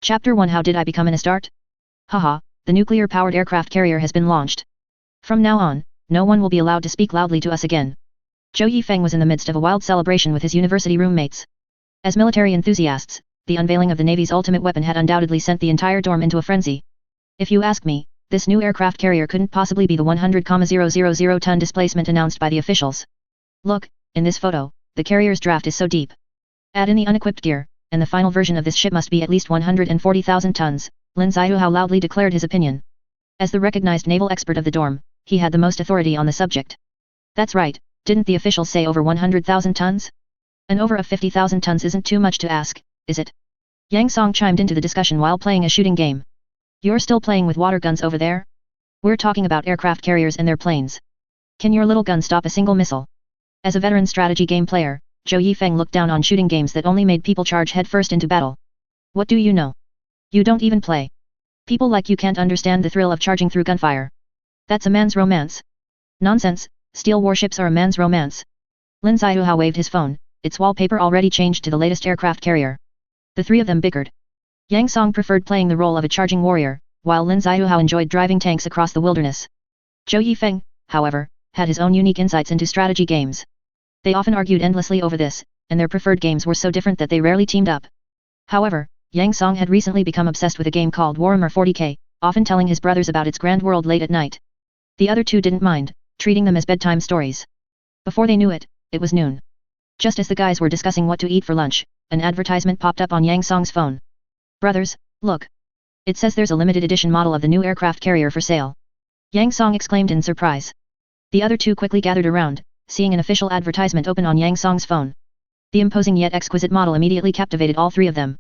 Chapter 1 How did I become an Astarte? Haha, the nuclear-powered aircraft carrier has been launched. From now on, no one will be allowed to speak loudly to us again. Zhou Yifeng was in the midst of a wild celebration with his university roommates. As military enthusiasts, the unveiling of the Navy's ultimate weapon had undoubtedly sent the entire dorm into a frenzy. If you ask me, this new aircraft carrier couldn't possibly be the 100,000-ton displacement announced by the officials. Look, in this photo, the carrier's draft is so deep. Add in the unequipped gear, and the final version of this ship must be at least 140,000 tons, Lin Zhihuhao loudly declared his opinion. As the recognized naval expert of the dorm, he had the most authority on the subject. That's right, didn't the officials say over 100,000 tons? An over of 50,000 tons isn't too much to ask, is it? Yang Song chimed into the discussion while playing a shooting game. You're still playing with water guns over there? We're talking about aircraft carriers and their planes. Can your little gun stop a single missile? As a veteran strategy game player, Zhou Yifeng looked down on shooting games that only made people charge headfirst into battle. What do you know? You don't even play. People like you can't understand the thrill of charging through gunfire. That's a man's romance. Nonsense, steel warships are a man's romance. Lin Zhihuhao waved his phone, its wallpaper already changed to the latest aircraft carrier. The three of them bickered. Yang Song preferred playing the role of a charging warrior, while Lin Zhihuhao enjoyed driving tanks across the wilderness. Zhou Yifeng, however, had his own unique insights into strategy games. They often argued endlessly over this, and their preferred games were so different that they rarely teamed up. However, Yang Song had recently become obsessed with a game called Warhammer 40k, often telling his brothers about its grand world late at night. The other two didn't mind, treating them as bedtime stories. Before they knew it, it was noon. Just as the guys were discussing what to eat for lunch, an advertisement popped up on Yang Song's phone. Brothers, look. It says there's a limited edition model of the new aircraft carrier for sale. Yang Song exclaimed in surprise. The other two quickly gathered around, seeing an official advertisement open on Yang Song's phone. The imposing yet exquisite model immediately captivated all three of them.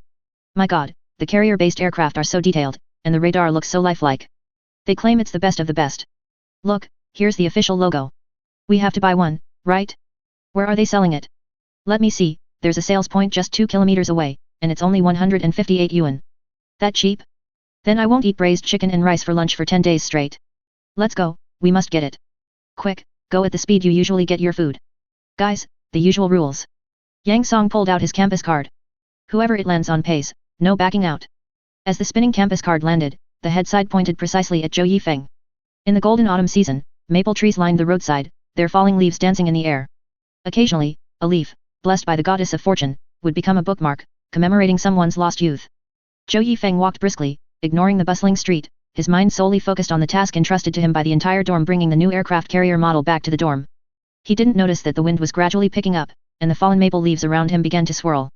My god, the carrier-based aircraft are so detailed, and the radar looks so lifelike. They claim it's the best of the best. Look, here's the official logo. We have to buy one, right? Where are they selling it? Let me see, there's a sales point just 2 kilometers away, and it's only 158 yuan. That cheap? Then I won't eat braised chicken and rice for lunch for 10 days straight. Let's go, we must get it. Quick, go at the speed you usually get your food. Guys, the usual rules. Yang Song pulled out his campus card. Whoever it lands on pays, no backing out. As the spinning campus card landed, the head side pointed precisely at Zhou Yifeng. In the golden autumn season, maple trees lined the roadside, their falling leaves dancing in the air. Occasionally, a leaf, blessed by the goddess of fortune, would become a bookmark, commemorating someone's lost youth. Zhou Yifeng walked briskly, ignoring the bustling street, his mind solely focused on the task entrusted to him by the entire dorm, bringing the new aircraft carrier model back to the dorm. He didn't notice that the wind was gradually picking up, and the fallen maple leaves around him began to swirl.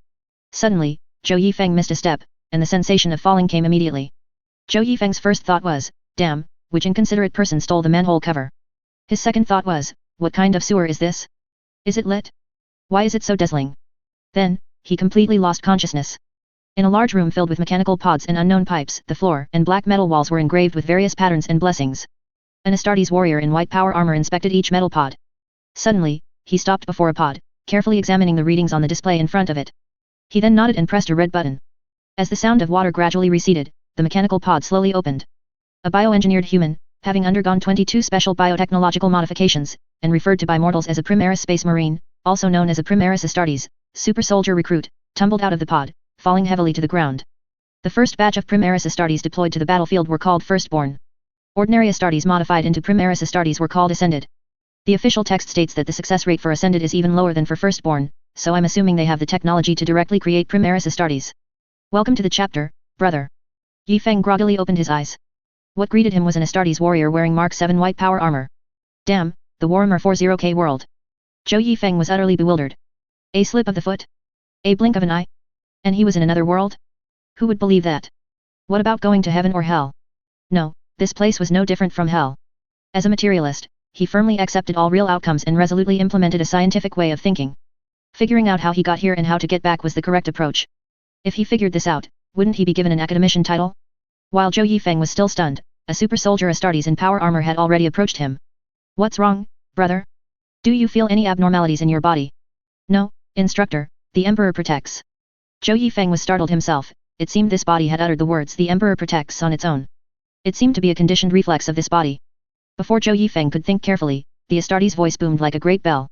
Suddenly, Zhou Yifeng missed a step, and the sensation of falling came immediately. Zhou Yifeng's first thought was, damn, which inconsiderate person stole the manhole cover? His second thought was, what kind of sewer is this? Is it lit? Why is it so dazzling? Then, he completely lost consciousness. In a large room filled with mechanical pods and unknown pipes, the floor and black metal walls were engraved with various patterns and blessings. An Astartes warrior in white power armor inspected each metal pod. Suddenly, he stopped before a pod, carefully examining the readings on the display in front of it. He then nodded and pressed a red button. As the sound of water gradually receded, the mechanical pod slowly opened. A bioengineered human, having undergone 22 special biotechnological modifications, and referred to by mortals as a Primaris Space Marine, also known as a Primaris Astartes, super soldier recruit, tumbled out of the pod, falling heavily to the ground. The first batch of Primaris Astartes deployed to the battlefield were called Firstborn. Ordinary Astartes modified into Primaris Astartes were called Ascended. The official text states that the success rate for Ascended is even lower than for Firstborn, so I'm assuming they have the technology to directly create Primaris Astartes. Welcome to the chapter, brother. Yifeng groggily opened his eyes. What greeted him was an Astartes warrior wearing Mark 7 white power armor. Damn, the Warhammer 40k world. Zhou Yifeng was utterly bewildered. A slip of the foot? A blink of an eye? And he was in another world? Who would believe that? What about going to heaven or hell? No, this place was no different from hell. As a materialist, he firmly accepted all real outcomes and resolutely implemented a scientific way of thinking. Figuring out how he got here and how to get back was the correct approach. If he figured this out, wouldn't he be given an academician title? While Zhou Yifeng was still stunned, a super soldier Astartes in power armor had already approached him. What's wrong, brother? Do you feel any abnormalities in your body? No, instructor, the Emperor protects. Zhou Yifeng was startled himself. It seemed this body had uttered the words "the Emperor protects" on its own. It seemed to be a conditioned reflex of this body. Before Zhou Yifeng could think carefully, the Astartes' voice boomed like a great bell.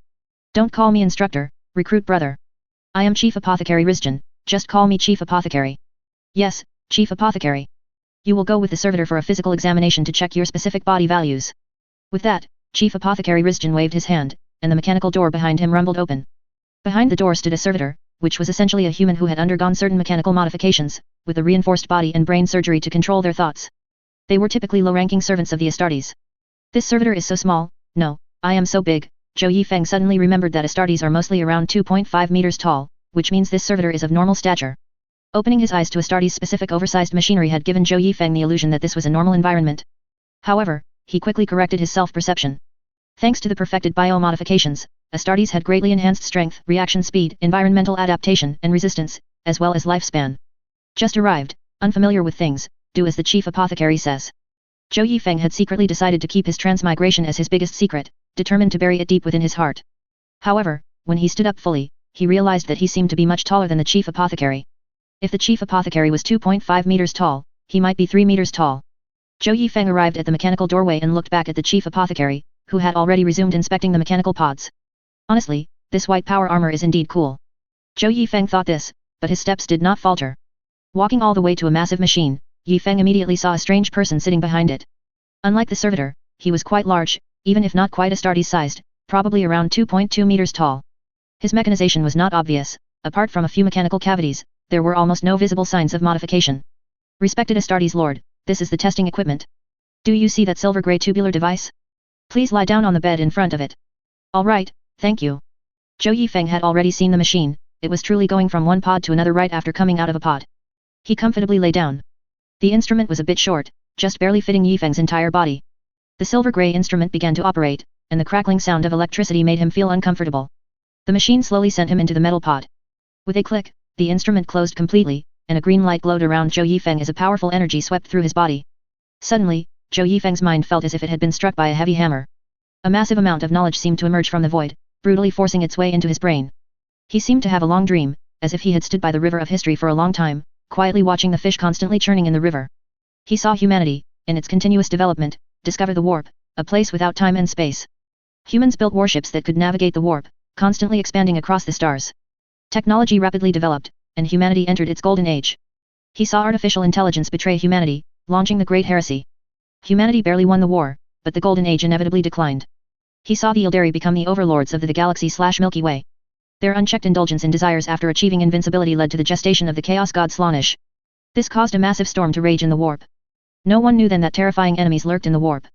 Don't call me instructor, recruit brother. I am Chief Apothecary Rizjan, just call me Chief Apothecary. Yes, Chief Apothecary. You will go with the servitor for a physical examination to check your specific body values. With that, Chief Apothecary Zhiqing waved his hand, and the mechanical door behind him rumbled open. Behind the door stood a servitor, which was essentially a human who had undergone certain mechanical modifications, with a reinforced body and brain surgery to control their thoughts. They were typically low-ranking servants of the Astartes. This servitor is so small. No, I am so big. Zhou Yifeng suddenly remembered that Astartes are mostly around 2.5 meters tall, which means this servitor is of normal stature. Opening his eyes to Astartes' specific oversized machinery had given Zhou Yifeng the illusion that this was a normal environment. However, he quickly corrected his self-perception. Thanks to the perfected biomodifications, Astartes had greatly enhanced strength, reaction speed, environmental adaptation, and resistance, as well as lifespan. Just arrived, unfamiliar with things, do as the chief apothecary says. Zhou Yifeng had secretly decided to keep his transmigration as his biggest secret, determined to bury it deep within his heart. However, when he stood up fully, he realized that he seemed to be much taller than the chief apothecary. If the chief apothecary was 2.5 meters tall, he might be 3 meters tall. Zhou Yifeng arrived at the mechanical doorway and looked back at the chief apothecary, who had already resumed inspecting the mechanical pods. Honestly, this white power armor is indeed cool. Zhou Yifeng thought this, but his steps did not falter. Walking all the way to a massive machine, Yifeng immediately saw a strange person sitting behind it. Unlike the servitor, he was quite large, even if not quite Astartes-sized, probably around 2.2 meters tall. His mechanization was not obvious. Apart from a few mechanical cavities, there were almost no visible signs of modification. Respected Astartes Lord, this is the testing equipment. Do you see that silver-gray tubular device? Please lie down on the bed in front of it. All right, thank you. Zhou Yifeng had already seen the machine. It was truly going from one pod to another right after coming out of a pod. He comfortably lay down. The instrument was a bit short, just barely fitting Yifeng's entire body. The silver-gray instrument began to operate, and the crackling sound of electricity made him feel uncomfortable. The machine slowly sent him into the metal pod. With a click, the instrument closed completely, and a green light glowed around Zhou Yifeng as a powerful energy swept through his body. Suddenly, Zhou Yifeng's mind felt as if it had been struck by a heavy hammer. A massive amount of knowledge seemed to emerge from the void, brutally forcing its way into his brain. He seemed to have a long dream, as if he had stood by the river of history for a long time, quietly watching the fish constantly churning in the river. He saw humanity, in its continuous development, discover the warp, a place without time and space. Humans built warships that could navigate the warp, constantly expanding across the stars. Technology rapidly developed, and humanity entered its golden age. He saw artificial intelligence betray humanity, launching the Great Heresy. Humanity barely won the war, but the golden age inevitably declined. He saw the Eldari become the overlords of the galaxy/Milky Way. Their unchecked indulgence in desires after achieving invincibility led to the gestation of the chaos god Slaanesh. This caused a massive storm to rage in the warp. No one knew then that terrifying enemies lurked in the warp.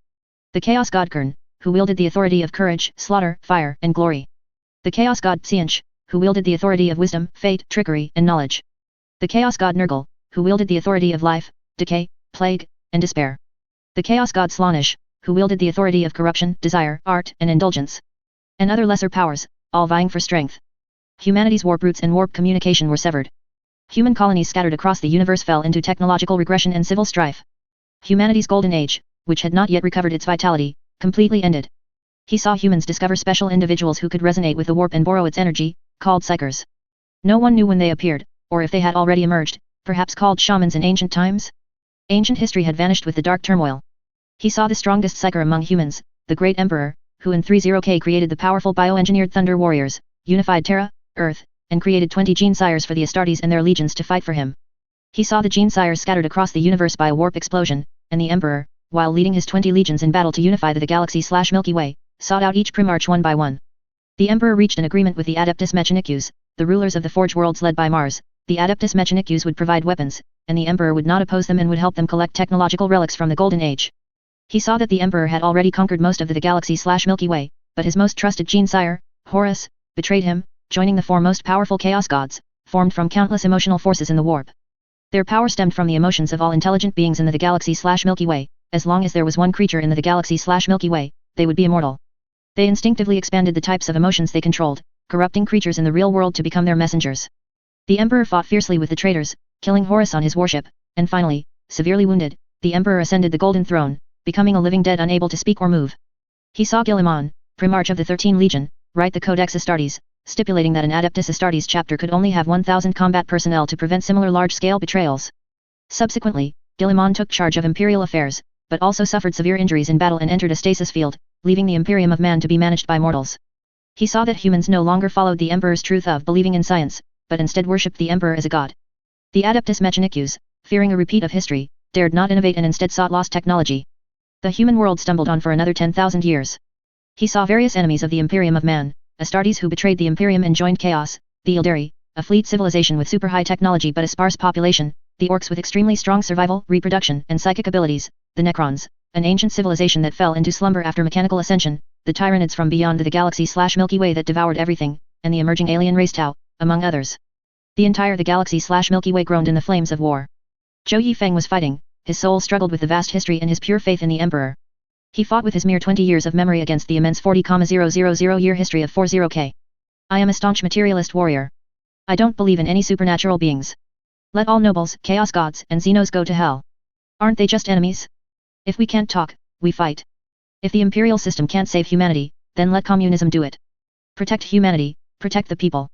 The chaos god Kern, who wielded the authority of courage, slaughter, fire, and glory. The chaos god Xianch, who wielded the authority of wisdom, fate, trickery, and knowledge. The chaos god Nurgle, who wielded the authority of life, decay, plague, and despair. The chaos god Slaanesh, who wielded the authority of corruption, desire, art, and indulgence. And other lesser powers, all vying for strength. Humanity's warp routes and warp communication were severed. Human colonies scattered across the universe fell into technological regression and civil strife. Humanity's golden age, which had not yet recovered its vitality, completely ended. He saw humans discover special individuals who could resonate with the warp and borrow its energy, called psychers. No one knew when they appeared, or if they had already emerged, perhaps called shamans in ancient times? Ancient history had vanished with the dark turmoil. He saw the strongest psyker among humans, the Great Emperor, who in 30K created the powerful bioengineered Thunder Warriors, unified Terra, Earth, and created 20 gene sires for the Astartes and their legions to fight for him. He saw the gene sires scattered across the universe by a warp explosion, and the Emperor, while leading his 20 legions in battle to unify the galaxy/Milky Way, sought out each primarch one by one. The Emperor reached an agreement with the Adeptus Mechanicus, the rulers of the Forge worlds led by Mars. The Adeptus Mechanicus would provide weapons, and the Emperor would not oppose them and would help them collect technological relics from the Golden Age. He saw that the Emperor had already conquered most of the galaxy/Milky Way, but his most trusted gene sire, Horus, betrayed him, joining the four most powerful chaos gods, formed from countless emotional forces in the warp. Their power stemmed from the emotions of all intelligent beings in the galaxy/Milky Way. As long as there was one creature in the galaxy/Milky Way, they would be immortal. They instinctively expanded the types of emotions they controlled, corrupting creatures in the real world to become their messengers. The Emperor fought fiercely with the traitors, killing Horus on his warship, and finally, severely wounded, the Emperor ascended the Golden Throne, becoming a living dead unable to speak or move. He saw Guilliman, Primarch of the 13 Legion, write the Codex Astartes, stipulating that an Adeptus Astartes chapter could only have 1,000 combat personnel to prevent similar large-scale betrayals. Subsequently, Guilliman took charge of imperial affairs, but also suffered severe injuries in battle and entered a stasis field, leaving the Imperium of Man to be managed by mortals. He saw that humans no longer followed the Emperor's truth of believing in science, but instead worshipped the Emperor as a god. The Adeptus Mechanicus, fearing a repeat of history, dared not innovate and instead sought lost technology. The human world stumbled on for another 10,000 years. He saw various enemies of the Imperium of Man, Astartes who betrayed the Imperium and joined chaos, the Eldari, a fleet civilization with super high technology but a sparse population, the Orcs with extremely strong survival, reproduction, and psychic abilities, the Necrons, an ancient civilization that fell into slumber after mechanical ascension, the Tyranids from beyond the galaxy/Milky Way that devoured everything, and the emerging alien race Tau, among others. The entire the galaxy/Milky Way groaned in the flames of war. Zhou Yifeng was fighting, his soul struggled with the vast history and his pure faith in the Emperor. He fought with his mere 20 years of memory against the immense 40,000 year history of 40k. I am a staunch materialist warrior. I don't believe in any supernatural beings. Let all nobles, chaos gods, and Xenos go to hell. Aren't they just enemies? If we can't talk, we fight. If the imperial system can't save humanity, then let communism do it. Protect humanity, protect the people.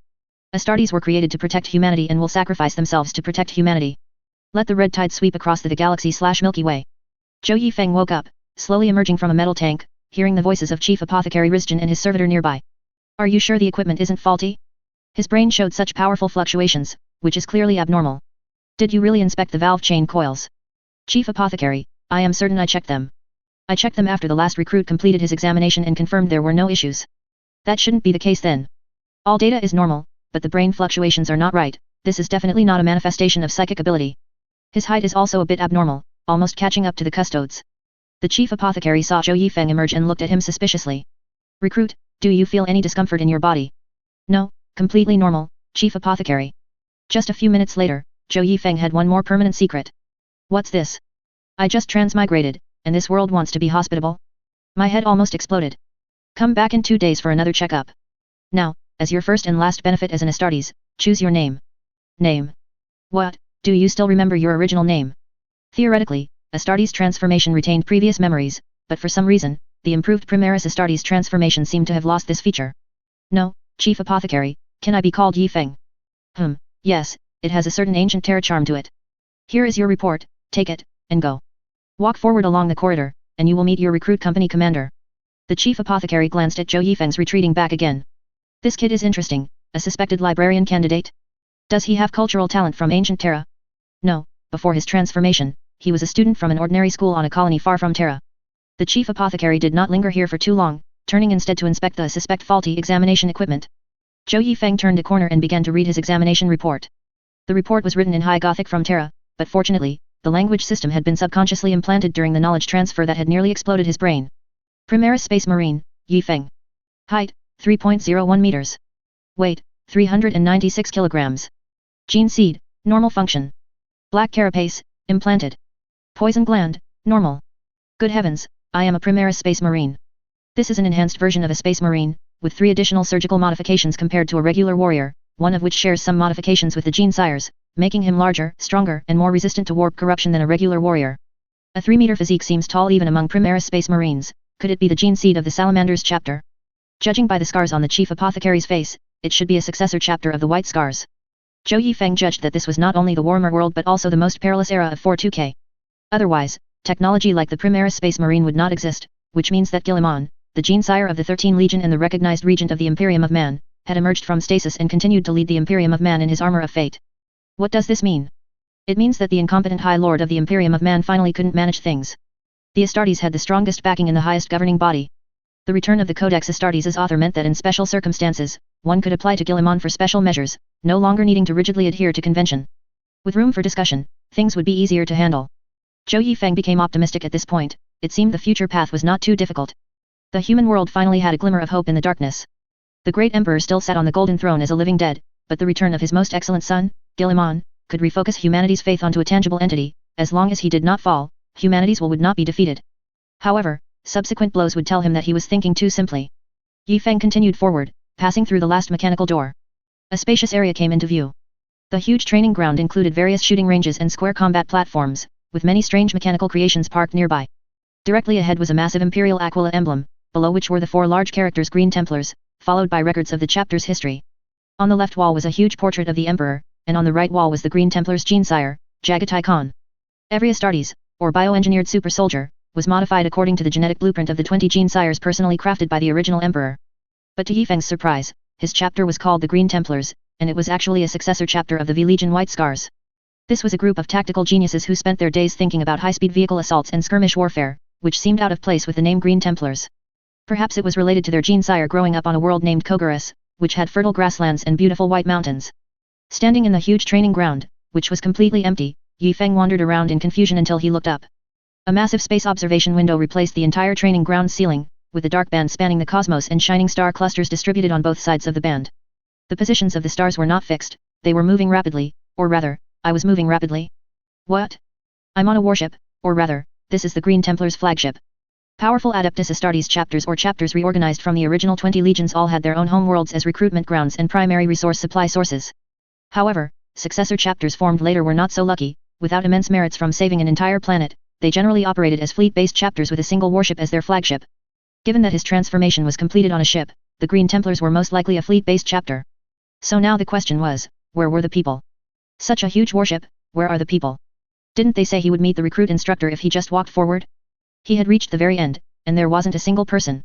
Astartes were created to protect humanity and will sacrifice themselves to protect humanity. Let the red tide sweep across the galaxy/Milky Way. Zhou Yifeng woke up, slowly emerging from a metal tank, hearing the voices of Chief Apothecary Rizjin and his servitor nearby. Are you sure the equipment isn't faulty? His brain showed such powerful fluctuations, which is clearly abnormal. Did you really inspect the valve chain coils? Chief Apothecary, I am certain I checked them. I checked them after the last recruit completed his examination and confirmed there were no issues. That shouldn't be the case then. All data is normal, but the brain fluctuations are not right. This is definitely not a manifestation of psychic ability. His height is also a bit abnormal, almost catching up to the custodes. The chief apothecary saw Zhou Yifeng emerge and looked at him suspiciously. Recruit, do you feel any discomfort in your body? No, completely normal, chief apothecary. Just a few minutes later, Zhou Yifeng had one more permanent secret. What's this? I just transmigrated, and this world wants to be hospitable? My head almost exploded. Come back in 2 days for another checkup. Now, as your first and last benefit as an Astartes, choose your name. Name. What, do you still remember your original name? Theoretically, Astartes transformation retained previous memories, but for some reason, the improved Primaris Astartes transformation seemed to have lost this feature. No, Chief Apothecary, can I be called Yifeng? Yes, it has a certain ancient terror charm to it. Here is your report, take it, and go. Walk forward along the corridor, and you will meet your recruit company commander. The Chief Apothecary glanced at Zhou Yifeng's retreating back again. This kid is interesting, a suspected librarian candidate? Does he have cultural talent from ancient Terra? No, before his transformation, he was a student from an ordinary school on a colony far from Terra. The Chief Apothecary did not linger here for too long, turning instead to inspect the suspect faulty examination equipment. Zhou Yifeng turned a corner and began to read his examination report. The report was written in High Gothic from Terra, but fortunately, the language system had been subconsciously implanted during the knowledge transfer that had nearly exploded his brain. Primaris Space Marine, Yifeng. Height, 3.01 meters. Weight, 396 kilograms. Gene seed, normal function. Black carapace, implanted. Poison gland, normal. Good heavens, I am a Primaris Space Marine. This is an enhanced version of a Space Marine, with 3 additional surgical modifications compared to a regular warrior, one of which shares some modifications with the gene sires, making him larger, stronger, and more resistant to warp corruption than a regular warrior. A 3-meter physique seems tall even among Primaris Space Marines. Could it be the gene seed of the Salamanders chapter? Judging by the scars on the Chief Apothecary's face, it should be a successor chapter of the White Scars. Zhou Yifeng judged that this was not only the warmer world but also the most perilous era of 42K. Otherwise, technology like the Primaris Space Marine would not exist, which means that Guilliman, the gene sire of the 13 Legion and the recognized regent of the Imperium of Man, had emerged from stasis and continued to lead the Imperium of Man in his armor of fate. What does this mean? It means that the incompetent High Lord of the Imperium of Man finally couldn't manage things. The Astartes had the strongest backing in the highest governing body. The return of the Codex Astartes' author meant that in special circumstances, one could apply to Guilliman for special measures, no longer needing to rigidly adhere to convention. With room for discussion, things would be easier to handle. Zhou Yifeng became optimistic at this point. It seemed the future path was not too difficult. The human world finally had a glimmer of hope in the darkness. The great emperor still sat on the golden throne as a living dead, but the return of his most excellent son, Guilliman, could refocus humanity's faith onto a tangible entity. As long as he did not fall, humanity's will would not be defeated. However, subsequent blows would tell him that he was thinking too simply. Yifeng continued forward, passing through the last mechanical door. A spacious area came into view. The huge training ground included various shooting ranges and square combat platforms, with many strange mechanical creations parked nearby. Directly ahead was a massive Imperial Aquila emblem, below which were the 4 large characters Green Templars, followed by records of the chapter's history. On the left wall was a huge portrait of the Emperor, and on the right wall was the Green Templars' gene sire, Jagatai Khan. Every Astartes, or bioengineered super soldier, was modified according to the genetic blueprint of the 20 gene sires personally crafted by the original Emperor. But to Yifeng's surprise, his chapter was called the Green Templars, and it was actually a successor chapter of the V Legion White Scars. This was a group of tactical geniuses who spent their days thinking about high-speed vehicle assaults and skirmish warfare, which seemed out of place with the name Green Templars. Perhaps it was related to their gene sire growing up on a world named Kogaris, which had fertile grasslands and beautiful white mountains. Standing in the huge training ground, which was completely empty, Yi Feng wandered around in confusion until he looked up. A massive space observation window replaced the entire training ground ceiling, with a dark band spanning the cosmos and shining star clusters distributed on both sides of the band. The positions of the stars were not fixed, they were moving rapidly, or rather, I was moving rapidly. What? I'm on a warship, or rather, this is the Green Templars' flagship. Powerful Adeptus Astartes chapters reorganized from the original 20 legions all had their own home worlds as recruitment grounds and primary resource supply sources. However, successor chapters formed later were not so lucky. Without immense merits from saving an entire planet, they generally operated as fleet-based chapters with a single warship as their flagship. Given that his transformation was completed on a ship, the Green Templars were most likely a fleet-based chapter. So now the question was, where were the people? Such a huge warship, where are the people? Didn't they say he would meet the recruit instructor if he just walked forward? He had reached the very end, and there wasn't a single person.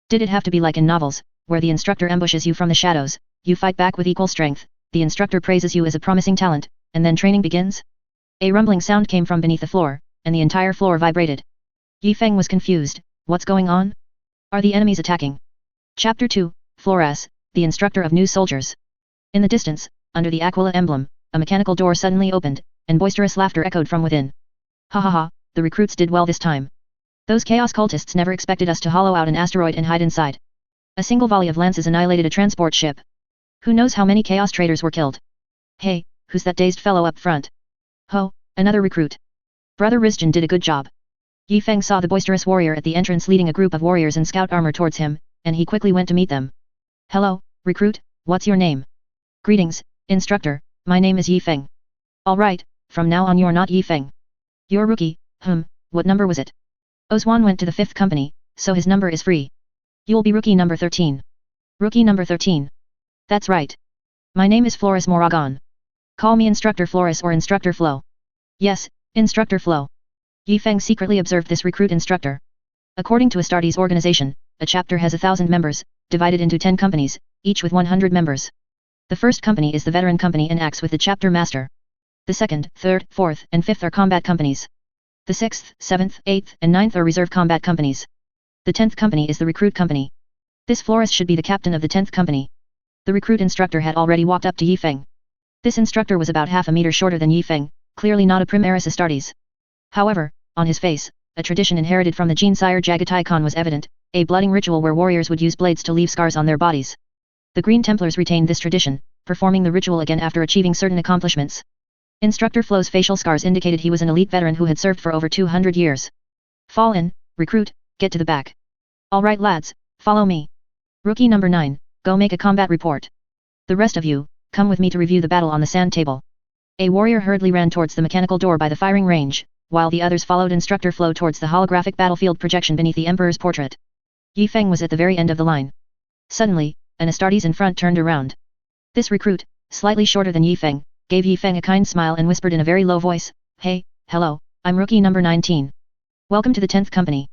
Did it have to be like in novels, where the instructor ambushes you from the shadows, you fight back with equal strength, the instructor praises you as a promising talent, and then training begins? A rumbling sound came from beneath the floor, and the entire floor vibrated. Yi Feng was confused. What's going on? Are the enemies attacking? Chapter 2, Floor S, the instructor of new soldiers. In the distance, under the Aquila emblem, a mechanical door suddenly opened, and boisterous laughter echoed from within. Ha ha ha, the recruits did well this time. Those chaos cultists never expected us to hollow out an asteroid and hide inside. A single volley of lances annihilated a transport ship. Who knows how many chaos traders were killed? Hey, who's that dazed fellow up front? Ho, another recruit. Brother Rizjin did a good job. Yi Feng saw the boisterous warrior at the entrance leading a group of warriors in scout armor towards him, and he quickly went to meet them. Hello, recruit, what's your name? Greetings, instructor, my name is Yi Feng. Alright, from now on you're not Yi Feng. You're rookie, what number was it? Ozwan went to the 5th company, so his number is free. You'll be rookie number 13. Rookie number 13. That's right. My name is Floris Moragon. Call me Instructor Floris or Instructor Flo. Yes, Instructor Flo. Yi Feng secretly observed this recruit instructor. According to Astartes organization, a chapter has 1,000 members, divided into 10 companies, each with 100 members. The first company is the veteran company and acts with the chapter master. The second, third, fourth, and fifth are combat companies. The 6th, 7th, 8th, and 9th are reserve combat companies. The 10th company is the recruit company. This Floris should be the captain of the 10th company. The recruit instructor had already walked up to Yi Feng. This instructor was about half a meter shorter than Yi Feng, clearly not a Primaris Astartes. However, on his face, a tradition inherited from the gene sire Jagatai Khan was evident, a blooding ritual where warriors would use blades to leave scars on their bodies. The Green Templars retained this tradition, performing the ritual again after achieving certain accomplishments. Instructor Flo's facial scars indicated he was an elite veteran who had served for over 200 years. Fall in, recruit, get to the back. Alright lads, follow me. Rookie number 9, go make a combat report. The rest of you, come with me to review the battle on the sand table. A warrior hurriedly ran towards the mechanical door by the firing range, while the others followed Instructor Flo towards the holographic battlefield projection beneath the Emperor's portrait. Yi Feng was at the very end of the line. Suddenly, an Astartes in front turned around. This recruit, slightly shorter than Yi Feng, gave Yi Feng a kind smile and whispered in a very low voice, "Hey, hello, I'm rookie number 19. Welcome to the 10th company."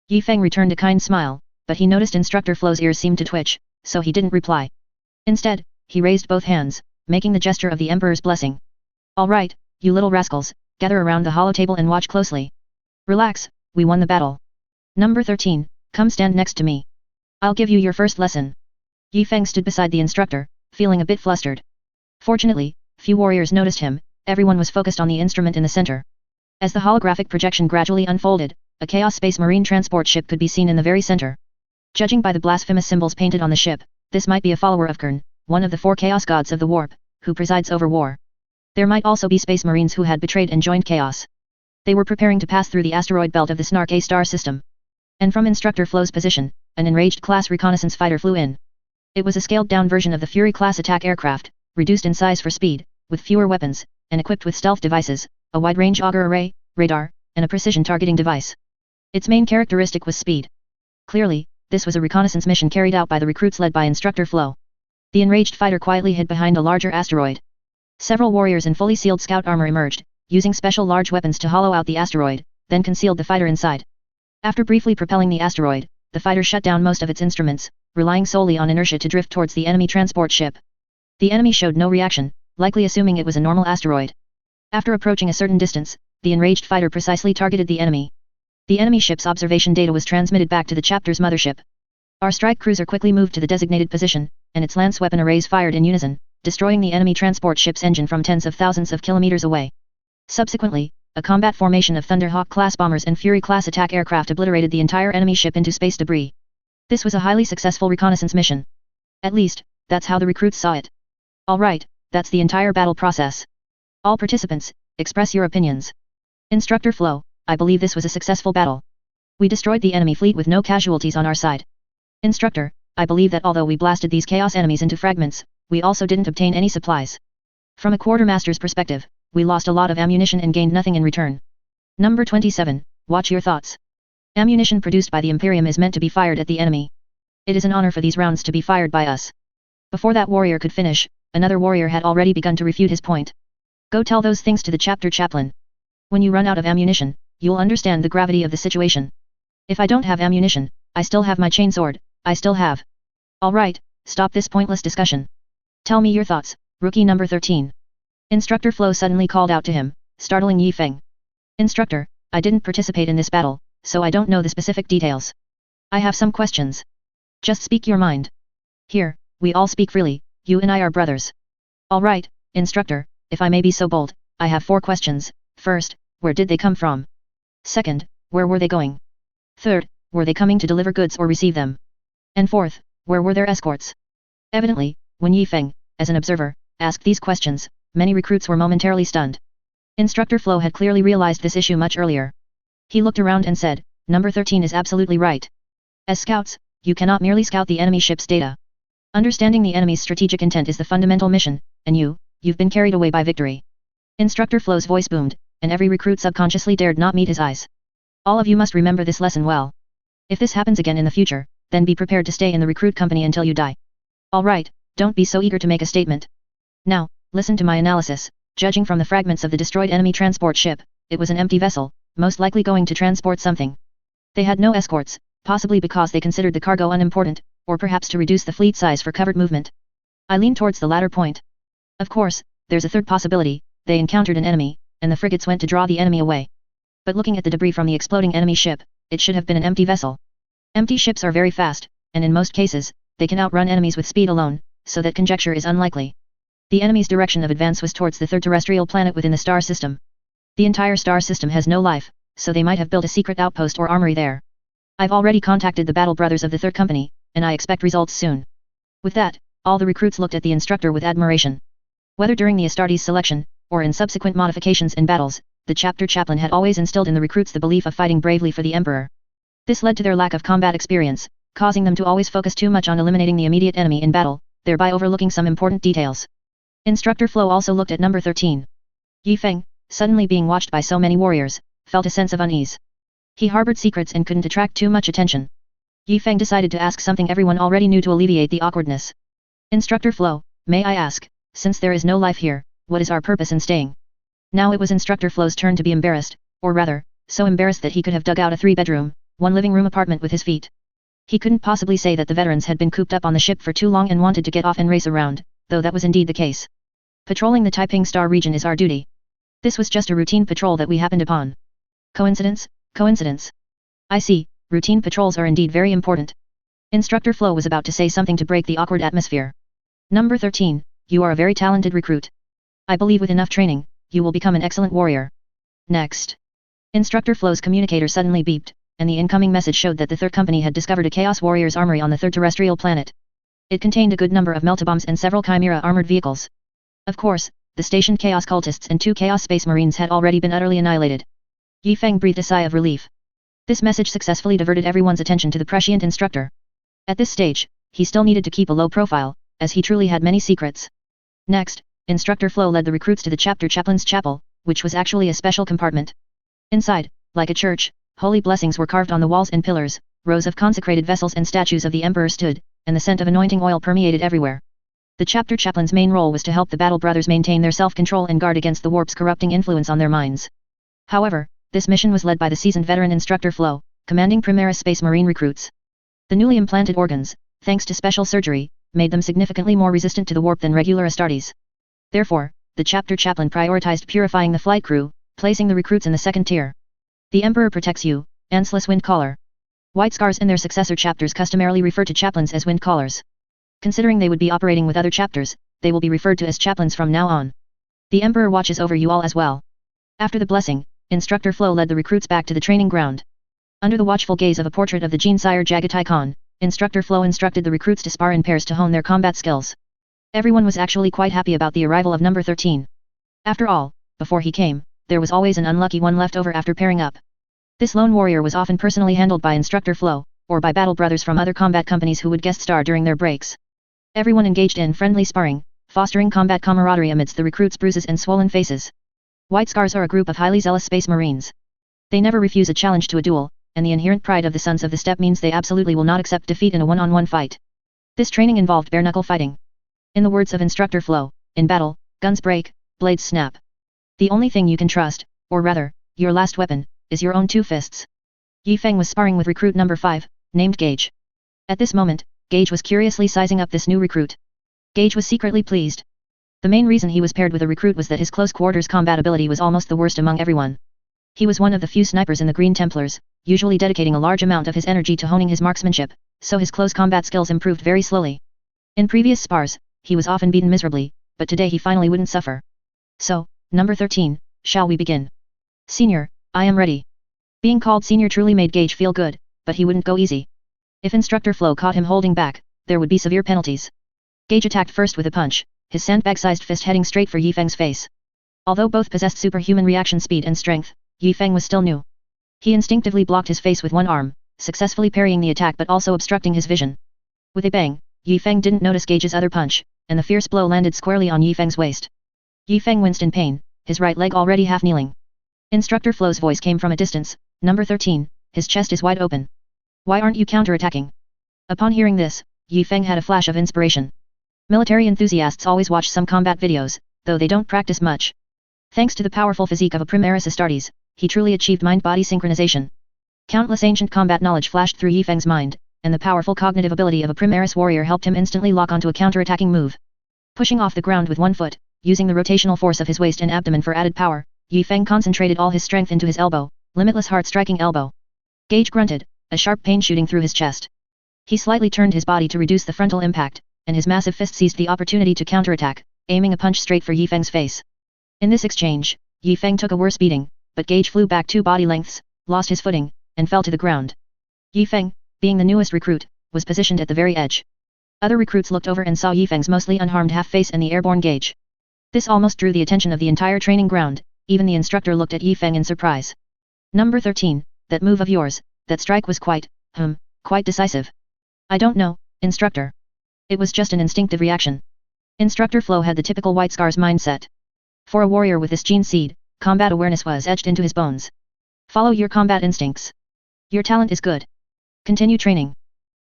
Yi Feng returned a kind smile, but he noticed Instructor Flo's ears seemed to twitch, so he didn't reply. Instead, he raised both hands, making the gesture of the Emperor's blessing. "Alright, you little rascals, gather around the hollow table and watch closely. Relax, we won the battle. Number 13, come stand next to me. I'll give you your first lesson." Yi Feng stood beside the instructor, feeling a bit flustered. Fortunately, few warriors noticed him, everyone was focused on the instrument in the center. As the holographic projection gradually unfolded, a Chaos Space Marine transport ship could be seen in the very center. Judging by the blasphemous symbols painted on the ship, this might be a follower of Kern, one of the 4 Chaos Gods of the Warp, who presides over war. There might also be Space Marines who had betrayed and joined Chaos. They were preparing to pass through the asteroid belt of the Snark A star system. And from Instructor Flo's position, an enraged class reconnaissance fighter flew in. It was a scaled-down version of the Fury class attack aircraft, reduced in size for speed, with fewer weapons, and equipped with stealth devices, a wide-range auger array, radar, and a precision targeting device. Its main characteristic was speed. Clearly, this was a reconnaissance mission carried out by the recruits led by Instructor Flo. The enraged fighter quietly hid behind a larger asteroid. Several warriors in fully sealed scout armor emerged, using special large weapons to hollow out the asteroid, then concealed the fighter inside. After briefly propelling the asteroid, the fighter shut down most of its instruments, relying solely on inertia to drift towards the enemy transport ship. The enemy showed no reaction, likely assuming it was a normal asteroid. After approaching a certain distance, the enraged fighter precisely targeted the enemy. The enemy ship's observation data was transmitted back to the chapter's mothership. Our strike cruiser quickly moved to the designated position, and its lance weapon arrays fired in unison, destroying the enemy transport ship's engine from tens of thousands of kilometers away. Subsequently, a combat formation of Thunderhawk-class bombers and Fury-class attack aircraft obliterated the entire enemy ship into space debris. This was a highly successful reconnaissance mission. At least, that's how the recruits saw it. Alright, that's the entire battle process. All participants, express your opinions. Instructor Flo, I believe this was a successful battle. We destroyed the enemy fleet with no casualties on our side. Instructor, I believe that although we blasted these chaos enemies into fragments, we also didn't obtain any supplies. From a quartermaster's perspective, we lost a lot of ammunition and gained nothing in return. Number 27, watch your thoughts. Ammunition produced by the Imperium is meant to be fired at the enemy. It is an honor for these rounds to be fired by us. Before that warrior could finish, another warrior had already begun to refute his point. Go tell those things to the chapter chaplain. When you run out of ammunition, you'll understand the gravity of the situation. If I don't have ammunition, I still have my chainsword, I still have. Alright, stop this pointless discussion. Tell me your thoughts, rookie number 13. Instructor Flo suddenly called out to him, startling Yi Feng. Instructor, I didn't participate in this battle, so I don't know the specific details. I have some questions. Just speak your mind. Here, we all speak freely, you and I are brothers. Alright, Instructor, if I may be so bold, I have 4 questions. First, where did they come from? Second, where were they going? Third, were they coming to deliver goods or receive them? And fourth, where were their escorts? Evidently, when Yi Feng, as an observer, asked these questions, many recruits were momentarily stunned. Instructor Flo had clearly realized this issue much earlier. He looked around and said, number 13 is absolutely right. As scouts, you cannot merely scout the enemy ship's data. Understanding the enemy's strategic intent is the fundamental mission, and you've been carried away by victory. Instructor Flo's voice boomed, and every recruit subconsciously dared not meet his eyes. All of you must remember this lesson well. If this happens again in the future, then be prepared to stay in the recruit company until you die. Alright, don't be so eager to make a statement. Now, listen to my analysis. Judging from the fragments of the destroyed enemy transport ship, it was an empty vessel, most likely going to transport something. They had no escorts, possibly because they considered the cargo unimportant, or perhaps to reduce the fleet size for covered movement. I lean towards the latter point. Of course, there's a third possibility, they encountered an enemy, and the frigates went to draw the enemy away. But looking at the debris from the exploding enemy ship, it should have been an empty vessel. Empty ships are very fast, and in most cases, they can outrun enemies with speed alone, so that conjecture is unlikely. The enemy's direction of advance was towards the third terrestrial planet within the star system. The entire star system has no life, so they might have built a secret outpost or armory there. I've already contacted the battle brothers of the third company, and I expect results soon. With that, all the recruits looked at the instructor with admiration. Whether during the Astartes selection, or in subsequent modifications in battles, the chapter chaplain had always instilled in the recruits the belief of fighting bravely for the Emperor. This led to their lack of combat experience, causing them to always focus too much on eliminating the immediate enemy in battle, thereby overlooking some important details. Instructor Flo also looked at number 13. Yi Feng, suddenly being watched by so many warriors, felt a sense of unease. He harbored secrets and couldn't attract too much attention. Yi Feng decided to ask something everyone already knew to alleviate the awkwardness. Instructor Flo, may I ask, since there is no life here, what is our purpose in staying? Now it was Instructor Flo's turn to be embarrassed, or rather, so embarrassed that he could have dug out a 3-bedroom, 1 living room apartment with his feet. He couldn't possibly say that the veterans had been cooped up on the ship for too long and wanted to get off and race around, though that was indeed the case. Patrolling the Taiping Star region is our duty. This was just a routine patrol that we happened upon. Coincidence? Coincidence. I see, routine patrols are indeed very important. Instructor Flo was about to say something to break the awkward atmosphere. Number 13, you are a very talented recruit. I believe with enough training, you will become an excellent warrior. Next. Instructor Flo's communicator suddenly beeped, and the incoming message showed that the third company had discovered a Chaos Warriors armory on the third terrestrial planet. It contained a good number of meltabombs and several Chimera armored vehicles. Of course, the stationed Chaos cultists and 2 Chaos Space Marines had already been utterly annihilated. Yi Feng breathed a sigh of relief. This message successfully diverted everyone's attention to the prescient instructor. At this stage, he still needed to keep a low profile, as he truly had many secrets. Next, Instructor Flo led the recruits to the chapter chaplain's chapel, which was actually a special compartment. Inside, like a church, holy blessings were carved on the walls and pillars, rows of consecrated vessels and statues of the Emperor stood, and the scent of anointing oil permeated everywhere. The chapter chaplain's main role was to help the battle brothers maintain their self-control and guard against the warp's corrupting influence on their minds. However, this mission was led by the seasoned veteran Instructor Flo, commanding Primaris Space Marine recruits. The newly implanted organs, thanks to special surgery, made them significantly more resistant to the warp than regular Astartes. Therefore, the chapter chaplain prioritized purifying the flight crew, placing the recruits in the second tier. The Emperor protects you, Anselus Windcaller. White Scars and their successor chapters customarily refer to chaplains as Windcallers. Considering they would be operating with other chapters, they will be referred to as chaplains from now on. The Emperor watches over you all as well. After the blessing, Instructor Flo led the recruits back to the training ground. Under the watchful gaze of a portrait of the Gene-sire Jagatai Khan, Instructor Flo instructed the recruits to spar in pairs to hone their combat skills. Everyone was actually quite happy about the arrival of number 13. After all, before he came, there was always an unlucky one left over after pairing up. This lone warrior was often personally handled by Instructor Flo, or by battle brothers from other combat companies who would guest star during their breaks. Everyone engaged in friendly sparring, fostering combat camaraderie amidst the recruits' bruises and swollen faces. White Scars are a group of highly zealous space marines. They never refuse a challenge to a duel, and the inherent pride of the Sons of the Steppe means they absolutely will not accept defeat in a one-on-one fight. This training involved bare-knuckle fighting. In the words of Instructor Flo, in battle, guns break, blades snap. The only thing you can trust, or rather, your last weapon, is your own two fists. Yi Feng was sparring with recruit number 5, named Gage. At this moment, Gage was curiously sizing up this new recruit. Gage was secretly pleased. The main reason he was paired with a recruit was that his close quarters combat ability was almost the worst among everyone. He was one of the few snipers in the Green Templars, usually dedicating a large amount of his energy to honing his marksmanship, so his close combat skills improved very slowly. In previous spars, he was often beaten miserably, but today he finally wouldn't suffer. So, number 13, shall we begin? Senior, I am ready. Being called senior truly made Gage feel good, but he wouldn't go easy. If Instructor Flo caught him holding back, there would be severe penalties. Gage attacked first with a punch, his sandbag-sized fist heading straight for Yi Feng's face. Although both possessed superhuman reaction speed and strength, Yi Feng was still new. He instinctively blocked his face with one arm, successfully parrying the attack but also obstructing his vision. With a bang, Yi Feng didn't notice Gage's other punch, and the fierce blow landed squarely on Yi Feng's waist. Yi Feng winced in pain, his right leg already half kneeling. Instructor Flo's voice came from a distance, number 13, his chest is wide open. Why aren't you counterattacking? Upon hearing this, Yi Feng had a flash of inspiration. Military enthusiasts always watch some combat videos, though they don't practice much. Thanks to the powerful physique of a Primaris Astartes, he truly achieved mind-body synchronization. Countless ancient combat knowledge flashed through Yi Feng's mind, and the powerful cognitive ability of a Primaris warrior helped him instantly lock onto a counterattacking move. Pushing off the ground with one foot, using the rotational force of his waist and abdomen for added power, Yi Feng concentrated all his strength into his elbow, limitless heart-striking elbow. Gage grunted, a sharp pain shooting through his chest. He slightly turned his body to reduce the frontal impact, and his massive fist seized the opportunity to counterattack, aiming a punch straight for Yi Feng's face. In this exchange, Yi Feng took a worse beating, but Gage flew back 2 body lengths, lost his footing, and fell to the ground. Yi Feng, being the newest recruit, was positioned at the very edge. Other recruits looked over and saw Yi Feng's mostly unharmed half-face and the airborne Gage. This almost drew the attention of the entire training ground, even the instructor looked at Yi Feng in surprise. Number 13, that move of yours, that strike was quite decisive. I don't know, instructor. It was just an instinctive reaction. Instructor Flo had the typical White Scars mindset. For a warrior with this gene seed, combat awareness was etched into his bones. Follow your combat instincts. Your talent is good. Continue training.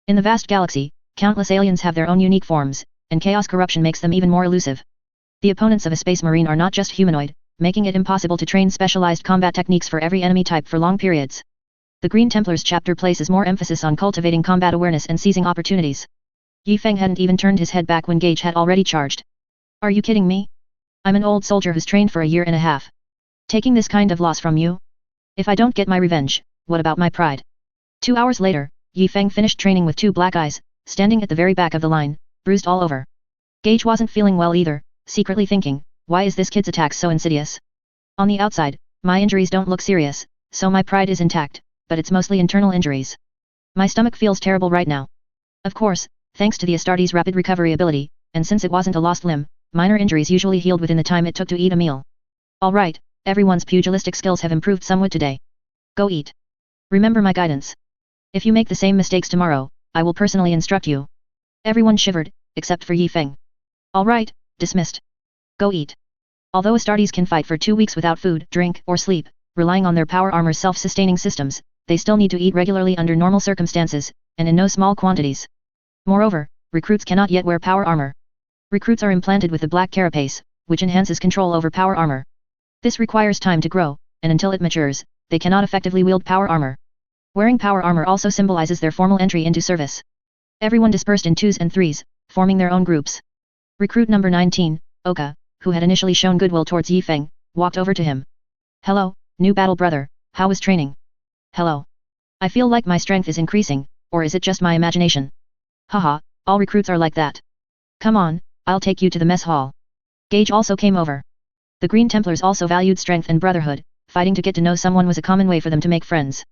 In the vast galaxy, countless aliens have their own unique forms, and chaos corruption makes them even more elusive. The opponents of a space marine are not just humanoid, making it impossible to train specialized combat techniques for every enemy type for long periods. The Green Templars chapter places more emphasis on cultivating combat awareness and seizing opportunities. Yi Feng hadn't even turned his head back when Gage had already charged. Are you kidding me? I'm an old soldier who's trained for a year and a half. Taking this kind of loss from you? If I don't get my revenge, what about my pride? 2 hours later, Yi Feng finished training with 2 black eyes, standing at the very back of the line, bruised all over. Gage wasn't feeling well either, secretly thinking, why is this kid's attack so insidious? On the outside, my injuries don't look serious, so my pride is intact, but it's mostly internal injuries. My stomach feels terrible right now. Of course, thanks to the Astartes' rapid recovery ability, and since it wasn't a lost limb, minor injuries usually healed within the time it took to eat a meal. Alright, everyone's pugilistic skills have improved somewhat today. Go eat. Remember my guidance. If you make the same mistakes tomorrow, I will personally instruct you. Everyone shivered, except for Yi Feng. Alright, dismissed. Go eat. Although Astartes can fight for 2 weeks without food, drink, or sleep, relying on their power armor's self-sustaining systems, they still need to eat regularly under normal circumstances, and in no small quantities. Moreover, recruits cannot yet wear power armor. Recruits are implanted with the black carapace, which enhances control over power armor. This requires time to grow, and until it matures, they cannot effectively wield power armor. Wearing power armor also symbolizes their formal entry into service. Everyone dispersed in 2s and 3s, forming their own groups. Recruit number 19, Oka, who had initially shown goodwill towards Yi Feng, walked over to him. Hello, new battle brother, how was training? Hello. I feel like my strength is increasing, or is it just my imagination? Haha, all recruits are like that. Come on, I'll take you to the mess hall. Gage also came over. The Green Templars also valued strength and brotherhood, fighting to get to know someone was a common way for them to make friends.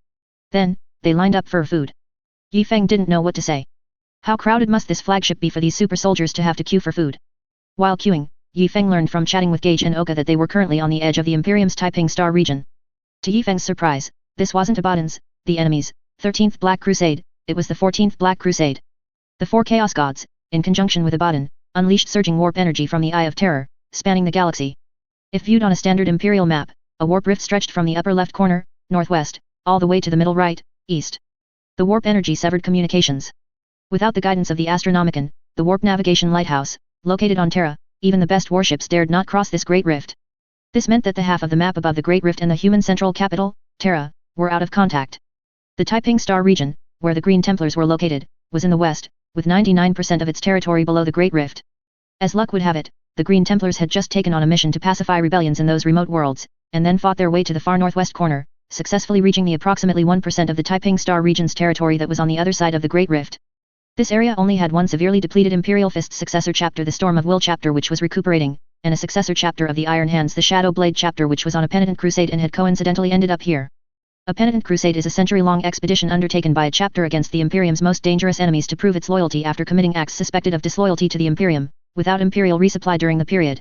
Then, they lined up for food. Yi Feng didn't know what to say. How crowded must this flagship be for these super soldiers to have to queue for food? While queuing, Yi Feng learned from chatting with Gage and Oka that they were currently on the edge of the Imperium's Taiping Star region. To Yi Feng's surprise, this wasn't Abaddon's, the enemy's, 13th Black Crusade, it was the 14th Black Crusade. The four Chaos Gods, in conjunction with Abaddon, unleashed surging warp energy from the Eye of Terror, spanning the galaxy. If viewed on a standard Imperial map, a warp rift stretched from the upper left corner, northwest, all the way to the middle right, east. The warp energy severed communications. Without the guidance of the Astronomicon, the warp navigation lighthouse, located on Terra, even the best warships dared not cross this great rift. This meant that the half of the map above the Great Rift and the human central capital, Terra, were out of contact. The Taiping Star region, where the Green Templars were located, was in the west, with 99% of its territory below the Great Rift. As luck would have it, the Green Templars had just taken on a mission to pacify rebellions in those remote worlds, and then fought their way to the far northwest corner, successfully reaching the approximately 1% of the Taiping Star region's territory that was on the other side of the Great Rift. This area only had one severely depleted Imperial Fist's successor chapter, the Storm of Will chapter, which was recuperating, and a successor chapter of the Iron Hands, the Shadow Blade chapter, which was on a penitent crusade and had coincidentally ended up here. A penitent crusade is a century-long expedition undertaken by a chapter against the Imperium's most dangerous enemies to prove its loyalty after committing acts suspected of disloyalty to the Imperium, without Imperial resupply during the period.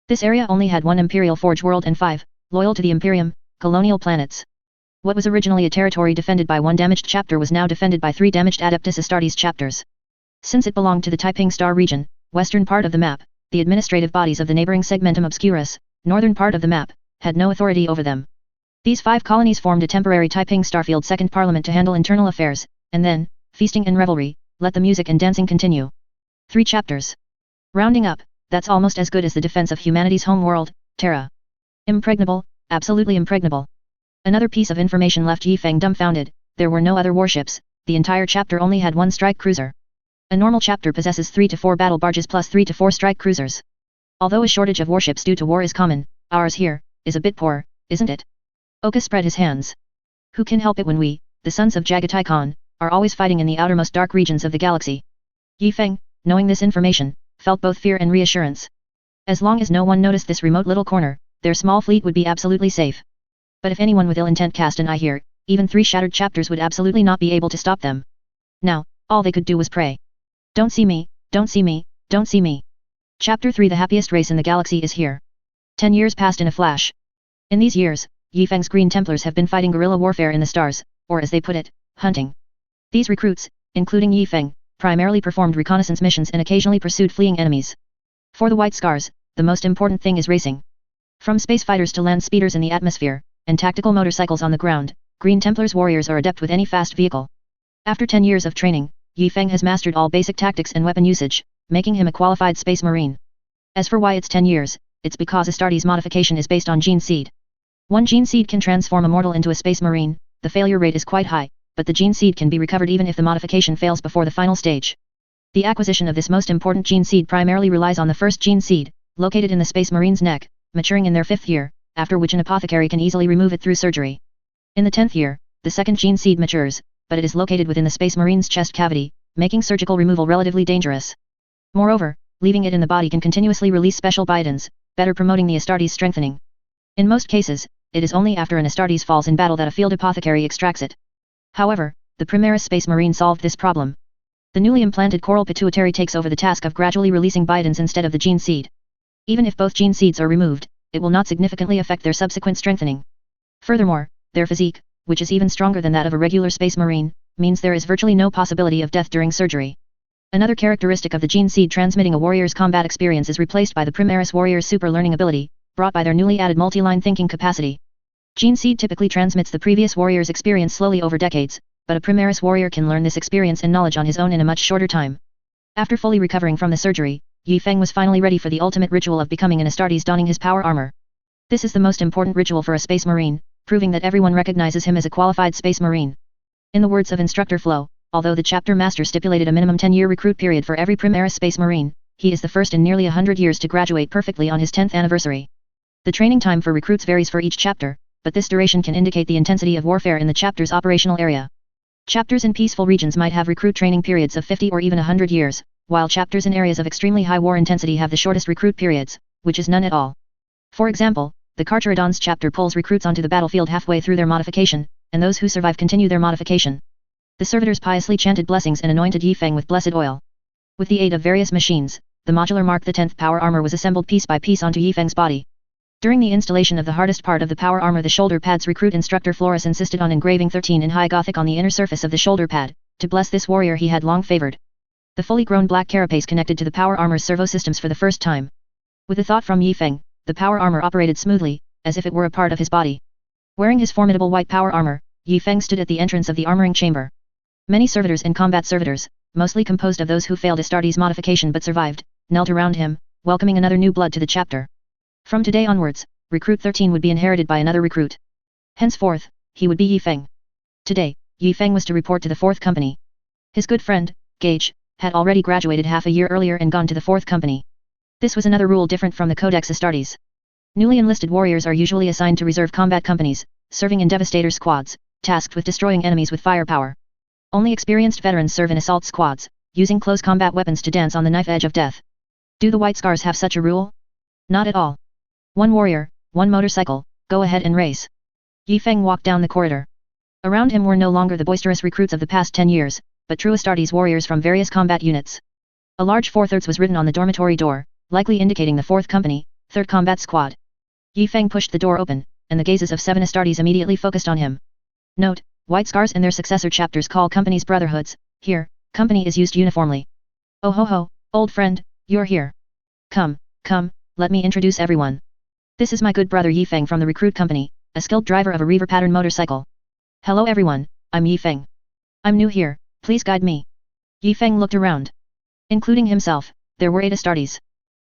This area only had one Imperial Forge world and 5, loyal to the Imperium, colonial planets. What was originally a territory defended by one damaged chapter was now defended by 3 damaged Adeptus Astartes chapters. Since it belonged to the Taiping Star region, western part of the map, the administrative bodies of the neighboring Segmentum Obscurus, northern part of the map, had no authority over them. These 5 colonies formed a temporary Taiping Starfield Second Parliament to handle internal affairs, and then, feasting and revelry, let the music and dancing continue. 3 chapters. Rounding up, that's almost as good as the defense of humanity's home world, Terra. Impregnable, absolutely impregnable. Another piece of information left Yi Feng dumbfounded: there were no other warships, the entire chapter only had 1 strike cruiser. A normal chapter possesses 3 to 4 battle barges plus 3 to 4 strike cruisers. Although a shortage of warships due to war is common, ours here is a bit poor, isn't it? Oka spread his hands. Who can help it when we, the sons of Jagatai Khan, are always fighting in the outermost dark regions of the galaxy? Yi Feng, knowing this information, felt both fear and reassurance. As long as no one noticed this remote little corner, their small fleet would be absolutely safe. But if anyone with ill intent cast an eye here, even 3 shattered chapters would absolutely not be able to stop them. Now, all they could do was pray. Don't see me, don't see me, don't see me. Chapter 3: The happiest race in the galaxy is here. 10 years passed in a flash. In these years, Yi Feng's Green Templars have been fighting guerrilla warfare in the stars, or as they put it, hunting. These recruits, including Yi Feng, primarily performed reconnaissance missions and occasionally pursued fleeing enemies. For the White Scars, the most important thing is racing. From space fighters to land speeders in the atmosphere, and tactical motorcycles on the ground, Green Templars warriors are adept with any fast vehicle. After 10 years of training, Yi Feng has mastered all basic tactics and weapon usage, making him a qualified space marine. As for why it's 10 years, it's because Astartes modification is based on gene seed. One gene seed can transform a mortal into a space marine. The failure rate is quite high, but the gene seed can be recovered even if the modification fails before the final stage. The acquisition of this most important gene seed primarily relies on the first gene seed, located in the space marine's neck, maturing in their 5th year, after which an apothecary can easily remove it through surgery. In the 10th year, the second gene seed matures, but it is located within the space marine's chest cavity, making surgical removal relatively dangerous. Moreover, leaving it in the body can continuously release special biogens, better promoting the Astartes strengthening. In most cases, it is only after an Astartes falls in battle that a field apothecary extracts it. However, the Primaris Space Marine solved this problem. The newly implanted coral pituitary takes over the task of gradually releasing biogens instead of the gene seed. Even if both gene seeds are removed, it will not significantly affect their subsequent strengthening. Furthermore, their physique, which is even stronger than that of a regular space marine, means there is virtually no possibility of death during surgery. Another characteristic of the gene seed transmitting a warrior's combat experience is replaced by the Primaris warrior's super learning ability, brought by their newly added multi-line thinking capacity. Gene seed typically transmits the previous warrior's experience slowly over decades, but a Primaris warrior can learn this experience and knowledge on his own in a much shorter time. After fully recovering from the surgery, Yi Feng was finally ready for the ultimate ritual of becoming an Astartes, donning his power armor. This is the most important ritual for a space marine, proving that everyone recognizes him as a qualified space marine. In the words of Instructor Flo, although the chapter master stipulated a minimum 10-year recruit period for every Primaris space marine, he is the first in nearly 100 years to graduate perfectly on his 10th anniversary. The training time for recruits varies for each chapter, but this duration can indicate the intensity of warfare in the chapter's operational area. Chapters in peaceful regions might have recruit training periods of 50 or even 100 years, while chapters in areas of extremely high war intensity have the shortest recruit periods, which is none at all. For example, the Tyranids chapter pulls recruits onto the battlefield halfway through their modification, and those who survive continue their modification. The servitors piously chanted blessings and anointed Yi Feng with blessed oil. With the aid of various machines, the modular Mark X power armor was assembled piece by piece onto Yi Feng's body. During the installation of the hardest part of the power armor, the shoulder pads, recruit instructor Flores insisted on engraving 13 in high Gothic on the inner surface of the shoulder pad, to bless this warrior he had long favored. The fully grown black carapace connected to the power armor's servo systems for the first time. With a thought from Yi Feng, the power armor operated smoothly, as if it were a part of his body. Wearing his formidable white power armor, Yi Feng stood at the entrance of the armoring chamber. Many servitors and combat servitors, mostly composed of those who failed Astartes modification but survived, knelt around him, welcoming another new blood to the chapter. From today onwards, Recruit 13 would be inherited by another recruit. Henceforth, he would be Yi Feng. Today, Yi Feng was to report to the 4th Company. His good friend, Gage, had already graduated half a year earlier and gone to the 4th Company. This was another rule different from the Codex Astartes. Newly enlisted warriors are usually assigned to reserve combat companies, serving in devastator squads, tasked with destroying enemies with firepower. Only experienced veterans serve in assault squads, using close combat weapons to dance on the knife edge of death. Do the White Scars have such a rule? Not at all. One warrior, one motorcycle, go ahead and race. Yi Feng walked down the corridor. Around him were no longer the boisterous recruits of the past 10 years, but true Astartes warriors from various combat units. A large 4/3 was written on the dormitory door, likely indicating the 4th Company, 3rd Combat Squad. Yi Feng pushed the door open, and the gazes of 7 Astartes immediately focused on him. Note, White Scars and their successor chapters call companies brotherhoods. Here, company is used uniformly. Oh ho ho, old friend, you're here. Come, let me introduce everyone. This is my good brother Yi Feng from the Recruit Company, a skilled driver of a Reaver pattern motorcycle. Hello everyone, I'm Yi Feng. I'm new here, please guide me. Yi Feng looked around. Including himself, there were 8 Astartes.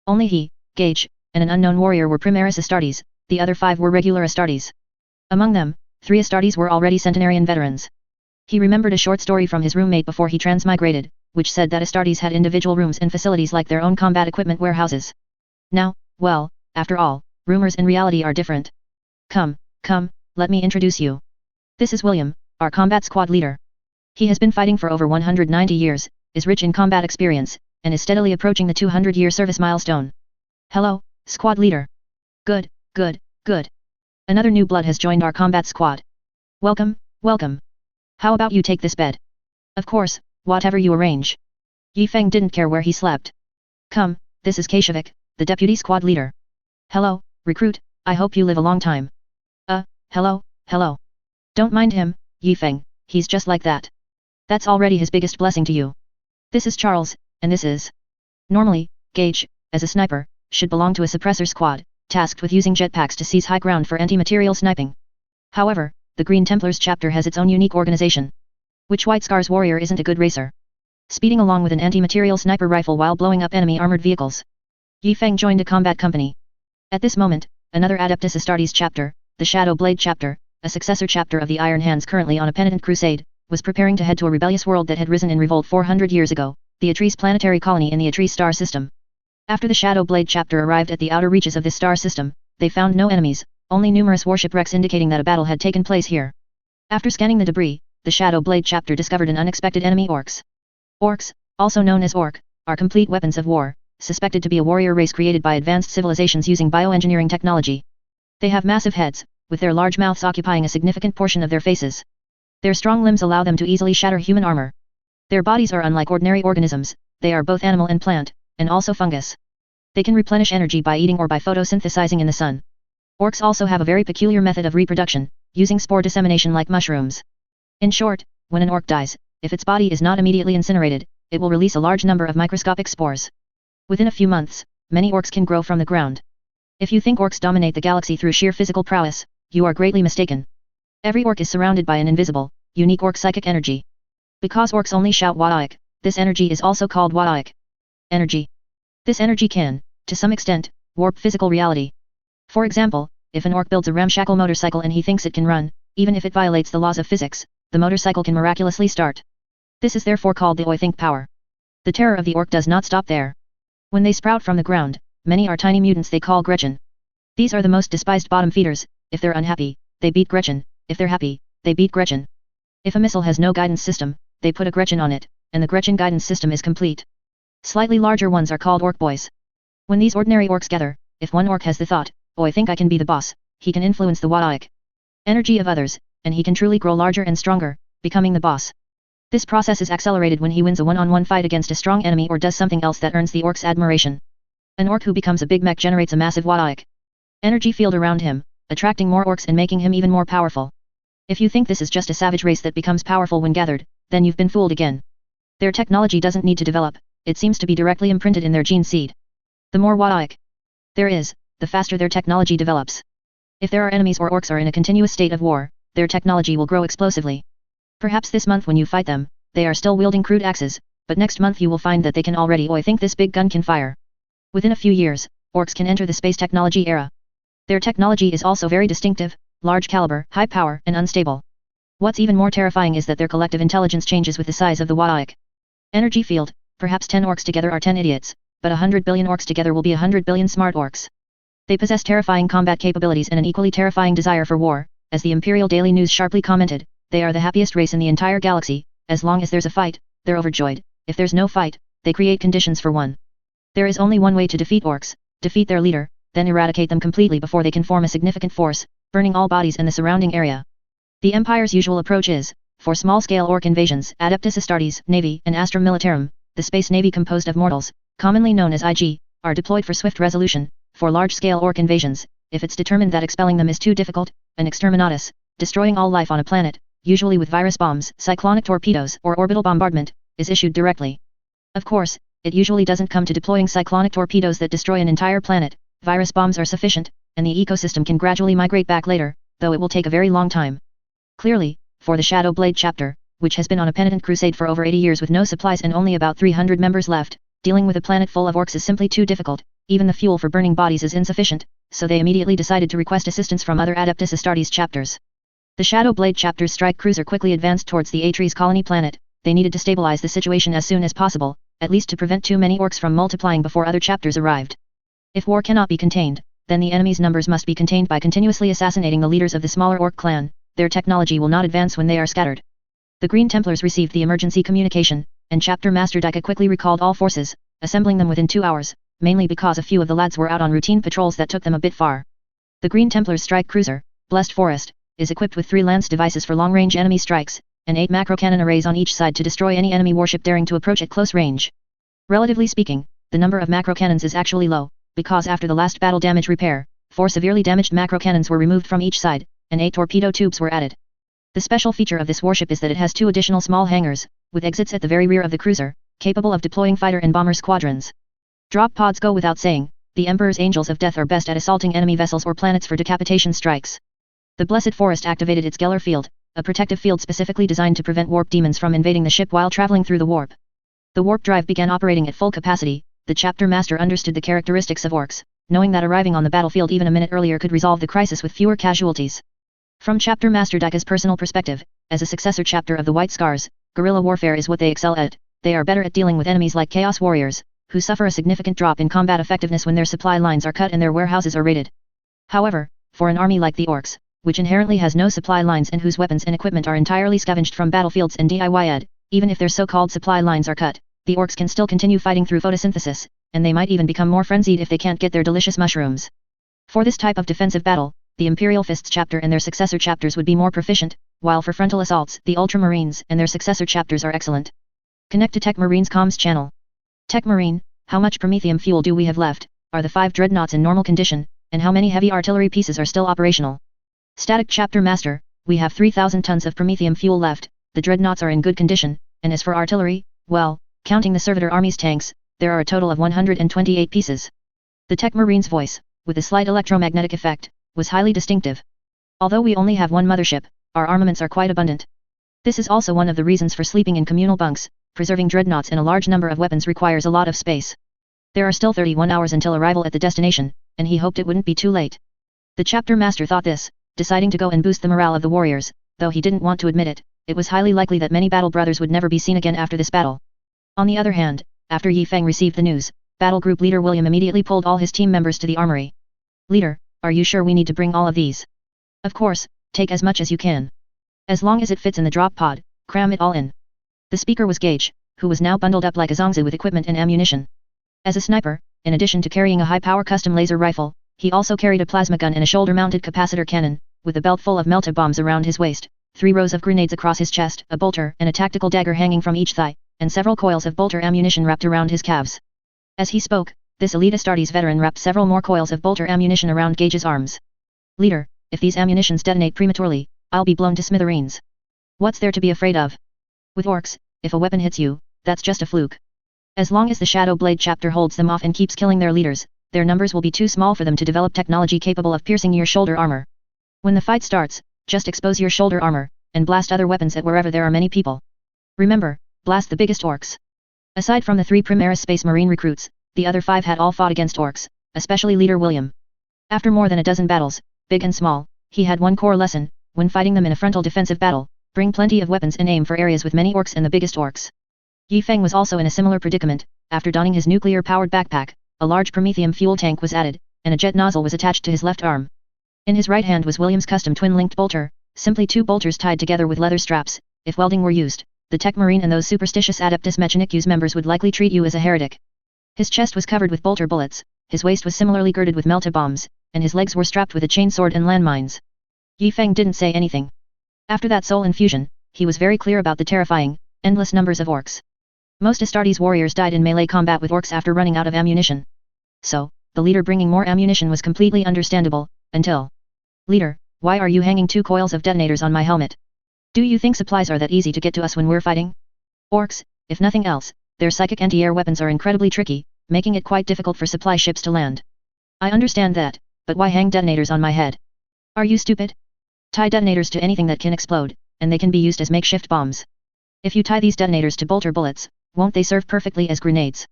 Only he, Gage, and an unknown warrior were Primaris Astartes, the other 5 were regular Astartes. Among them, 3 Astartes were already centenarian veterans. He remembered a short story from his roommate before he transmigrated, which said that Astartes had individual rooms and facilities like their own combat equipment warehouses. Now, well, after all, rumors and reality are different. Come, let me introduce you. This is William, our combat squad leader. He has been fighting for over 190 years, is rich in combat experience, and is steadily approaching the 200-year service milestone. Hello, squad leader. Good. Another new blood has joined our combat squad. Welcome. How about you take this bed? Of course, whatever you arrange. Yi Feng didn't care where he slept. Come, this is Kashevik, the deputy squad leader. Hello, recruit, I hope you live a long time. Hello. Don't mind him, Yi Feng, he's just like that. That's already his biggest blessing to you. This is Charles, and this is... Normally, Gage, as a sniper, should belong to a suppressor squad, tasked with using jetpacks to seize high ground for anti-material sniping. However, the Green Templars chapter has its own unique organization. Which White Scars warrior isn't a good racer? Speeding along with an anti-material sniper rifle while blowing up enemy armored vehicles. Yi Feng joined a combat company. At this moment, another Adeptus Astartes chapter, the Shadow Blade chapter, a successor chapter of the Iron Hands currently on a penitent crusade, was preparing to head to a rebellious world that had risen in revolt 400 years ago, the Atreides planetary colony in the Atreides star system. After the Shadow Blade chapter arrived at the outer reaches of this star system, they found no enemies, only numerous warship wrecks indicating that a battle had taken place here. After scanning the debris, the Shadow Blade chapter discovered an unexpected enemy: orcs. Orcs, also known as orc, are complete weapons of war, suspected to be a warrior race created by advanced civilizations using bioengineering technology. They have massive heads, with their large mouths occupying a significant portion of their faces. Their strong limbs allow them to easily shatter human armor. Their bodies are unlike ordinary organisms, they are both animal and plant, and also fungus. They can replenish energy by eating or by photosynthesizing in the sun. Orcs also have a very peculiar method of reproduction, using spore dissemination like mushrooms. In short, when an orc dies, if its body is not immediately incinerated, it will release a large number of microscopic spores. Within a few months, many orcs can grow from the ground. If you think orcs dominate the galaxy through sheer physical prowess, you are greatly mistaken. Every orc is surrounded by an invisible, unique orc psychic energy. Because orcs only shout Wadaik, this energy is also called Wadaik energy. This energy can, to some extent, warp physical reality. For example, if an orc builds a ramshackle motorcycle and he thinks it can run, even if it violates the laws of physics, the motorcycle can miraculously start. This is therefore called the Oi think power. The terror of the orc does not stop there. When they sprout from the ground, many are tiny mutants they call Gretchen. These are the most despised bottom feeders. If they're unhappy, they beat Gretchen. If they're happy, they beat Gretchen. If a missile has no guidance system, they put a Gretchen on it, and the Gretchen guidance system is complete. Slightly larger ones are called orc boys. When these ordinary orcs gather, if one orc has the thought, "Oh, I think I can be the boss," he can influence the Wadaic energy of others, and he can truly grow larger and stronger, becoming the boss. This process is accelerated when he wins a one-on-one fight against a strong enemy or does something else that earns the orc's admiration. An orc who becomes a big mech generates a massive Wadaic energy field around him, attracting more orcs and making him even more powerful. If you think this is just a savage race that becomes powerful when gathered, then you've been fooled again. Their technology doesn't need to develop, it seems to be directly imprinted in their gene seed. The more Wadaic there is, the faster their technology develops. If there are enemies or orcs are in a continuous state of war, their technology will grow explosively. Perhaps this month when you fight them, they are still wielding crude axes, but next month you will find that they can already "Oh, I think this big gun can fire." Within a few years, orcs can enter the space technology era. Their technology is also very distinctive, large caliber, high power, and unstable. What's even more terrifying is that their collective intelligence changes with the size of the Wadaic energy field. Perhaps 10 orcs together are 10 idiots, but 100 billion orcs together will be 100 billion smart orcs. They possess terrifying combat capabilities and an equally terrifying desire for war. As the Imperial Daily News sharply commented, they are the happiest race in the entire galaxy. As long as there's a fight, they're overjoyed. If there's no fight, they create conditions for one. There is only one way to defeat orcs: defeat their leader, then eradicate them completely before they can form a significant force, burning all bodies and the surrounding area. The Empire's usual approach is, for small-scale orc invasions, Adeptus Astartes, Navy, and Astra Militarum, the space navy composed of mortals, commonly known as IG, are deployed for swift resolution. For large-scale orc invasions, if it's determined that expelling them is too difficult, an exterminatus, destroying all life on a planet, usually with virus bombs, cyclonic torpedoes, or orbital bombardment, is issued directly. Of course, it usually doesn't come to deploying cyclonic torpedoes that destroy an entire planet. Virus bombs are sufficient, and the ecosystem can gradually migrate back later, though it will take a very long time. Clearly, for the Shadow Blade chapter, which has been on a penitent crusade for over 80 years with no supplies and only about 300 members left, dealing with a planet full of orcs is simply too difficult. Even the fuel for burning bodies is insufficient, so they immediately decided to request assistance from other Adeptus Astartes chapters. The Shadow Blade chapter's strike cruiser quickly advanced towards the Atres colony planet. They needed to stabilize the situation as soon as possible, at least to prevent too many orcs from multiplying before other chapters arrived. If war cannot be contained, then the enemy's numbers must be contained by continuously assassinating the leaders of the smaller orc clan. Their technology will not advance when they are scattered. The Green Templars received the emergency communication, and Chapter Master Dika quickly recalled all forces, assembling them within 2 hours, mainly because a few of the lads were out on routine patrols that took them a bit far. The Green Templars' strike cruiser, Blessed Forest, is equipped with 3 lance devices for long-range enemy strikes, and 8 macro-cannon arrays on each side to destroy any enemy warship daring to approach at close range. Relatively speaking, the number of macro-cannons is actually low, because after the last battle damage repair, 4 severely damaged macro-cannons were removed from each side, and 8 torpedo tubes were added. The special feature of this warship is that it has 2 additional small hangars, with exits at the very rear of the cruiser, capable of deploying fighter and bomber squadrons. Drop pods go without saying, the Emperor's Angels of Death are best at assaulting enemy vessels or planets for decapitation strikes. The Blessed Forest activated its Geller field, a protective field specifically designed to prevent warp demons from invading the ship while traveling through the warp. The warp drive began operating at full capacity. The chapter master understood the characteristics of orcs, knowing that arriving on the battlefield even a minute earlier could resolve the crisis with fewer casualties. From Chapter Master Dika's personal perspective, as a successor chapter of the White Scars, guerrilla warfare is what they excel at. They are better at dealing with enemies like Chaos Warriors, who suffer a significant drop in combat effectiveness when their supply lines are cut and their warehouses are raided. However, for an army like the Orcs, which inherently has no supply lines and whose weapons and equipment are entirely scavenged from battlefields and DIYed, even if their so-called supply lines are cut, the Orcs can still continue fighting through photosynthesis, and they might even become more frenzied if they can't get their delicious mushrooms. For this type of defensive battle, the Imperial Fists chapter and their successor chapters would be more proficient, while for frontal assaults, the Ultramarines and their successor chapters are excellent. Connect to Tech Marine's comms channel. Tech Marine, how much promethium fuel do we have left? Are the 5 dreadnoughts in normal condition, and how many heavy artillery pieces are still operational? Static Chapter Master, we have 3,000 tons of promethium fuel left, the dreadnoughts are in good condition, and as for artillery, well, counting the Servitor Army's tanks, there are a total of 128 pieces. The Tech Marine's voice, with a slight electromagnetic effect, was highly distinctive. Although we only have 1 mothership, our armaments are quite abundant. This is also one of the reasons for sleeping in communal bunks. Preserving dreadnoughts and a large number of weapons requires a lot of space. There are still 31 hours until arrival at the destination, and he hoped it wouldn't be too late. The chapter master thought this, deciding to go and boost the morale of the warriors, though he didn't want to admit it. It was highly likely that many battle brothers would never be seen again after this battle. On the other hand, after Yi Feng received the news, Battle Group Leader William immediately pulled all his team members to the armory. Leader, are you sure we need to bring all of these? Of course, take as much as you can. As long as it fits in the drop pod, cram it all in. The speaker was Gage, who was now bundled up like a zongzi with equipment and ammunition. As a sniper, in addition to carrying a high-power custom laser rifle, he also carried a plasma gun and a shoulder-mounted capacitor cannon, with a belt full of melta bombs around his waist, 3 rows of grenades across his chest, a bolter and a tactical dagger hanging from each thigh, and several coils of bolter ammunition wrapped around his calves. As he spoke, this elite Astartes veteran wrapped several more coils of bolter ammunition around Gage's arms. Leader, if these ammunitions detonate prematurely, I'll be blown to smithereens. What's there to be afraid of? With orcs, if a weapon hits you, that's just a fluke. As long as the Shadow Blade chapter holds them off and keeps killing their leaders, their numbers will be too small for them to develop technology capable of piercing your shoulder armor. When the fight starts, just expose your shoulder armor, and blast other weapons at wherever there are many people. Remember, blast the biggest orcs. Aside from the 3 Primaris Space Marine recruits, the other 5 had all fought against orcs, especially Leader William. After more than a dozen battles, big and small, he had one core lesson: when fighting them in a frontal defensive battle, bring plenty of weapons and aim for areas with many orcs and the biggest orcs. Yi Feng was also in a similar predicament. After donning his nuclear-powered backpack, a large promethium fuel tank was added, and a jet nozzle was attached to his left arm. In his right hand was William's custom twin-linked bolter, simply 2 bolters tied together with leather straps. If welding were used, the Tech Marine and those superstitious Adeptus Mechanicus members would likely treat you as a heretic. His chest was covered with bolter bullets, his waist was similarly girded with melta bombs, and his legs were strapped with a chainsword and landmines. Yi Feng didn't say anything. After that soul infusion, he was very clear about the terrifying, endless numbers of orcs. Most Astartes warriors died in melee combat with orcs after running out of ammunition. So, the leader bringing more ammunition was completely understandable, until... Leader, why are you hanging 2 coils of detonators on my helmet? Do you think supplies are that easy to get to us when we're fighting? Orcs, if nothing else, their psychic anti-air weapons are incredibly tricky, making it quite difficult for supply ships to land. I understand that, but why hang detonators on my head? Are you stupid? Tie detonators to anything that can explode, and they can be used as makeshift bombs. If you tie these detonators to bolter bullets, won't they serve perfectly as grenades?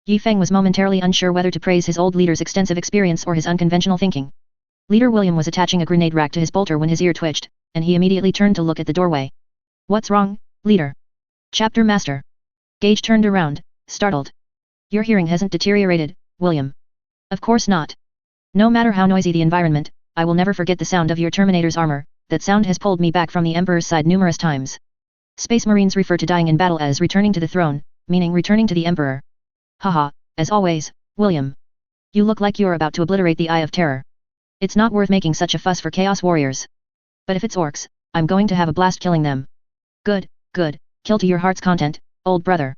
Yi Feng was momentarily unsure whether to praise his old leader's extensive experience or his unconventional thinking. Leader William was attaching a grenade rack to his bolter when his ear twitched, and he immediately turned to look at the doorway. What's wrong, leader? Chapter Master. Gage turned around, startled. Your hearing hasn't deteriorated, William. Of course not. No matter how noisy the environment, I will never forget the sound of your Terminator's armor. That sound has pulled me back from the Emperor's side numerous times. Space Marines refer to dying in battle as returning to the throne, meaning returning to the Emperor. Haha, as always, William. You look like you're about to obliterate the Eye of Terror. It's not worth making such a fuss for Chaos Warriors. But if it's orcs, I'm going to have a blast killing them. Good, good, kill to your heart's content, old brother.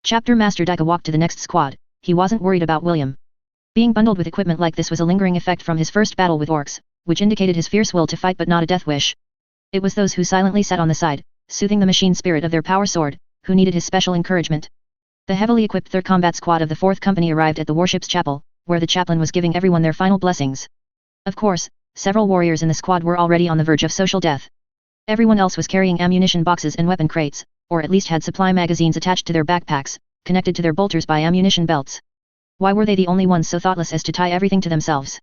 Chapter Master Dika walked to the next squad. He wasn't worried about William. Being bundled with equipment like this was a lingering effect from his first battle with orcs, which indicated his fierce will to fight but not a death wish. It was those who silently sat on the side, soothing the machine spirit of their power sword, who needed his special encouragement. The heavily equipped 3rd Combat Squad of the 4th Company arrived at the warship's chapel, where the chaplain was giving everyone their final blessings. Of course, several warriors in the squad were already on the verge of social death. Everyone else was carrying ammunition boxes and weapon crates, or at least had supply magazines attached to their backpacks, connected to their bolters by ammunition belts. Why were they the only ones so thoughtless as to tie everything to themselves?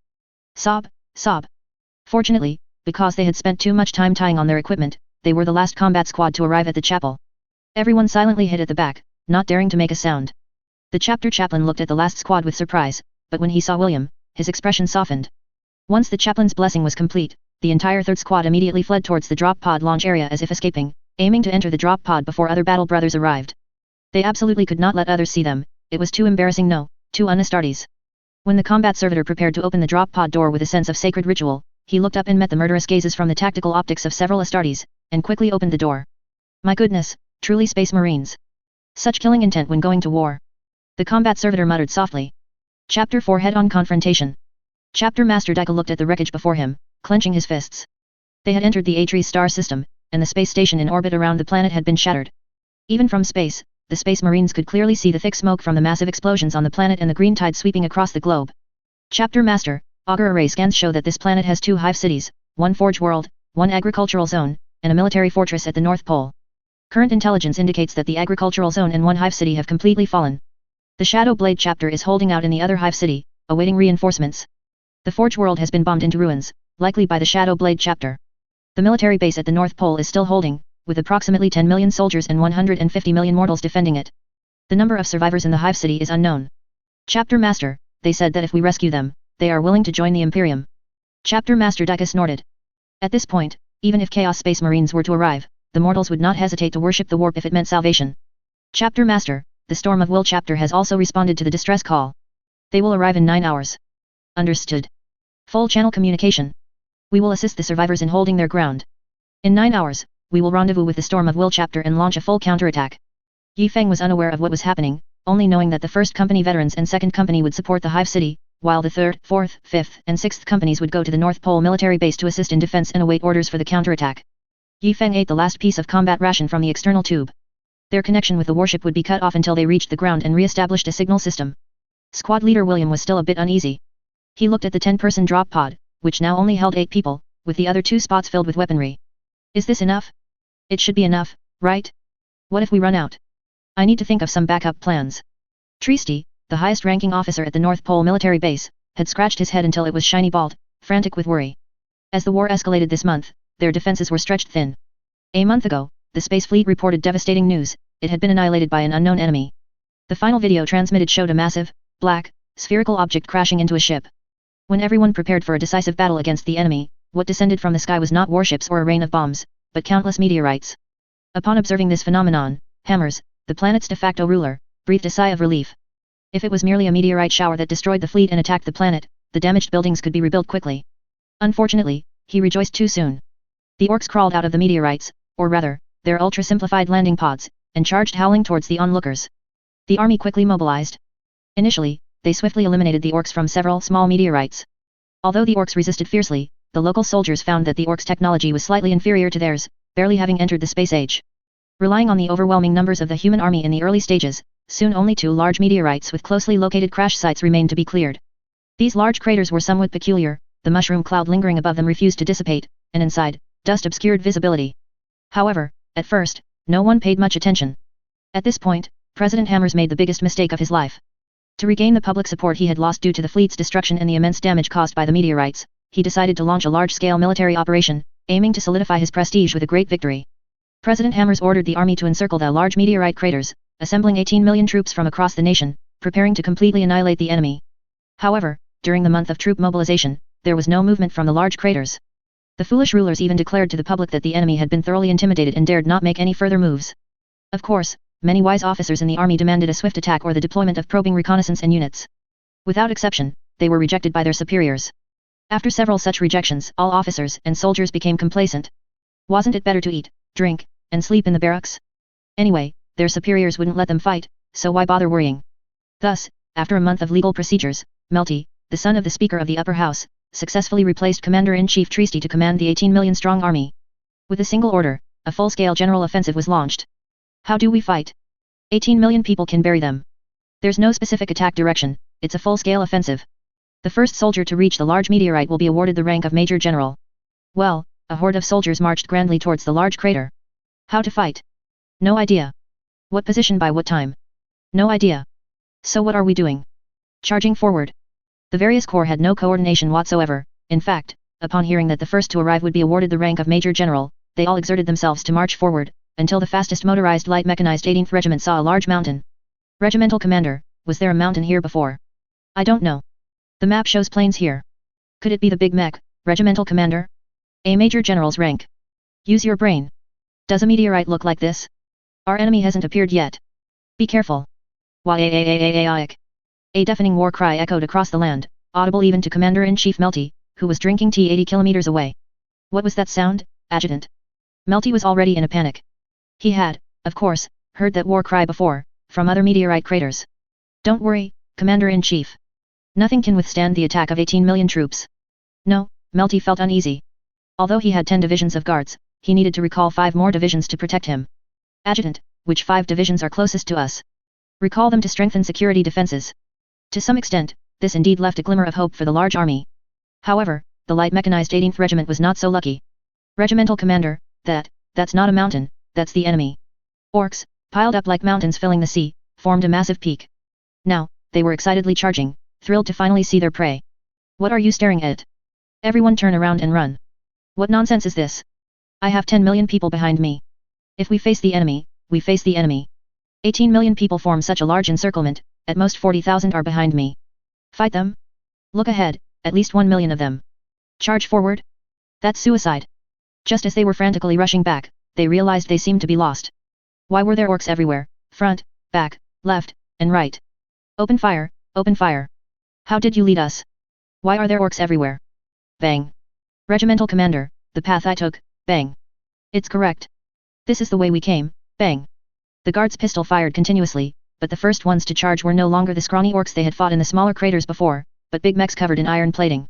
Sob, sob. Fortunately, because they had spent too much time tying on their equipment, they were the last combat squad to arrive at the chapel. Everyone silently hid at the back, not daring to make a sound. The chapter chaplain looked at the last squad with surprise, but when he saw William, his expression softened. Once the chaplain's blessing was complete, the entire 3rd squad immediately fled towards the drop pod launch area as if escaping, aiming to enter the drop pod before other battle brothers arrived. They absolutely could not let others see them. It was too embarrassing, no, too un-Astartes. When the combat servitor prepared to open the drop pod door with a sense of sacred ritual, he looked up and met the murderous gazes from the tactical optics of several Astartes, and quickly opened the door. My goodness, truly Space Marines. Such killing intent when going to war. The combat servitor muttered softly. Chapter 4 Head-on Confrontation. Chapter Master Dika looked at the wreckage before him, clenching his fists. They had entered the Atres star system, and the space station in orbit around the planet had been shattered. Even from space, the Space Marines could clearly see the thick smoke from the massive explosions on the planet and the green tide sweeping across the globe. Chapter Master, Augur array scans show that this planet has 2 hive cities, 1 forge world, 1 agricultural zone, and a military fortress at the North Pole. Current intelligence indicates that the agricultural zone and 1 hive city have completely fallen. The Shadow Blade chapter is holding out in the other hive city, awaiting reinforcements. The forge world has been bombed into ruins, likely by the Shadow Blade chapter. The military base at the North Pole is still holding, with approximately 10 million soldiers and 150 million mortals defending it. The number of survivors in the hive city is unknown. Chapter Master, they said that if we rescue them, they are willing to join the Imperium. Chapter Master Dicus snorted. At this point, even if Chaos Space Marines were to arrive, the mortals would not hesitate to worship the warp if it meant salvation. Chapter Master, the Storm of Will chapter has also responded to the distress call. They will arrive in 9 hours. Understood. Full channel communication. We will assist the survivors in holding their ground. In 9 hours, we will rendezvous with the Storm of Will chapter and launch a full counterattack. Yi Feng was unaware of what was happening, only knowing that the 1st Company veterans and 2nd Company would support the Hive City, while the 3rd, 4th, 5th, and 6th Companies would go to the North Pole military base to assist in defense and await orders for the counterattack. Yi Feng ate the last piece of combat ration from the external tube. Their connection with the warship would be cut off until they reached the ground and re-established a signal system. Squad leader William was still a bit uneasy. He looked at the 10-person drop pod, which now only held 8 people, with the other 2 spots filled with weaponry. Is this enough? It should be enough, right? What if we run out? I need to think of some backup plans. Trieste, the highest-ranking officer at the North Pole military base, had scratched his head until it was shiny bald, frantic with worry. As the war escalated this month, their defenses were stretched thin. A month ago, the Space Fleet reported devastating news: it had been annihilated by an unknown enemy. The final video transmitted showed a massive, black, spherical object crashing into a ship. When everyone prepared for a decisive battle against the enemy, what descended from the sky was not warships or a rain of bombs, but countless meteorites. Upon observing this phenomenon, Hammers, the planet's de facto ruler, breathed a sigh of relief. If it was merely a meteorite shower that destroyed the fleet and attacked the planet, the damaged buildings could be rebuilt quickly. Unfortunately, he rejoiced too soon. The orcs crawled out of the meteorites, or rather, their ultra-simplified landing pods, and charged howling towards the onlookers. The army quickly mobilized. Initially, they swiftly eliminated the orcs from several small meteorites. Although the orcs resisted fiercely, the local soldiers found that the orcs' technology was slightly inferior to theirs, barely having entered the space age. Relying on the overwhelming numbers of the human army in the early stages, soon only 2 large meteorites with closely located crash sites remained to be cleared. These large craters were somewhat peculiar, the mushroom cloud lingering above them refused to dissipate, and inside, dust obscured visibility. However, at first, no one paid much attention. At this point, President Hammers made the biggest mistake of his life. To regain the public support he had lost due to the fleet's destruction and the immense damage caused by the meteorites, he decided to launch a large-scale military operation, aiming to solidify his prestige with a great victory. President Hammers ordered the army to encircle the large meteorite craters, assembling 18 million troops from across the nation, preparing to completely annihilate the enemy. However, during the month of troop mobilization, there was no movement from the large craters. The foolish rulers even declared to the public that the enemy had been thoroughly intimidated and dared not make any further moves. Of course, many wise officers in the army demanded a swift attack or the deployment of probing reconnaissance and units. Without exception, they were rejected by their superiors. After several such rejections, all officers and soldiers became complacent. Wasn't it better to eat, drink, and sleep in the barracks? Anyway, their superiors wouldn't let them fight, so why bother worrying? Thus, after a month of legal procedures, Melty, the son of the Speaker of the Upper House, successfully replaced Commander-in-Chief Trieste to command the 18 million strong army. With a single order, a full-scale general offensive was launched. How do we fight? 18 million people can bury them. There's no specific attack direction, it's a full-scale offensive. The first soldier to reach the large meteorite will be awarded the rank of Major General. Well, a horde of soldiers marched grandly towards the large crater. How to fight? No idea. What position by what time? No idea. So what are we doing? Charging forward. The various corps had no coordination whatsoever. In fact, upon hearing that the first to arrive would be awarded the rank of Major General, they all exerted themselves to march forward, until the fastest motorized light mechanized 18th Regiment saw a large mountain. Regimental Commander, was there a mountain here before? I don't know. The map shows plains here. Could it be the Big Mech, Regimental Commander? A Major General's rank. Use your brain. Does a meteorite look like this? Our enemy hasn't appeared yet. Be careful. Wah-a-a-a-a-a-ic. A deafening war cry echoed across the land, audible even to Commander-in-Chief Melty, who was drinking tea 80 kilometers away. What was that sound, Adjutant? Melty was already in a panic. He had, of course, heard that war cry before, from other meteorite craters. Don't worry, Commander-in-Chief. Nothing can withstand the attack of 18 million troops. No, Melty felt uneasy. Although he had 10 divisions of guards, he needed to recall 5 more divisions to protect him. Adjutant, which 5 divisions are closest to us? Recall them to strengthen security defenses. To some extent, this indeed left a glimmer of hope for the large army. However, the light mechanized 18th Regiment was not so lucky. Regimental Commander, that's not a mountain, that's the enemy. Orcs, piled up like mountains filling the sea, formed a massive peak. Now, they were excitedly charging, thrilled to finally see their prey. What are you staring at? Everyone turn around and run. What nonsense is this? I have 10 million people behind me. If we face the enemy, we face the enemy. 18 million people form such a large encirclement, at most 40,000 are behind me. Fight them? Look ahead, at least 1 million of them. Charge forward? That's suicide. Just as they were frantically rushing back, they realized they seemed to be lost. Why were there orcs everywhere, front, back, left, and right? Open fire, open fire. How did you lead us? Why are there orcs everywhere? Bang. Regimental commander, the path I took, bang. It's correct. This is the way we came, bang. The guard's pistol fired continuously, but the first ones to charge were no longer the scrawny orcs they had fought in the smaller craters before, but big mechs covered in iron plating.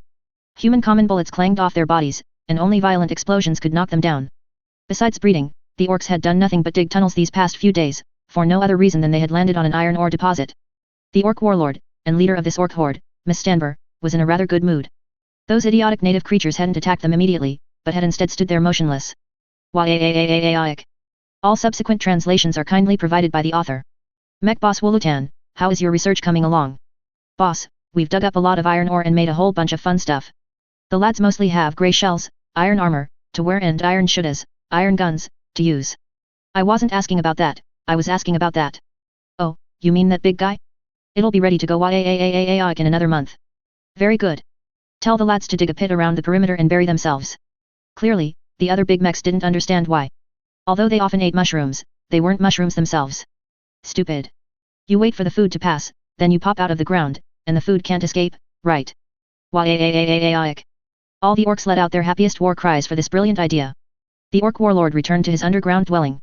Human common bullets clanged off their bodies, and only violent explosions could knock them down. Besides breeding, the orcs had done nothing but dig tunnels these past few days, for no other reason than they had landed on an iron ore deposit. The orc warlord, and leader of this orc horde, Miss Stanver, was in a rather good mood. Those idiotic native creatures hadn't attacked them immediately, but had instead stood there motionless. Why. All subsequent translations are kindly provided by the author. Mech Boss Wulutan, how is your research coming along? Boss, we've dug up a lot of iron ore and made a whole bunch of fun stuff. The lads mostly have grey shells, iron armor, to wear and iron shooters, iron guns, to use. I wasn't asking about that, I was asking about that. Oh, you mean that big guy? It'll be ready to go in another month. Very good. Tell the lads to dig a pit around the perimeter and bury themselves. Clearly, the other big mechs didn't understand why. Although they often ate mushrooms, they weren't mushrooms themselves. Stupid. You wait for the food to pass, then you pop out of the ground, and the food can't escape, right? Why. All the orcs let out their happiest war cries for this brilliant idea. The orc warlord returned to his underground dwelling.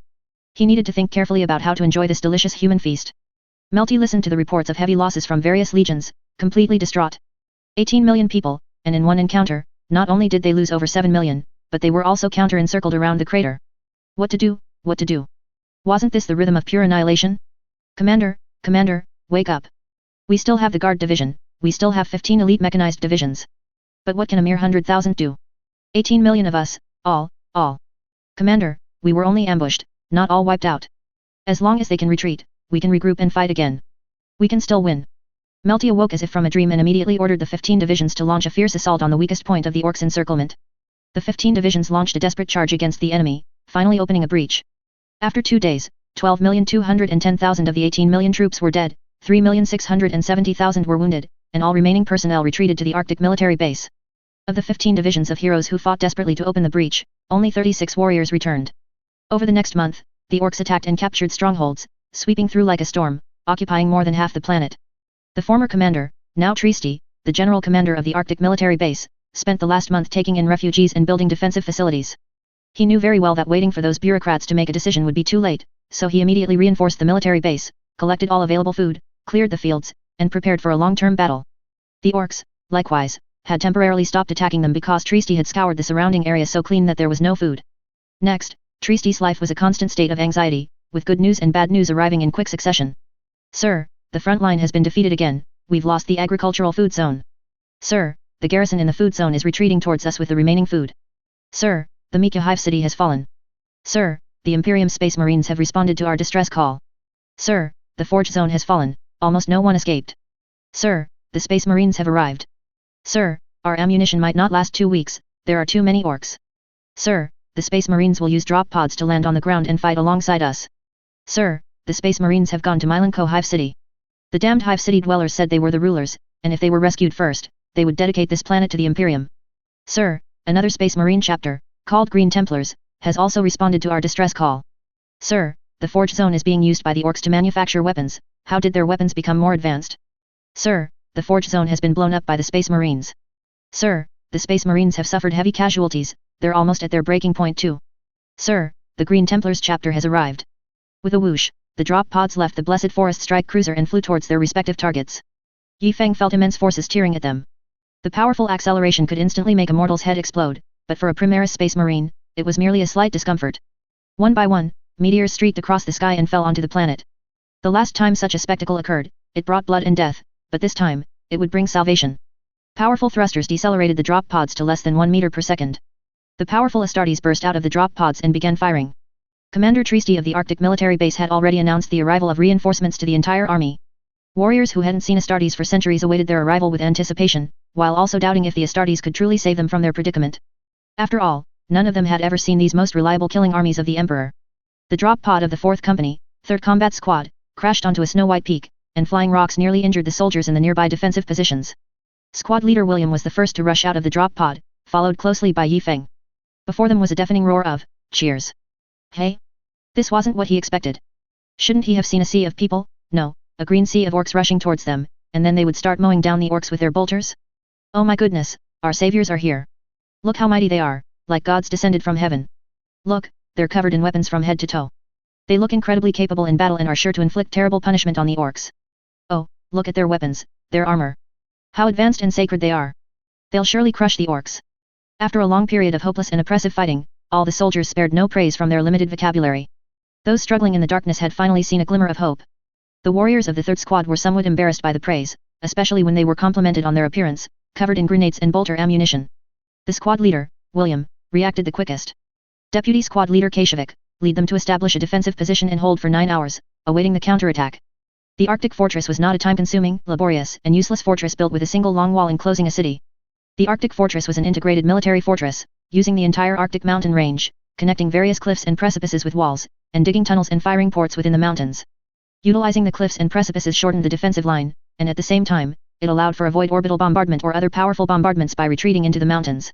He needed to think carefully about how to enjoy this delicious human feast. Melty listened to the reports of heavy losses from various legions, completely distraught. 18 million people, and in one encounter, not only did they lose over 7 million, but they were also counter-encircled around the crater. What to do, what to do? Wasn't this the rhythm of pure annihilation? Commander, wake up. We still have the guard division, we still have 15 elite mechanized divisions. But what can a mere 100,000 do? 18 million of us, all. Commander, we were only ambushed, not all wiped out. As long as they can retreat, we can regroup and fight again. We can still win. Melty awoke as if from a dream and immediately ordered the 15 divisions to launch a fierce assault on the weakest point of the orcs' encirclement. The 15 divisions launched a desperate charge against the enemy, finally opening a breach. After 2 days, 12,210,000 of the 18 million troops were dead, 3,670,000 were wounded, and all remaining personnel retreated to the Arctic military base. Of the 15 divisions of heroes who fought desperately to open the breach, only 36 warriors returned. Over the next month, the orcs attacked and captured strongholds, sweeping through like a storm, occupying more than half the planet. The former commander, now Trieste, the general commander of the Arctic military base, spent the last month taking in refugees and building defensive facilities. He knew very well that waiting for those bureaucrats to make a decision would be too late, so he immediately reinforced the military base, collected all available food, cleared the fields, and prepared for a long-term battle. The orcs, likewise, had temporarily stopped attacking them because Trieste had scoured the surrounding area so clean that there was no food. Next, Trieste's life was a constant state of anxiety, with good news and bad news arriving in quick succession. Sir, the front line has been defeated again, we've lost the agricultural food zone. Sir, the garrison in the food zone is retreating towards us with the remaining food. Sir, the Mika Hive city has fallen. Sir, the Imperium Space Marines have responded to our distress call. Sir, the Forge Zone has fallen, almost no one escaped. Sir, the Space Marines have arrived. Sir, our ammunition might not last 2 weeks, there are too many orcs. Sir, the Space Marines will use drop pods to land on the ground and fight alongside us. Sir, the Space Marines have gone to Milanko Hive City. The damned Hive City dwellers said they were the rulers, and if they were rescued first, they would dedicate this planet to the Imperium. Sir, another Space Marine chapter, called Green Templars, has also responded to our distress call. Sir, the Forge Zone is being used by the orcs to manufacture weapons, how did their weapons become more advanced? Sir, the Forge Zone has been blown up by the Space Marines. Sir, the Space Marines have suffered heavy casualties, they're almost at their breaking point too. Sir, the Green Templars chapter has arrived. With a whoosh, the drop pods left the Blessed Forest strike cruiser and flew towards their respective targets. Yi Feng felt immense forces tearing at them. The powerful acceleration could instantly make a mortal's head explode, but for a Primaris Space Marine, it was merely a slight discomfort. One by one, meteors streaked across the sky and fell onto the planet. The last time such a spectacle occurred, it brought blood and death, but this time, it would bring salvation. Powerful thrusters decelerated the drop pods to less than 1 meter per second. The powerful Astartes burst out of the drop pods and began firing. Commander Trieste of the Arctic military base had already announced the arrival of reinforcements to the entire army. Warriors who hadn't seen Astartes for centuries awaited their arrival with anticipation, while also doubting if the Astartes could truly save them from their predicament. After all, none of them had ever seen these most reliable killing armies of the Emperor. The drop pod of the 4th Company, 3rd Combat Squad, crashed onto a snow-white peak, and flying rocks nearly injured the soldiers in the nearby defensive positions. Squad leader William was the first to rush out of the drop pod, followed closely by Yi Feng. Before them was a deafening roar of cheers. Hey? This wasn't what he expected. Shouldn't he have seen a sea of people? No, a green sea of orcs rushing towards them, and then they would start mowing down the orcs with their bolters? Oh my goodness, our saviors are here. Look how mighty they are, like gods descended from heaven. Look, they're covered in weapons from head to toe. They look incredibly capable in battle and are sure to inflict terrible punishment on the orcs. Oh, look at their weapons, their armor. How advanced and sacred they are. They'll surely crush the orcs. After a long period of hopeless and oppressive fighting, all the soldiers spared no praise from their limited vocabulary. Those struggling in the darkness had finally seen a glimmer of hope. The warriors of the third squad were somewhat embarrassed by the praise, especially when they were complimented on their appearance, covered in grenades and bolter ammunition. The squad leader, William, reacted the quickest. Deputy squad leader Kashevik, lead them to establish a defensive position and hold for 9 hours, awaiting the counterattack. The Arctic fortress was not a time-consuming, laborious, and useless fortress built with a single long wall enclosing a city. The Arctic fortress was an integrated military fortress, using the entire Arctic mountain range, connecting various cliffs and precipices with walls, and digging tunnels and firing ports within the mountains. Utilizing the cliffs and precipices shortened the defensive line, and at the same time, it allowed for a void orbital bombardment or other powerful bombardments by retreating into the mountains.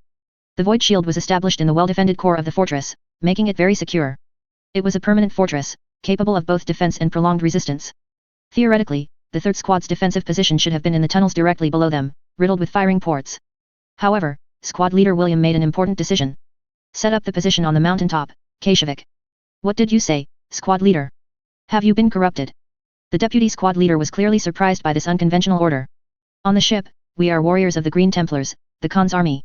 The void shield was established in the well-defended core of the fortress, making it very secure. It was a permanent fortress, capable of both defense and prolonged resistance. Theoretically, the third squad's defensive position should have been in the tunnels directly below them, riddled with firing ports. However, squad leader William made an important decision. Set up the position on the mountaintop, Kashevik. What did you say, squad leader? Have you been corrupted? The deputy squad leader was clearly surprised by this unconventional order. On the ship, we are warriors of the Green Templars, the Khan's army.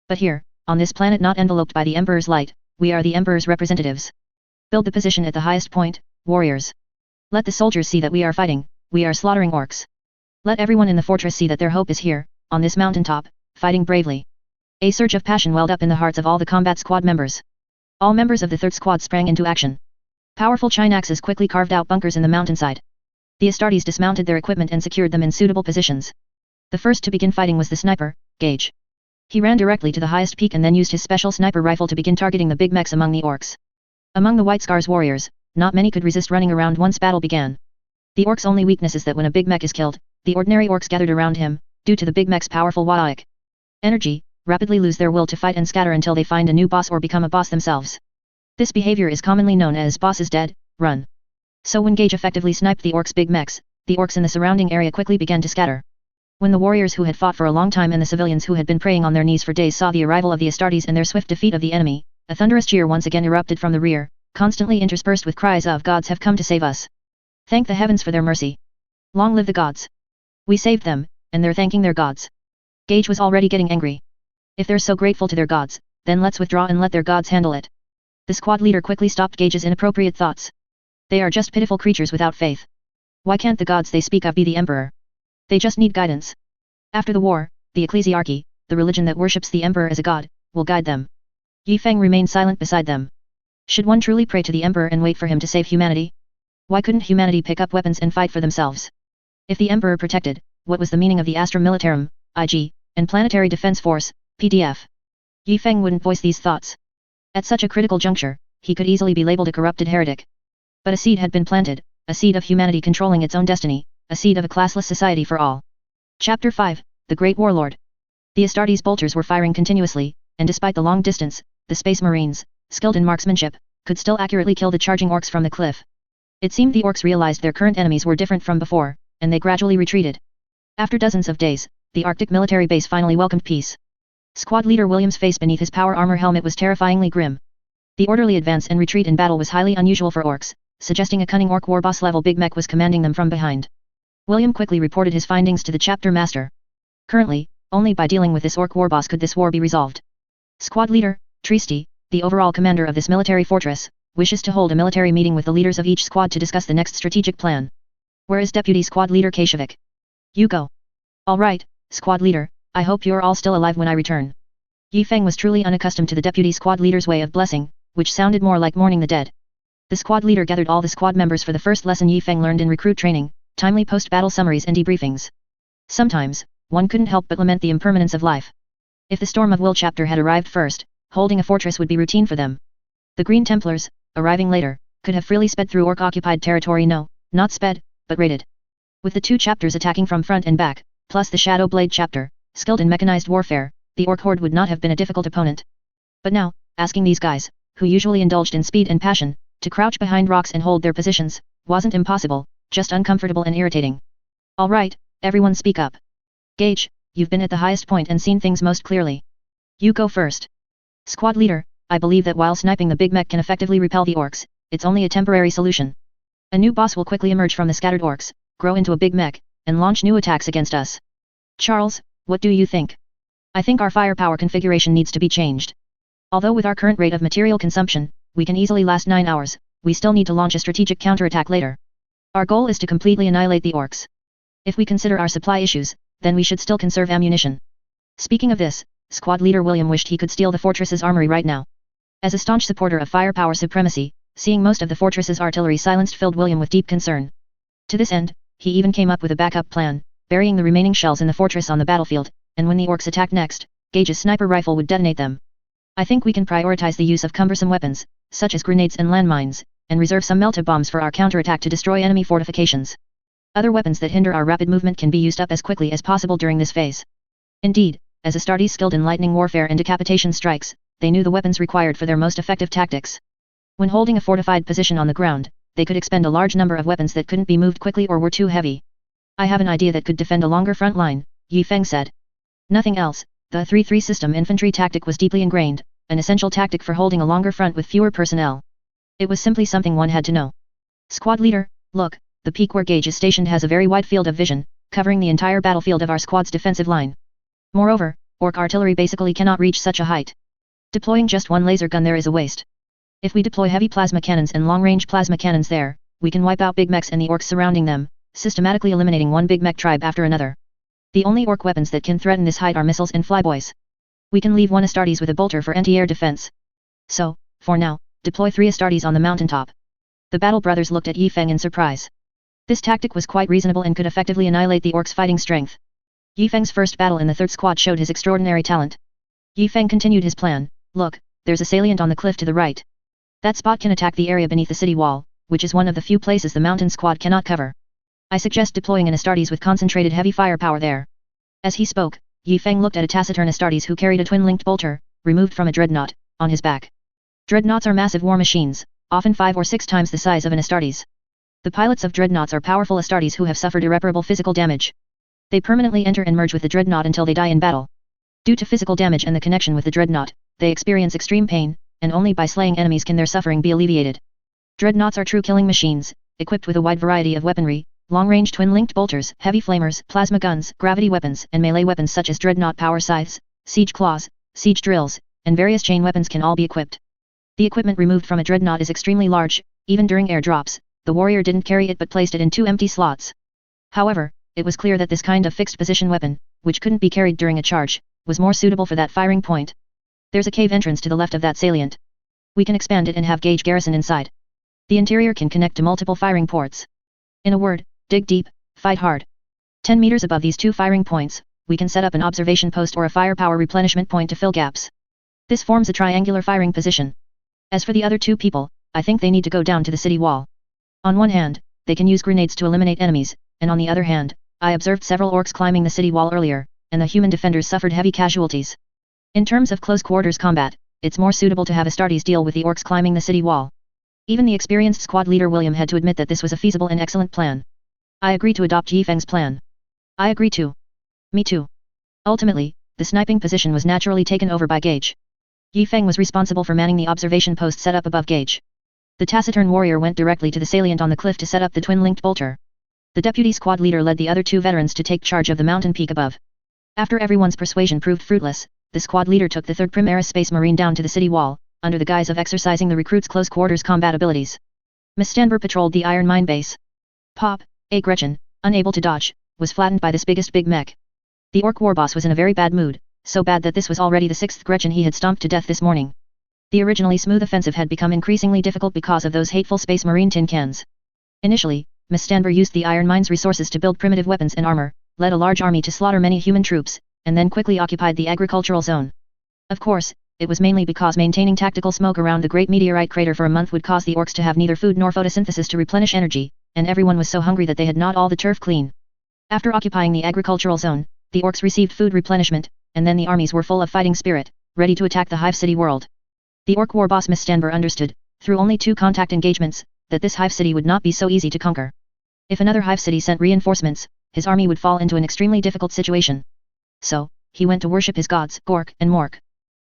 But here, on this planet not enveloped by the Emperor's light, we are the Emperor's representatives. Build the position at the highest point, warriors. Let the soldiers see that we are fighting, we are slaughtering orcs. Let everyone in the fortress see that their hope is here, on this mountaintop, fighting bravely. A surge of passion welled up in the hearts of all the combat squad members. All members of the third squad sprang into action. Powerful Chinaxes quickly carved out bunkers in the mountainside. The Astartes dismounted their equipment and secured them in suitable positions. The first to begin fighting was the sniper, Gage. He ran directly to the highest peak and then used his special sniper rifle to begin targeting the big mechs among the orcs. Among the White Scars warriors, not many could resist running around once battle began. The orc's only weakness is that when a big mech is killed, the ordinary orcs gathered around him, due to the big mech's powerful Wa'ak energy, rapidly lose their will to fight and scatter until they find a new boss or become a boss themselves. This behavior is commonly known as boss is dead, run. So when Gage effectively sniped the orcs' big mechs, the orcs in the surrounding area quickly began to scatter. When the warriors who had fought for a long time and the civilians who had been praying on their knees for days saw the arrival of the Astartes and their swift defeat of the enemy, a thunderous cheer once again erupted from the rear, constantly interspersed with cries of "Gods have come to save us. Thank the heavens for their mercy. Long live the gods. We saved them, and they're thanking their gods." Gage was already getting angry. If they're so grateful to their gods, then let's withdraw and let their gods handle it. The squad leader quickly stopped Gage's inappropriate thoughts. They are just pitiful creatures without faith. Why can't the gods they speak of be the emperor? They just need guidance. After the war, the ecclesiarchy, the religion that worships the emperor as a god, will guide them. Yi Feng remained silent beside them. Should one truly pray to the emperor and wait for him to save humanity? Why couldn't humanity pick up weapons and fight for themselves? If the emperor protected, what was the meaning of the Astra Militarum, IG, and Planetary Defense Force, PDF? Yi Feng wouldn't voice these thoughts. At such a critical juncture, he could easily be labeled a corrupted heretic. But a seed had been planted, a seed of humanity controlling its own destiny, a seed of a classless society for all. Chapter 5, The Great Warlord. The Astartes bolters were firing continuously, and despite the long distance, the Space Marines, skilled in marksmanship, could still accurately kill the charging orcs from the cliff. It seemed the orcs realized their current enemies were different from before, and they gradually retreated. After dozens of days, the Arctic military base finally welcomed peace. Squad leader William's face beneath his power armor helmet was terrifyingly grim. The orderly advance and retreat in battle was highly unusual for orcs, suggesting a cunning orc war boss level big mech was commanding them from behind. William quickly reported his findings to the chapter master. Currently, only by dealing with this orc war boss could this war be resolved. Squad leader, Tristi, the overall commander of this military fortress, wishes to hold a military meeting with the leaders of each squad to discuss the next strategic plan. Where is Deputy Squad Leader Kashevik? You go. All right, Squad Leader, I hope you're all still alive when I return. Yi Feng was truly unaccustomed to the Deputy Squad Leader's way of blessing, which sounded more like mourning the dead. The squad leader gathered all the squad members for the first lesson Yi Feng learned in recruit training, timely post-battle summaries and debriefings. Sometimes, one couldn't help but lament the impermanence of life. If the Storm of Will chapter had arrived first, holding a fortress would be routine for them. The Green Templars, arriving later, could have freely sped through orc-occupied territory. No, not sped, but raided. With the two chapters attacking from front and back, plus the Shadow Blade chapter, skilled in mechanized warfare, the orc horde would not have been a difficult opponent. But now, asking these guys, who usually indulged in speed and passion, to crouch behind rocks and hold their positions, wasn't impossible, just uncomfortable and irritating. Alright, everyone speak up. Gage, you've been at the highest point and seen things most clearly. You go first. Squad leader, I believe that while sniping the big mech can effectively repel the orcs, it's only a temporary solution. A new boss will quickly emerge from the scattered orcs, grow into a big mech, and launch new attacks against us. Charles, what do you think? I think our firepower configuration needs to be changed. Although with our current rate of material consumption, we can easily last 9 hours, we still need to launch a strategic counterattack later. Our goal is to completely annihilate the orcs. If we consider our supply issues, then we should still conserve ammunition. Speaking of this, Squad Leader William wished he could steal the fortress's armory right now. As a staunch supporter of firepower supremacy, seeing most of the fortress's artillery silenced filled William with deep concern. To this end, he even came up with a backup plan, burying the remaining shells in the fortress on the battlefield, and when the orcs attacked next, Gage's sniper rifle would detonate them. I think we can prioritize the use of cumbersome weapons, such as grenades and landmines, and reserve some melta bombs for our counterattack to destroy enemy fortifications. Other weapons that hinder our rapid movement can be used up as quickly as possible during this phase. Indeed, as Astartes skilled in lightning warfare and decapitation strikes, they knew the weapons required for their most effective tactics. When holding a fortified position on the ground, they could expend a large number of weapons that couldn't be moved quickly or were too heavy. I have an idea that could defend a longer front line, Yi Feng said. Nothing else, the 3-3 system infantry tactic was deeply ingrained, an essential tactic for holding a longer front with fewer personnel. It was simply something one had to know. Squad leader, look, the peak where Gage is stationed has a very wide field of vision, covering the entire battlefield of our squad's defensive line. Moreover, orc artillery basically cannot reach such a height. Deploying just one laser gun there is a waste. If we deploy heavy plasma cannons and long-range plasma cannons there, we can wipe out big mechs and the orcs surrounding them, systematically eliminating one big mech tribe after another. The only orc weapons that can threaten this height are missiles and flyboys. We can leave one Astartes with a bolter for anti-air defense. So, for now, deploy 3 Astartes on the mountaintop. The battle brothers looked at Yi Feng in surprise. This tactic was quite reasonable and could effectively annihilate the orcs' fighting strength. Yi Feng's first battle in the 3rd squad showed his extraordinary talent. Yi Feng continued his plan. Look, there's a salient on the cliff to the right. That spot can attack the area beneath the city wall, which is one of the few places the mountain squad cannot cover. I suggest deploying an Astartes with concentrated heavy firepower there. As he spoke, Yi Feng looked at a taciturn Astartes who carried a twin-linked bolter, removed from a dreadnought, on his back. Dreadnoughts are massive war machines, often 5 or 6 times the size of an Astartes. The pilots of dreadnoughts are powerful Astartes who have suffered irreparable physical damage. They permanently enter and merge with the dreadnought until they die in battle. Due to physical damage and the connection with the dreadnought, they experience extreme pain, and only by slaying enemies can their suffering be alleviated. Dreadnoughts are true killing machines, equipped with a wide variety of weaponry, long-range twin-linked bolters, heavy flamers, plasma guns, gravity weapons, and melee weapons such as dreadnought power scythes, siege claws, siege drills, and various chain weapons can all be equipped. The equipment removed from a dreadnought is extremely large, even during airdrops, the warrior didn't carry it but placed it in 2 empty slots. However, it was clear that this kind of fixed-position weapon, which couldn't be carried during a charge, was more suitable for that firing point. There's a cave entrance to the left of that salient. We can expand it and have Gage garrison inside. The interior can connect to multiple firing ports. In a word, dig deep, fight hard. 10 meters above these 2 firing points, we can set up an observation post or a firepower replenishment point to fill gaps. This forms a triangular firing position. As for the other 2 people, I think they need to go down to the city wall. On one hand, they can use grenades to eliminate enemies, and on the other hand, I observed several orcs climbing the city wall earlier, and the human defenders suffered heavy casualties. In terms of close quarters combat, it's more suitable to have Astartes deal with the orcs climbing the city wall. Even the experienced squad leader William had to admit that this was a feasible and excellent plan. I agree to adopt Yi Feng's plan. I agree too. Me too. Ultimately, the sniping position was naturally taken over by Gage. Yi Feng was responsible for manning the observation post set up above Gage. The taciturn warrior went directly to the salient on the cliff to set up the twin-linked bolter. The deputy squad leader led the other 2 veterans to take charge of the mountain peak above. After everyone's persuasion proved fruitless, the squad leader took the 3rd Primaris Space Marine down to the city wall, under the guise of exercising the recruits' close quarters combat abilities. Miss Stanber patrolled the iron mine base. Pop, A. Gretchen, unable to dodge, was flattened by this biggest big mech. The orc warboss was in a very bad mood, so bad that this was already the 6th Gretchen he had stomped to death this morning. The originally smooth offensive had become increasingly difficult because of those hateful Space Marine tin cans. Initially, Miss Stanber used the iron mine's resources to build primitive weapons and armor, led a large army to slaughter many human troops, and then quickly occupied the agricultural zone. Of course, it was mainly because maintaining tactical smoke around the great meteorite crater for a month would cause the orcs to have neither food nor photosynthesis to replenish energy, and everyone was so hungry that they had gnawed all the turf clean. After occupying the agricultural zone, the orcs received food replenishment, and then the armies were full of fighting spirit, ready to attack the Hive City world. The orc war boss Mistandber understood, through only 2 contact engagements, that this Hive City would not be so easy to conquer. If another Hive City sent reinforcements, his army would fall into an extremely difficult situation. So, he went to worship his gods, Gork and Mork.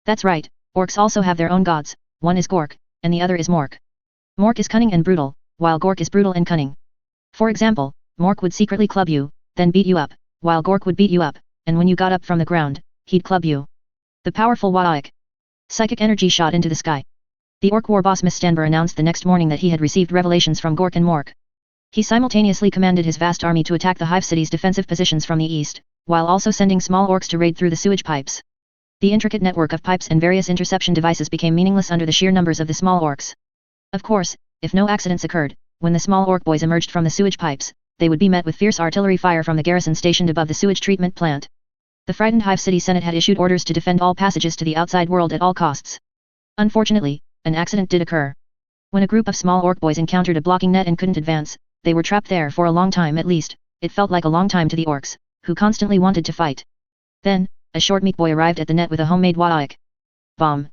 That's right, orcs also have their own gods, one is Gork, and the other is Mork. Mork is cunning and brutal, while Gork is brutal and cunning. For example, Mork would secretly club you, then beat you up, while Gork would beat you up, and when you got up from the ground, he'd club you. The powerful Wadaik. Psychic energy shot into the sky. The orc war boss Mistandber announced the next morning that he had received revelations from Gork and Mork. He simultaneously commanded his vast army to attack the Hive City's defensive positions from the east, while also sending small orcs to raid through the sewage pipes. The intricate network of pipes and various interception devices became meaningless under the sheer numbers of the small orcs. Of course, if no accidents occurred, when the small orc boys emerged from the sewage pipes, they would be met with fierce artillery fire from the garrison stationed above the sewage treatment plant. The frightened Hive City Senate had issued orders to defend all passages to the outside world at all costs. Unfortunately, an accident did occur. When a group of small orc boys encountered a blocking net and couldn't advance, they were trapped there for a long time at least. It felt like a long time to the orcs, who constantly wanted to fight. Then, a short meat boy arrived at the net with a homemade Wadaik bomb.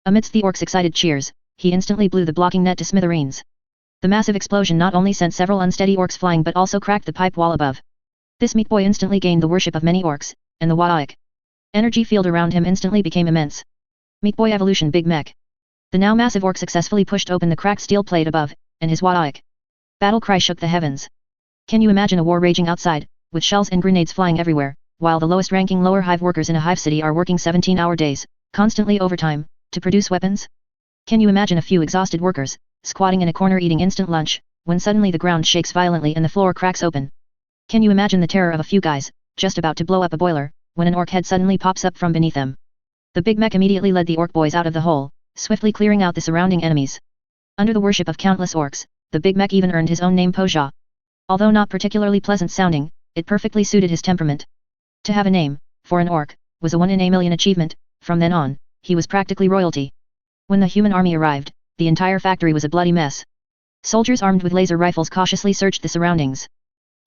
Amidst the orcs' excited cheers, he instantly blew the blocking net to smithereens. The massive explosion not only sent several unsteady orcs flying but also cracked the pipe wall above. This meat boy instantly gained the worship of many orcs, and the Wadaik energy field around him instantly became immense. Meat boy evolution Big Mech. The now massive orc successfully pushed open the cracked steel plate above, and his Wadaik battle cry shook the heavens. Can you imagine a war raging outside, with shells and grenades flying everywhere, while the lowest-ranking lower hive workers in a hive city are working 17-hour days, constantly overtime, to produce weapons? Can you imagine a few exhausted workers, squatting in a corner eating instant lunch, when suddenly the ground shakes violently and the floor cracks open? Can you imagine the terror of a few guys, just about to blow up a boiler, when an orc head suddenly pops up from beneath them? The Big Mech immediately led the orc boys out of the hole, swiftly clearing out the surrounding enemies. Under the worship of countless orcs, the Big Mech even earned his own name Poja. Although not particularly pleasant sounding, it perfectly suited his temperament. To have a name, for an orc, was a 1 in a million achievement. From then on, he was practically royalty. When the human army arrived, the entire factory was a bloody mess. Soldiers armed with laser rifles cautiously searched the surroundings.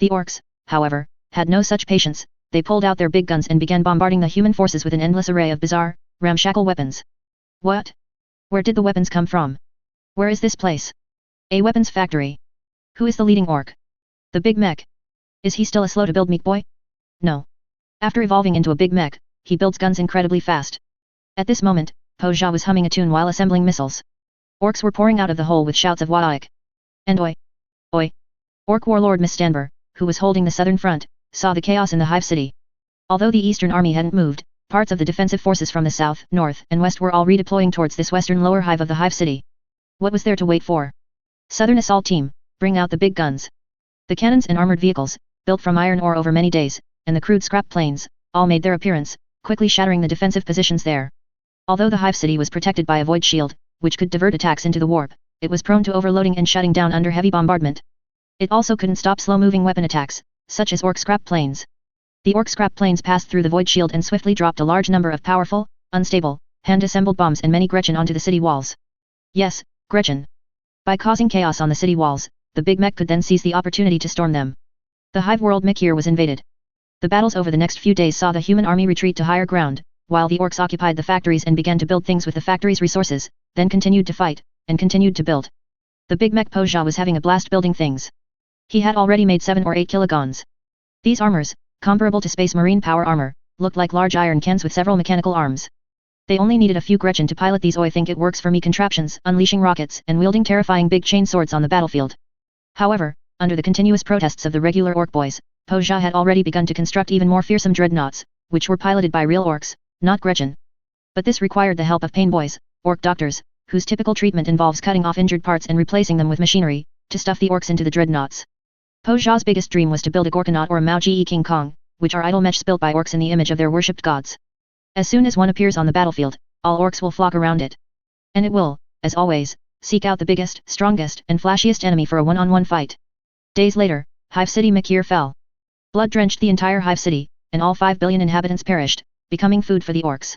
The orcs, however, had no such patience. They pulled out their big guns and began bombarding the human forces with an endless array of bizarre, ramshackle weapons. What? Where did the weapons come from? Where is this place? A weapons factory. Who is the leading orc? The Big Mech. Is he still a slow-to-build meat boy? No. After evolving into a Big Mech, he builds guns incredibly fast. At this moment, Poja was humming a tune while assembling missiles. Orcs were pouring out of the hole with shouts of Wadaik and Oi! Oi! Orc warlord Mistandber, who was holding the southern front, saw the chaos in the Hive City. Although the eastern army hadn't moved, parts of the defensive forces from the south, north, and west were all redeploying towards this western lower hive of the Hive City. What was there to wait for? Southern assault team, bring out the big guns. The cannons and armored vehicles, built from iron ore over many days, and the crude scrap planes, all made their appearance, quickly shattering the defensive positions there. Although the Hive City was protected by a void shield, which could divert attacks into the warp, it was prone to overloading and shutting down under heavy bombardment. It also couldn't stop slow-moving weapon attacks, such as orc scrap planes. The orc scrap planes passed through the void shield and swiftly dropped a large number of powerful, unstable, hand-assembled bombs and many Gretchen onto the city walls. Yes, Gretchen. By causing chaos on the city walls, the Big Mech could then seize the opportunity to storm them. The Hive world Mekir was invaded. The battles over the next few days saw the human army retreat to higher ground, while the orcs occupied the factories and began to build things with the factory's resources, then continued to fight, and continued to build. The Big Mech Poja was having a blast building things. He had already made 7 or 8 kilogons. These armors, comparable to space marine power armor, looked like large iron cans with several mechanical arms. They only needed a few Gretchen to pilot these think it works for me contraptions, unleashing rockets and wielding terrifying big chain swords on the battlefield. However, under the continuous protests of the regular orc boys, Poja had already begun to construct even more fearsome dreadnoughts, which were piloted by real orcs, not Gretchen. But this required the help of pain boys, orc doctors, whose typical treatment involves cutting off injured parts and replacing them with machinery, to stuff the orcs into the dreadnoughts. Poja's biggest dream was to build a Gorkanaut or a Mao Zhi King Kong, which are idol mechs built by orcs in the image of their worshipped gods. As soon as one appears on the battlefield, all orcs will flock around it. And it will, as always, seek out the biggest, strongest, and flashiest enemy for a one-on-one fight. Days later, Hive City Mekir fell. Blood drenched the entire Hive City, and all 5 billion inhabitants perished, becoming food for the orcs.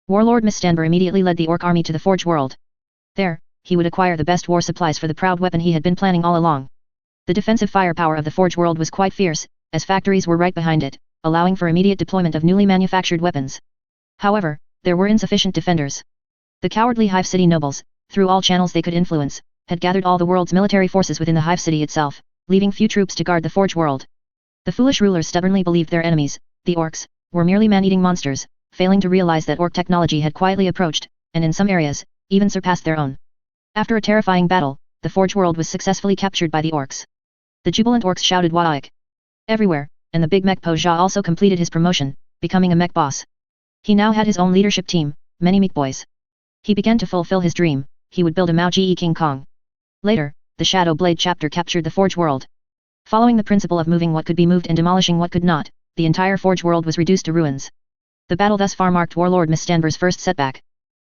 Warlord Mistandber immediately led the orc army to the Forge World. There, he would acquire the best war supplies for the proud weapon he had been planning all along. The defensive firepower of the Forge World was quite fierce, as factories were right behind it, allowing for immediate deployment of newly manufactured weapons. However, there were insufficient defenders. The cowardly Hive City nobles, through all channels they could influence, had gathered all the world's military forces within the Hive City itself, leaving few troops to guard the Forge world. The foolish rulers stubbornly believed their enemies, the orcs, were merely man-eating monsters, failing to realize that orc technology had quietly approached, and in some areas, even surpassed their own. After a terrifying battle, the Forge world was successfully captured by the orcs. The jubilant orcs shouted Waik everywhere, and the big mech Po Jia also completed his promotion, becoming a mech boss. He now had his own leadership team, many meek boys. He began to fulfill his dream, he would build a Mao Zhi King Kong. Later, the Shadow Blade chapter captured the Forge world. Following the principle of moving what could be moved and demolishing what could not, the entire Forge world was reduced to ruins. The battle thus far marked Warlord Mistanber's first setback.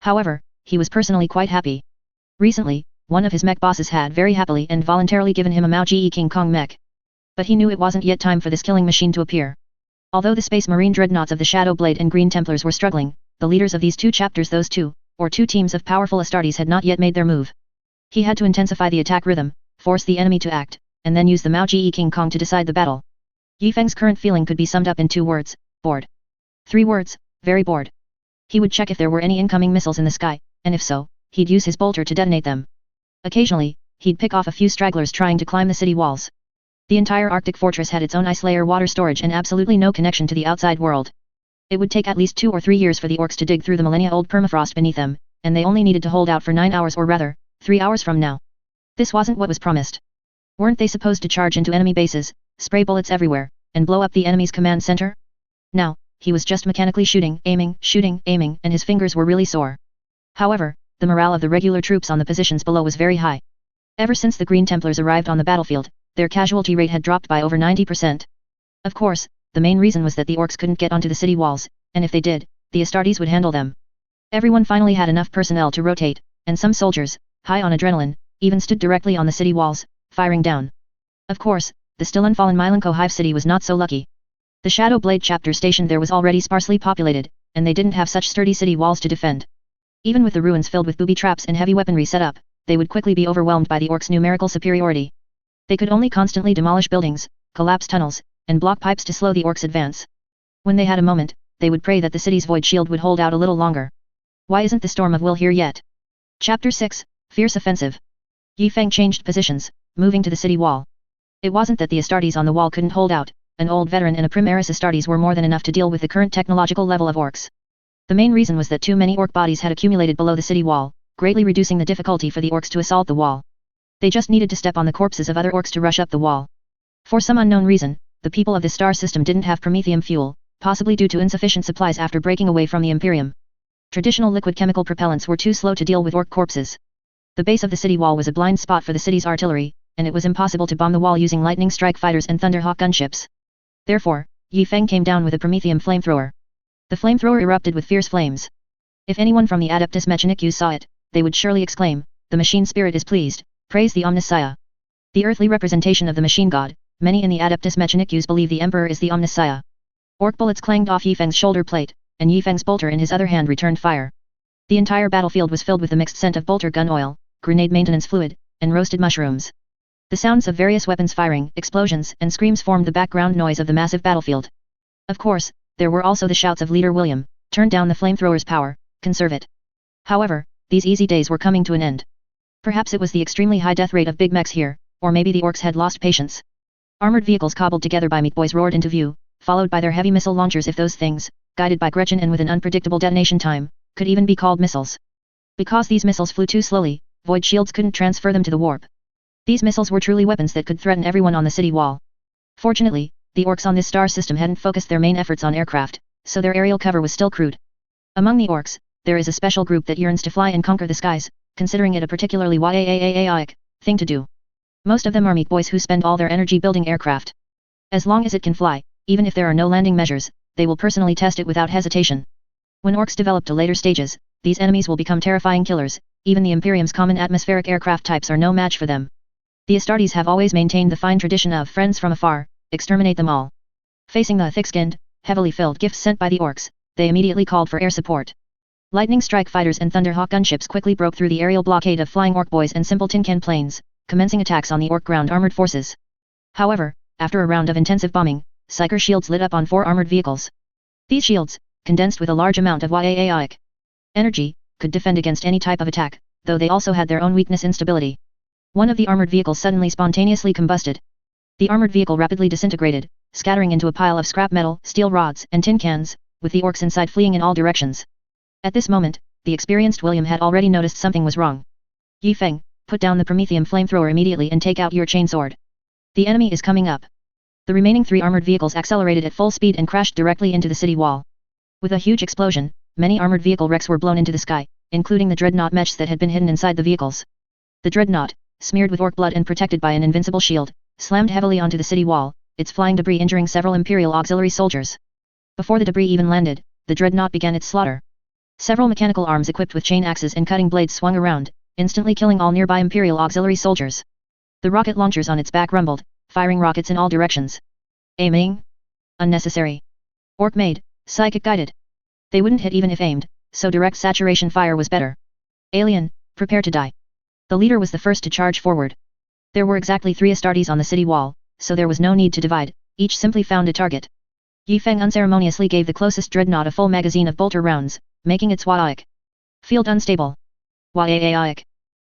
However, he was personally quite happy. Recently, one of his mech bosses had very happily and voluntarily given him a Mao Zhi King Kong mech. But he knew it wasn't yet time for this killing machine to appear. Although the Space Marine dreadnoughts of the Shadow Blade and Green Templars were struggling, the leaders of these two chapters, those two teams of powerful Astartes, had not yet made their move. He had to intensify the attack rhythm, force the enemy to act, and then use the Mao Zhi King Kong to decide the battle. Yi Feng's current feeling could be summed up in 2 words, bored. 3 words, very bored. He would check if there were any incoming missiles in the sky, and if so, he'd use his bolter to detonate them. Occasionally, he'd pick off a few stragglers trying to climb the city walls. The entire Arctic fortress had its own ice layer water storage and absolutely no connection to the outside world. It would take at least 2 or 3 years for the orcs to dig through the millennia-old permafrost beneath them, and they only needed to hold out for 9 hours, or rather, 3 hours from now. This wasn't what was promised. Weren't they supposed to charge into enemy bases, spray bullets everywhere, and blow up the enemy's command center? Now, he was just mechanically shooting, aiming, and his fingers were really sore. However, the morale of the regular troops on the positions below was very high. Ever since the Green Templars arrived on the battlefield, their casualty rate had dropped by over 90%. Of course, the main reason was that the orcs couldn't get onto the city walls, and if they did, the Astartes would handle them. Everyone finally had enough personnel to rotate, and some soldiers, high on adrenaline, even stood directly on the city walls, firing down. Of course, the still unfallen Milenko Hive City was not so lucky. The Shadow Blade chapter stationed there was already sparsely populated, and they didn't have such sturdy city walls to defend. Even with the ruins filled with booby traps and heavy weaponry set up, they would quickly be overwhelmed by the orcs' numerical superiority. They could only constantly demolish buildings, collapse tunnels, and block pipes to slow the orcs' advance. When they had a moment, they would pray that the city's void shield would hold out a little longer. Why isn't the Storm of Will here yet? Chapter 6, Fierce Offensive. Yi Feng changed positions, moving to the city wall. It wasn't that the Astartes on the wall couldn't hold out, an old veteran and a Primaris Astartes were more than enough to deal with the current technological level of orcs. The main reason was that too many orc bodies had accumulated below the city wall, greatly reducing the difficulty for the orcs to assault the wall. They just needed to step on the corpses of other orcs to rush up the wall. For some unknown reason, the people of the star system didn't have promethium fuel, possibly due to insufficient supplies after breaking away from the Imperium. Traditional liquid chemical propellants were too slow to deal with orc corpses. The base of the city wall was a blind spot for the city's artillery, and it was impossible to bomb the wall using lightning strike fighters and Thunderhawk gunships. Therefore, Yi Feng came down with a promethium flamethrower. The flamethrower erupted with fierce flames. If anyone from the Adeptus Mechanicus saw it, they would surely exclaim, "The machine spirit is pleased, praise the Omnissiah." The earthly representation of the machine god, many in the Adeptus Mechanicus believe the Emperor is the Omnissiah. Orc bullets clanged off Yi Feng's shoulder plate, and Yi Feng's bolter in his other hand returned fire. The entire battlefield was filled with the mixed scent of bolter gun oil, grenade maintenance fluid, and roasted mushrooms. The sounds of various weapons firing, explosions, and screams formed the background noise of the massive battlefield. Of course, there were also the shouts of Leader William, "Turn down the flamethrower's power, conserve it." However, these easy days were coming to an end. Perhaps it was the extremely high death rate of big mechs here, or maybe the orcs had lost patience. Armored vehicles cobbled together by meat boys roared into view, followed by their heavy missile launchers, if those things, guided by Gretchen and with an unpredictable detonation time, could even be called missiles. Because these missiles flew too slowly, void shields couldn't transfer them to the warp. These missiles were truly weapons that could threaten everyone on the city wall. Fortunately, the orcs on this star system hadn't focused their main efforts on aircraft, so their aerial cover was still crude. Among the orcs, there is a special group that yearns to fly and conquer the skies, considering it a particularly YAAAAIC thing to do. Most of them are meat boys who spend all their energy building aircraft. As long as it can fly, even if there are no landing measures, they will personally test it without hesitation. When orcs develop to later stages, these enemies will become terrifying killers, even the Imperium's common atmospheric aircraft types are no match for them. The Astartes have always maintained the fine tradition of friends from afar, exterminate them all. Facing the thick-skinned, heavily filled gifts sent by the orcs, they immediately called for air support. Lightning strike fighters and Thunderhawk gunships quickly broke through the aerial blockade of flying orc boys and simple tin can planes, commencing attacks on the orc ground armored forces. However, after a round of intensive bombing, psyker shields lit up on 4 armored vehicles. These shields, condensed with a large amount of YAAIC energy, could defend against any type of attack, though they also had their own weakness: instability. One of the armored vehicles suddenly spontaneously combusted. The armored vehicle rapidly disintegrated, scattering into a pile of scrap metal, steel rods, and tin cans, with the orcs inside fleeing in all directions. At this moment, the experienced William had already noticed something was wrong. Yi Feng, put down the Prometheum flamethrower immediately and take out your chainsword. The enemy is coming up. The remaining 3 armored vehicles accelerated at full speed and crashed directly into the city wall. With a huge explosion, many armored vehicle wrecks were blown into the sky, including the dreadnought mechs that had been hidden inside the vehicles. The dreadnought, smeared with orc blood and protected by an invincible shield, slammed heavily onto the city wall, its flying debris injuring several Imperial auxiliary soldiers. Before the debris even landed, the dreadnought began its slaughter. Several mechanical arms equipped with chain axes and cutting blades swung around, instantly killing all nearby Imperial auxiliary soldiers. The rocket launchers on its back rumbled, firing rockets in all directions. Aiming? Unnecessary. Orc made, psychic guided. They wouldn't hit even if aimed, so direct saturation fire was better. Alien, prepare to die. The leader was the first to charge forward. There were exactly 3 Astartes on the city wall, so there was no need to divide, each simply found a target. Yi Feng unceremoniously gave the closest dreadnought a full magazine of bolter rounds, making its YAAIC field unstable. YAAIC.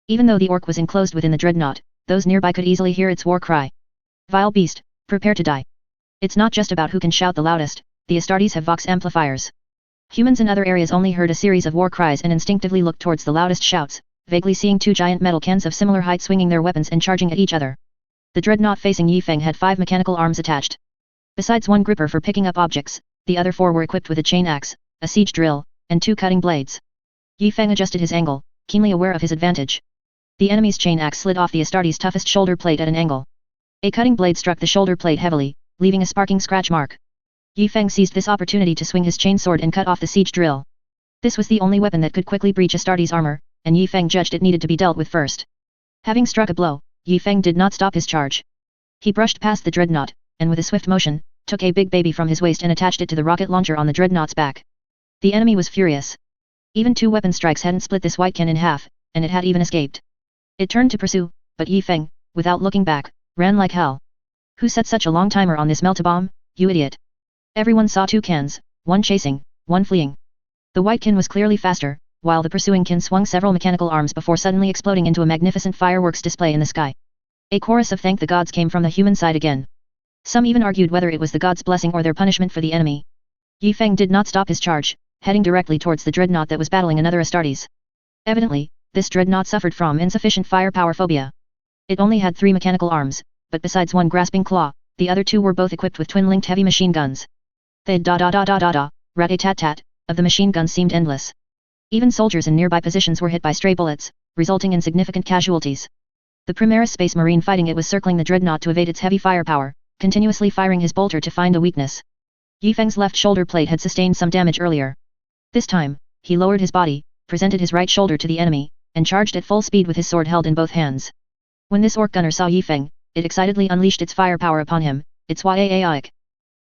Even though the orc was enclosed within the dreadnought, those nearby could easily hear its war cry. Vile beast, prepare to die. It's not just about who can shout the loudest, the Astartes have vox amplifiers. Humans in other areas only heard a series of war cries and instinctively looked towards the loudest shouts, vaguely seeing 2 giant metal cans of similar height swinging their weapons and charging at each other. The dreadnought facing Yi Feng had 5 mechanical arms attached. Besides one gripper for picking up objects, the other 4 were equipped with a chain axe, a siege drill, and 2 cutting blades. Yi Feng adjusted his angle, keenly aware of his advantage. The enemy's chain axe slid off the Astartes' toughest shoulder plate at an angle. A cutting blade struck the shoulder plate heavily, leaving a sparking scratch mark. Yi Feng seized this opportunity to swing his chainsword and cut off the siege drill. This was the only weapon that could quickly breach Astartes' armor, and Yi Feng judged it needed to be dealt with first. Having struck a blow, Yi Feng did not stop his charge. He brushed past the dreadnought, and with a swift motion, took a big baby from his waist and attached it to the rocket launcher on the dreadnought's back. The enemy was furious. Even 2 weapon strikes hadn't split this whitekin in half, and it had even escaped. It turned to pursue, but Yi Feng, without looking back, ran like hell. Who set such a long timer on this melt-a-bomb, you idiot? Everyone saw 2 cans, one chasing, one fleeing. The whitekin was clearly faster, while the pursuing kin swung several mechanical arms before suddenly exploding into a magnificent fireworks display in the sky. A chorus of thank the gods came from the human side again. Some even argued whether it was the gods' blessing or their punishment for the enemy. Yi Feng did not stop his charge, heading directly towards the dreadnought that was battling another Astartes. Evidently, this dreadnought suffered from insufficient firepower phobia. It only had 3 mechanical arms, but besides one grasping claw, the other 2 were both equipped with twin-linked heavy machine guns. The rat-a-tat-tat of the machine guns seemed endless. Even soldiers in nearby positions were hit by stray bullets, resulting in significant casualties. The Primaris Space Marine fighting it was circling the dreadnought to evade its heavy firepower, continuously firing his bolter to find a weakness. Yi Feng's left shoulder plate had sustained some damage earlier. This time, he lowered his body, presented his right shoulder to the enemy, and charged at full speed with his sword held in both hands. When this orc gunner saw Yi Feng, it excitedly unleashed its firepower upon him, its YAAIC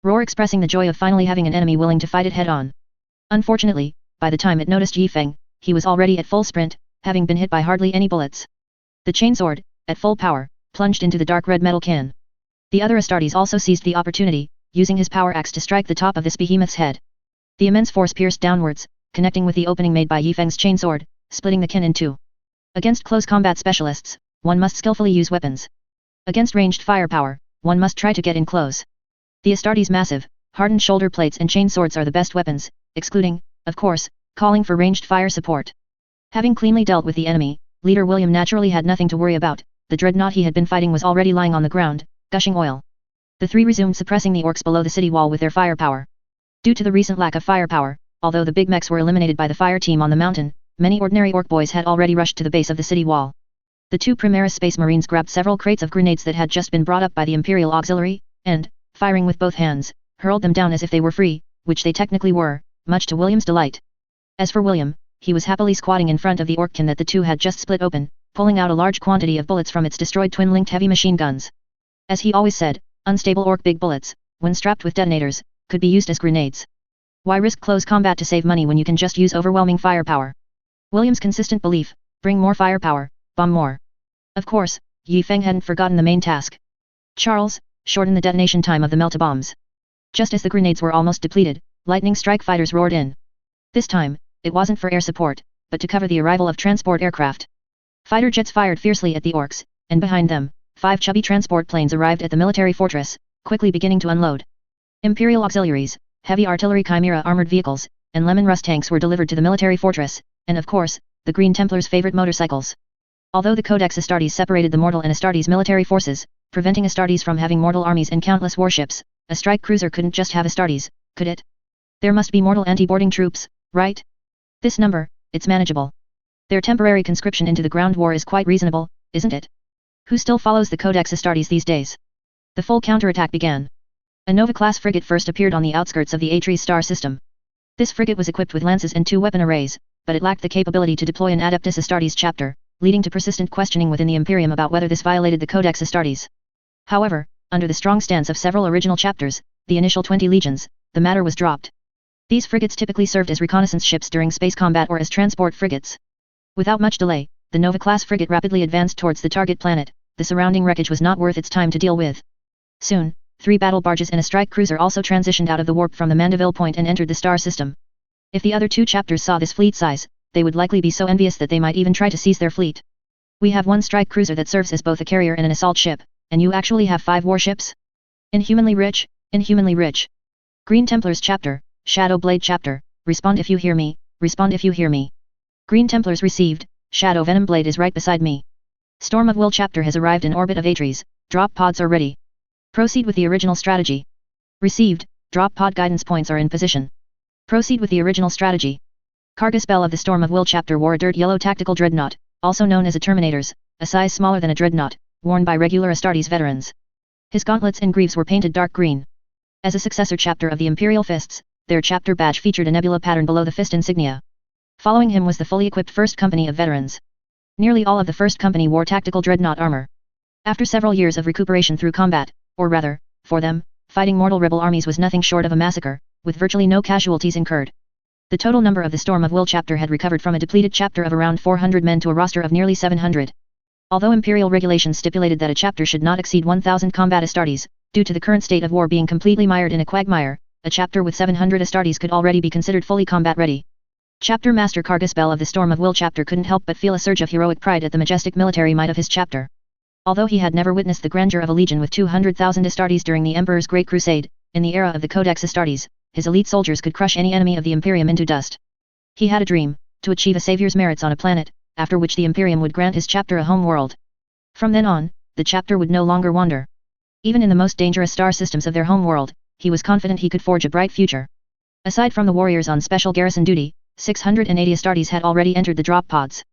roar expressing the joy of finally having an enemy willing to fight it head-on. Unfortunately, by the time it noticed Yi Feng, he was already at full sprint, having been hit by hardly any bullets. The chainsword, at full power, plunged into the dark red metal can. The other Astartes also seized the opportunity, using his power axe to strike the top of this behemoth's head. The immense force pierced downwards, connecting with the opening made by Yi Feng's chainsword, splitting the kin in 2. Against close combat specialists, one must skillfully use weapons. Against ranged firepower, one must try to get in close. The Astartes' massive, hardened shoulder plates and chainswords are the best weapons, excluding, of course, calling for ranged fire support. Having cleanly dealt with the enemy, Leader William naturally had nothing to worry about. The dreadnought he had been fighting was already lying on the ground, gushing oil. The 3 resumed suppressing the orcs below the city wall with their firepower. Due to the recent lack of firepower, although the big mechs were eliminated by the fire team on the mountain, many ordinary orc boys had already rushed to the base of the city wall. The 2 Primaris Space Marines grabbed several crates of grenades that had just been brought up by the Imperial Auxiliary, and, firing with both hands, hurled them down as if they were free, which they technically were, much to William's delight. As for William, he was happily squatting in front of the orc kin that the 2 had just split open, pulling out a large quantity of bullets from its destroyed twin-linked heavy machine guns. As he always said, unstable orc big bullets, when strapped with detonators, could be used as grenades. Why risk close combat to save money when you can just use overwhelming firepower? William's consistent belief, bring more firepower, bomb more. Of course, Yi Feng hadn't forgotten the main task. Charles, shorten the detonation time of the melta-bombs. Just as the grenades were almost depleted, lightning strike fighters roared in. This time, it wasn't for air support, but to cover the arrival of transport aircraft. Fighter jets fired fiercely at the orcs, and behind them, 5 chubby transport planes arrived at the military fortress, quickly beginning to unload. Imperial auxiliaries, heavy artillery chimera armored vehicles, and lemon rust tanks were delivered to the military fortress, and of course, the Green Templars' favorite motorcycles. Although the Codex Astartes separated the mortal and Astartes military forces, preventing Astartes from having mortal armies and countless warships, a strike cruiser couldn't just have Astartes, could it? There must be mortal anti-boarding troops, right? This number, it's manageable. Their temporary conscription into the ground war is quite reasonable, isn't it? Who still follows the Codex Astartes these days? The full counterattack began. A Nova-class frigate first appeared on the outskirts of the Atres star system. This frigate was equipped with lances and 2 weapon arrays, but it lacked the capability to deploy an Adeptus Astartes chapter, leading to persistent questioning within the Imperium about whether this violated the Codex Astartes. However, under the strong stance of several original chapters, the initial 20 legions, the matter was dropped. These frigates typically served as reconnaissance ships during space combat or as transport frigates. Without much delay, the Nova-class frigate rapidly advanced towards the target planet. The surrounding wreckage was not worth its time to deal with. Soon, 3 battle barges and a strike cruiser also transitioned out of the warp from the Mandeville point and entered the star system. If the other 2 chapters saw this fleet size, they would likely be so envious that they might even try to seize their fleet. We have 1 strike cruiser that serves as both a carrier and an assault ship, and you actually have 5 warships? Inhumanly rich, inhumanly rich. Green Templars chapter, Shadow Blade chapter, respond if you hear me, respond if you hear me. Green Templars received, Shadow Venom Blade is right beside me. Storm of Will chapter has arrived in orbit of Atres, drop pods are ready. Proceed with the original strategy. Received, drop pod guidance points are in position. Proceed with the original strategy. Cargus Bell of the Storm of Will chapter wore a dirt yellow tactical dreadnought, also known as a Terminators, a size smaller than a dreadnought, worn by regular Astartes veterans. His gauntlets and greaves were painted dark green. As a successor chapter of the Imperial Fists, their chapter badge featured a nebula pattern below the fist insignia. Following him was the fully equipped First Company of veterans. Nearly all of the First Company wore tactical dreadnought armor. After several years of recuperation through combat, or rather, for them, fighting mortal rebel armies was nothing short of a massacre, with virtually no casualties incurred. The total number of the Storm of Will chapter had recovered from a depleted chapter of around 400 men to a roster of nearly 700. Although Imperial regulations stipulated that a chapter should not exceed 1,000 combat Astartes, due to the current state of war being completely mired in a quagmire, a chapter with 700 Astartes could already be considered fully combat ready. Chapter Master Cargus Bell of the Storm of Will chapter couldn't help but feel a surge of heroic pride at the majestic military might of his chapter. Although he had never witnessed the grandeur of a legion with 200,000 Astartes during the Emperor's Great Crusade, in the era of the Codex Astartes, his elite soldiers could crush any enemy of the Imperium into dust. He had a dream, to achieve a savior's merits on a planet, after which the Imperium would grant his chapter a home world. From then on, the chapter would no longer wander. Even in the most dangerous star systems of their home world, he was confident he could forge a bright future. Aside from the warriors on special garrison duty, 680 Astartes had already entered the drop pods.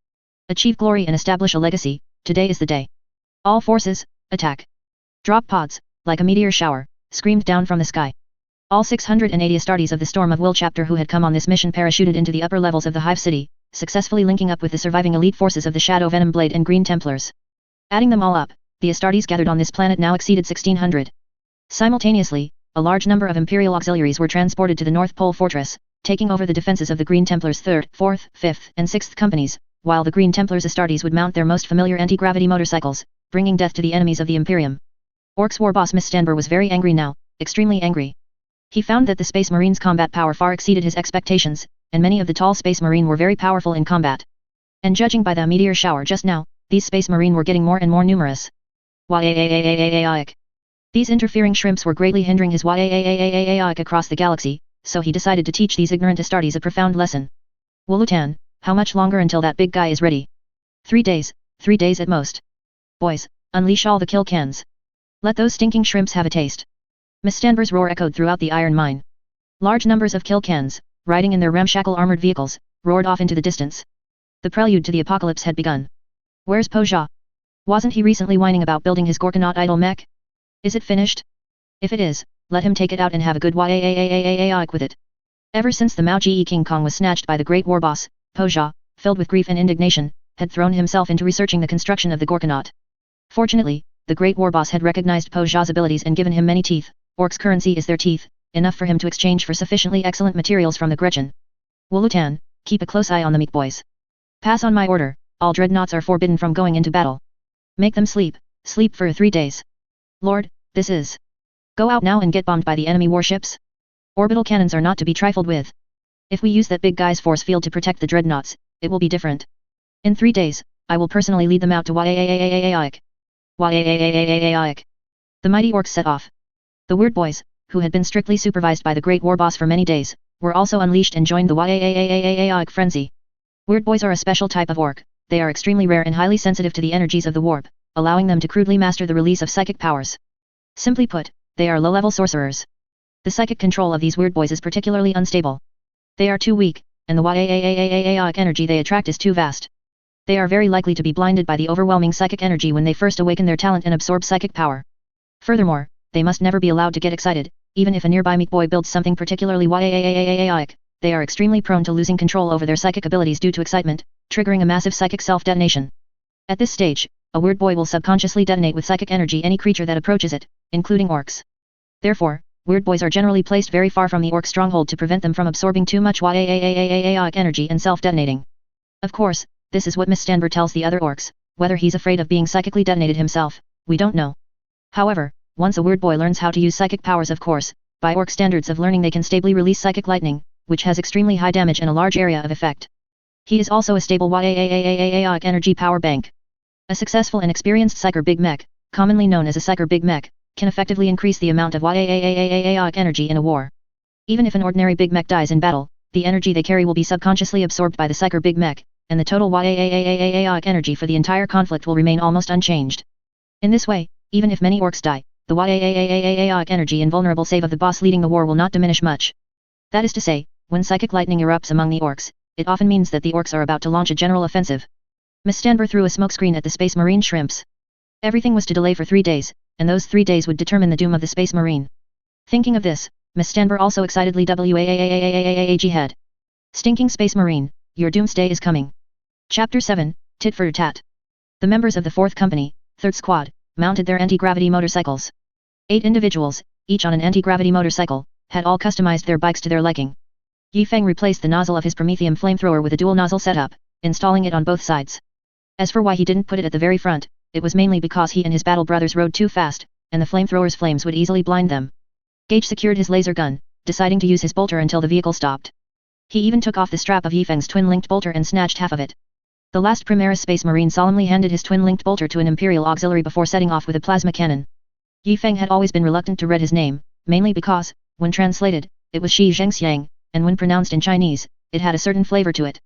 Achieve glory and establish a legacy, today is the day. All forces, attack. Drop pods, like a meteor shower, screamed down from the sky. All 680 Astartes of the Storm of Will chapter who had come on this mission parachuted into the upper levels of the Hive City, successfully linking up with the surviving elite forces of the Shadow Venom Blade and Green Templars. Adding them all up, the Astartes gathered on this planet now exceeded 1,600. Simultaneously, a large number of Imperial auxiliaries were transported to the North Pole Fortress, taking over the defenses of the Green Templars' 3rd, 4th, 5th, and 6th companies, while the Green Templars Astartes would mount their most familiar anti-gravity motorcycles, bringing death to the enemies of the Imperium. Orcs war boss Mistandber was very angry now, extremely angry. He found that the Space Marines' combat power far exceeded his expectations, and many of the tall Space Marine were very powerful in combat. And judging by the meteor shower just now, these Space Marine were getting more and more numerous. These interfering shrimps were greatly hindering his across the galaxy, so he decided to teach these ignorant Astartes a profound lesson. Wolutan, how much longer until that big guy is ready? 3 days, 3 days at most. Boys, unleash all the kill cans. Let those stinking shrimps have a taste. Mistandber's roar echoed throughout the iron mine. Large numbers of kill cans, riding in their ramshackle armored vehicles, roared off into the distance. The prelude to the apocalypse had begun. Where's Poja? Wasn't he recently whining about building his Gorkanaut idol mech? Is it finished? If it is, let him take it out and have a good with it. Ever since the Mao Zhi King Kong was snatched by the Great War Boss, Poja, filled with grief and indignation, had thrown himself into researching the construction of the Gorkanaut. Fortunately, the Great War Boss had recognized Poja's abilities and given him many teeth. Orcs' currency is their teeth, enough for him to exchange for sufficiently excellent materials from the Gretchen. Wolutan, keep a close eye on the meek boys. Pass on my order, all dreadnoughts are forbidden from going into battle. Make them sleep, sleep for 3 days. Lord, this is. Go out now and get bombed by the enemy warships? Orbital cannons are not to be trifled with. If we use that big guy's force field to protect the dreadnoughts, it will be different. In 3 days, I will personally lead them out to Waaaaaaaik. Waaaaaaaik. The mighty orcs set off. The weird boys, who had been strictly supervised by the great war boss for many days, were also unleashed and joined the Waaaaaaaik frenzy. Weird boys are a special type of orc. They are extremely rare and highly sensitive to the energies of the warp, allowing them to crudely master the release of psychic powers. Simply put, they are low-level sorcerers. The psychic control of these weird boys is particularly unstable. They are too weak, and the Waaaaaaaik energy they attract is too vast. They are very likely to be blinded by the overwhelming psychic energy when they first awaken their talent and absorb psychic power. Furthermore, they must never be allowed to get excited, even if a nearby meat boy builds something particularly Waaaaaaaik. They are extremely prone to losing control over their psychic abilities due to excitement, triggering a massive psychic self-detonation. At this stage, a weird boy will subconsciously detonate with psychic energy any creature that approaches it, including orcs. Therefore, weird boys are generally placed very far from the orc stronghold to prevent them from absorbing too much Waaaaaaaik energy and self-detonating. Of course, this is what Mr. tells the other orcs. Whether he's afraid of being psychically detonated himself, we don't know. However, once a weird boy learns how to use psychic powers, of course, by orc standards of learning, they can stably release psychic lightning, which has extremely high damage and a large area of effect. He is also a stable Waaaaaaaik energy power bank. A successful and experienced psyker big mech, commonly known as a psyker big mech, can effectively increase the amount of Waaaaaaaik energy in a war. Even if an ordinary big mech dies in battle, the energy they carry will be subconsciously absorbed by the psyker big mech, and the total Waaaaaaaik energy for the entire conflict will remain almost unchanged. In this way, even if many orcs die, the Waaaaaaaik energy invulnerable save of the boss leading the war will not diminish much. That is to say, when psychic lightning erupts among the orcs, it often means that the orcs are about to launch a general offensive. Mr. threw a smokescreen at the Space Marine shrimps. Everything was to delay for 3 days, and those 3 days would determine the doom of the Space Marine. Thinking of this, Mr. also excitedly waaaaaag head. Stinking Space Marine, your doomsday is coming. Chapter 7, Tit for Tat. The members of the 4th Company, 3rd Squad, mounted their anti-gravity motorcycles. 8 individuals, each on an anti-gravity motorcycle, had all customized their bikes to their liking. Yi Feng replaced the nozzle of his Prometheum flamethrower with a dual nozzle setup, installing it on both sides. As for why he didn't put it at the very front, it was mainly because he and his battle brothers rode too fast, and the flamethrower's flames would easily blind them. Gage secured his laser gun, deciding to use his bolter until the vehicle stopped. He even took off the strap of Yi Feng's twin-linked bolter and snatched half of it. The last Primaris Space Marine solemnly handed his twin-linked bolter to an Imperial auxiliary before setting off with a plasma cannon. Yi Feng had always been reluctant to read his name, mainly because, when translated, it was Shi Zhengxiang, and when pronounced in Chinese, it had a certain flavor to it.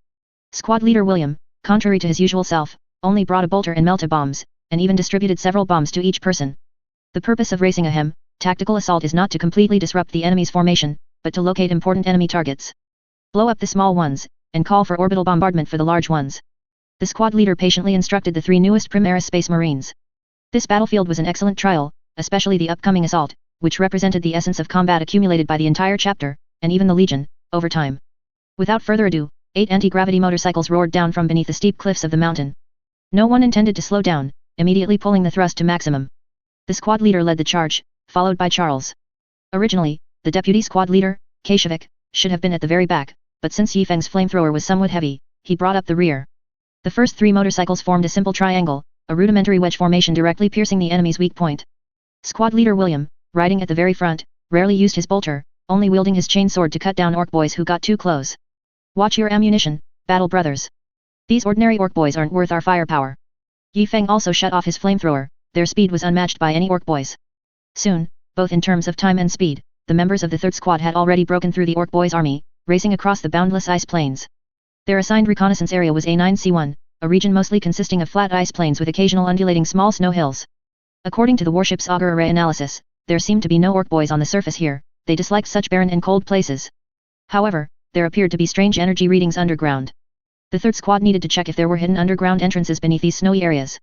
Squad leader William, contrary to his usual self, only brought a bolter and melta bombs, and even distributed several bombs to each person. The purpose of racing a tactical assault is not to completely disrupt the enemy's formation, but to locate important enemy targets. Blow up the small ones, and call for orbital bombardment for the large ones. The squad leader patiently instructed the 3 newest Primaris Space Marines. This battlefield was an excellent trial, especially the upcoming assault, which represented the essence of combat accumulated by the entire chapter, and even the Legion, over time. Without further ado, 8 anti-gravity motorcycles roared down from beneath the steep cliffs of the mountain. No one intended to slow down, immediately pulling the thrust to maximum. The squad leader led the charge, followed by Charles. Originally, the deputy squad leader, Kashevik, should have been at the very back, but since Yi Feng's flamethrower was somewhat heavy, he brought up the rear. The first 3 motorcycles formed a simple triangle, a rudimentary wedge formation directly piercing the enemy's weak point. Squad leader William, riding at the very front, rarely used his bolter, only wielding his chainsword to cut down orc boys who got too close. Watch your ammunition, battle brothers. These ordinary orc boys aren't worth our firepower. Yi Feng also shut off his flamethrower, their speed was unmatched by any orc boys. Soon, both in terms of time and speed, the members of the 3rd Squad had already broken through the orc boys' army, racing across the boundless ice plains. Their assigned reconnaissance area was A9C1, a region mostly consisting of flat ice plains with occasional undulating small snow hills. According to the warship's auger array analysis, there seemed to be no orc boys on the surface here, they disliked such barren and cold places. However, there appeared to be strange energy readings underground. The 3rd Squad needed to check if there were hidden underground entrances beneath these snowy areas.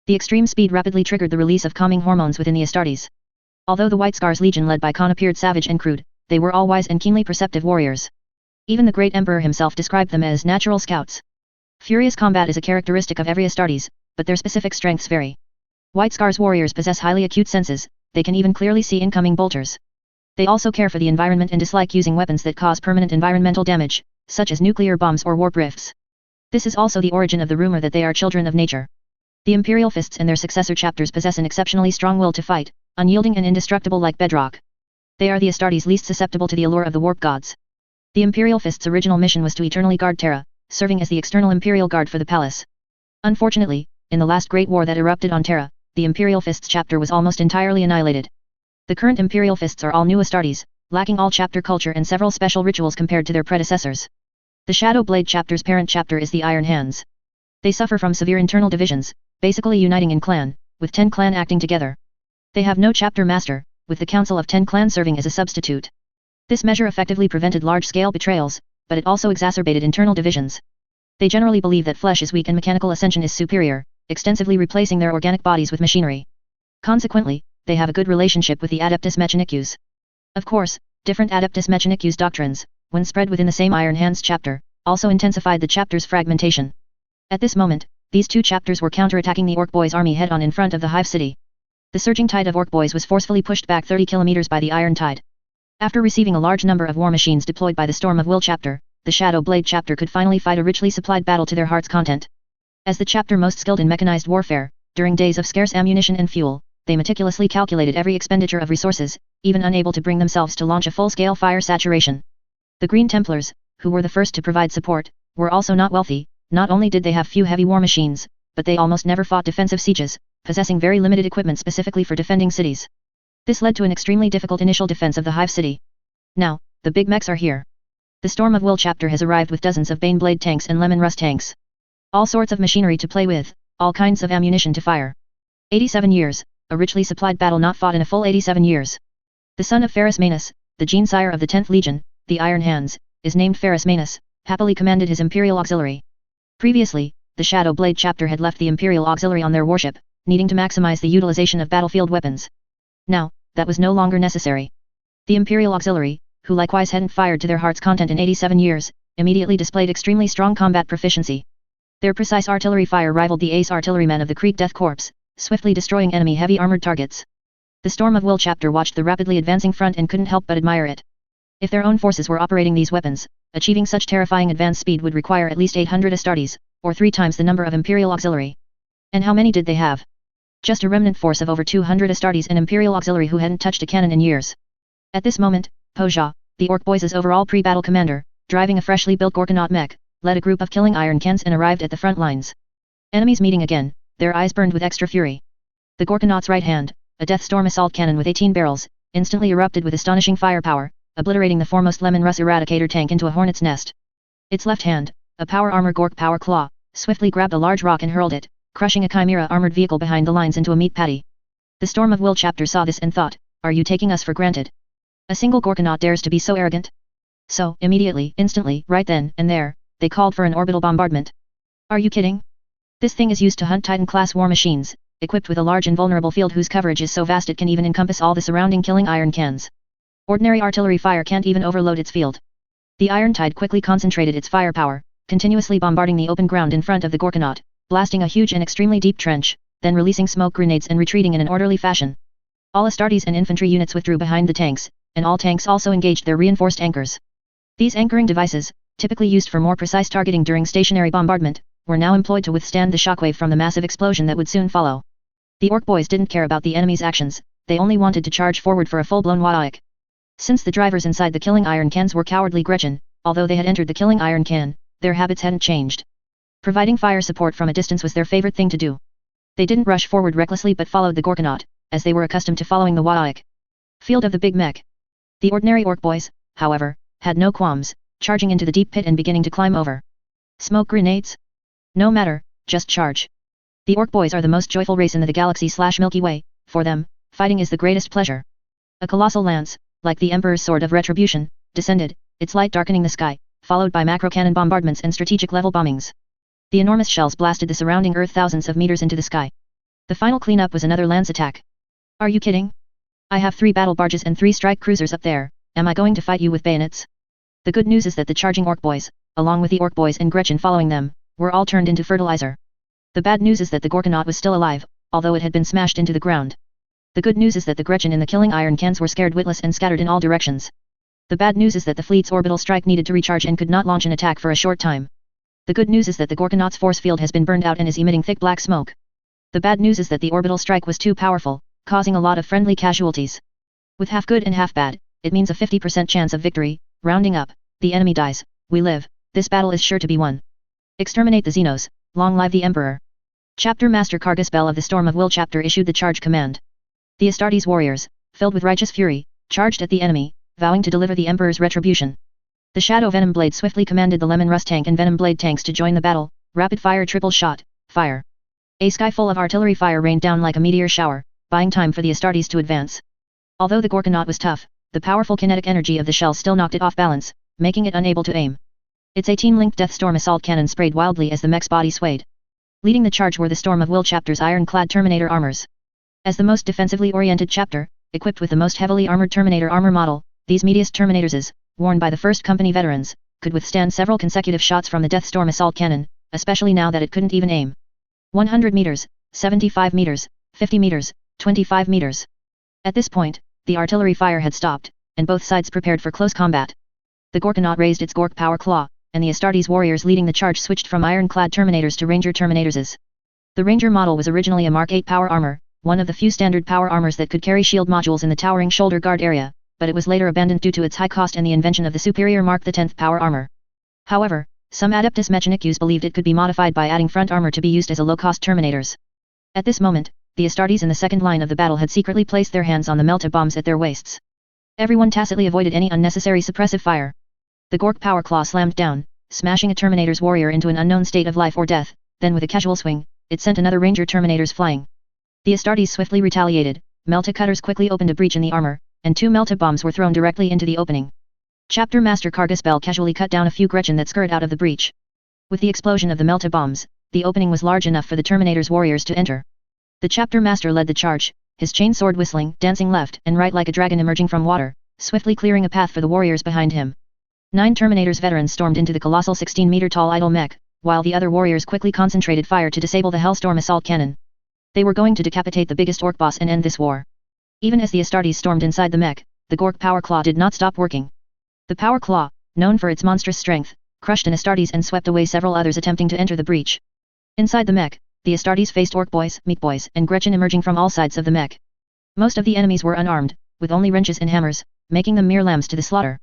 The extreme speed rapidly triggered the release of calming hormones within the Astartes. Although the White Scars Legion led by Khan appeared savage and crude, they were all wise and keenly perceptive warriors. Even the great Emperor himself described them as natural scouts. Furious combat is a characteristic of every Astartes, but their specific strengths vary. White Scars warriors possess highly acute senses, they can even clearly see incoming bolters. They also care for the environment and dislike using weapons that cause permanent environmental damage, such as nuclear bombs or warp rifts. This is also the origin of the rumor that they are children of nature. The Imperial Fists and their successor chapters possess an exceptionally strong will to fight, unyielding and indestructible like bedrock. They are the Astartes least susceptible to the allure of the warp gods. The Imperial Fist's original mission was to eternally guard Terra, serving as the external Imperial Guard for the palace. Unfortunately, in the last Great War that erupted on Terra, the Imperial Fist's chapter was almost entirely annihilated. The current Imperial Fists are all new Astartes, lacking all chapter culture and several special rituals compared to their predecessors. The Shadow Blade chapter's parent chapter is the Iron Hands. They suffer from severe internal divisions, basically uniting in clan, with 10 clan acting together. They have no chapter master, with the Council of 10 Clans serving as a substitute. This measure effectively prevented large-scale betrayals, but it also exacerbated internal divisions. They generally believe that flesh is weak and mechanical ascension is superior, extensively replacing their organic bodies with machinery. Consequently, they have a good relationship with the Adeptus Mechanicus. Of course, different Adeptus Mechanicus doctrines, when spread within the same Iron Hands chapter, also intensified the chapter's fragmentation. At this moment, these two chapters were counterattacking the Orc Boys' army head-on in front of the Hive City. The surging tide of Orc Boys was forcefully pushed back 30 kilometers by the Iron Tide. After receiving a large number of war machines deployed by the Storm of Will chapter, the Shadow Blade chapter could finally fight a richly supplied battle to their heart's content. As the chapter most skilled in mechanized warfare, during days of scarce ammunition and fuel, they meticulously calculated every expenditure of resources, even unable to bring themselves to launch a full-scale fire saturation. The Green Templars, who were the first to provide support, were also not wealthy. Not only did they have few heavy war machines, but they almost never fought defensive sieges, possessing very limited equipment specifically for defending cities. This led to an extremely difficult initial defense of the Hive City. Now, the big mechs are here. The Storm of Will chapter has arrived with dozens of Baneblade tanks and Lemon Rust tanks. All sorts of machinery to play with, all kinds of ammunition to fire. 87 years, a richly supplied battle not fought in a full 87 years. The son of Ferrus Manus, the gene-sire of the 10th Legion, the Iron Hands, is named Ferrus Manus, happily commanded his Imperial Auxiliary. Previously, the Shadow Blade chapter had left the Imperial Auxiliary on their warship, needing to maximize the utilization of battlefield weapons. Now, that was no longer necessary. The Imperial Auxiliary, who likewise hadn't fired to their heart's content in 87 years, immediately displayed extremely strong combat proficiency. Their precise artillery fire rivaled the ace artillerymen of the Creek Death Corps, swiftly destroying enemy heavy armored targets. The Storm of Will chapter watched the rapidly advancing front and couldn't help but admire it. If their own forces were operating these weapons, achieving such terrifying advance speed would require at least 800 Astartes, or 3 times the number of Imperial Auxiliary. And how many did they have? Just a remnant force of over 200 Astartes and Imperial Auxiliary who hadn't touched a cannon in years. At this moment, Poja, the Orc Boys' overall pre-battle commander, driving a freshly built Gorkanaut mech, led a group of killing Iron Cans and arrived at the front lines. Enemies meeting again, their eyes burned with extra fury. The Gorkanaut's right hand, a Deathstorm assault cannon with 18 barrels, instantly erupted with astonishing firepower, obliterating the foremost Lemon Rust Eradicator tank into a hornet's nest. Its left hand, a power armor Gork power claw, swiftly grabbed a large rock and hurled it, crushing a Chimera armored vehicle behind the lines into a meat patty. The Storm of Will chapter saw this and thought, are you taking us for granted? A single Gorkanaut dares to be so arrogant? So, immediately, instantly, right then and there, they called for an orbital bombardment. Are you kidding? This thing is used to hunt Titan-class war machines, equipped with a large invulnerable field whose coverage is so vast it can even encompass all the surrounding killing Iron Cans. Ordinary artillery fire can't even overload its field. The Iron Tide quickly concentrated its firepower, continuously bombarding the open ground in front of the Gorkanaut, blasting a huge and extremely deep trench, then releasing smoke grenades and retreating in an orderly fashion. All Astartes and infantry units withdrew behind the tanks, and all tanks also engaged their reinforced anchors. These anchoring devices, typically used for more precise targeting during stationary bombardment, were now employed to withstand the shockwave from the massive explosion that would soon follow. The Orc Boys didn't care about the enemy's actions, they only wanted to charge forward for a full-blown Waik. Since the drivers inside the killing Iron Cans were cowardly Gretchen, although they had entered the killing Iron Can, their habits hadn't changed. Providing fire support from a distance was their favorite thing to do. They didn't rush forward recklessly but followed the Gorkanaut, as they were accustomed to following the Waik. Field of the Big Mech. The ordinary Orc Boys, however, had no qualms, charging into the deep pit and beginning to climb over. Smoke grenades? No matter, just charge. The Orc Boys are the most joyful race in the galaxy/Milky Way. For them, fighting is the greatest pleasure. A colossal lance, like the Emperor's Sword of Retribution, descended, its light darkening the sky, followed by macro-cannon bombardments and strategic-level bombings. The enormous shells blasted the surrounding Earth thousands of meters into the sky. The final cleanup was another lance attack. Are you kidding? I have 3 battle barges and 3 strike cruisers up there, am I going to fight you with bayonets? The good news is that the charging Orc Boys, along with the Orc Boys and Gretchen following them, were all turned into fertilizer. The bad news is that the Gorkanaut was still alive, although it had been smashed into the ground. The good news is that the Gretchen and the killing Iron Cans were scared witless and scattered in all directions. The bad news is that the fleet's orbital strike needed to recharge and could not launch an attack for a short time. The good news is that the Gorkanaut's force field has been burned out and is emitting thick black smoke. The bad news is that the orbital strike was too powerful, causing a lot of friendly casualties. With half good and half bad, it means a 50% chance of victory. Rounding up, the enemy dies, we live, this battle is sure to be won. Exterminate the Xenos, long live the Emperor. Chapter Master Kargas Bell of the Storm of Will chapter issued the charge command. The Astartes warriors, filled with righteous fury, charged at the enemy, vowing to deliver the Emperor's retribution. The Shadow Venom Blade swiftly commanded the Lemon Rust tank and Venom Blade tanks to join the battle. Rapid fire, triple shot, fire. A sky full of artillery fire rained down like a meteor shower, buying time for the Astartes to advance. Although the Gorkanaut was tough, the powerful kinetic energy of the shell still knocked it off balance, making it unable to aim. Its 18-linked Deathstorm assault cannon sprayed wildly as the mech's body swayed. Leading the charge were the Storm of Will chapter's iron-clad Terminator armors. As the most defensively oriented chapter, equipped with the most heavily armored Terminator armor model, these meatiest Terminators, worn by the 1st Company veterans, could withstand several consecutive shots from the Deathstorm assault cannon, especially now that it couldn't even aim. 100 meters, 75 meters, 50 meters, 25 meters. At this point, the artillery fire had stopped, and both sides prepared for close combat. The Gorkanaut raised its Gork Power Claw, and the Astartes warriors leading the charge switched from iron-clad Terminators to Ranger Terminators. The Ranger model was originally a Mark 8 power armor, one of the few standard power armors that could carry shield modules in the towering shoulder guard area, but it was later abandoned due to its high cost and the invention of the superior Mark 10 power armor. However, some Adeptus Mechanicus believed it could be modified by adding front armor to be used as a low-cost Terminators. At this moment, the Astartes in the second line of the battle had secretly placed their hands on the melta bombs at their waists. Everyone tacitly avoided any unnecessary suppressive fire. The Gork Power Claw slammed down, smashing a Terminator's warrior into an unknown state of life or death, then with a casual swing, it sent another Ranger Terminators flying. The Astartes swiftly retaliated, melta cutters quickly opened a breach in the armor, and 2 melta bombs were thrown directly into the opening. Chapter Master Kargas Bell casually cut down a few Gretchen that scurried out of the breach. With the explosion of the melta bombs, the opening was large enough for the Terminator's warriors to enter. The Chapter Master led the charge, his chainsword whistling, dancing left and right like a dragon emerging from water, swiftly clearing a path for the warriors behind him. 9 Terminators veterans stormed into the colossal 16-meter-tall idol mech, while the other warriors quickly concentrated fire to disable the Hellstorm assault cannon. They were going to decapitate the biggest orc boss and end this war. Even as the Astartes stormed inside the mech, the Gork Power Claw did not stop working. The Power Claw, known for its monstrous strength, crushed an Astartes and swept away several others attempting to enter the breach. Inside the mech, the Astartes faced orc boys, meat boys, and Gretchen emerging from all sides of the mech. Most of the enemies were unarmed, with only wrenches and hammers, making them mere lambs to the slaughter.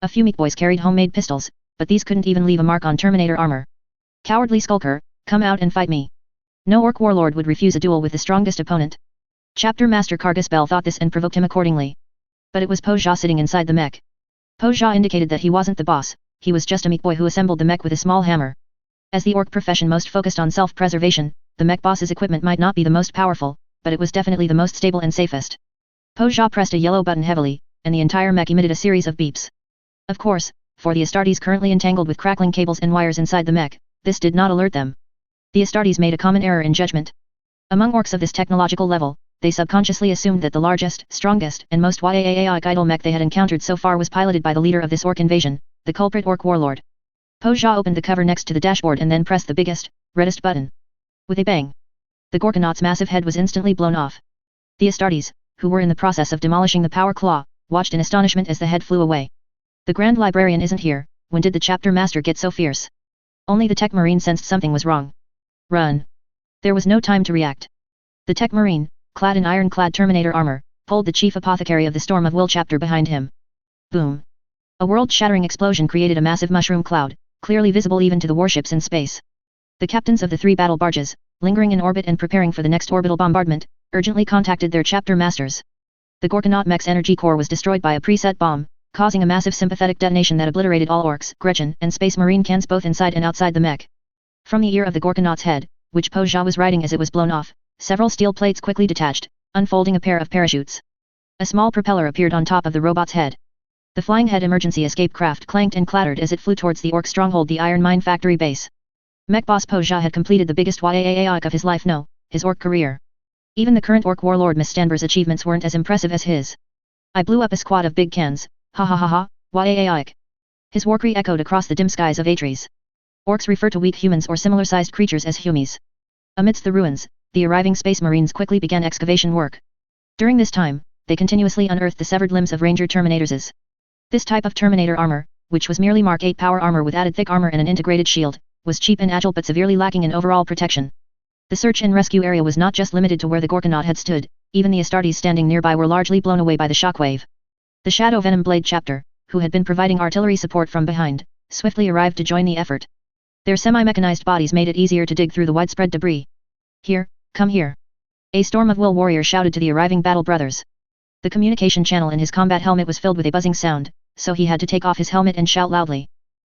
A few meat boys carried homemade pistols, but these couldn't even leave a mark on Terminator armor. Cowardly skulker, come out and fight me. No orc warlord would refuse a duel with the strongest opponent. Chapter Master Kargas Bell thought this and provoked him accordingly. But it was Po Jia sitting inside the mech. Po Jia indicated that he wasn't the boss, he was just a meat boy who assembled the mech with a small hammer. As the orc profession most focused on self-preservation, the mech boss's equipment might not be the most powerful, but it was definitely the most stable and safest. Po Jia pressed a yellow button heavily, and the entire mech emitted a series of beeps. Of course, for the Astartes currently entangled with crackling cables and wires inside the mech, this did not alert them. The Astartes made a common error in judgment. Among orcs of this technological level, they subconsciously assumed that the largest, strongest, and most yaaic idol mech they had encountered so far was piloted by the leader of this orc invasion, the culprit orc warlord. Po Jia opened the cover next to the dashboard and then pressed the biggest, reddest button. With a bang, the Gorkanaut's massive head was instantly blown off. The Astartes, who were in the process of demolishing the Power Claw, watched in astonishment as the head flew away. The Grand Librarian isn't here, when did the Chapter Master get so fierce? Only the Tech Marine sensed something was wrong. Run! There was no time to react. The Tech Marine, clad in iron-clad Terminator armor, pulled the Chief Apothecary of the Storm of Will chapter behind him. Boom! A world-shattering explosion created a massive mushroom cloud, clearly visible even to the warships in space. The captains of the 3 battle barges, lingering in orbit and preparing for the next orbital bombardment, urgently contacted their chapter masters. The Gorkanaut mech's energy core was destroyed by a preset bomb, causing a massive sympathetic detonation that obliterated all orcs, Gretchen, and Space Marine cans both inside and outside the mech. From the ear of the Gorkanaut's head, which Po Jia was riding as it was blown off, several steel plates quickly detached, unfolding a pair of parachutes. A small propeller appeared on top of the robot's head. The flying head emergency escape craft clanked and clattered as it flew towards the orc stronghold, the Iron Mine Factory base. Mech boss Po Jia had completed the biggest yaaic of his life, no, his orc career. Even the current orc warlord Miss Stanber's achievements weren't as impressive as his. I blew up a squad of big cans, ha ha ha ha, yaaic. His warcry echoed across the dim skies of Atres. Orcs refer to weak humans or similar-sized creatures as humies. Amidst the ruins, the arriving Space Marines quickly began excavation work. During this time, they continuously unearthed the severed limbs of Ranger Terminators. This type of Terminator armor, which was merely Mark 8 power armor with added thick armor and an integrated shield, was cheap and agile but severely lacking in overall protection. The search and rescue area was not just limited to where the Gorkanaut had stood, even the Astartes standing nearby were largely blown away by the shockwave. The Shadow Venom Blade chapter, who had been providing artillery support from behind, swiftly arrived to join the effort. Their semi-mechanized bodies made it easier to dig through the widespread debris. Here, come here. A storm of will warriors shouted to the arriving battle brothers. The communication channel in his combat helmet was filled with a buzzing sound, so he had to take off his helmet and shout loudly.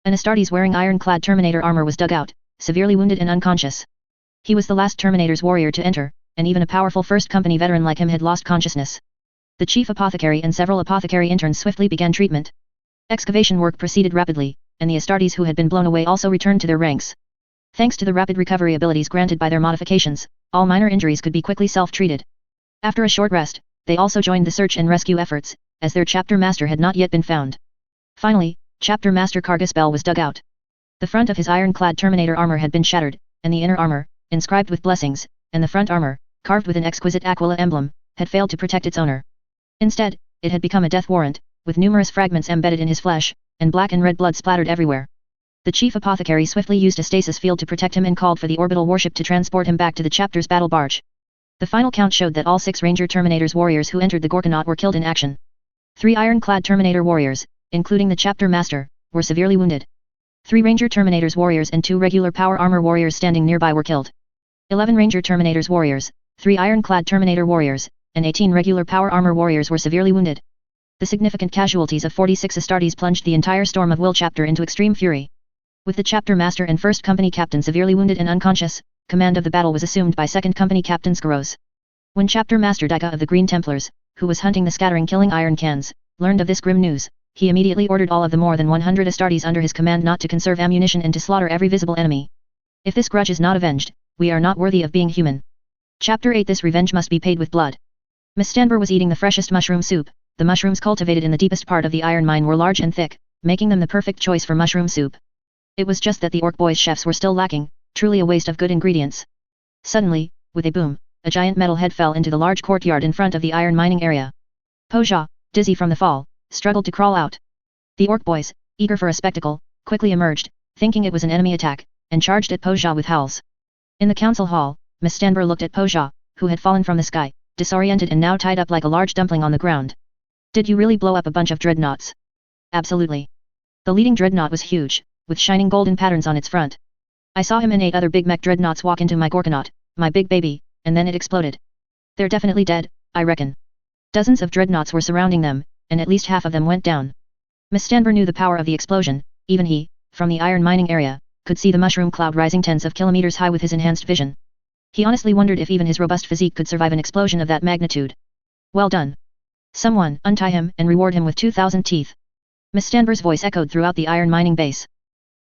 An Astartes wearing iron-clad Terminator armor was dug out, severely wounded and unconscious. He was the last Terminator's warrior to enter, and even a powerful First Company veteran like him had lost consciousness. The chief apothecary and several apothecary interns swiftly began treatment. Excavation work proceeded rapidly, and the Astartes who had been blown away also returned to their ranks. Thanks to the rapid recovery abilities granted by their modifications, all minor injuries could be quickly self-treated. After a short rest, they also joined the search and rescue efforts, as their chapter master had not yet been found. Finally, Chapter Master Kargus Bell was dug out. The front of his iron-clad Terminator armor had been shattered, and the inner armor, inscribed with blessings, and the front armor, carved with an exquisite Aquila emblem, had failed to protect its owner. Instead, it had become a death warrant, with numerous fragments embedded in his flesh, and black and red blood splattered everywhere. The chief apothecary swiftly used a stasis field to protect him and called for the orbital warship to transport him back to the chapter's battle barge. The final count showed that all 6 Ranger Terminators warriors who entered the Gorkanaut were killed in action. 3 iron-clad Terminator warriors, including the chapter master, were severely wounded. 3 Ranger Terminators warriors and 2 regular power armor warriors standing nearby were killed. 11 Ranger Terminators warriors, 3 iron-clad Terminator warriors, and 18 regular power armor warriors were severely wounded. The significant casualties of 46 Astartes plunged the entire Storm of Will chapter into extreme fury. With the chapter master and first company captain severely wounded and unconscious, command of the battle was assumed by second company captain Skaros. When chapter master Dika of the Green Templars, who was hunting the scattering killing iron cans, learned of this grim news, he immediately ordered all of the more than 100 Astartes under his command not to conserve ammunition and to slaughter every visible enemy. If this grudge is not avenged, we are not worthy of being human. Chapter 8 This revenge must be paid with blood. Miss Stanber was eating the freshest mushroom soup. The mushrooms cultivated in the deepest part of the iron mine were large and thick, making them the perfect choice for mushroom soup. It was just that the Orc Boys' chefs were still lacking, truly a waste of good ingredients. Suddenly, with a boom, a giant metal head fell into the large courtyard in front of the iron mining area. Poja, dizzy from the fall, struggled to crawl out. The Orc Boys, eager for a spectacle, quickly emerged, thinking it was an enemy attack, and charged at Poja with howls. In the council hall, Miss Stanber looked at Poja, who had fallen from the sky, disoriented and now tied up like a large dumpling on the ground. Did you really blow up a bunch of dreadnoughts? Absolutely. The leading dreadnought was huge, with shining golden patterns on its front. I saw him and 8 other big mech dreadnoughts walk into my Gorkanaut, my big baby, and then it exploded. They're definitely dead, I reckon. Dozens of dreadnoughts were surrounding them, and at least half of them went down. Miss Stanber knew the power of the explosion. Even he, from the iron mining area, could see the mushroom cloud rising tens of kilometers high with his enhanced vision. He honestly wondered if even his robust physique could survive an explosion of that magnitude. Well done. Someone, untie him and reward him with 2,000 teeth. Miss Stanber's voice echoed throughout the iron mining base.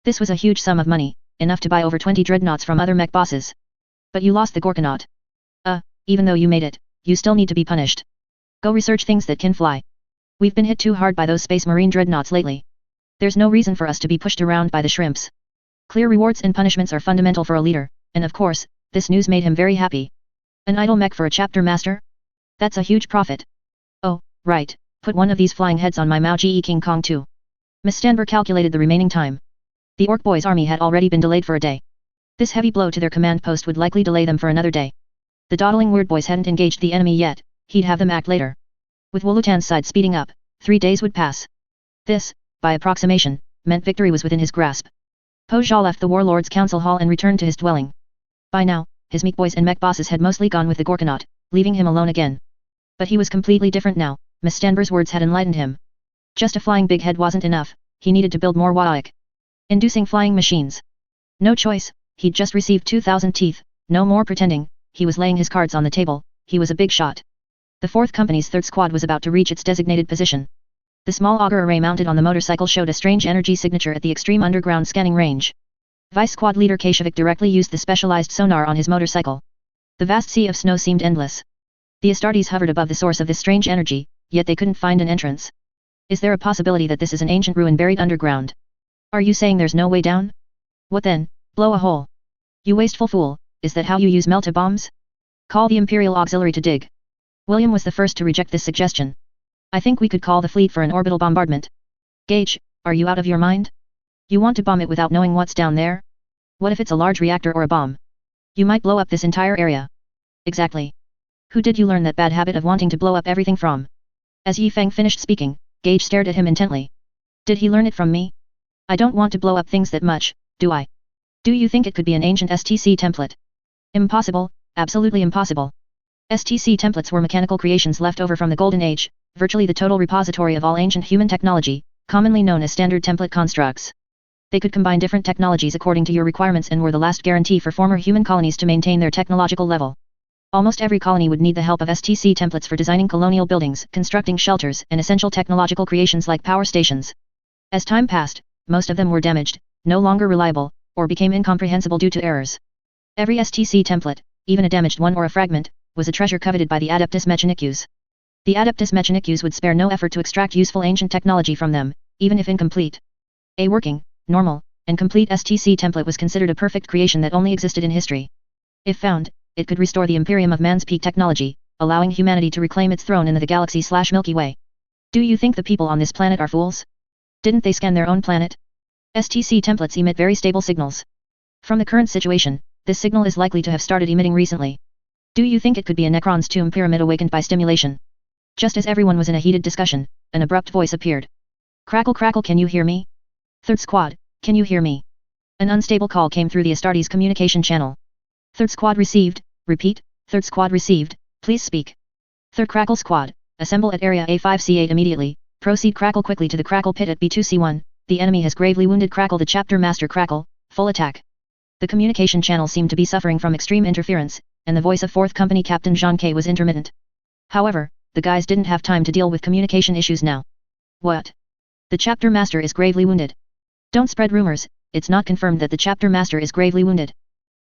This was a huge sum of money, enough to buy over 20 dreadnoughts from other mech bosses. But you lost the Gorkanaut. Even though you made it, you still need to be punished. Go research things that can fly. We've been hit too hard by those space marine dreadnoughts lately. There's no reason for us to be pushed around by the shrimps. Clear rewards and punishments are fundamental for a leader, and of course, this news made him very happy. An idle mech for a chapter master? That's a huge profit. Oh, right, put one of these flying heads on my Mao Zhi King Kong too. Miss Stanber calculated the remaining time. The Orc Boys' army had already been delayed for a day. This heavy blow to their command post would likely delay them for another day. The dawdling Weird Boys hadn't engaged the enemy yet, he'd have them act later. With Wolutan's side speeding up, 3 days would pass. This, by approximation, meant victory was within his grasp. Poja left the Warlord's Council Hall and returned to his dwelling. By now, his meek boys and mech bosses had mostly gone with the Gorkanaut, leaving him alone again. But he was completely different now. Miss Stanber's words had enlightened him. Just a flying big head wasn't enough, he needed to build more Waik. Inducing flying machines. No choice, he'd just received 2,000 teeth, no more pretending, he was laying his cards on the table, he was a big shot. The 4th Company's 3rd Squad was about to reach its designated position. The small auger array mounted on the motorcycle showed a strange energy signature at the extreme underground scanning range. Vice Squad leader Kashevik directly used the specialized sonar on his motorcycle. The vast sea of snow seemed endless. The Astartes hovered above the source of this strange energy, yet they couldn't find an entrance. Is there a possibility that this is an ancient ruin buried underground? Are you saying there's no way down? What then, blow a hole? You wasteful fool, is that how you use melta bombs? Call the Imperial Auxiliary to dig. William was the first to reject this suggestion. I think we could call the fleet for an orbital bombardment. Gage, are you out of your mind? You want to bomb it without knowing what's down there? What if it's a large reactor or a bomb? You might blow up this entire area. Exactly. Who did you learn that bad habit of wanting to blow up everything from? As Yi Feng finished speaking, Gage stared at him intently. Did he learn it from me? I don't want to blow up things that much, do I? Do you think it could be an ancient STC template? Impossible, absolutely impossible. STC templates were mechanical creations left over from the Golden Age, virtually the total repository of all ancient human technology, commonly known as standard template constructs. They could combine different technologies according to your requirements and were the last guarantee for former human colonies to maintain their technological level. Almost every colony would need the help of STC templates for designing colonial buildings, constructing shelters, and essential technological creations like power stations. As time passed, most of them were damaged, no longer reliable, or became incomprehensible due to errors. Every STC template, even a damaged one or a fragment, was a treasure coveted by the Adeptus Mechanicus. The Adeptus Mechanicus would spare no effort to extract useful ancient technology from them, even if incomplete. A working, normal, and complete STC template was considered a perfect creation that only existed in history. If found, it could restore the Imperium of man's peak technology, allowing humanity to reclaim its throne in the galaxy/Milky Way. Do you think the people on this planet are fools? Didn't they scan their own planet? STC templates emit very stable signals. From the current situation, this signal is likely to have started emitting recently. Do you think it could be a Necron's tomb pyramid awakened by stimulation? Just as everyone was in a heated discussion, an abrupt voice appeared. Crackle crackle, can you hear me? Third Squad, can you hear me? An unstable call came through the Astartes communication channel. Third Squad received, repeat, Third Squad received, please speak. Third Crackle Squad, assemble at Area A5C8 immediately, proceed Crackle quickly to the Crackle pit at B2C1, the enemy has gravely wounded Crackle the Chapter Master Crackle, full attack. The communication channel seemed to be suffering from extreme interference, and the voice of 4th Company Captain Jean K was intermittent. However, the guys didn't have time to deal with communication issues now. What? The Chapter Master is gravely wounded. Don't spread rumors, it's not confirmed that the Chapter Master is gravely wounded.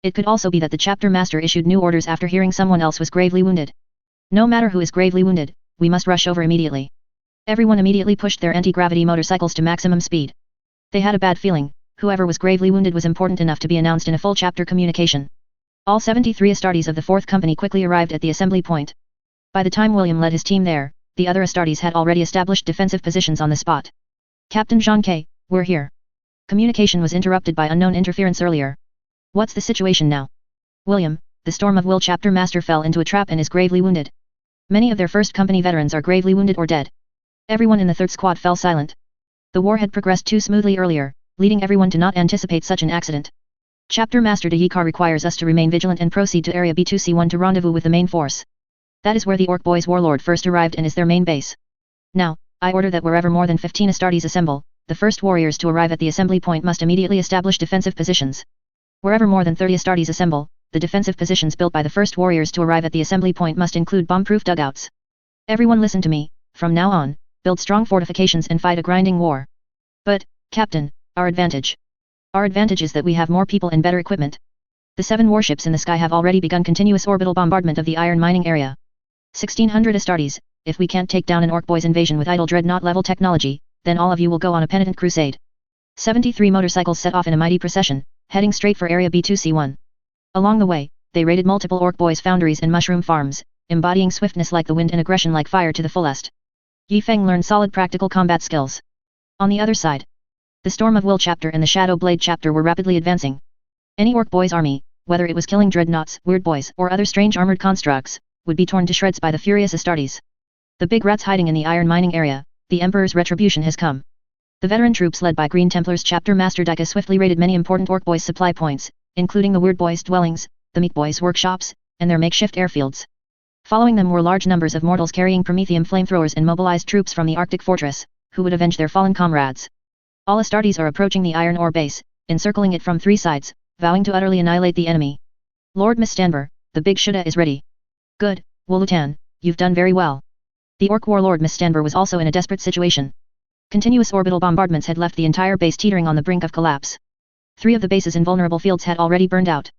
It could also be that the Chapter Master issued new orders after hearing someone else was gravely wounded. No matter who is gravely wounded, we must rush over immediately. Everyone immediately pushed their anti-gravity motorcycles to maximum speed. They had a bad feeling, whoever was gravely wounded was important enough to be announced in a full chapter communication. All 73 Astartes of the 4th Company quickly arrived at the assembly point. By the time William led his team there, the other Astartes had already established defensive positions on the spot. Captain Jean K, we're here. Communication was interrupted by unknown interference earlier. What's the situation now? William, the Storm of Will Chapter Master fell into a trap and is gravely wounded. Many of their 1st Company veterans are gravely wounded or dead. Everyone in the 3rd Squad fell silent. The war had progressed too smoothly earlier, leading everyone to not anticipate such an accident. Chapter Master de Yikar requires us to remain vigilant and proceed to Area B2C1 to rendezvous with the main force. That is where the Orc Boys Warlord first arrived and is their main base. Now, I order that wherever more than 15 Astartes assemble, the first warriors to arrive at the assembly point must immediately establish defensive positions. Wherever more than 30 Astartes assemble, the defensive positions built by the first warriors to arrive at the assembly point must include bomb-proof dugouts. Everyone listen to me, from now on, build strong fortifications and fight a grinding war. But, Captain, our advantage. Our advantage is that we have more people and better equipment. The 7 warships in the sky have already begun continuous orbital bombardment of the iron mining area. 1600 Astartes, if we can't take down an Orc Boys invasion with idle dreadnought level technology, then all of you will go on a penitent crusade. 73 motorcycles set off in a mighty procession, heading straight for Area B2C1. Along the way, they raided multiple Orc Boys foundries and mushroom farms, embodying swiftness like the wind and aggression like fire to the fullest. Yi Feng learned solid practical combat skills. On the other side, the Storm of Will chapter and the Shadow Blade chapter were rapidly advancing. Any Orc Boys army, whether it was killing dreadnoughts, weird boys, or other strange armored constructs, would be torn to shreds by the furious Astartes. The big rats hiding in the iron mining area, the Emperor's retribution has come. The veteran troops led by Green Templars Chapter Master Dika swiftly raided many important Orc Boys supply points, including the Weird Boys' dwellings, the Meat Boys' workshops, and their makeshift airfields. Following them were large numbers of mortals carrying Prometheum flamethrowers and mobilized troops from the Arctic fortress, who would avenge their fallen comrades. All Astartes are approaching the iron ore base, encircling it from 3 sides, vowing to utterly annihilate the enemy. Lord Mistanber, the big Shuda is ready. Good, Wolutan, you've done very well. The Orc warlord Mistanber was also in a desperate situation. Continuous orbital bombardments had left the entire base teetering on the brink of collapse. 3 of the base's invulnerable fields had already burned out.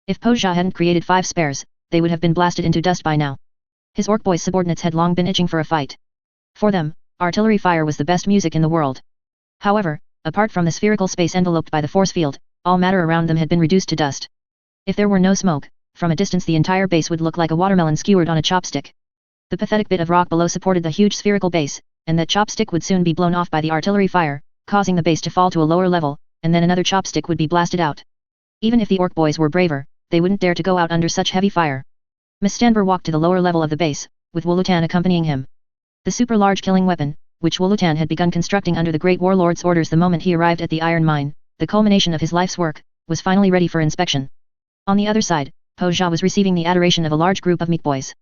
If Poja hadn't created 5 spares, they would have been blasted into dust by now. His Orc Boys subordinates had long been itching for a fight. For them, artillery fire was the best music in the world. However, apart from the spherical space enveloped by the force field, all matter around them had been reduced to dust. If there were no smoke, from a distance the entire base would look like a watermelon skewered on a chopstick. The pathetic bit of rock below supported the huge spherical base, and that chopstick would soon be blown off by the artillery fire, causing the base to fall to a lower level, and then another chopstick would be blasted out. Even if the Orc Boys were braver, they wouldn't dare to go out under such heavy fire. Stanber walked to the lower level of the base, with Wolutan accompanying him. The super-large killing weapon, which Wolutan had begun constructing under the Great Warlord's orders the moment he arrived at the iron mine, the culmination of his life's work, was finally ready for inspection. On the other side, Po Jia was receiving the adoration of a large group of meat boys.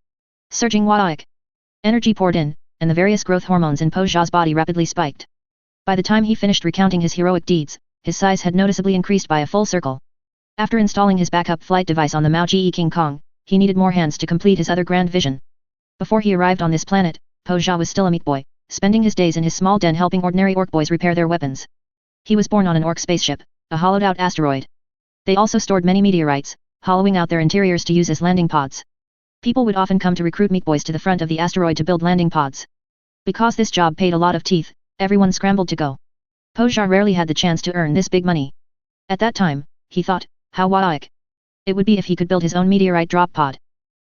Surging Wadaik. Energy poured in, and the various growth hormones in Po Jia's body rapidly spiked. By the time he finished recounting his heroic deeds, his size had noticeably increased by a full circle. After installing his backup flight device on the Zhi Qing, he needed more hands to complete his other grand vision. Before he arrived on this planet, Po Jia was still a meat boy, spending his days in his small den helping ordinary orc boys repair their weapons. He was born on an orc spaceship, a hollowed-out asteroid. They also stored many meteorites, hollowing out their interiors to use as landing pods. People would often come to recruit meat boys to the front of the asteroid to build landing pods. Because this job paid a lot of teeth, everyone scrambled to go. Po Jia rarely had the chance to earn this big money. At that time, he thought, how Wadaik it would be if he could build his own meteorite drop pod.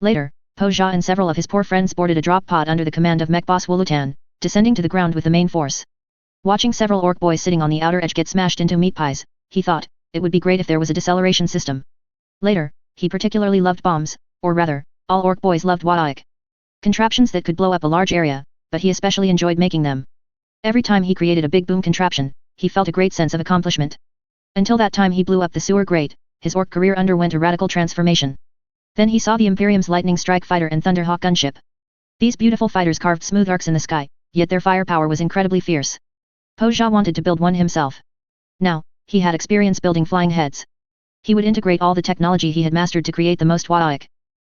Later, Po Jia and several of his poor friends boarded a drop pod under the command of mech boss Wolutan, descending to the ground with the main force. Watching several orc boys sitting on the outer edge get smashed into meat pies, he thought, it would be great if there was a deceleration system. Later, he particularly loved bombs, or rather, all orc boys loved Wadaik contraptions that could blow up a large area, but he especially enjoyed making them. Every time he created a big boom contraption, he felt a great sense of accomplishment. Until that time he blew up the sewer grate, his orc career underwent a radical transformation. Then he saw the Imperium's Lightning Strike Fighter and Thunderhawk gunship. These beautiful fighters carved smooth arcs in the sky, yet their firepower was incredibly fierce. Po Jia wanted to build one himself. Now, he had experience building flying heads. He would integrate all the technology he had mastered to create the most Wadaik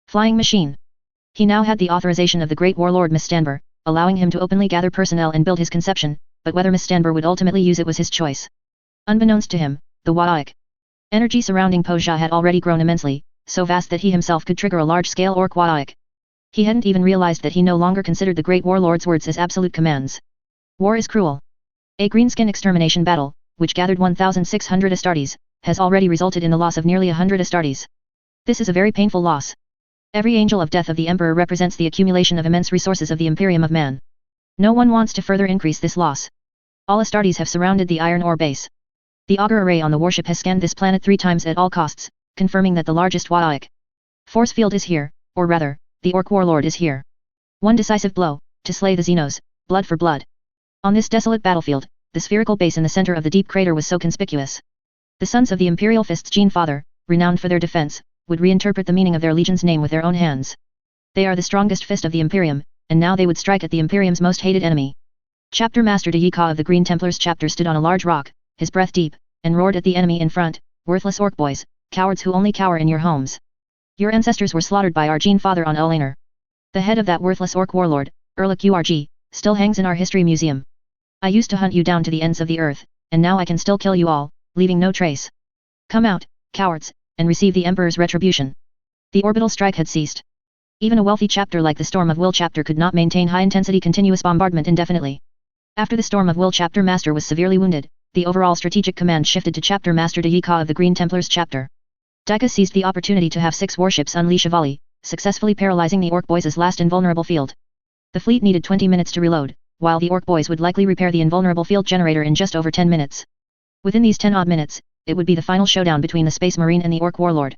flying machine. He now had the authorization of the Great Warlord Stanber, allowing him to openly gather personnel and build his conception, but whether Stanber would ultimately use it was his choice. Unbeknownst to him, the Wadaik energy surrounding Po Jia had already grown immensely, so vast that he himself could trigger a large-scale orc Wadaik. He hadn't even realized that he no longer considered the Great Warlord's words as absolute commands. War is cruel. A greenskin extermination battle, which gathered 1,600 Astartes, has already resulted in the loss of nearly 100 Astartes. This is a very painful loss. Every angel of death of the Emperor represents the accumulation of immense resources of the Imperium of Man. No one wants to further increase this loss. All Astartes have surrounded the iron ore base. The auger array on the warship has scanned this planet 3 times at all costs, confirming that the largest Wadaik force field is here, or rather, the Orc Warlord is here. One decisive blow, to slay the Xenos, blood for blood. On this desolate battlefield, the spherical base in the center of the deep crater was so conspicuous. The sons of the Imperial Fist's Gene Father, renowned for their defense, would reinterpret the meaning of their legion's name with their own hands. They are the strongest fist of the Imperium, and now they would strike at the Imperium's most hated enemy. Chapter Master Zhi Qing of the Green Templars chapter stood on a large rock, his breath deep, and roared at the enemy in front, worthless orc boys, cowards who only cower in your homes. Your ancestors were slaughtered by our Gene Father on Ulaner. The head of that worthless orc warlord, Erlik Urg, still hangs in our history museum. I used to hunt you down to the ends of the earth, and now I can still kill you all, leaving no trace. Come out, cowards, and receive the Emperor's retribution. The orbital strike had ceased. Even a wealthy chapter like the Storm of Will chapter could not maintain high-intensity continuous bombardment indefinitely. After the Storm of Will chapter master was severely wounded, the overall strategic command shifted to chapter master Zhi Qing of the Green Templars chapter. Daika seized the opportunity to have 6 warships unleash a volley, successfully paralyzing the orc boys' last invulnerable field. The fleet needed 20 minutes to reload, while the orc boys would likely repair the invulnerable field generator in just over 10 minutes. Within these 10-odd minutes, it would be the final showdown between the Space Marine and the Orc Warlord.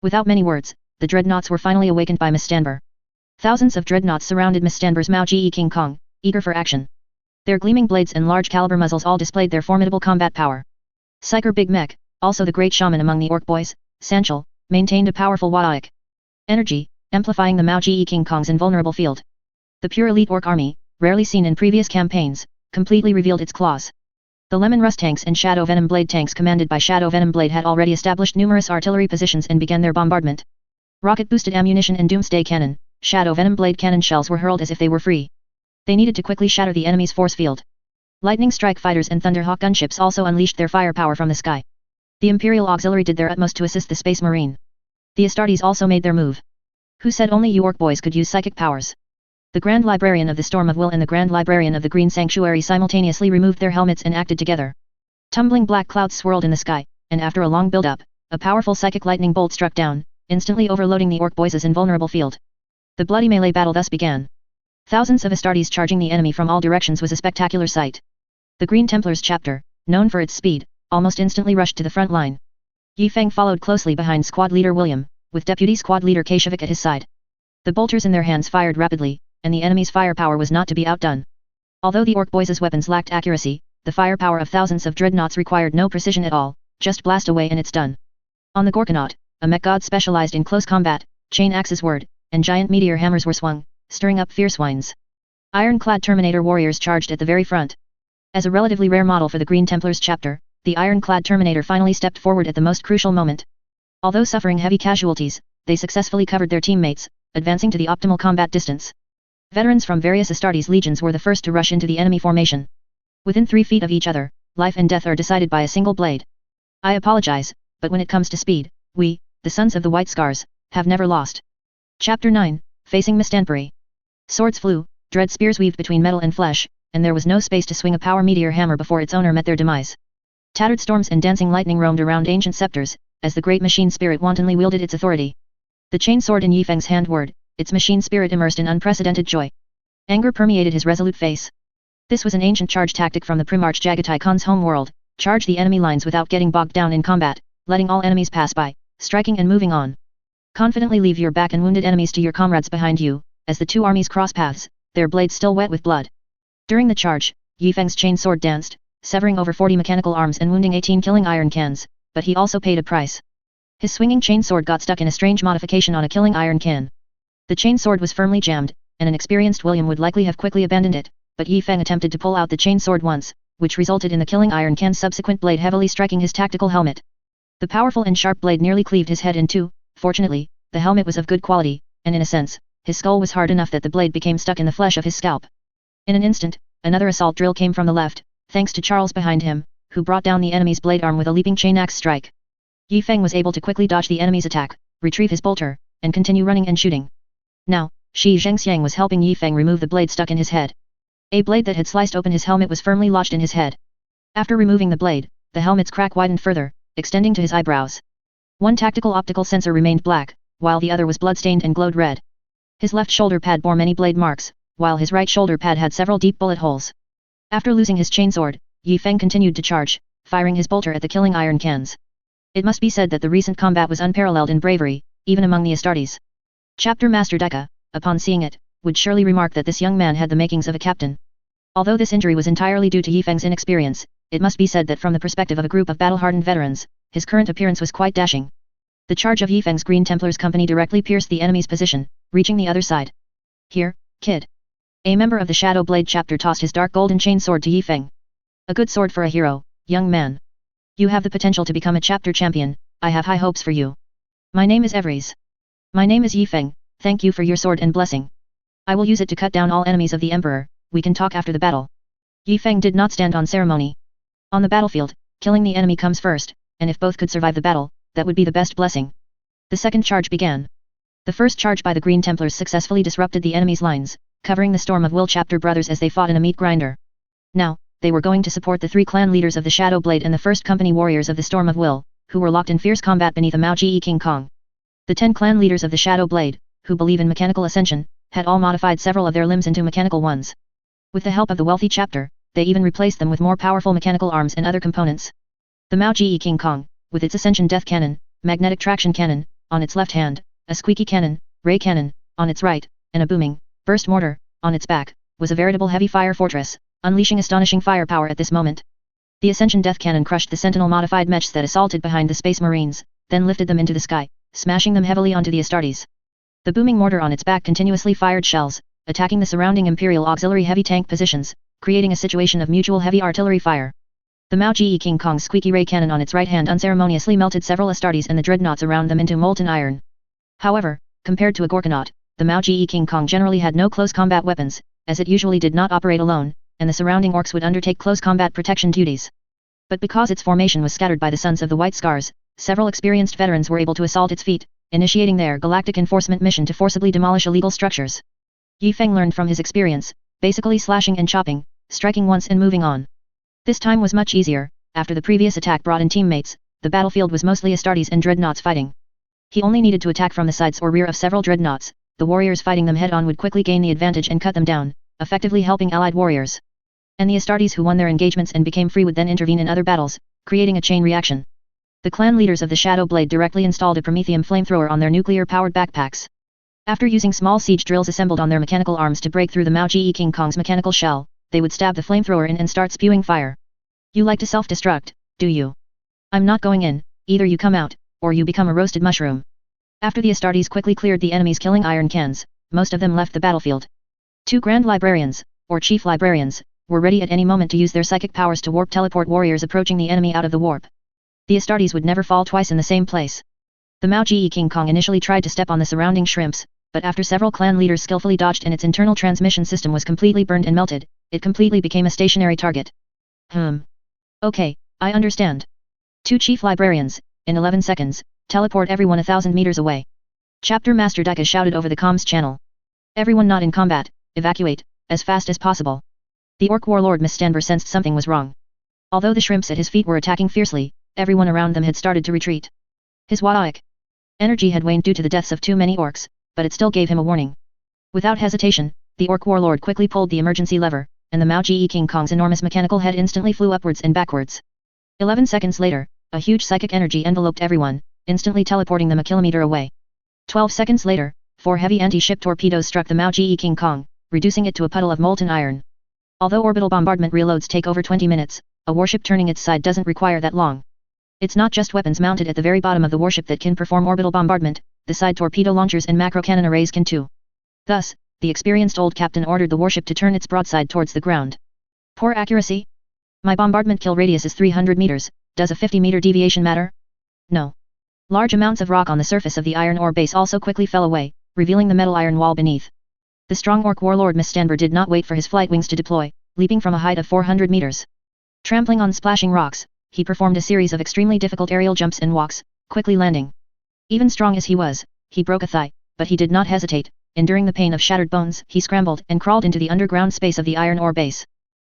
Without many words, the dreadnoughts were finally awakened by Stanber. Thousands of dreadnoughts surrounded Stanber's Zhi Qing, eager for action. Their gleaming blades and large-caliber muzzles all displayed their formidable combat power. Psyker Big Mech, also the great shaman among the orc boys, Sanchel, maintained a powerful Wadaik energy, amplifying the Zhi Qing's invulnerable field. The pure elite orc army, rarely seen in previous campaigns, completely revealed its claws. The Lemon Rust tanks and Shadow Venom Blade tanks commanded by Shadow Venom Blade had already established numerous artillery positions and began their bombardment. Rocket-boosted ammunition and Doomsday Cannon, Shadow Venom Blade cannon shells were hurled as if they were free. They needed to quickly shatter the enemy's force field. Lightning Strike Fighters and Thunderhawk gunships also unleashed their firepower from the sky. The Imperial Auxiliary did their utmost to assist the Space Marine. The Astartes also made their move. Who said only you orc boys could use psychic powers? The Grand Librarian of the Storm of Will and the Grand Librarian of the Green Sanctuary simultaneously removed their helmets and acted together. Tumbling black clouds swirled in the sky, and after a long build-up, a powerful psychic lightning bolt struck down, instantly overloading the orc boys' invulnerable field. The bloody melee battle thus began. Thousands of Astartes charging the enemy from all directions was a spectacular sight. The Green Templars chapter, known for its speed, almost instantly rushed to the front line. Yi Feng followed closely behind squad leader William, with deputy squad leader Kashyvik at his side. The bolters in their hands fired rapidly, and the enemy's firepower was not to be outdone. Although the orc boys' weapons lacked accuracy, the firepower of thousands of dreadnoughts required no precision at all, just blast away and it's done. On the Gorkanaut, a mech god specialized in close combat, chain axes whirred, and giant meteor hammers were swung, stirring up fierce winds. Ironclad Terminator warriors charged at the very front. As a relatively rare model for the Green Templars chapter, the ironclad Terminator finally stepped forward at the most crucial moment. Although suffering heavy casualties, they successfully covered their teammates, advancing to the optimal combat distance. Veterans from various Astartes legions were the first to rush into the enemy formation. Within 3 feet of each other, life and death are decided by a single blade. I apologize, but when it comes to speed, we, the Sons of the White Scars, have never lost. Chapter 9, Facing Mistanthropy. Swords flew, dread spears weaved between metal and flesh, and there was no space to swing a power meteor hammer before its owner met their demise. Tattered storms and dancing lightning roamed around ancient scepters, as the great machine spirit wantonly wielded its authority. The chain sword in Yifeng's hand whirred, its machine spirit immersed in unprecedented joy. Anger permeated his resolute face. This was an ancient charge tactic from the Primarch Jagatai Khan's home world: charge the enemy lines without getting bogged down in combat, letting all enemies pass by, striking and moving on. Confidently leave your back and wounded enemies to your comrades behind you, as the two armies cross paths, their blades still wet with blood. During the charge, Yifeng's chain sword danced, severing over 40 mechanical arms and wounding 18 killing iron cans, but he also paid a price. His swinging chain sword got stuck in a strange modification on a killing iron can. The chain sword was firmly jammed, and an experienced William would likely have quickly abandoned it, but Yifeng attempted to pull out the chain sword once, which resulted in the killing iron can's subsequent blade heavily striking his tactical helmet. The powerful and sharp blade nearly cleaved his head in two. Fortunately, the helmet was of good quality, and in a sense, his skull was hard enough that the blade became stuck in the flesh of his scalp. In an instant, another assault drill came from the left, thanks to Charles behind him, who brought down the enemy's blade arm with a leaping chain axe strike. Yifeng was able to quickly dodge the enemy's attack, retrieve his bolter, and continue running and shooting. Now, Shi Zhengxiang was helping Yifeng remove the blade stuck in his head. A blade that had sliced open his helmet was firmly lodged in his head. After removing the blade, the helmet's crack widened further, extending to his eyebrows. One tactical optical sensor remained black, while the other was blood-stained and glowed red. His left shoulder pad bore many blade marks, while his right shoulder pad had several deep bullet holes. After losing his chainsword, Yifeng continued to charge, firing his bolter at the killing iron cans. It must be said that the recent combat was unparalleled in bravery, even among the Astartes. Chapter Master Deka, upon seeing it, would surely remark that this young man had the makings of a captain. Although this injury was entirely due to Yifeng's inexperience, it must be said that from the perspective of a group of battle-hardened veterans, his current appearance was quite dashing. The charge of Yifeng's Green Templars company directly pierced the enemy's position, reaching the other side. "Here, kid." A member of the Shadow Blade chapter tossed his dark golden chain sword to Yifeng. "A good sword for a hero, young man. You have the potential to become a chapter champion. I have high hopes for you. My name is Evries. My name is Yifeng. Thank you for your sword and blessing. I will use it to cut down all enemies of the Emperor. We can talk after the battle." Yifeng did not stand on ceremony. On the battlefield, killing the enemy comes first, and if both could survive the battle, that would be the best blessing. The second charge began. The first charge by the Green Templars successfully disrupted the enemy's lines, covering the Storm of Will chapter brothers as they fought in a meat grinder. Now, they were going to support the 3 clan leaders of the Shadow Blade and the 1st Company warriors of the Storm of Will, who were locked in fierce combat beneath a Zhi Qing Kong. The 10 clan leaders of the Shadow Blade, who believe in mechanical ascension, had all modified several of their limbs into mechanical ones. With the help of the wealthy chapter, they even replaced them with more powerful mechanical arms and other components. The Zhi Qing Kong, with its Ascension Death Cannon, Magnetic Traction Cannon, on its left hand, a Squeaky Cannon, Ray Cannon, on its right, and a booming, Burst Mortar, on its back, was a veritable heavy fire fortress, unleashing astonishing firepower at this moment. The Ascension Death Cannon crushed the Sentinel-modified mechs that assaulted behind the Space Marines, then lifted them into the sky, smashing them heavily onto the Astartes. The booming mortar on its back continuously fired shells, attacking the surrounding Imperial Auxiliary heavy tank positions, creating a situation of mutual heavy artillery fire. The Zhi Qing Kong's Squeaky Ray Cannon on its right hand unceremoniously melted several Astartes and the dreadnoughts around them into molten iron. However, compared to a Gorkanaut, the Zhi Qing Kong generally had no close combat weapons, as it usually did not operate alone, and the surrounding orcs would undertake close combat protection duties. But because its formation was scattered by the Sons of the White Scars, several experienced veterans were able to assault its feet, initiating their galactic enforcement mission to forcibly demolish illegal structures. Yifeng learned from his experience, basically slashing and chopping, striking once and moving on. This time was much easier. After the previous attack brought in teammates, the battlefield was mostly Astartes and dreadnoughts fighting. He only needed to attack from the sides or rear of several dreadnoughts. The warriors fighting them head-on would quickly gain the advantage and cut them down, effectively helping allied warriors. And the Astartes who won their engagements and became free would then intervene in other battles, creating a chain reaction. The clan leaders of the Shadow Blade directly installed a Prometheum flamethrower on their nuclear-powered backpacks. After using small siege drills assembled on their mechanical arms to break through the Zhi Qing Kong's mechanical shell, they would stab the flamethrower in and start spewing fire. You like to self-destruct, do you? I'm not going in, either you come out, or you become a roasted mushroom. After the Astartes quickly cleared the enemy's killing iron cans, most of them left the battlefield. 2 Grand Librarians, or Chief Librarians, were ready at any moment to use their psychic powers to warp teleport warriors approaching the enemy out of the warp. The Astartes would never fall twice in the same place. The Zhi Qing Kong initially tried to step on the surrounding shrimps, but after several clan leaders skillfully dodged and its internal transmission system was completely burned and melted, it completely became a stationary target. Okay, I understand. 2 Chief Librarians, in 11 seconds, teleport everyone 1,000 meters away. Chapter Master Dika shouted over the comms channel. Everyone not in combat, evacuate, as fast as possible. The Orc warlord Mistanber sensed something was wrong. Although the shrimps at his feet were attacking fiercely, everyone around them had started to retreat. His Wadaic energy had waned due to the deaths of too many orcs, but it still gave him a warning. Without hesitation, the Orc warlord quickly pulled the emergency lever, and the Zhi Qing Kong's enormous mechanical head instantly flew upwards and backwards. 11 seconds later, a huge psychic energy enveloped everyone, instantly teleporting them a kilometer away. 12 seconds later, 4 heavy anti-ship torpedoes struck the Zhi Qing Kong, reducing it to a puddle of molten iron. Although orbital bombardment reloads take over 20 minutes, a warship turning its side doesn't require that long. It's not just weapons mounted at the very bottom of the warship that can perform orbital bombardment, the side torpedo launchers and macro cannon arrays can too. Thus, the experienced old captain ordered the warship to turn its broadside towards the ground. Poor accuracy? My bombardment kill radius is 300 meters, does a 50-meter deviation matter? No. Large amounts of rock on the surface of the iron ore base also quickly fell away, revealing the metal iron wall beneath. The strong Orc warlord Mistanber did not wait for his flight wings to deploy, leaping from a height of 400 meters. Trampling on splashing rocks, he performed a series of extremely difficult aerial jumps and walks, quickly landing. Even strong as he was, he broke a thigh, but he did not hesitate. Enduring the pain of shattered bones, he scrambled and crawled into the underground space of the iron ore base.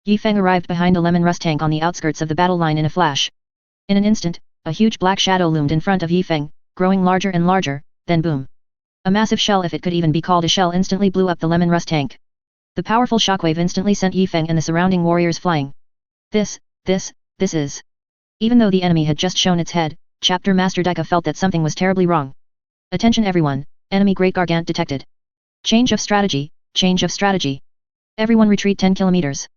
Yi Feng arrived behind a lemon rust tank on the outskirts of the battle line in a flash. In an instant, a huge black shadow loomed in front of Yi Feng, growing larger and larger, then boom. A massive shell, if it could even be called a shell, instantly blew up the lemon rust tank. The powerful shockwave instantly sent Yi Feng and the surrounding warriors flying. This is... Even though the enemy had just shown its head, Chapter Master Dika felt that something was terribly wrong. Attention everyone, enemy Great Gargant detected. Change of strategy, change of strategy. Everyone retreat 10 kilometers.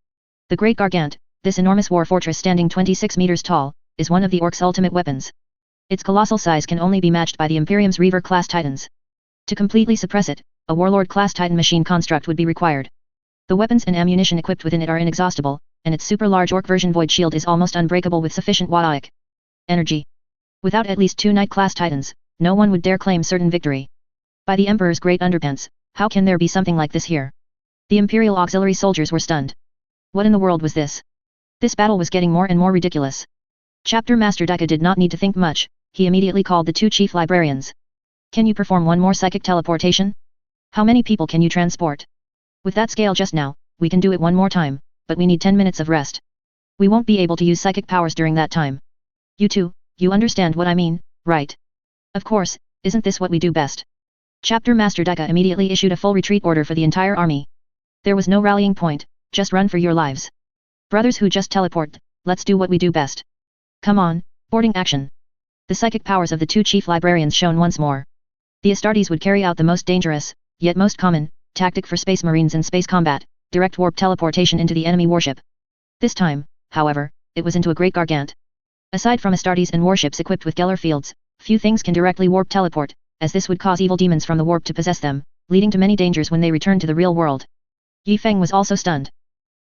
The Great Gargant, this enormous war fortress standing 26 meters tall, is one of the Orcs' ultimate weapons. Its colossal size can only be matched by the Imperium's Reaver-class Titans. To completely suppress it, a Warlord-class Titan machine construct would be required. The weapons and ammunition equipped within it are inexhaustible, and its super-large Orc version Void Shield is almost unbreakable with sufficient Wadaic energy. Without at least 2 Knight-class Titans, no one would dare claim certain victory. By the Emperor's great underpants, how can there be something like this here? The Imperial auxiliary soldiers were stunned. What in the world was this? This battle was getting more and more ridiculous. Chapter Master Dika did not need to think much, he immediately called the 2 chief librarians. Can you perform one more psychic teleportation? How many people can you transport? With that scale just now, we can do it one more time, but we need 10 minutes of rest. We won't be able to use psychic powers during that time. You two, you understand what I mean, right? Of course, isn't this what we do best? Chapter Master Dika immediately issued a full retreat order for the entire army. There was no rallying point, just run for your lives. Brothers who just teleport, let's do what we do best. Come on, boarding action. The psychic powers of the 2 chief librarians shone once more. The Astartes would carry out the most dangerous, yet most common, tactic for space marines in space combat, direct warp teleportation into the enemy warship. This time, however, it was into a Great Gargant. Aside from Astartes and warships equipped with Geller fields, few things can directly warp teleport, as this would cause evil demons from the warp to possess them, leading to many dangers when they return to the real world. Yi Feng was also stunned.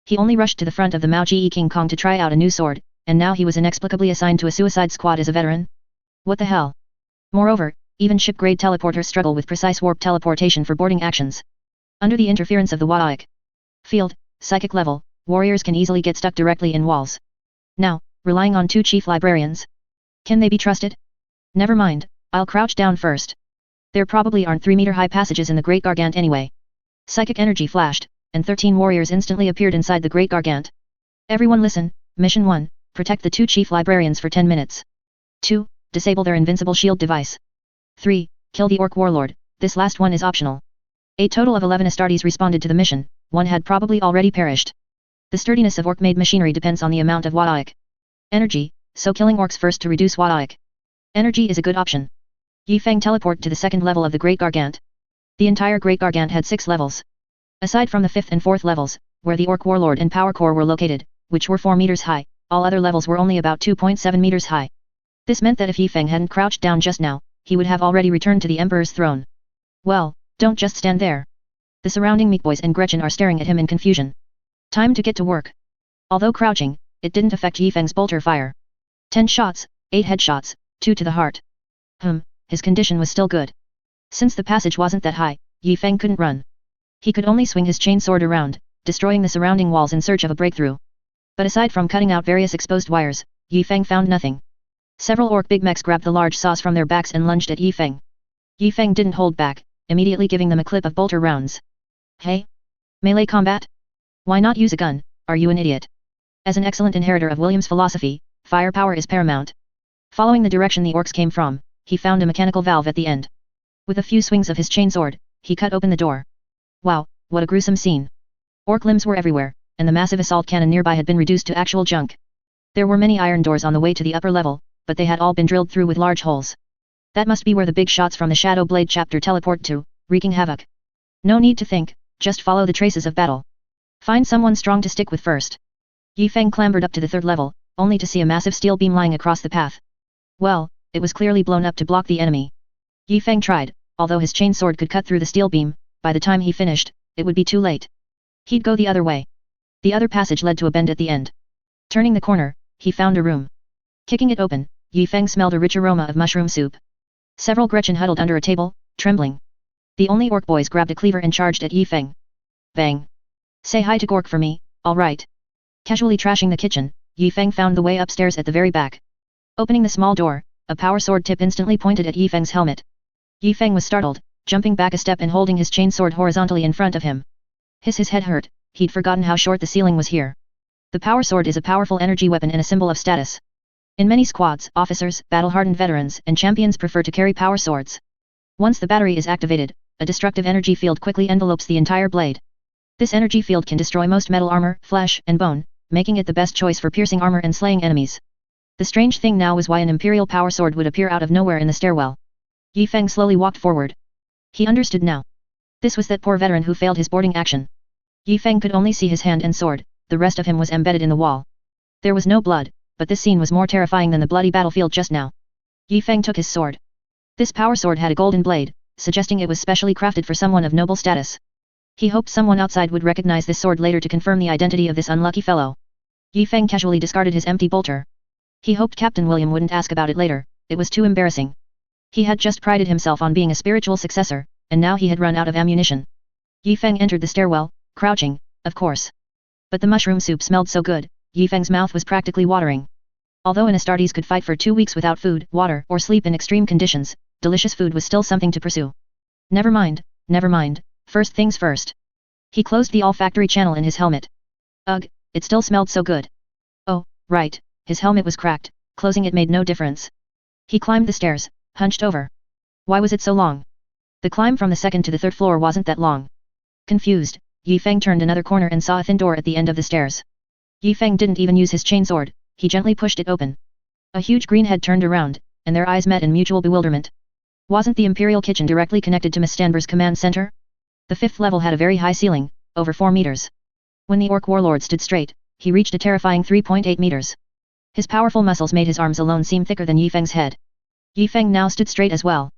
He only rushed to the front of the Zhi Qing Kong to try out a new sword, and now he was inexplicably assigned to a suicide squad as a veteran. What the hell? Moreover, even ship-grade teleporters struggle with precise warp teleportation for boarding actions. Under the interference of the Wadaic field, psychic level, warriors can easily get stuck directly in walls. Now, relying on 2 chief librarians? Can they be trusted? Never mind, I'll crouch down first. There probably aren't 3-meter-high passages in the Great Gargant anyway. Psychic energy flashed, and 13 warriors instantly appeared inside the Great Gargant. Everyone listen, Mission 1, protect the 2 chief librarians for 10 minutes. 2. Disable their invincible shield device. 3. Kill the Orc warlord, this last one is optional. A total of 11 Astartes responded to the mission, one had probably already perished. The sturdiness of Orc-made machinery depends on the amount of Wadaic energy, so killing Orcs first to reduce Wadaic energy is a good option. Yi Feng teleport to the second level of the Great Gargant. The entire Great Gargant had 6 levels. Aside from the 5th and 4th levels, where the Orc Warlord and Power Core were located, which were 4 meters high, all other levels were only about 2.7 meters high. This meant that if Yifeng hadn't crouched down just now, he would have already returned to the Emperor's throne. Well, don't just stand there. The surrounding meat boys and Gretchen are staring at him in confusion. Time to get to work. Although crouching, it didn't affect Yifeng's bolter fire. 10 shots, 8 headshots, 2 to the heart. His condition was still good. Since the passage wasn't that high, Yifeng couldn't run. He could only swing his chainsword around, destroying the surrounding walls in search of a breakthrough. But aside from cutting out various exposed wires, Yifeng found nothing. Several orc big mechs grabbed the large saws from their backs and lunged at Yifeng. Yifeng didn't hold back, immediately giving them a clip of bolter rounds. Hey? Melee combat? Why not use a gun, are you an idiot? As an excellent inheritor of William's philosophy, firepower is paramount. Following the direction the orcs came from, he found a mechanical valve at the end. With a few swings of his chainsword, he cut open the door. Wow, what a gruesome scene. Orc limbs were everywhere, and the massive assault cannon nearby had been reduced to actual junk. There were many iron doors on the way to the upper level, but they had all been drilled through with large holes. That must be where the big shots from the Shadow Blade chapter teleport to, wreaking havoc. No need to think, just follow the traces of battle. Find someone strong to stick with first. Yifeng clambered up to the 3rd level, only to see a massive steel beam lying across the path. Well, it was clearly blown up to block the enemy. Yifeng tried, although his chainsword could cut through the steel beam, by the time he finished, it would be too late. He'd go the other way. The other passage led to a bend at the end. Turning the corner, he found a room. Kicking it open, Yifeng smelled a rich aroma of mushroom soup. Several Gretchen huddled under a table, trembling. The only orc boys grabbed a cleaver and charged at Yifeng. Bang! Say hi to Gork for me, alright. Casually trashing the kitchen, Yifeng found the way upstairs at the very back. Opening the small door, a power sword tip instantly pointed at Yifeng's helmet. Yifeng was startled, jumping back a step and holding his chainsword horizontally in front of him. His head hurt, he'd forgotten how short the ceiling was here. The power sword is a powerful energy weapon and a symbol of status. In many squads, officers, battle-hardened veterans, and champions prefer to carry power swords. Once the battery is activated, a destructive energy field quickly envelopes the entire blade. This energy field can destroy most metal armor, flesh, and bone, making it the best choice for piercing armor and slaying enemies. The strange thing now was why an imperial power sword would appear out of nowhere in the stairwell. Yifeng slowly walked forward. He understood now. This was that poor veteran who failed his boarding action. Yifeng could only see his hand and sword, the rest of him was embedded in the wall. There was no blood, but this scene was more terrifying than the bloody battlefield just now. Yifeng took his sword. This power sword had a golden blade, suggesting it was specially crafted for someone of noble status. He hoped someone outside would recognize this sword later to confirm the identity of this unlucky fellow. Yifeng casually discarded his empty bolter. He hoped Captain William wouldn't ask about it later, it was too embarrassing. He had just prided himself on being a spiritual successor, and now he had run out of ammunition. Yifeng entered the stairwell, crouching, of course. But the mushroom soup smelled so good, Yifeng's mouth was practically watering. Although an Astartes could fight for 2 weeks without food, water, or sleep in extreme conditions, delicious food was still something to pursue. Never mind, first things first. He closed the olfactory channel in his helmet. Ugh, it still smelled so good. Oh, right, his helmet was cracked, closing it made no difference. He climbed the stairs, hunched over. Why was it so long? The climb from the 2nd to the 3rd floor wasn't that long. Confused, Yifeng turned another corner and saw a thin door at the end of the stairs. Yifeng didn't even use his chainsword, he gently pushed it open. A huge green head turned around, and their eyes met in mutual bewilderment. Wasn't the Imperial kitchen directly connected to Miss Stanber's command center? The 5th level had a very high ceiling, over 4 meters. When the Orc warlord stood straight, he reached a terrifying 3.8 meters. His powerful muscles made his arms alone seem thicker than Yifeng's head. Yifeng now stood straight as well.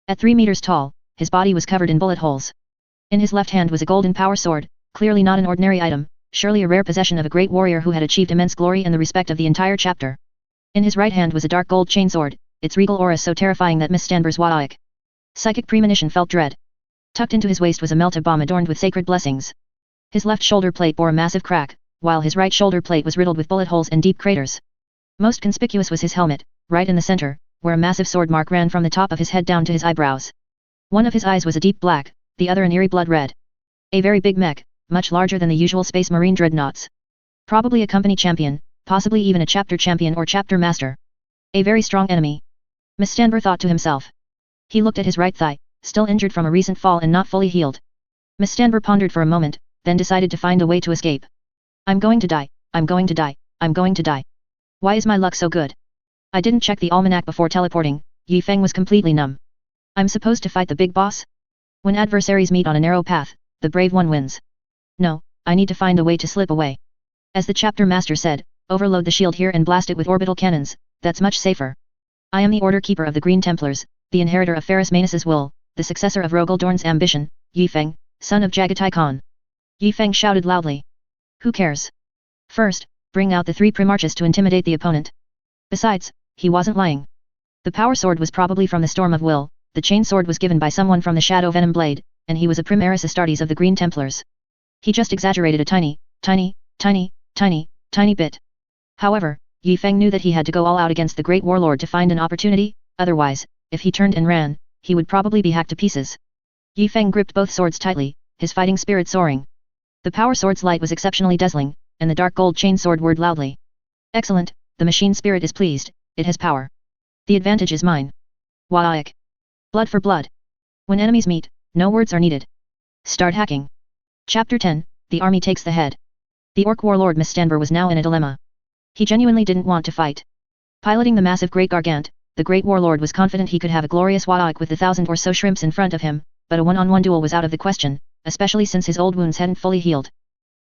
At 3 meters tall, his body was covered in bullet holes. In his left hand was a golden power sword, clearly not an ordinary item, surely a rare possession of a great warrior who had achieved immense glory and the respect of the entire chapter. In his right hand was a dark gold chainsword, its regal aura so terrifying that Miss Stanber's Waik psychic premonition felt dread. Tucked into his waist was a melta bomb adorned with sacred blessings. His left shoulder plate bore a massive crack, while his right shoulder plate was riddled with bullet holes and deep craters. Most conspicuous was his helmet, right in the center, where a massive sword mark ran from the top of his head down to his eyebrows. One of his eyes was a deep black, the other an eerie blood red. A very big mech, much larger than the usual Space Marine dreadnoughts. Probably a company champion, possibly even a chapter champion or chapter master. A very strong enemy. Miss Stanber thought to himself. He looked at his right thigh, still injured from a recent fall and not fully healed. Miss Stanber pondered for a moment, then decided to find a way to escape. I'm going to die, I'm going to die, I'm going to die. Why is my luck so good? I didn't check the almanac before teleporting, Yifeng was completely numb. I'm supposed to fight the big boss? When adversaries meet on a narrow path, the brave one wins. No, I need to find a way to slip away. As the chapter master said, overload the shield here and blast it with orbital cannons, that's much safer. I am the Order Keeper of the Green Templars, the inheritor of Ferrus Manus's will, the successor of Rogel Dorn's ambition, Yifeng, son of Jagatai Khan. Yifeng shouted loudly. Who cares? First, bring out the 3 primarchs to intimidate the opponent. Besides, he wasn't lying. The power sword was probably from the Storm of Will, the chain sword was given by someone from the Shadow Venom Blade, and he was a Primaris Astartes of the Green Templars. He just exaggerated a tiny bit. However, Yifeng knew that he had to go all out against the Great Warlord to find an opportunity, otherwise, if he turned and ran, he would probably be hacked to pieces. Yifeng gripped both swords tightly, his fighting spirit soaring. The power sword's light was exceptionally dazzling, and the dark gold chain sword whirred loudly. Excellent, the machine spirit is pleased, it has power. The advantage is mine. Wa'ik. Blood for blood. When enemies meet, no words are needed. Start hacking. Chapter 10, The Army Takes the Head. The Orc warlord Mistandber was now in a dilemma. He genuinely didn't want to fight. Piloting the massive Great Gargant, the Great Warlord was confident he could have a glorious Wa'ik with the 1,000 or so shrimps in front of him, but a one-on-one duel was out of the question, especially since his old wounds hadn't fully healed.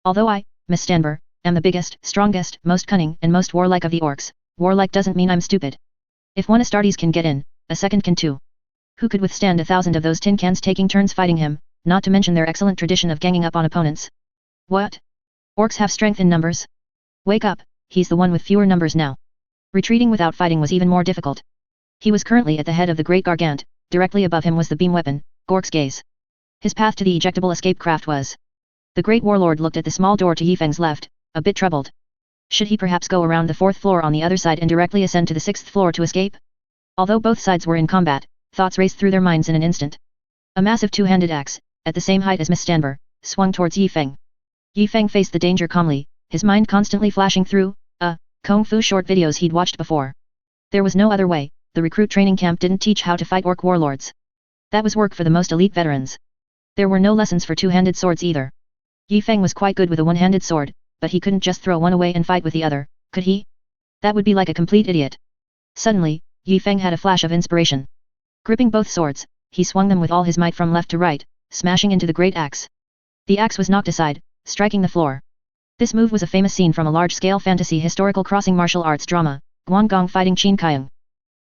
Although I, Mistandber, am the biggest, strongest, most cunning, and most warlike of the orcs, warlike doesn't mean I'm stupid. If one Astartes can get in, a second can too. Who could withstand 1,000 of those tin cans taking turns fighting him, not to mention their excellent tradition of ganging up on opponents? What? Orcs have strength in numbers? Wake up, he's the one with fewer numbers now. Retreating without fighting was even more difficult. He was currently at the head of the Great Gargant, directly above him was the beam weapon, Gork's gaze. His path to the ejectable escape craft was. The Great Warlord looked at the small door to Yifeng's left, a bit troubled. Should he perhaps go around the 4th floor on the other side and directly ascend to the 6th floor to escape? Although both sides were in combat, thoughts raced through their minds in an instant. A massive 2-handed axe, at the same height as Mistandber, swung towards Yifeng. Yifeng faced the danger calmly, his mind constantly flashing through, Kung Fu short videos he'd watched before. There was no other way, the recruit training camp didn't teach how to fight orc warlords. That was work for the most elite veterans. There were no lessons for 2-handed swords either. Yifeng was quite good with a 1-handed sword, but he couldn't just throw one away and fight with the other, could he? That would be like a complete idiot. Suddenly, Yifeng had a flash of inspiration. Gripping both swords, he swung them with all his might from left to right, smashing into the great axe. The axe was knocked aside, striking the floor. This move was a famous scene from a large-scale fantasy historical crossing martial arts drama, Guangong fighting Qin Kaiang.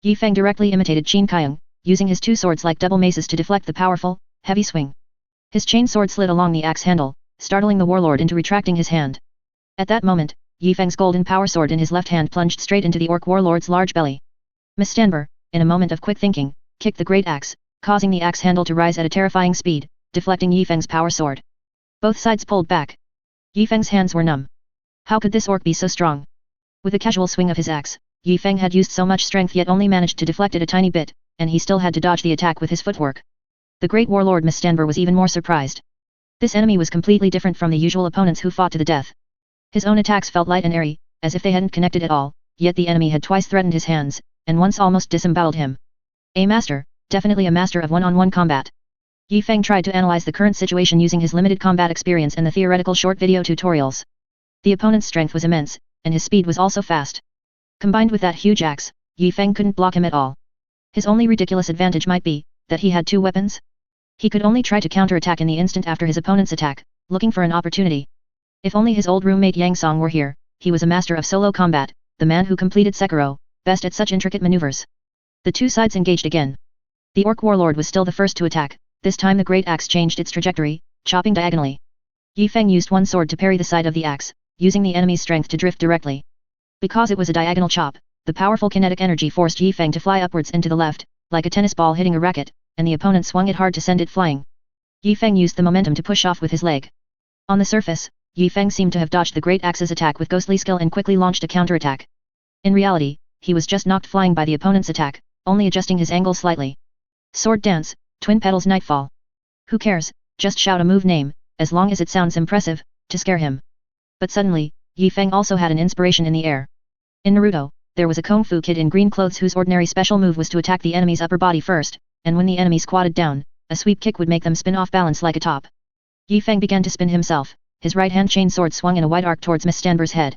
Yifeng directly imitated Qin Kaiang, using his 2 swords like double maces to deflect the powerful, heavy swing. His chain sword slid along the axe handle, startling the warlord into retracting his hand. At that moment, Yifeng's golden power sword in his left hand plunged straight into the orc warlord's large belly. Mistandber, in a moment of quick thinking, kicked the great axe, causing the axe handle to rise at a terrifying speed, deflecting Yifeng's power sword. Both sides pulled back. Yifeng's hands were numb. How could this orc be so strong? With a casual swing of his axe, Yifeng had used so much strength yet only managed to deflect it a tiny bit, and he still had to dodge the attack with his footwork. The great warlord Mistandber was even more surprised. This enemy was completely different from the usual opponents who fought to the death. His own attacks felt light and airy, as if they hadn't connected at all, yet the enemy had twice threatened his hands, and once almost disemboweled him. A master, definitely a master of one-on-one combat. Yifeng tried to analyze the current situation using his limited combat experience and the theoretical short video tutorials. The opponent's strength was immense, and his speed was also fast. Combined with that huge axe, Yifeng couldn't block him at all. His only ridiculous advantage might be that he had 2 weapons. He could only try to counterattack in the instant after his opponent's attack, looking for an opportunity. If only his old roommate Yang Song were here, he was a master of solo combat, the man who completed Sekiro, best at such intricate maneuvers. The 2 sides engaged again. The orc warlord was still the first to attack, this time the great axe changed its trajectory, chopping diagonally. Yifeng used one sword to parry the side of the axe, using the enemy's strength to drift directly. Because it was a diagonal chop, the powerful kinetic energy forced Yifeng to fly upwards and to the left, like a tennis ball hitting a racket, and the opponent swung it hard to send it flying. Yifeng used the momentum to push off with his leg. On the surface, Yifeng seemed to have dodged the great axe's attack with ghostly skill and quickly launched a counterattack. In reality, he was just knocked flying by the opponent's attack, only adjusting his angle slightly. Sword dance, twin petals nightfall. Who cares, just shout a move name, as long as it sounds impressive, to scare him. But suddenly, Yifeng also had an inspiration in the air. In Naruto, there was a kung fu kid in green clothes whose ordinary special move was to attack the enemy's upper body first, and when the enemy squatted down, a sweep kick would make them spin off balance like a top. Yifeng began to spin himself, his right hand chain sword swung in a wide arc towards Mistandber's head.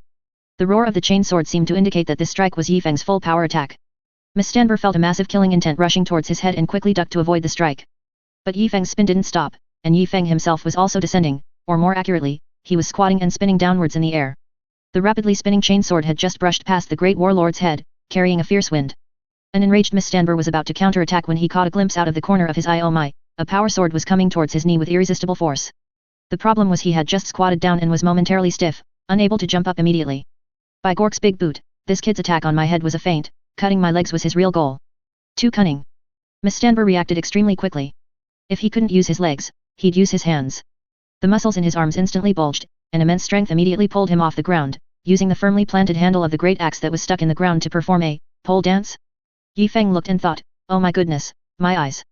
The roar of the chain sword seemed to indicate that this strike was Yifeng's full power attack. Mistandber felt a massive killing intent rushing towards his head and quickly ducked to avoid the strike. But Yi Feng's spin didn't stop, and Yi Feng himself was also descending, or more accurately, he was squatting and spinning downwards in the air. The rapidly spinning chainsword had just brushed past the great warlord's head, carrying a fierce wind. An enraged Mistandber was about to counterattack when he caught a glimpse out of the corner of his eye. Oh my, a power sword was coming towards his knee with irresistible force. The problem was he had just squatted down and was momentarily stiff, unable to jump up immediately. By Gork's big boot, this kid's attack on my head was a feint, cutting my legs was his real goal. Too cunning. Mistandber reacted extremely quickly. If he couldn't use his legs, he'd use his hands. The muscles in his arms instantly bulged, and immense strength immediately pulled him off the ground, using the firmly planted handle of the great axe that was stuck in the ground to perform a pole dance. Yi Feng looked and thought, oh my goodness, my eyes.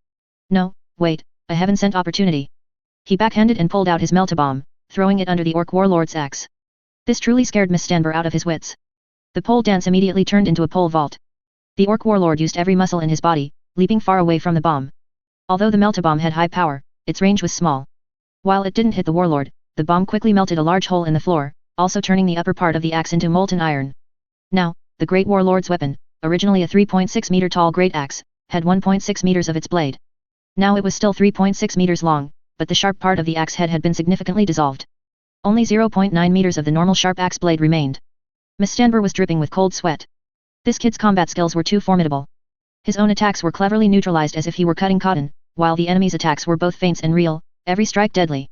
No, wait, a heaven-sent opportunity. He backhanded and pulled out his melt-a-bomb, throwing it under the orc warlord's axe. This truly scared Mistandber out of his wits. The pole dance immediately turned into a pole vault. The orc warlord used every muscle in his body, leaping far away from the bomb. Although the melt-a-bomb had high power, its range was small. While it didn't hit the warlord, the bomb quickly melted a large hole in the floor, also turning the upper part of the axe into molten iron. Now, the great warlord's weapon, originally a 3.6 meter tall great axe, had 1.6 meters of its blade. Now it was still 3.6 meters long, but the sharp part of the axe head had been significantly dissolved. Only 0.9 meters of the normal sharp axe blade remained. Mistandber was dripping with cold sweat. This kid's combat skills were too formidable. His own attacks were cleverly neutralized as if he were cutting cotton, while the enemy's attacks were both feints and real, every strike deadly.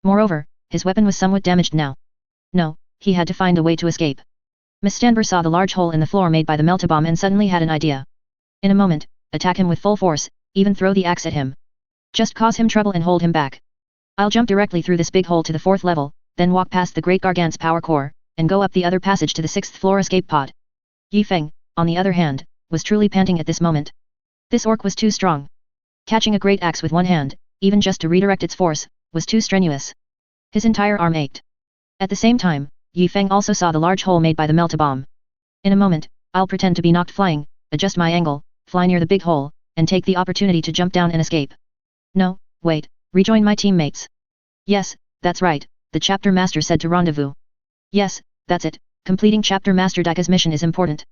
Moreover, his weapon was somewhat damaged now. No, he had to find a way to escape. Mistandber saw the large hole in the floor made by the melt-a-bomb and suddenly had an idea. In a moment, attack him with full force, even throw the axe at him. Just cause him trouble and hold him back. I'll jump directly through this big hole to the 4th level, then walk past the great Gargant's power core, and go up the other passage to the 6th floor escape pod. Yi Feng, on the other hand, was truly panting at this moment. This orc was too strong. Catching a great axe with one hand, even just to redirect its force, was too strenuous. His entire arm ached. At the same time, Yi Feng also saw the large hole made by the melt-a-bomb. In a moment, I'll pretend to be knocked flying, adjust my angle, fly near the big hole, and take the opportunity to jump down and escape. No, wait, rejoin my teammates. Yes, that's right, the chapter master said to rendezvous. Yes, that's it, completing chapter master Dika's mission is important.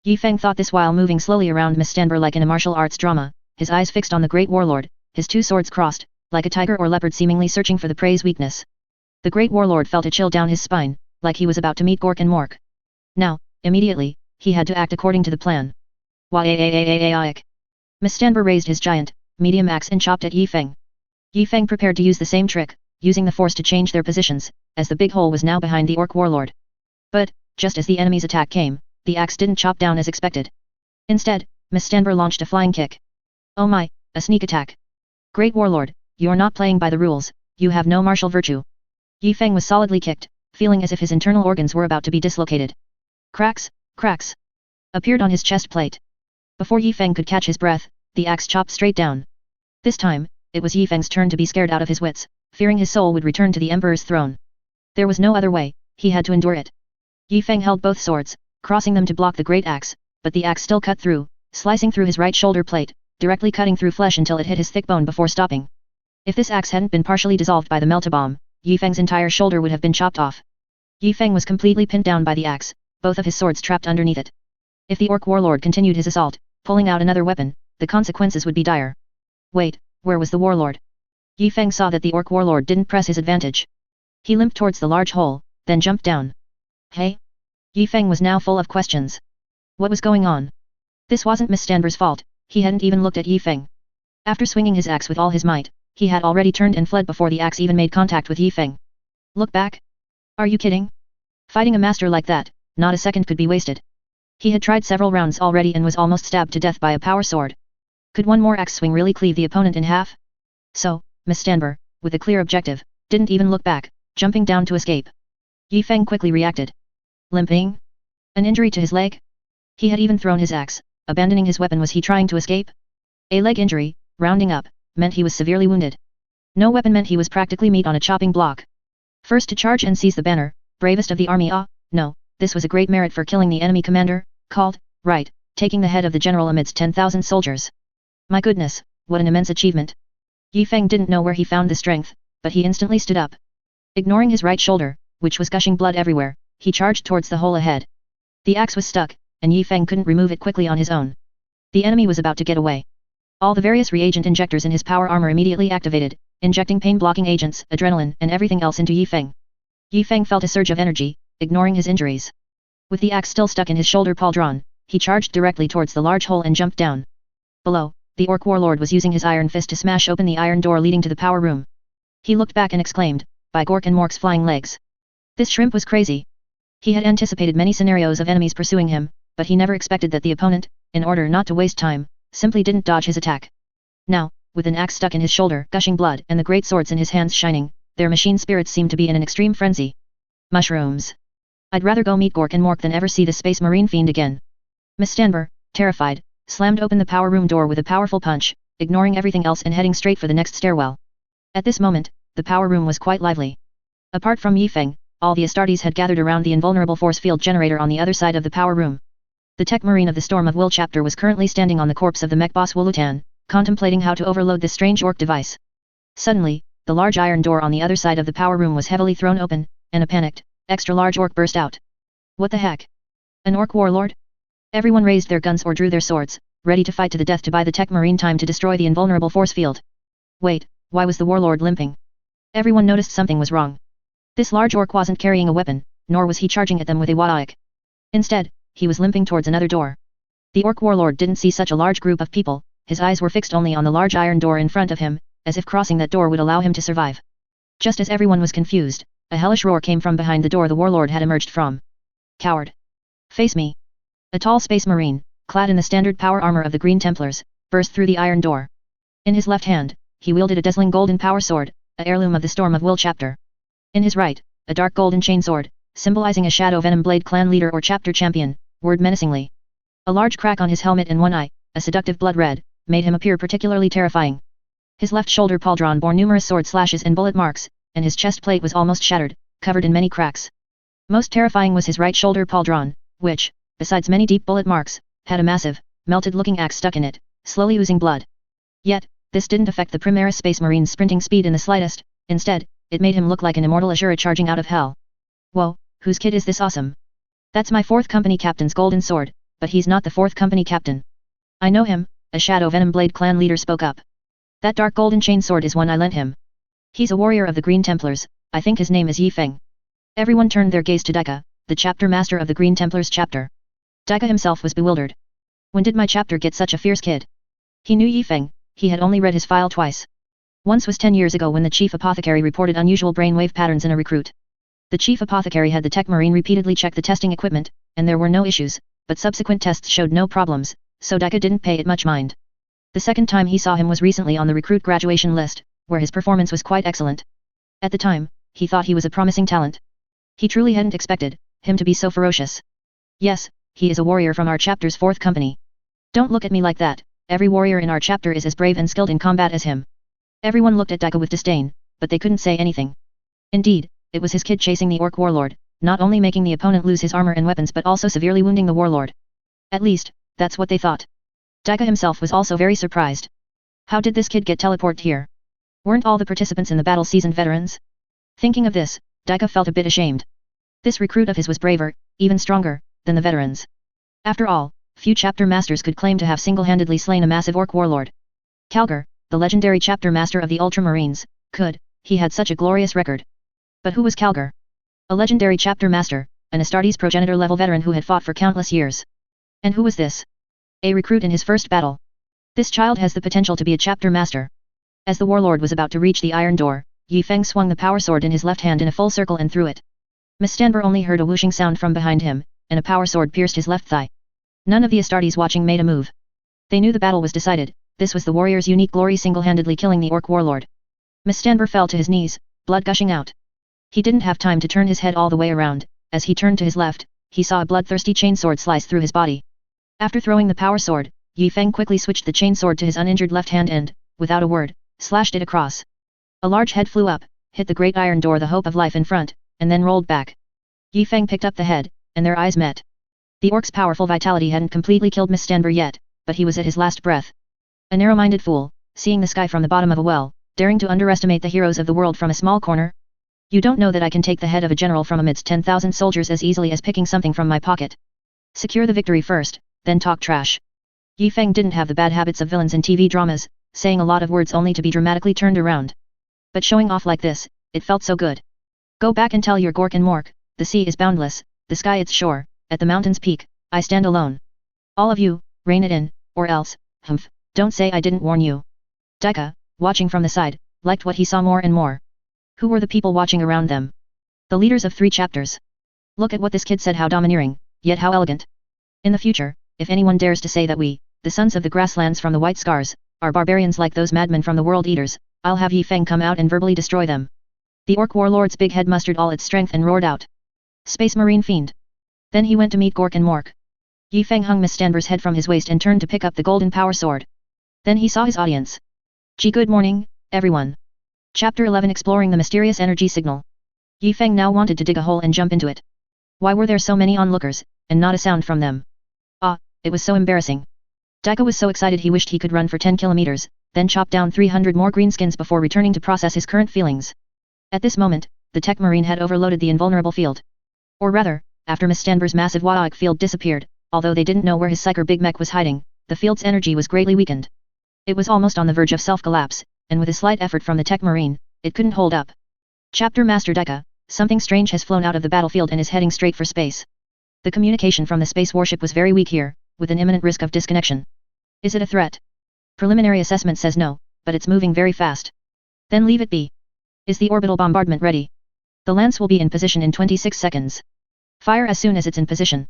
Yi Feng thought this while moving slowly around Mistandber like in a martial arts drama, his eyes fixed on the great warlord, his two swords crossed, like a tiger or leopard seemingly searching for the prey's weakness. The great warlord felt a chill down his spine, like he was about to meet Gork and Mork. Now, immediately, he had to act according to the plan. Why-a-a-a-a-a-ic. Mistandber raised his giant, medium axe and chopped at Yi Feng. Yi Feng prepared to use the same trick, using the force to change their positions, as the big hole was now behind the orc warlord. But, just as the enemy's attack came, the axe didn't chop down as expected. Instead, Mistandber launched a flying kick. Oh my, a sneak attack. Great warlord, you're not playing by the rules, you have no martial virtue. Yi Feng was solidly kicked, feeling as if his internal organs were about to be dislocated. Cracks, cracks, appeared on his chest plate. Before Yi Feng could catch his breath, the axe chopped straight down. This time, it was Yi Feng's turn to be scared out of his wits, fearing his soul would return to the emperor's throne. There was no other way, he had to endure it. Yi Feng held both swords, crossing them to block the great axe, but the axe still cut through, slicing through his right shoulder plate, directly cutting through flesh until it hit his thick bone before stopping. If this axe hadn't been partially dissolved by the melt-a-bomb, Yi Feng's entire shoulder would have been chopped off. Yi Feng was completely pinned down by the axe, both of his swords trapped underneath it. If the orc warlord continued his assault, pulling out another weapon, the consequences would be dire. Wait, where was the warlord? Yi Feng saw that the orc warlord didn't press his advantage. He limped towards the large hole, then jumped down. Hey? Yi Feng was now full of questions. What was going on? This wasn't Mistandber's fault, he hadn't even looked at Yi Feng. After swinging his axe with all his might, he had already turned and fled before the axe even made contact with Yi Feng. Look back? Are you kidding? Fighting a master like that, not a second could be wasted. He had tried several rounds already and was almost stabbed to death by a power sword. Could one more axe swing really cleave the opponent in half? So, Mistandber, with a clear objective, didn't even look back, jumping down to escape. Yi Feng quickly reacted. Limping? An injury to his leg? He had even thrown his axe, abandoning his weapon. Was he trying to escape? A leg injury, rounding up, meant he was severely wounded. No weapon meant he was practically meat on a chopping block. First to charge and seize the banner, bravest of the army. No, this was a great merit for killing the enemy commander, called, right, taking the head of the general amidst 10,000 soldiers. My goodness, what an immense achievement. Yi Feng didn't know where he found the strength, but he instantly stood up. Ignoring his right shoulder, which was gushing blood everywhere, he charged towards the hole ahead. The axe was stuck, and Yi Feng couldn't remove it quickly on his own. The enemy was about to get away. All the various reagent injectors in his power armor immediately activated, injecting pain-blocking agents, adrenaline, and everything else into Yi Feng. Yi Feng felt a surge of energy, ignoring his injuries. With the axe still stuck in his shoulder pauldron, he charged directly towards the large hole and jumped down. Below, the orc warlord was using his iron fist to smash open the iron door leading to the power room. He looked back and exclaimed, "By Gork and Mork's flying legs! This shrimp was crazy." He had anticipated many scenarios of enemies pursuing him, but he never expected that the opponent, in order not to waste time, simply didn't dodge his attack. Now, with an axe stuck in his shoulder, gushing blood, and the great swords in his hands shining, their machine spirits seemed to be in an extreme frenzy. Mushrooms. I'd rather go meet Gork and Mork than ever see the space marine fiend again. Miss Stanber, terrified, slammed open the power room door with a powerful punch, ignoring everything else and heading straight for the next stairwell. At this moment, the power room was quite lively. Apart from Yi Feng, all the Astartes had gathered around the invulnerable force field generator on the other side of the power room. The tech marine of the Storm of Will chapter was currently standing on the corpse of the mech boss Wulutan, contemplating how to overload this strange orc device. Suddenly, the large iron door on the other side of the power room was heavily thrown open, and a panicked, extra-large orc burst out. What the heck? An orc warlord? Everyone raised their guns or drew their swords, ready to fight to the death to buy the tech marine time to destroy the invulnerable force field. Wait, why was the warlord limping? Everyone noticed something was wrong. This large orc wasn't carrying a weapon, nor was he charging at them with a wadaik. Instead, he was limping towards another door. The orc warlord didn't see such a large group of people, his eyes were fixed only on the large iron door in front of him, as if crossing that door would allow him to survive. Just as everyone was confused, a hellish roar came from behind the door the warlord had emerged from. Coward! Face me! A tall space marine, clad in the standard power armor of the Green Templars, burst through the iron door. In his left hand, he wielded a dazzling golden power sword, a heirloom of the Storm of Will chapter. In his right, a dark golden chainsword, symbolizing a Shadow Venom Blade clan leader or chapter champion, whirred menacingly. A large crack on his helmet and one eye, a seductive blood red, made him appear particularly terrifying. His left shoulder pauldron bore numerous sword slashes and bullet marks, and his chest plate was almost shattered, covered in many cracks. Most terrifying was his right shoulder pauldron, which, besides many deep bullet marks, had a massive, melted-looking axe stuck in it, slowly oozing blood. Yet, this didn't affect the Primaris Space Marine's sprinting speed in the slightest, instead, it made him look like an immortal Ashura charging out of hell. Whoa, whose kid is this awesome? That's my 4th company captain's golden sword, but he's not the 4th company captain. I know him, a Shadow Venom Blade clan leader spoke up. That dark golden chain sword is one I lent him. He's a warrior of the Green Templars, I think his name is Yi Feng. Everyone turned their gaze to Daika, the chapter master of the Green Templars chapter. Daika himself was bewildered. When did my chapter get such a fierce kid? He knew Yi Feng, he had only read his file twice. Once was 10 years ago when the chief apothecary reported unusual brainwave patterns in a recruit. The chief apothecary had the tech marine repeatedly check the testing equipment, and there were no issues, but subsequent tests showed no problems, so Daika didn't pay it much mind. The second time he saw him was recently on the recruit graduation list, where his performance was quite excellent. At the time, he thought he was a promising talent. He truly hadn't expected him to be so ferocious. Yes, he is a warrior from our chapter's 4th company. Don't look at me like that, every warrior in our chapter is as brave and skilled in combat as him. Everyone looked at Daika with disdain, but they couldn't say anything. Indeed, it was his kid chasing the orc warlord, not only making the opponent lose his armor and weapons but also severely wounding the warlord. At least, that's what they thought. Daika himself was also very surprised. How did this kid get teleported here? Weren't all the participants in the battle seasoned veterans? Thinking of this, Daika felt a bit ashamed. This recruit of his was braver, even stronger, than the veterans. After all, few chapter masters could claim to have single-handedly slain a massive orc warlord. Calgar, the legendary chapter master of the Ultramarines, could, he had such a glorious record. But who was Calgar? A legendary chapter master, an Astartes progenitor level veteran who had fought for countless years. And who was this? A recruit in his first battle. This child has the potential to be a chapter master. As the warlord was about to reach the iron door, Yi Feng swung the power sword in his left hand in a full circle and threw it. Miss Stanber only heard a whooshing sound from behind him, and a power sword pierced his left thigh. None of the Astartes watching made a move. They knew the battle was decided, this was the warrior's unique glory single-handedly killing the orc warlord. Miss Stanber fell to his knees, blood gushing out. He didn't have time to turn his head all the way around, as he turned to his left, he saw a bloodthirsty chainsword slice through his body. After throwing the power sword, Yi Feng quickly switched the chainsword to his uninjured left hand and, without a word, slashed it across. A large head flew up, hit the great iron door the hope of life in front, and then rolled back. Yi Feng picked up the head, and their eyes met. The orc's powerful vitality hadn't completely killed Miss Stanber yet, but he was at his last breath. A narrow-minded fool, seeing the sky from the bottom of a well, daring to underestimate the heroes of the world from a small corner? You don't know that I can take the head of a general from amidst 10,000 soldiers as easily as picking something from my pocket. Secure the victory first, then talk trash. Yi Feng didn't have the bad habits of villains in TV dramas, saying a lot of words only to be dramatically turned around. But showing off like this, it felt so good. Go back and tell your Gork and Mork, the sea is boundless, the sky its shore, at the mountain's peak, I stand alone. All of you, rein it in, or else, humph, don't say I didn't warn you. Daika, watching from the side, liked what he saw more and more. Who were the people watching around them? The leaders of 3 chapters. Look at what this kid said, how domineering, yet how elegant. In the future, if anyone dares to say that we, the sons of the grasslands from the White Scars, are barbarians like those madmen from the World Eaters, I'll have Yi Feng come out and verbally destroy them. The Orc warlord's big head mustered all its strength and roared out. Space Marine Fiend. Then he went to meet Gork and Mork. Yi Feng hung Miss Stanber's head from his waist and turned to pick up the golden power sword. Then he saw his audience. Gee, good morning, everyone. Chapter 11, Exploring the Mysterious Energy Signal. Yi Feng now wanted to dig a hole and jump into it. Why were there so many onlookers, and not a sound from them? Ah, it was so embarrassing. Daika was so excited he wished he could run for 10 kilometers, then chop down 300 more greenskins before returning to process his current feelings. At this moment, the Tech Marine had overloaded the invulnerable field. Or rather, after Miss Stanber's massive Waoic field disappeared, although they didn't know where his Psyker Big Mech was hiding, the field's energy was greatly weakened. It was almost on the verge of self-collapse, and with a slight effort from the Tech Marine, it couldn't hold up. Chapter Master Daika, something strange has flown out of the battlefield and is heading straight for space. The communication from the space warship was very weak here, with an imminent risk of disconnection. Is it a threat? Preliminary assessment says no, but it's moving very fast. Then leave it be. Is the orbital bombardment ready? The lance will be in position in 26 seconds. Fire as soon as it's in position.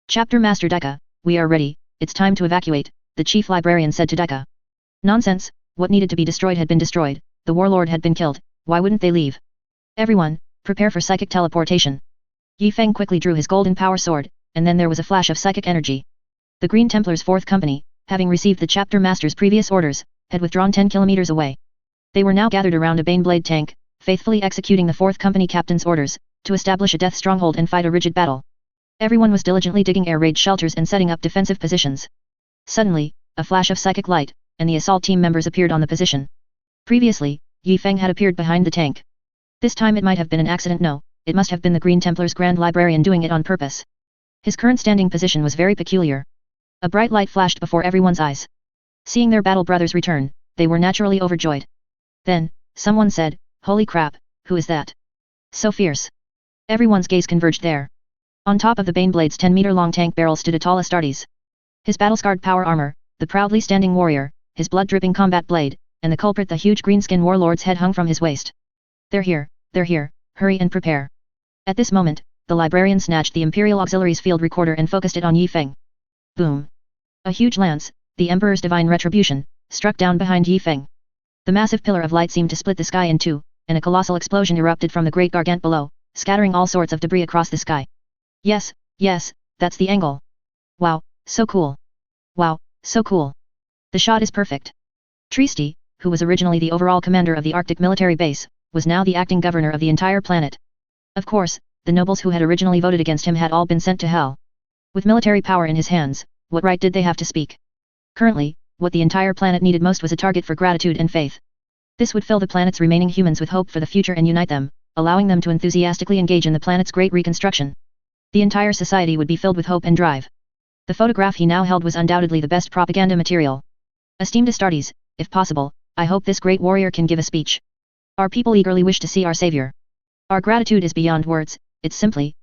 Chapter Master Daika, we are ready, it's time to evacuate, the chief librarian said to Daika. Nonsense, what needed to be destroyed had been destroyed, the warlord had been killed, why wouldn't they leave? Everyone, prepare for psychic teleportation. Yi Feng quickly drew his golden power sword, and then there was a flash of psychic energy. The Green Templars' 4th Company, having received the chapter master's previous orders, had withdrawn 10 kilometers away. They were now gathered around a Baneblade tank, faithfully executing the 4th Company captain's orders, to establish a death stronghold and fight a rigid battle. Everyone was diligently digging air raid shelters and setting up defensive positions. Suddenly, a flash of psychic light, and the assault team members appeared on the position. Previously, Yi Feng had appeared behind the tank. This time it might have been an accident. No, it must have been the Green Templar's Grand Librarian doing it on purpose. His current standing position was very peculiar. A bright light flashed before everyone's eyes. Seeing their battle brothers return, they were naturally overjoyed. Then, someone said, "Holy crap, who is that? So fierce." Everyone's gaze converged there. On top of the Baneblade's 10-meter-long tank barrel stood a tall Astartes. His battle-scarred power armor, the proudly standing warrior, his blood-dripping combat blade, and the culprit, the huge greenskin warlord's head hung from his waist. They're here, hurry and prepare." At this moment, the librarian snatched the Imperial Auxiliary's field recorder and focused it on Yi Feng. Boom! A huge lance, the Emperor's Divine Retribution, struck down behind Yi Feng. The massive pillar of light seemed to split the sky in two, and a colossal explosion erupted from the great gargant below, scattering all sorts of debris across the sky. Yes, that's the angle. Wow, so cool. Wow, so cool. The shot is perfect. Trieste, who was originally the overall commander of the Arctic military base, was now the acting governor of the entire planet. Of course, the nobles who had originally voted against him had all been sent to hell. With military power in his hands, what right did they have to speak? Currently, what the entire planet needed most was a target for gratitude and faith. This would fill the planet's remaining humans with hope for the future and unite them, allowing them to enthusiastically engage in the planet's great reconstruction. The entire society would be filled with hope and drive. The photograph he now held was undoubtedly the best propaganda material. Esteemed Astartes, if possible, I hope this great warrior can give a speech. Our people eagerly wish to see our savior. Our gratitude is beyond words, it's simply.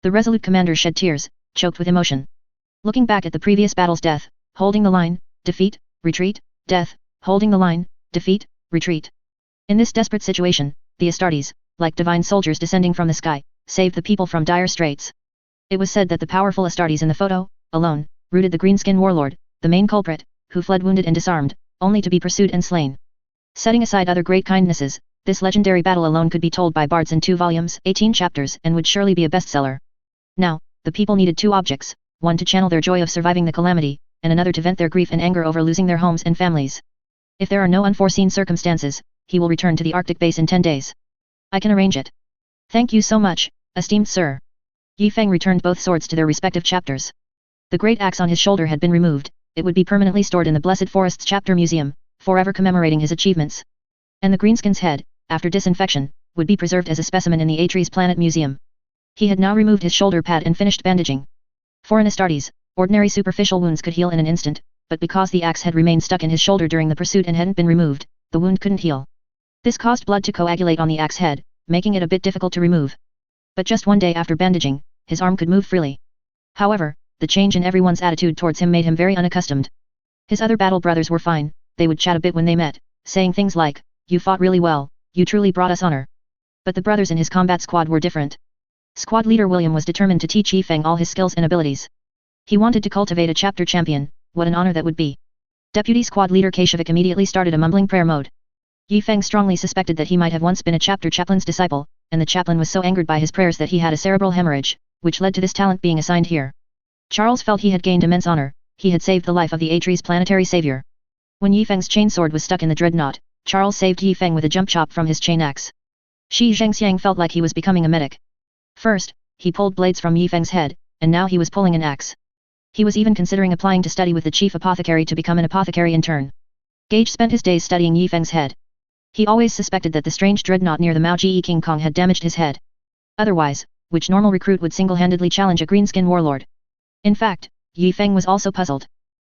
The resolute commander shed tears, choked with emotion. Looking back at the previous battle's death, holding the line, defeat, retreat, death, holding the line, defeat, retreat. In this desperate situation, the Astartes, like divine soldiers descending from the sky, saved the people from dire straits. It was said that the powerful Astartes in the photo, alone, routed the greenskin warlord, the main culprit, who fled wounded and disarmed, only to be pursued and slain. Setting aside other great kindnesses, this legendary battle alone could be told by bards in 2 volumes, 18 chapters, and would surely be a bestseller. Now, the people needed 2 objects, one to channel their joy of surviving the calamity, and another to vent their grief and anger over losing their homes and families. If there are no unforeseen circumstances, he will return to the Arctic base in 10 days. I can arrange it. Thank you so much, esteemed sir. Yi Feng returned both swords to their respective chapters. The great axe on his shoulder had been removed, it would be permanently stored in the Blessed Forest's chapter museum, forever commemorating his achievements. And the greenskin's head, after disinfection, would be preserved as a specimen in the Atres Planet Museum. He had now removed his shoulder pad and finished bandaging. For an Astartes, Ordinary superficial wounds could heal in an instant, but because the axe had remained stuck in his shoulder during the pursuit and hadn't been removed, the wound couldn't heal. This caused blood to coagulate on the axe head, making it a bit difficult to remove. But just one day after bandaging, his arm could move freely. However, the change in everyone's attitude towards him made him very unaccustomed. His other battle brothers were fine, they would chat a bit when they met, saying things like, "You fought really well, you truly brought us honor." But the brothers in his combat squad were different. Squad leader William was determined to teach Yi Feng all his skills and abilities. He wanted to cultivate a chapter champion, what an honor that would be. Deputy squad leader Kashevik immediately started a mumbling prayer mode. Yi Feng strongly suspected that he might have once been a chapter chaplain's disciple, and the chaplain was so angered by his prayers that he had a cerebral hemorrhage, which led to this talent being assigned here. Charles felt he had gained immense honor, he had saved the life of the Atreus planetary savior. When Yi Feng's chainsword was stuck in the dreadnought, Charles saved Yi Feng with a jump chop from his chain axe. Shi Zhengxiang felt like he was becoming a medic. First, he pulled blades from Yi Feng's head, and now he was pulling an axe. He was even considering applying to study with the chief apothecary to become an apothecary in turn. Gage spent his days studying Yi Feng's head. He always suspected that the strange dreadnought near the Maoji King Kong had damaged his head. Otherwise, which normal recruit would single-handedly challenge a greenskin warlord? In fact, Yi Feng was also puzzled.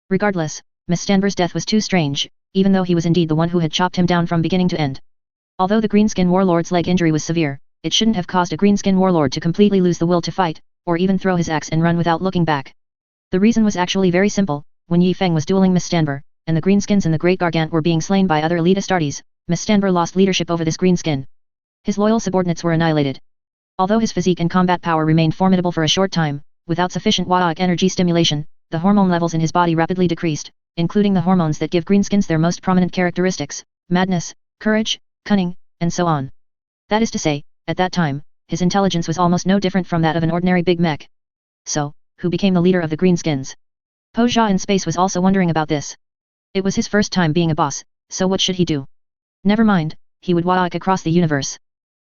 Regardless, Miss Stanber's death was too strange, even though he was indeed the one who had chopped him down from beginning to end. Although the greenskin warlord's leg injury was severe, it shouldn't have caused a greenskin warlord to completely lose the will to fight, or even throw his axe and run without looking back. The reason was actually very simple. When Yi Feng was dueling Miss Stanber, and the greenskins and the Great Gargant were being slain by other elite Astartes, Miss Stanber lost leadership over this greenskin. His loyal subordinates were annihilated. Although his physique and combat power remained formidable for a short time, without sufficient Wadaak energy stimulation, the hormone levels in his body rapidly decreased, including the hormones that give greenskins their most prominent characteristics: madness, courage, cunning, and so on. That is to say, at that time, his intelligence was almost no different from that of an ordinary big mech. So, who became the leader of the greenskins? Po Jia in space was also wondering about this. It was his first time being a boss, so what should he do? Never mind, he would Wadaak across the universe.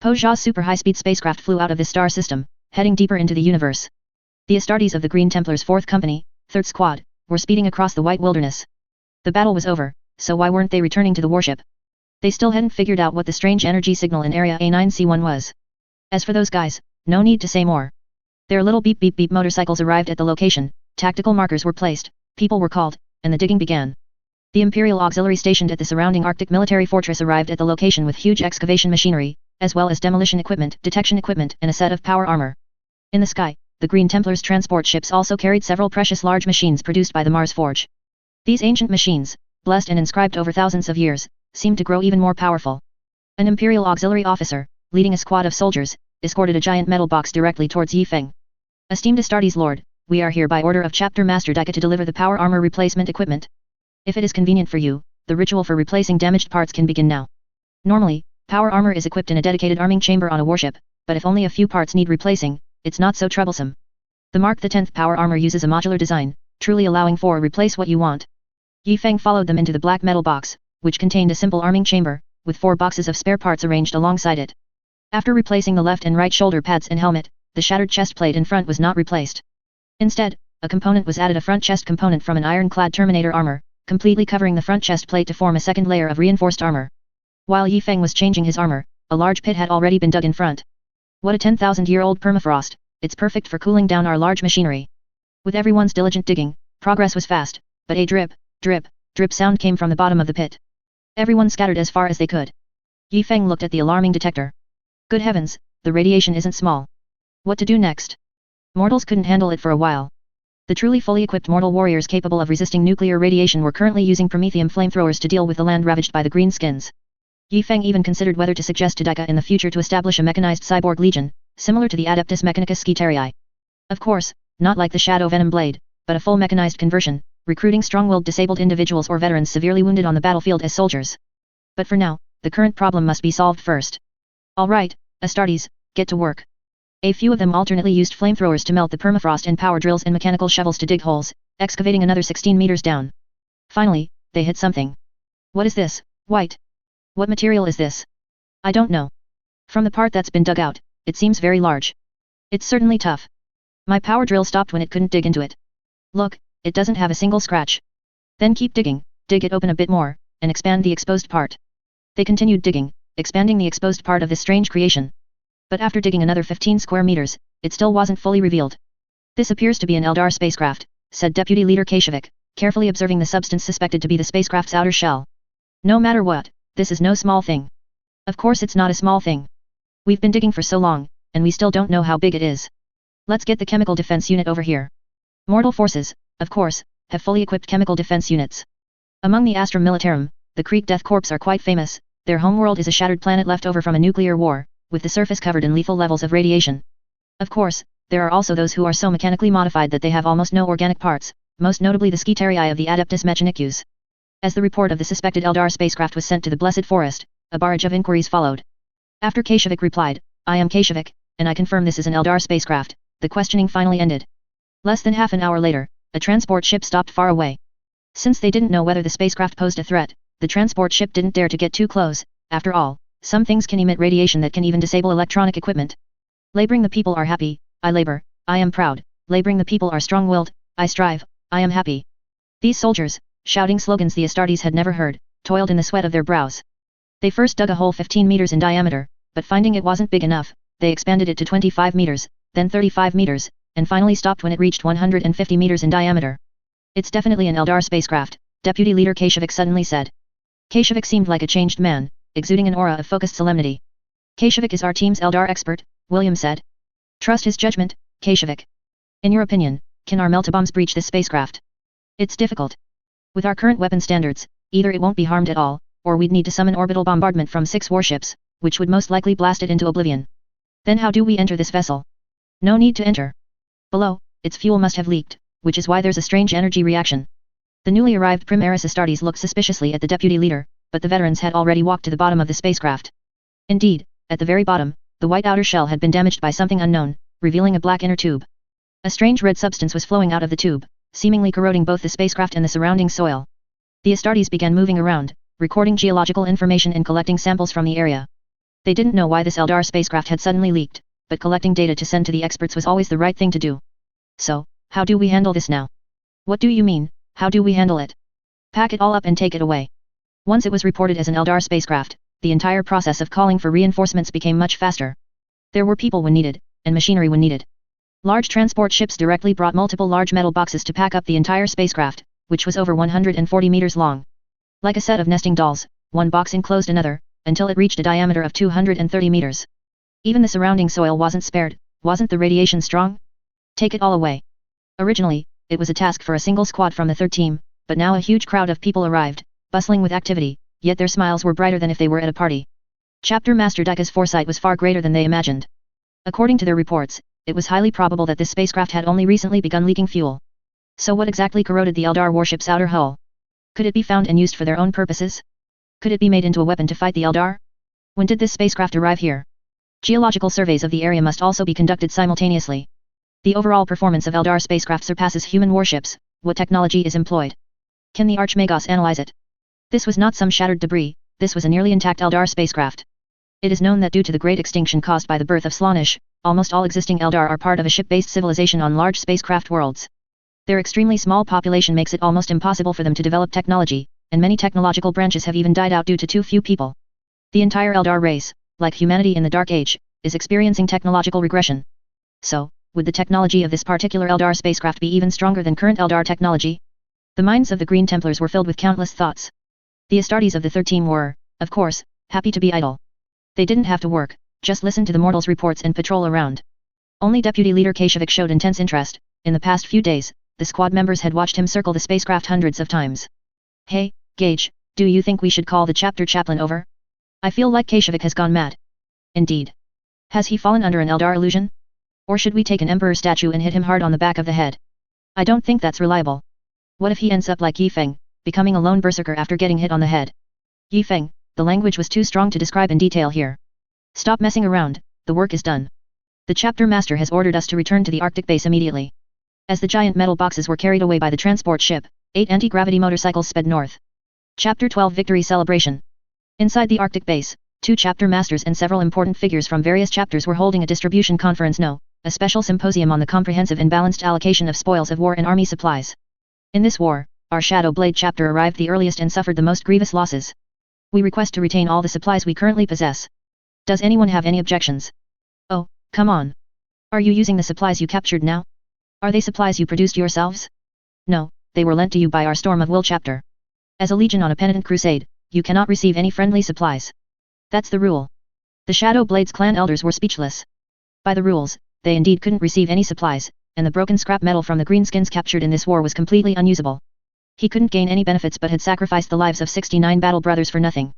Po Jia's super high-speed spacecraft flew out of this star system, heading deeper into the universe. The Astartes of the Green Templars' 4th Company, 3rd Squad, were speeding across the White Wilderness. The battle was over, so why weren't they returning to the warship? They still hadn't figured out what the strange energy signal in Area A9C1 was. As for those guys, no need to say more. Their little beep beep beep motorcycles arrived at the location, tactical markers were placed, people were called, and the digging began. The Imperial Auxiliary stationed at the surrounding Arctic military fortress arrived at the location with huge excavation machinery, as well as demolition equipment, detection equipment, and a set of power armor. In the sky, the Green Templars' transport ships also carried several precious large machines produced by the Mars Forge. These ancient machines, blessed and inscribed over thousands of years, seemed to grow even more powerful. An Imperial Auxiliary officer, leading a squad of soldiers, escorted a giant metal box directly towards Yi Feng. Esteemed Astartes Lord, we are here by order of Chapter Master Dika to deliver the power armor replacement equipment. If it is convenient for you, the ritual for replacing damaged parts can begin now. Normally, power armor is equipped in a dedicated arming chamber on a warship, but if only a few parts need replacing, it's not so troublesome. The Mark the 10th power armor uses a modular design, truly allowing for replace what you want. Yi Feng followed them into the black metal box, which contained a simple arming chamber, with 4 boxes of spare parts arranged alongside it. After replacing the left and right shoulder pads and helmet, the shattered chest plate in front was not replaced. Instead, a component was added, a front chest component from an iron-clad Terminator armor, completely covering the front chest plate to form a second layer of reinforced armor. While Yi Feng was changing his armor, a large pit had already been dug in front. What a 10,000-year-old permafrost, it's perfect for cooling down our large machinery. With everyone's diligent digging, progress was fast, but a drip, drip, drip sound came from the bottom of the pit. Everyone scattered as far as they could. Yi Feng looked at the alarming detector. Good heavens, the radiation isn't small. What to do next? Mortals couldn't handle it for a while. The truly fully equipped mortal warriors capable of resisting nuclear radiation were currently using promethium flamethrowers to deal with the land ravaged by the greenskins. Yi Feng even considered whether to suggest to Dika in the future to establish a mechanized cyborg legion, similar to the Adeptus Mechanicus Skitarii. Of course, not like the Shadow Venom Blade, but a full mechanized conversion, recruiting strong-willed disabled individuals or veterans severely wounded on the battlefield as soldiers. But for now, the current problem must be solved first. Alright, Astartes, get to work. A few of them alternately used flamethrowers to melt the permafrost and power drills and mechanical shovels to dig holes, excavating another 16 meters down. Finally, they hit something. What is this, white? What material is this? I don't know. From the part that's been dug out, it seems very large. It's certainly tough. My power drill stopped when it couldn't dig into it. Look, it doesn't have a single scratch. Then keep digging, dig it open a bit more, and expand the exposed part. They continued digging, expanding the exposed part of this strange creation. But after digging another 15 square meters, it still wasn't fully revealed. This appears to be an Eldar spacecraft, said Deputy Leader Kashevik, carefully observing the substance suspected to be the spacecraft's outer shell. No matter what, this is no small thing. Of course it's not a small thing. We've been digging for so long, and we still don't know how big it is. Let's get the chemical defense unit over here. Mortal forces, of course, have fully equipped chemical defense units. Among the Astra Militarum, the Creek Death Corps are quite famous. Their homeworld is a shattered planet left over from a nuclear war, with the surface covered in lethal levels of radiation. Of course, there are also those who are so mechanically modified that they have almost no organic parts, most notably the Skitarii of the Adeptus Mechanicus. As the report of the suspected Eldar spacecraft was sent to the Blessed Forest, a barrage of inquiries followed. After Kashevik replied, "I am Kashevik, and I confirm this is an Eldar spacecraft," the questioning finally ended. Less than half an hour later, a transport ship stopped far away. Since they didn't know whether the spacecraft posed a threat, the transport ship didn't dare to get too close. After all, some things can emit radiation that can even disable electronic equipment. Laboring the people are happy, I labor, I am proud. Laboring the people are strong-willed, I strive, I am happy. These soldiers, shouting slogans the Astartes had never heard, toiled in the sweat of their brows. They first dug a hole 15 meters in diameter, but finding it wasn't big enough, they expanded it to 25 meters, then 35 meters, and finally stopped when it reached 150 meters in diameter. It's definitely an Eldar spacecraft, Deputy Leader Kashevik suddenly said. Kashevik seemed like a changed man, exuding an aura of focused solemnity. Kashevik is our team's Eldar expert, William said. Trust his judgment, Kashevik. In your opinion, can our meltabombs breach this spacecraft? It's difficult. With our current weapon standards, either it won't be harmed at all, or we'd need to summon orbital bombardment from 6 warships, which would most likely blast it into oblivion. Then how do we enter this vessel? No need to enter. Below, its fuel must have leaked, which is why there's a strange energy reaction. The newly arrived Primaris Astartes looked suspiciously at the deputy leader, but the veterans had already walked to the bottom of the spacecraft. Indeed, at the very bottom, the white outer shell had been damaged by something unknown, revealing a black inner tube. A strange red substance was flowing out of the tube, seemingly corroding both the spacecraft and the surrounding soil. The Astartes began moving around, recording geological information and collecting samples from the area. They didn't know why this Eldar spacecraft had suddenly leaked, but collecting data to send to the experts was always the right thing to do. So, how do we handle this now? What do you mean, how do we handle it? Pack it all up and take it away. Once it was reported as an Eldar spacecraft, the entire process of calling for reinforcements became much faster. There were people when needed, and machinery when needed. Large transport ships directly brought multiple large metal boxes to pack up the entire spacecraft, which was over 140 meters long. Like a set of nesting dolls, one box enclosed another, until it reached a diameter of 230 meters. Even the surrounding soil wasn't spared. Wasn't the radiation strong? Take it all away. Originally, it was a task for a single squad from the 3rd team, but now a huge crowd of people arrived, bustling with activity, yet their smiles were brighter than if they were at a party. Chapter Master Dika's foresight was far greater than they imagined. According to their reports, it was highly probable that this spacecraft had only recently begun leaking fuel. So what exactly corroded the Eldar warship's outer hull? Could it be found and used for their own purposes? Could it be made into a weapon to fight the Eldar? When did this spacecraft arrive here? Geological surveys of the area must also be conducted simultaneously. The overall performance of Eldar spacecraft surpasses human warships. What technology is employed? Can the Archmagos analyze it? This was not some shattered debris, this was a nearly intact Eldar spacecraft. It is known that due to the great extinction caused by the birth of Slaanesh, almost all existing Eldar are part of a ship-based civilization on large spacecraft worlds. Their extremely small population makes it almost impossible for them to develop technology, and many technological branches have even died out due to too few people. The entire Eldar race, like humanity in the Dark Age, is experiencing technological regression. So, would the technology of this particular Eldar spacecraft be even stronger than current Eldar technology? The minds of the Green Templars were filled with countless thoughts. The Astartes of the 3rd team were, of course, happy to be idle. They didn't have to work, just listen to the mortals' reports and patrol around. Only Deputy Leader Kashevik showed intense interest. In the past few days, the squad members had watched him circle the spacecraft hundreds of times. Hey, Gage, do you think we should call the chapter chaplain over? I feel like Kashevik has gone mad. Indeed. Has he fallen under an Eldar illusion? Or should we take an emperor statue and hit him hard on the back of the head? I don't think that's reliable. What if he ends up like Yifeng, becoming a lone berserker after getting hit on the head? Yifeng, the language was too strong to describe in detail here. Stop messing around, the work is done. The chapter master has ordered us to return to the Arctic base immediately. As the giant metal boxes were carried away by the transport ship, 8 anti-gravity motorcycles sped north. Chapter 12 Victory Celebration. Inside the Arctic base, 2 chapter masters and several important figures from various chapters were holding a distribution conference, a special symposium on the comprehensive and balanced allocation of spoils of war and army supplies. In this war, our Shadow Blade chapter arrived the earliest and suffered the most grievous losses. We request to retain all the supplies we currently possess. Does anyone have any objections? Oh, come on. Are you using the supplies you captured now? Are they supplies you produced yourselves? No, they were lent to you by our Storm of Will chapter. As a legion on a penitent crusade, you cannot receive any friendly supplies. That's the rule. The Shadow Blade's clan elders were speechless. By the rules, they indeed couldn't receive any supplies, and the broken scrap metal from the greenskins captured in this war was completely unusable. He couldn't gain any benefits but had sacrificed the lives of 69 battle brothers for nothing.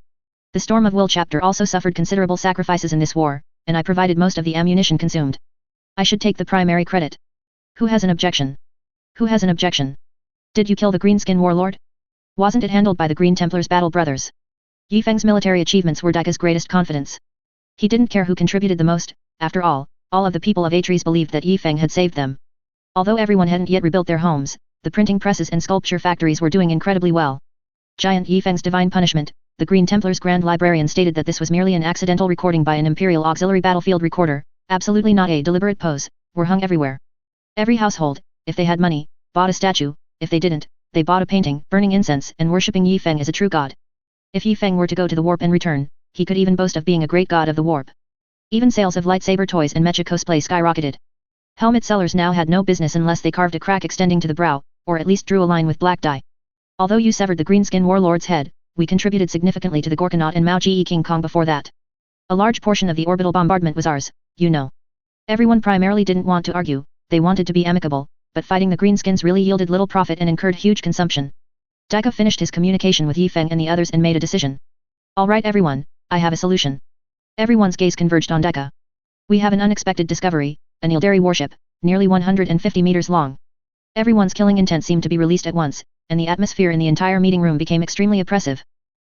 The Storm of Will chapter also suffered considerable sacrifices in this war, and I provided most of the ammunition consumed. I should take the primary credit. Who has an objection? Who has an objection? Did you kill the greenskin warlord? Wasn't it handled by the Green Templars battle brothers? Yi Feng's military achievements were Daiga's greatest confidence. He didn't care who contributed the most. After all of the people of Atres believed that Yi Feng had saved them. Although everyone hadn't yet rebuilt their homes, the printing presses and sculpture factories were doing incredibly well. Giant Yi Feng's divine punishment, the Green Templars Grand Librarian stated that this was merely an accidental recording by an Imperial Auxiliary Battlefield Recorder, absolutely not a deliberate pose, were hung everywhere. Every household, if they had money, bought a statue, if they didn't, they bought a painting, burning incense and worshipping Yi Feng as a true god. If Yi Feng were to go to the warp and return, he could even boast of being a great god of the warp. Even sales of lightsaber toys and mecha cosplay skyrocketed. Helmet sellers now had no business unless they carved a crack extending to the brow, or at least drew a line with black dye. Although you severed the greenskin warlord's head, we contributed significantly to the Gorkanaut and Mao Ji King Kong before that. A large portion of the orbital bombardment was ours, you know. Everyone primarily didn't want to argue, they wanted to be amicable, but fighting the greenskins really yielded little profit and incurred huge consumption. Daiga finished his communication with Yi Feng and the others and made a decision. Alright everyone, I have a solution. Everyone's gaze converged on Daiga. We have an unexpected discovery, an Eldari warship, nearly 150 meters long. Everyone's killing intent seemed to be released at once, and the atmosphere in the entire meeting room became extremely oppressive.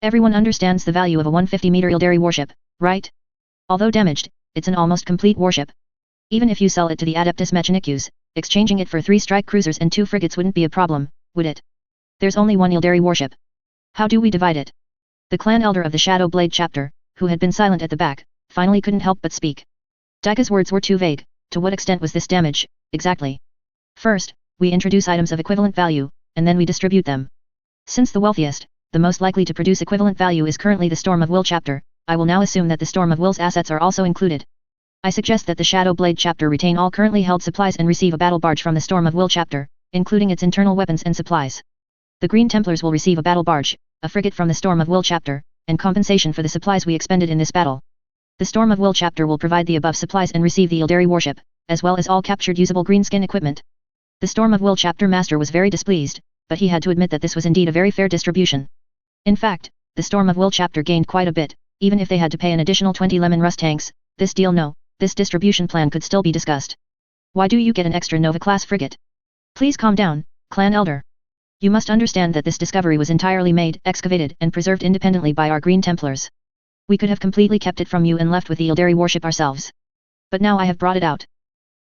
Everyone understands the value of a 150-meter Eldari warship, right? Although damaged, it's an almost complete warship. Even if you sell it to the Adeptus Mechanicus, exchanging it for 3 strike cruisers and 2 frigates wouldn't be a problem, would it? There's only one Eldari warship. How do we divide it? The clan elder of the Shadow Blade chapter, who had been silent at the back, finally couldn't help but speak. Daiga's words were too vague. To what extent was this damage, exactly? First, we introduce items of equivalent value, and then we distribute them. Since the wealthiest, the most likely to produce equivalent value is currently the Storm of Will chapter, I will now assume that the Storm of Will's assets are also included. I suggest that the Shadow Blade chapter retain all currently held supplies and receive a battle barge from the Storm of Will chapter, including its internal weapons and supplies. The Green Templars will receive a battle barge, a frigate from the Storm of Will chapter, and compensation for the supplies we expended in this battle. The Storm of Will chapter will provide the above supplies and receive the Eldari warship, as well as all captured usable greenskin equipment. The Storm of Will chapter master was very displeased, but he had to admit that this was indeed a very fair distribution. In fact, the Storm of Will chapter gained quite a bit, even if they had to pay an additional 20 lemon rust tanks. This distribution plan could still be discussed. Why do you get an extra Nova-class frigate? Please calm down, clan elder. You must understand that this discovery was entirely made, excavated, and preserved independently by our Green Templars. We could have completely kept it from you and left with the Eldari warship ourselves. But now I have brought it out.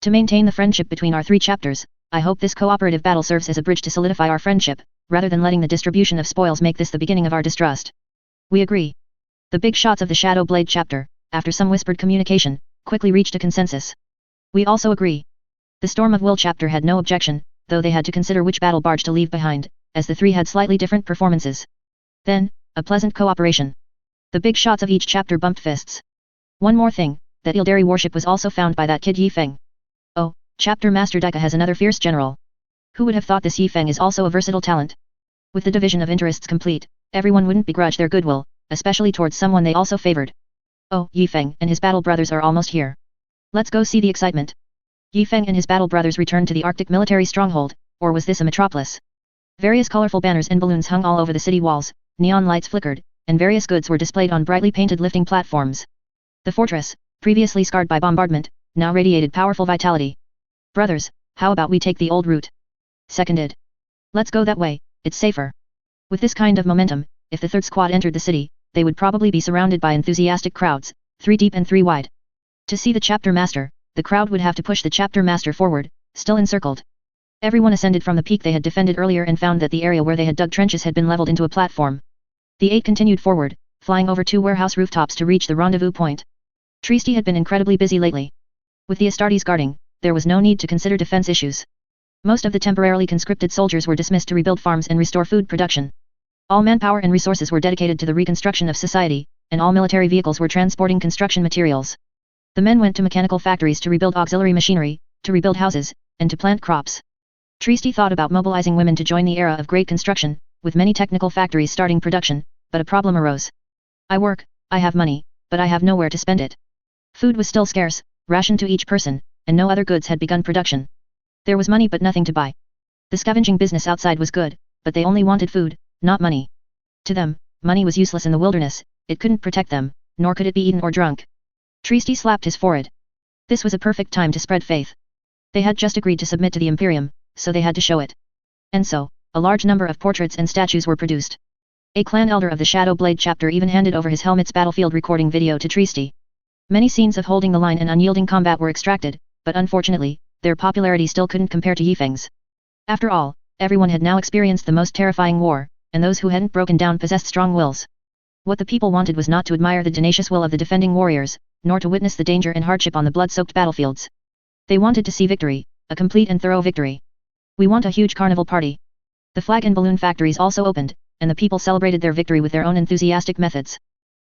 To maintain the friendship between our 3 chapters, I hope this cooperative battle serves as a bridge to solidify our friendship, rather than letting the distribution of spoils make this the beginning of our distrust. We agree. The big shots of the Shadow Blade chapter, after some whispered communication, quickly reached a consensus. We also agree. The Storm of Will chapter had no objection, though they had to consider which battle barge to leave behind, as the 3 had slightly different performances. Then, a pleasant cooperation. The big shots of each chapter bumped fists. One more thing, that Eldari warship was also found by that kid Yi Feng. Oh, Chapter Master Daiga has another fierce general. Who would have thought this Yi Feng is also a versatile talent? With the division of interests complete, everyone wouldn't begrudge their goodwill, especially towards someone they also favored. Oh, Yi Feng and his battle brothers are almost here. Let's go see the excitement. Yi Feng and his battle brothers returned to the Arctic military stronghold, or was this a metropolis? Various colorful banners and balloons hung all over the city walls, neon lights flickered, and various goods were displayed on brightly painted lifting platforms. The fortress, previously scarred by bombardment, now radiated powerful vitality. Brothers, how about we take the old route? Seconded. Let's go that way, it's safer. With this kind of momentum, if the third squad entered the city, they would probably be surrounded by enthusiastic crowds, 3 deep and 3 wide. To see the chapter master, the crowd would have to push the chapter master forward, still encircled. Everyone ascended from the peak they had defended earlier and found that the area where they had dug trenches had been leveled into a platform. The 8 continued forward, flying over 2 warehouse rooftops to reach the rendezvous point. Trieste had been incredibly busy lately. With the Astartes guarding, there was no need to consider defense issues. Most of the temporarily conscripted soldiers were dismissed to rebuild farms and restore food production. All manpower and resources were dedicated to the reconstruction of society, and all military vehicles were transporting construction materials. The men went to mechanical factories to rebuild auxiliary machinery, to rebuild houses, and to plant crops. Trieste thought about mobilizing women to join the era of great construction, with many technical factories starting production, but a problem arose. I work, I have money, but I have nowhere to spend it. Food was still scarce, rationed to each person, and no other goods had begun production. There was money but nothing to buy. The scavenging business outside was good, but they only wanted food, not money. To them, money was useless in the wilderness, it couldn't protect them, nor could it be eaten or drunk. Trieste slapped his forehead. This was a perfect time to spread faith. They had just agreed to submit to the Imperium, so they had to show it. And so, a large number of portraits and statues were produced. A clan elder of the Shadow Blade chapter even handed over his helmet's battlefield recording video to Trieste. Many scenes of holding the line and unyielding combat were extracted, but unfortunately, their popularity still couldn't compare to Yifeng's. After all, everyone had now experienced the most terrifying war, and those who hadn't broken down possessed strong wills. What the people wanted was not to admire the tenacious will of the defending warriors, nor to witness the danger and hardship on the blood-soaked battlefields. They wanted to see victory, a complete and thorough victory. We want a huge carnival party. The flag and balloon factories also opened, and the people celebrated their victory with their own enthusiastic methods.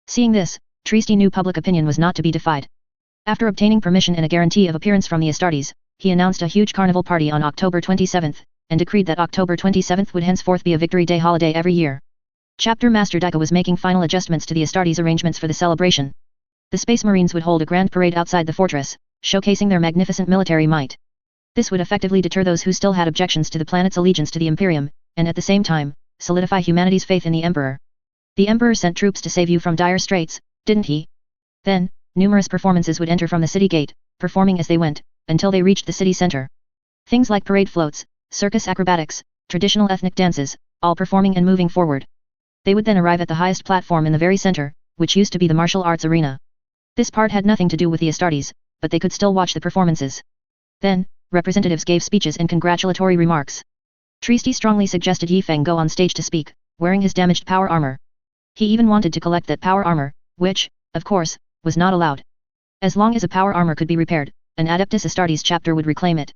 Seeing this, Trieste knew public opinion was not to be defied. After obtaining permission and a guarantee of appearance from the Astartes, he announced a huge carnival party on October 27th, and decreed that October 27th would henceforth be a Victory Day holiday every year. Chapter Master Dika was making final adjustments to the Astartes arrangements for the celebration. The Space Marines would hold a grand parade outside the fortress, showcasing their magnificent military might. This would effectively deter those who still had objections to the planet's allegiance to the Imperium, and at the same time, solidify humanity's faith in the Emperor. The Emperor sent troops to save you from dire straits, didn't he? Then, numerous performances would enter from the city gate, performing as they went, until they reached the city center. Things like parade floats, circus acrobatics, traditional ethnic dances, all performing and moving forward. They would then arrive at the highest platform in the very center, which used to be the martial arts arena. This part had nothing to do with the Astartes, but they could still watch the performances. Then, representatives gave speeches and congratulatory remarks. Trieste strongly suggested Yifeng go on stage to speak, wearing his damaged power armor. He even wanted to collect that power armor, which, of course, was not allowed. As long as a power armor could be repaired, an Adeptus Astartes chapter would reclaim it.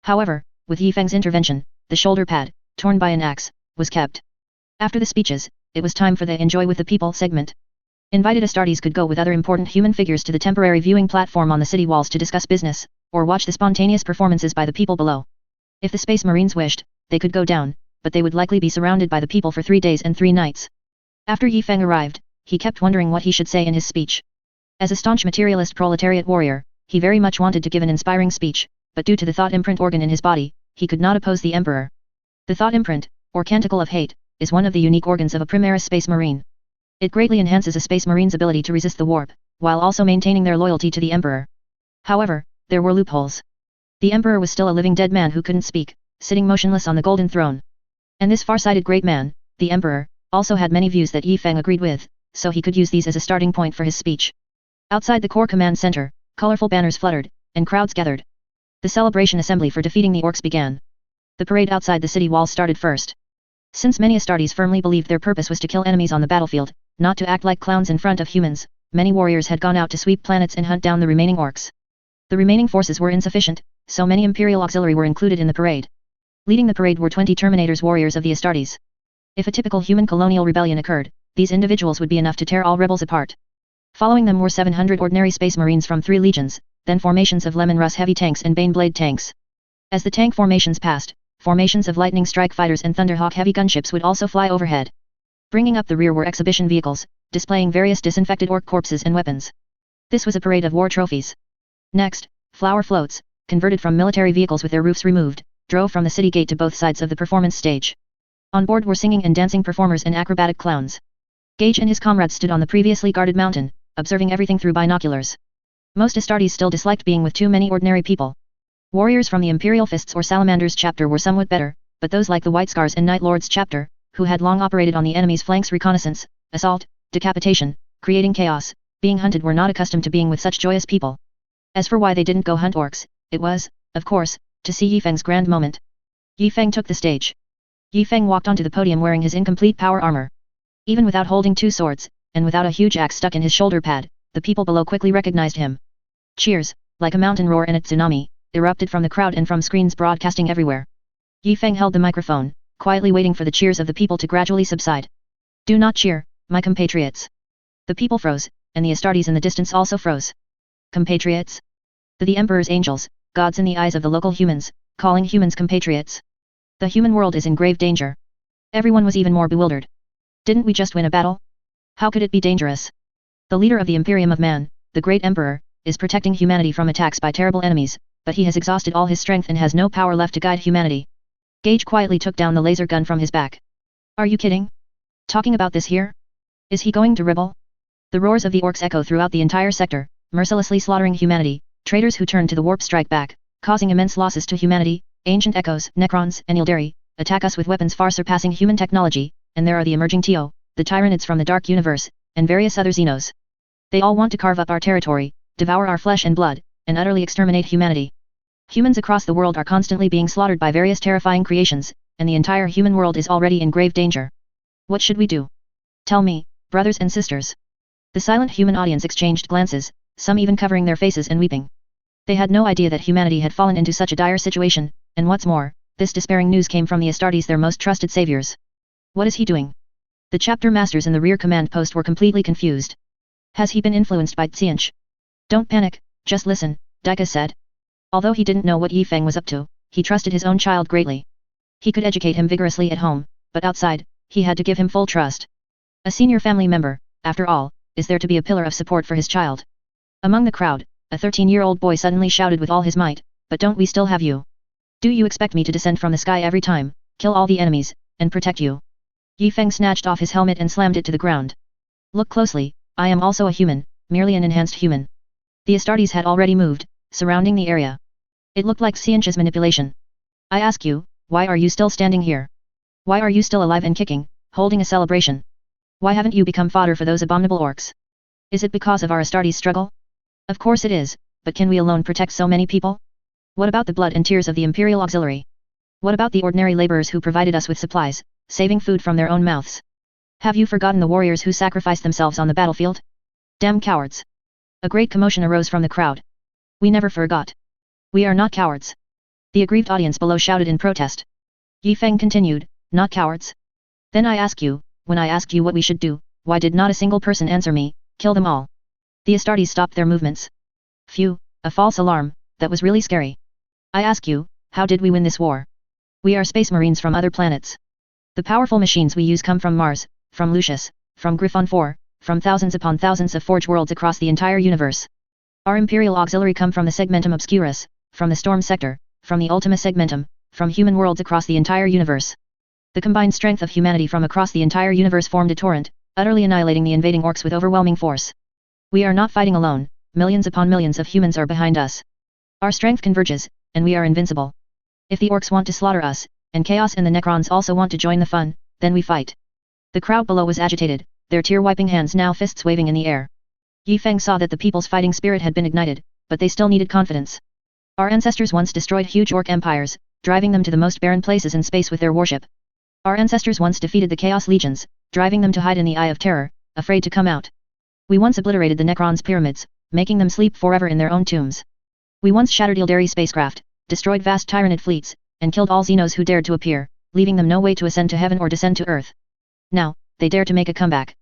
However, with Yifeng's intervention, the shoulder pad, torn by an axe, was kept. After the speeches, it was time for the Enjoy with the People segment. Invited Astartes could go with other important human figures to the temporary viewing platform on the city walls to discuss business, or watch the spontaneous performances by the people below. If the Space Marines wished, they could go down, but they would likely be surrounded by the people for 3 days and 3 nights. After Yifeng arrived, he kept wondering what he should say in his speech. As a staunch materialist proletariat warrior, he very much wanted to give an inspiring speech, but due to the thought imprint organ in his body, he could not oppose the Emperor. The thought imprint, or canticle of hate, is one of the unique organs of a Primaris Space Marine. It greatly enhances a Space Marine's ability to resist the warp, while also maintaining their loyalty to the Emperor. However, there were loopholes. The Emperor was still a living dead man who couldn't speak, sitting motionless on the golden throne. And this far-sighted great man, the Emperor, also had many views that Yifeng agreed with, so he could use these as a starting point for his speech. Outside the core command center, colorful banners fluttered, and crowds gathered. The celebration assembly for defeating the orcs began. The parade outside the city walls started first. Since many Astartes firmly believed their purpose was to kill enemies on the battlefield, not to act like clowns in front of humans, many warriors had gone out to sweep planets and hunt down the remaining orcs. The remaining forces were insufficient, so many Imperial auxiliary were included in the parade. Leading the parade were 20 Terminators warriors of the Astartes. If a typical human colonial rebellion occurred, these individuals would be enough to tear all rebels apart. Following them were 700 ordinary Space Marines from 3 legions, then formations of Lemon Russ heavy tanks and Baneblade tanks. As the tank formations passed, formations of Lightning Strike fighters and Thunderhawk heavy gunships would also fly overhead. Bringing up the rear were exhibition vehicles, displaying various disinfected orc corpses and weapons. This was a parade of war trophies. Next, flower floats, converted from military vehicles with their roofs removed, drove from the city gate to both sides of the performance stage. On board were singing and dancing performers and acrobatic clowns. Gage and his comrades stood on the previously guarded mountain, observing everything through binoculars. Most Astartes still disliked being with too many ordinary people. Warriors from the Imperial Fists or Salamanders chapter were somewhat better, but those like the White Scars and Night Lords chapter, who had long operated on the enemy's flanks reconnaissance, assault, decapitation, creating chaos, being hunted were not accustomed to being with such joyous people. As for why they didn't go hunt orcs, it was, of course, to see Yifeng's grand moment. Yifeng took the stage. Yifeng walked onto the podium wearing his incomplete power armor. Even without holding 2 swords, and without a huge axe stuck in his shoulder pad, the people below quickly recognized him. Cheers, like a mountain roar and a tsunami, erupted from the crowd and from screens broadcasting everywhere. Yifeng held the microphone, quietly waiting for the cheers of the people to gradually subside. Do not cheer, my compatriots. The people froze, and the Astartes in the distance also froze. Compatriots? The Emperor's angels, gods in the eyes of the local humans, calling humans compatriots. The human world is in grave danger. Everyone was even more bewildered. Didn't we just win a battle? How could it be dangerous? The leader of the Imperium of Man, the Great Emperor, is protecting humanity from attacks by terrible enemies, but he has exhausted all his strength and has no power left to guide humanity. Gage quietly took down the laser gun from his back. Are you kidding? Talking about this here? Is he going to rebel? The roars of the orcs echo throughout the entire sector, mercilessly slaughtering humanity, traitors who turn to the warp strike back, causing immense losses to humanity. Ancient echoes, Necrons, and Eldari, attack us with weapons far surpassing human technology, and there are the emerging TO, the Tyranids from the Dark Universe, and various other Xenos. They all want to carve up our territory, devour our flesh and blood, and utterly exterminate humanity. Humans across the world are constantly being slaughtered by various terrifying creations, and the entire human world is already in grave danger. What should we do? Tell me, brothers and sisters. The silent human audience exchanged glances, some even covering their faces and weeping. They had no idea that humanity had fallen into such a dire situation, and what's more, this despairing news came from the Astartes, their most trusted saviors. What is he doing? The chapter masters in the rear command post were completely confused. Has he been influenced by Zhiqing? Don't panic, just listen, Dika said. Although he didn't know what Yifeng was up to, he trusted his own child greatly. He could educate him vigorously at home, but outside, he had to give him full trust. A senior family member, after all, is there to be a pillar of support for his child. Among the crowd, a 13-year-old boy suddenly shouted with all his might, but don't we still have you? Do you expect me to descend from the sky every time, kill all the enemies, and protect you? Yifeng snatched off his helmet and slammed it to the ground. Look closely, I am also a human, merely an enhanced human. The Astartes had already moved, surrounding the area. It looked like Xianqi's manipulation. I ask you, why are you still standing here? Why are you still alive and kicking, holding a celebration? Why haven't you become fodder for those abominable orcs? Is it because of our Astartes struggle? Of course it is, but can we alone protect so many people? What about the blood and tears of the Imperial Auxiliary? What about the ordinary laborers who provided us with supplies, saving food from their own mouths? Have you forgotten the warriors who sacrificed themselves on the battlefield? Damn cowards! A great commotion arose from the crowd. We never forgot. We are not cowards. The aggrieved audience below shouted in protest. Yifeng continued, not cowards? Then I ask you, when I asked you what we should do, why did not a single person answer me, kill them all? The Astartes stopped their movements. Phew, a false alarm, that was really scary. I ask you, how did we win this war? We are space marines from other planets. The powerful machines we use come from Mars, from Lucius, from Griffon 4, from thousands upon thousands of forge worlds across the entire universe. Our Imperial Auxiliary come from the Segmentum Obscurus, from the Storm Sector, from the Ultima Segmentum, from human worlds across the entire universe. The combined strength of humanity from across the entire universe formed a torrent, utterly annihilating the invading orcs with overwhelming force. We are not fighting alone, millions upon millions of humans are behind us. Our strength converges, and we are invincible. If the orcs want to slaughter us, and Chaos and the Necrons also want to join the fun, then we fight. The crowd below was agitated, their tear-wiping hands now fists waving in the air. Yifeng saw that the people's fighting spirit had been ignited, but they still needed confidence. Our ancestors once destroyed huge orc empires, driving them to the most barren places in space with their worship. Our ancestors once defeated the Chaos Legions, driving them to hide in the Eye of Terror, afraid to come out. We once obliterated the Necrons' pyramids, making them sleep forever in their own tombs. We once shattered Eldari spacecraft, destroyed vast Tyranid fleets, and killed all Xenos who dared to appear, leaving them no way to ascend to heaven or descend to earth. Now, they dare to make a comeback.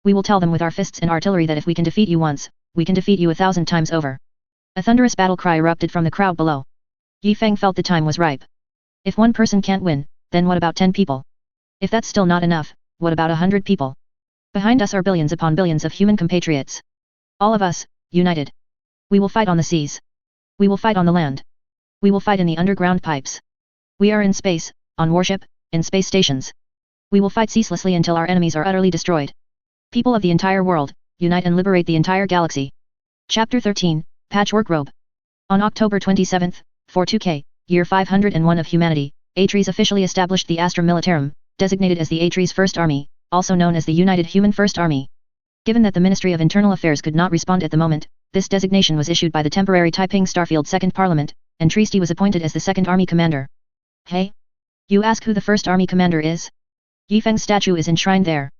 We will tell them with our fists and artillery that if we can defeat you once, we can defeat you 1,000 times over. A thunderous battle cry erupted from the crowd below. Yifeng felt the time was ripe. If one person can't win, then what about 10 people? If that's still not enough, what about 100 people? Behind us are billions upon billions of human compatriots. All of us, united. We will fight on the seas. We will fight on the land. We will fight in the underground pipes. We are in space, on warship, in space stations. We will fight ceaselessly until our enemies are utterly destroyed. People of the entire world, unite and liberate the entire galaxy. Chapter 13, Patchwork Robe. On October 27, 42K, year 501 of humanity, Atres officially established the Astra Militarum, designated as the Atres First Army, also known as the United Human First Army. Given that the Ministry of Internal Affairs could not respond at the moment, this designation was issued by the temporary Taiping Starfield Second Parliament, and Trieste was appointed as the Second Army Commander. Hey? You ask who the First Army Commander is? Yifeng's statue is enshrined there.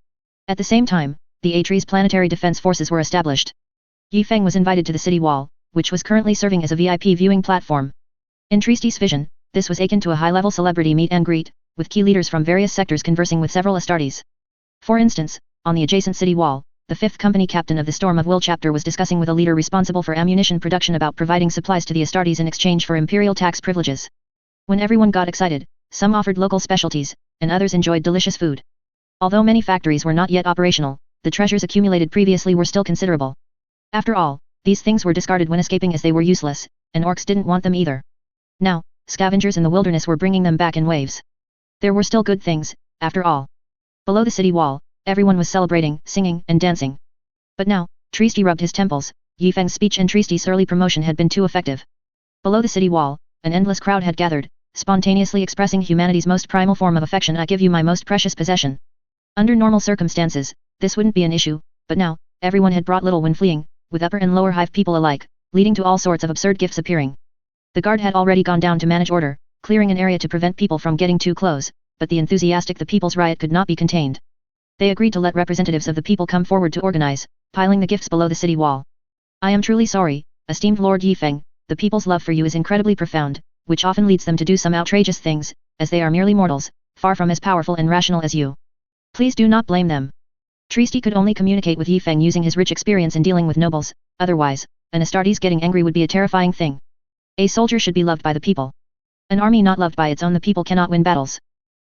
At the same time, the Atres Planetary Defense Forces were established. Yifeng was invited to the city wall, which was currently serving as a VIP viewing platform. In Trieste's vision, this was akin to a high-level celebrity meet and greet, with key leaders from various sectors conversing with several Astartes. For instance, on the adjacent city wall, the 5th Company Captain of the Storm of Will chapter was discussing with a leader responsible for ammunition production about providing supplies to the Astartes in exchange for imperial tax privileges. When everyone got excited, some offered local specialties, and others enjoyed delicious food. Although many factories were not yet operational, the treasures accumulated previously were still considerable. After all, these things were discarded when escaping as they were useless, and orcs didn't want them either. Now, scavengers in the wilderness were bringing them back in waves. There were still good things, after all. Below the city wall, everyone was celebrating, singing, and dancing. But now, Trieste rubbed his temples. Yifeng's speech and Trieste's early promotion had been too effective. Below the city wall, an endless crowd had gathered, spontaneously expressing humanity's most primal form of affection. I give you my most precious possession. Under normal circumstances, this wouldn't be an issue, but now, everyone had brought little when fleeing, with upper and lower hive people alike, leading to all sorts of absurd gifts appearing. The guard had already gone down to manage order, clearing an area to prevent people from getting too close, but the enthusiastic the people's riot could not be contained. They agreed to let representatives of the people come forward to organize, piling the gifts below the city wall. I am truly sorry, esteemed Lord Yifeng, the people's love for you is incredibly profound, which often leads them to do some outrageous things, as they are merely mortals, far from as powerful and rational as you. Please do not blame them. Trieste could only communicate with Yifeng using his rich experience in dealing with nobles, otherwise, an Astartes getting angry would be a terrifying thing. A soldier should be loved by the people. An army not loved by its own the people cannot win battles.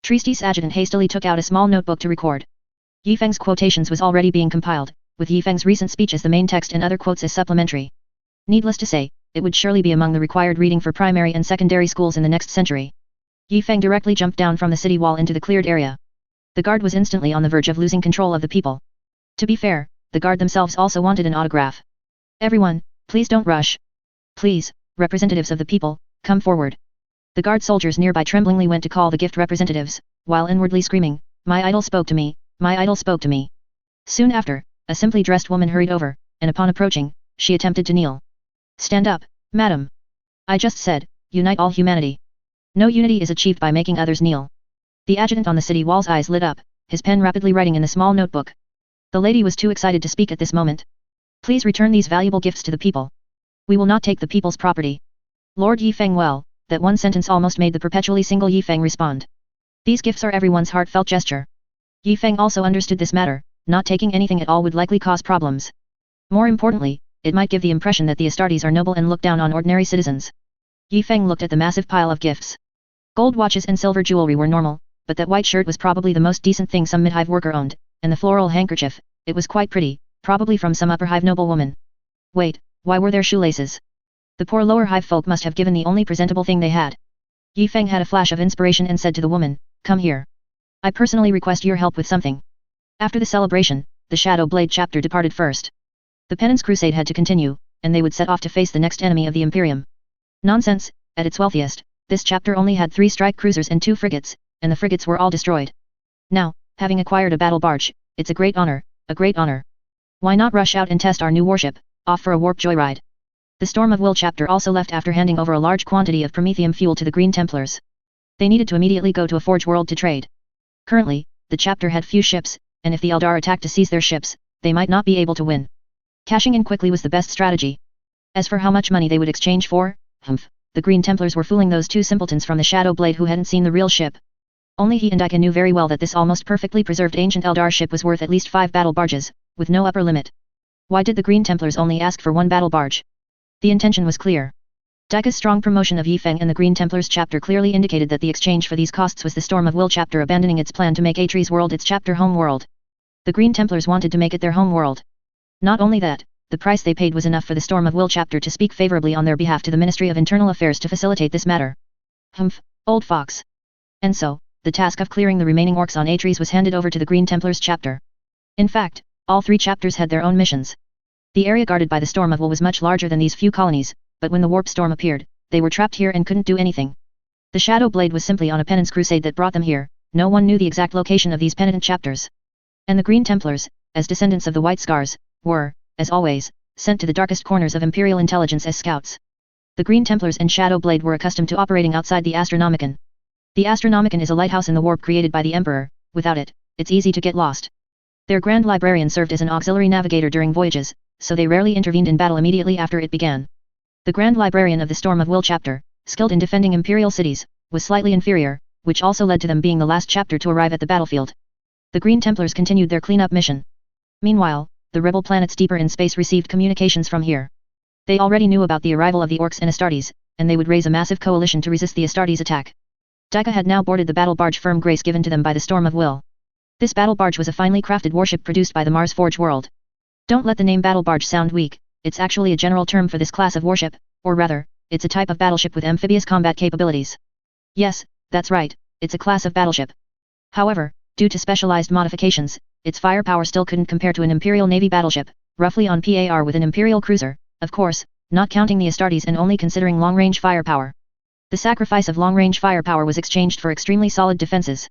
Trieste's adjutant hastily took out a small notebook to record. Yifeng's quotations was already being compiled, with Yifeng's recent speech as the main text and other quotes as supplementary. Needless to say, it would surely be among the required reading for primary and secondary schools in the next century. Yifeng directly jumped down from the city wall into the cleared area. The guard was instantly on the verge of losing control of the people. To be fair, the guard themselves also wanted an autograph. Everyone, please don't rush. Please, representatives of the people, come forward. The guard soldiers nearby tremblingly went to call the gift representatives, while inwardly screaming, my idol spoke to me, my idol spoke to me. Soon after, a simply dressed woman hurried over, and upon approaching, she attempted to kneel. Stand up, madam. I just said, unite all humanity. No unity is achieved by making others kneel. The adjutant on the city wall's eyes lit up, his pen rapidly writing in the small notebook. The lady was too excited to speak at this moment. Please return these valuable gifts to the people. We will not take the people's property. Lord Yifeng, well, that one sentence almost made the perpetually single Yifeng respond. These gifts are everyone's heartfelt gesture. Yifeng also understood this matter, not taking anything at all would likely cause problems. More importantly, it might give the impression that the Astartes are noble and look down on ordinary citizens. Yifeng looked at the massive pile of gifts. Gold watches and silver jewelry were normal, but that white shirt was probably the most decent thing some mid-hive worker owned, and the floral handkerchief, it was quite pretty, probably from some upper hive noblewoman. Wait, why were there shoelaces? The poor lower hive folk must have given the only presentable thing they had. Yifeng had a flash of inspiration and said to the woman, come here. I personally request your help with something. After the celebration, the Shadow Blade chapter departed first. The Penance Crusade had to continue, and they would set off to face the next enemy of the Imperium. Nonsense, at its wealthiest, this chapter only had 3 strike cruisers and 2 frigates, and the frigates were all destroyed. Now, having acquired a battle barge, it's a great honor, a great honor. Why not rush out and test our new warship, off for a warp joyride? The Storm of Will chapter also left after handing over a large quantity of Prometheum fuel to the Green Templars. They needed to immediately go to a Forge World to trade. Currently, the chapter had few ships, and if the Eldar attacked to seize their ships, they might not be able to win. Cashing in quickly was the best strategy. As for how much money they would exchange for, the Green Templars were fooling those 2 simpletons from the Shadow Blade who hadn't seen the real ship. Only he and Ika knew very well that this almost perfectly preserved ancient Eldar ship was worth at least 5 battle barges, with no upper limit. Why did the Green Templars only ask for 1 battle barge? The intention was clear. Dika's strong promotion of Yifeng and the Green Templars chapter clearly indicated that the exchange for these costs was the Storm of Will chapter abandoning its plan to make Atreus world its chapter home world. The Green Templars wanted to make it their home world. Not only that, the price they paid was enough for the Storm of Will chapter to speak favorably on their behalf to the Ministry of Internal Affairs to facilitate this matter. Old fox. And so, the task of clearing the remaining orcs on Atreus was handed over to the Green Templars chapter. In fact, all 3 chapters had their own missions. The area guarded by the Storm of Will was much larger than these few colonies, but when the warp storm appeared, they were trapped here and couldn't do anything. The Shadow Blade was simply on a penance crusade that brought them here. No one knew the exact location of these penitent chapters. And the Green Templars, as descendants of the White Scars, were, as always, sent to the darkest corners of Imperial intelligence as scouts. The Green Templars and Shadow Blade were accustomed to operating outside the Astronomicon. The Astronomicon is a lighthouse in the warp created by the Emperor. Without it, it's easy to get lost. Their Grand Librarian served as an auxiliary navigator during voyages, so they rarely intervened in battle immediately after it began. The Grand Librarian of the Storm of Will chapter, skilled in defending imperial cities, was slightly inferior, which also led to them being the last chapter to arrive at the battlefield. The Green Templars continued their cleanup mission. Meanwhile, the rebel planets deeper in space received communications from here. They already knew about the arrival of the orcs and Astartes, and they would raise a massive coalition to resist the Astartes attack. Daika had now boarded the battle barge Firm Grace given to them by the Storm of Will. This battle barge was a finely crafted warship produced by the Mars Forge world. Don't let the name battle barge sound weak, it's actually a general term for this class of warship, or rather, it's a type of battleship with amphibious combat capabilities. Yes, that's right, it's a class of battleship. However, due to specialized modifications, its firepower still couldn't compare to an Imperial Navy battleship, roughly on par with an Imperial cruiser, of course, not counting the Astartes and only considering long-range firepower. The sacrifice of long-range firepower was exchanged for extremely solid defenses.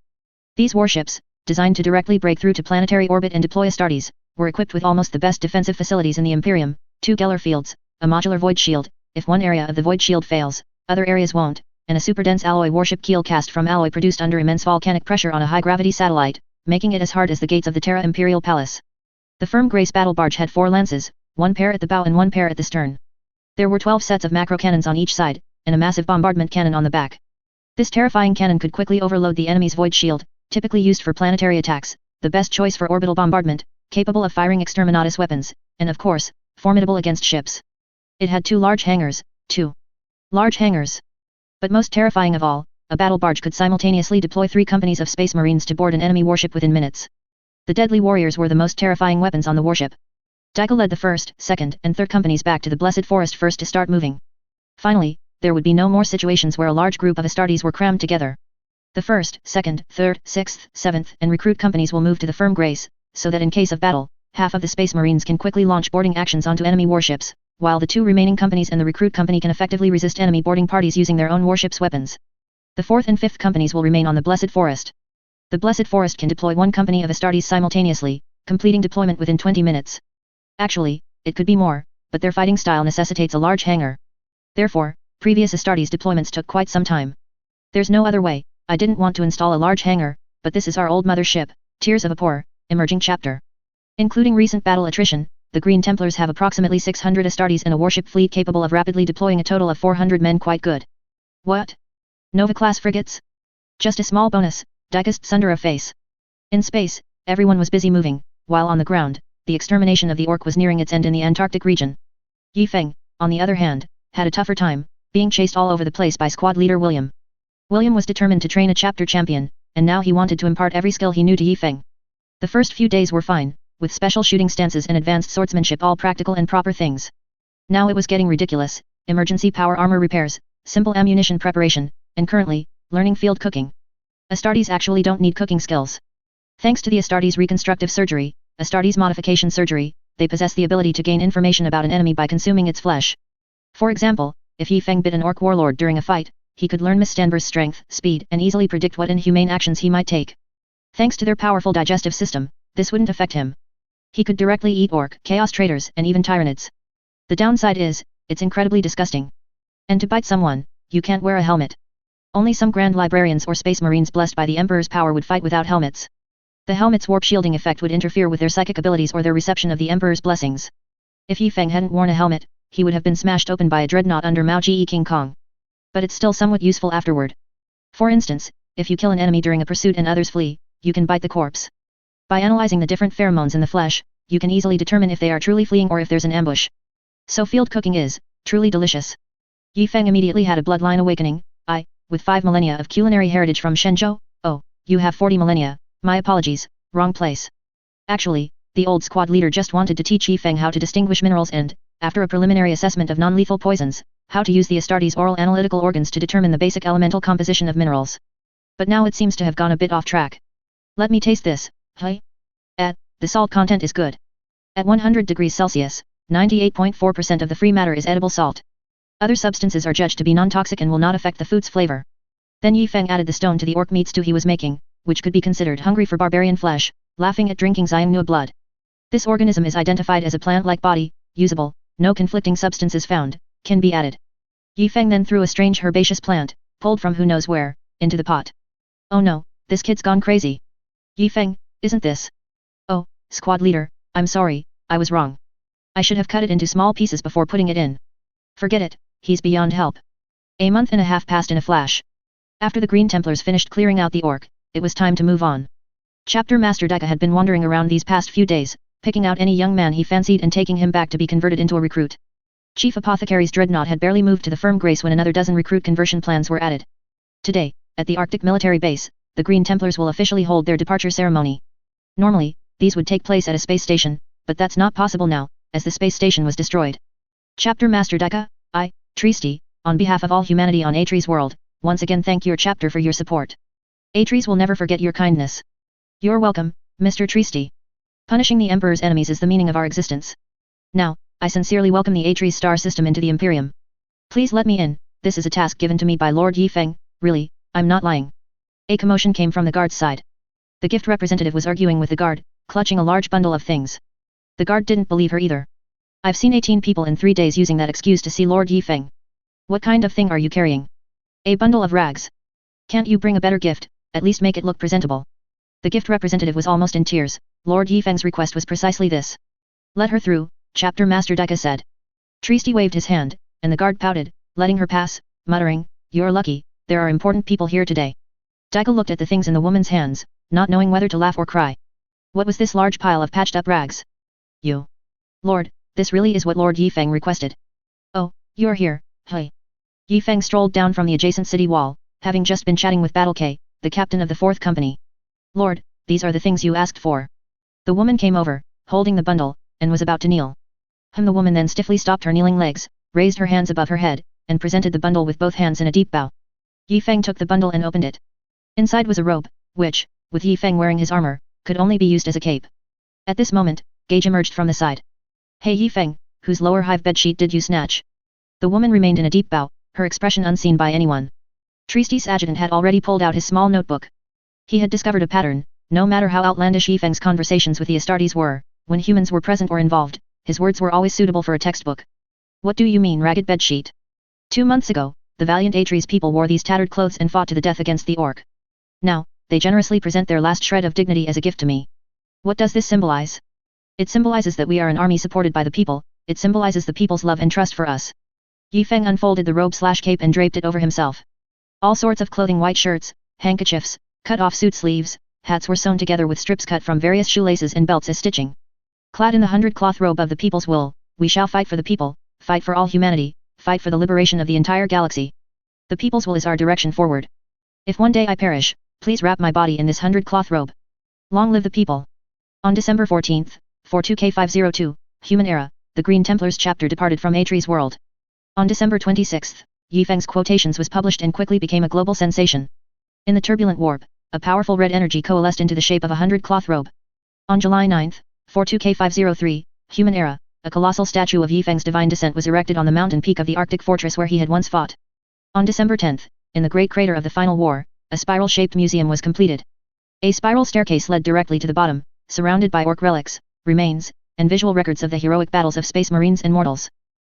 These warships, designed to directly break through to planetary orbit and deploy Astartes, were equipped with almost the best defensive facilities in the Imperium, 2 Geller fields, a modular void shield, if one area of the void shield fails, other areas won't, and a super-dense alloy warship keel cast from alloy produced under immense volcanic pressure on a high-gravity satellite, making it as hard as the gates of the Terra Imperial Palace. The Firm Grace battle barge had 4 lances, 1 pair at the bow and 1 pair at the stern. There were 12 sets of macro cannons on each side, and a massive bombardment cannon on the back. This terrifying cannon could quickly overload the enemy's void shield, typically used for planetary attacks, the best choice for orbital bombardment, capable of firing exterminatus weapons, and of course, formidable against ships. It had 2 large hangars, 2 large hangars. But most terrifying of all, a battle barge could simultaneously deploy 3 companies of space marines to board an enemy warship within minutes. The deadly warriors were the most terrifying weapons on the warship. Daika led the 1st, 2nd, and 3rd companies back to the Blessed Forest first to start moving. Finally, there would be no more situations where a large group of Astartes were crammed together. The 1st, 2nd, 3rd, 6th, 7th, and recruit companies will move to the Firm Grace, so that in case of battle, half of the space marines can quickly launch boarding actions onto enemy warships, while the 2 remaining companies and the recruit company can effectively resist enemy boarding parties using their own warships' weapons. The 4th and 5th companies will remain on the Blessed Forest. The Blessed Forest can deploy 1 company of Astartes simultaneously, completing deployment within 20 minutes. Actually, it could be more, but their fighting style necessitates a large hangar. Therefore, previous Astartes deployments took quite some time. There's no other way. I didn't want to install a large hangar, but this is our old mother ship, Tears of a Poor, emerging chapter. Including recent battle attrition, the Green Templars have approximately 600 Astartes and a warship fleet capable of rapidly deploying a total of 400 men. Quite good. What? Nova-class frigates? Just a small bonus, Daika's under a face. In space, everyone was busy moving, while on the ground, the extermination of the orc was nearing its end in the Antarctic region. Yi Feng, on the other hand, had a tougher time, being chased all over the place by squad leader William. William was determined to train a chapter champion, and now he wanted to impart every skill he knew to Yi Feng. The first few days were fine, with special shooting stances and advanced swordsmanship all practical and proper things. Now it was getting ridiculous, emergency power armor repairs, simple ammunition preparation, and currently, learning field cooking. Astartes actually don't need cooking skills. Thanks to the Astartes reconstructive surgery, Astartes modification surgery, they possess the ability to gain information about an enemy by consuming its flesh. For example, if Yi Feng bit an orc warlord during a fight, he could learn Miss Stanber's strength, speed, and easily predict what inhumane actions he might take. Thanks to their powerful digestive system, this wouldn't affect him. He could directly eat orc, chaos traders, and even Tyranids. The downside is, it's incredibly disgusting. And to bite someone, you can't wear a helmet. Only some grand librarians or space marines blessed by the Emperor's power would fight without helmets. The helmet's warp shielding effect would interfere with their psychic abilities or their reception of the Emperor's blessings. If Yi Feng hadn't worn a helmet, he would have been smashed open by a dreadnought under Mao Zhi King Kong. But it's still somewhat useful afterward. For instance, if you kill an enemy during a pursuit and others flee, you can bite the corpse. By analyzing the different pheromones in the flesh, you can easily determine if they are truly fleeing or if there's an ambush. So field cooking is, truly delicious. Yi Feng immediately had a bloodline awakening. With 5 millennia of culinary heritage from Shenzhou, oh, you have 40 millennia, my apologies, wrong place. Actually, the old squad leader just wanted to teach Yi Feng how to distinguish minerals and, after a preliminary assessment of non-lethal poisons, how to use the Astartes oral analytical organs to determine the basic elemental composition of minerals. But now it seems to have gone a bit off track. Let me taste this, hey? The salt content is good. At 100 degrees Celsius, 98.4% of the free matter is edible salt. Other substances are judged to be non-toxic and will not affect the food's flavor. Then Yi Feng added the stone to the orc meat stew he was making, which could be considered hungry for barbarian flesh, laughing at drinking Xiangnua blood. This organism is identified as a plant-like body, usable, no conflicting substances found, can be added. Yi Feng then threw a strange herbaceous plant, pulled from who knows where, into the pot. Oh no, this kid's gone crazy. Yi Feng, isn't this? Oh, squad leader, I'm sorry, I was wrong. I should have cut it into small pieces before putting it in. Forget it, he's beyond help. A month and a half passed in a flash. After the Green Templars finished clearing out the orc, it was time to move on. Chapter Master Daika had been wandering around these past few days, picking out any young man he fancied and taking him back to be converted into a recruit. Chief Apothecary's dreadnought had barely moved to the Firm Grace when another dozen recruit conversion plans were added. Today, at the Arctic military base, the Green Templars will officially hold their departure ceremony. Normally, these would take place at a space station, but that's not possible now, as the space station was destroyed. Chapter Master Dika, Tristi, on behalf of all humanity on Atres world, once again thank your chapter for your support. Atres will never forget your kindness. You're welcome, Mr. Tristi. Punishing the Emperor's enemies is the meaning of our existence. Now, I sincerely welcome the Atres star system into the Imperium. Please let me in, this is a task given to me by Lord Yifeng, really, I'm not lying. A commotion came from the guard's side. The gift representative was arguing with the guard, clutching a large bundle of things. The guard didn't believe her either. I've seen 18 people in 3 days using that excuse to see Lord Yifeng. What kind of thing are you carrying? A bundle of rags. Can't you bring a better gift, at least make it look presentable? The gift representative was almost in tears. Lord Yifeng's request was precisely this. Let her through, Chapter Master Dika said. Tristi waved his hand, and the guard pouted, letting her pass, muttering, You're lucky, there are important people here today. Dika looked at the things in the woman's hands, not knowing whether to laugh or cry. What was this large pile of patched up rags? You. Lord, this really is what Lord Yifeng requested. Oh, you're here, hey. Yifeng strolled down from the adjacent city wall, having just been chatting with Battle K, the captain of the 4th company. Lord, these are the things you asked for. The woman came over, holding the bundle, and was about to kneel. The woman then stiffly stopped her kneeling legs, raised her hands above her head, and presented the bundle with both hands in a deep bow. Yifeng took the bundle and opened it. Inside was a robe, which, with Yifeng wearing his armor, could only be used as a cape. At this moment, Gage emerged from the side. Hey Yifeng, whose lower hive bedsheet did you snatch? The woman remained in a deep bow, her expression unseen by anyone. Tristi's adjutant had already pulled out his small notebook. He had discovered a pattern. No matter how outlandish Yifeng's conversations with the Astartes were, when humans were present or involved, his words were always suitable for a textbook. What do you mean ragged bedsheet? 2 months ago, the valiant Atres people wore these tattered clothes and fought to the death against the orc. Now, they generously present their last shred of dignity as a gift to me. What does this symbolize? It symbolizes that we are an army supported by the people, it symbolizes the people's love and trust for us. Yifeng unfolded the robe/cape and draped it over himself. All sorts of clothing, white shirts, handkerchiefs, cut-off suit sleeves, hats were sewn together with strips cut from various shoelaces and belts as stitching. Clad in the 100-cloth robe of the people's wool, we shall fight for the people, fight for all humanity, fight for the liberation of the entire galaxy. The people's will is our direction forward. If one day I perish, please wrap my body in this 100-cloth robe. Long live the people. On December 14th, 42K502, Human Era, the Green Templars chapter departed from Atres world. On December 26th, Yifeng's quotations was published and quickly became a global sensation. In the turbulent warp, a powerful red energy coalesced into the shape of a 100-cloth robe. On July 9th, 42K503, Human Era, a colossal statue of Yifeng's divine descent was erected on the mountain peak of the Arctic fortress where he had once fought. On December 10th, in the great crater of the final war, a spiral-shaped museum was completed. A spiral staircase led directly to the bottom, surrounded by orc relics, remains, and visual records of the heroic battles of space marines and mortals.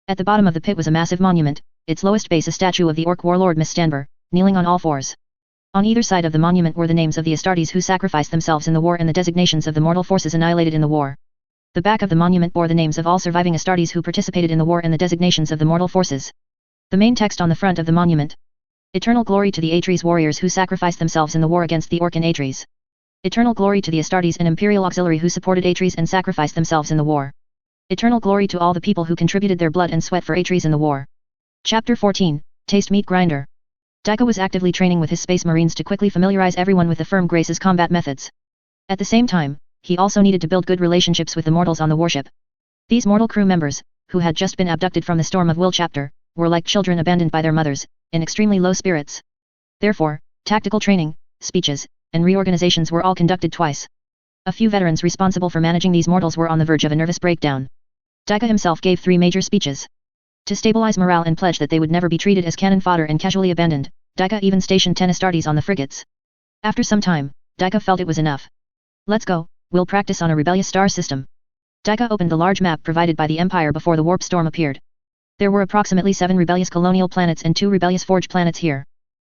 At the bottom of the pit was a massive monument, its lowest base a statue of the orc warlord Mistandber, kneeling on all fours. On either side of the monument were the names of the Astartes who sacrificed themselves in the war and the designations of the mortal forces annihilated in the war. The back of the monument bore the names of all surviving Astartes who participated in the war and the designations of the mortal forces. The main text on the front of the monument. Eternal glory to the Atres warriors who sacrificed themselves in the war against the orc in Atres. Eternal glory to the Astartes and Imperial Auxiliary who supported Atres and sacrificed themselves in the war. Eternal glory to all the people who contributed their blood and sweat for Atres in the war. Chapter 14, Taste Meat Grinder. Dika was actively training with his space marines to quickly familiarize everyone with the firm Grace's combat methods. At the same time, he also needed to build good relationships with the mortals on the warship. These mortal crew members, who had just been abducted from the Storm of Will chapter, were like children abandoned by their mothers, in extremely low spirits. Therefore, tactical training, speeches, and reorganizations were all conducted twice. A few veterans responsible for managing these mortals were on the verge of a nervous breakdown. Dika himself gave 3 major speeches. To stabilize morale and pledge that they would never be treated as cannon fodder and casually abandoned, Dika even stationed 10 Astartes on the frigates. After some time, Dika felt it was enough. Let's go, we'll practice on a rebellious star system. Dika opened the large map provided by the Empire before the warp storm appeared. There were approximately 7 rebellious colonial planets and 2 rebellious forge planets here.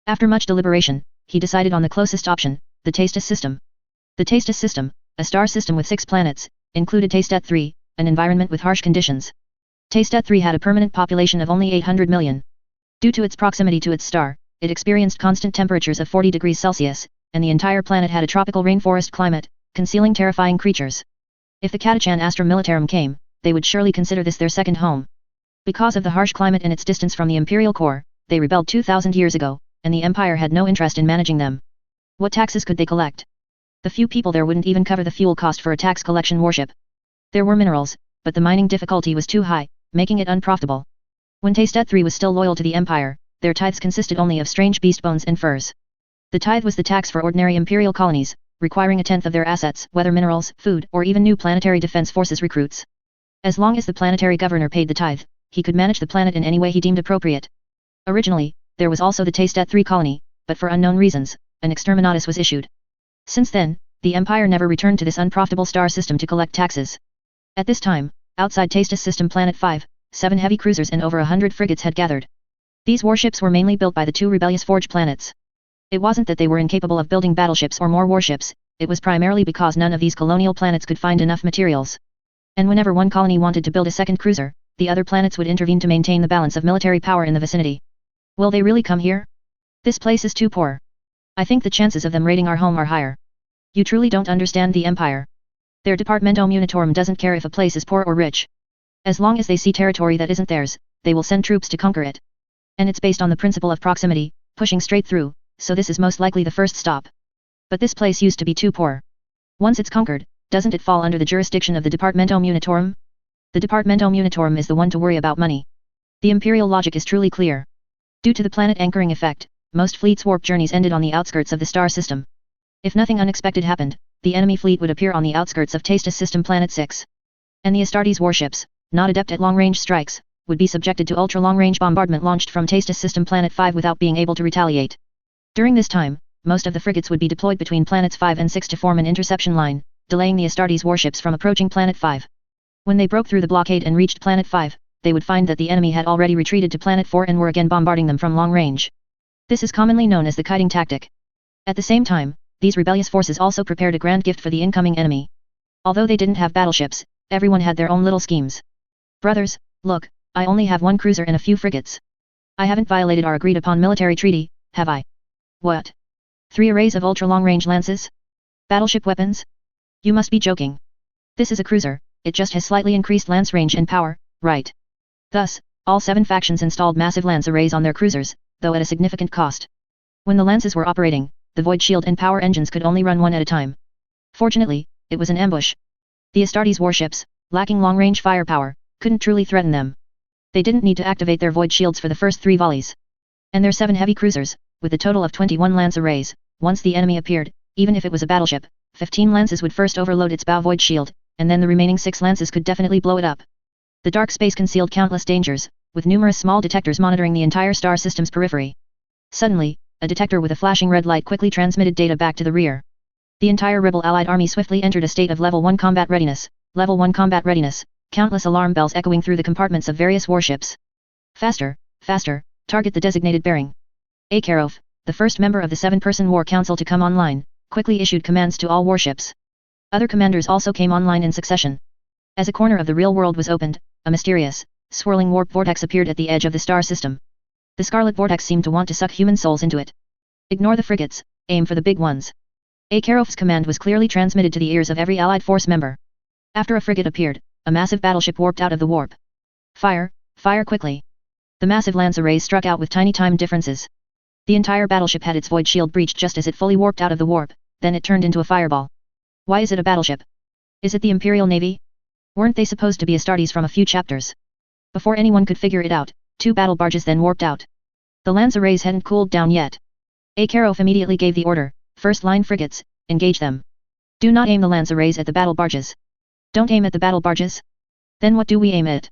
After much deliberation, he decided on the closest option, the Tastes system. The Tastes system, a star system with 6 planets, included Tastet 3, an environment with harsh conditions. Tastet 3 had a permanent population of only 800 million. Due to its proximity to its star, it experienced constant temperatures of 40 degrees Celsius, and the entire planet had a tropical rainforest climate, concealing terrifying creatures. If the Catachan Astra Militarum came, they would surely consider this their second home. Because of the harsh climate and its distance from the Imperial core, they rebelled 2,000 years ago, and the Empire had no interest in managing them. What taxes could they collect? The few people there wouldn't even cover the fuel cost for a tax collection warship. There were minerals, but the mining difficulty was too high, making it unprofitable. When Taistet III was still loyal to the Empire, their tithes consisted only of strange beast bones and furs. The tithe was the tax for ordinary imperial colonies, requiring a tenth of their assets, whether minerals, food, or even new planetary defense forces recruits. As long as the planetary governor paid the tithe, he could manage the planet in any way he deemed appropriate. Originally, there was also the Taistet III colony, but for unknown reasons, an exterminatus was issued. Since then, the Empire never returned to this unprofitable star system to collect taxes. At this time, outside Taistet System Planet 5, 7 heavy cruisers and over 100 frigates had gathered. These warships were mainly built by the 2 rebellious Forge planets. It wasn't that they were incapable of building battleships or more warships, it was primarily because none of these colonial planets could find enough materials. And whenever one colony wanted to build a second cruiser, the other planets would intervene to maintain the balance of military power in the vicinity. Will they really come here? This place is too poor. I think the chances of them raiding our home are higher. You truly don't understand the Empire. Their Departamento Munitorum doesn't care if a place is poor or rich. As long as they see territory that isn't theirs, they will send troops to conquer it. And it's based on the principle of proximity, pushing straight through, so this is most likely the first stop. But this place used to be too poor. Once it's conquered, doesn't it fall under the jurisdiction of the Departamento Munitorum? The Departamento Munitorum is the one to worry about money. The imperial logic is truly clear. Due to the planet anchoring effect, most fleets' warp journeys ended on the outskirts of the star system. If nothing unexpected happened, the enemy fleet would appear on the outskirts of Taistet System Planet 6. And the Astartes warships, not adept at long-range strikes, would be subjected to ultra-long-range bombardment launched from Taistet System Planet 5 without being able to retaliate. During this time, most of the frigates would be deployed between Planets 5 and 6 to form an interception line, delaying the Astartes warships from approaching Planet 5. When they broke through the blockade and reached Planet 5, they would find that the enemy had already retreated to Planet 4 and were again bombarding them from long range. This is commonly known as the kiting tactic. At the same time, these rebellious forces also prepared a grand gift for the incoming enemy. Although they didn't have battleships, everyone had their own little schemes. Brothers, look, I only have 1 cruiser and a few frigates. I haven't violated our agreed upon military treaty, have I? What? 3 arrays of ultra-long-range lances? Battleship weapons? You must be joking. This is a cruiser, it just has slightly increased lance range and power, right? Thus, all 7 factions installed massive lance arrays on their cruisers, though at a significant cost. When the lances were operating, the void shield and power engines could only run one at a time. Fortunately, it was an ambush. The Astartes warships, lacking long-range firepower, couldn't truly threaten them. They didn't need to activate their void shields for the first 3 volleys. And their 7 heavy cruisers, with a total of 21 lance arrays, once the enemy appeared, even if it was a battleship, 15 lances would first overload its bow void shield, and then the remaining 6 lances could definitely blow it up. The dark space concealed countless dangers, with numerous small detectors monitoring the entire star system's periphery. Suddenly, a detector with a flashing red light quickly transmitted data back to the rear. The entire rebel allied army swiftly entered a state of level 1 combat readiness, level 1 combat readiness, countless alarm bells echoing through the compartments of various warships. Faster, faster, target the designated bearing. Akarov, the first member of the 7-person war council to come online, quickly issued commands to all warships. Other commanders also came online in succession. As a corner of the real world was opened, a mysterious, swirling warp vortex appeared at the edge of the star system. The scarlet vortex seemed to want to suck human souls into it. Ignore the frigates, aim for the big ones. Akarov's command was clearly transmitted to the ears of every allied force member. After a frigate appeared, a massive battleship warped out of the warp. Fire, fire quickly. The massive lance arrays struck out with tiny time differences. The entire battleship had its void shield breached just as it fully warped out of the warp, then it turned into a fireball. Why is it a battleship? Is it the Imperial Navy? Weren't they supposed to be Astartes from a few chapters? Before anyone could figure it out, 2 battle barges then warped out. The lance arrays hadn't cooled down yet. Akarov immediately gave the order, first-line frigates, engage them. Do not aim the lance arrays at the battle barges. Don't aim at the battle barges? Then what do we aim at?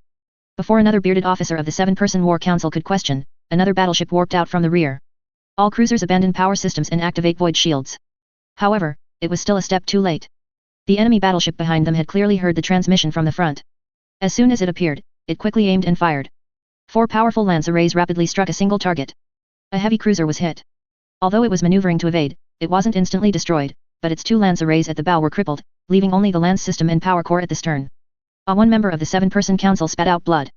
Before another bearded officer of the 7-person war council could question, another battleship warped out from the rear. All cruisers abandon power systems and activate void shields. However, it was still a step too late. The enemy battleship behind them had clearly heard the transmission from the front. As soon as it appeared, it quickly aimed and fired. 4 powerful lance arrays rapidly struck a single target. A heavy cruiser was hit. Although it was maneuvering to evade, it wasn't instantly destroyed, but its 2 lance arrays at the bow were crippled, leaving only the lance system and power core at the stern. One member of the 7-person council spat out blood.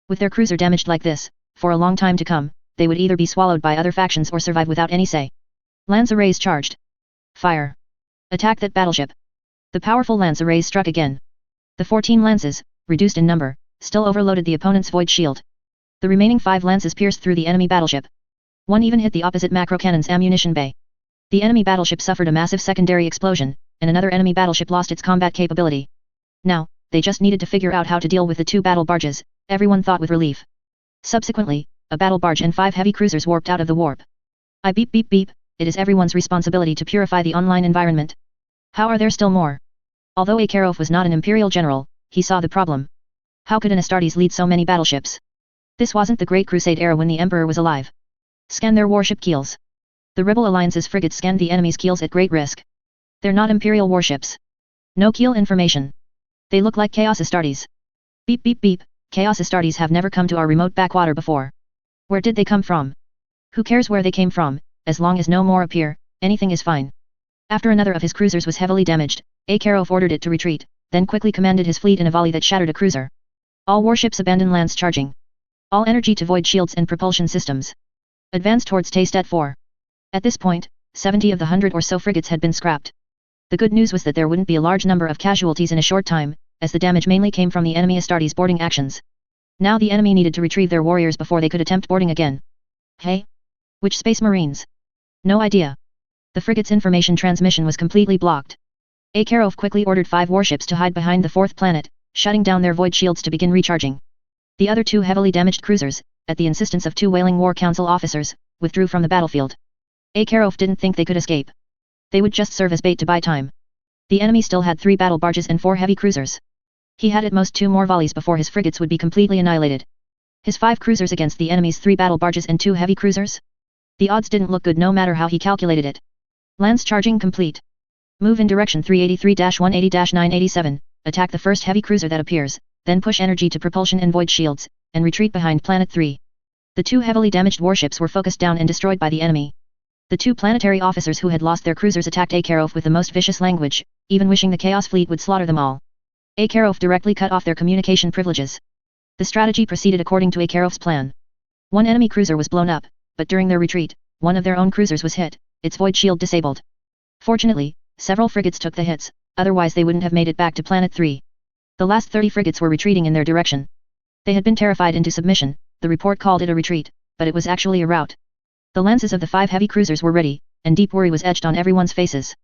With their cruiser damaged like this, for a long time to come, they would either be swallowed by other factions or survive without any say. Lance arrays charged. Fire. Attack that battleship. The powerful lance arrays struck again. The 14 lances, reduced in number, still overloaded the opponent's void shield. The remaining 5 lances pierced through the enemy battleship. One even hit the opposite macro cannon's ammunition bay. The enemy battleship suffered a massive secondary explosion, and another enemy battleship lost its combat capability. Now, they just needed to figure out how to deal with the 2 battle barges, everyone thought with relief. Subsequently, a battle barge and 5 heavy cruisers warped out of the warp. Beep beep beep, it is everyone's responsibility to purify the online environment. How are there still more? Although Akarov was not an imperial general, he saw the problem. How could an Astartes lead so many battleships? This wasn't the Great Crusade era when the Emperor was alive. Scan their warship keels. The Rebel Alliance's frigates scanned the enemy's keels at great risk. They're not imperial warships. No keel information. They look like Chaos Astartes. Beep beep beep, Chaos Astartes have never come to our remote backwater before. Where did they come from? Who cares where they came from, as long as no more appear, anything is fine. After another of his cruisers was heavily damaged, Akarov ordered it to retreat, then quickly commanded his fleet in a volley that shattered a cruiser. All warships abandon lance charging. All energy to void shields and propulsion systems. Advance towards Taystat 4. At this point, 70 of the 100 or so frigates had been scrapped. The good news was that there wouldn't be a large number of casualties in a short time, as the damage mainly came from the enemy Astartes boarding actions. Now the enemy needed to retrieve their warriors before they could attempt boarding again. Hey? Which space marines? No idea. The frigate's information transmission was completely blocked. Akarov quickly ordered 5 warships to hide behind the 4th planet, shutting down their void shields to begin recharging. The other 2 heavily damaged cruisers, at the insistence of 2 Whaling War Council officers, withdrew from the battlefield. Akarov didn't think they could escape. They would just serve as bait to buy time. The enemy still had 3 battle barges and 4 heavy cruisers. He had at most 2 more volleys before his frigates would be completely annihilated. His 5 cruisers against the enemy's 3 battle barges and 2 heavy cruisers? The odds didn't look good no matter how he calculated it. Lance charging complete. Move in direction 383-180-987, attack the first heavy cruiser that appears, then push energy to propulsion and void shields, and retreat behind Planet 3. The 2 heavily damaged warships were focused down and destroyed by the enemy. The 2 planetary officers who had lost their cruisers attacked Akarov with the most vicious language, even wishing the Chaos Fleet would slaughter them all. Akarov directly cut off their communication privileges. The strategy proceeded according to Akarov's plan. 1 enemy cruiser was blown up, but during their retreat, 1 of their own cruisers was hit, its void shield disabled. Fortunately, several frigates took the hits, otherwise they wouldn't have made it back to Planet 3. The last 30 frigates were retreating in their direction. They had been terrified into submission, the report called it a retreat, but it was actually a rout. The lances of the 5 heavy cruisers were ready, and deep worry was etched on everyone's faces.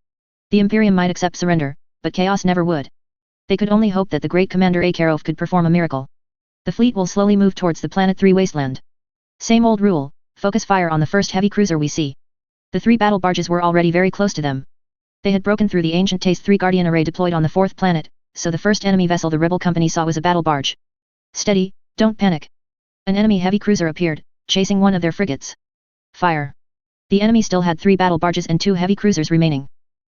The Imperium might accept surrender, but Chaos never would. They could only hope that the great commander Akarov could perform a miracle. The fleet will slowly move towards the Planet 3 wasteland. Same old rule, focus fire on the first heavy cruiser we see. The 3 battle barges were already very close to them. They had broken through the ancient Tays 3 Guardian array deployed on the 4th planet, so the first enemy vessel the rebel company saw was a battle barge. Steady, don't panic. An enemy heavy cruiser appeared, chasing 1 of their frigates. Fire. The enemy still had 3 battle barges and 2 heavy cruisers remaining.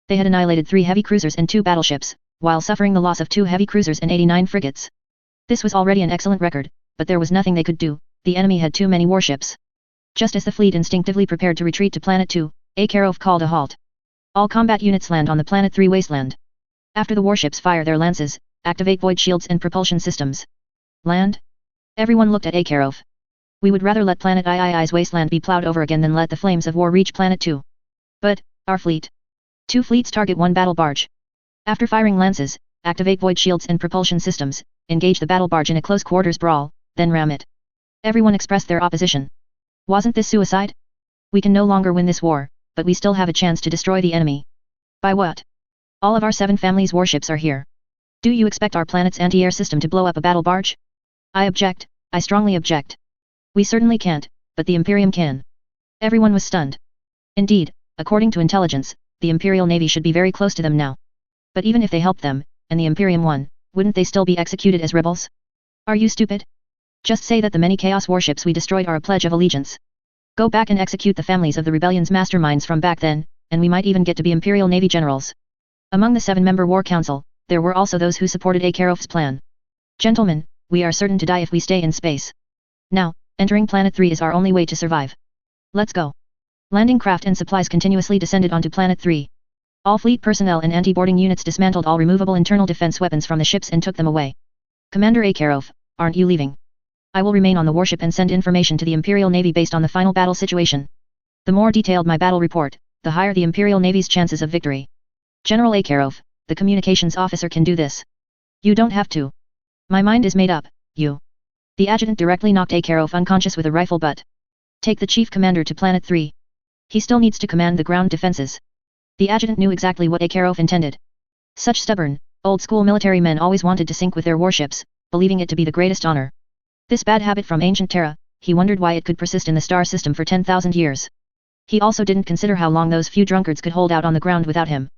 They had annihilated 3 heavy cruisers and 2 battleships, while suffering the loss of 2 heavy cruisers and 89 frigates. This was already an excellent record, but there was nothing they could do, the enemy had too many warships. Just as the fleet instinctively prepared to retreat to Planet 2, Akarov called a halt. All combat units land on the Planet 3 wasteland. After the warships fire their lances, activate void shields and propulsion systems. Land? Everyone looked at Akarov. We would rather let Planet III's wasteland be plowed over again than let the flames of war reach Planet 2. But, our fleet. 2 fleets target 1 battle barge. After firing lances, activate void shields and propulsion systems, engage the battle barge in a close quarters brawl, then ram it. Everyone expressed their opposition. Wasn't this suicide? We can no longer win this war, but we still have a chance to destroy the enemy. By what? All of our 7 families' warships are here. Do you expect our planet's anti-air system to blow up a battle barge? I object, I strongly object. We certainly can't, but the Imperium can. Everyone was stunned. Indeed, according to intelligence, the Imperial Navy should be very close to them now. But even if they helped them, and the Imperium won, wouldn't they still be executed as rebels? Are you stupid? Just say that the many Chaos warships we destroyed are a pledge of allegiance. Go back and execute the families of the rebellion's masterminds from back then, and we might even get to be Imperial Navy generals. Among the 7-member War Council, there were also those who supported Akarov's plan. Gentlemen, we are certain to die if we stay in space. Now, entering Planet 3 is our only way to survive. Let's go. Landing craft and supplies continuously descended onto Planet 3. All fleet personnel and anti-boarding units dismantled all removable internal defense weapons from the ships and took them away. Commander Akarov, aren't you leaving? I will remain on the warship and send information to the Imperial Navy based on the final battle situation. The more detailed my battle report, the higher the Imperial Navy's chances of victory. General Akarov, the communications officer can do this. You don't have to. My mind is made up, you. The adjutant directly knocked Akarov unconscious with a rifle butt. Take the chief commander to Planet 3. He still needs to command the ground defenses. The adjutant knew exactly what Akarov intended. Such stubborn, old-school military men always wanted to sink with their warships, believing it to be the greatest honor. This bad habit from ancient Terra, he wondered why it could persist in the star system for 10,000 years. He also didn't consider how long those few drunkards could hold out on the ground without him.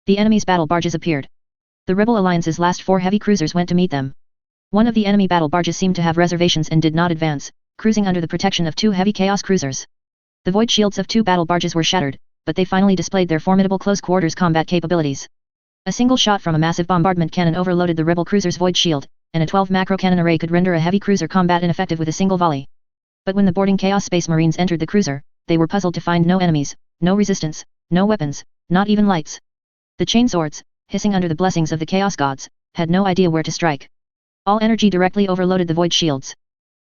The enemy's battle barges appeared. The Rebel Alliance's last 4 heavy cruisers went to meet them. One of the enemy battle barges seemed to have reservations and did not advance, cruising under the protection of 2 heavy Chaos cruisers. The void shields of 2 battle barges were shattered, but they finally displayed their formidable close-quarters combat capabilities. A single shot from a massive bombardment cannon overloaded the rebel cruiser's void shield, and a 12 macro cannon array could render a heavy cruiser combat ineffective with a single volley. But when the boarding Chaos Space Marines entered the cruiser, they were puzzled to find no enemies, no resistance, no weapons, not even lights. The chainswords, hissing under the blessings of the Chaos Gods, had no idea where to strike. All energy directly overloaded the void shields.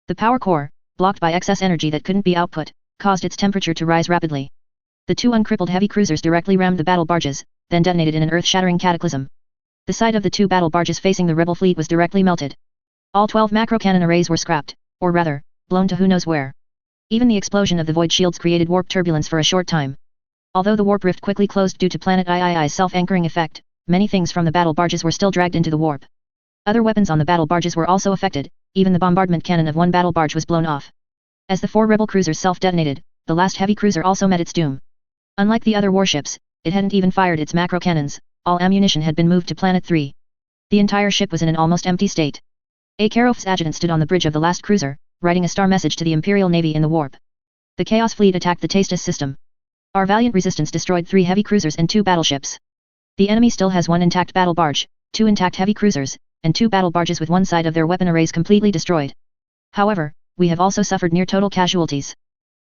The power core, blocked by excess energy that couldn't be output, caused its temperature to rise rapidly. The 2 uncrippled heavy cruisers directly rammed the battle barges, then detonated in an earth-shattering cataclysm. The side of the 2 battle barges facing the rebel fleet was directly melted. All 12 macro cannon arrays were scrapped, or rather, blown to who knows where. Even the explosion of the void shields created warp turbulence for a short time. Although the warp rift quickly closed due to Planet III's self-anchoring effect, many things from the battle barges were still dragged into the warp. Other weapons on the battle barges were also affected, even the bombardment cannon of one battle barge was blown off. As the 4 rebel cruisers self-detonated, the last heavy cruiser also met its doom. Unlike the other warships, it hadn't even fired its macro cannons, all ammunition had been moved to Planet 3. The entire ship was in an almost empty state. Akarov's adjutant stood on the bridge of the last cruiser, writing a star message to the Imperial Navy in the warp. The Chaos Fleet attacked the Tastes system. Our valiant resistance destroyed 3 heavy cruisers and 2 battleships. The enemy still has 1 intact battle barge, 2 intact heavy cruisers, and 2 battle barges with one side of their weapon arrays completely destroyed. However, we have also suffered near total casualties.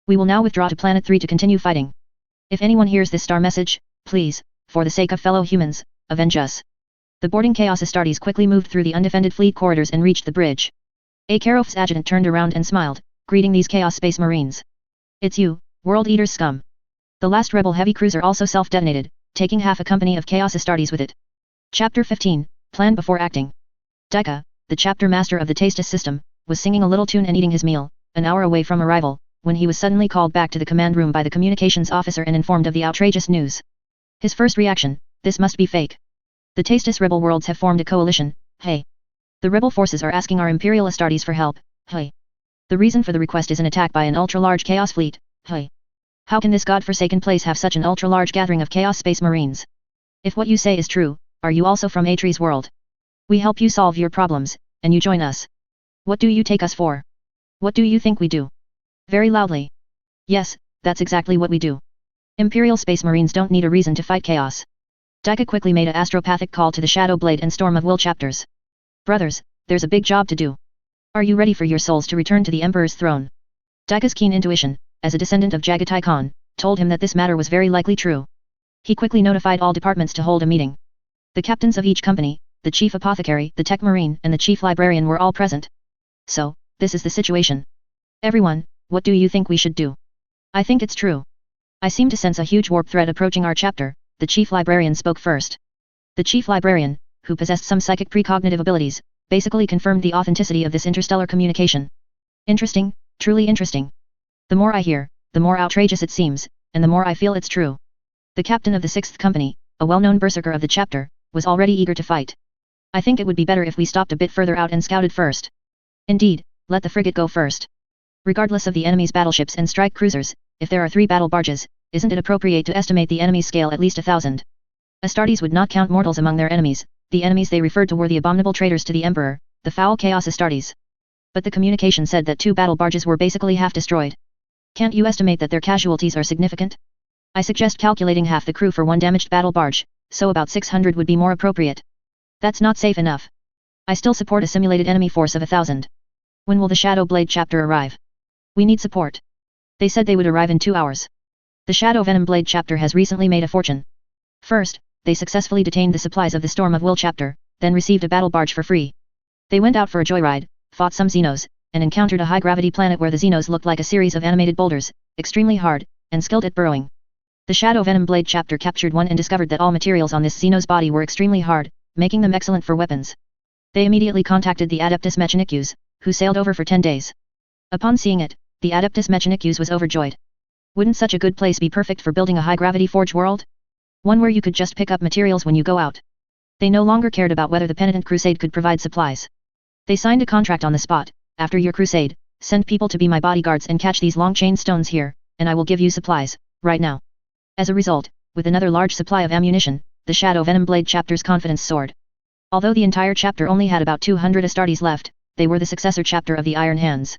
We will now withdraw to Planet 3 to continue fighting. If anyone hears this star message, please, for the sake of fellow humans, avenge us. The boarding Chaos Astartes quickly moved through the undefended fleet corridors and reached the bridge. Akarov's adjutant turned around and smiled, greeting these Chaos Space Marines. It's you, World Eater's scum. The last rebel heavy cruiser also self-detonated, taking half a company of Chaos Astartes with it. Chapter 15, Plan Before Acting. Daika, the chapter master of the Tastes system, was singing a little tune and eating his meal, an hour away from arrival, when he was suddenly called back to the command room by the communications officer and informed of the outrageous news. His first reaction, this must be fake. The Tastes rebel worlds have formed a coalition, hey. The rebel forces are asking our Imperial Astartes for help, hey. The reason for the request is an attack by an ultra-large Chaos fleet, hey. How can this god-forsaken place have such an ultra-large gathering of Chaos Space Marines? If what you say is true, are you also from Atre's world? We help you solve your problems, and you join us. What do you take us for? What do you think we do? Very loudly. Yes, that's exactly what we do. Imperial Space Marines don't need a reason to fight chaos. Daika quickly made a astropathic call to the Shadow Blade and Storm of Will chapters. Brothers, there's a big job to do. Are you ready for your souls to return to the Emperor's throne? Daika's keen intuition, as a descendant of Jagatai Khan, told him that this matter was very likely true. He quickly notified all departments to hold a meeting. The captains of each company, the chief apothecary, the tech marine, and the chief librarian were all present. So, this is the situation. Everyone, what do you think we should do? I think it's true. I seem to sense a huge warp threat approaching our chapter, the chief librarian spoke first. The chief librarian, who possessed some psychic precognitive abilities, basically confirmed the authenticity of this interstellar communication. Interesting, truly interesting. The more I hear, the more outrageous it seems, and the more I feel it's true. The captain of the 6th company, a well-known berserker of the chapter, was already eager to fight. I think it would be better if we stopped a bit further out and scouted first. Indeed, let the frigate go first. Regardless of the enemy's battleships and strike cruisers, if there are 3 battle barges, isn't it appropriate to estimate the enemy's scale at least 1,000? Astartes would not count mortals among their enemies, the enemies they referred to were the abominable traitors to the Emperor, the foul Chaos Astartes. But the communication said that 2 battle barges were basically half destroyed. Can't you estimate that their casualties are significant? I suggest calculating half the crew for 1 damaged battle barge, so about 600 would be more appropriate. That's not safe enough. I still support a simulated enemy force of 1,000. When will the Shadow Blade chapter arrive? We need support. They said they would arrive in 2 hours. The Shadow Venom Blade chapter has recently made a fortune. First, they successfully detained the supplies of the Storm of Will chapter, then received a battle barge for free. They went out for a joyride, fought some Xenos, and encountered a high-gravity planet where the Xenos looked like a series of animated boulders, extremely hard, and skilled at burrowing. The Shadow Venom Blade chapter captured one and discovered that all materials on this Xeno's body were extremely hard, making them excellent for weapons. They immediately contacted the Adeptus Mechanicus, who sailed over for 10 days. Upon seeing it, the Adeptus Mechanicus was overjoyed. Wouldn't such a good place be perfect for building a high-gravity forge world? One where you could just pick up materials when you go out. They no longer cared about whether the penitent crusade could provide supplies. They signed a contract on the spot. After your crusade, send people to be my bodyguards and catch these long chain stones here, and I will give you supplies, right now. As a result, with another large supply of ammunition, the Shadow Venom Blade chapter's confidence soared. Although the entire chapter only had about 200 Astartes left, they were the successor chapter of the Iron Hands.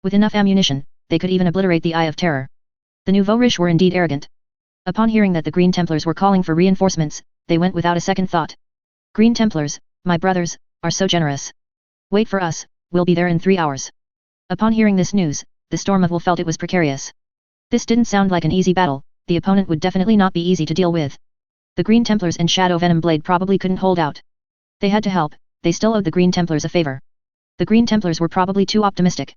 With enough ammunition, they could even obliterate the Eye of Terror. The Nouveau Riche were indeed arrogant. Upon hearing that the Green Templars were calling for reinforcements, they went without a second thought. Green Templars, my brothers, are so generous. Wait for us, we'll be there in 3 hours. Upon hearing this news, the Storm of Will felt it was precarious. This didn't sound like an easy battle, the opponent would definitely not be easy to deal with. The Green Templars and Shadow Venom Blade probably couldn't hold out. They had to help, they still owed the Green Templars a favor. The Green Templars were probably too optimistic.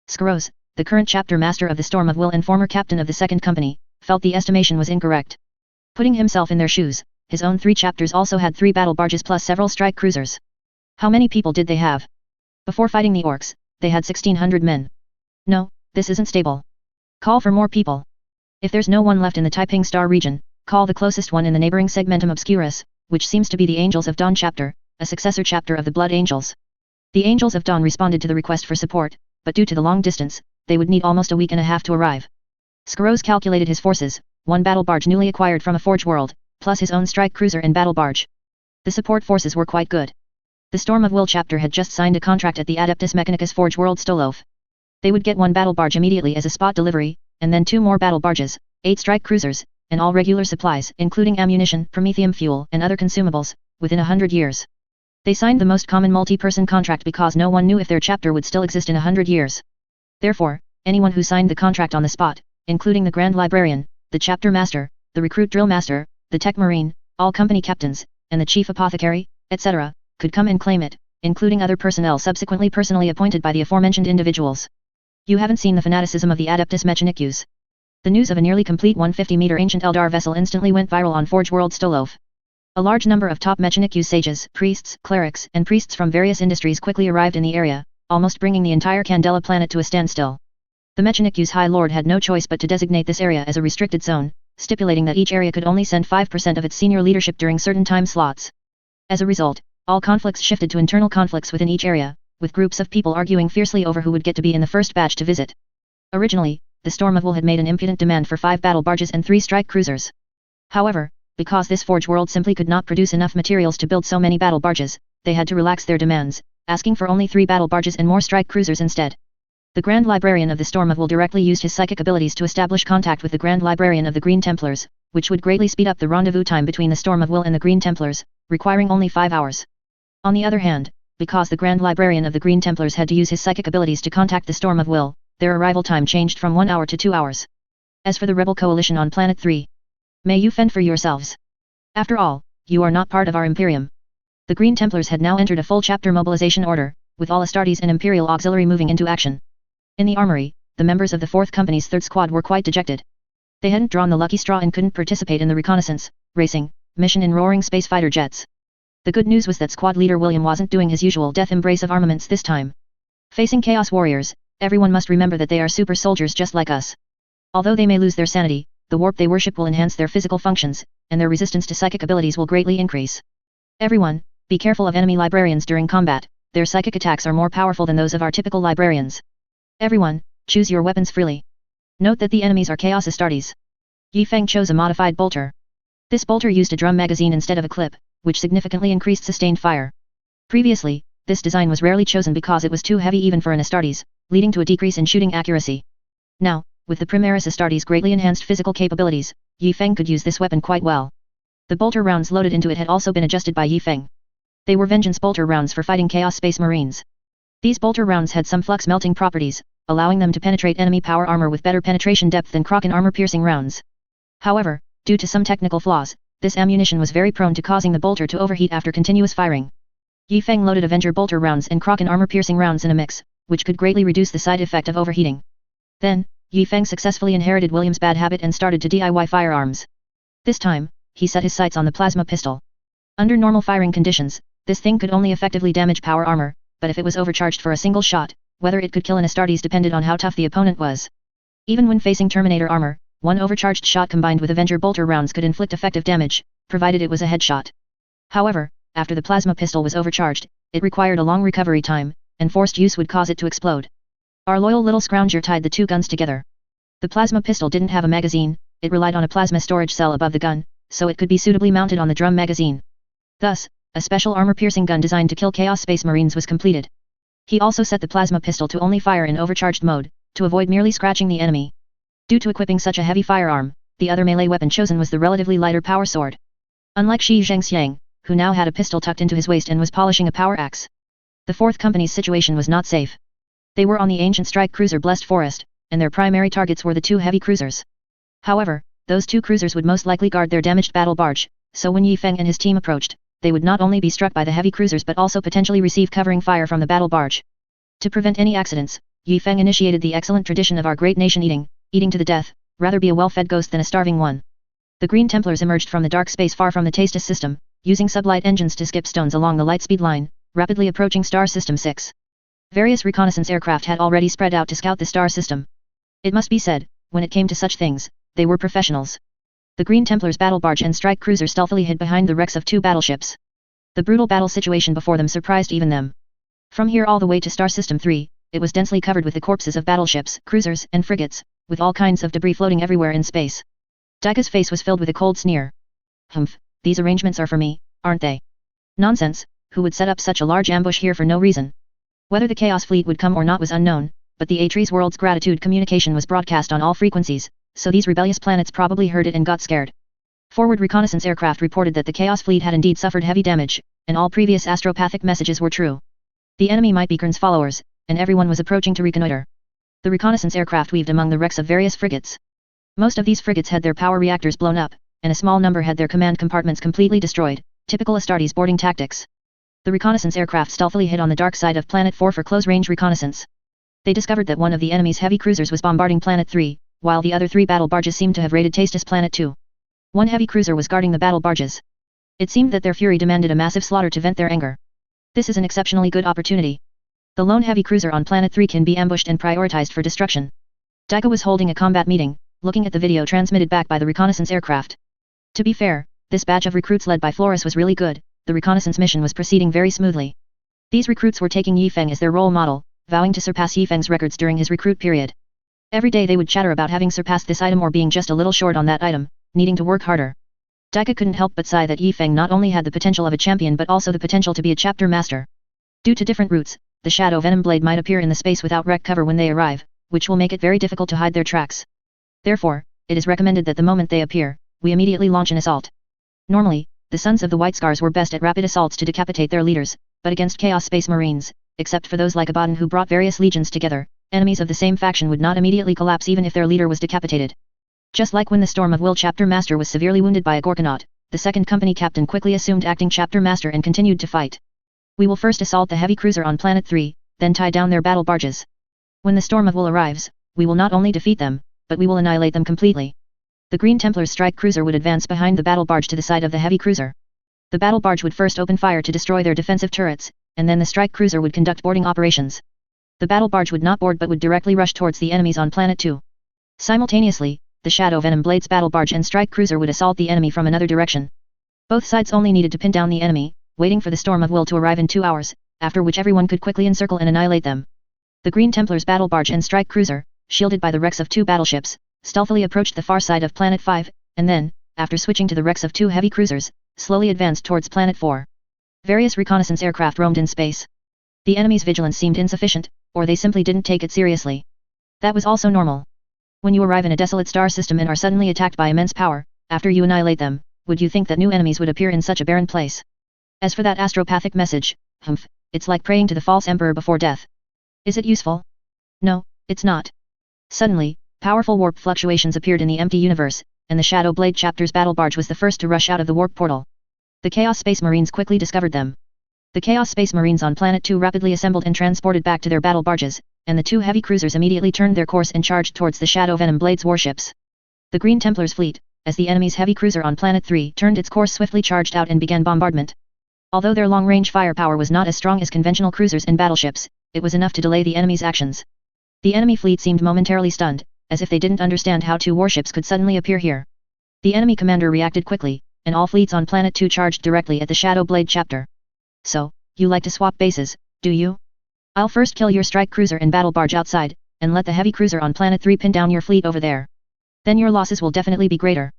Scaros, the current chapter master of the Storm of Will and former captain of the Second Company, felt the estimation was incorrect. Putting himself in their shoes, his own 3 chapters also had 3 battle barges plus several strike cruisers. How many people did they have? Before fighting the orcs, they had 1600 men. No, this isn't stable. Call for more people. If there's no one left in the Taiping Star region, call the closest one in the neighboring Segmentum Obscurus, which seems to be the Angels of Dawn chapter, a successor chapter of the Blood Angels. The Angels of Dawn responded to the request for support, but due to the long distance, they would need almost a week and a half to arrive. Scaros calculated his forces, 1 battle barge newly acquired from a forge world, plus his own strike cruiser and battle barge. The support forces were quite good. The Storm of Will chapter had just signed a contract at the Adeptus Mechanicus Forge World Stolof. They would get 1 battle barge immediately as a spot delivery, and then 2 more battle barges, 8 strike cruisers, and all regular supplies including ammunition, promethium fuel and other consumables, within 100 years. They signed the most common multi-person contract because no one knew if their chapter would still exist in 100 years. Therefore, anyone who signed the contract on the spot, including the Grand Librarian, the chapter master, the recruit drill master, the tech marine, all company captains, and the chief apothecary, etc., could come and claim it, including other personnel subsequently personally appointed by the aforementioned individuals. You haven't seen the fanaticism of the Adeptus Mechanicus. The news of a nearly complete 150-meter ancient Eldar vessel instantly went viral on Forge World Stolof. A large number of top Mechanicus sages, priests, clerics, and priests from various industries quickly arrived in the area, almost bringing the entire Candela planet to a standstill. The Mechanicus High Lord had no choice but to designate this area as a restricted zone, stipulating that each area could only send 5% of its senior leadership during certain time slots. As a result, all conflicts shifted to internal conflicts within each area, with groups of people arguing fiercely over who would get to be in the first batch to visit. Originally, the Storm of Will had made an impudent demand for 5 battle barges and 3 strike cruisers. However, because this forge world simply could not produce enough materials to build so many battle barges, they had to relax their demands, asking for only 3 battle barges and more strike cruisers instead. The Grand Librarian of the Storm of Will directly used his psychic abilities to establish contact with the Grand Librarian of the Green Templars, which would greatly speed up the rendezvous time between the Storm of Will and the Green Templars, requiring only 5 hours. On the other hand, because the Grand Librarian of the Green Templars had to use his psychic abilities to contact the Storm of Will, their arrival time changed from 1 hour to 2 hours. As for the rebel coalition on Planet 3, may you fend for yourselves. After all, you are not part of our Imperium. The Green Templars had now entered a full chapter mobilization order, with all Astartes and Imperial auxiliary moving into action. In the armory, the members of the 4th Company's 3rd Squad were quite dejected. They hadn't drawn the lucky straw and couldn't participate in the reconnaissance, racing, mission in roaring space fighter jets. The good news was that squad leader William wasn't doing his usual death embrace of armaments this time. Facing Chaos Warriors, everyone must remember that they are super soldiers just like us. Although they may lose their sanity, the warp they worship will enhance their physical functions, and their resistance to psychic abilities will greatly increase. Everyone, be careful of enemy librarians during combat, their psychic attacks are more powerful than those of our typical librarians. Everyone, choose your weapons freely. Note that the enemies are Chaos Astartes. Yi Feng chose a modified bolter. This bolter used a drum magazine instead of a clip, which significantly increased sustained fire. Previously, this design was rarely chosen because it was too heavy even for an Astartes, leading to a decrease in shooting accuracy. Now, with the Primaris Astartes' greatly enhanced physical capabilities, Yi Feng could use this weapon quite well. The bolter rounds loaded into it had also been adjusted by Yi Feng. They were Vengeance bolter rounds for fighting Chaos Space Marines. These bolter rounds had some flux melting properties, allowing them to penetrate enemy power armor with better penetration depth than Kraken armor-piercing rounds. However, due to some technical flaws, this ammunition was very prone to causing the bolter to overheat after continuous firing. Yi Feng loaded Avenger bolter rounds and Kraken armor-piercing rounds in a mix, which could greatly reduce the side effect of overheating. Then, Yi Feng successfully inherited William's bad habit and started to DIY firearms. This time, he set his sights on the plasma pistol. Under normal firing conditions, this thing could only effectively damage power armor, but if it was overcharged for a single shot, whether it could kill an Astartes depended on how tough the opponent was. Even when facing Terminator armor, one overcharged shot combined with Avenger bolter rounds could inflict effective damage, provided it was a headshot. However, after the plasma pistol was overcharged, it required a long recovery time, and forced use would cause it to explode. Our loyal little scrounger tied the two guns together. The plasma pistol didn't have a magazine, it relied on a plasma storage cell above the gun, so it could be suitably mounted on the drum magazine. Thus, a special armor-piercing gun designed to kill Chaos Space Marines was completed. He also set the plasma pistol to only fire in overcharged mode, to avoid merely scratching the enemy. Due to equipping such a heavy firearm, the other melee weapon chosen was the relatively lighter power sword. Unlike Zhi Qing, who now had a pistol tucked into his waist and was polishing a power axe. The 4th Company's situation was not safe. They were on the ancient strike cruiser Blessed Forest, and their primary targets were the 2 heavy cruisers. However, those 2 cruisers would most likely guard their damaged battle barge, so when Yi Feng and his team approached, they would not only be struck by the heavy cruisers but also potentially receive covering fire from the battle barge. To prevent any accidents, Yi Feng initiated the excellent tradition of our great nation eating to the death, rather be a well-fed ghost than a starving one. The Green Templars emerged from the dark space far from the Tastes system, using sublight engines to skip stones along the lightspeed line, rapidly approaching Star System 6. Various reconnaissance aircraft had already spread out to scout the star system. It must be said, when it came to such things, they were professionals. The Green Templars' battle barge and strike cruiser stealthily hid behind the wrecks of 2 battleships. The brutal battle situation before them surprised even them. From here all the way to Star System 3, it was densely covered with the corpses of battleships, cruisers, and frigates, with all kinds of debris floating everywhere in space. Daika's face was filled with a cold sneer. Humph, these arrangements are for me, aren't they? Nonsense, who would set up such a large ambush here for no reason? Whether the Chaos Fleet would come or not was unknown, but the Atres World's gratitude communication was broadcast on all frequencies, so these rebellious planets probably heard it and got scared. Forward reconnaissance aircraft reported that the Chaos Fleet had indeed suffered heavy damage, and all previous astropathic messages were true. The enemy might be Kern's followers, and everyone was approaching to reconnoiter. The reconnaissance aircraft weaved among the wrecks of various frigates. Most of these frigates had their power reactors blown up, and a small number had their command compartments completely destroyed, typical Astartes boarding tactics. The reconnaissance aircraft stealthily hid on the dark side of Planet 4 for close-range reconnaissance. They discovered that one of the enemy's heavy cruisers was bombarding Planet 3, while the other 3 battle barges seemed to have raided Tastes Planet 2. One heavy cruiser was guarding the battle barges. It seemed that their fury demanded a massive slaughter to vent their anger. This is an exceptionally good opportunity. The lone heavy cruiser on Planet 3 can be ambushed and prioritized for destruction. Daika was holding a combat meeting, looking at the video transmitted back by the reconnaissance aircraft. To be fair, this batch of recruits led by Flores was really good, the reconnaissance mission was proceeding very smoothly. These recruits were taking Yi Feng as their role model, vowing to surpass Yi Feng's records during his recruit period. Every day they would chatter about having surpassed this item or being just a little short on that item, needing to work harder. Daika couldn't help but sigh that Yi Feng not only had the potential of a champion but also the potential to be a chapter master. Due to different routes, the Shadow Venom Blade might appear in the space without wreck cover when they arrive, which will make it very difficult to hide their tracks. Therefore, it is recommended that the moment they appear, we immediately launch an assault. Normally, the Sons of the White Scars were best at rapid assaults to decapitate their leaders, but against Chaos Space Marines, except for those like Abaddon who brought various legions together, enemies of the same faction would not immediately collapse even if their leader was decapitated. Just like when the Storm of Will chapter master was severely wounded by a Gorkanaut, the second company captain quickly assumed acting chapter master and continued to fight. We will first assault the heavy cruiser on Planet 3, then tie down their battle barges. When the Storm of Will arrives, we will not only defeat them, but we will annihilate them completely. The Green Templar's strike cruiser would advance behind the battle barge to the side of the heavy cruiser. The battle barge would first open fire to destroy their defensive turrets, and then the strike cruiser would conduct boarding operations. The battle barge would not board but would directly rush towards the enemies on Planet 2. Simultaneously, the Shadow Venom Blade's battle barge and strike cruiser would assault the enemy from another direction. Both sides only needed to pin down the enemy, waiting for the Storm of Will to arrive in 2 hours, after which everyone could quickly encircle and annihilate them. The Green Templar's battle barge and strike cruiser, shielded by the wrecks of 2 battleships, stealthily approached the far side of Planet 5, and then, after switching to the wrecks of 2 heavy cruisers, slowly advanced towards Planet 4. Various reconnaissance aircraft roamed in space. The enemy's vigilance seemed insufficient, or they simply didn't take it seriously. That was also normal. When you arrive in a desolate star system and are suddenly attacked by immense power, after you annihilate them, would you think that new enemies would appear in such a barren place? As for that astropathic message, humph, it's like praying to the false emperor before death. Is it useful? No, it's not. Suddenly, powerful warp fluctuations appeared in the empty universe, and the Shadow Blade chapter's battle barge was the first to rush out of the warp portal. The Chaos Space Marines quickly discovered them. The Chaos Space Marines on Planet 2 rapidly assembled and transported back to their battle barges, and the 2 heavy cruisers immediately turned their course and charged towards the Shadow Venom Blade's warships. The Green Templar's fleet, as the enemy's heavy cruiser on Planet 3 turned its course, swiftly charged out and began bombardment. Although their long-range firepower was not as strong as conventional cruisers and battleships, it was enough to delay the enemy's actions. The enemy fleet seemed momentarily stunned, as if they didn't understand how two warships could suddenly appear here. The enemy commander reacted quickly, and all fleets on Planet 2 charged directly at the Shadow Blade chapter. So, you like to swap bases, do you? I'll first kill your strike cruiser and battle barge outside, and let the heavy cruiser on Planet 3 pin down your fleet over there. Then your losses will definitely be greater.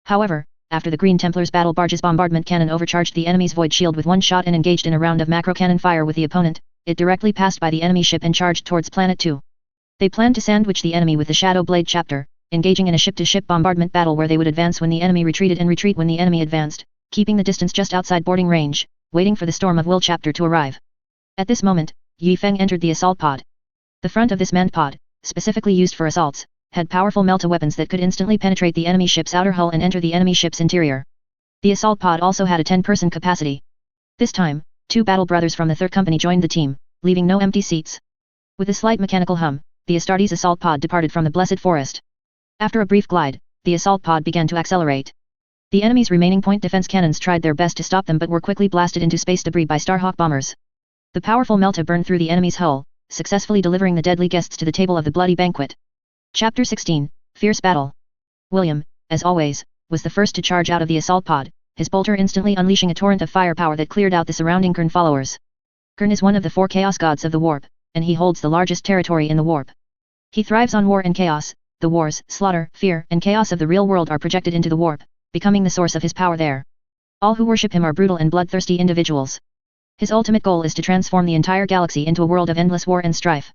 However, after the Green Templar's battle barge's bombardment cannon overcharged the enemy's void shield with one shot and engaged in a round of macro cannon fire with the opponent, it directly passed by the enemy ship and charged towards Planet 2. They planned to sandwich the enemy with the Shadow Blade chapter, engaging in a ship-to-ship bombardment battle where they would advance when the enemy retreated and retreat when the enemy advanced, keeping the distance just outside boarding range, waiting for the Storm of Will chapter to arrive. At this moment, Yi Feng entered the assault pod. The front of this manned pod, specifically used for assaults, had powerful melta weapons that could instantly penetrate the enemy ship's outer hull and enter the enemy ship's interior. The assault pod also had a 10-person capacity. This time, 2 battle brothers from the 3rd company joined the team, leaving no empty seats. With a slight mechanical hum, the Astartes assault pod departed from the Blessed Forest. After a brief glide, the assault pod began to accelerate. The enemy's remaining point defense cannons tried their best to stop them but were quickly blasted into space debris by Starhawk bombers. The powerful melta burned through the enemy's hull, successfully delivering the deadly guests to the table of the bloody banquet. Chapter 16, Fierce Battle. William, as always, was the first to charge out of the assault pod, his bolter instantly unleashing a torrent of firepower that cleared out the surrounding Kern followers. Kern is one of the 4 chaos gods of the warp, and he holds the largest territory in the warp. He thrives on war and chaos. The wars, slaughter, fear, and chaos of the real world are projected into the warp, becoming the source of his power there. All who worship him are brutal and bloodthirsty individuals. His ultimate goal is to transform the entire galaxy into a world of endless war and strife.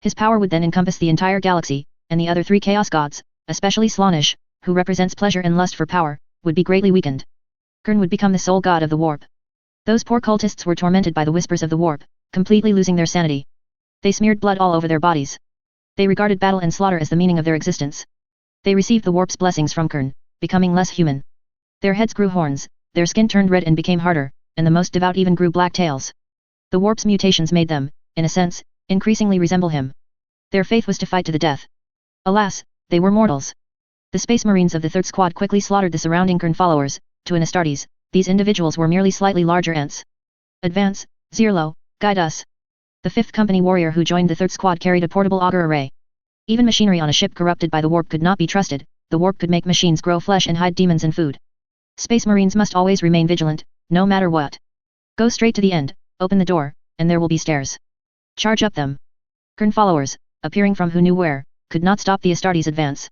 His power would then encompass the entire galaxy, and the other 3 chaos gods, especially Slaanesh, who represents pleasure and lust for power, would be greatly weakened. Kern would become the sole god of the warp. Those poor cultists were tormented by the whispers of the warp, completely losing their sanity. They smeared blood all over their bodies. They regarded battle and slaughter as the meaning of their existence. They received the warp's blessings from Kern, becoming less human. Their heads grew horns, their skin turned red and became harder, and the most devout even grew black tails. The warp's mutations made them, in a sense, increasingly resemble him. Their faith was to fight to the death. Alas, they were mortals. The Space Marines of the 3rd Squad quickly slaughtered the surrounding Kern followers. To an Astartes, these individuals were merely slightly larger ants. Advance, Zirlo, guide us. The 5th Company warrior who joined the 3rd Squad carried a portable auger array. Even machinery on a ship corrupted by the warp could not be trusted. The warp could make machines grow flesh and hide demons in food. Space Marines must always remain vigilant, no matter what. Go straight to the end, open the door, and there will be stairs. Charge up them. Kern followers, appearing from who knew where, could not stop the Astartes' advance.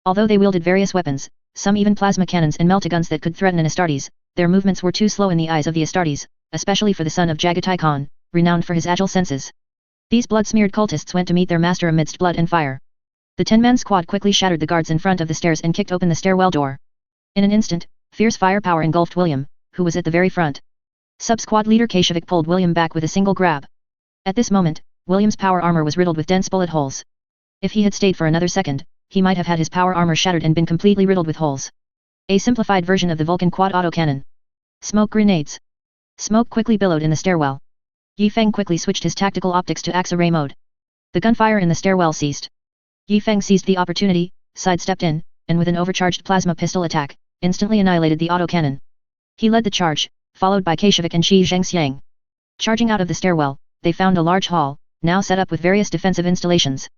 Although they wielded various weapons, some even plasma cannons and meltaguns that could threaten an Astartes, their movements were too slow in the eyes of the Astartes, especially for the son of Jagatai Khan, renowned for his agile senses. These blood-smeared cultists went to meet their master amidst blood and fire. The 10-man squad quickly shattered the guards in front of the stairs and kicked open the stairwell door. In an instant, fierce firepower engulfed William, who was at the very front. Sub-squad leader Kashevik pulled William back with a single grab. At this moment, William's power armor was riddled with dense bullet holes. If he had stayed for another second, he might have had his power armor shattered and been completely riddled with holes. A simplified version of the Vulcan quad autocannon. Smoke grenades. Smoke quickly billowed in the stairwell. Yi Feng quickly switched his tactical optics to X-ray mode. The gunfire in the stairwell ceased. Yi Feng seized the opportunity, sidestepped in, and with an overcharged plasma pistol attack, instantly annihilated the autocannon. He led the charge, followed by Kashevik and Shi Zhengxiang. Charging out of the stairwell, they found a large hall, now set up with various defensive installations.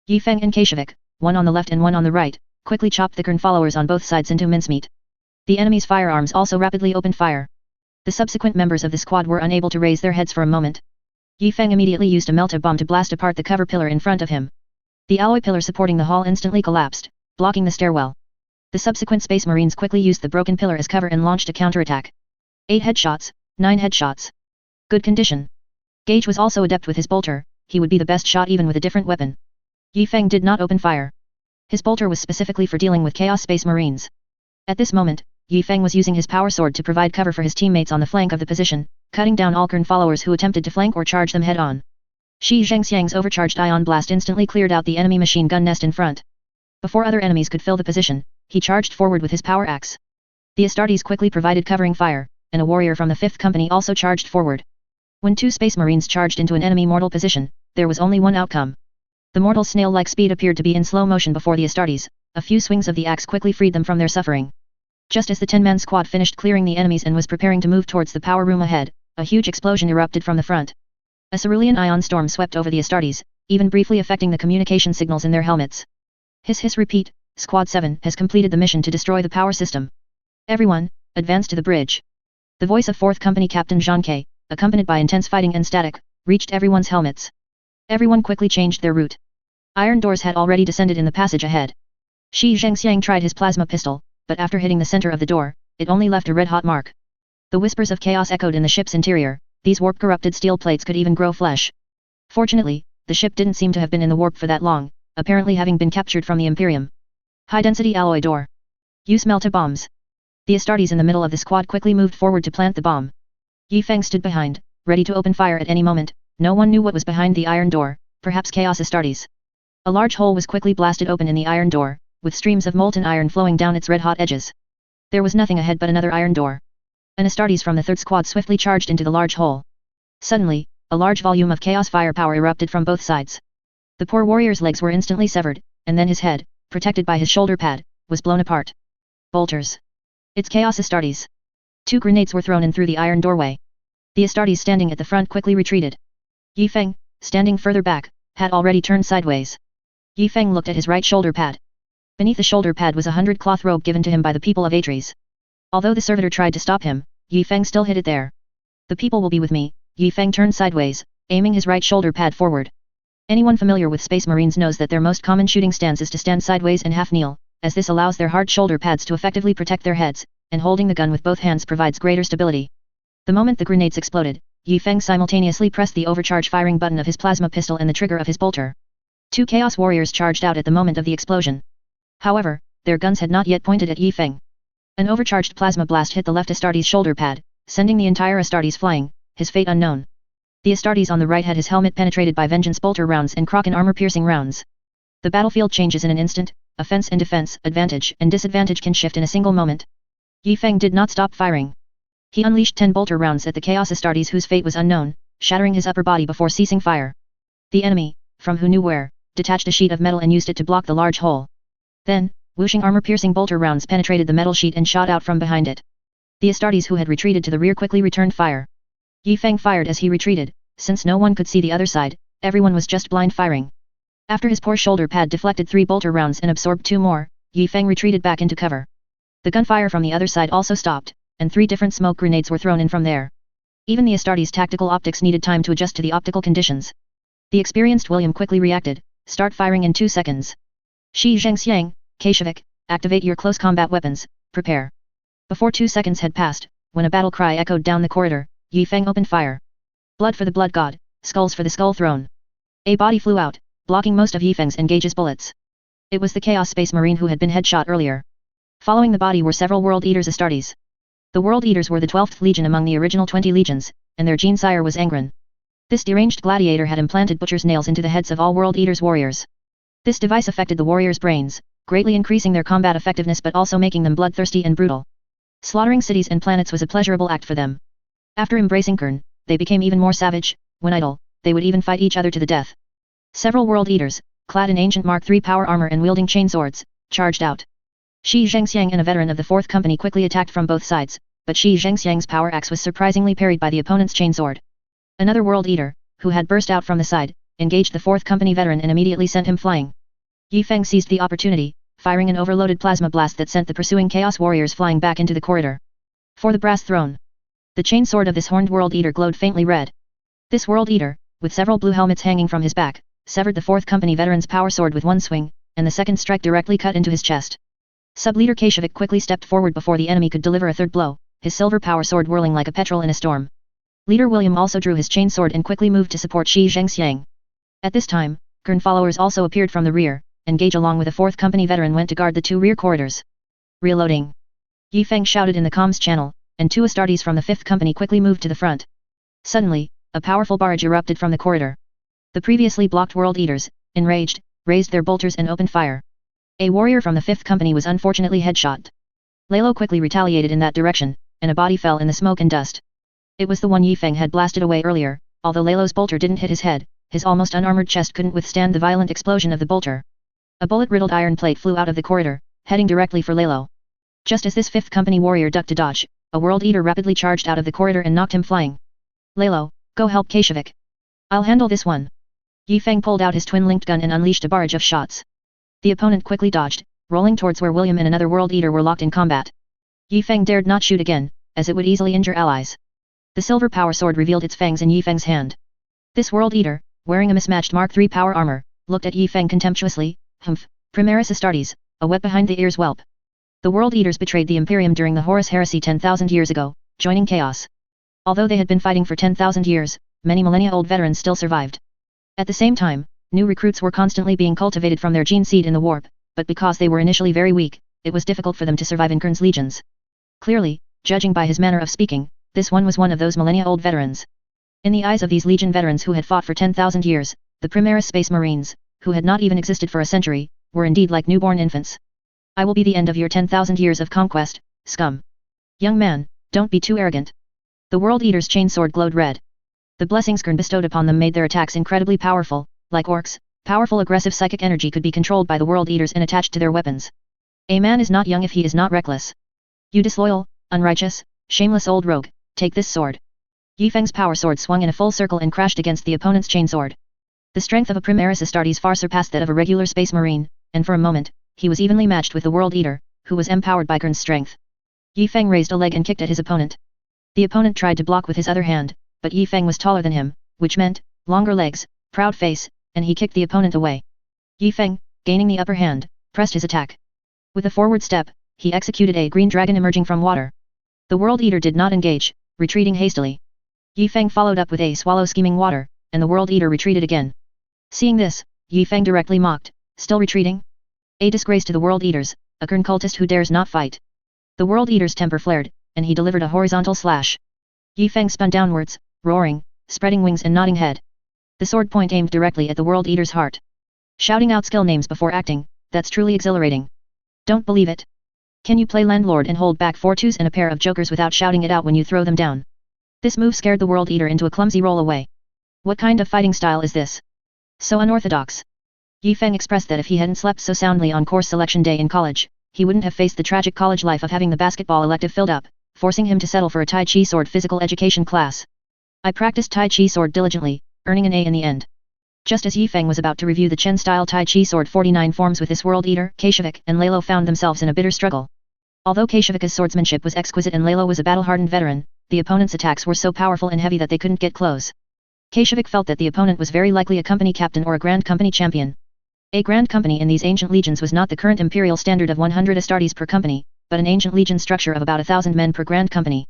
Yi Feng and Kashevik, one on the left and one on the right, quickly chopped the Kern followers on both sides into mincemeat. The enemy's firearms also rapidly opened fire. The subsequent members of the squad were unable to raise their heads for a moment. Yi Feng immediately used a melta bomb to blast apart the cover pillar in front of him. The alloy pillar supporting the hall instantly collapsed, blocking the stairwell. The subsequent Space Marines quickly used the broken pillar as cover and launched a counterattack. 8 headshots, 9 headshots. Good condition. Gage was also adept with his bolter, he would be the best shot even with a different weapon. Yi Feng did not open fire. His bolter was specifically for dealing with Chaos Space Marines. At this moment, Yi Feng was using his power sword to provide cover for his teammates on the flank of the position, cutting down all Kern followers who attempted to flank or charge them head-on. Shi Zhengxiang's overcharged ion blast instantly cleared out the enemy machine gun nest in front. Before other enemies could fill the position, he charged forward with his power axe. The Astartes quickly provided covering fire, and a warrior from the 5th Company also charged forward. When 2 Space Marines charged into an enemy mortal position, there was only one outcome. The mortal snail-like speed appeared to be in slow motion before the Astartes. A few swings of the axe quickly freed them from their suffering. Just as the 10-man squad finished clearing the enemies and was preparing to move towards the power room ahead, a huge explosion erupted from the front. A cerulean ion storm swept over the Astartes, even briefly affecting the communication signals in their helmets. Hiss repeat, Squad 7 has completed the mission to destroy the power system. Everyone, advance to the bridge. The voice of 4th Company Captain Jean K, accompanied by intense fighting and static, reached everyone's helmets. Everyone quickly changed their route. Iron doors had already descended in the passage ahead. Zhi Qing tried his plasma pistol, but after hitting the center of the door, it only left a red-hot mark. The whispers of chaos echoed in the ship's interior. These warp-corrupted steel plates could even grow flesh. Fortunately, the ship didn't seem to have been in the warp for that long, apparently having been captured from the Imperium. High-density alloy door. Use melta-bombs. The Astartes in the middle of the squad quickly moved forward to plant the bomb. Yi Feng stood behind, ready to open fire at any moment. No one knew what was behind the iron door, perhaps Chaos Astartes. A large hole was quickly blasted open in the iron door, with streams of molten iron flowing down its red-hot edges. There was nothing ahead but another iron door. An Astartes from the 3rd squad swiftly charged into the large hole. Suddenly, a large volume of chaos firepower erupted from both sides. The poor warrior's legs were instantly severed, and then his head, protected by his shoulder pad, was blown apart. Bolters. It's Chaos Astartes. 2 grenades were thrown in through the iron doorway. The Astartes standing at the front quickly retreated. Yi Feng, standing further back, had already turned sideways. Yi Feng looked at his right shoulder pad. Beneath the shoulder pad was a 100-cloth robe given to him by the people of Atres. Although the servitor tried to stop him, Yi Feng still hid it there. The people will be with me. Yi Feng turned sideways, aiming his right shoulder pad forward. Anyone familiar with Space Marines knows that their most common shooting stance is to stand sideways and half kneel, as this allows their hard shoulder pads to effectively protect their heads, and holding the gun with both hands provides greater stability. The moment the grenades exploded, Yi Feng simultaneously pressed the overcharge firing button of his plasma pistol and the trigger of his bolter. 2 Chaos Warriors charged out at the moment of the explosion. However, their guns had not yet pointed at Yi Feng. An overcharged plasma blast hit the left Astartes shoulder pad, sending the entire Astartes flying, his fate unknown. The Astartes on the right had his helmet penetrated by Vengeance bolter rounds and Kraken armor-piercing rounds. The battlefield changes in an instant, offense and defense, advantage and disadvantage can shift in a single moment. Yi Feng did not stop firing. He unleashed 10 bolter rounds at the Chaos Astartes whose fate was unknown, shattering his upper body before ceasing fire. The enemy, from who knew where, detached a sheet of metal and used it to block the large hole. Then, whooshing armor-piercing bolter rounds penetrated the metal sheet and shot out from behind it. The Astartes who had retreated to the rear quickly returned fire. Yi Feng fired as he retreated, since no one could see the other side, everyone was just blind firing. After his poor shoulder pad deflected 3 bolter rounds and absorbed 2 more, Yi Feng retreated back into cover. The gunfire from the other side also stopped, and 3 different smoke grenades were thrown in from there. Even the Astartes' tactical optics needed time to adjust to the optical conditions. The experienced William quickly reacted, start firing in 2 seconds. Zhi Qing, Kashevik, activate your close combat weapons, prepare. Before 2 seconds had passed, when a battle cry echoed down the corridor, Yi Feng opened fire. Blood for the blood god, skulls for the skull throne. A body flew out, blocking most of Yi Feng's engage's bullets. It was the Chaos Space Marine who had been headshot earlier. Following the body were several World Eaters Astartes. The World Eaters were the 12th Legion among the original 20 legions, and their gene-sire was Angron. This deranged gladiator had implanted butcher's nails into the heads of all World Eaters warriors. This device affected the warriors' brains, greatly increasing their combat effectiveness but also making them bloodthirsty and brutal. Slaughtering cities and planets was a pleasurable act for them. After embracing Kern, they became even more savage. When idle, they would even fight each other to the death. Several World Eaters, clad in ancient Mark III power armor and wielding chain swords, charged out. Zhi Qing and a veteran of the 4th Company quickly attacked from both sides, but Zhi Qing's power axe was surprisingly parried by the opponent's chainsword. Another World Eater, who had burst out from the side, engaged the 4th Company veteran and immediately sent him flying. Yi Feng seized the opportunity, firing an overloaded plasma blast that sent the pursuing Chaos Warriors flying back into the corridor. For the brass throne. The chainsword of this horned World Eater glowed faintly red. This World Eater, with several blue helmets hanging from his back, severed the 4th Company veteran's power sword with one swing, and the second strike directly cut into his chest. Sub-Leader Kashevik quickly stepped forward before the enemy could deliver a third blow, his silver power sword whirling like a petrel in a storm. Leader William also drew his chainsword and quickly moved to support Zhi Qing. At this time, Kern followers also appeared from the rear, and Gage along with a 4th Company veteran went to guard the 2 rear corridors. Reloading. Yi Feng shouted in the comms channel, and 2 Astartes from the 5th Company quickly moved to the front. Suddenly, a powerful barrage erupted from the corridor. The previously blocked World Eaters, enraged, raised their bolters and opened fire. A warrior from the 5th Company was unfortunately headshot. Lalo quickly retaliated in that direction, and a body fell in the smoke and dust. It was the one Yi Feng had blasted away earlier. Although Lalo's bolter didn't hit his head, his almost unarmored chest couldn't withstand the violent explosion of the bolter. A bullet-riddled iron plate flew out of the corridor, heading directly for Lalo. Just as this 5th Company warrior ducked to dodge, a World Eater rapidly charged out of the corridor and knocked him flying. Lalo, go help Kashevik. I'll handle this one. Yi Feng pulled out his twin-linked gun and unleashed a barrage of shots. The opponent quickly dodged, rolling towards where William and another World Eater were locked in combat. Yi Feng dared not shoot again, as it would easily injure allies. The silver power sword revealed its fangs in Yi Feng's hand. This World Eater, wearing a mismatched Mark III power armor, looked at Yi Feng contemptuously. Humph, Primaris Astartes, a wet behind the ears whelp. The World Eaters betrayed the Imperium during the Horus Heresy 10,000 years ago, joining chaos. Although they had been fighting for 10,000 years, many millennia-old veterans still survived. At the same time, new recruits were constantly being cultivated from their gene seed in the warp, but because they were initially very weak, it was difficult for them to survive in Kern's legions. Clearly, judging by his manner of speaking, this one was one of those millennia-old veterans. In the eyes of these legion veterans who had fought for 10,000 years, the Primaris Space Marines, who had not even existed for a century, were indeed like newborn infants. I will be the end of your 10,000 years of conquest, scum. Young man, don't be too arrogant. The World Eater's chainsword glowed red. The blessings Kern bestowed upon them made their attacks incredibly powerful. Like orcs, powerful aggressive psychic energy could be controlled by the World Eaters and attached to their weapons. A man is not young if he is not reckless. You disloyal, unrighteous, shameless old rogue, take this sword. Yi Feng's power sword swung in a full circle and crashed against the opponent's chainsword. The strength of a Primaris Astartes far surpassed that of a regular space marine, and for a moment, he was evenly matched with the World Eater, who was empowered by Kern's strength. Yi Feng raised a leg and kicked at his opponent. The opponent tried to block with his other hand, but Yi Feng was taller than him, which meant, longer legs, proud face, and he kicked the opponent away. Yi Feng, gaining the upper hand, pressed his attack. With a forward step, he executed a green dragon emerging from water. The World Eater did not engage, retreating hastily. Yi Feng followed up with a swallow scheming water, and the World Eater retreated again. Seeing this, Yi Feng directly mocked, still retreating? A disgrace to the World Eaters, a Kern cultist who dares not fight. The World Eater's temper flared, and he delivered a horizontal slash. Yi Feng spun downwards, roaring, spreading wings and nodding head. The sword point aimed directly at the World Eater's heart. Shouting out skill names before acting, that's truly exhilarating. Don't believe it. Can you play landlord and hold back 4 twos and a pair of jokers without shouting it out when you throw them down? This move scared the World Eater into a clumsy roll away. What kind of fighting style is this? So unorthodox. Yi Feng expressed that if he hadn't slept so soundly on course selection day in college, he wouldn't have faced the tragic college life of having the basketball elective filled up, forcing him to settle for a Tai Chi sword physical education class. I practiced Tai Chi sword diligently, earning an A in the end. Just as Yi Feng was about to review the Chen-style Tai Chi sword 49 forms with this World Eater, Keishevik and Lalo found themselves in a bitter struggle. Although Keishevik's swordsmanship was exquisite and Lalo was a battle-hardened veteran, the opponent's attacks were so powerful and heavy that they couldn't get close. Keishevik felt that the opponent was very likely a company captain or a Grand Company champion. A Grand Company in these ancient legions was not the current imperial standard of 100 Astartes per company, but an ancient legion structure of about 1,000 men per Grand Company.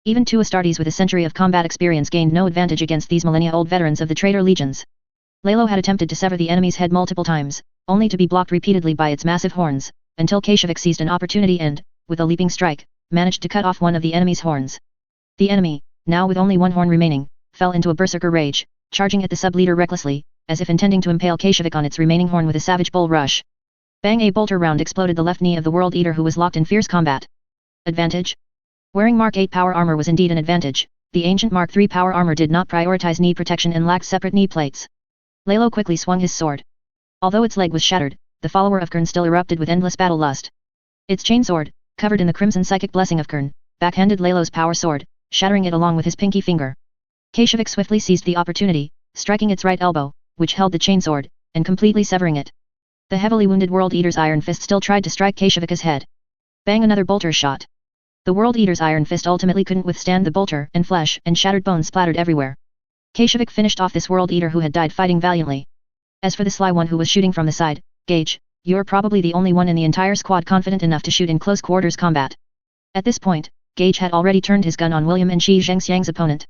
Even 2 Astartes with a century of combat experience gained no advantage against these millennia-old veterans of the traitor legions. Lalo had attempted to sever the enemy's head multiple times, only to be blocked repeatedly by its massive horns, until Keishevik seized an opportunity and, with a leaping strike, managed to cut off one of the enemy's horns. The enemy, now with only one horn remaining, fell into a berserker rage, charging at the sub-leader recklessly, as if intending to impale Keishevik on its remaining horn with a savage bull rush. Bang! A bolter round exploded the left knee of the World Eater who was locked in fierce combat. Advantage? Wearing Mark 8 power armor was indeed an advantage. The ancient Mark III power armor did not prioritize knee protection and lacked separate knee plates. Lalo quickly swung his sword. Although its leg was shattered, the follower of Kern still erupted with endless battle lust. Its chainsword, covered in the crimson psychic blessing of Kern, backhanded Lalo's power sword, shattering it along with his pinky finger. Keishevik swiftly seized the opportunity, striking its right elbow, which held the chainsword, and completely severing it. The heavily wounded World Eater's iron fist still tried to strike Keishevik's head. Bang! Another bolter shot. The World Eater's iron fist ultimately couldn't withstand the bolter, and flesh and shattered bones splattered everywhere. Keishevik finished off this World Eater who had died fighting valiantly. As for the sly one who was shooting from the side, Gage, you're probably the only one in the entire squad confident enough to shoot in close quarters combat. At this point, Gage had already turned his gun on William and Zhi Qing's opponent.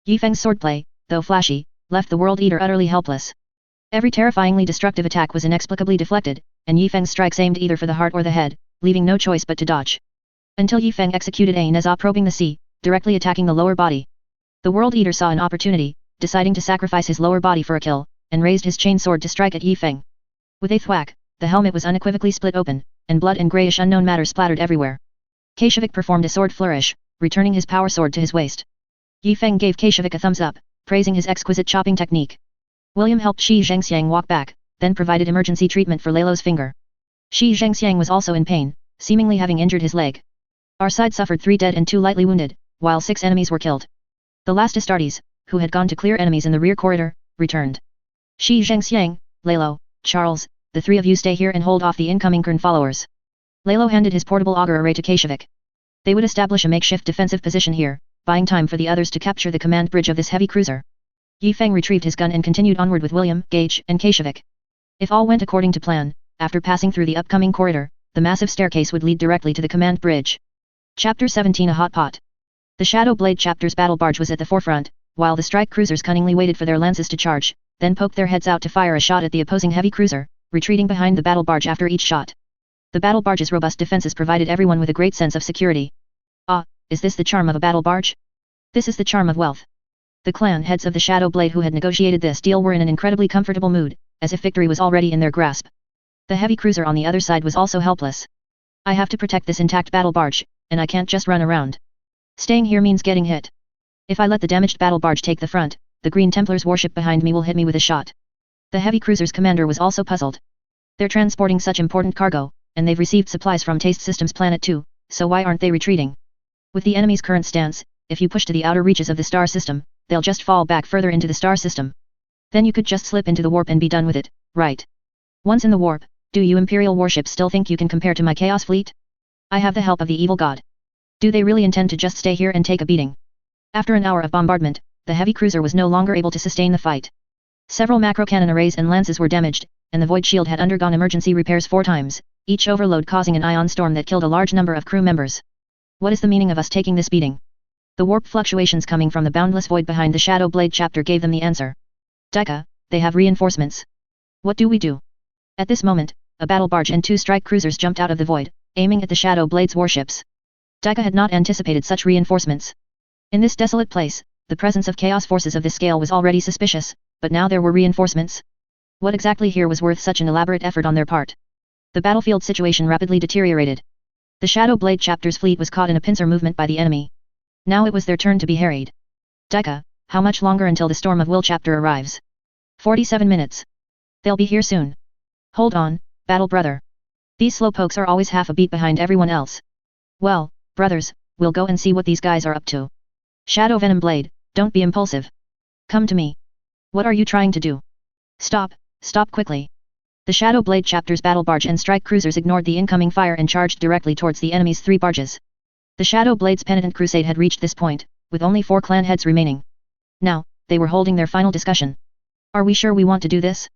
Yi Feng's swordplay, though flashy, left the World Eater utterly helpless. Every terrifyingly destructive attack was inexplicably deflected, and Yi Feng's strikes aimed either for the heart or the head, leaving no choice but to dodge. Until Yi Feng executed a Neza probing the sea, directly attacking the lower body. The World Eater saw an opportunity, deciding to sacrifice his lower body for a kill, and raised his chainsword to strike at Yi Feng. With a thwack, the helmet was unequivocally split open, and blood and greyish unknown matter splattered everywhere. Keishevik performed a sword flourish, returning his power sword to his waist. Yi Feng gave Keishevik a thumbs up, praising his exquisite chopping technique. William helped Zhi Qing walk back, then provided emergency treatment for Lalo's finger. Zhi Qing was also in pain, seemingly having injured his leg. Our side suffered 3 dead and 2 lightly wounded, while 6 enemies were killed. The last Astartes, who had gone to clear enemies in the rear corridor, returned. Shi Zhengxiang, Lalo, Charles, the three of you stay here and hold off the incoming Kern followers. Lalo handed his portable auger array to Kashevik. They would establish a makeshift defensive position here, buying time for the others to capture the command bridge of this heavy cruiser. Yi Feng retrieved his gun and continued onward with William, Gage, and Kashevik. If all went according to plan, after passing through the upcoming corridor, the massive staircase would lead directly to the command bridge. Chapter 17 A Hot Pot. The Shadow Blade chapter's battle barge was at the forefront, while the strike cruisers cunningly waited for their lances to charge, then poked their heads out to fire a shot at the opposing heavy cruiser, retreating behind the battle barge after each shot. The battle barge's robust defenses provided everyone with a great sense of security. Ah, is this the charm of a battle barge? This is the charm of wealth. The clan heads of the Shadow Blade who had negotiated this deal were in an incredibly comfortable mood, as if victory was already in their grasp. The heavy cruiser on the other side was also helpless. I have to protect this intact battle barge, and I can't just run around. Staying here means getting hit. If I let the damaged battle barge take the front, the Green Templar's warship behind me will hit me with a shot. The heavy cruiser's commander was also puzzled. They're transporting such important cargo, and they've received supplies from Taste Systems Planet 2, so why aren't they retreating? With the enemy's current stance, if you push to the outer reaches of the star system, they'll just fall back further into the star system. Then you could just slip into the warp and be done with it, right? Once in the warp, do you Imperial warships still think you can compare to my Chaos Fleet? I have the help of the evil god. Do they really intend to just stay here and take a beating? After an hour of bombardment, the heavy cruiser was no longer able to sustain the fight. Several macro cannon arrays and lances were damaged, and the void shield had undergone emergency repairs 4 times, each overload causing an ion storm that killed a large number of crew members. What is the meaning of us taking this beating? The warp fluctuations coming from the boundless void behind the Shadow Blade chapter gave them the answer. Dika, they have reinforcements. What do we do? At this moment, a battle barge and 2 strike cruisers jumped out of the void, aiming at the Shadow Blade's warships. Dika had not anticipated such reinforcements. In this desolate place, the presence of chaos forces of this scale was already suspicious, but now there were reinforcements. What exactly here was worth such an elaborate effort on their part? The battlefield situation rapidly deteriorated. The Shadow Blade chapter's fleet was caught in a pincer movement by the enemy. Now it was their turn to be harried. Dika, how much longer until the Storm of Will chapter arrives? 47 minutes. They'll be here soon. Hold on, battle brother. These slowpokes are always half a beat behind everyone else. Well, brothers, we'll go and see what these guys are up to. Shadow Venom Blade, don't be impulsive. Come to me. What are you trying to do? Stop quickly. The Shadow Blade chapter's battle barge and strike cruisers ignored the incoming fire and charged directly towards the enemy's 3 barges. The Shadow Blade's penitent crusade had reached this point, with only 4 clan heads remaining. Now, they were holding their final discussion. Are we sure we want to do this?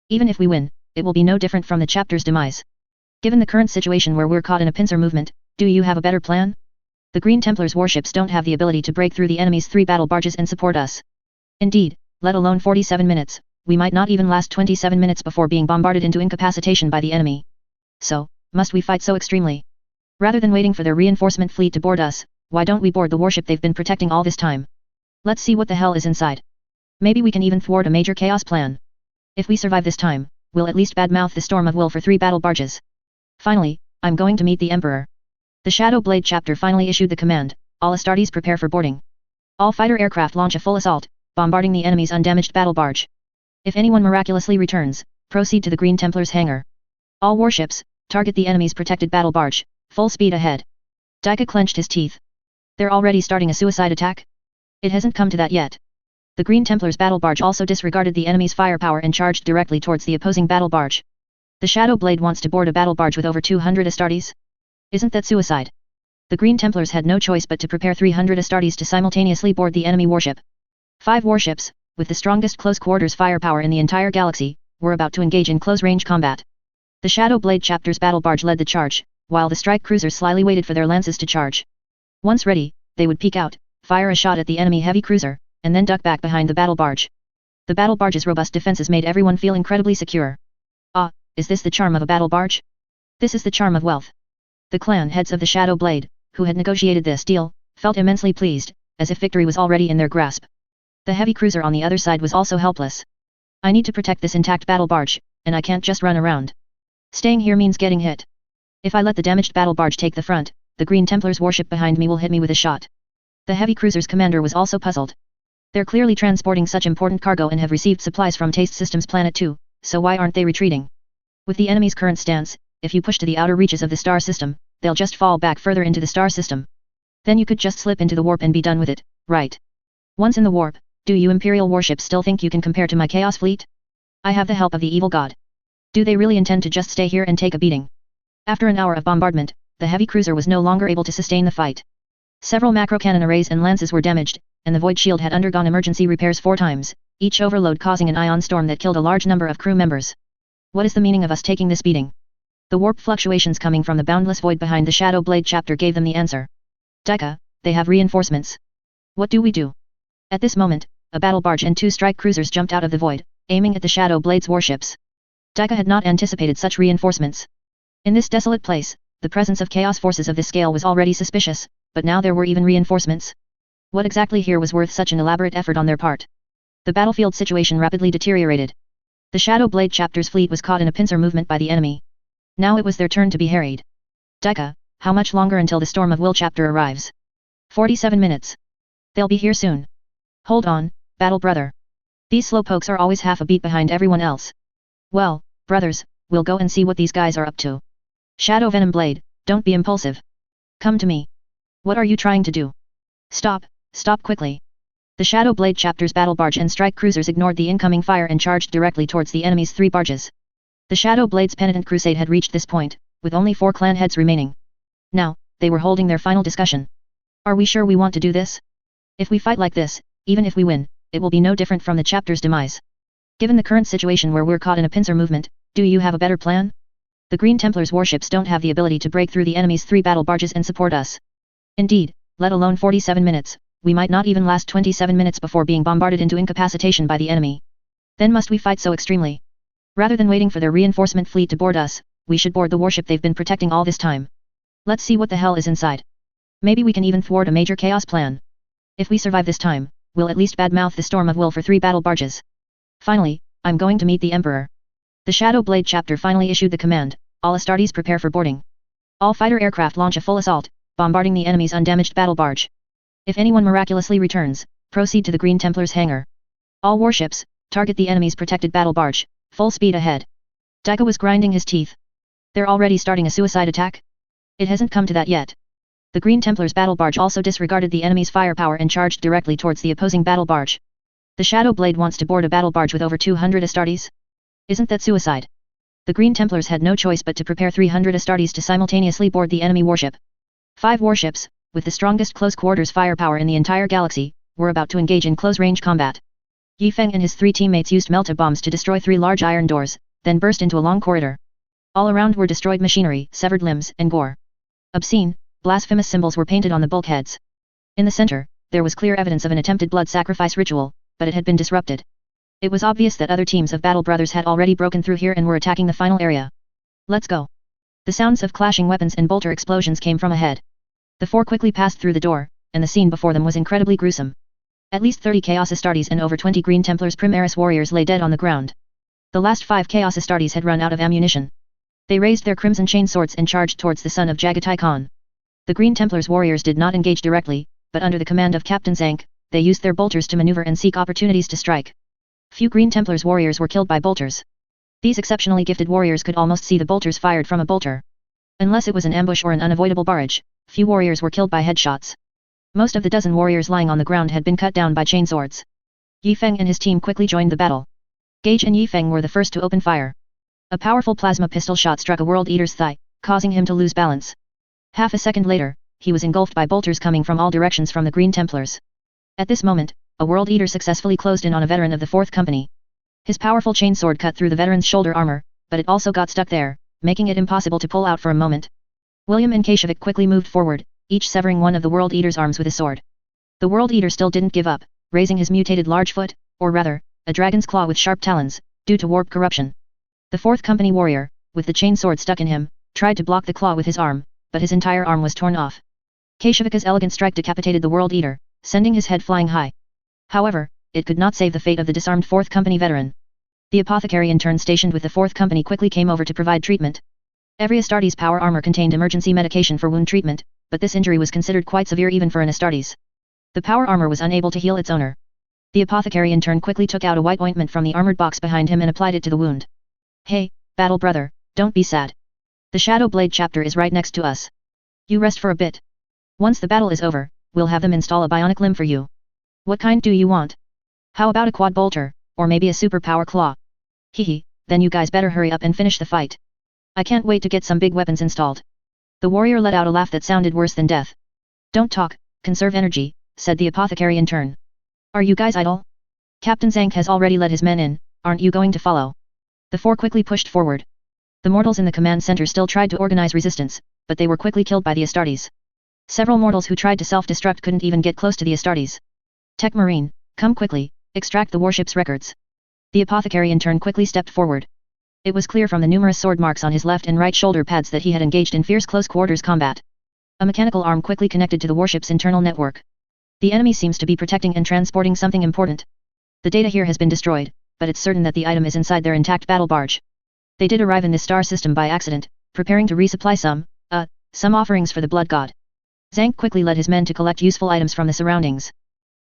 Even if we win, it will be no different from the chapter's demise. Given the current situation where we're caught in a pincer movement, do you have a better plan? The Green Templar's warships don't have the ability to break through the enemy's 3 battle barges and support us. Indeed, let alone 47 minutes, we might not even last 27 minutes before being bombarded into incapacitation by the enemy. So, must we fight so extremely? Rather than waiting for their reinforcement fleet to board us, why don't we board the warship they've been protecting all this time? Let's see what the hell is inside. Maybe we can even thwart a major chaos plan. If we survive this time, we'll at least badmouth the Storm of Will for 3 battle barges. Finally, I'm going to meet the Emperor. The Shadow Blade chapter finally issued the command, all Astartes prepare for boarding. All fighter aircraft launch a full assault, bombarding the enemy's undamaged battle barge. If anyone miraculously returns, proceed to the Green Templar's hangar. All warships, target the enemy's protected battle barge, full speed ahead. Dika clenched his teeth. They're already starting a suicide attack? It hasn't come to that yet. The Green Templar's battle barge also disregarded the enemy's firepower and charged directly towards the opposing battle barge. The Shadow Blade wants to board a battle barge with over 200 Astartes? Isn't that suicide? The Green Templars had no choice but to prepare 300 Astartes to simultaneously board the enemy warship. 5 warships, with the strongest close-quarters firepower in the entire galaxy, were about to engage in close-range combat. The Shadow Blade chapter's battle barge led the charge, while the strike cruisers slyly waited for their lances to charge. Once ready, they would peek out, fire a shot at the enemy heavy cruiser, and then duck back behind the battle barge. The battle barge's robust defenses made everyone feel incredibly secure. Ah, is this the charm of a battle barge? This is the charm of wealth. The clan heads of the Shadow Blade, who had negotiated this deal, felt immensely pleased, as if victory was already in their grasp. The heavy cruiser on the other side was also helpless. I need to protect this intact battle barge, and I can't just run around. Staying here means getting hit. If I let the damaged battle barge take the front, the Green Templar's warship behind me will hit me with a shot. The heavy cruiser's commander was also puzzled. They're clearly transporting such important cargo and have received supplies from Taste Systems Planet 2, so why aren't they retreating? With the enemy's current stance, if you push to the outer reaches of the star system, they'll just fall back further into the star system. Then you could just slip into the warp and be done with it, right? Once in the warp, Do you Imperial warships still think you can compare to my Chaos fleet? I have the help of the evil god. Do they really intend to just stay here and take a beating? After an hour of bombardment, the heavy cruiser was no longer able to sustain the fight. Several macro cannon arrays and lances were damaged, and the void shield had undergone emergency repairs 4 times, each overload causing an ion storm that killed a large number of crew members. What is the meaning of us taking this beating? The warp fluctuations coming from the boundless void behind the Shadow Blade chapter gave them the answer. Dika, they have reinforcements. What do we do? At this moment, a battle barge and 2 strike cruisers jumped out of the void, aiming at the Shadow Blade's warships. Dika had not anticipated such reinforcements. In this desolate place, the presence of chaos forces of this scale was already suspicious, but now there were even reinforcements. What exactly here was worth such an elaborate effort on their part? The battlefield situation rapidly deteriorated. The Shadow Blade chapter's fleet was caught in a pincer movement by the enemy. Now it was their turn to be harried. Dika, how much longer until the Storm of Will chapter arrives? 47 minutes. They'll be here soon. Hold on, battle brother. These slowpokes are always half a beat behind everyone else. Well, brothers, we'll go and see what these guys are up to. Shadow Venom Blade, don't be impulsive. Come to me. What are you trying to do? Stop quickly. The Shadow Blade chapter's battle barge and strike cruisers ignored the incoming fire and charged directly towards the enemy's 3 barges. The Shadow Blade's penitent crusade had reached this point, with only 4 clan heads remaining. Now, they were holding their final discussion. Are we sure we want to do this? If we fight like this, even if we win, it will be no different from the chapter's demise. Given the current situation where we're caught in a pincer movement, do you have a better plan? The Green Templars warships don't have the ability to break through the enemy's 3 battle barges and support us. Indeed, let alone 47 minutes, we might not even last 27 minutes before being bombarded into incapacitation by the enemy. Then must we fight so extremely? Rather than waiting for their reinforcement fleet to board us, we should board the warship they've been protecting all this time. Let's see what the hell is inside. Maybe we can even thwart a major chaos plan. If we survive this time, we'll at least badmouth the Storm of Will for 3 battle barges. Finally, I'm going to meet the Emperor. The Shadow Blade chapter finally issued the command, all Astartes prepare for boarding. All fighter aircraft launch a full assault, bombarding the enemy's undamaged battle barge. If anyone miraculously returns, proceed to the Green Templars hangar. All warships, target the enemy's protected battle barge, full speed ahead. Dika was grinding his teeth. They're already starting a suicide attack? It hasn't come to that yet. The Green Templars battle barge also disregarded the enemy's firepower and charged directly towards the opposing battle barge. The Shadow Blade wants to board a battle barge with over 200 Astartes? Isn't that suicide? The Green Templars had no choice but to prepare 300 Astartes to simultaneously board the enemy warship. 5 warships, with the strongest close-quarters firepower in the entire galaxy, were about to engage in close-range combat. Yi Feng and his 3 teammates used melta bombs to destroy 3 large iron doors, then burst into a long corridor. All around were destroyed machinery, severed limbs, and gore. Obscene, blasphemous symbols were painted on the bulkheads. In the center, there was clear evidence of an attempted blood sacrifice ritual, but it had been disrupted. It was obvious that other teams of battle brothers had already broken through here and were attacking the final area. Let's go. The sounds of clashing weapons and bolter explosions came from ahead. The 4 quickly passed through the door, and the scene before them was incredibly gruesome. At least 30 Chaos Astartes and over 20 Green Templars Primaris warriors lay dead on the ground. The last 5 Chaos Astartes had run out of ammunition. They raised their crimson chain swords and charged towards the son of Jagatai Khan. The Green Templars warriors did not engage directly, but under the command of Captain Zank, they used their bolters to maneuver and seek opportunities to strike. Few Green Templars warriors were killed by bolters. These exceptionally gifted warriors could almost see the bolters fired from a bolter. Unless it was an ambush or an unavoidable barrage, few warriors were killed by headshots. Most of the dozen warriors lying on the ground had been cut down by chainswords. Yi Feng and his team quickly joined the battle. Gage and Yi Feng were the first to open fire. A powerful plasma pistol shot struck a World Eater's thigh, causing him to lose balance. Half a second later, he was engulfed by bolters coming from all directions from the Green Templars. At this moment, a World Eater successfully closed in on a veteran of the 4th Company. His powerful chainsword cut through the veteran's shoulder armor, but it also got stuck there, making it impossible to pull out for a moment. William and Kashevik quickly moved forward, each severing one of the World Eater's arms with his sword. The World Eater still didn't give up, raising his mutated large foot, or rather, a dragon's claw with sharp talons, due to warp corruption. The 4th Company warrior, with the chainsword stuck in him, tried to block the claw with his arm, but his entire arm was torn off. Kashevika's elegant strike decapitated the World Eater, sending his head flying high. However, it could not save the fate of the disarmed 4th Company veteran. The apothecary in turn stationed with the 4th Company quickly came over to provide treatment. Every Astartes power armor contained emergency medication for wound treatment, but this injury was considered quite severe even for an Astartes. The power armor was unable to heal its owner. The apothecary in turn quickly took out a white ointment from the armored box behind him and applied it to the wound. Hey, battle brother, don't be sad. The Shadow Blade chapter is right next to us. You rest for a bit. Once the battle is over, we'll have them install a bionic limb for you. What kind do you want? How about a quad bolter, or maybe a superpower claw? Hehe, then you guys better hurry up and finish the fight. I can't wait to get some big weapons installed. The warrior let out a laugh that sounded worse than death. Don't talk, conserve energy, said the apothecary in turn. Are you guys idle? Captain Zank has already led his men in, aren't you going to follow? The four quickly pushed forward. The mortals in the command center still tried to organize resistance, but they were quickly killed by the Astartes. Several mortals who tried to self-destruct couldn't even get close to the Astartes. Tech Marine, come quickly, extract the warship's records. The apothecary in turn quickly stepped forward. It was clear from the numerous sword marks on his left and right shoulder pads that he had engaged in fierce close-quarters combat. A mechanical arm quickly connected to the warship's internal network. The enemy seems to be protecting and transporting something important. The data here has been destroyed, but it's certain that the item is inside their intact battle barge. They did arrive in this star system by accident, preparing to resupply some offerings for the blood god. Zank quickly led his men to collect useful items from the surroundings.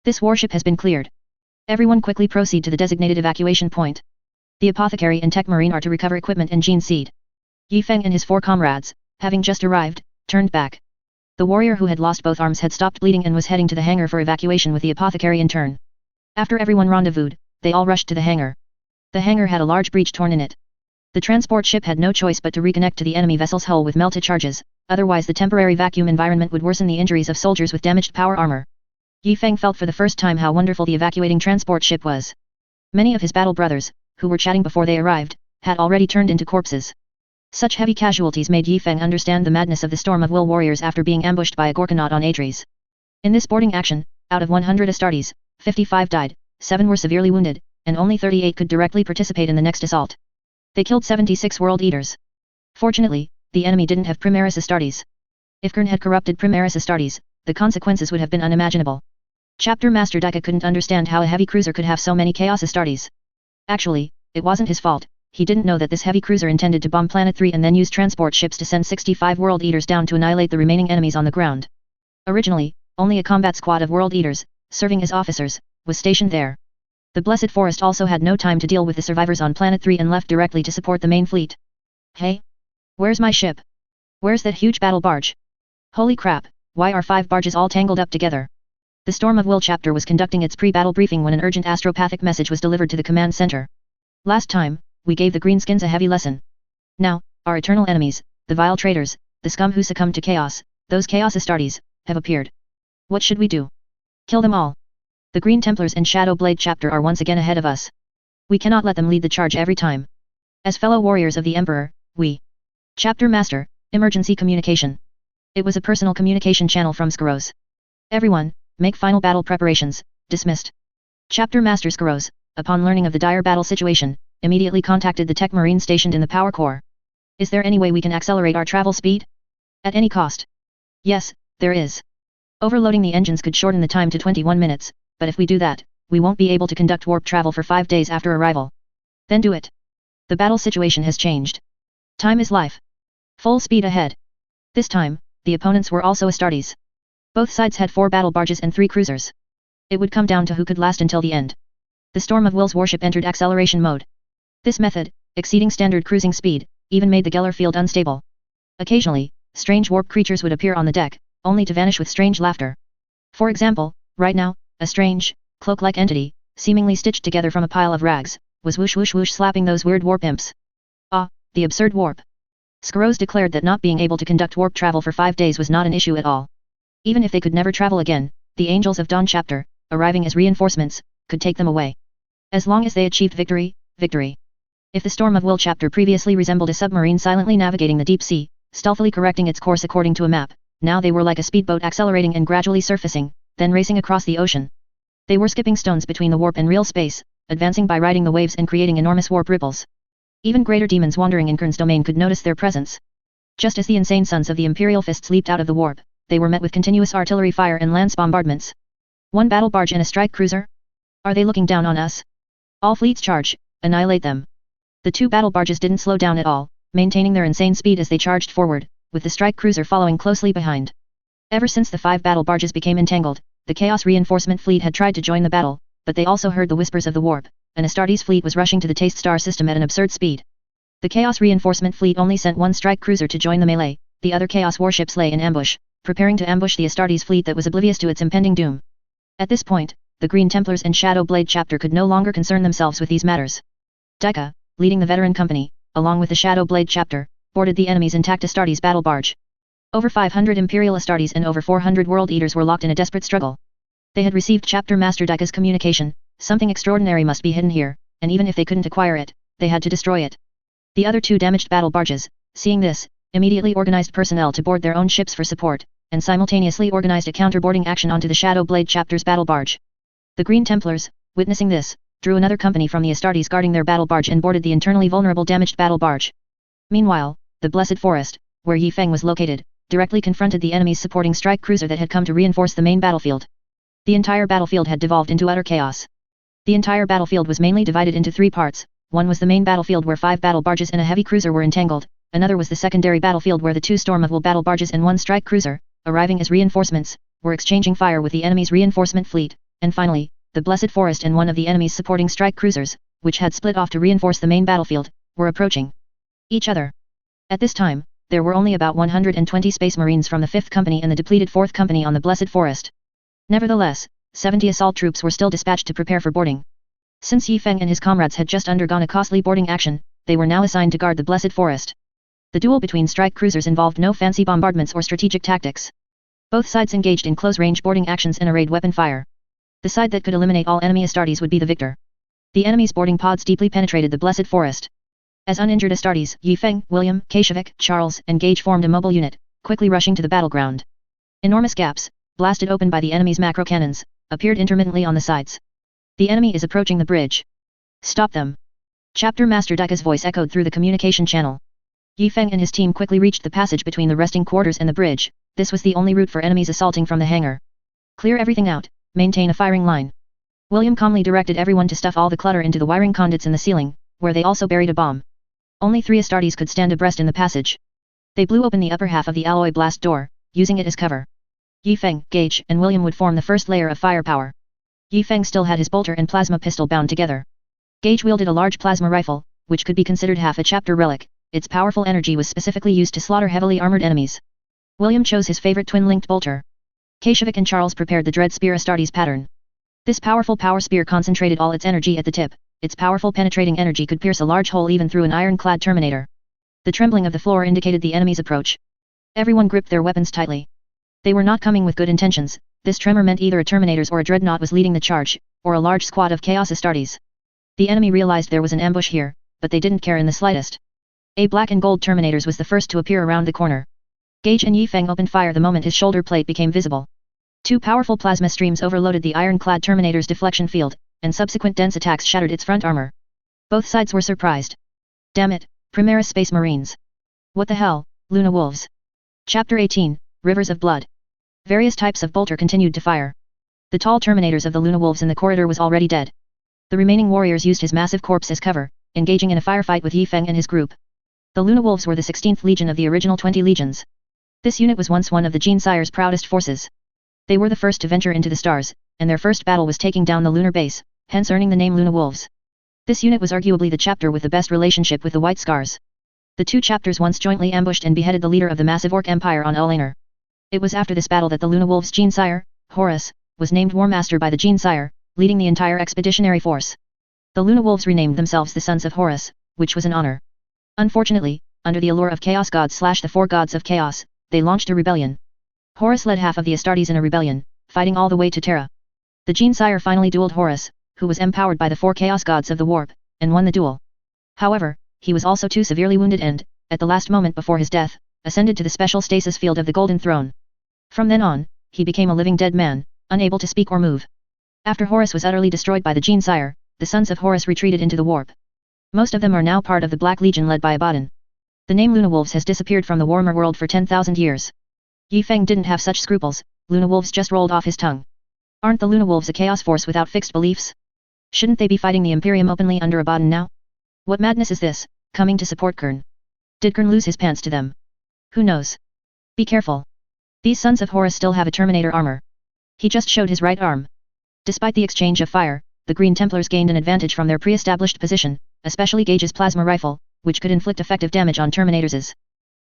This warship has been cleared. Everyone quickly proceed to the designated evacuation point. The apothecary and tech marine are to recover equipment and gene seed. Yi Feng and his four comrades, having just arrived, turned back. The warrior who had lost both arms had stopped bleeding and was heading to the hangar for evacuation with the apothecary in turn. After everyone rendezvoused, they all rushed to the hangar. The hangar had a large breach torn in it. The transport ship had no choice but to reconnect to the enemy vessel's hull with melted charges, otherwise the temporary vacuum environment would worsen the injuries of soldiers with damaged power armor. Yi Feng felt for the first time how wonderful the evacuating transport ship was. Many of his battle brothers, who were chatting before they arrived, had already turned into corpses. Such heavy casualties made Yi Feng understand the madness of the storm of will warriors after being ambushed by a Gorkanaut on Adres. In this boarding action, out of 100 Astartes, 55 died, 7 were severely wounded, and only 38 could directly participate in the next assault. They killed 76 World Eaters. Fortunately, the enemy didn't have Primaris Astartes. If Kern had corrupted Primaris Astartes, the consequences would have been unimaginable. Chapter Master Dika couldn't understand how a heavy cruiser could have so many Chaos Astartes. Actually, it wasn't his fault. He didn't know that this heavy cruiser intended to bomb Planet 3 and then use transport ships to send 65 World Eaters down to annihilate the remaining enemies on the ground. Originally, only a combat squad of World Eaters, serving as officers, was stationed there. The Blessed Forest also had no time to deal with the survivors on Planet 3 and left directly to support the main fleet. Hey? Where's my ship? Where's that huge battle barge? Holy crap, why are 5 barges all tangled up together? The Storm of Will chapter was conducting its pre-battle briefing when an urgent astropathic message was delivered to the command center. Last time, we gave the greenskins a heavy lesson. Now, our eternal enemies, the vile traitors, the scum who succumbed to chaos, those Chaos Astartes, have appeared. What should we do? Kill them all. The Green Templars and Shadow Blade chapter are once again ahead of us. We cannot let them lead the charge every time. As fellow warriors of the Emperor, we... Chapter Master, Emergency Communication. It was a personal communication channel from Skaros. Everyone, make final battle preparations, dismissed. Chapter Master Skaros, upon learning of the dire battle situation, immediately contacted the tech marine stationed in the power core. Is there any way we can accelerate our travel speed? At any cost? Yes, there is. Overloading the engines could shorten the time to 21 minutes, but if we do that, we won't be able to conduct warp travel for 5 days after arrival. Then do it. The battle situation has changed. Time is life. Full speed ahead. This time, the opponents were also Astartes. Both sides had 4 battle barges and 3 cruisers. It would come down to who could last until the end. The Storm of Will's warship entered acceleration mode. This method, exceeding standard cruising speed, even made the Geller field unstable. Occasionally, strange warp creatures would appear on the deck, only to vanish with strange laughter. For example, right now, a strange, cloak-like entity, seemingly stitched together from a pile of rags, was whoosh whoosh whoosh slapping those weird warp imps. Ah, the absurd warp. Skaros declared that not being able to conduct warp travel for 5 days was not an issue at all. Even if they could never travel again, the Angels of Dawn chapter, arriving as reinforcements, could take them away. As long as they achieved victory, victory. If the Storm of Will chapter previously resembled a submarine silently navigating the deep sea, stealthily correcting its course according to a map, now they were like a speedboat accelerating and gradually surfacing, then racing across the ocean. They were skipping stones between the warp and real space, advancing by riding the waves and creating enormous warp ripples. Even greater demons wandering in Kern's domain could notice their presence. Just as the insane sons of the Imperial Fists leaped out of the warp, they were met with continuous artillery fire and lance bombardments. 1 battle barge and a strike cruiser? Are they looking down on us? All fleets charge, annihilate them. The 2 battle barges didn't slow down at all, maintaining their insane speed as they charged forward, with the strike cruiser following closely behind. Ever since the 5 battle barges became entangled, the Chaos Reinforcement fleet had tried to join the battle, but they also heard the whispers of the warp. An Astartes fleet was rushing to the Taste Star system at an absurd speed. The Chaos Reinforcement fleet only sent 1 strike cruiser to join the melee, the other Chaos warships lay in ambush, preparing to ambush the Astartes fleet that was oblivious to its impending doom. At this point, the Green Templars and Shadow Blade chapter could no longer concern themselves with these matters. Dika, leading the veteran company, along with the Shadow Blade chapter, boarded the enemy's intact Astartes battle barge. Over 500 Imperial Astartes and over 400 World Eaters were locked in a desperate struggle. They had received Chapter Master Dika's communication, something extraordinary must be hidden here, and even if they couldn't acquire it, they had to destroy it. The other two damaged battle barges, seeing this, immediately organized personnel to board their own ships for support, and simultaneously organized a counter-boarding action onto the Shadow Blade chapter's battle barge. The Green Templars, witnessing this, drew another company from the Astartes guarding their battle barge and boarded the internally vulnerable damaged battle barge. Meanwhile, the Blessed Forest, where Yi Feng was located, directly confronted the enemy's supporting strike cruiser that had come to reinforce the main battlefield. The entire battlefield had devolved into utter chaos. The entire battlefield was mainly divided into three parts. One was the main battlefield where 5 battle barges and a heavy cruiser were entangled, another was the secondary battlefield where the 2 Storm of Will battle barges and 1 strike cruiser, arriving as reinforcements, were exchanging fire with the enemy's reinforcement fleet, and finally, the Blessed Forest and one of the enemy's supporting strike cruisers, which had split off to reinforce the main battlefield, were approaching each other. At this time, there were only about 120 Space Marines from the 5th Company and the depleted 4th Company on the Blessed Forest. Nevertheless, 70 assault troops were still dispatched to prepare for boarding. Since Yi Feng and his comrades had just undergone a costly boarding action, they were now assigned to guard the Blessed Forest. The duel between strike cruisers involved no fancy bombardments or strategic tactics. Both sides engaged in close-range boarding actions and arrayed weapon fire. The side that could eliminate all enemy Astartes would be the victor. The enemy's boarding pods deeply penetrated the Blessed Forest. As uninjured Astartes, Yi Feng, William, Kashevik, Charles, and Gage formed a mobile unit, quickly rushing to the battleground. Enormous gaps, blasted open by the enemy's macro cannons, appeared intermittently on the sides. The enemy is approaching the bridge. Stop them. Chapter Master Dika's voice echoed through the communication channel. Yi Feng and his team quickly reached the passage between the resting quarters and the bridge. This was the only route for enemies assaulting from the hangar. Clear everything out, maintain a firing line. William calmly directed everyone to stuff all the clutter into the wiring conduits in the ceiling, where they also buried a bomb. Only 3 Astartes could stand abreast in the passage. They blew open the upper half of the alloy blast door, using it as cover. Yi Feng, Gage, and William would form the first layer of firepower. Yi Feng still had his bolter and plasma pistol bound together. Gage wielded a large plasma rifle, which could be considered half a chapter relic. Its powerful energy was specifically used to slaughter heavily armored enemies. William chose his favorite twin-linked bolter. Kashevik and Charles prepared the Dread Spear Astartes pattern. This powerful power spear concentrated all its energy at the tip. Its powerful penetrating energy could pierce a large hole even through an iron-clad Terminator. The trembling of the floor indicated the enemy's approach. Everyone gripped their weapons tightly. They were not coming with good intentions. This tremor meant either a Terminator's or a Dreadnought was leading the charge, or a large squad of Chaos Astartes. The enemy realized there was an ambush here, but they didn't care in the slightest. A black and gold Terminators was the first to appear around the corner. Gage and Yi Feng opened fire the moment his shoulder plate became visible. 2 powerful plasma streams overloaded the iron-clad Terminator's deflection field, and subsequent dense attacks shattered its front armor. Both sides were surprised. Damn it, Primaris Space Marines. What the hell, Luna Wolves. Chapter 18, Rivers of Blood. Various types of bolter continued to fire. The tall Terminators of the Luna Wolves in the corridor was already dead. The remaining warriors used his massive corpse as cover, engaging in a firefight with Yi Feng and his group. The Luna Wolves were the 16th Legion of the original 20 legions. This unit was once one of the Genesire's proudest forces. They were the first to venture into the stars, and their first battle was taking down the lunar base, hence earning the name Luna Wolves. This unit was arguably the chapter with the best relationship with the White Scars. The 2 chapters once jointly ambushed and beheaded the leader of the massive Orc Empire on Ulaner. It was after this battle that the Luna Wolves' Genesire, Horus, was named War Master by the Genesire, leading the entire expeditionary force. The Luna Wolves renamed themselves the Sons of Horus, which was an honor. Unfortunately, under the allure of Chaos Gods / the 4 Gods of Chaos, they launched a rebellion. Horus led half of the Astartes in a rebellion, fighting all the way to Terra. The Genesire finally dueled Horus, who was empowered by the 4 Chaos Gods of the Warp, and won the duel. However, he was also too severely wounded and, at the last moment before his death, ascended to the special stasis field of the Golden Throne. From then on, he became a living dead man, unable to speak or move. After Horus was utterly destroyed by the Genesire, the Sons of Horus retreated into the Warp. Most of them are now part of the Black Legion led by Abaddon. The name Luna Wolves has disappeared from the Warhammer world for 10,000 years. Yi Feng didn't have such scruples. Luna Wolves just rolled off his tongue. Aren't the Luna Wolves a chaos force without fixed beliefs? Shouldn't they be fighting the Imperium openly under Abaddon now? What madness is this, coming to support Kern? Did Kern lose his pants to them? Who knows? Be careful. These Sons of Horus still have a Terminator armor. He just showed his right arm. Despite the exchange of fire, the Green Templars gained an advantage from their pre-established position, especially Gage's plasma rifle, which could inflict effective damage on Terminators.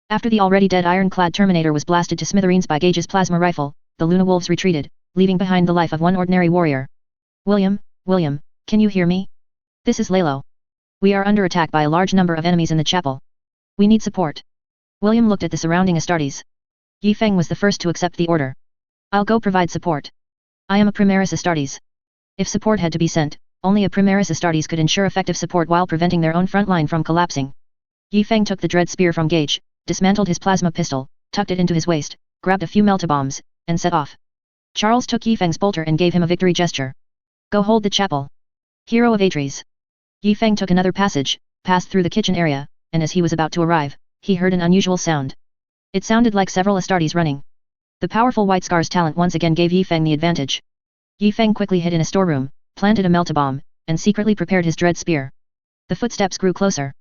After the already dead iron-clad Terminator was blasted to smithereens by Gage's plasma rifle, the Luna Wolves retreated, leaving behind the life of one ordinary warrior. William, can you hear me? This is Lalo. We are under attack by a large number of enemies in the chapel. We need support. William looked at the surrounding Astartes. Yi Feng was the first to accept the order. I'll go provide support. I am a Primaris Astartes. If support had to be sent, only a Primaris Astartes could ensure effective support while preventing their own front line from collapsing. Yi Feng took the dread spear from Gage, dismantled his plasma pistol, tucked it into his waist, grabbed a few meltabombs, and set off. Charles took Yi Feng's bolter and gave him a victory gesture. Go hold the chapel. Hero of Atres. Yi Feng took another passage, passed through the kitchen area, and as he was about to arrive, he heard an unusual sound. It sounded like several Astartes running. The powerful White Scar's talent once again gave Yi Feng the advantage. Yi Feng quickly hid in a storeroom, planted a meltabomb, and secretly prepared his dread spear. The footsteps grew closer.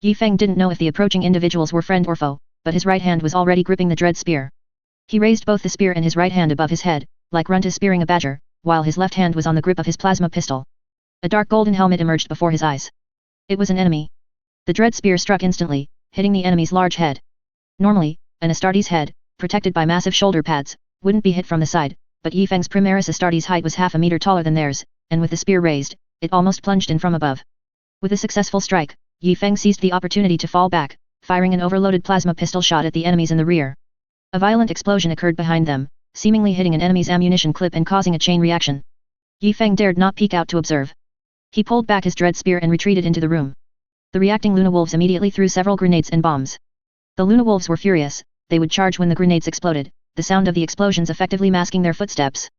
Yi Feng didn't know if the approaching individuals were friend or foe, but his right hand was already gripping the dread spear. He raised both the spear and his right hand above his head, like Runt is spearing a badger, while his left hand was on the grip of his plasma pistol. A dark golden helmet emerged before his eyes. It was an enemy. The dread spear struck instantly, hitting the enemy's large head. Normally, an Astartes head, protected by massive shoulder pads, wouldn't be hit from the side, but Yi Feng's Primaris Astartes' height was half a meter taller than theirs, and with the spear raised, it almost plunged in from above. With a successful strike, Yi Feng seized the opportunity to fall back, firing an overloaded plasma pistol shot at the enemies in the rear. A violent explosion occurred behind them, seemingly hitting an enemy's ammunition clip and causing a chain reaction. Yi Feng dared not peek out to observe. He pulled back his dread spear and retreated into the room. The reacting Luna Wolves immediately threw several grenades and bombs. The Luna Wolves were furious, they would charge when the grenades exploded, the sound of the explosions effectively masking their footsteps.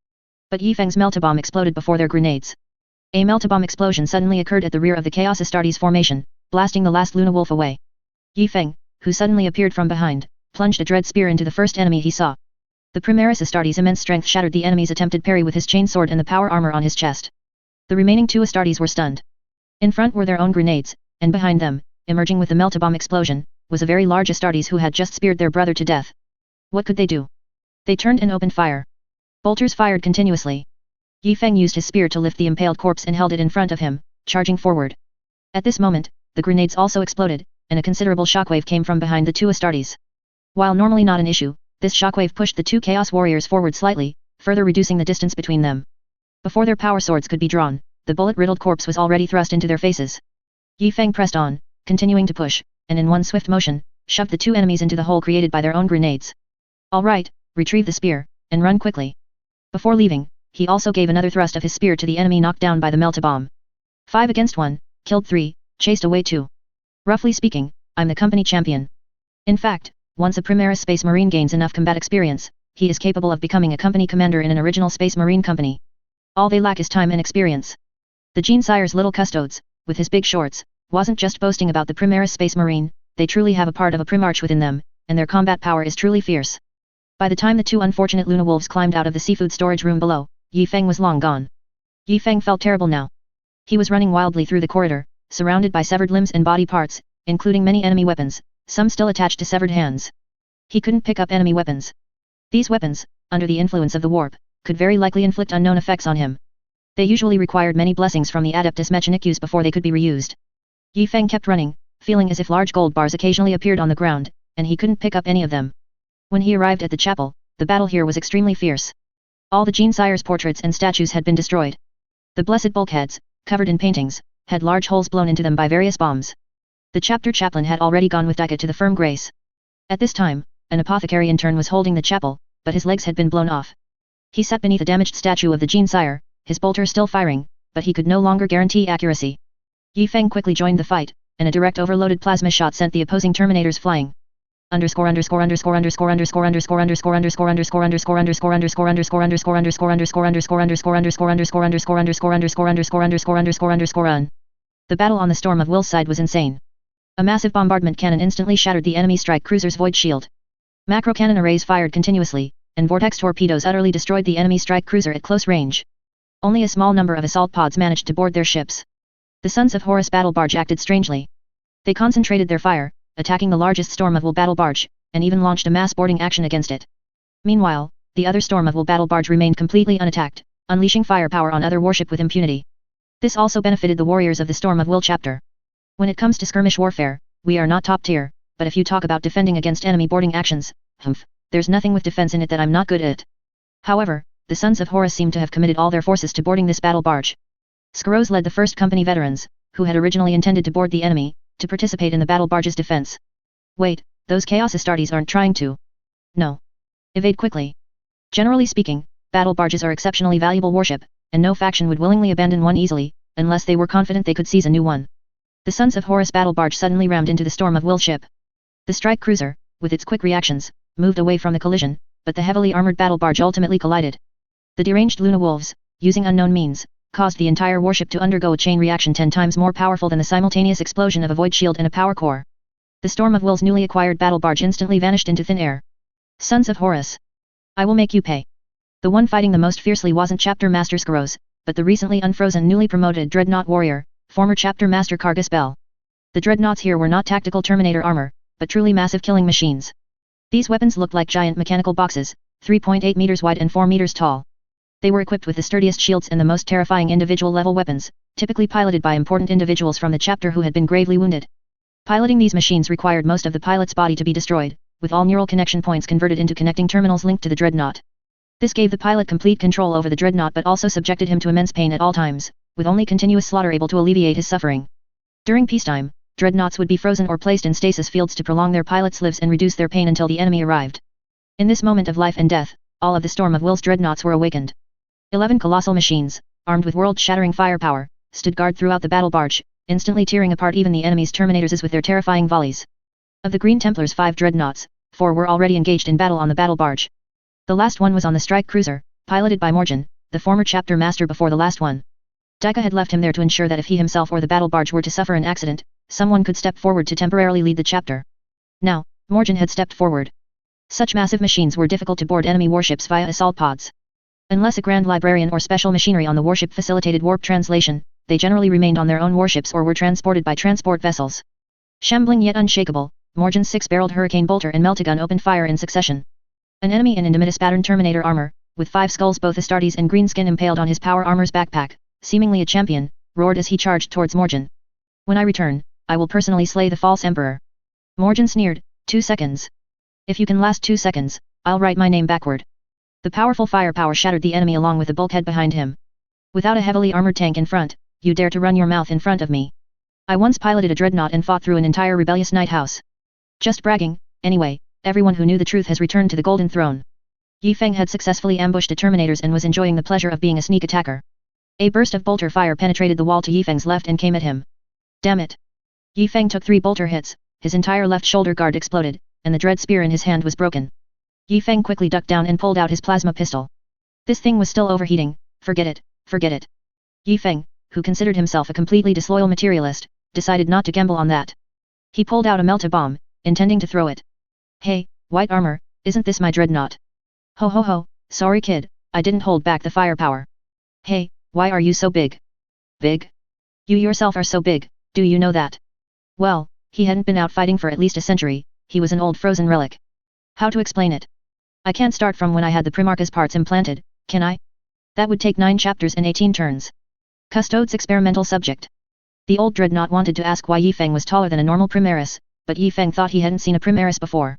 But Yi Feng's meltabomb exploded before their grenades. A meltabomb explosion suddenly occurred at the rear of the Chaos Astartes formation, blasting the last Luna Wolf away. Yi Feng, who suddenly appeared from behind, plunged a dread spear into the first enemy he saw. The Primaris Astartes' immense strength shattered the enemy's attempted parry with his chain sword and the power armor on his chest. The remaining two Astartes were stunned. In front were their own grenades, and behind them, emerging with the meltabomb explosion, was a very large Astartes who had just speared their brother to death. What could they do? They turned and opened fire. Bolters fired continuously. Yi Feng used his spear to lift the impaled corpse and held it in front of him, charging forward. At this moment, the grenades also exploded, and a considerable shockwave came from behind the two Astartes. While normally not an issue, this shockwave pushed the two Chaos Warriors forward slightly, further reducing the distance between them. Before their power swords could be drawn, the bullet-riddled corpse was already thrust into their faces. Yi Feng pressed on, continuing to push, and in one swift motion, shoved the two enemies into the hole created by their own grenades. All right, retrieve the spear, and run quickly. Before leaving, he also gave another thrust of his spear to the enemy knocked down by the meltabomb. 5 against 1, killed 3, chased away 2. Roughly speaking, I'm the company champion. In fact, once a Primaris Space Marine gains enough combat experience, he is capable of becoming a company commander in an original Space Marine company. All they lack is time and experience. The Genesire's little custodes, with his big shorts, wasn't just boasting about the Primaris Space Marine, they truly have a part of a Primarch within them, and their combat power is truly fierce. By the time the two unfortunate Luna Wolves climbed out of the seafood storage room below, Yi Feng was long gone. Yi Feng felt terrible now. He was running wildly through the corridor, surrounded by severed limbs and body parts, including many enemy weapons, some still attached to severed hands. He couldn't pick up enemy weapons. These weapons, under the influence of the warp, could very likely inflict unknown effects on him. They usually required many blessings from the Adeptus Mechanicus before they could be reused. Yi Feng kept running, feeling as if large gold bars occasionally appeared on the ground, and he couldn't pick up any of them. When he arrived at the chapel, the battle here was extremely fierce. All the Genesire's portraits and statues had been destroyed. The blessed bulkheads, covered in paintings, had large holes blown into them by various bombs. The chapter chaplain had already gone with Dika to the firm grace. At this time, an apothecary intern was holding the chapel, but his legs had been blown off. He sat beneath a damaged statue of the Genesire, his bolter still firing, but he could no longer guarantee accuracy. Yi Feng quickly joined the fight, and a direct overloaded plasma shot sent the opposing Terminators flying. The battle on the Storm of Will's side was insane. A massive bombardment cannon instantly shattered the enemy strike cruiser's void shield. Macro cannon arrays fired continuously, and vortex torpedoes utterly destroyed the enemy strike cruiser at close range. Only a small number of assault pods managed to board their ships. The Sons of Horus battle barge acted strangely. They concentrated their fire, attacking the largest Storm of Will battle barge, and even launched a mass boarding action against it. Meanwhile, the other Storm of Will battle barge remained completely unattacked, unleashing firepower on other warship with impunity. This also benefited the warriors of the Storm of Will chapter. When it comes to skirmish warfare, we are not top tier, but if you talk about defending against enemy boarding actions, there's nothing with defense in it that I'm not good at. However, the sons of Horus seemed to have committed all their forces to boarding this battle barge. Scaros led the first company veterans, who had originally intended to board the enemy, to participate in the battle barge's defense. Wait, those Chaos Astartes aren't trying to. No. Evade quickly. Generally speaking, battle barges are exceptionally valuable warship, and no faction would willingly abandon one easily, unless they were confident they could seize a new one. The Sons of Horus battle barge suddenly rammed into the Storm of Will ship. The strike cruiser, with its quick reactions, moved away from the collision, but the heavily armored battle barge ultimately collided. The deranged Luna Wolves, using unknown means, caused the entire warship to undergo a chain reaction 10 times more powerful than the simultaneous explosion of a void shield and a power core. The Storm of Will's newly acquired battle barge instantly vanished into thin air. Sons of Horus. I will make you pay. The one fighting the most fiercely wasn't Chapter Master Scaros, but the recently unfrozen newly promoted Dreadnought Warrior, former Chapter Master Cargus Bell. The Dreadnoughts here were not tactical Terminator armor, but truly massive killing machines. These weapons looked like giant mechanical boxes, 3.8 meters wide and 4 meters tall. They were equipped with the sturdiest shields and the most terrifying individual-level weapons, typically piloted by important individuals from the chapter who had been gravely wounded. Piloting these machines required most of the pilot's body to be destroyed, with all neural connection points converted into connecting terminals linked to the dreadnought. This gave the pilot complete control over the dreadnought but also subjected him to immense pain at all times, with only continuous slaughter able to alleviate his suffering. During peacetime, dreadnoughts would be frozen or placed in stasis fields to prolong their pilots' lives and reduce their pain until the enemy arrived. In this moment of life and death, all of the Storm of Will's dreadnoughts were awakened. 11 colossal machines, armed with world-shattering firepower, stood guard throughout the battle barge, instantly tearing apart even the enemy's Terminators with their terrifying volleys. Of the Green Templars' 5 dreadnoughts, 4 were already engaged in battle on the battle barge. The last one was on the strike cruiser, piloted by Morgan, the former chapter master before the last one. Dika had left him there to ensure that if he himself or the battle barge were to suffer an accident, someone could step forward to temporarily lead the chapter. Now, Morgan had stepped forward. Such massive machines were difficult to board enemy warships via assault pods. Unless a Grand Librarian or special machinery on the warship facilitated warp translation, they generally remained on their own warships or were transported by transport vessels. Shambling yet unshakable, Morgan's 6-barreled Hurricane Bolter and Meltagun opened fire in succession. An enemy in Indomitus patterned Terminator armor, with 5 skulls both Astartes and Greenskin impaled on his power armor's backpack, seemingly a champion, roared as he charged towards Morgan. When I return, I will personally slay the false emperor. Morgan sneered, 2 seconds. If you can last 2 seconds, I'll write my name backward. The powerful firepower shattered the enemy along with the bulkhead behind him. Without a heavily armored tank in front, you dare to run your mouth in front of me. I once piloted a dreadnought and fought through an entire rebellious night house. Just bragging, anyway, everyone who knew the truth has returned to the Golden Throne. Yi Feng had successfully ambushed the Terminators and was enjoying the pleasure of being a sneak attacker. A burst of bolter fire penetrated the wall to Yi Feng's left and came at him. Damn it! Yi Feng took 3 bolter hits, his entire left shoulder guard exploded, and the dread spear in his hand was broken. Yi Feng quickly ducked down and pulled out his plasma pistol. This thing was still overheating, forget it, forget it. Yi Feng, who considered himself a completely disloyal materialist, decided not to gamble on that. He pulled out a melta-bomb, intending to throw it. Hey, white armor, isn't this my dreadnought? Ho ho ho, sorry kid, I didn't hold back the firepower. Hey, why are you so big? Big? You yourself are so big, do you know that? Well, he hadn't been out fighting for at least a century, he was an old frozen relic. How to explain it? I can't start from when I had the Primarch's parts implanted, can I? That would take 9 chapters and 18 turns. Custodes experimental subject. The old dreadnought wanted to ask why Yi Feng was taller than a normal Primaris, but Yi Feng thought he hadn't seen a Primaris before.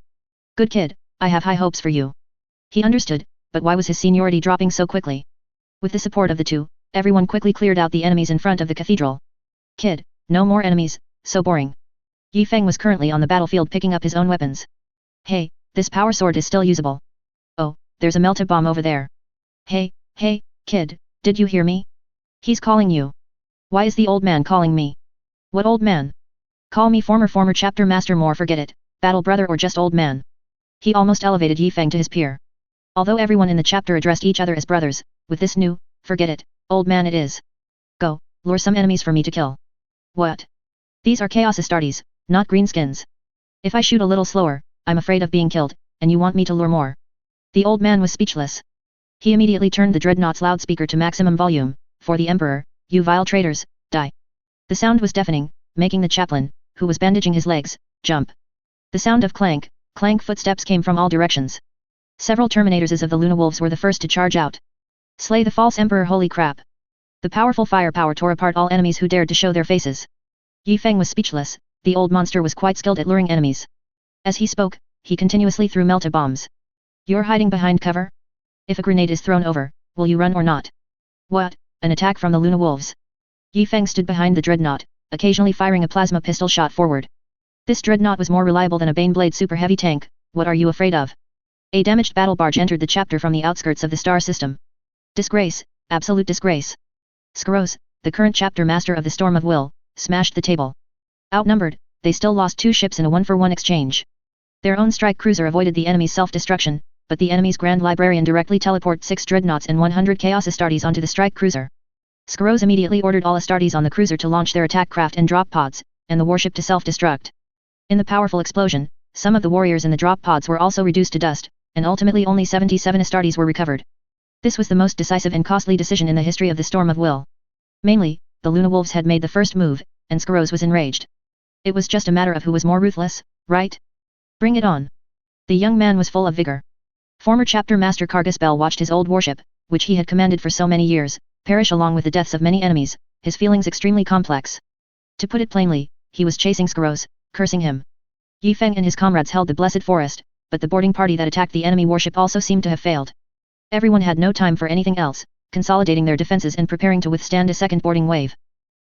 Good kid, I have high hopes for you. He understood, but why was his seniority dropping so quickly? With the support of the two, everyone quickly cleared out the enemies in front of the cathedral. Kid, no more enemies, so boring. Yi Feng was currently on the battlefield picking up his own weapons. Hey, this power sword is still usable. Oh, there's a melta bomb over there. Hey, kid, did you hear me? He's calling you. Why is the old man calling me? What old man? Call me former chapter master more forget it, battle brother or just old man. He almost elevated Yi Feng to his peer. Although everyone in the chapter addressed each other as brothers, with this new, forget it, old man it is. Go, lure some enemies for me to kill. What? These are Chaos Astartes, not greenskins. If I shoot a little slower, I'm afraid of being killed, and you want me to lure more. The old man was speechless. He immediately turned the dreadnought's loudspeaker to maximum volume. For the Emperor, you vile traitors, die. The sound was deafening, making the chaplain, who was bandaging his legs, jump. The sound of clank footsteps came from all directions. Several Terminators of the Luna Wolves were the first to charge out. Slay the false Emperor, holy crap. The powerful firepower tore apart all enemies who dared to show their faces. Yi Feng was speechless, the old monster was quite skilled at luring enemies. As he spoke, he continuously threw melta bombs. You're hiding behind cover? If a grenade is thrown over, will you run or not? What, an attack from the Luna Wolves? Yi Feng stood behind the dreadnought, occasionally firing a plasma pistol shot forward. This dreadnought was more reliable than a Baneblade super heavy tank. What are you afraid of? A damaged battle barge entered the chapter from the outskirts of the star system. Disgrace, absolute disgrace. Skaros, the current chapter master of the Storm of Will, smashed the table. Outnumbered, they still lost 2 ships in a 1-for-1 exchange. Their own strike cruiser avoided the enemy's self-destruction, but the enemy's Grand Librarian directly teleported 6 dreadnoughts and 100 Chaos Astartes onto the strike cruiser. Skaros immediately ordered all Astartes on the cruiser to launch their attack craft and drop pods, and the warship to self-destruct. In the powerful explosion, some of the warriors in the drop pods were also reduced to dust, and ultimately only 77 Astartes were recovered. This was the most decisive and costly decision in the history of the Storm of Will. Mainly, the Luna Wolves had made the first move, and Skaros was enraged. It was just a matter of who was more ruthless, right? Bring it on. The young man was full of vigor. Former chapter master Kargas Bell watched his old warship, which he had commanded for so many years, perish along with the deaths of many enemies, his feelings extremely complex. To put it plainly, he was chasing Skaros, cursing him. Yi Feng and his comrades held the Blessed Forest, but the boarding party that attacked the enemy warship also seemed to have failed. Everyone had no time for anything else, consolidating their defenses and preparing to withstand a second boarding wave.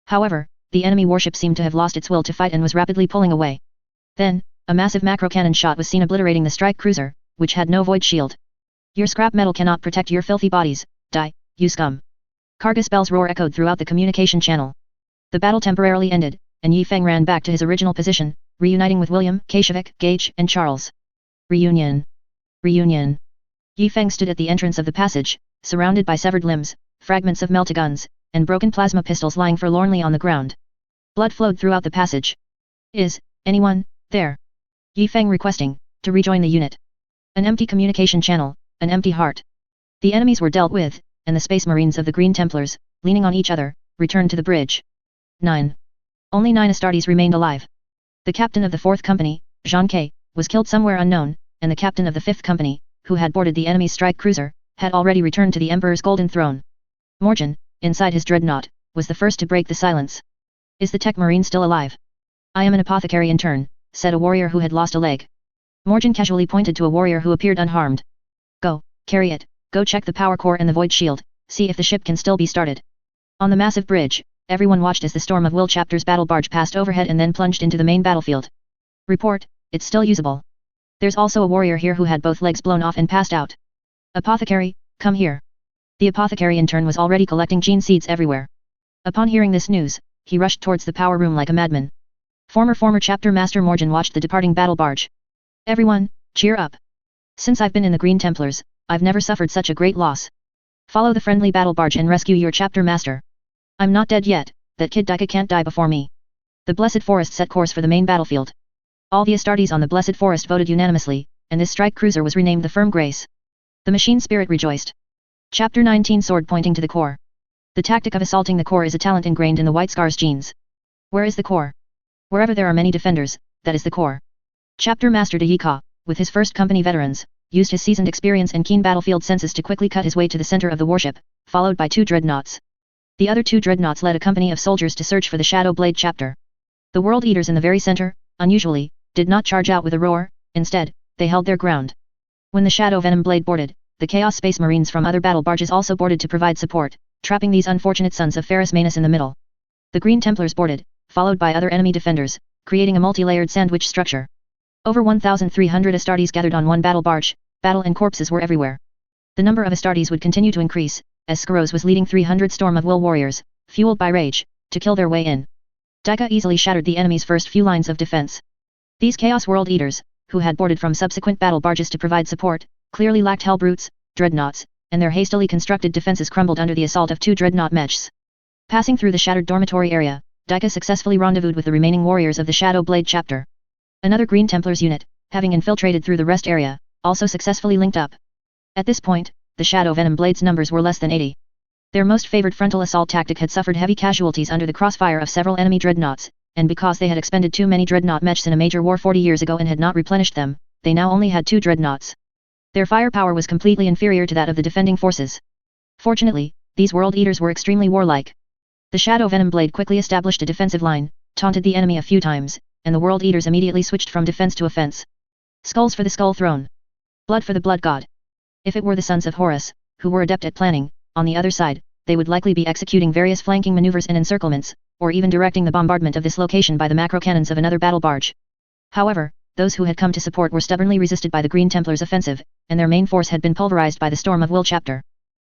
However, the enemy warship seemed to have lost its will to fight and was rapidly pulling away. Then, a massive macro cannon shot was seen obliterating the strike cruiser, which had no void shield. Your scrap metal cannot protect your filthy bodies, die, you scum. Kargas Bell's roar echoed throughout the communication channel. The battle temporarily ended, and Yi Feng ran back to his original position, reuniting with William, Kashevik, Gage, and Charles. Reunion. Reunion. Yi Feng stood at the entrance of the passage, surrounded by severed limbs, fragments of meltaguns, and broken plasma pistols lying forlornly on the ground. Blood flowed throughout the passage. Is anyone there? Yi Feng requesting to rejoin the unit. An empty communication channel, an empty heart. The enemies were dealt with, and the Space Marines of the Green Templars, leaning on each other, returned to the bridge. 9. Only 9 Astartes remained alive. The captain of the 4th Company, Jean K, was killed somewhere unknown, and the captain of the 5th Company, who had boarded the enemy's strike cruiser, had already returned to the Emperor's Golden Throne. Morgan, inside his dreadnought, was the first to break the silence. Is the Tech Marine still alive? I am an apothecary in turn, said a warrior who had lost a leg. Morgan casually pointed to a warrior who appeared unharmed. Go, carry it, go check the power core and the void shield, see if the ship can still be started. On the massive bridge, everyone watched as the Storm of Will chapter's battle barge passed overhead and then plunged into the main battlefield. Report, it's still usable. There's also a warrior here who had both legs blown off and passed out. Apothecary, come here. The apothecary in turn was already collecting gene seeds everywhere. Upon hearing this news, he rushed towards the power room like a madman. Former chapter master Morgan watched the departing battle barge. Everyone, cheer up. Since I've been in the Green Templars, I've never suffered such a great loss. Follow the friendly battle barge and rescue your chapter master. I'm not dead yet, that kid Dika can't die before me. The Blessed Forest set course for the main battlefield. All the Astartes on the Blessed Forest voted unanimously, and this strike cruiser was renamed the Firm Grace. The machine spirit rejoiced. Chapter 19 Sword pointing to the core. The tactic of assaulting the core is a talent ingrained in the White Scar's genes. Where is the core? Wherever there are many defenders, that is the core. Chapter Master De Yika, with his 1st Company veterans, used his seasoned experience and keen battlefield senses to quickly cut his way to the center of the warship, followed by 2 dreadnoughts. The other 2 dreadnoughts led a company of soldiers to search for the Shadow Blade chapter. The World Eaters in the very center, unusually, did not charge out with a roar, instead, they held their ground. When the Shadow Venom Blade boarded, the Chaos Space Marines from other battle barges also boarded to provide support, trapping these unfortunate sons of Ferrus Manus in the middle. The Green Templars boarded, followed by other enemy defenders, creating a multi-layered sandwich structure. Over 1,300 Astartes gathered on one battle barge, battle and corpses were everywhere. The number of Astartes would continue to increase, as Skaros was leading 300 Storm of Will warriors, fueled by rage, to kill their way in. Dika easily shattered the enemy's first few lines of defense. These Chaos World Eaters, who had boarded from subsequent battle barges to provide support, clearly lacked Hellbrutes, dreadnoughts, and their hastily constructed defenses crumbled under the assault of 2 dreadnought mechs. Passing through the shattered dormitory area, Dika successfully rendezvoused with the remaining warriors of the Shadow Blade chapter. Another Green Templars unit, having infiltrated through the rest area, also successfully linked up. At this point, the Shadow Venom Blade's numbers were less than 80. Their most favored frontal assault tactic had suffered heavy casualties under the crossfire of several enemy dreadnoughts, and because they had expended too many dreadnought mechs in a major war 40 years ago and had not replenished them, they now only had 2 dreadnoughts. Their firepower was completely inferior to that of the defending forces. Fortunately, these World Eaters were extremely warlike. The Shadow Venom Blade quickly established a defensive line, taunted the enemy a few times, and the World Eaters immediately switched from defense to offense. Skulls for the Skull Throne. Blood for the Blood God. If it were the sons of Horus, who were adept at planning, on the other side, they would likely be executing various flanking maneuvers and encirclements, or even directing the bombardment of this location by the macro cannons of another battle barge. However, those who had come to support were stubbornly resisted by the Green Templars' offensive, and their main force had been pulverized by the Storm of Will chapter.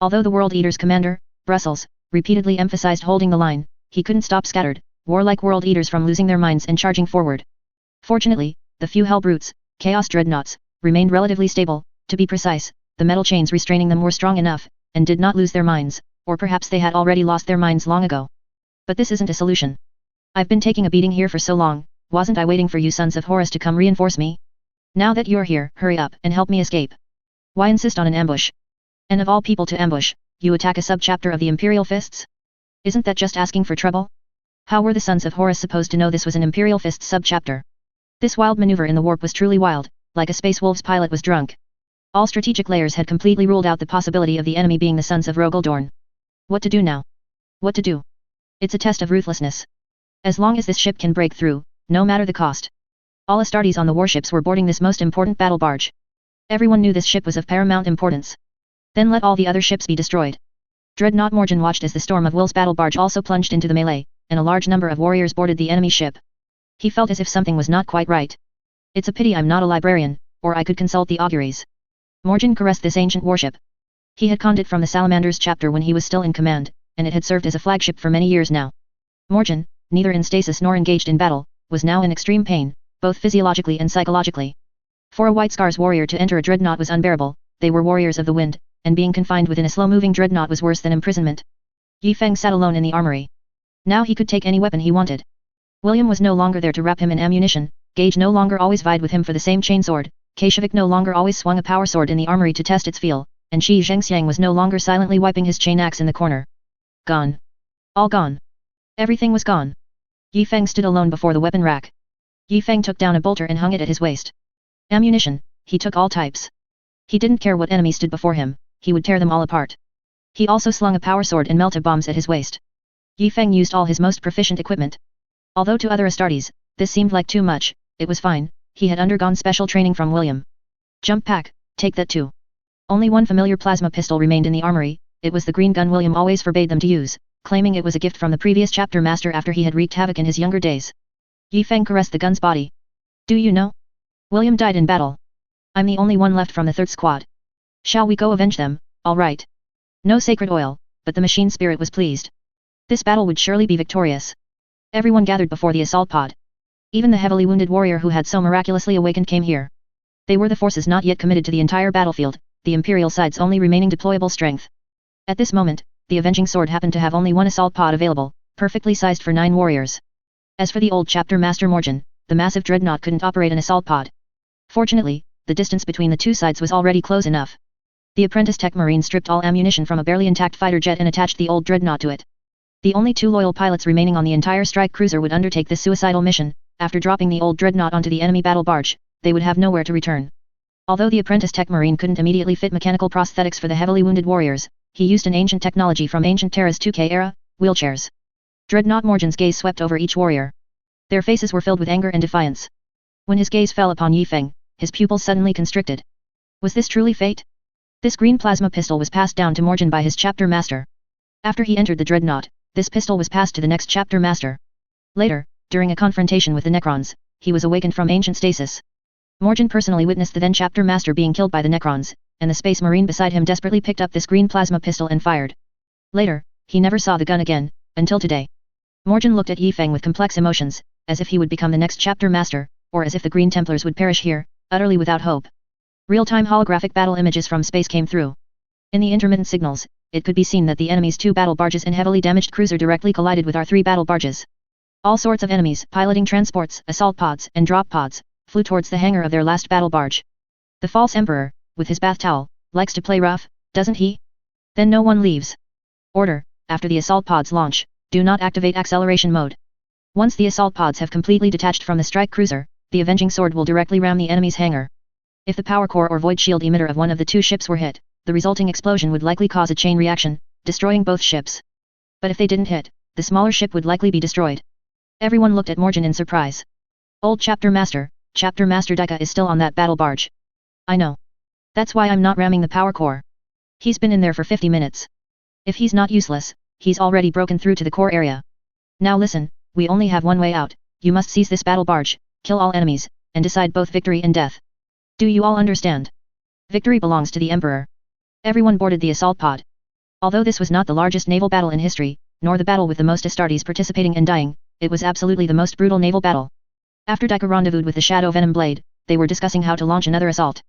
Although the World Eaters' commander, Brussels, repeatedly emphasized holding the line, he couldn't stop scattered, warlike World Eaters from losing their minds and charging forward. Fortunately, the few Hell Brutes, Chaos Dreadnoughts, remained relatively stable. To be precise, the metal chains restraining them were strong enough, and did not lose their minds, or perhaps they had already lost their minds long ago. But this isn't a solution. I've been taking a beating here for so long, wasn't I waiting for you sons of Horus to come reinforce me? Now that you're here, hurry up and help me escape. Why insist on an ambush? And of all people to ambush, you attack a sub-chapter of the Imperial Fists? Isn't that just asking for trouble? How were the sons of Horus supposed to know this was an Imperial Fists sub-chapter? This wild maneuver in the warp was truly wild, like a Space Wolves pilot was drunk. All strategic layers had completely ruled out the possibility of the enemy being the sons of Rogaldorn. What to do now? What to do? It's a test of ruthlessness. As long as this ship can break through, no matter the cost. All Astartes on the warships were boarding this most important battle barge. Everyone knew this ship was of paramount importance. Then let all the other ships be destroyed. Dreadnought Morgan watched as the Storm of Will's battle barge also plunged into the melee, and a large number of warriors boarded the enemy ship. He felt as if something was not quite right. It's a pity I'm not a librarian, or I could consult the auguries. Morgan caressed this ancient warship. He had conned it from the Salamanders chapter when he was still in command, and it had served as a flagship for many years now. Morgan, neither in stasis nor engaged in battle, was now in extreme pain, both physiologically and psychologically. For a White Scars warrior to enter a dreadnought was unbearable. They were warriors of the wind, and being confined within a slow-moving dreadnought was worse than imprisonment. Yi Feng sat alone in the armory. Now he could take any weapon he wanted. William was no longer there to wrap him in ammunition, Gage no longer always vied with him for the same chainsword, Kashevik no longer always swung a power sword in the armory to test its feel, and Shi Zhengxiang was no longer silently wiping his chain axe in the corner. Gone. All gone. Everything was gone. Yi Feng stood alone before the weapon rack. Yi Feng took down a bolter and hung it at his waist. Ammunition, he took all types. He didn't care what enemy stood before him, he would tear them all apart. He also slung a power sword and melta bombs at his waist. Yi Feng used all his most proficient equipment. Although to other Astartes, this seemed like too much, it was fine, he had undergone special training from William. Jump pack, take that too. Only one familiar plasma pistol remained in the armory, it was the green gun William always forbade them to use, claiming it was a gift from the previous chapter master after he had wreaked havoc in his younger days. Yi Feng caressed the gun's body. Do you know? William died in battle. I'm the only one left from the third squad. Shall we go avenge them? All right. No sacred oil, but the machine spirit was pleased. This battle would surely be victorious. Everyone gathered before the assault pod. Even the heavily wounded warrior who had so miraculously awakened came here. They were the forces not yet committed to the entire battlefield, the Imperial side's only remaining deployable strength. At this moment, the Avenging Sword happened to have only one assault pod available, perfectly sized for 9 warriors. As for the old chapter master Morgan, the massive dreadnought couldn't operate an assault pod. Fortunately, the distance between the two sides was already close enough. The apprentice tech marine stripped all ammunition from a barely intact fighter jet and attached the old dreadnought to it. The only 2 loyal pilots remaining on the entire strike cruiser would undertake this suicidal mission. After dropping the old dreadnought onto the enemy battle barge, they would have nowhere to return. Although the apprentice tech marine couldn't immediately fit mechanical prosthetics for the heavily wounded warriors, he used an ancient technology from ancient Terra's 2K era, wheelchairs. Dreadnought Morgan's gaze swept over each warrior. Their faces were filled with anger and defiance. When his gaze fell upon Yi Feng, his pupils suddenly constricted. Was this truly fate? This green plasma pistol was passed down to Morgan by his chapter master. After he entered the dreadnought, this pistol was passed to the next chapter master. Later, during a confrontation with the Necrons, he was awakened from ancient stasis. Morgan personally witnessed the then chapter master being killed by the Necrons, and the space marine beside him desperately picked up this green plasma pistol and fired. Later, he never saw the gun again, until today. Morgan looked at Yi Feng with complex emotions, as if he would become the next chapter master, or as if the Green Templars would perish here, utterly without hope. Real-time holographic battle images from space came through. In the intermittent signals, it could be seen that the enemy's 2 battle barges and heavily damaged cruiser directly collided with our 3 battle barges. All sorts of enemies, piloting transports, assault pods, and drop pods, flew towards the hangar of their last battle barge. The false emperor, with his bath towel, likes to play rough, doesn't he? Then no one leaves. Order, after the assault pods launch, do not activate acceleration mode. Once the assault pods have completely detached from the strike cruiser, the Avenging Sword will directly ram the enemy's hangar. If the power core or void shield emitter of one of the 2 ships were hit, the resulting explosion would likely cause a chain reaction, destroying both ships. But if they didn't hit, the smaller ship would likely be destroyed. Everyone looked at Morgan in surprise. Old Chapter Master Dika is still on that battle barge. I know. That's why I'm not ramming the power core. He's been in there for 50 minutes. If he's not useless, he's already broken through to the core area. Now listen, we only have one way out, you must seize this battle barge, kill all enemies, and decide both victory and death. Do you all understand? Victory belongs to the Emperor. Everyone boarded the assault pod. Although this was not the largest naval battle in history, nor the battle with the most Astartes participating and dying, it was absolutely the most brutal naval battle. After Dika rendezvoused with the Shadow Venom Blade, they were discussing how to launch another assault.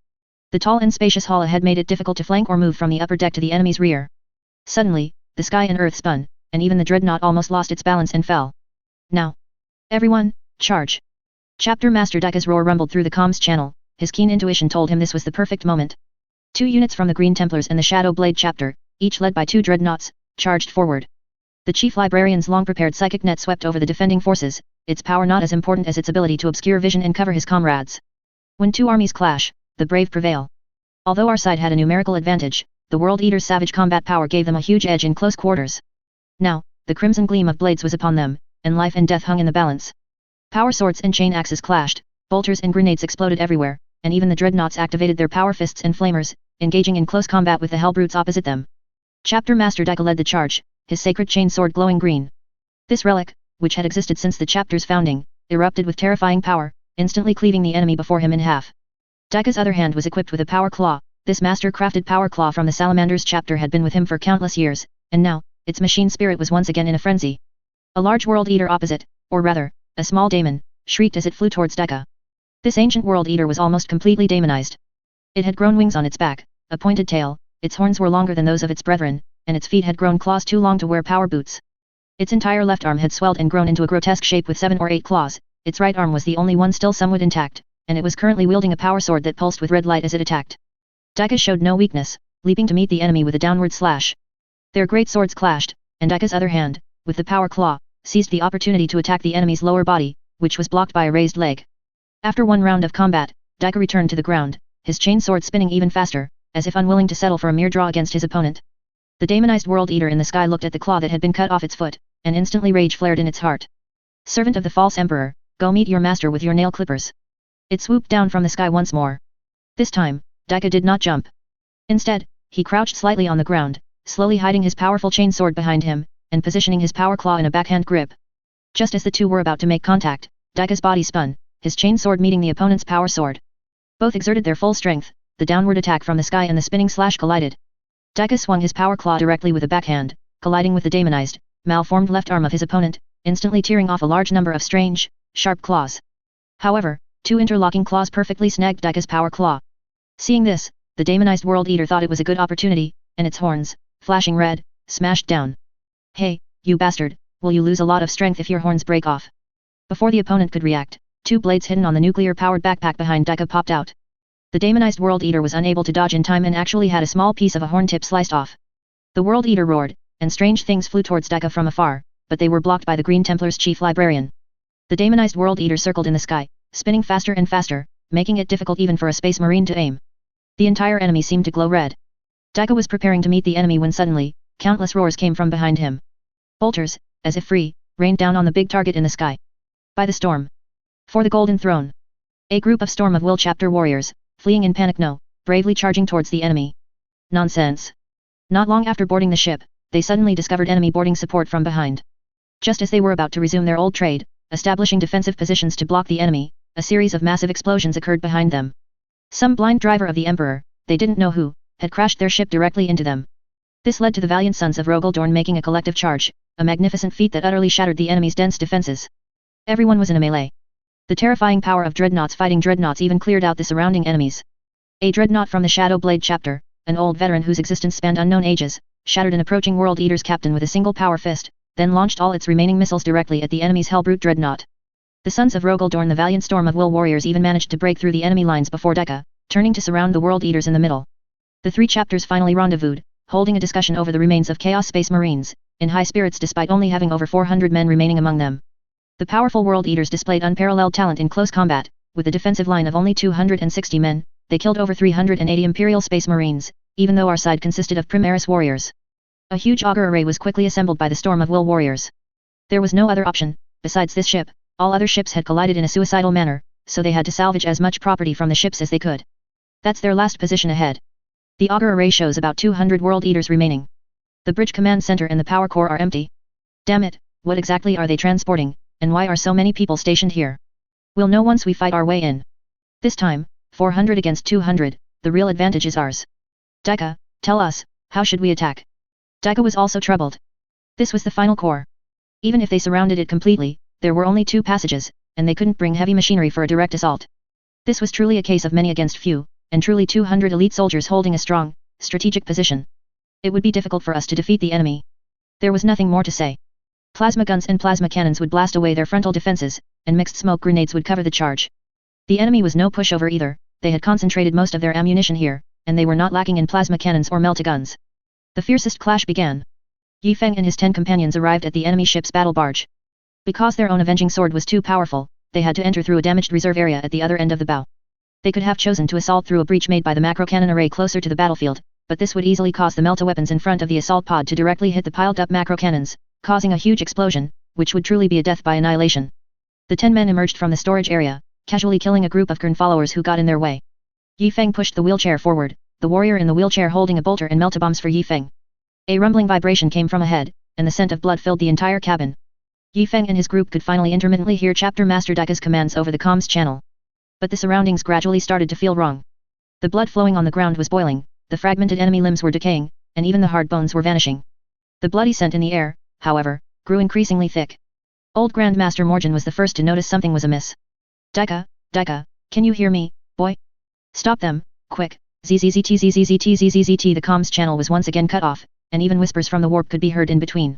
The tall and spacious hall ahead made it difficult to flank or move from the upper deck to the enemy's rear. Suddenly, the sky and earth spun, and even the dreadnought almost lost its balance and fell. Now, everyone, charge! Chapter Master Dika's roar rumbled through the comms channel. His keen intuition told him this was the perfect moment. 2 units from the Green Templars and the Shadow Blade chapter, each led by 2 dreadnoughts, charged forward. The chief librarian's long-prepared psychic net swept over the defending forces, its power not as important as its ability to obscure vision and cover his comrades. When 2 armies clash, the brave prevail. Although our side had a numerical advantage, the World Eater's savage combat power gave them a huge edge in close quarters. Now, the crimson gleam of blades was upon them, and life and death hung in the balance. Power swords and chain axes clashed, bolters and grenades exploded everywhere, and even the dreadnoughts activated their power fists and flamers, engaging in close combat with the hellbrutes opposite them. Chapter Master Dika led the charge, his sacred chain sword glowing green. This relic, which had existed since the chapter's founding, erupted with terrifying power, instantly cleaving the enemy before him in half. Dika's other hand was equipped with a power claw. This master-crafted power claw from the Salamander's chapter had been with him for countless years, and now, its machine spirit was once again in a frenzy. A large World Eater opposite, or rather, a small daemon, shrieked as it flew towards Dika. This ancient World Eater was almost completely daemonized. It had grown wings on its back, a pointed tail, its horns were longer than those of its brethren, and its feet had grown claws too long to wear power boots. Its entire left arm had swelled and grown into a grotesque shape with 7 or 8 claws, its right arm was the only one still somewhat intact, and it was currently wielding a power sword that pulsed with red light as it attacked. Dika showed no weakness, leaping to meet the enemy with a downward slash. Their great swords clashed, and Dika's other hand, with the power claw, seized the opportunity to attack the enemy's lower body, which was blocked by a raised leg. After one round of combat, Dika returned to the ground, his chain sword spinning even faster, as if unwilling to settle for a mere draw against his opponent. The daemonized World Eater in the sky looked at the claw that had been cut off its foot, and instantly rage flared in its heart. Servant of the false emperor, go meet your master with your nail clippers. It swooped down from the sky once more. This time, Dika did not jump. Instead, he crouched slightly on the ground, slowly hiding his powerful chain sword behind him, and positioning his power claw in a backhand grip. Just as the two were about to make contact, Dika's body spun, his chain sword meeting the opponent's power sword. Both exerted their full strength, the downward attack from the sky and the spinning slash collided. Dika swung his power claw directly with a backhand, colliding with the daemonized, malformed left arm of his opponent, instantly tearing off a large number of strange, sharp claws. However, 2 interlocking claws perfectly snagged Dika's power claw. Seeing this, the daemonized World Eater thought it was a good opportunity, and its horns, flashing red, smashed down. Hey, you bastard, will you lose a lot of strength if your horns break off? Before the opponent could react, 2 blades hidden on the nuclear-powered backpack behind Dika popped out. The daemonized World Eater was unable to dodge in time and actually had a small piece of a horn tip sliced off. The World Eater roared, and strange things flew towards Dika from afar, but they were blocked by the Green Templar's chief librarian. The daemonized World Eater circled in the sky, spinning faster and faster, making it difficult even for a space marine to aim. The entire enemy seemed to glow red. Dika was preparing to meet the enemy when suddenly, countless roars came from behind him. Bolters, as if free, rained down on the big target in the sky. By the storm. For the Golden Throne. A group of Storm of Will chapter warriors, fleeing in panic bravely charging towards the enemy. Nonsense. Not long after boarding the ship, they suddenly discovered enemy boarding support from behind. Just as they were about to resume their old trade, establishing defensive positions to block the enemy, a series of massive explosions occurred behind them. Some blind driver of the Emperor, they didn't know who, had crashed their ship directly into them. This led to the valiant sons of Rogaldorn making a collective charge, a magnificent feat that utterly shattered the enemy's dense defenses. Everyone was in a melee. The terrifying power of dreadnoughts fighting dreadnoughts even cleared out the surrounding enemies. A dreadnought from the Shadow Blade chapter, an old veteran whose existence spanned unknown ages, shattered an approaching World Eater's captain with a single power fist, then launched all its remaining missiles directly at the enemy's Hellbrute dreadnought. The sons of Rogaldorn, the valiant Storm of Will warriors, even managed to break through the enemy lines before Dika, turning to surround the World Eaters in the middle. The 3 chapters finally rendezvoused, holding a discussion over the remains of Chaos Space Marines, in high spirits despite only having over 400 men remaining among them. The powerful World Eaters displayed unparalleled talent in close combat, with a defensive line of only 260 men, they killed over 380 Imperial Space Marines, even though our side consisted of Primaris warriors. A huge auger array was quickly assembled by the Storm of Will warriors. There was no other option, besides this ship, all other ships had collided in a suicidal manner, so they had to salvage as much property from the ships as they could. That's their last position ahead. The auger array shows about 200 World Eaters remaining. The bridge command center and the power core are empty. Damn it, what exactly are they transporting, and why are so many people stationed here? We'll know once we fight our way in. This time, 400 against 200, the real advantage is ours. Daika, tell us, how should we attack? Daika was also troubled. This was the final core. Even if they surrounded it completely, there were only 2 passages, and they couldn't bring heavy machinery for a direct assault. This was truly a case of many against few, and truly 200 elite soldiers holding a strong, strategic position. It would be difficult for us to defeat the enemy. There was nothing more to say. Plasma guns and plasma cannons would blast away their frontal defenses, and mixed smoke grenades would cover the charge. The enemy was no pushover either, they had concentrated most of their ammunition here, and they were not lacking in plasma cannons or melta-guns. The fiercest clash began. Yi Feng and his 10 companions arrived at the enemy ship's battle barge. Because their own avenging sword was too powerful, they had to enter through a damaged reserve area at the other end of the bow. They could have chosen to assault through a breach made by the macro cannon array closer to the battlefield, but this would easily cause the melta weapons in front of the assault pod to directly hit the piled-up macro cannons, causing a huge explosion, which would truly be a death by annihilation. The 10 men emerged from the storage area, casually killing a group of Kern followers who got in their way. Yi Feng pushed the wheelchair forward, the warrior in the wheelchair holding a bolter and melta bombs for Yi Feng. A rumbling vibration came from ahead, and the scent of blood filled the entire cabin. Yi Feng and his group could finally intermittently hear Chapter Master Daika's commands over the comms channel. But the surroundings gradually started to feel wrong. The blood flowing on the ground was boiling, the fragmented enemy limbs were decaying, and even the hard bones were vanishing. The bloody scent in the air, however, grew increasingly thick. Old Grandmaster Morgan was the first to notice something was amiss. Daika, can you hear me, boy? Stop them, quick, zzzt. The comms channel was once again cut off, and even whispers from the warp could be heard in between.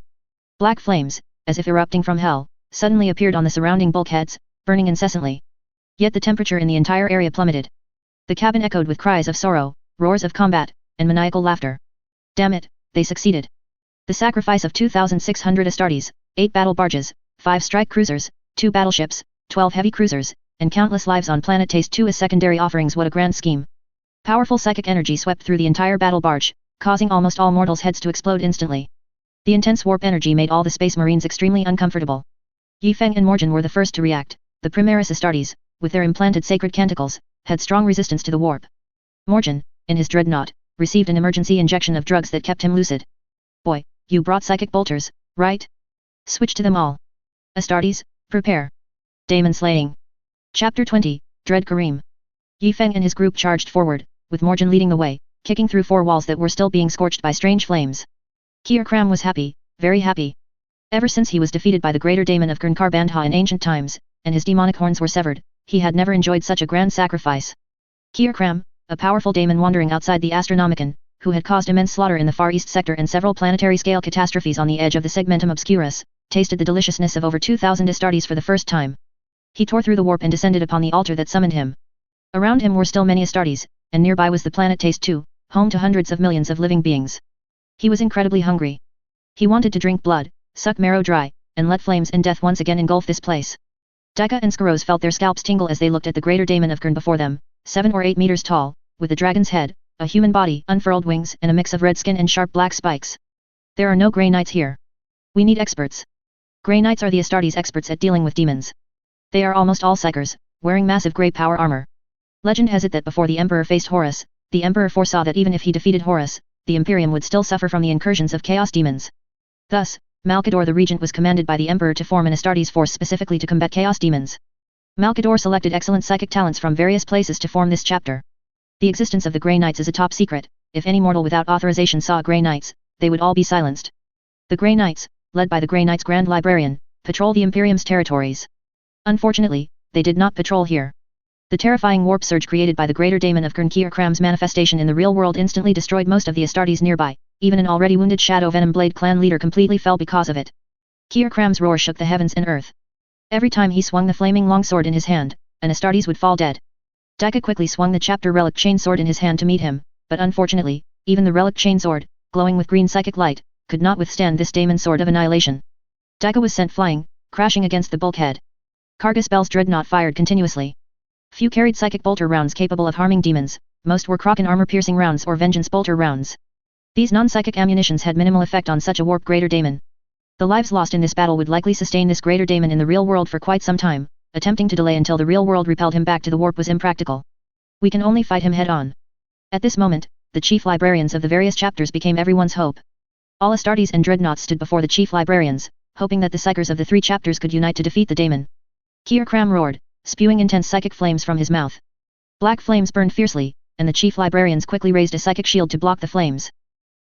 Black flames, as if erupting from hell, suddenly appeared on the surrounding bulkheads, burning incessantly. Yet the temperature in the entire area plummeted. The cabin echoed with cries of sorrow, roars of combat, and maniacal laughter. Damn it, they succeeded. The sacrifice of 2,600 Astartes, 8 battle barges, 5 strike cruisers, 2 battleships, 12 heavy cruisers, and countless lives on planet Taste 2 as secondary offerings. What a grand scheme. Powerful psychic energy swept through the entire battle barge, causing almost all mortals' heads to explode instantly. The intense warp energy made all the space marines extremely uncomfortable. Yi Feng and Morgan were the first to react. The Primaris Astartes, with their implanted sacred canticles, had strong resistance to the warp. Morgan, in his dreadnought, received an emergency injection of drugs that kept him lucid. Boy, you brought psychic bolters, right? Switch to them all. Astartes, prepare. Daemon slaying. Chapter 20, Dread Kareem. Yi Feng and his group charged forward, with Morgan leading the way, kicking through 4 walls that were still being scorched by strange flames. Kier Kram was happy, very happy. Ever since he was defeated by the greater daemon of Kurnkar Bandha in ancient times, and his demonic horns were severed, he had never enjoyed such a grand sacrifice. Kier Kram, a powerful daemon wandering outside the Astronomicon, who had caused immense slaughter in the Far East sector and several planetary-scale catastrophes on the edge of the Segmentum Obscurus, tasted the deliciousness of over 2,000 Astartes for the first time. He tore through the warp and descended upon the altar that summoned him. Around him were still many Astartes, and nearby was the planet Taste 2, home to hundreds of millions of living beings. He was incredibly hungry. He wanted to drink blood, suck marrow dry, and let flames and death once again engulf this place. Daika and Skaros felt their scalps tingle as they looked at the greater daemon of Kurn before them, 7 or 8 meters tall, with a dragon's head, a human body, unfurled wings and a mix of red skin and sharp black spikes. There are no Grey Knights here. We need experts. Grey Knights are the Astartes experts at dealing with demons. They are almost all psychers, wearing massive grey power armor. Legend has it that before the Emperor faced Horus, the Emperor foresaw that even if he defeated Horus, the Imperium would still suffer from the incursions of chaos demons. Thus, Malkador the Regent was commanded by the Emperor to form an Astartes force specifically to combat chaos demons. Malkador selected excellent psychic talents from various places to form this chapter. The existence of the Grey Knights is a top secret. If any mortal without authorization saw Grey Knights, they would all be silenced. The Grey Knights, led by the Grey Knights Grand Librarian, patrol the Imperium's territories. Unfortunately, they did not patrol here. The terrifying warp surge created by the greater daemon of Kurnkir Kram's manifestation in the real world instantly destroyed most of the Astartes nearby. Even an already wounded Shadow Venom Blade clan leader completely fell because of it. Kier Kram's roar shook the heavens and earth. Every time he swung the flaming longsword in his hand, an Astartes would fall dead. Daika quickly swung the chapter relic chainsword in his hand to meet him, but unfortunately, even the relic chainsword, glowing with green psychic light, could not withstand this daemon sword of annihilation. Daika was sent flying, crashing against the bulkhead. Kargas Bell's dreadnought fired continuously. Few carried psychic bolter rounds capable of harming demons, most were Kraken armor-piercing rounds or vengeance bolter rounds. These non-psychic ammunitions had minimal effect on such a warp greater daemon. The lives lost in this battle would likely sustain this greater daemon in the real world for quite some time. Attempting to delay until the real world repelled him back to the warp was impractical. We can only fight him head-on. At this moment, the chief librarians of the various chapters became everyone's hope. All Astartes and dreadnoughts stood before the chief librarians, hoping that the psychers of the 3 chapters could unite to defeat the daemon. Kir-Kram roared, spewing intense psychic flames from his mouth. Black flames burned fiercely, and the chief librarians quickly raised a psychic shield to block the flames.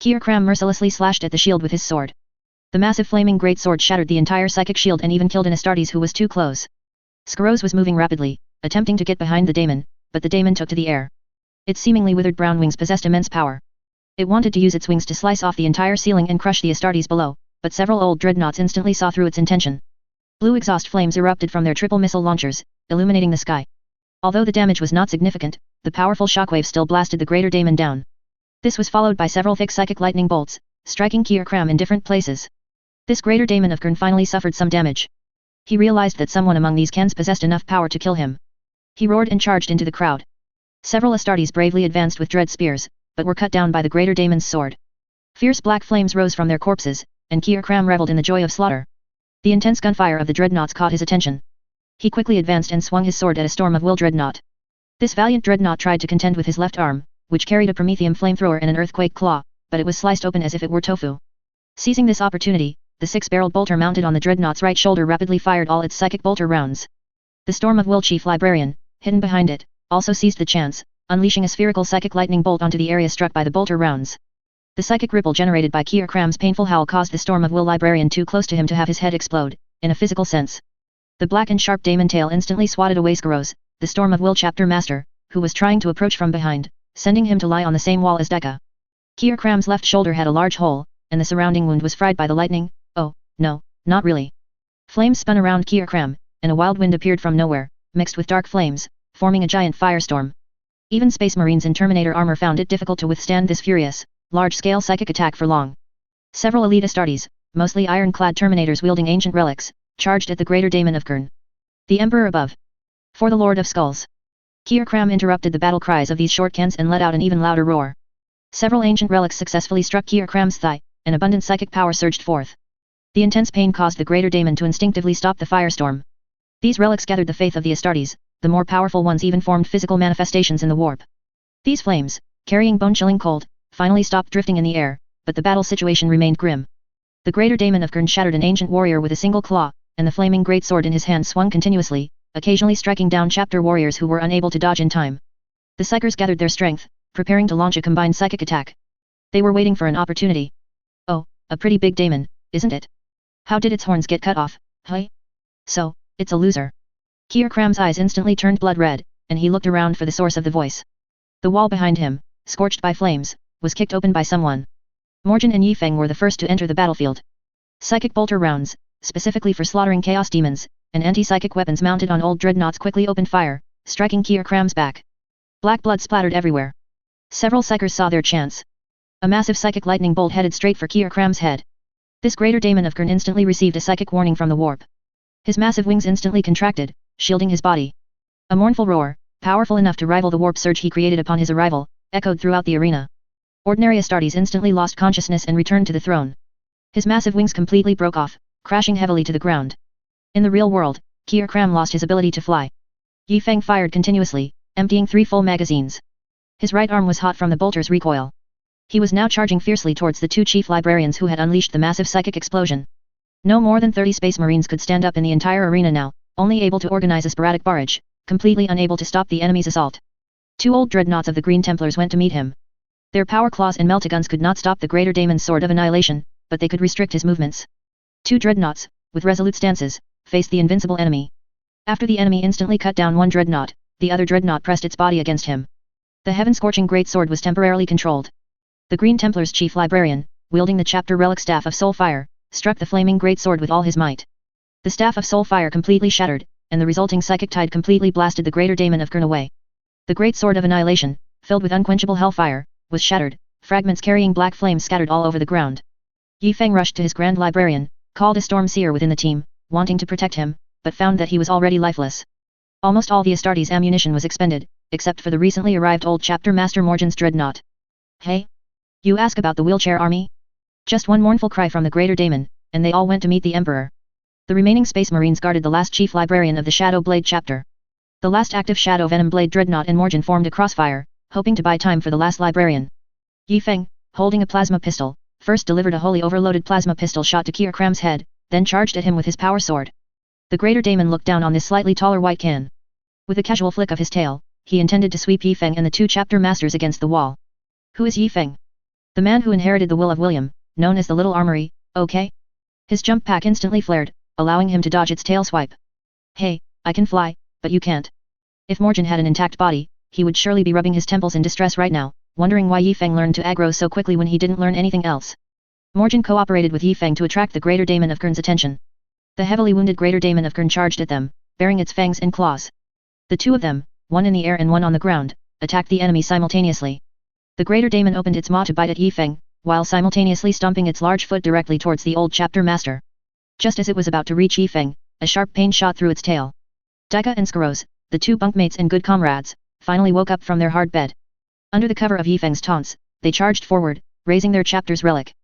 Kir-Kram mercilessly slashed at the shield with his sword. The massive flaming great sword shattered the entire psychic shield and even killed an Astartes who was too close. Skaros was moving rapidly, attempting to get behind the daemon, but the daemon took to the air. Its seemingly withered brown wings possessed immense power. It wanted to use its wings to slice off the entire ceiling and crush the Astartes below, but several old dreadnoughts instantly saw through its intention. Blue exhaust flames erupted from their triple missile launchers, illuminating the sky. Although the damage was not significant, the powerful shockwave still blasted the greater daemon down. This was followed by several thick psychic lightning bolts, striking Kir-Kram in different places. This greater daemon of Khurn finally suffered some damage. He realized that someone among these Khans possessed enough power to kill him. He roared and charged into the crowd. Several Astartes bravely advanced with dread spears, but were cut down by the greater daemon's sword. Fierce black flames rose from their corpses, and Kir-Kram reveled in the joy of slaughter. The intense gunfire of the dreadnoughts caught his attention. He quickly advanced and swung his sword at a storm of will dreadnought. This valiant dreadnought tried to contend with his left arm, which carried a promethium flamethrower and an earthquake claw, but it was sliced open as if it were tofu. Seizing this opportunity, the 6-barreled bolter mounted on the dreadnought's right shoulder rapidly fired all its psychic bolter rounds. The storm of will chief librarian, hidden behind it, also seized the chance, unleashing a spherical psychic lightning bolt onto the area struck by the bolter rounds. The psychic ripple generated by Kir-Kram's painful howl caused the storm of will librarian too close to him to have his head explode, in a physical sense. The black and sharp daemon tail instantly swatted away Skaros, the storm of will chapter master, who was trying to approach from behind, sending him to lie on the same wall as Deka. Kir-Kram's left shoulder had a large hole, and the surrounding wound was fried by the lightning. Oh, no, not really. Flames spun around Kir-Kram, and a wild wind appeared from nowhere, mixed with dark flames, forming a giant firestorm. Even Space Marines in Terminator armor found it difficult to withstand this furious, large-scale psychic attack for long. Several elite Astartes, mostly iron-clad Terminators wielding ancient relics, charged at the greater daemon of Khurn. The Emperor above. For the Lord of Skulls. Kir-Kram interrupted the battle cries of these short Khans and let out an even louder roar. Several ancient relics successfully struck Kir-Kram's thigh, and abundant psychic power surged forth. The intense pain caused the greater daemon to instinctively stop the firestorm. These relics gathered the faith of the Astartes, the more powerful ones even formed physical manifestations in the warp. These flames, carrying bone-chilling cold, finally stopped drifting in the air, but the battle situation remained grim. The greater daemon of Khurn shattered an ancient warrior with a single claw, and the flaming greatsword in his hand swung continuously, occasionally striking down chapter warriors who were unable to dodge in time. The psychers gathered their strength, preparing to launch a combined psychic attack. They were waiting for an opportunity. Oh, a pretty big daemon, isn't it? How did its horns get cut off, huh? So, it's a loser. Kir-Kram's eyes instantly turned blood red, and he looked around for the source of the voice. The wall behind him, scorched by flames, was kicked open by someone. Morgan and Yifeng were the first to enter the battlefield. Psychic bolter rounds, specifically for slaughtering chaos demons, and anti-psychic weapons mounted on old dreadnoughts quickly opened fire, striking Kir-Kram's back. Black blood splattered everywhere. Several psychers saw their chance. A massive psychic lightning bolt headed straight for Kir-Kram's head. This greater daemon of Khurn instantly received a psychic warning from the warp. His massive wings instantly contracted, shielding his body. A mournful roar, powerful enough to rival the warp surge he created upon his arrival, echoed throughout the arena. Ordinary Astartes instantly lost consciousness and returned to the throne. His massive wings completely broke off, crashing heavily to the ground. In the real world, Kir-Kram lost his ability to fly. Yifeng fired continuously, emptying 3 full magazines. His right arm was hot from the bolter's recoil. He was now charging fiercely towards the 2 chief librarians who had unleashed the massive psychic explosion. No more than 30 Space Marines could stand up in the entire arena now, only able to organize a sporadic barrage, completely unable to stop the enemy's assault. 2 old dreadnoughts of the Green Templars went to meet him. Their power claws and meltaguns could not stop the greater daemon's sword of annihilation, but they could restrict his movements. 2 dreadnoughts, with resolute stances, faced the invincible enemy. After the enemy instantly cut down one dreadnought, the other dreadnought pressed its body against him. The heaven-scorching great sword was temporarily controlled. The Green Templar's chief librarian, wielding the chapter relic Staff of Soul Fire, struck the flaming great sword with all his might. The Staff of Soul Fire completely shattered, and the resulting psychic tide completely blasted the greater daemon of Khurn away. The great sword of annihilation, filled with unquenchable hellfire, was shattered, fragments carrying black flames scattered all over the ground. Yifeng rushed to his Grand Librarian, called a Storm Seer within the team, wanting to protect him, but found that he was already lifeless. Almost all the Astartes' ammunition was expended, except for the recently arrived old chapter master Morgan's dreadnought. Hey? You ask about the wheelchair army? Just one mournful cry from the greater daemon, and they all went to meet the Emperor. The remaining Space Marines guarded the last chief librarian of the Shadow Blade chapter. The last active Shadow Venom Blade dreadnought and Morgan formed a crossfire, hoping to buy time for the last librarian. Yifeng, holding a plasma pistol, first delivered a wholly overloaded plasma pistol shot to Kram's head, then charged at him with his power sword. The Greater Daemon looked down on this slightly taller white can. With a casual flick of his tail, he intended to sweep Yi Feng and the two chapter masters against the wall. Who is Yi Feng? The man who inherited the will of William, known as the Little Armory, okay? His jump pack instantly flared, allowing him to dodge its tail swipe. Hey, I can fly, but you can't. If Morgan had an intact body, he would surely be rubbing his temples in distress right now, wondering why Yi Feng learned to aggro so quickly when he didn't learn anything else. Morgan cooperated with Yi Feng to attract the Greater Daemon of Kern's attention. The heavily wounded Greater Daemon of Kern charged at them, bearing its fangs and claws. The two of them, one in the air and one on the ground, attacked the enemy simultaneously. The Greater Daemon opened its maw to bite at Yi Feng, while simultaneously stomping its large foot directly towards the old chapter master. Just as it was about to reach Yi Feng, a sharp pain shot through its tail. Daika and Skaros, the two bunkmates and good comrades, finally woke up from their hard bed. Under the cover of Yi Feng's taunts, they charged forward, raising their chapter's relic.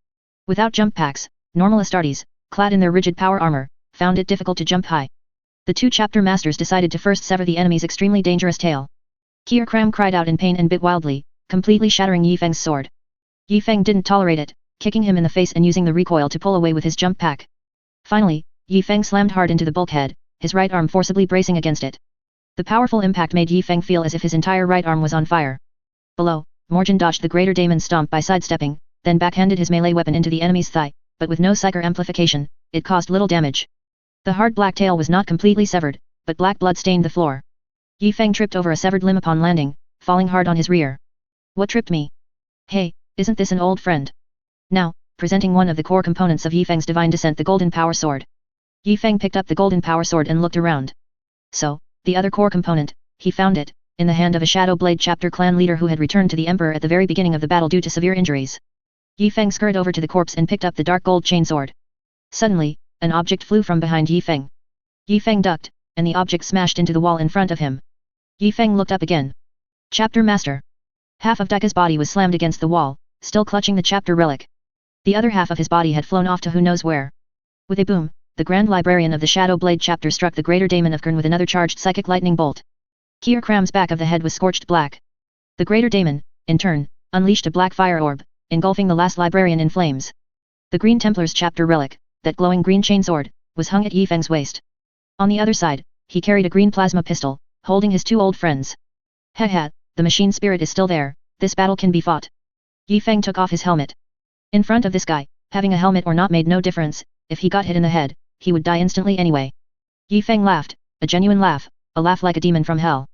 Without jump packs, normal Astartes, clad in their rigid power armor, found it difficult to jump high. The two chapter masters decided to first sever the enemy's extremely dangerous tail. Kram cried out in pain and bit wildly, completely shattering Yi Feng's sword. Yi Feng didn't tolerate it, kicking him in the face and using the recoil to pull away with his jump pack. Finally, Yi Feng slammed hard into the bulkhead, his right arm forcibly bracing against it. The powerful impact made Yi Feng feel as if his entire right arm was on fire. Below, Morgan dodged the Greater Daemon's stomp by sidestepping, then backhanded his melee weapon into the enemy's thigh, but with no psyker amplification, it caused little damage. The hard black tail was not completely severed, but black blood stained the floor. Yi Feng tripped over a severed limb upon landing, falling hard on his rear. What tripped me? Hey, isn't this an old friend? Now, presenting one of the core components of Yi Feng's divine descent, the golden power sword. Yi Feng picked up the golden power sword and looked around. So, the other core component, he found it, in the hand of a Shadow Blade chapter clan leader who had returned to the Emperor at the very beginning of the battle due to severe injuries. Yi Feng scurried over to the corpse and picked up the dark gold chainsword. Suddenly, an object flew from behind Yi Feng. Yi Feng ducked, and the object smashed into the wall in front of him. Yi Feng looked up again. Chapter Master. Half of Daika's body was slammed against the wall, still clutching the chapter relic. The other half of his body had flown off to who knows where. With a boom, the Grand Librarian of the Shadow Blade chapter struck the Greater Daemon of Kern with another charged psychic lightning bolt. Kram's back of the head was scorched black. The Greater Daemon, in turn, unleashed a black fire orb, engulfing the last librarian in flames. The Green Templar's chapter relic, that glowing green chainsword, was hung at Yi Feng's waist. On the other side, he carried a green plasma pistol, holding his two old friends. Haha, the machine spirit is still there, this battle can be fought. Yi Feng took off his helmet. In front of this guy, having a helmet or not made no difference, if he got hit in the head, he would die instantly anyway. Yi Feng laughed, a genuine laugh, a laugh like a demon from hell.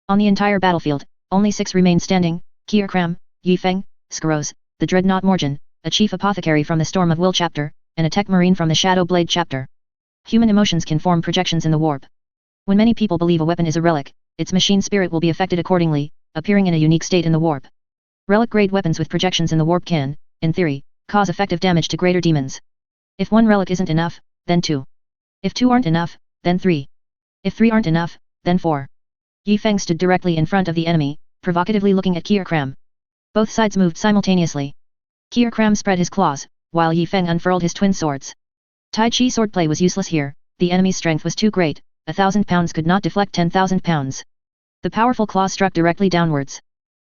On the entire battlefield, only 6 remained standing: Kram, Yi Feng, Skaros, the Dreadnought Morgan, a chief apothecary from the Storm of Will chapter, and a tech marine from the Shadow Blade chapter. Human emotions can form projections in the warp. When many people believe a weapon is a relic, its machine spirit will be affected accordingly, appearing in a unique state in the warp. Relic-grade weapons with projections in the warp can, in theory, cause effective damage to greater demons. If 1 relic isn't enough, then 2. If 2 aren't enough, then 3. If 3 aren't enough, then 4. Yi Feng stood directly in front of the enemy, provocatively looking at Kram. Both sides moved simultaneously. Kram spread his claws, while Yi Feng unfurled his twin swords. Tai Chi swordplay was useless here, the enemy's strength was too great, 1,000 pounds could not deflect 10,000 pounds. The powerful claws struck directly downwards.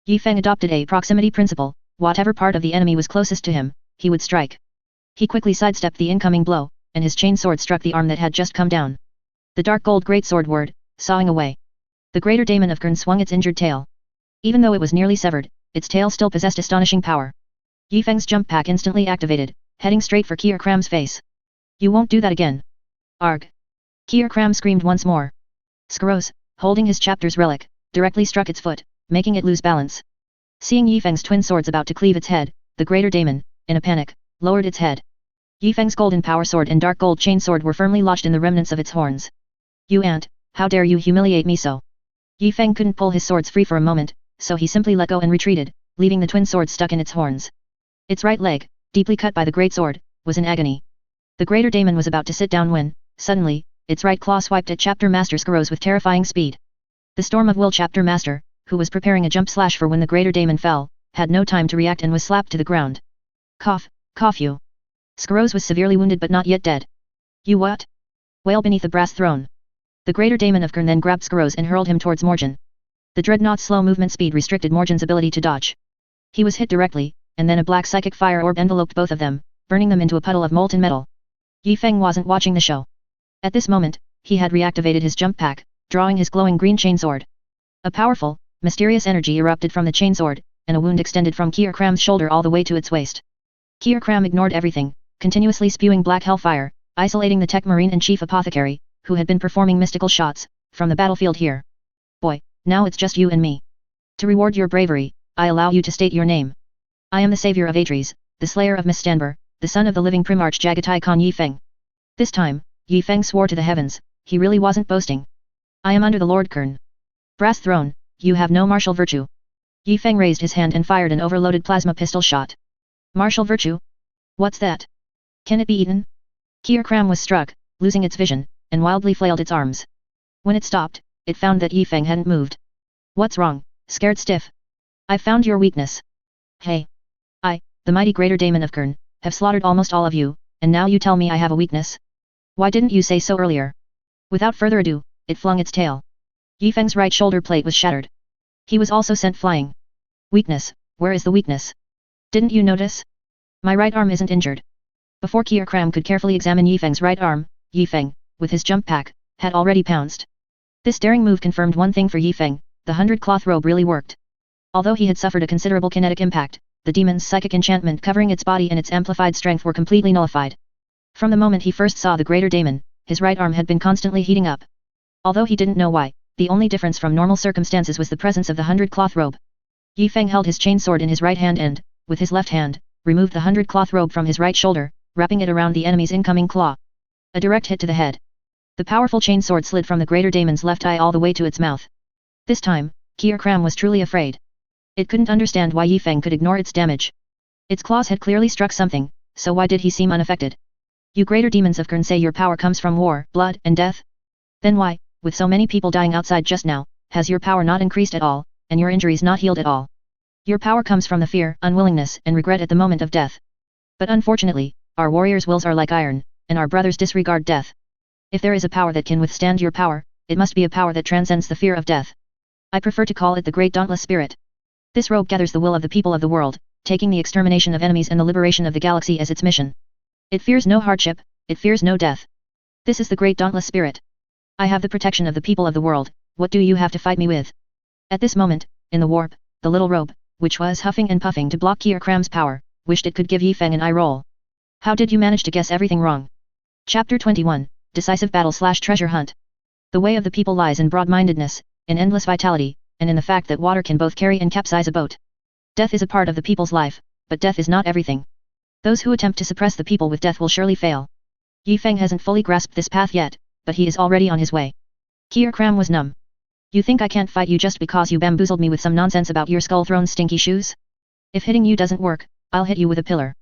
Yi Feng adopted a proximity principle: whatever part of the enemy was closest to him, he would strike. He quickly sidestepped the incoming blow, and his chainsword struck the arm that had just come down. The dark gold greatsword whirred, sawing away. The Greater Daemon of Kern swung its injured tail. Even though it was nearly severed, its tail still possessed astonishing power. Yi Feng's jump pack instantly activated, heading straight for Kram's face. You won't do that again. Arg. Kram screamed once more. Skaros, holding his chapter's relic, directly struck its foot, making it lose balance. Seeing Yi Feng's twin swords about to cleave its head, the Greater Daemon, in a panic, lowered its head. Yi Feng's golden power sword and dark gold chainsword were firmly lodged in the remnants of its horns. You ant, how dare you humiliate me so? Yi Feng couldn't pull his swords free for a moment, so he simply let go and retreated, leaving the twin swords stuck in its horns. Its right leg, deeply cut by the great sword, was in agony. The Greater Daemon was about to sit down when, suddenly, its right claw swiped at Chapter Master Skaros with terrifying speed. The Storm of Will Chapter Master, who was preparing a jump slash for when the Greater Daemon fell, had no time to react and was slapped to the ground. Cough, cough you. Skaros was severely wounded but not yet dead. You what? Wail beneath the brass throne. The Greater Daemon of Kern then grabbed Skaros and hurled him towards Morgan. The Dreadnought's slow movement speed restricted Morgan's ability to dodge. He was hit directly, and then a black psychic fire orb enveloped both of them, burning them into a puddle of molten metal. Yi Feng wasn't watching the show. At this moment, he had reactivated his jump pack, drawing his glowing green chainsword. A powerful, mysterious energy erupted from the chainsword, and a wound extended from Kier Kram's shoulder all the way to its waist. Kier Kram ignored everything, continuously spewing black hellfire, isolating the tech marine and chief apothecary, who had been performing mystical shots, from the battlefield here. Boy, now it's just you and me. To reward your bravery, I allow you to state your name. I am the savior of Atres, the slayer of Mistanber, the son of the living Primarch Jagatai Khan Yi Feng. This time, Yi Feng swore to the heavens, he really wasn't boasting. I am under the Lord Kern. Brass throne, you have no martial virtue. Yi Feng raised his hand and fired an overloaded plasma pistol shot. Martial virtue? What's that? Can it be eaten? Kier Kram was struck, losing its vision, and wildly flailed its arms. When it stopped, it found that Yi Feng hadn't moved. What's wrong, scared stiff? I found your weakness. Hey. I, the mighty greater daemon of Kern, have slaughtered almost all of you, and now you tell me I have a weakness? Why didn't you say so earlier? Without further ado, it flung its tail. Yi Feng's right shoulder plate was shattered. He was also sent flying. Weakness, where is the weakness? Didn't you notice? My right arm isn't injured. Before Kier Kram could carefully examine Yi Feng's right arm, Yi Feng, with his jump pack, had already pounced. This daring move confirmed one thing for Yi Feng, the 100-cloth robe really worked. Although he had suffered a considerable kinetic impact, the demon's psychic enchantment covering its body and its amplified strength were completely nullified. From the moment he first saw the greater daemon, his right arm had been constantly heating up. Although he didn't know why, the only difference from normal circumstances was the presence of the 100-cloth robe. Yi Feng held his chainsword in his right hand and, with his left hand, removed the 100-cloth robe from his right shoulder, wrapping it around the enemy's incoming claw. A direct hit to the head. The powerful chainsword slid from the greater daemon's left eye all the way to its mouth. This time, Kier Kram was truly afraid. It couldn't understand why Yi Feng could ignore its damage. Its claws had clearly struck something, so why did he seem unaffected? You greater demons of Kern say your power comes from war, blood, and death? Then why, with so many people dying outside just now, has your power not increased at all, and your injuries not healed at all? Your power comes from the fear, unwillingness, and regret at the moment of death. But unfortunately, our warriors' wills are like iron, and our brothers disregard death. If there is a power that can withstand your power, it must be a power that transcends the fear of death. I prefer to call it the Great Dauntless Spirit. This robe gathers the will of the people of the world, taking the extermination of enemies and the liberation of the galaxy as its mission. It fears no hardship, it fears no death. This is the Great Dauntless Spirit. I have the protection of the people of the world, what do you have to fight me with? At this moment, in the warp, the little robe, which was huffing and puffing to block Kier Kram's power, wished it could give Yi Feng an eye roll. How did you manage to guess everything wrong? Chapter 21, Decisive Battle/Treasure Hunt. The way of the people lies in broad-mindedness, in endless vitality, and in the fact that water can both carry and capsize a boat. Death is a part of the people's life, but death is not everything. Those who attempt to suppress the people with death will surely fail. Yi Feng hasn't fully grasped this path yet, but he is already on his way. Kier Kram was numb. You think I can't fight you just because you bamboozled me with some nonsense about your skull throne stinky shoes? If hitting you doesn't work, I'll hit you with a pillar.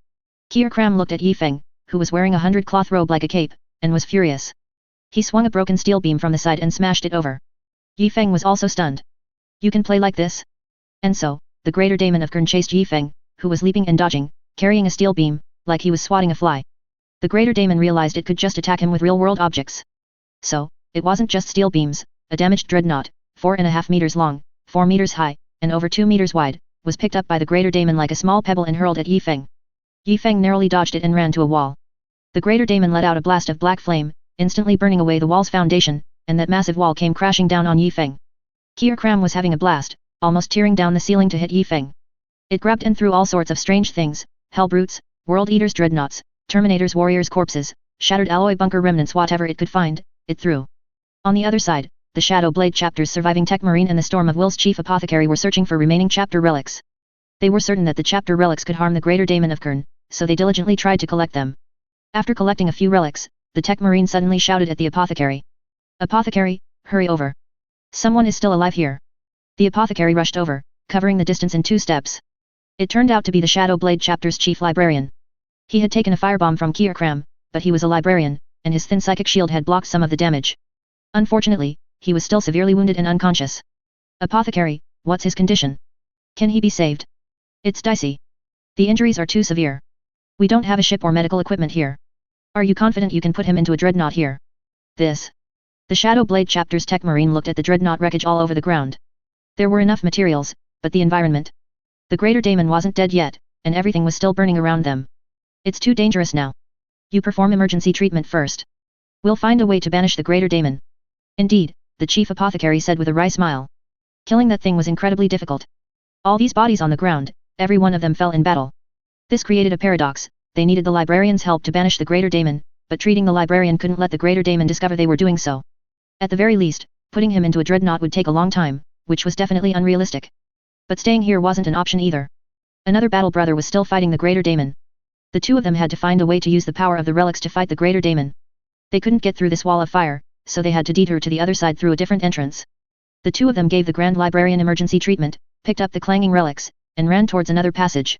Kier Kram looked at Yi Feng, who was wearing a 100-cloth robe like a cape, and was furious. He swung a broken steel beam from the side and smashed it over. Yi Feng was also stunned. You can play like this? And so, the greater daemon of Kern chased Yi Feng, who was leaping and dodging, carrying a steel beam, like he was swatting a fly. The greater daemon realized it could just attack him with real-world objects. So, it wasn't just steel beams, a damaged dreadnought, 4.5 meters long, 4 meters high, and over 2 meters wide, was picked up by the greater daemon like a small pebble and hurled at Yi Feng. Yi Feng narrowly dodged it and ran to a wall. The greater daemon let out a blast of black flame, instantly burning away the wall's foundation, and that massive wall came crashing down on Yi Feng. Kier Kram was having a blast, almost tearing down the ceiling to hit Yi Feng. It grabbed and threw all sorts of strange things, hell brutes, world eaters dreadnoughts, terminators warriors corpses, shattered alloy bunker remnants whatever it could find, it threw. On the other side, the Shadow Blade chapter's surviving Tech Marine and the Storm of Will's chief apothecary were searching for remaining chapter relics. They were certain that the chapter relics could harm the greater daemon of Kern, so they diligently tried to collect them. After collecting a few relics, the Tech Marine suddenly shouted at the apothecary. Apothecary, hurry over. Someone is still alive here. The apothecary rushed over, covering the distance in 2 steps. It turned out to be the Shadow Blade chapter's chief librarian. He had taken a firebomb from Kier Kram, but he was a librarian, and his thin psychic shield had blocked some of the damage. Unfortunately, he was still severely wounded and unconscious. Apothecary, what's his condition? Can he be saved? It's dicey. The injuries are too severe. We don't have a ship or medical equipment here. Are you confident you can put him into a dreadnought here? This. The Shadow Blade chapter's Tech Marine looked at the dreadnought wreckage all over the ground. There were enough materials, but the environment. The greater daemon wasn't dead yet, and everything was still burning around them. It's too dangerous now. You perform emergency treatment first. We'll find a way to banish the greater daemon. Indeed, the chief apothecary said with a wry smile. Killing that thing was incredibly difficult. All these bodies on the ground, every one of them fell in battle. This created a paradox. They needed the librarian's help to banish the greater daemon, but treating the librarian couldn't let the greater daemon discover they were doing so. At the very least, putting him into a dreadnought would take a long time, which was definitely unrealistic. But staying here wasn't an option either. Another battle brother was still fighting the greater daemon. The two of them had to find a way to use the power of the relics to fight the greater daemon. They couldn't get through this wall of fire, so they had to detour to the other side through a different entrance. The two of them gave the Grand Librarian emergency treatment, picked up the clanging relics, and ran towards another passage.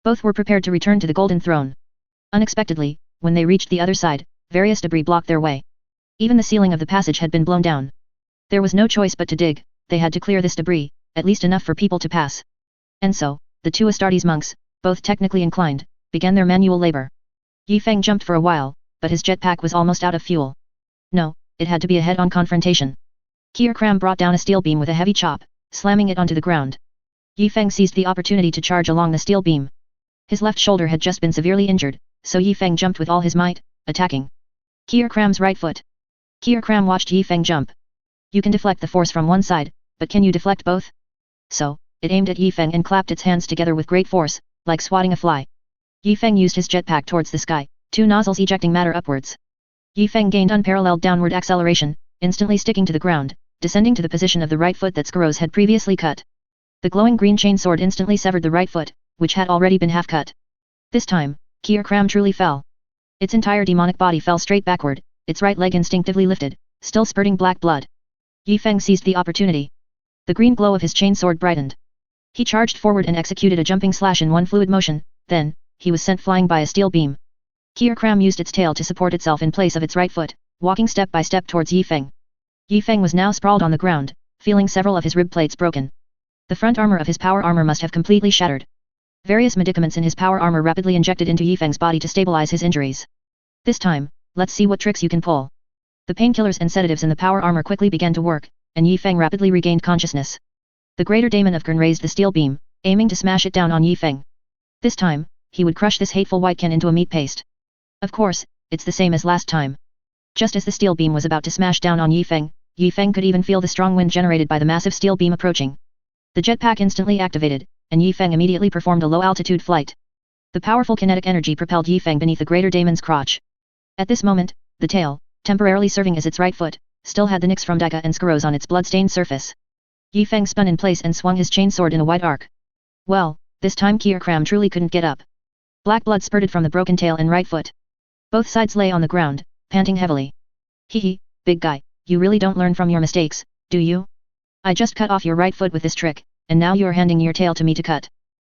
Both were prepared to return to the Golden Throne. Unexpectedly, when they reached the other side, various debris blocked their way. Even the ceiling of the passage had been blown down. There was no choice but to dig. They had to clear this debris, at least enough for people to pass. And so, the two Astartes monks, both technically inclined, began their manual labor. Yi Feng jumped for a while, but his jetpack was almost out of fuel. No, it had to be a head-on confrontation. Kier Kram brought down a steel beam with a heavy chop, slamming it onto the ground. Yi Feng seized the opportunity to charge along the steel beam. His left shoulder had just been severely injured, so Yi Feng jumped with all his might, attacking Kier Kram's right foot. Kier Kram watched Yi Feng jump. You can deflect the force from one side, but can you deflect both? So, it aimed at Yi Feng and clapped its hands together with great force, like swatting a fly. Yi Feng used his jetpack towards the sky, two nozzles ejecting matter upwards. Yi Feng gained unparalleled downward acceleration, instantly sticking to the ground, descending to the position of the right foot that Skaros had previously cut. The glowing green chainsword instantly severed the right foot, which had already been half cut. This time, Kier Kram truly fell. Its entire demonic body fell straight backward, its right leg instinctively lifted, still spurting black blood. Yi Feng seized the opportunity. The green glow of his chainsword brightened. He charged forward and executed a jumping slash in one fluid motion, then, he was sent flying by a steel beam. Kier Kram used its tail to support itself in place of its right foot, walking step by step towards Yi Feng. Yi Feng was now sprawled on the ground, feeling several of his rib plates broken. The front armor of his power armor must have completely shattered. Various medicaments in his power armor rapidly injected into Yi Feng's body to stabilize his injuries. This time, let's see what tricks you can pull. The painkillers and sedatives in the power armor quickly began to work, and Yi Feng rapidly regained consciousness. The greater daemon of Gurn raised the steel beam, aiming to smash it down on Yi Feng. This time, he would crush this hateful whitekin into a meat paste. Of course, it's the same as last time. Just as the steel beam was about to smash down on Yi Feng could even feel the strong wind generated by the massive steel beam approaching. The jetpack instantly activated, and Yi Feng immediately performed a low-altitude flight. The powerful kinetic energy propelled Yi Feng beneath the greater daemon's crotch. At this moment, the tail, temporarily serving as its right foot, still had the nicks from Dika and Skaros on its blood-stained surface. Yi Feng spun in place and swung his chainsword in a wide arc. Well, this time Kier Kram truly couldn't get up. Black blood spurted from the broken tail and right foot. Both sides lay on the ground, panting heavily. Hee, big guy, you really don't learn from your mistakes, do you? I just cut off your right foot with this trick, and now you're handing your tail to me to cut.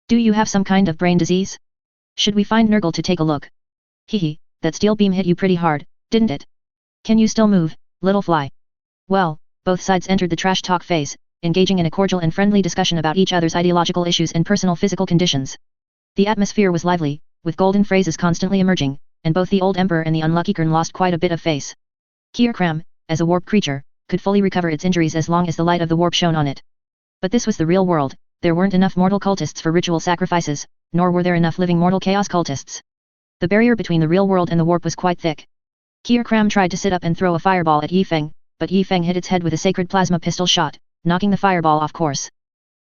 Do you have some kind of brain disease? Should we find Nurgle to take a look? Hee, that steel beam hit you pretty hard, didn't it? Can you still move, little fly? Well, both sides entered the trash talk phase, engaging in a cordial and friendly discussion about each other's ideological issues and personal physical conditions. The atmosphere was lively, with golden phrases constantly emerging, and both the old emperor and the unlucky Kern lost quite a bit of face. Kier Kram, as a warp creature, could fully recover its injuries as long as the light of the warp shone on it. But this was the real world, there weren't enough mortal cultists for ritual sacrifices, nor were there enough living mortal chaos cultists. The barrier between the real world and the warp was quite thick. Kier Kram tried to sit up and throw a fireball at Yi Feng, but Yi Feng hit its head with a sacred plasma pistol shot, knocking the fireball off course.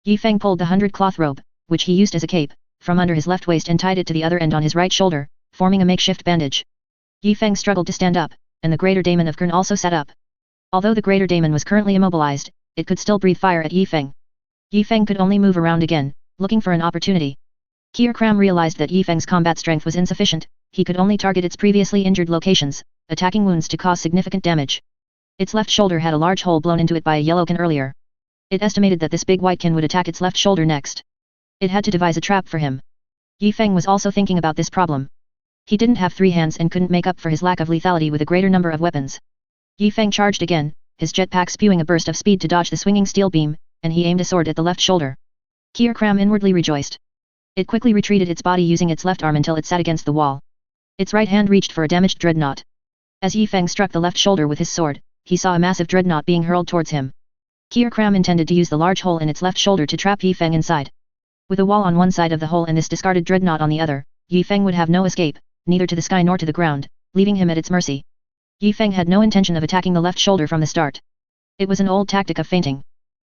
Yi Feng pulled the 100-cloth robe, which he used as a cape, from under his left waist and tied it to the other end on his right shoulder, forming a makeshift bandage. Yi Feng struggled to stand up, and the greater daemon of Kern also sat up. Although the greater daemon was currently immobilized, it could still breathe fire at Yi Feng. Yi Feng could only move around again, looking for an opportunity. Kier Kram realized that Yi Feng's combat strength was insufficient, he could only target its previously injured locations, attacking wounds to cause significant damage. Its left shoulder had a large hole blown into it by a yellowkin earlier. It estimated that this big whitekin would attack its left shoulder next. It had to devise a trap for him. Yi Feng was also thinking about this problem. He didn't have 3 hands and couldn't make up for his lack of lethality with a greater number of weapons. Yi Feng charged again, his jetpack spewing a burst of speed to dodge the swinging steel beam, and he aimed a sword at the left shoulder. Kier Kram inwardly rejoiced. It quickly retreated its body using its left arm until it sat against the wall. Its right hand reached for a damaged dreadnought. As Yi Feng struck the left shoulder with his sword, he saw a massive dreadnought being hurled towards him. Kier Kram intended to use the large hole in its left shoulder to trap Yi Feng inside. With a wall on one side of the hole and this discarded dreadnought on the other, Yi Feng would have no escape, neither to the sky nor to the ground, leaving him at its mercy. Yi Feng had no intention of attacking the left shoulder from the start. It was an old tactic of feinting.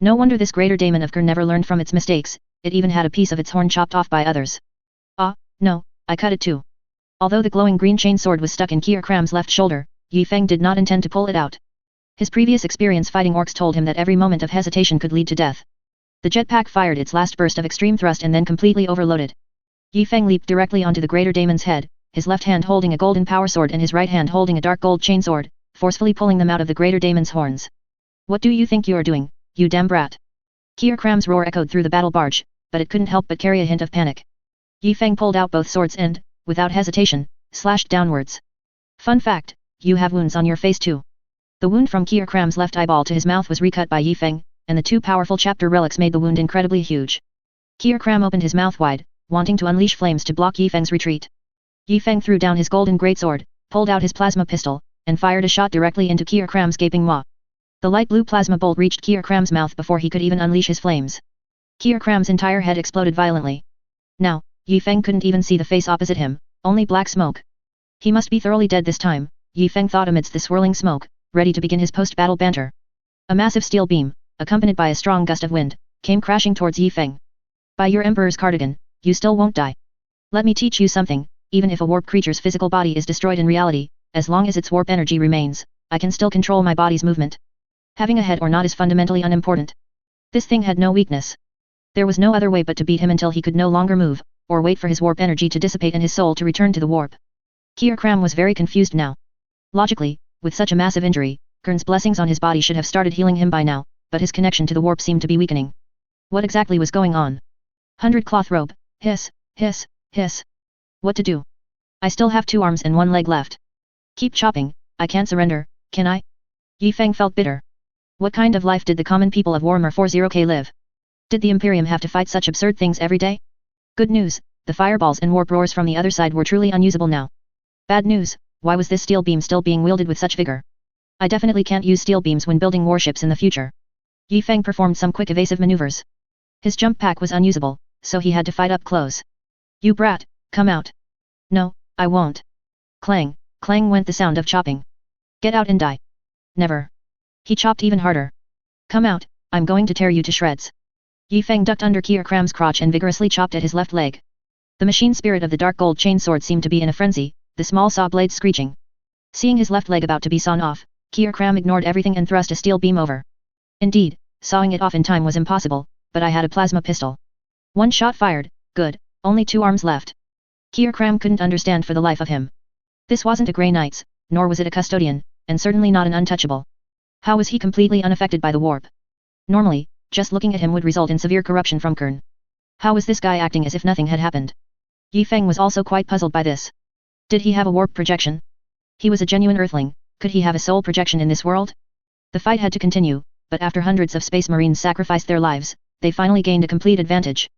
No wonder this greater daemon of Kern never learned from its mistakes, it even had a piece of its horn chopped off by others. Ah, no, I cut it too. Although the glowing green chain sword was stuck in Kier Kram's left shoulder, Yi Feng did not intend to pull it out. His previous experience fighting orcs told him that every moment of hesitation could lead to death. The jetpack fired its last burst of extreme thrust and then completely overloaded. Yi Feng leaped directly onto the greater daemon's head, his left hand holding a golden power sword and his right hand holding a dark gold chainsword, forcefully pulling them out of the greater daemon's horns. What do you think you are doing, you damn brat? Kier Kram's roar echoed through the battle barge, but it couldn't help but carry a hint of panic. Yi Feng pulled out both swords and, without hesitation, slashed downwards. Fun fact, you have wounds on your face too. The wound from Kier Kram's left eyeball to his mouth was recut by Yi Feng, and the two powerful chapter relics made the wound incredibly huge. Kier Kram opened his mouth wide, wanting to unleash flames to block Yi Feng's retreat. Yi Feng threw down his golden greatsword, pulled out his plasma pistol, and fired a shot directly into Kier Kram's gaping maw. The light blue plasma bolt reached Kier Kram's mouth before he could even unleash his flames. Kier Kram's entire head exploded violently. Now, Yi Feng couldn't even see the face opposite him, only black smoke. He must be thoroughly dead this time, Yi Feng thought amidst the swirling smoke, ready to begin his post-battle banter. A massive steel beam, accompanied by a strong gust of wind, came crashing towards Yi Feng. By your emperor's cardigan, you still won't die. Let me teach you something, even if a warp creature's physical body is destroyed in reality, as long as its warp energy remains, I can still control my body's movement. Having a head or not is fundamentally unimportant. This thing had no weakness. There was no other way but to beat him until he could no longer move, or wait for his warp energy to dissipate and his soul to return to the warp. Kier Kram was very confused now. Logically, with such a massive injury, Kern's blessings on his body should have started healing him by now, but his connection to the warp seemed to be weakening. What exactly was going on? 100 cloth robe, hiss, hiss, hiss. What to do? I still have 2 arms and 1 leg left. Keep chopping, I can't surrender, can I? Yi Feng felt bitter. What kind of life did the common people of Warhammer 40k live? Did the Imperium have to fight such absurd things every day? Good news, the fireballs and warp roars from the other side were truly unusable now. Bad news, why was this steel beam still being wielded with such vigor? I definitely can't use steel beams when building warships in the future. Yi Feng performed some quick evasive maneuvers. His jump pack was unusable, so he had to fight up close. You brat, come out. No, I won't. Clang, clang went the sound of chopping. Get out and die. Never. He chopped even harder. Come out, I'm going to tear you to shreds. Yi Feng ducked under Kier Kram's crotch and vigorously chopped at his left leg. The machine spirit of the dark gold chainsword seemed to be in a frenzy, the small saw blades screeching. Seeing his left leg about to be sawn off, Kier Kram ignored everything and thrust a steel beam over. Indeed, sawing it off in time was impossible, but I had a plasma pistol. 1 shot fired, good, only 2 arms left. Kier Kram couldn't understand for the life of him. This wasn't a Grey Knights, nor was it a custodian, and certainly not an untouchable. How was he completely unaffected by the warp? Normally, just looking at him would result in severe corruption from Kern. How was this guy acting as if nothing had happened? Yi Feng was also quite puzzled by this. Did he have a warp projection? He was a genuine earthling, could he have a soul projection in this world? The fight had to continue, but after hundreds of space marines sacrificed their lives, they finally gained a complete advantage.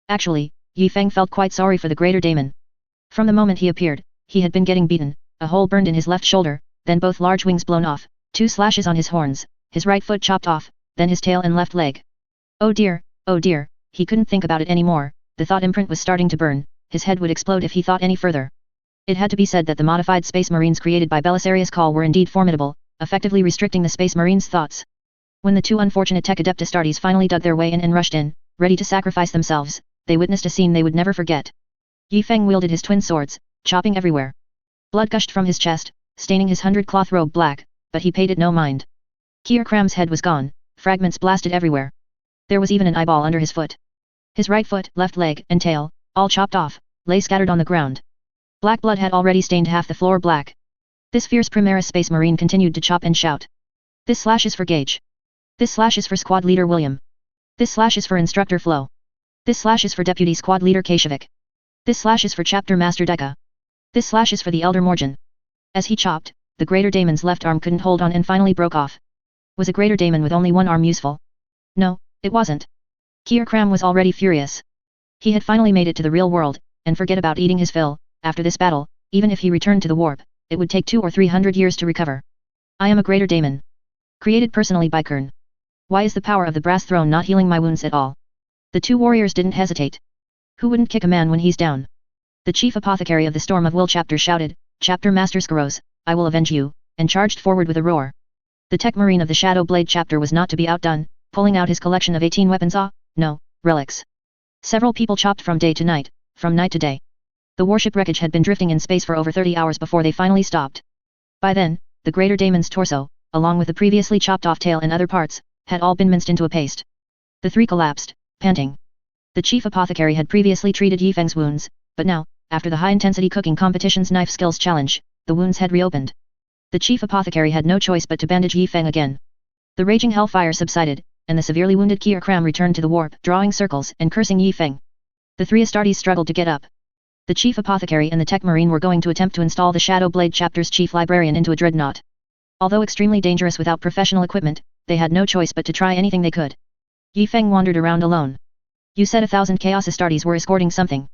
Actually, Yi Feng felt quite sorry for the greater daemon. From the moment he appeared, he had been getting beaten, a hole burned in his left shoulder, then both large wings blown off, 2 slashes on his horns, his right foot chopped off, then his tail and left leg. Oh dear, he couldn't think about it anymore, the thought imprint was starting to burn, his head would explode if he thought any further. It had to be said that the modified space marines created by Belisarius Call were indeed formidable, effectively restricting the space marines' thoughts. When the 2 unfortunate tech adept Astartes finally dug their way in and rushed in, ready to sacrifice themselves, they witnessed a scene they would never forget. Yi Feng wielded his twin swords, chopping everywhere. Blood gushed from his chest, staining his 100 cloth robe black, but he paid it no mind. Kier Kram's head was gone, fragments blasted everywhere. There was even an eyeball under his foot. His right foot, left leg, and tail, all chopped off, lay scattered on the ground. Black blood had already stained half the floor black. This fierce Primaris space marine continued to chop and shout. This slash is for Gage. This slash is for squad leader William. This slash is for instructor Flo. This slash is for deputy squad leader Kashevik. This slash is for chapter master Deka. This slash is for the elder Morgan. As he chopped, the greater daemon's left arm couldn't hold on and finally broke off. Was a greater daemon with only 1 arm useful? No, it wasn't. Kier Kram was already furious. He had finally made it to the real world, and forget about eating his fill. After this battle, even if he returned to the warp, it would take 200 or 300 years to recover. I am a greater daemon. Created personally by Kern. Why is the power of the brass throne not healing my wounds at all? The two warriors didn't hesitate. Who wouldn't kick a man when he's down? The chief apothecary of the Storm of Will chapter shouted, "Chapter Master Skaros, I will avenge you," and charged forward with a roar. The Tech Marine of the Shadow Blade chapter was not to be outdone, pulling out his collection of 18 weapons relics. Several people chopped from day to night, from night to day. The warship wreckage had been drifting in space for over 30 hours before they finally stopped. By then, the greater daemon's torso, along with the previously chopped off tail and other parts, had all been minced into a paste. The three collapsed, panting. The chief apothecary had previously treated Yifeng's wounds, but now, after the high-intensity cooking competition's knife skills challenge, the wounds had reopened. The chief apothecary had no choice but to bandage Yifeng again. The raging hellfire subsided, and the severely wounded Kier Kram returned to the warp, drawing circles and cursing Yifeng. The three Astartes struggled to get up. The chief apothecary and the Tech Marine were going to attempt to install the Shadow Blade chapter's chief librarian into a dreadnought. Although extremely dangerous without professional equipment, they had no choice but to try anything they could. Yifeng wandered around alone. You said 1,000 Chaos Astartes were escorting something.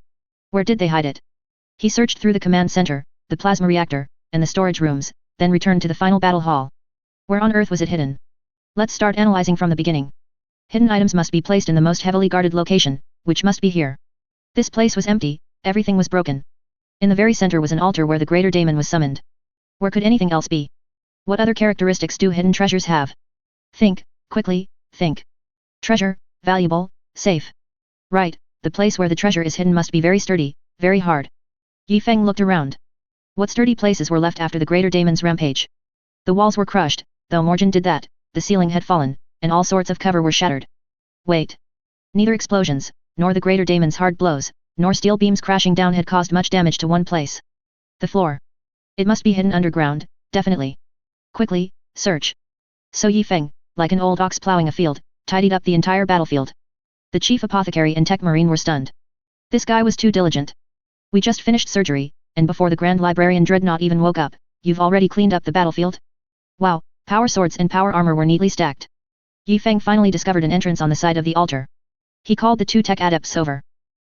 Where did they hide it? He searched through the command center, the plasma reactor, and the storage rooms, then returned to the final battle hall. Where on earth was it hidden? Let's start analyzing from the beginning. Hidden items must be placed in the most heavily guarded location, which must be here. This place was empty, everything was broken. In the very center was an altar where the greater daemon was summoned. Where could anything else be? What other characteristics do hidden treasures have? Think, quickly, think. Treasure, valuable, safe. Right, the place where the treasure is hidden must be very sturdy, very hard. Yifeng looked around. What sturdy places were left after the greater daemon's rampage? The walls were crushed, though Morgan did that, the ceiling had fallen, and all sorts of cover were shattered. Wait. Neither explosions, nor the greater daemon's hard blows, nor steel beams crashing down had caused much damage to one place. The floor. It must be hidden underground, definitely. Quickly, search. So Yifeng, like an old ox plowing a field, tidied up the entire battlefield. The chief apothecary and Tech Marine were stunned. This guy was too diligent. We just finished surgery, and before the Grand Librarian Dreadnought even woke up, you've already cleaned up the battlefield? Wow, power swords and power armor were neatly stacked. Yifeng finally discovered an entrance on the side of the altar. He called the two tech adepts over.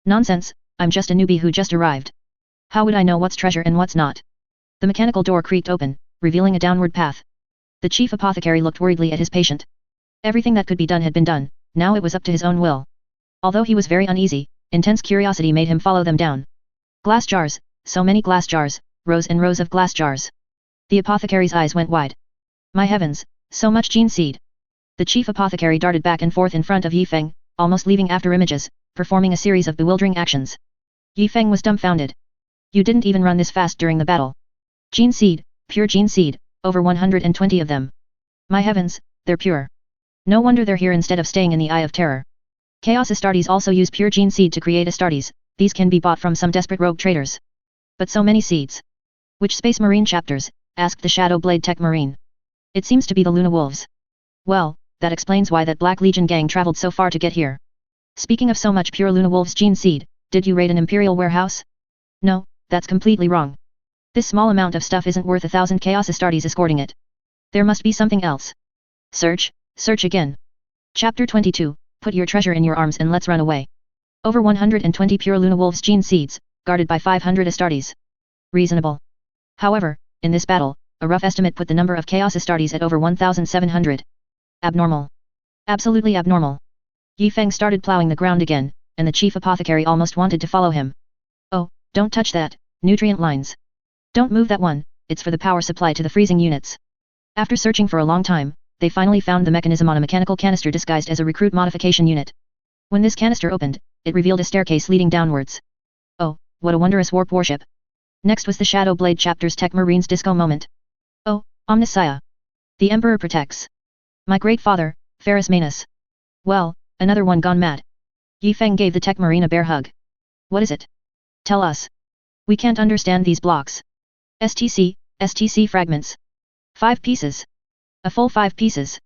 Nonsense, I'm just a newbie who just arrived. How would I know what's treasure and what's not? The mechanical door creaked open, revealing a downward path. The chief apothecary looked worriedly at his patient. Everything that could be done had been done, now it was up to his own will. Although he was very uneasy, intense curiosity made him follow them down. Glass jars, so many glass jars, rows and rows of glass jars. The apothecary's eyes went wide. My heavens, so much gene seed. The chief apothecary darted back and forth in front of Yifeng, almost leaving after images, performing a series of bewildering actions. Yifeng was dumbfounded. You didn't even run this fast during the battle. Gene seed, pure gene seed, over 120 of them. My heavens, they're pure. No wonder they're here instead of staying in the Eye of Terror. Chaos Astartes also use pure gene seed to create Astartes, these can be bought from some desperate rogue traders. But so many seeds. Which Space Marine chapters? Asked the Shadow Blade Tech Marine. It seems to be the Luna Wolves. Well, that explains why that Black Legion gang traveled so far to get here. Speaking of so much pure Luna Wolves gene seed, did you raid an Imperial warehouse? No, that's completely wrong. This small amount of stuff isn't worth 1,000 Chaos Astartes escorting it. There must be something else. Search, search again. Chapter 22, put your treasure in your arms and let's run away. Over 120 pure Luna Wolves gene seeds, guarded by 500 Astartes. Reasonable. However, in this battle, a rough estimate put the number of Chaos Astartes at over 1,700. Abnormal. Absolutely abnormal. Yifeng started plowing the ground again, and the chief apothecary almost wanted to follow him. Oh, don't touch that, nutrient lines. Don't move that one, it's for the power supply to the freezing units. After searching for a long time, they finally found the mechanism on a mechanical canister disguised as a recruit modification unit. When this canister opened, it revealed a staircase leading downwards. Oh, what a wondrous warp warship. Next was the Shadow Blade chapter's Tech Marine's disco moment. Oh, Omnissiah. The Emperor protects. My great father, Ferrus Manus. Well, another one gone mad. Yifeng gave the Tech Marine a bear hug. What is it? Tell us. We can't understand these blocks. STC fragments. 5 pieces. A full 5 pieces.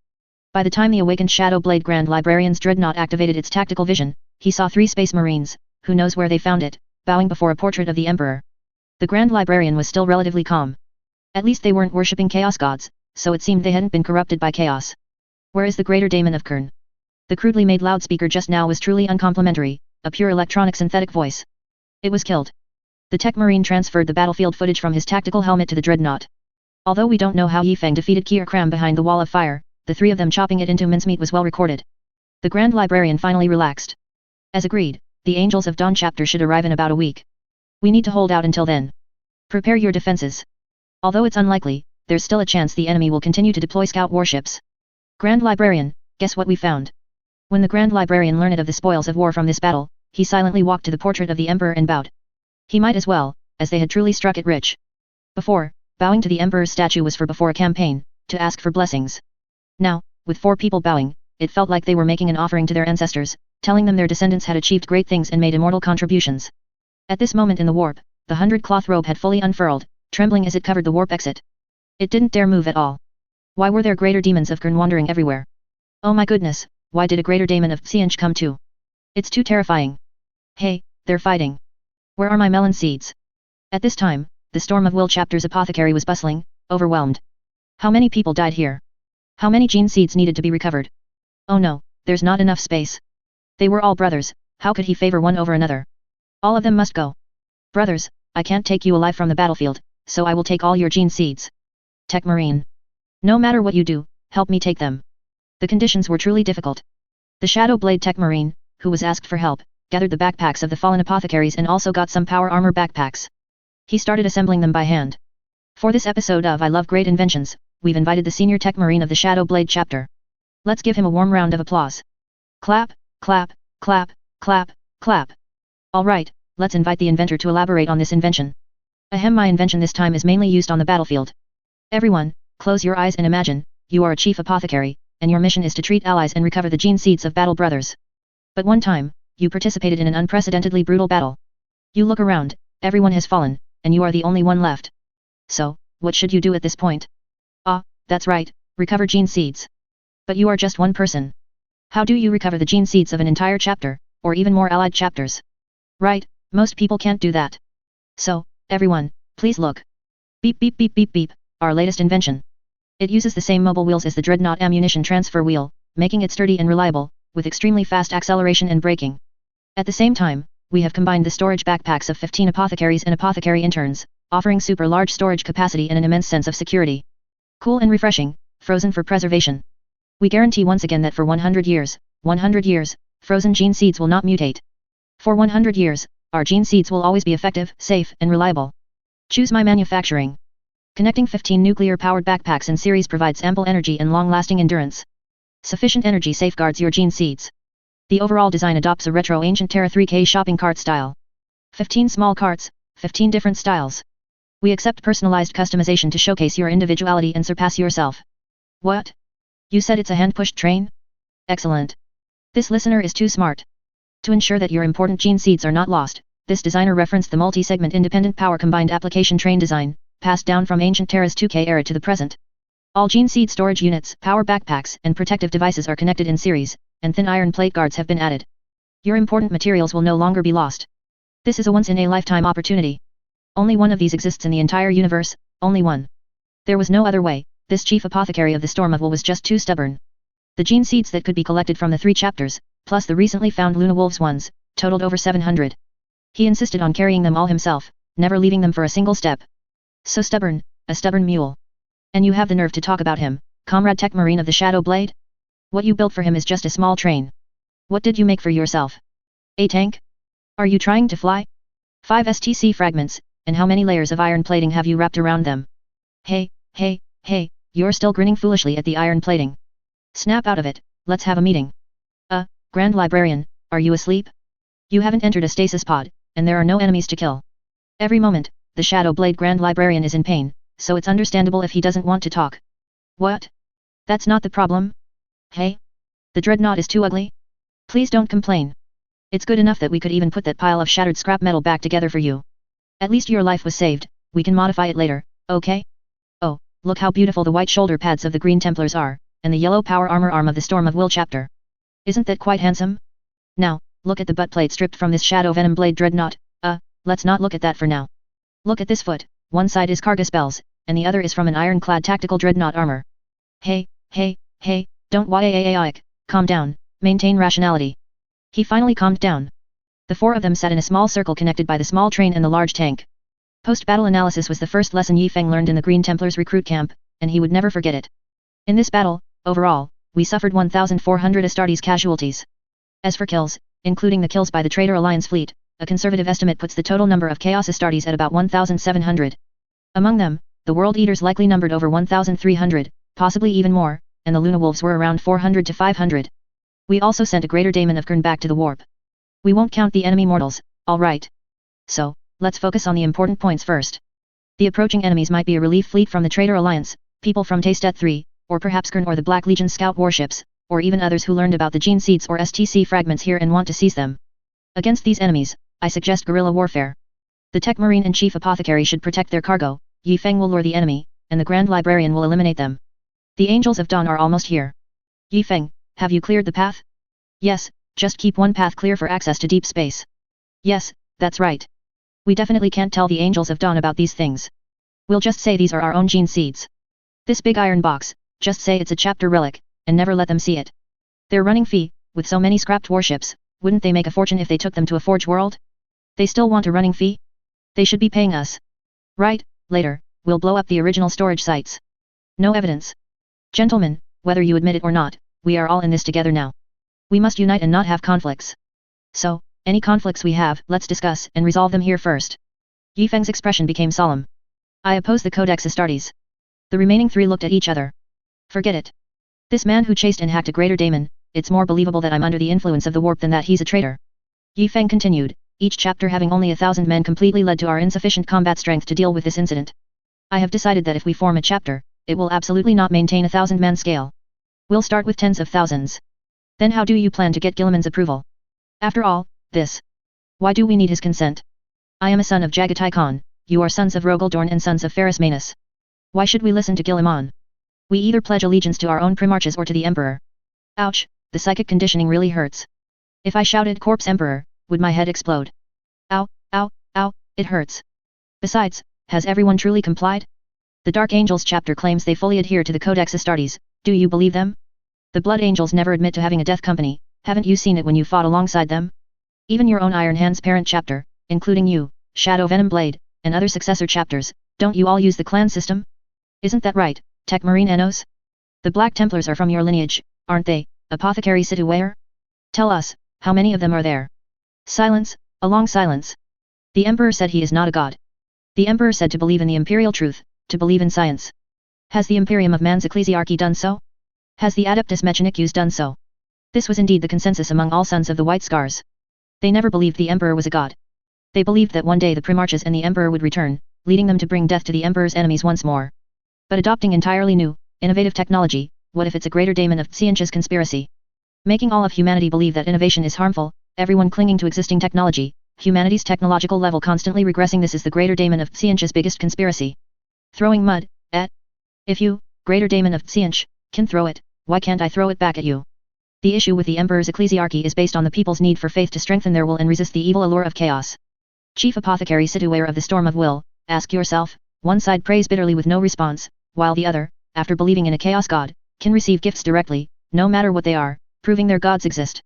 By the time the awakened Shadow Blade Grand Librarian's dreadnought activated its tactical vision, he saw 3 Space Marines, who knows where they found it, bowing before a portrait of the Emperor. The Grand Librarian was still relatively calm. At least they weren't worshipping chaos gods, so it seemed they hadn't been corrupted by chaos. Where is the greater daemon of Kern? The crudely made loudspeaker just now was truly uncomplimentary, a pure electronic synthetic voice. It was killed. The Tech Marine transferred the battlefield footage from his tactical helmet to the dreadnought. Although we don't know how Yifeng defeated Kier Kram behind the wall of fire, the 3 of them chopping it into mincemeat was well recorded. The Grand Librarian finally relaxed. As agreed, the Angels of Dawn chapter should arrive in about a week. We need to hold out until then. Prepare your defenses. Although it's unlikely, there's still a chance the enemy will continue to deploy scout warships. Grand Librarian, guess what we found? When the Grand Librarian learned of the spoils of war from this battle, he silently walked to the portrait of the Emperor and bowed. He might as well, as they had truly struck it rich. Before, bowing to the Emperor's statue was for before a campaign, to ask for blessings. Now, with 4 people bowing, it felt like they were making an offering to their ancestors, telling them their descendants had achieved great things and made immortal contributions. At this moment in the warp, the 100-cloth robe had fully unfurled, trembling as it covered the warp exit. It didn't dare move at all. Why were there greater demons of Gurn wandering everywhere? Oh my goodness, why did a greater daemon of Xianj come too? It's too terrifying. Hey, they're fighting. Where are my melon seeds? At this time, the Storm of Will chapter's apothecary was bustling, overwhelmed. How many people died here? How many gene seeds needed to be recovered? Oh no, there's not enough space. They were all brothers, how could he favor one over another? All of them must go. Brothers, I can't take you alive from the battlefield, so I will take all your gene seeds. Tech Marine. No matter what you do, help me take them. The conditions were truly difficult. The Shadow Blade Tech Marine, who was asked for help, gathered the backpacks of the fallen apothecaries and also got some power armor backpacks. He started assembling them by hand. For this episode of I Love Great Inventions, we've invited the Senior Tech Marine of the Shadow Blade chapter. Let's give him a warm round of applause. Clap, clap, clap, clap, clap. Alright, let's invite the inventor to elaborate on this invention. Ahem, my invention this time is mainly used on the battlefield. Everyone, close your eyes and imagine, you are a chief apothecary, and your mission is to treat allies and recover the gene seeds of battle brothers. But one time, you participated in an unprecedentedly brutal battle. You look around, everyone has fallen, and you are the only one left. So, what should you do at this point? Ah, that's right, recover gene seeds. But you are just one person. How do you recover the gene seeds of an entire chapter, or even more allied chapters? Right, most people can't do that. So, everyone, please look. Beep beep beep beep beep, our latest invention. It uses the same mobile wheels as the Dreadnought ammunition transfer wheel, making it sturdy and reliable, with extremely fast acceleration and braking. At the same time, we have combined the storage backpacks of 15 apothecaries and apothecary interns, offering super large storage capacity and an immense sense of security. Cool and refreshing, frozen for preservation. We guarantee once again that for 100 years, frozen gene seeds will not mutate. For 100 years, our gene seeds will always be effective, safe, and reliable. Choose my manufacturing. Connecting 15 nuclear-powered backpacks in series provides ample energy and long-lasting endurance. Sufficient energy safeguards your gene seeds. The overall design adopts a retro ancient Terra 3K shopping cart style. 15 small carts, 15 different styles. We accept personalized customization to showcase your individuality and surpass yourself. What? You said it's a hand-pushed train? Excellent. This listener is too smart. To ensure that your important gene seeds are not lost, this designer referenced the multi-segment independent power combined application train design, passed down from ancient Terra's 2K era to the present. All gene seed storage units, power backpacks, and protective devices are connected in series, and thin iron plate guards have been added. Your important materials will no longer be lost. This is a once-in-a-lifetime opportunity. Only one of these exists in the entire universe, only one. There was no other way. This chief apothecary of the Storm of Will was just too stubborn. The gene seeds that could be collected from the 3 chapters, plus the recently found Luna Wolves ones, totaled over 700. He insisted on carrying them all himself, never leaving them for a single step. So stubborn, a stubborn mule. And you have the nerve to talk about him, Comrade Tech Marine of the Shadow Blade? What you built for him is just a small train. What did you make for yourself? A tank? Are you trying to fly? 5 STC fragments, and how many layers of iron plating have you wrapped around them? Hey, hey, hey, you're still grinning foolishly at the iron plating. Snap out of it, let's have a meeting. Grand Librarian, are you asleep? You haven't entered a stasis pod, and there are no enemies to kill. Every moment, the Shadow Blade Grand Librarian is in pain, so it's understandable if he doesn't want to talk. What? That's not the problem? Hey? The Dreadnought is too ugly? Please don't complain. It's good enough that we could even put that pile of shattered scrap metal back together for you. At least your life was saved, we can modify it later, okay? Oh, look how beautiful the white shoulder pads of the Green Templars are, and the yellow power armor arm of the Storm of Will chapter. Isn't that quite handsome? Now, look at the butt plate stripped from this Shadow Venom Blade Dreadnought. Let's not look at that for now. Look at this foot, one side is Kargus bells, and the other is from an ironclad tactical Dreadnought armor. Hey, don't calm down, maintain rationality. He finally calmed down. The 4 of them sat in a small circle connected by the small train and the large tank. Post-battle analysis was the first lesson Yi Feng learned in the Green Templars recruit camp, and he would never forget it. In this battle, overall, we suffered 1,400 Astartes casualties. As for kills, including the kills by the Traitor Alliance fleet, a conservative estimate puts the total number of Chaos Astartes at about 1,700. Among them, the World Eaters likely numbered over 1,300, possibly even more, and the Luna Wolves were around 400 to 500. We also sent a greater daemon of Khurn back to the warp. We won't count the enemy mortals, alright. So, let's focus on the important points first. The approaching enemies might be a relief fleet from the Traitor Alliance, people from Tastet 3, or perhaps Khurn or the Black Legion scout warships, or even others who learned about the gene seeds or STC fragments here and want to seize them. Against these enemies, I suggest guerrilla warfare. The Tech Marine and Chief Apothecary should protect their cargo, Yi Feng will lure the enemy, and the Grand Librarian will eliminate them. The Angels of Dawn are almost here. Yi Feng, have you cleared the path? Yes, just keep one path clear for access to deep space. Yes, that's right. We definitely can't tell the Angels of Dawn about these things. We'll just say these are our own gene seeds. This big iron box, just say it's a chapter relic, and never let them see it. Their running fee, with so many scrapped warships, wouldn't they make a fortune if they took them to a forge world? They still want a running fee? They should be paying us. Right, later, we'll blow up the original storage sites. No evidence. Gentlemen, whether you admit it or not, we are all in this together now. We must unite and not have conflicts. So, any conflicts we have, let's discuss and resolve them here first. Yi Feng's expression became solemn. I oppose the Codex Astartes. The remaining three looked at each other. Forget it. This man who chased and hacked a greater daemon, it's more believable that I'm under the influence of the warp than that he's a traitor. Yi Feng continued, each chapter having only 1,000 men completely led to our insufficient combat strength to deal with this incident. I have decided that if we form a chapter, it will absolutely not maintain 1,000-man scale. We'll start with tens of thousands. Then how do you plan to get Guilliman's approval? After all, this. Why do we need his consent? I am a son of Jagatai Khan, you are sons of Rogaldorn and sons of Ferris Manus. Why should we listen to Guilliman? We either pledge allegiance to our own primarchs or to the Emperor. Ouch, the psychic conditioning really hurts. If I shouted Corpse Emperor, would my head explode? Ow, ow, ow, it hurts. Besides, has everyone truly complied? The Dark Angels chapter claims they fully adhere to the Codex Astartes, do you believe them? The Blood Angels never admit to having a death company, haven't you seen it when you fought alongside them? Even your own Iron Hands parent chapter, including you, Shadow Venom Blade, and other successor chapters, don't you all use the clan system? Isn't that right, Tech Marine Enos? The Black Templars are from your lineage, aren't they, Apothecary Situware? Tell us, how many of them are there? Silence, a long silence. The Emperor said he is not a god. The Emperor said to believe in the imperial truth, to believe in science. Has the Imperium of Man's Ecclesiarchy done so? Has the Adeptus Mechanicus done so? This was indeed the consensus among all sons of the White Scars. They never believed the Emperor was a god. They believed that one day the Primarchs and the Emperor would return, leading them to bring death to the Emperor's enemies once more. But adopting entirely new, innovative technology, what if it's a greater daemon of Xianqi's conspiracy? Making all of humanity believe that innovation is harmful, everyone clinging to existing technology, humanity's technological level constantly regressing, this is the greater daemon of Xianqi's biggest conspiracy. Throwing mud, at? If you, greater daemon of Xianqi, can throw it, why can't I throw it back at you? The issue with the Emperor's ecclesiarchy is based on the people's need for faith to strengthen their will and resist the evil allure of chaos. Chief Apothecary Situware of the Storm of Will, ask yourself, one side prays bitterly with no response, while the other, after believing in a chaos god, can receive gifts directly, no matter what they are, proving their gods exist.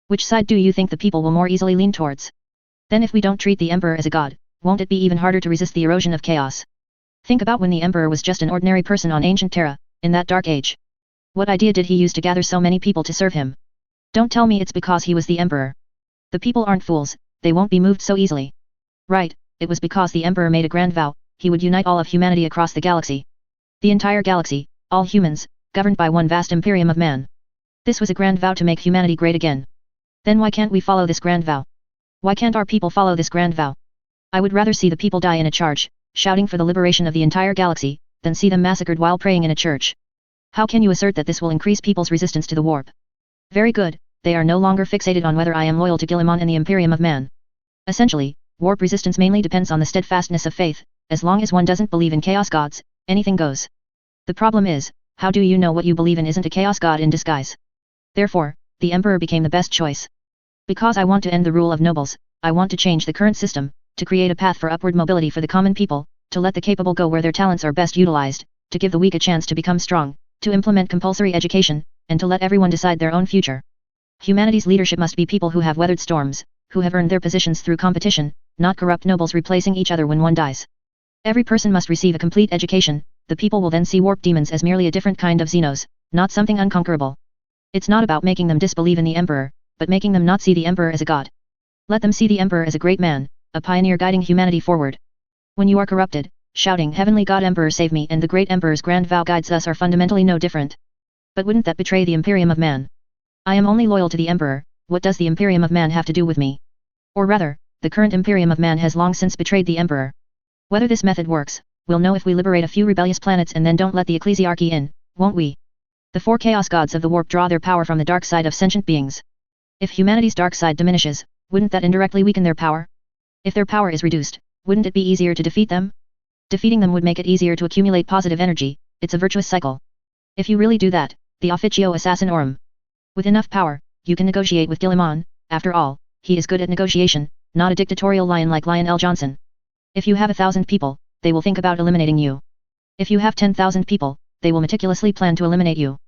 Which side do you think the people will more easily lean towards? Then if we don't treat the Emperor as a god, won't it be even harder to resist the erosion of chaos? Think about when the Emperor was just an ordinary person on ancient Terra, in that dark age. What idea did he use to gather so many people to serve him? Don't tell me it's because he was the Emperor. The people aren't fools, they won't be moved so easily. Right, it was because the Emperor made a grand vow, he would unite all of humanity across the galaxy. The entire galaxy, all humans, governed by one vast imperium of man. This was a grand vow to make humanity great again. Then why can't we follow this grand vow? Why can't our people follow this grand vow? I would rather see the people die in a charge, shouting for the liberation of the entire galaxy, than see them massacred while praying in a church. How can you assert that this will increase people's resistance to the warp? Very good, they are no longer fixated on whether I am loyal to Guilliman and the Imperium of Man. Essentially, warp resistance mainly depends on the steadfastness of faith, as long as one doesn't believe in chaos gods, anything goes. The problem is, how do you know what you believe in isn't a chaos god in disguise? Therefore, the Emperor became the best choice. Because I want to end the rule of nobles, I want to change the current system, to create a path for upward mobility for the common people, to let the capable go where their talents are best utilized, to give the weak a chance to become strong, to implement compulsory education, and to let everyone decide their own future. Humanity's leadership must be people who have weathered storms, who have earned their positions through competition, not corrupt nobles replacing each other when one dies. Every person must receive a complete education, the people will then see warp demons as merely a different kind of Xenos, not something unconquerable. It's not about making them disbelieve in the Emperor, but making them not see the Emperor as a god. Let them see the Emperor as a great man, a pioneer guiding humanity forward. When you are corrupted, shouting Heavenly God Emperor save me and the great Emperor's grand vow guides us are fundamentally no different. But wouldn't that betray the Imperium of Man? I am only loyal to the Emperor, what does the Imperium of Man have to do with me? Or rather, the current Imperium of Man has long since betrayed the Emperor. Whether this method works, we'll know if we liberate a few rebellious planets and then don't let the ecclesiarchy in, won't we? The 4 chaos gods of the warp draw their power from the dark side of sentient beings. If humanity's dark side diminishes, wouldn't that indirectly weaken their power? If their power is reduced, wouldn't it be easier to defeat them? Defeating them would make it easier to accumulate positive energy, it's a virtuous cycle. If you really do that, the Officio Assassinorum. With enough power, you can negotiate with Guilliman, after all, he is good at negotiation, not a dictatorial lion like Lionel Johnson. If you have 1,000 people, they will think about eliminating you. If you have 10,000 people, they will meticulously plan to eliminate you.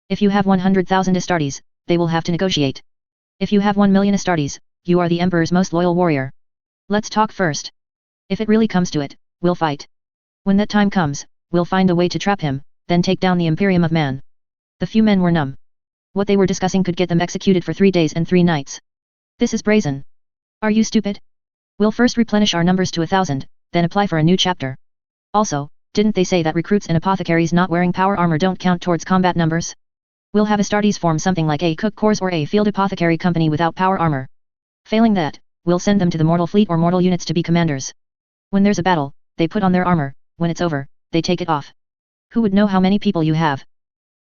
If you have 100,000 Astartes, they will have to negotiate. If you have 1,000,000 Astartes, you are the Emperor's most loyal warrior. Let's talk first. If it really comes to it, we'll fight. When that time comes, we'll find a way to trap him, then take down the Imperium of Man. The few men were numb. What they were discussing could get them executed for 3 days and 3 nights. This is brazen. Are you stupid? We'll first replenish our numbers to 1,000, then apply for a new chapter. Also, didn't they say that recruits and apothecaries not wearing power armor don't count towards combat numbers? We'll have Astartes form something like a cook corps or a field apothecary company without power armor. Failing that, we'll send them to the mortal fleet or mortal units to be commanders. When there's a battle, they put on their armor, when it's over, they take it off. Who would know how many people you have?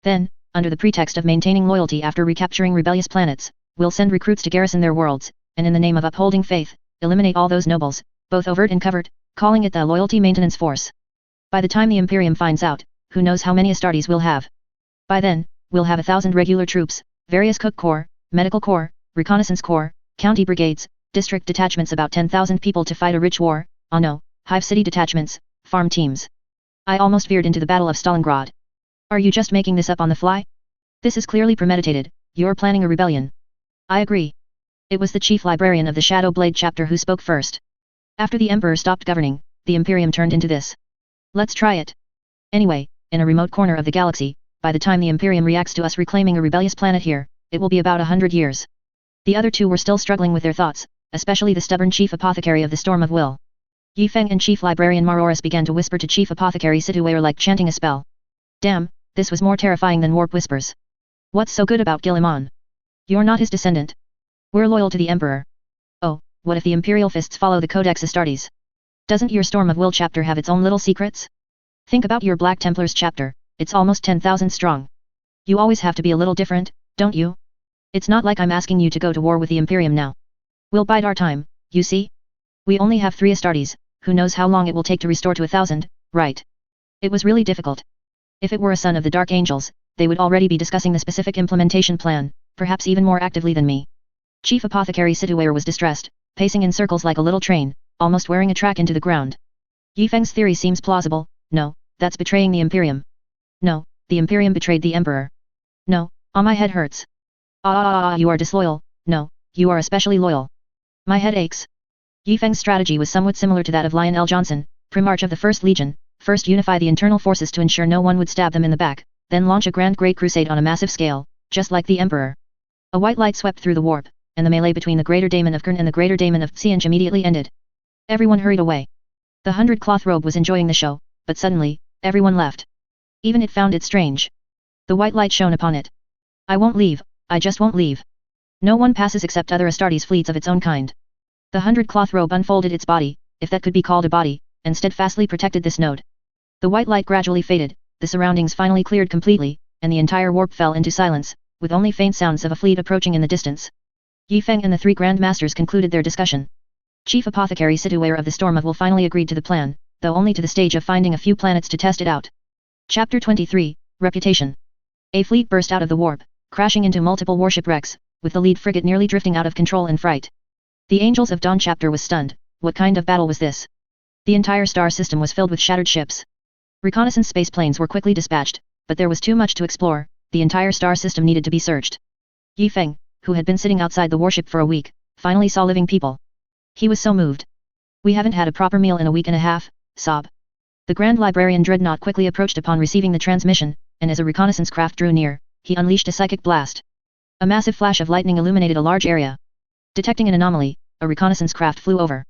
Then, under the pretext of maintaining loyalty after recapturing rebellious planets, we'll send recruits to garrison their worlds, and in the name of upholding faith, eliminate all those nobles, both overt and covert, calling it the Loyalty Maintenance Force. By the time the Imperium finds out, who knows how many Astartes we'll have. By then, we'll have 1,000 regular troops, various cook corps, medical corps, reconnaissance corps, county brigades, district detachments about 10,000 people to fight a rich war, oh no, hive city detachments, farm teams. I almost veered into the Battle of Stalingrad. Are you just making this up on the fly? This is clearly premeditated, you're planning a rebellion. I agree. It was the chief librarian of the Shadow Blade chapter who spoke first. After the Emperor stopped governing, the Imperium turned into this. Let's try it. Anyway, in a remote corner of the galaxy, by the time the Imperium reacts to us reclaiming a rebellious planet here, it will be about 100 years. The other two were still struggling with their thoughts, especially the stubborn chief apothecary of the Storm of Will. Yi Feng and chief librarian Maroris began to whisper to chief apothecary Situare like chanting a spell. Damn, this was more terrifying than warp whispers. What's so good about Guilliman? You're not his descendant. We're loyal to the Emperor. Oh, what if the Imperial Fists follow the Codex Astartes? Doesn't your Storm of Will chapter have its own little secrets? Think about your Black Templars chapter, it's almost 10,000 strong. You always have to be a little different, don't you? It's not like I'm asking you to go to war with the Imperium now. We'll bide our time, you see? We only have 3 Astartes, who knows how long it will take to restore to 1,000, right? It was really difficult. If it were a son of the Dark Angels, they would already be discussing the specific implementation plan, perhaps even more actively than me. Chief Apothecary Situare was distressed, pacing in circles like a little train, almost wearing a track into the ground. Yi Feng's theory seems plausible. No, that's betraying the Imperium. No, the Imperium betrayed the Emperor. No, my head hurts. You are disloyal. No, you are especially loyal. My head aches. Yi Feng's strategy was somewhat similar to that of Lionel Johnson, Primarch of the 1st Legion. First unify the internal forces to ensure no one would stab them in the back, then launch a grand great crusade on a massive scale, just like the Emperor. A white light swept through the warp, and the melee between the Greater Daemon of Kern and the Greater Daemon of Xianj immediately ended. Everyone hurried away. The 100-cloth robe was enjoying the show, but suddenly, everyone left. Even it found it strange. The white light shone upon it. I won't leave, I just won't leave. No one passes except other Astartes fleets of its own kind. The 100-cloth robe unfolded its body, if that could be called a body, and steadfastly protected this node. The white light gradually faded, the surroundings finally cleared completely, and the entire warp fell into silence, with only faint sounds of a fleet approaching in the distance. Yi Feng and the 3 Grand Masters concluded their discussion. Chief Apothecary Situare of the Storm of Will finally agreed to the plan, though only to the stage of finding a few planets to test it out. Chapter 23, Reputation. A fleet burst out of the warp, crashing into multiple warship wrecks, with the lead frigate nearly drifting out of control in fright. The Angels of Dawn chapter was stunned. What kind of battle was this? The entire star system was filled with shattered ships. Reconnaissance space planes were quickly dispatched, but there was too much to explore, the entire star system needed to be searched. Yi Feng, who had been sitting outside the warship for a week, finally saw living people. He was so moved. We haven't had a proper meal in a week and a half, sob. The Grand Librarian Dreadnought quickly approached upon receiving the transmission, and as a reconnaissance craft drew near, he unleashed a psychic blast. A massive flash of lightning illuminated a large area. Detecting an anomaly, a reconnaissance craft flew over.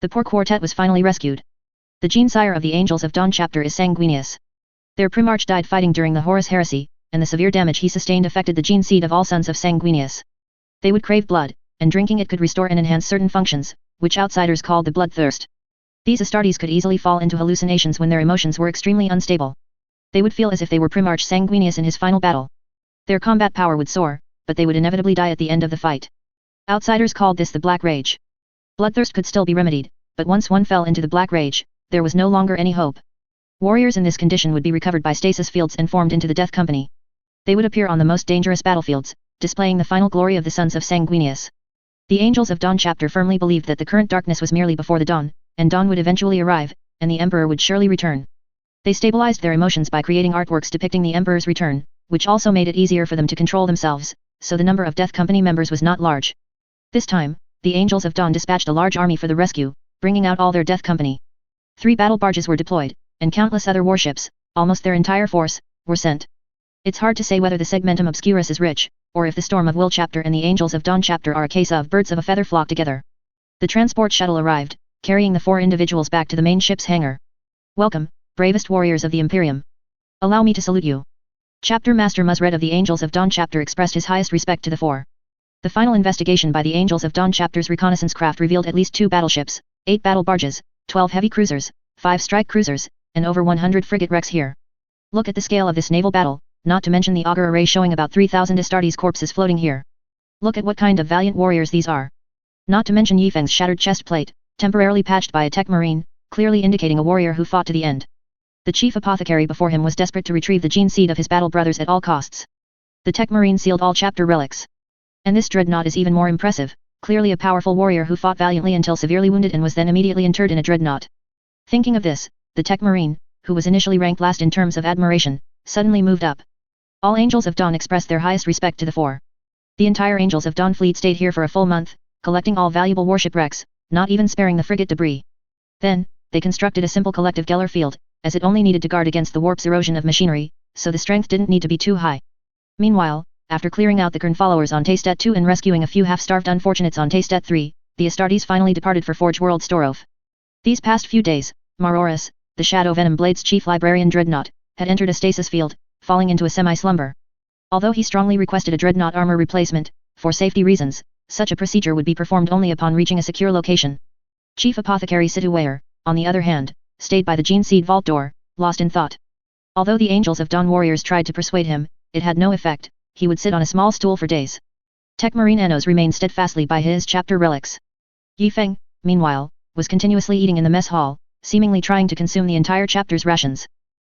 The poor quartet was finally rescued. The gene-sire of the Angels of Dawn chapter is Sanguinius. Their primarch died fighting during the Horus Heresy, and the severe damage he sustained affected the gene seed of all sons of Sanguinius. They would crave blood, and drinking it could restore and enhance certain functions, which outsiders called the bloodthirst. These Astartes could easily fall into hallucinations when their emotions were extremely unstable. They would feel as if they were Primarch Sanguinius in his final battle. Their combat power would soar, but they would inevitably die at the end of the fight. Outsiders called this the Black Rage. Bloodthirst could still be remedied, but once one fell into the Black Rage, there was no longer any hope. Warriors in this condition would be recovered by stasis fields and formed into the Death Company. They would appear on the most dangerous battlefields, displaying the final glory of the sons of Sanguinius. The Angels of Dawn chapter firmly believed that the current darkness was merely before the dawn, and dawn would eventually arrive, and the Emperor would surely return. They stabilized their emotions by creating artworks depicting the Emperor's return, which also made it easier for them to control themselves, so the number of Death Company members was not large. This time, the Angels of Dawn dispatched a large army for the rescue, bringing out all their Death Company. 3 battle barges were deployed, and countless other warships, almost their entire force, were sent. It's hard to say whether the Segmentum Obscurus is rich, or if the Storm of Will chapter and the Angels of Dawn chapter are a case of birds of a feather flock together. The transport shuttle arrived, carrying the 4 individuals back to the main ship's hangar. Welcome, bravest warriors of the Imperium. Allow me to salute you. Chapter Master Muzred of the Angels of Dawn chapter expressed his highest respect to the 4. The final investigation by the Angels of Dawn chapter's reconnaissance craft revealed at least 2 battleships, 8 battle barges, 12 heavy cruisers, 5 strike cruisers, and over 100 frigate wrecks here. Look at the scale of this naval battle, not to mention the augur array showing about 3,000 Astartes corpses floating here. Look at what kind of valiant warriors these are. Not to mention Yifeng's shattered chest plate, temporarily patched by a tech marine, clearly indicating a warrior who fought to the end. The chief apothecary before him was desperate to retrieve the gene seed of his battle brothers at all costs. The tech marine sealed all chapter relics. And this dreadnought is even more impressive, clearly a powerful warrior who fought valiantly until severely wounded and was then immediately interred in a dreadnought. Thinking of this, the tech marine, who was initially ranked last in terms of admiration, suddenly moved up. All Angels of Dawn expressed their highest respect to the 4. The entire Angels of Dawn fleet stayed here for a full month, collecting all valuable warship wrecks, not even sparing the frigate debris. Then, they constructed a simple collective Geller field, as it only needed to guard against the warp's erosion of machinery, so the strength didn't need to be too high. Meanwhile, after clearing out the Kern followers on Tastet 2 and rescuing a few half-starved unfortunates on Tastet 3, the Astartes finally departed for Forge World Storov. These past few days, Maroris, the Shadow Venom Blade's chief librarian dreadnought, had entered a stasis field, falling into a semi-slumber. Although he strongly requested a dreadnought armor replacement, for safety reasons, such a procedure would be performed only upon reaching a secure location. Chief Apothecary Situwayer, on the other hand, stayed by the Gene Seed vault door, lost in thought. Although the Angels of Dawn warriors tried to persuade him, it had no effect. He would sit on a small stool for days. Tech Marine Enos remained steadfastly by his chapter relics. Yifeng, meanwhile, was continuously eating in the mess hall, seemingly trying to consume the entire chapter's rations.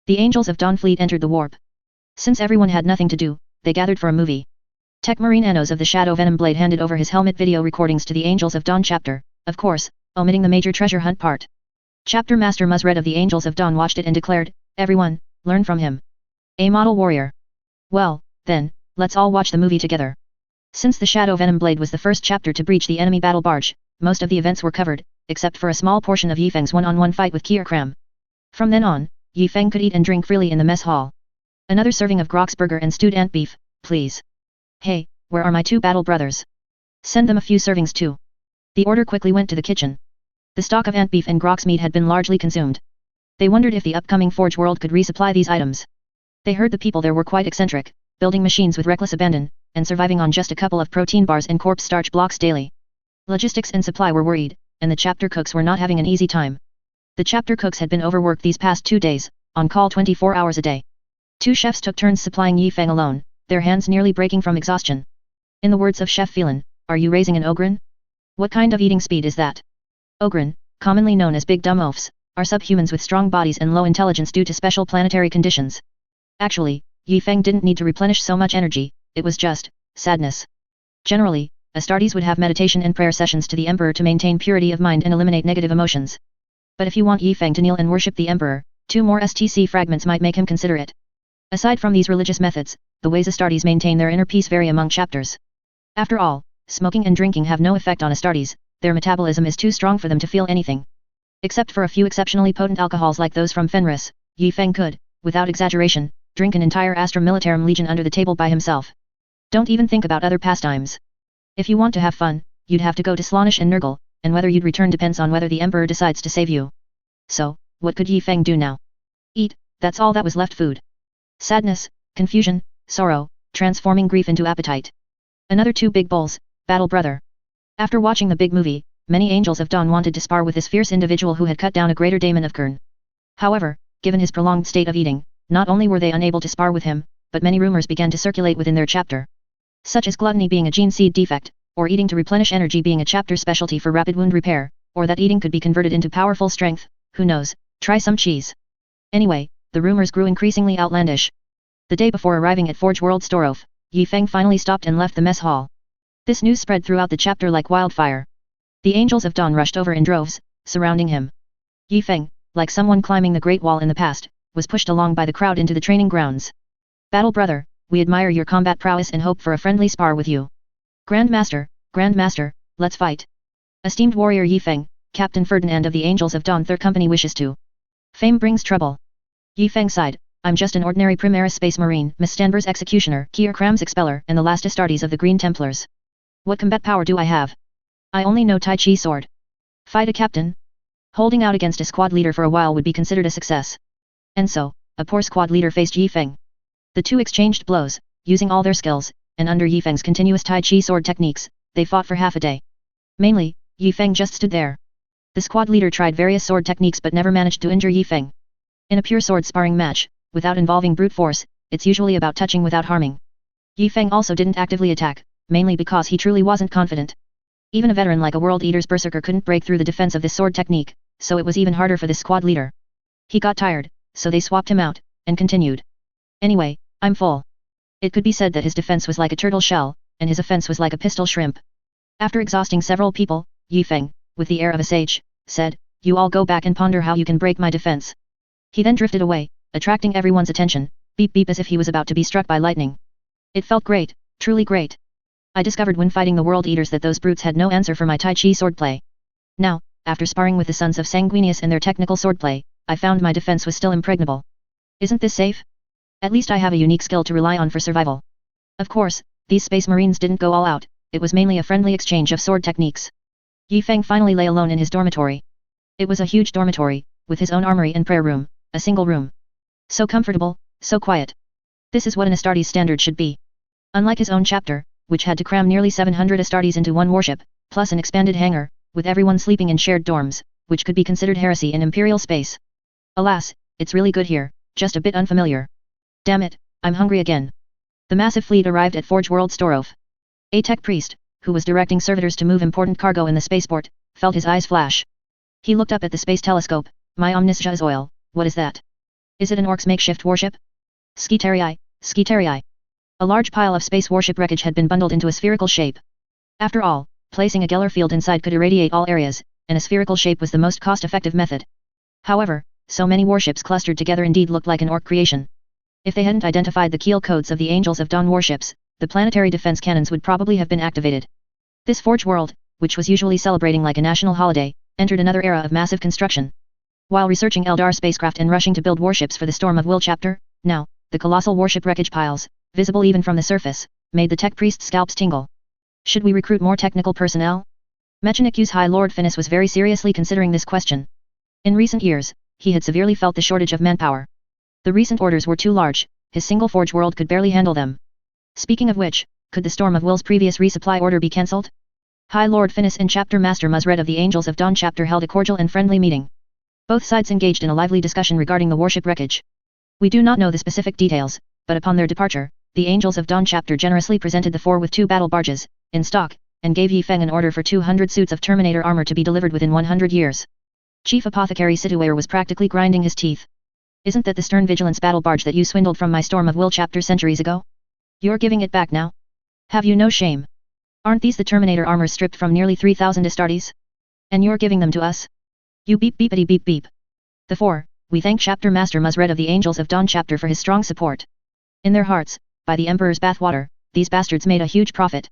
The Angels of Dawn fleet entered the warp. Since everyone had nothing to do, they gathered for a movie. Tech Marine Enos of the Shadow Venom Blade handed over his helmet video recordings to the Angels of Dawn chapter, of course, omitting the major treasure hunt part. Chapter Master Muzred of the Angels of Dawn watched it and declared, "Everyone, learn from him. A model warrior." Well, then, let's all watch the movie together. Since the Shadow Venom Blade was the first chapter to breach the enemy battle barge, most of the events were covered, except for a small portion of Yifeng's one-on-one fight with Kierkram. From then on, Yifeng could eat and drink freely in the mess hall. "Another serving of Groxburger and stewed ant beef, please. Hey, where are my 2 battle brothers? Send them a few servings too." The order quickly went to the kitchen. The stock of ant beef and Grox meat had been largely consumed. They wondered if the upcoming Forge World could resupply these items. They heard the people there were quite eccentric, building machines with reckless abandon, and surviving on just a couple of protein bars and corpse starch blocks daily. Logistics and supply were worried, and the chapter cooks were not having an easy time. The chapter cooks had been overworked these past 2 days, on call 24 hours a day. 2 chefs took turns supplying Yifeng alone, their hands nearly breaking from exhaustion. In the words of Chef Phelan, "Are you raising an ogrin? What kind of eating speed is that?" Ogrin, commonly known as big dumb oafs, are subhumans with strong bodies and low intelligence due to special planetary conditions. Actually, Yifeng didn't need to replenish so much energy, it was just sadness. Generally, Astartes would have meditation and prayer sessions to the Emperor to maintain purity of mind and eliminate negative emotions. But if you want Yifeng to kneel and worship the Emperor, 2 more STC fragments might make him consider it. Aside from these religious methods, the ways Astartes maintain their inner peace vary among chapters. After all, smoking and drinking have no effect on Astartes, their metabolism is too strong for them to feel anything. Except for a few exceptionally potent alcohols like those from Fenris, Yifeng could, without exaggeration, drink an entire Astra Militarum Legion under the table by himself. Don't even think about other pastimes. If you want to have fun, you'd have to go to Slaanesh and Nurgle, and whether you'd return depends on whether the Emperor decides to save you. So, what could Yi Feng do now? Eat, that's all that was left. Food. Sadness, confusion, sorrow, transforming grief into appetite. Another 2 big bowls, battle brother. After watching the big movie, many Angels of Dawn wanted to spar with this fierce individual who had cut down a greater daemon of Kern. However, given his prolonged state of eating, not only were they unable to spar with him, but many rumors began to circulate within their chapter. Such as gluttony being a gene seed defect, or eating to replenish energy being a chapter specialty for rapid wound repair, or that eating could be converted into powerful strength, who knows, try some cheese. Anyway, the rumors grew increasingly outlandish. The day before arriving at Forge World Storof, Yi Feng finally stopped and left the mess hall. This news spread throughout the chapter like wildfire. The Angels of Dawn rushed over in droves, surrounding him. Yi Feng, like someone climbing the Great Wall in the past, was pushed along by the crowd into the training grounds. Battle brother, we admire your combat prowess and hope for a friendly spar with you. Grandmaster, let's fight. Esteemed warrior Yi Feng, Captain Ferdinand of the Angels of Dawn 3rd Company wishes to. Fame brings trouble. Yi Feng sighed, I'm just an ordinary Primaris Space Marine, Miss Stanber's executioner, Kier Kram's expeller, and the last Astartes of the Green Templars. What combat power do I have? I only know Tai Chi sword. Fight a captain? Holding out against a squad leader for a while would be considered a success. And so, a poor squad leader faced Yi Feng. The two exchanged blows, using all their skills, and under Yi Feng's continuous Tai Chi sword techniques, they fought for half a day. Mainly, Yi Feng just stood there. The squad leader tried various sword techniques but never managed to injure Yi Feng. In a pure sword sparring match, without involving brute force, it's usually about touching without harming. Yi Feng also didn't actively attack, mainly because he truly wasn't confident. Even a veteran like a World Eater's Berserker couldn't break through the defense of this sword technique, so it was even harder for this squad leader. He got tired, so they swapped him out, and continued. Anyway, I'm full. It could be said that his defense was like a turtle shell, and his offense was like a pistol shrimp. After exhausting several people, Yi Feng, with the air of a sage, said, you all go back and ponder how you can break my defense. He then drifted away, attracting everyone's attention, beep beep as if he was about to be struck by lightning. It felt great, truly great. I discovered when fighting the World Eaters that those brutes had no answer for my Tai Chi swordplay. Now, after sparring with the Sons of Sanguinius and their technical swordplay, I found my defense was still impregnable. Isn't this safe? At least I have a unique skill to rely on for survival. Of course, these Space Marines didn't go all out, it was mainly a friendly exchange of sword techniques. Yi Feng finally lay alone in his dormitory. It was a huge dormitory, with his own armory and prayer room, a single room. So comfortable, so quiet. This is what an Astartes standard should be. Unlike his own chapter, which had to cram nearly 700 Astartes into one warship, plus an expanded hangar, with everyone sleeping in shared dorms, which could be considered heresy in Imperial space. Alas, it's really good here, just a bit unfamiliar. Damn it, I'm hungry again. The massive fleet arrived at Forge World Storof. A tech priest, who was directing servitors to move important cargo in the spaceport, felt his eyes flash. He looked up at the space telescope. My omniscia is oil, what is that? Is it an Orc's makeshift warship? Skitarii. A large pile of space warship wreckage had been bundled into a spherical shape. After all, placing a Geller field inside could irradiate all areas, and a spherical shape was the most cost-effective method. However, so many warships clustered together indeed looked like an Orc creation. If they hadn't identified the keel codes of the Angels of Dawn warships, the planetary defense cannons would probably have been activated. This Forge World, which was usually celebrating like a national holiday, entered another era of massive construction. While researching Eldar spacecraft and rushing to build warships for the Storm of Will chapter, now, the colossal warship wreckage piles, visible even from the surface, made the tech priest's scalps tingle. Should we recruit more technical personnel? Mechanicu's High Lord Finis was very seriously considering this question. In recent years, he had severely felt the shortage of manpower. The recent orders were too large, his single Forge World could barely handle them. Speaking of which, could the Storm of Will's previous resupply order be cancelled? High Lord Finis and Chapter Master Muzred of the Angels of Dawn chapter held a cordial and friendly meeting. Both sides engaged in a lively discussion regarding the warship wreckage. We do not know the specific details, but upon their departure, the Angels of Dawn chapter generously presented the four with 2 battle barges, in stock, and gave Yi Feng an order for 200 suits of Terminator armor to be delivered within 100 years. Chief Apothecary Situare was practically grinding his teeth. Isn't that the Stern Vigilance battle barge that you swindled from my Storm of Will chapter centuries ago? You're giving it back now? Have you no shame? Aren't these the Terminator armors stripped from nearly 3,000 Astartes? And you're giving them to us? You beep beepity beep beep. The 4, we thank Chapter Master Muzred of the Angels of Dawn chapter for his strong support. In their hearts, by the Emperor's bathwater, these bastards made a huge profit.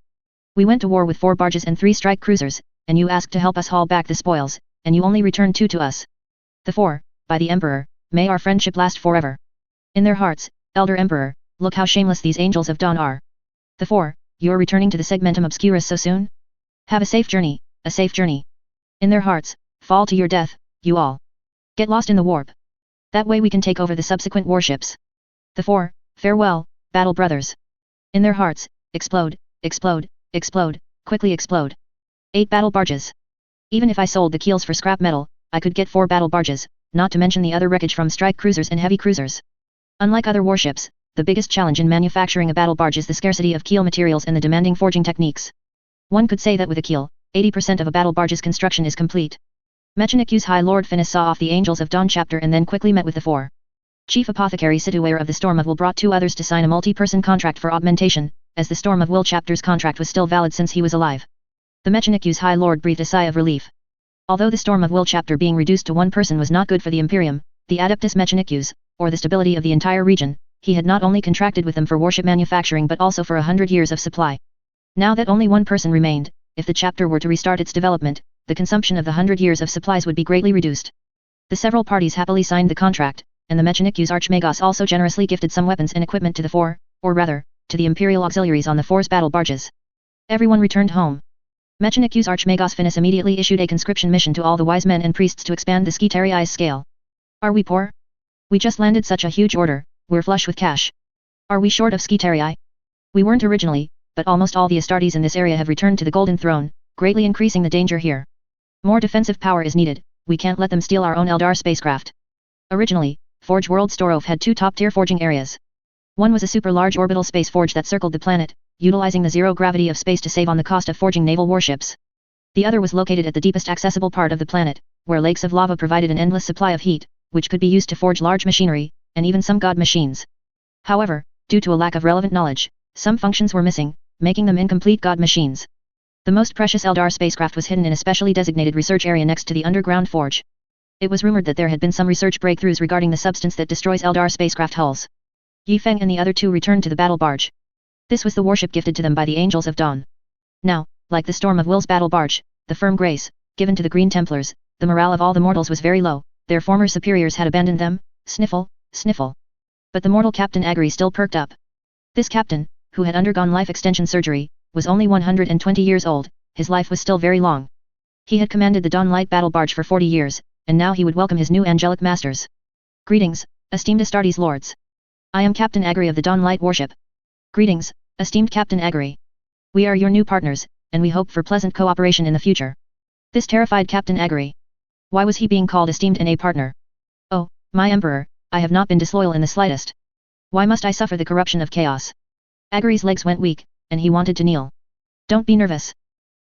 We went to war with 4 barges and 3 strike cruisers, and you asked to help us haul back the spoils, and you only returned 2 to us. The 4, by the Emperor, may our friendship last forever. In their hearts, Elder Emperor, look how shameless these Angels of Dawn are. The 4, you're returning to the segmentum obscurus so soon? Have a safe journey, a safe journey. In their hearts, fall to your death, you all. Get lost in the warp. That way we can take over the subsequent warships. The 4, farewell, battle brothers. In their hearts, explode, explode, explode, quickly explode. 8 battle barges. Even if I sold the keels for scrap metal, I could get 4 battle barges, not to mention the other wreckage from strike cruisers and heavy cruisers. Unlike other warships, the biggest challenge in manufacturing a battle barge is the scarcity of keel materials and the demanding forging techniques. One could say that with a keel, 80% of a battle barge's construction is complete. Mechanicu's High Lord Finis saw off the Angels of Dawn chapter and then quickly met with the 4. Chief Apothecary Situare of the Storm of Will brought 2 others to sign a multi-person contract for augmentation, as the Storm of Will chapter's contract was still valid since he was alive. The Mechanicu's High Lord breathed a sigh of relief. Although the Storm of Will chapter being reduced to 1 person was not good for the Imperium, the Adeptus Mechanicus, or the stability of the entire region, he had not only contracted with them for warship manufacturing but also for 100 years of supply. Now that only 1 person remained, if the chapter were to restart its development, the consumption of the 100 years of supplies would be greatly reduced. The several parties happily signed the contract, and the Mechanicus Archmagos also generously gifted some weapons and equipment to the 4, or rather, to the Imperial auxiliaries on the 4's battle barges. Everyone returned home. Mechanicus Archmagos Finis immediately issued a conscription mission to all the wise men and priests to expand the Skitarii scale. Are we poor? We just landed such a huge order, we're flush with cash. Are we short of Skitarii? We weren't originally, but almost all the Astartes in this area have returned to the Golden Throne, greatly increasing the danger here. More defensive power is needed, we can't let them steal our own Eldar spacecraft. Originally, Forge World Storov had 2 top-tier forging areas. One was a super-large orbital space forge that circled the planet, utilizing the zero gravity of space to save on the cost of forging naval warships. The other was located at the deepest accessible part of the planet, where lakes of lava provided an endless supply of heat, which could be used to forge large machinery, and even some god machines. However, due to a lack of relevant knowledge, some functions were missing, making them incomplete god machines. The most precious Eldar spacecraft was hidden in a specially designated research area next to the underground forge. It was rumored that there had been some research breakthroughs regarding the substance that destroys Eldar spacecraft hulls. Yi Feng and the other 2 returned to the battle barge. This was the warship gifted to them by the Angels of Dawn. Now, like the Storm of Will's battle barge, the firm grace, given to the Green Templars, the morale of all the mortals was very low, their former superiors had abandoned them, sniffle, sniffle. But the mortal Captain Agri still perked up. This captain, who had undergone life extension surgery, was only 120 years old, his life was still very long. He had commanded the Dawn Light battle barge for 40 years, and now he would welcome his new angelic masters. Greetings, esteemed Astartes lords. I am Captain Agri of the Dawn Light warship. Greetings, esteemed Captain Agri. We are your new partners, and we hope for pleasant cooperation in the future. This terrified Captain Agri. Why was he being called esteemed and a partner? Oh, my emperor, I have not been disloyal in the slightest. Why must I suffer the corruption of chaos? Agri's legs went weak, and he wanted to kneel. Don't be nervous.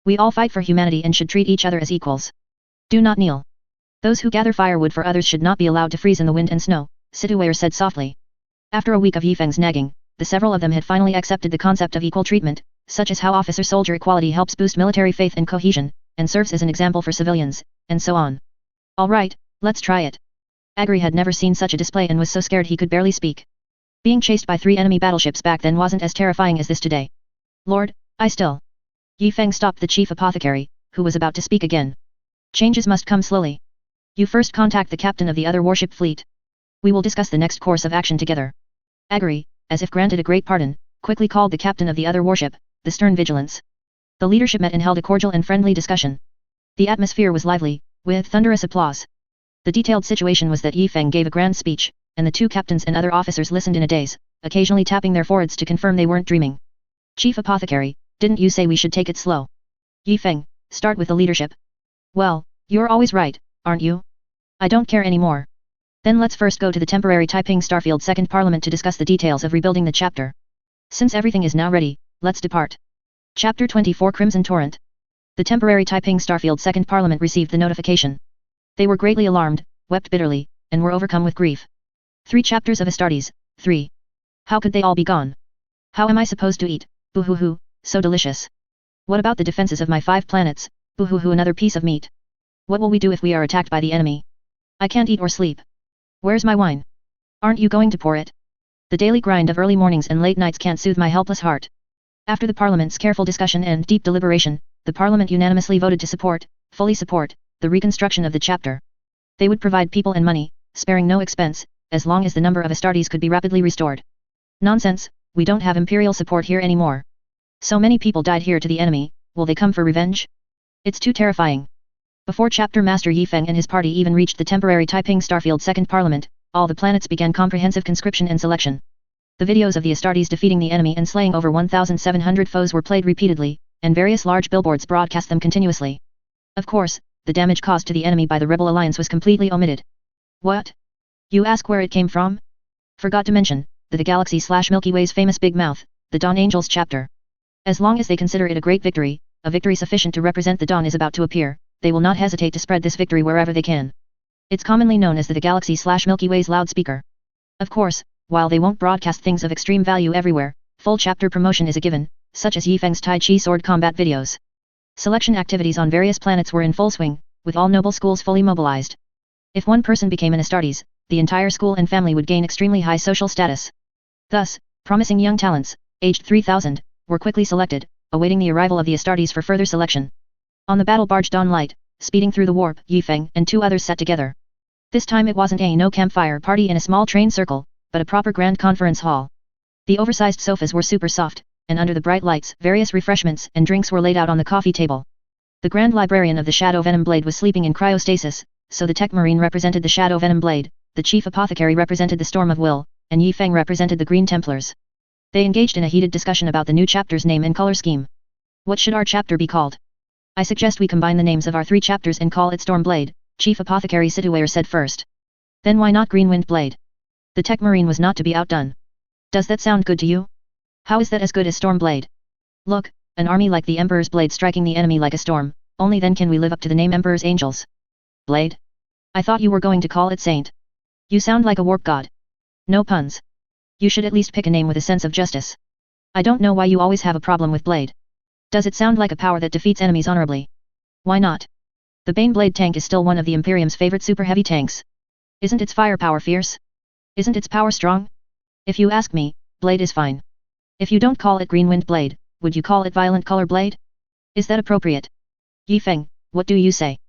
We all fight for humanity and should treat each other as equals. Do not kneel. Those who gather firewood for others should not be allowed to freeze in the wind and snow, Situare said softly. After a week of Yi Feng's nagging, the several of them had finally accepted the concept of equal treatment, such as how officer-soldier equality helps boost military faith and cohesion, and serves as an example for civilians, and so on. Alright, let's try it. Agri had never seen such a display and was so scared he could barely speak. Being chased by 3 enemy battleships back then wasn't as terrifying as this today. Lord, I still. Yi Feng stopped the chief apothecary, who was about to speak again. Changes must come slowly. You first contact the captain of the other warship fleet. We will discuss the next course of action together. Agri, as if granted a great pardon, quickly called the captain of the other warship, the Stern Vigilance. The leadership met and held a cordial and friendly discussion. The atmosphere was lively, with thunderous applause. The detailed situation was that Yi Feng gave a grand speech, and the 2 captains and other officers listened in a daze, occasionally tapping their foreheads to confirm they weren't dreaming. Chief Apothecary, didn't you say we should take it slow? Yi Feng, start with the leadership. Well, you're always right, aren't you? I don't care anymore. Then let's first go to the temporary Taiping Starfield Second Parliament to discuss the details of rebuilding the chapter. Since everything is now ready, let's depart. Chapter 24 Crimson Torrent. The temporary Taiping Starfield Second Parliament received the notification. They were greatly alarmed, wept bitterly, and were overcome with grief. 3 chapters of Astartes, 3. How could they all be gone? How am I supposed to eat? Boo-hoo-hoo, so delicious. What about the defenses of my 5 planets? Boo-hoo-hoo, another piece of meat. What will we do if we are attacked by the enemy? I can't eat or sleep. Where's my wine? Aren't you going to pour it? The daily grind of early mornings and late nights can't soothe my helpless heart. After the Parliament's careful discussion and deep deliberation, the Parliament unanimously voted to support, fully support, the reconstruction of the chapter. They would provide people and money, sparing no expense, as long as the number of Astartes could be rapidly restored. Nonsense, we don't have imperial support here anymore. So many people died here to the enemy, will they come for revenge? It's too terrifying. Before Chapter Master Yi Feng and his party even reached the temporary Taiping Starfield Second Parliament, all the planets began comprehensive conscription and selection. The videos of the Astartes defeating the enemy and slaying over 1,700 foes were played repeatedly, and various large billboards broadcast them continuously. Of course, the damage caused to the enemy by the Rebel Alliance was completely omitted. What? You ask where it came from? Forgot to mention, the Galaxy/Milky Way's famous Big Mouth, the Dawn Angels chapter. As long as they consider it a great victory, a victory sufficient to represent the dawn is about to appear, they will not hesitate to spread this victory wherever they can. It's commonly known as the Galaxy/Milky Way's loudspeaker. Of course, while they won't broadcast things of extreme value everywhere, full chapter promotion is a given, such as Yi Feng's Tai Chi sword combat videos. Selection activities on various planets were in full swing, with all noble schools fully mobilized. If one person became an Astartes, the entire school and family would gain extremely high social status. Thus, promising young talents, aged 3,000, were quickly selected, awaiting the arrival of the Astartes for further selection. On the battle barge Dawn Light, speeding through the warp, Yi Feng and 2 others sat together. This time it wasn't a no campfire party in a small train circle, but a proper grand conference hall. The oversized sofas were super soft, and under the bright lights, various refreshments and drinks were laid out on the coffee table. The Grand Librarian of the Shadow Venom Blade was sleeping in cryostasis, so the Tech Marine represented the Shadow Venom Blade, the Chief Apothecary represented the Storm of Will, and Yi Feng represented the Green Templars. They engaged in a heated discussion about the new chapter's name and color scheme. What should our chapter be called? I suggest we combine the names of our 3 chapters and call it Storm Blade, Chief Apothecary Situare said first. Then why not Green Wind Blade? The Tech Marine was not to be outdone. Does that sound good to you? How is that as good as Storm Blade? Look, an army like the Emperor's Blade striking the enemy like a storm, only then can we live up to the name Emperor's Angels. Blade? I thought you were going to call it Saint. You sound like a warp god. No puns. You should at least pick a name with a sense of justice. I don't know why you always have a problem with Blade. Does it sound like a power that defeats enemies honorably? Why not? The Bane Blade tank is still one of the Imperium's favorite super heavy tanks. Isn't its firepower fierce? Isn't its power strong? If you ask me, Blade is fine. If you don't call it Green Wind Blade, would you call it Violent Color Blade? Is that appropriate? Yi Feng, what do you say?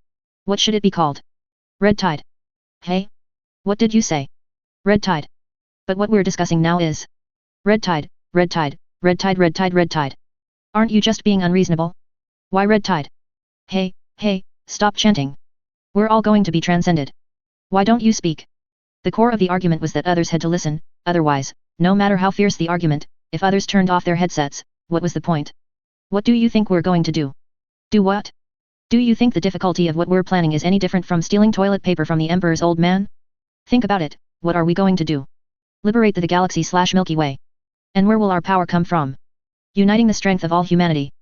What should it be called? Red Tide. Hey? What did you say? Red Tide. But what we're discussing now is Red Tide, Red Tide, Red Tide, Red Tide, Red Tide. Aren't you just being unreasonable? Why Red Tide? Hey, stop chanting. We're all going to be transcended. Why don't you speak? The core of the argument was that others had to listen, otherwise, no matter how fierce the argument, if others turned off their headsets, what was the point? What do you think we're going to do? Do what? Do you think the difficulty of what we're planning is any different from stealing toilet paper from the Emperor's old man? Think about it, what are we going to do? Liberate the Galaxy/Milky Way. And where will our power come from? Uniting the strength of all humanity.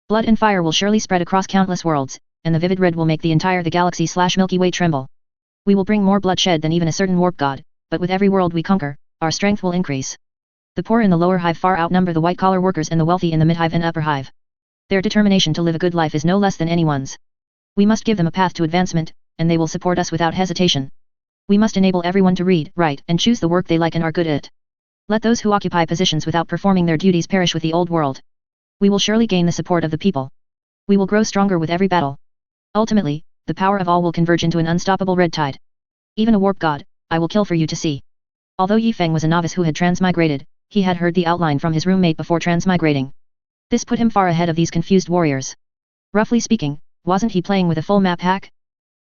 Blood and fire will surely spread across countless worlds, and the vivid red will make the entire Galaxy/Milky Way tremble. We will bring more bloodshed than even a certain warp god, but with every world we conquer, our strength will increase. The poor in the lower hive far outnumber the white-collar workers and the wealthy in the mid-hive and upper hive. Their determination to live a good life is no less than anyone's. We must give them a path to advancement, and they will support us without hesitation. We must enable everyone to read, write, and choose the work they like and are good at. Let those who occupy positions without performing their duties perish with the old world. We will surely gain the support of the people. We will grow stronger with every battle. Ultimately, the power of all will converge into an unstoppable red tide. Even a warp god, I will kill for you to see. Although Yi Feng was a novice who had transmigrated, he had heard the outline from his roommate before transmigrating. This put him far ahead of these confused warriors. Roughly speaking, wasn't he playing with a full map hack?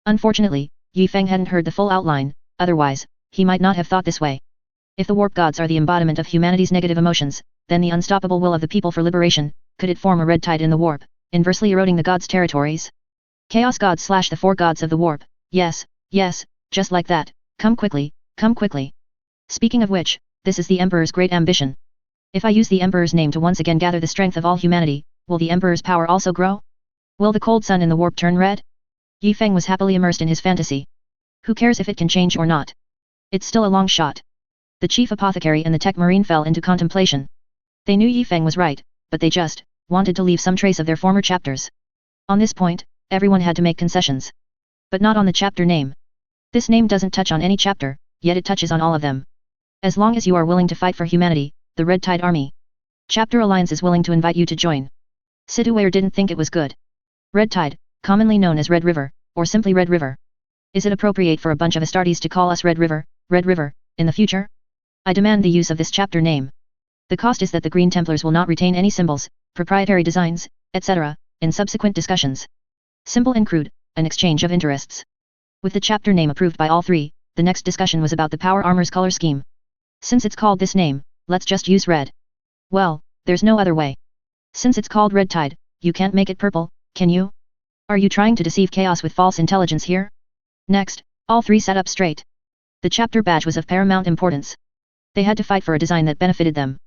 Unfortunately, Yi Feng hadn't heard the full outline, otherwise, he might not have thought this way. If the warp gods are the embodiment of humanity's negative emotions, then the unstoppable will of the people for liberation, could it form a red tide in the warp, inversely eroding the gods' territories? Chaos gods / the 4 gods of the warp, yes, just like that, come quickly, come quickly. Speaking of which, this is the Emperor's great ambition. If I use the Emperor's name to once again gather the strength of all humanity, will the Emperor's power also grow? Will the cold sun in the warp turn red? Yi Feng was happily immersed in his fantasy. Who cares if it can change or not? It's still a long shot. The chief apothecary and the tech marine fell into contemplation. They knew Yi Feng was right, but they just wanted to leave some trace of their former chapters. On this point, everyone had to make concessions. But not on the chapter name. This name doesn't touch on any chapter, yet it touches on all of them. As long as you are willing to fight for humanity, the Red Tide Army Chapter Alliance is willing to invite you to join. Situare didn't think it was good. Red Tide, commonly known as Red River, or simply Red River. Is it appropriate for a bunch of Astartes to call us Red River, in the future? I demand the use of this chapter name. The cost is that the Green Templars will not retain any symbols, proprietary designs, etc., in subsequent discussions. Simple and crude, an exchange of interests. With the chapter name approved by all three, the next discussion was about the power armor's color scheme. Since it's called this name, let's just use red. Well, there's no other way. Since it's called Red Tide, you can't make it purple, can you? Are you trying to deceive chaos with false intelligence here? Next, all three sat up straight. The chapter badge was of paramount importance. They had to fight for a design that benefited them.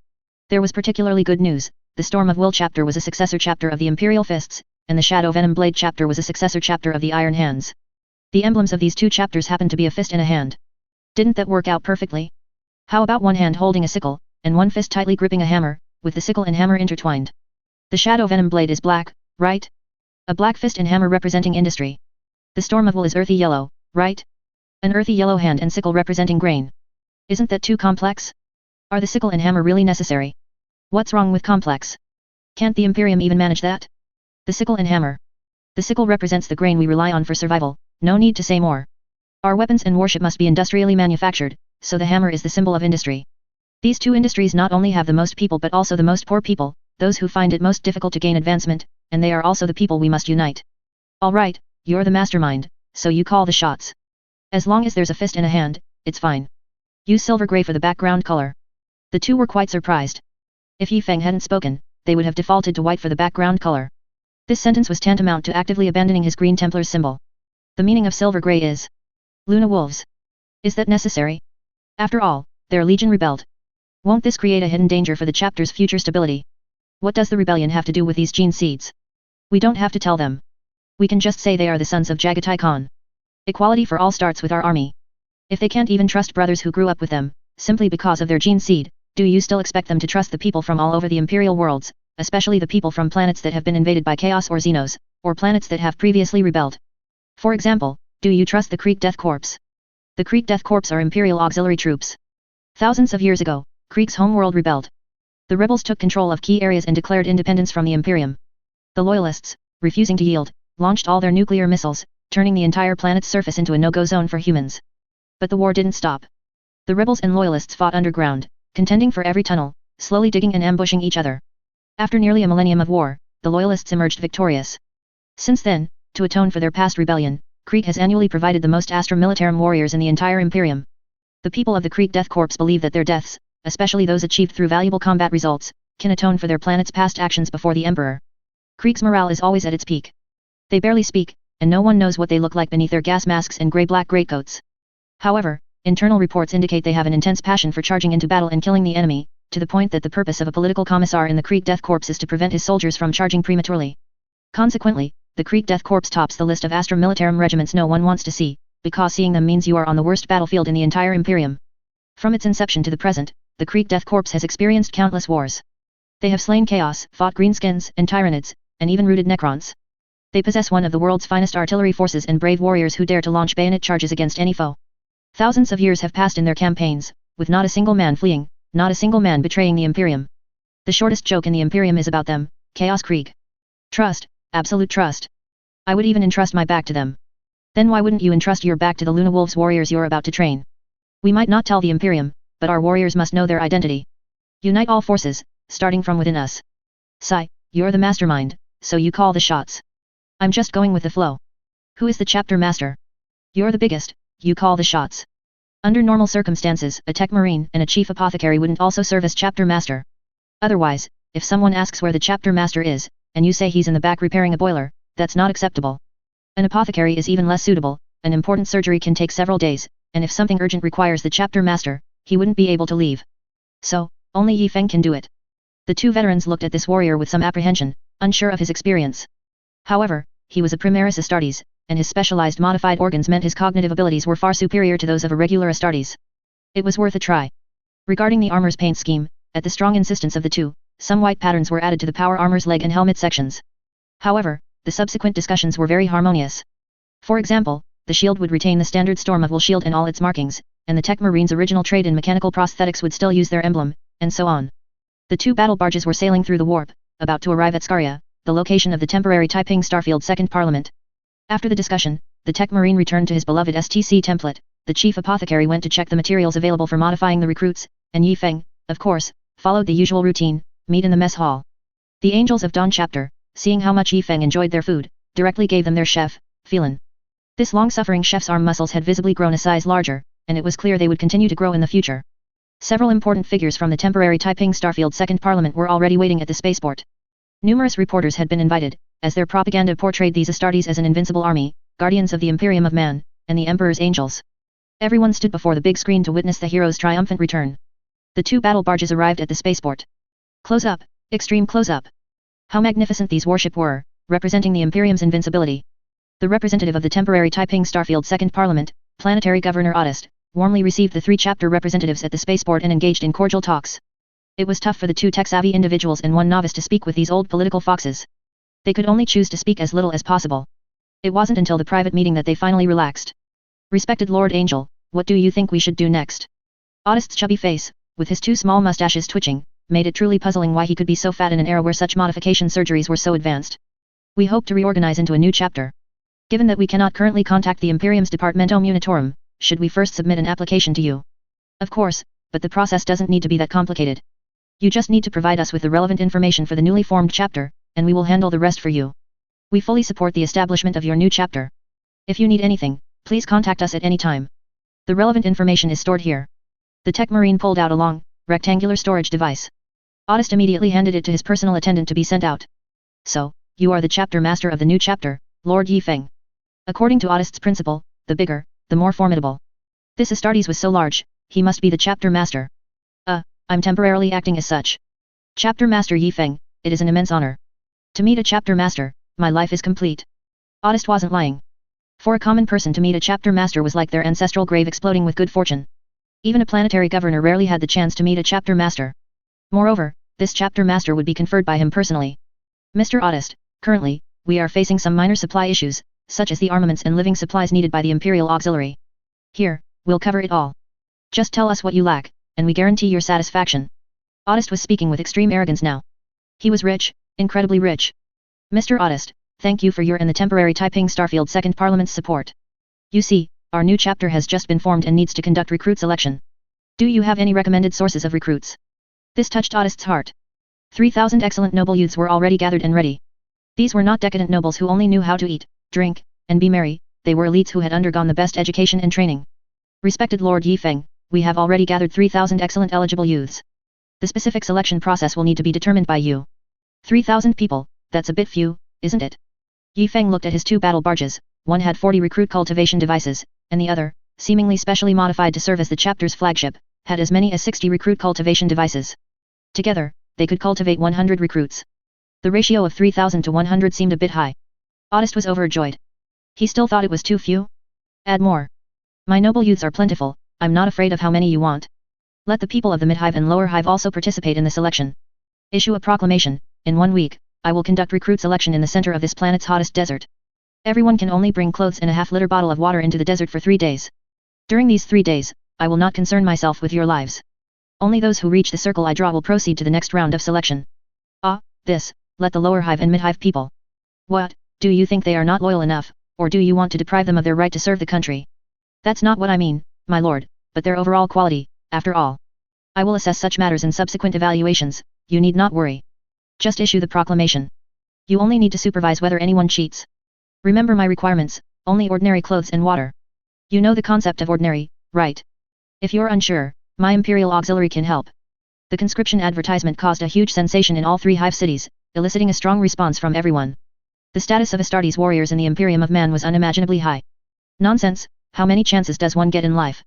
There was particularly good news. The Storm of Will chapter was a successor chapter of the Imperial Fists, and the Shadow Venom Blade chapter was a successor chapter of the Iron Hands. The emblems of these two chapters happened to be a fist and a hand. Didn't that work out perfectly? How about one hand holding a sickle, and one fist tightly gripping a hammer, with the sickle and hammer intertwined? The Shadow Venom Blade is black, right? A black fist and hammer representing industry. The Storm of Will is earthy yellow, right? An earthy yellow hand and sickle representing grain. Isn't that too complex? Are the sickle and hammer really necessary? What's wrong with complex? Can't the Imperium even manage that? The sickle and hammer. The sickle represents the grain we rely on for survival, no need to say more. Our weapons and warship must be industrially manufactured, so the hammer is the symbol of industry. These two industries not only have the most people but also the most poor people, those who find it most difficult to gain advancement, and they are also the people we must unite. Alright, you're the mastermind, so you call the shots. As long as there's a fist and a hand, it's fine. Use silver gray for the background color. The two were quite surprised. If Yi Feng hadn't spoken, they would have defaulted to white for the background color. This sentence was tantamount to actively abandoning his Green Templar's symbol. The meaning of silver gray is Luna Wolves. Is that necessary? After all, their legion rebelled. Won't this create a hidden danger for the chapter's future stability? What does the rebellion have to do with these gene seeds? We don't have to tell them. We can just say they are the sons of Jagatai Khan. Equality for all starts with our army. If they can't even trust brothers who grew up with them, simply because of their gene seed, do you still expect them to trust the people from all over the imperial worlds, especially the people from planets that have been invaded by chaos or Xenos, or planets that have previously rebelled? For example, do you trust the Krieg Death Corps? The Krieg Death Corps are imperial auxiliary troops. Thousands of years ago, Krieg's homeworld rebelled. The rebels took control of key areas and declared independence from the Imperium. The Loyalists, refusing to yield, launched all their nuclear missiles, turning the entire planet's surface into a no-go zone for humans. But the war didn't stop. The rebels and Loyalists fought underground, contending for every tunnel, slowly digging and ambushing each other. After nearly a millennium of war, the Loyalists emerged victorious. Since then, to atone for their past rebellion, Krieg has annually provided the most Astra Militarum warriors in the entire Imperium. The people of the Krieg Death Corps believe that their deaths, especially those achieved through valuable combat results, can atone for their planet's past actions before the Emperor. Krieg's morale is always at its peak. They barely speak, and no one knows what they look like beneath their gas masks and grey-black greatcoats. However, internal reports indicate they have an intense passion for charging into battle and killing the enemy, to the point that the purpose of a political commissar in the Krieg Death Corps is to prevent his soldiers from charging prematurely. Consequently, the Krieg Death Corps tops the list of Astra Militarum regiments no one wants to see, because seeing them means you are on the worst battlefield in the entire Imperium. From its inception to the present, the Krieg Death Corps has experienced countless wars. They have slain chaos, fought greenskins and Tyranids, and even routed Necrons. They possess one of the world's finest artillery forces and brave warriors who dare to launch bayonet charges against any foe. Thousands of years have passed in their campaigns, with not a single man fleeing, not a single man betraying the Imperium. The shortest joke in the Imperium is about them, Chaos Krieg. Trust, absolute trust. I would even entrust my back to them. Then why wouldn't you entrust your back to the Luna Wolves warriors you're about to train? We might not tell the Imperium, but our warriors must know their identity. Unite all forces, starting from within us. Sai, you're the mastermind, so you call the shots. I'm just going with the flow. Who is the chapter master? You're the biggest, you call the shots. Under normal circumstances, a tech marine and a chief apothecary wouldn't also serve as chapter master. Otherwise, if someone asks where the chapter master is, and you say he's in the back repairing a boiler, that's not acceptable. An apothecary is even less suitable. An important surgery can take several days, and if something urgent requires the chapter master, he wouldn't be able to leave. So, only Yi Feng can do it. The two veterans looked at this warrior with some apprehension, unsure of his experience. However, he was a Primaris Astartes, and his specialized modified organs meant his cognitive abilities were far superior to those of a regular Astartes. It was worth a try. Regarding the armor's paint scheme, at the strong insistence of the two, some white patterns were added to the power armor's leg and helmet sections. However, the subsequent discussions were very harmonious. For example, the shield would retain the standard Storm of Will shield and all its markings, and the Tech Marine's original trade in mechanical prosthetics would still use their emblem, and so on. The two battle barges were sailing through the warp, about to arrive at Skaria, the location of the temporary Taiping Starfield Second Parliament. After the discussion, the Tech Marine returned to his beloved STC template, the chief apothecary went to check the materials available for modifying the recruits, and Yi Feng, of course, followed the usual routine, meet in the mess hall. The Angels of Dawn chapter, seeing how much Yifeng enjoyed their food, directly gave them their chef, Phelan. This long-suffering chef's arm muscles had visibly grown a size larger, and it was clear they would continue to grow in the future. Several important figures from the temporary Taiping Starfield Second Parliament were already waiting at the spaceport. Numerous reporters had been invited, as their propaganda portrayed these Astartes as an invincible army, guardians of the Imperium of Man, and the Emperor's angels. Everyone stood before the big screen to witness the hero's triumphant return. The two battle barges arrived at the spaceport. Close up, extreme close up. How magnificent these warships were, representing the Imperium's invincibility. The representative of the temporary Taiping Starfield Second Parliament, Planetary Governor Astartes, warmly received the three chapter representatives at the spaceport and engaged in cordial talks. It was tough for the two tech-savvy individuals and one novice to speak with these old political foxes. They could only choose to speak as little as possible. It wasn't until the private meeting that they finally relaxed. Respected Lord Angel, what do you think we should do next? Astartes' chubby face, with his two small mustaches twitching, made it truly puzzling why he could be so fat in an era where such modification surgeries were so advanced. We hope to reorganize into a new chapter. Given that we cannot currently contact the Imperium's Departamento Munitorum, should we first submit an application to you? Of course, but the process doesn't need to be that complicated. You just need to provide us with the relevant information for the newly formed chapter, and we will handle the rest for you. We fully support the establishment of your new chapter. If you need anything, please contact us at any time. The relevant information is stored here. The Tech Marine pulled out a long, rectangular storage device. Astartes immediately handed it to his personal attendant to be sent out. So, you are the chapter master of the new chapter, Lord Yifeng. According to Astartes' principle, the bigger, the more formidable. This Astartes was so large, he must be the chapter master. I'm temporarily acting as such. Chapter Master Yifeng, it is an immense honor. To meet a chapter master, my life is complete. Astartes wasn't lying. For a common person to meet a chapter master was like their ancestral grave exploding with good fortune. Even a planetary governor rarely had the chance to meet a chapter master. Moreover, this chapter master would be conferred by him personally. Mr. Astartes, currently, we are facing some minor supply issues, such as the armaments and living supplies needed by the Imperial Auxiliary. Here, we'll cover it all. Just tell us what you lack, and we guarantee your satisfaction. Astartes was speaking with extreme arrogance now. He was rich, incredibly rich. Mr. Astartes, thank you for your and the temporary Taiping Starfield Second Parliament's support. You see, our new chapter has just been formed and needs to conduct recruit selection. Do you have any recommended sources of recruits? This touched Astartes' heart. 3,000 excellent noble youths were already gathered and ready. These were not decadent nobles who only knew how to eat, drink, and be merry, they were elites who had undergone the best education and training. Respected Lord Yifeng, we have already gathered 3,000 excellent eligible youths. The specific selection process will need to be determined by you. 3,000 people, that's a bit few, isn't it? Yifeng looked at his two battle barges, one had 40 recruit cultivation devices, and the other, seemingly specially modified to serve as the chapter's flagship, had as many as 60 recruit cultivation devices. Together, they could cultivate 100 recruits. The ratio of 3,000 to 100 seemed a bit high. Astartes was overjoyed. He still thought it was too few? Add more. My noble youths are plentiful, I'm not afraid of how many you want. Let the people of the Mid-Hive and Lower Hive also participate in the selection. Issue a proclamation, in 1 week, I will conduct recruit selection in the center of this planet's hottest desert. Everyone can only bring clothes and a half-liter bottle of water into the desert for 3 days. During these 3 days, I will not concern myself with your lives. Only those who reach the circle I draw will proceed to the next round of selection. Let the Lower Hive and Mid-Hive people. What, do you think they are not loyal enough, or do you want to deprive them of their right to serve the country? That's not what I mean, my lord, but their overall quality, after all. I will assess such matters in subsequent evaluations, you need not worry. Just issue the proclamation. You only need to supervise whether anyone cheats. Remember my requirements, only ordinary clothes and water. You know the concept of ordinary, right? If you're unsure, my Imperial Auxiliary can help. The conscription advertisement caused a huge sensation in all 3 hive cities, eliciting a strong response from everyone. The status of Astartes warriors in the Imperium of Man was unimaginably high. Nonsense, how many chances does one get in life?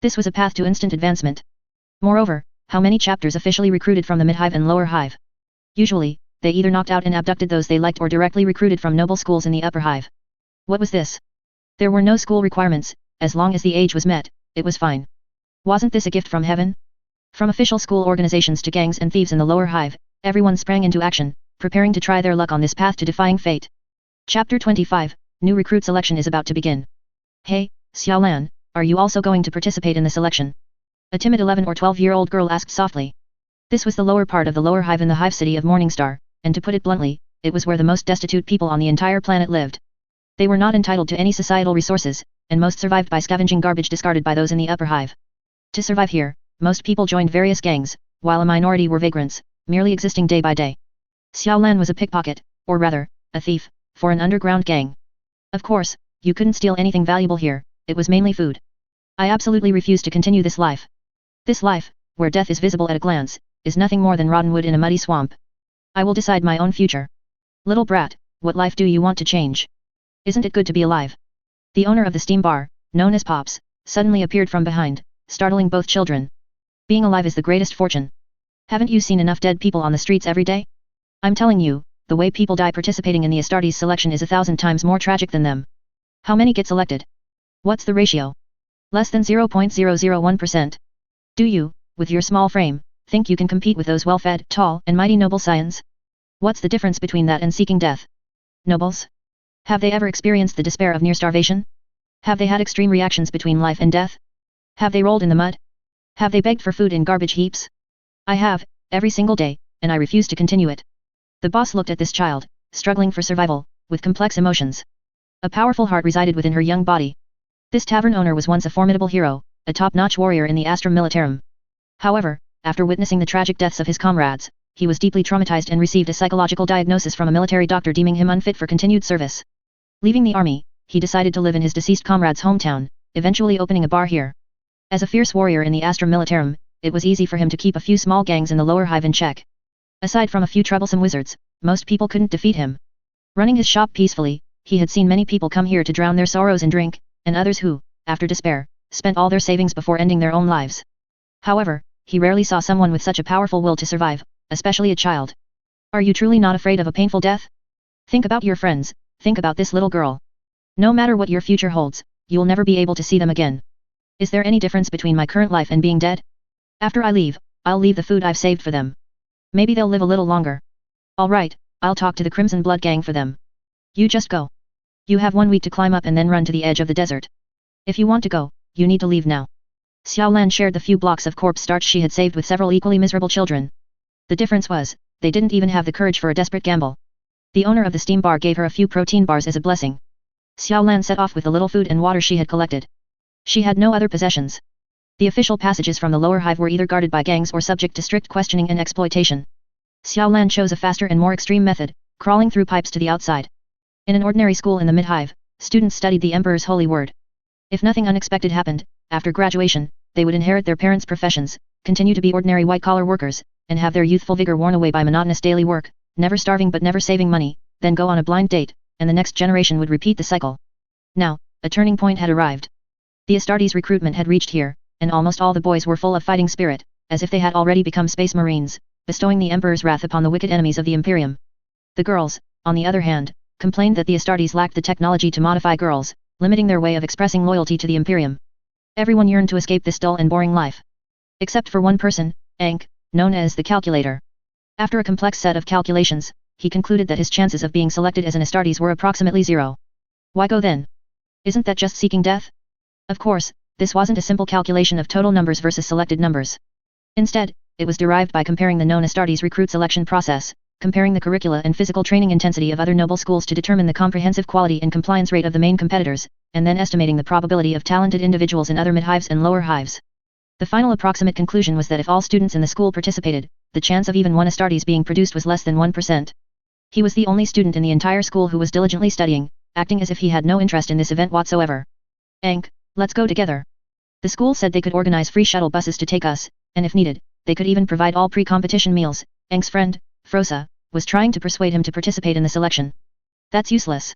This was a path to instant advancement. Moreover, how many chapters officially recruited from the Mid-Hive and Lower Hive? Usually, they either knocked out and abducted those they liked or directly recruited from noble schools in the Upper Hive. What was this? There were no school requirements, as long as the age was met, it was fine. Wasn't this a gift from heaven? From official school organizations to gangs and thieves in the Lower Hive, everyone sprang into action, preparing to try their luck on this path to defying fate. Chapter 25, New Recruit Selection is about to begin. Hey, Xiaolan, are you also going to participate in the selection? A timid 11 or 12-year-old girl asked softly. This was the lower part of the Lower Hive in the Hive City of Morningstar, and to put it bluntly, it was where the most destitute people on the entire planet lived. They were not entitled to any societal resources, and most survived by scavenging garbage discarded by those in the Upper Hive. To survive here, most people joined various gangs, while a minority were vagrants, merely existing day by day. Xiaolan was a pickpocket, or rather, a thief, for an underground gang. Of course, you couldn't steal anything valuable here, it was mainly food. I absolutely refuse to continue this life. This life, where death is visible at a glance, is nothing more than rotten wood in a muddy swamp. I will decide my own future. Little brat, what life do you want to change? Isn't it good to be alive? The owner of the steam bar, known as Pops, suddenly appeared from behind, startling both children. Being alive is the greatest fortune. Haven't you seen enough dead people on the streets every day? I'm telling you, the way people die participating in the Astartes selection is 1,000 times more tragic than them. How many get selected? What's the ratio? Less than 0.001%. Do you, with your small frame, think you can compete with those well-fed, tall, and mighty noble scions? What's the difference between that and seeking death? Nobles? Have they ever experienced the despair of near starvation? Have they had extreme reactions between life and death? Have they rolled in the mud? Have they begged for food in garbage heaps? I have, every single day, and I refuse to continue it. The boss looked at this child, struggling for survival, with complex emotions. A powerful heart resided within her young body. This tavern owner was once a formidable hero, a top-notch warrior in the Astra Militarum. However, after witnessing the tragic deaths of his comrades, he was deeply traumatized and received a psychological diagnosis from a military doctor deeming him unfit for continued service. Leaving the army, he decided to live in his deceased comrade's hometown, eventually opening a bar here. As a fierce warrior in the Astra Militarum, it was easy for him to keep a few small gangs in the lower hive in check. Aside from a few troublesome wizards, most people couldn't defeat him. Running his shop peacefully, he had seen many people come here to drown their sorrows in drink, and others who, after despair, spent all their savings before ending their own lives. However, he rarely saw someone with such a powerful will to survive, especially a child. Are you truly not afraid of a painful death? Think about your friends, think about this little girl. No matter what your future holds, you'll never be able to see them again. Is there any difference between my current life and being dead? After I leave, I'll leave the food I've saved for them. Maybe they'll live a little longer. Alright, I'll talk to the Crimson Blood Gang for them. You just go. You have 1 week to climb up and then run to the edge of the desert. If you want to go, you need to leave now. Xiaolan shared the few blocks of corpse starch she had saved with several equally miserable children. The difference was, they didn't even have the courage for a desperate gamble. The owner of the steam bar gave her a few protein bars as a blessing. Xiaolan set off with the little food and water she had collected. She had no other possessions. The official passages from the lower hive were either guarded by gangs or subject to strict questioning and exploitation. Xiaolan chose a faster and more extreme method, crawling through pipes to the outside. In an ordinary school in the mid-hive, students studied the Emperor's holy word. If nothing unexpected happened, after graduation, they would inherit their parents' professions, continue to be ordinary white-collar workers, and have their youthful vigor worn away by monotonous daily work, never starving but never saving money, then go on a blind date, and the next generation would repeat the cycle. Now, a turning point had arrived. The Astartes recruitment had reached here, and almost all the boys were full of fighting spirit, as if they had already become space marines, bestowing the Emperor's wrath upon the wicked enemies of the Imperium. The girls, on the other hand, complained that the Astartes lacked the technology to modify girls, limiting their way of expressing loyalty to the Imperium. Everyone yearned to escape this dull and boring life. Except for one person, Ankh, known as the Calculator. After a complex set of calculations, he concluded that his chances of being selected as an Astartes were approximately 0. Why go then? Isn't that just seeking death? Of course, this wasn't a simple calculation of total numbers versus selected numbers. Instead, it was derived by comparing the known Astartes recruit selection process, comparing the curricula and physical training intensity of other noble schools to determine the comprehensive quality and compliance rate of the main competitors, and then estimating the probability of talented individuals in other mid-hives and lower hives. The final approximate conclusion was that if all students in the school participated, the chance of even one Astartes being produced was less than 1%. He was the only student in the entire school who was diligently studying, acting as if he had no interest in this event whatsoever. Ankh, let's go together. The school said they could organize free shuttle buses to take us, and if needed, they could even provide all pre-competition meals. Ankh's friend, Frosa, was trying to persuade him to participate in the selection. That's useless.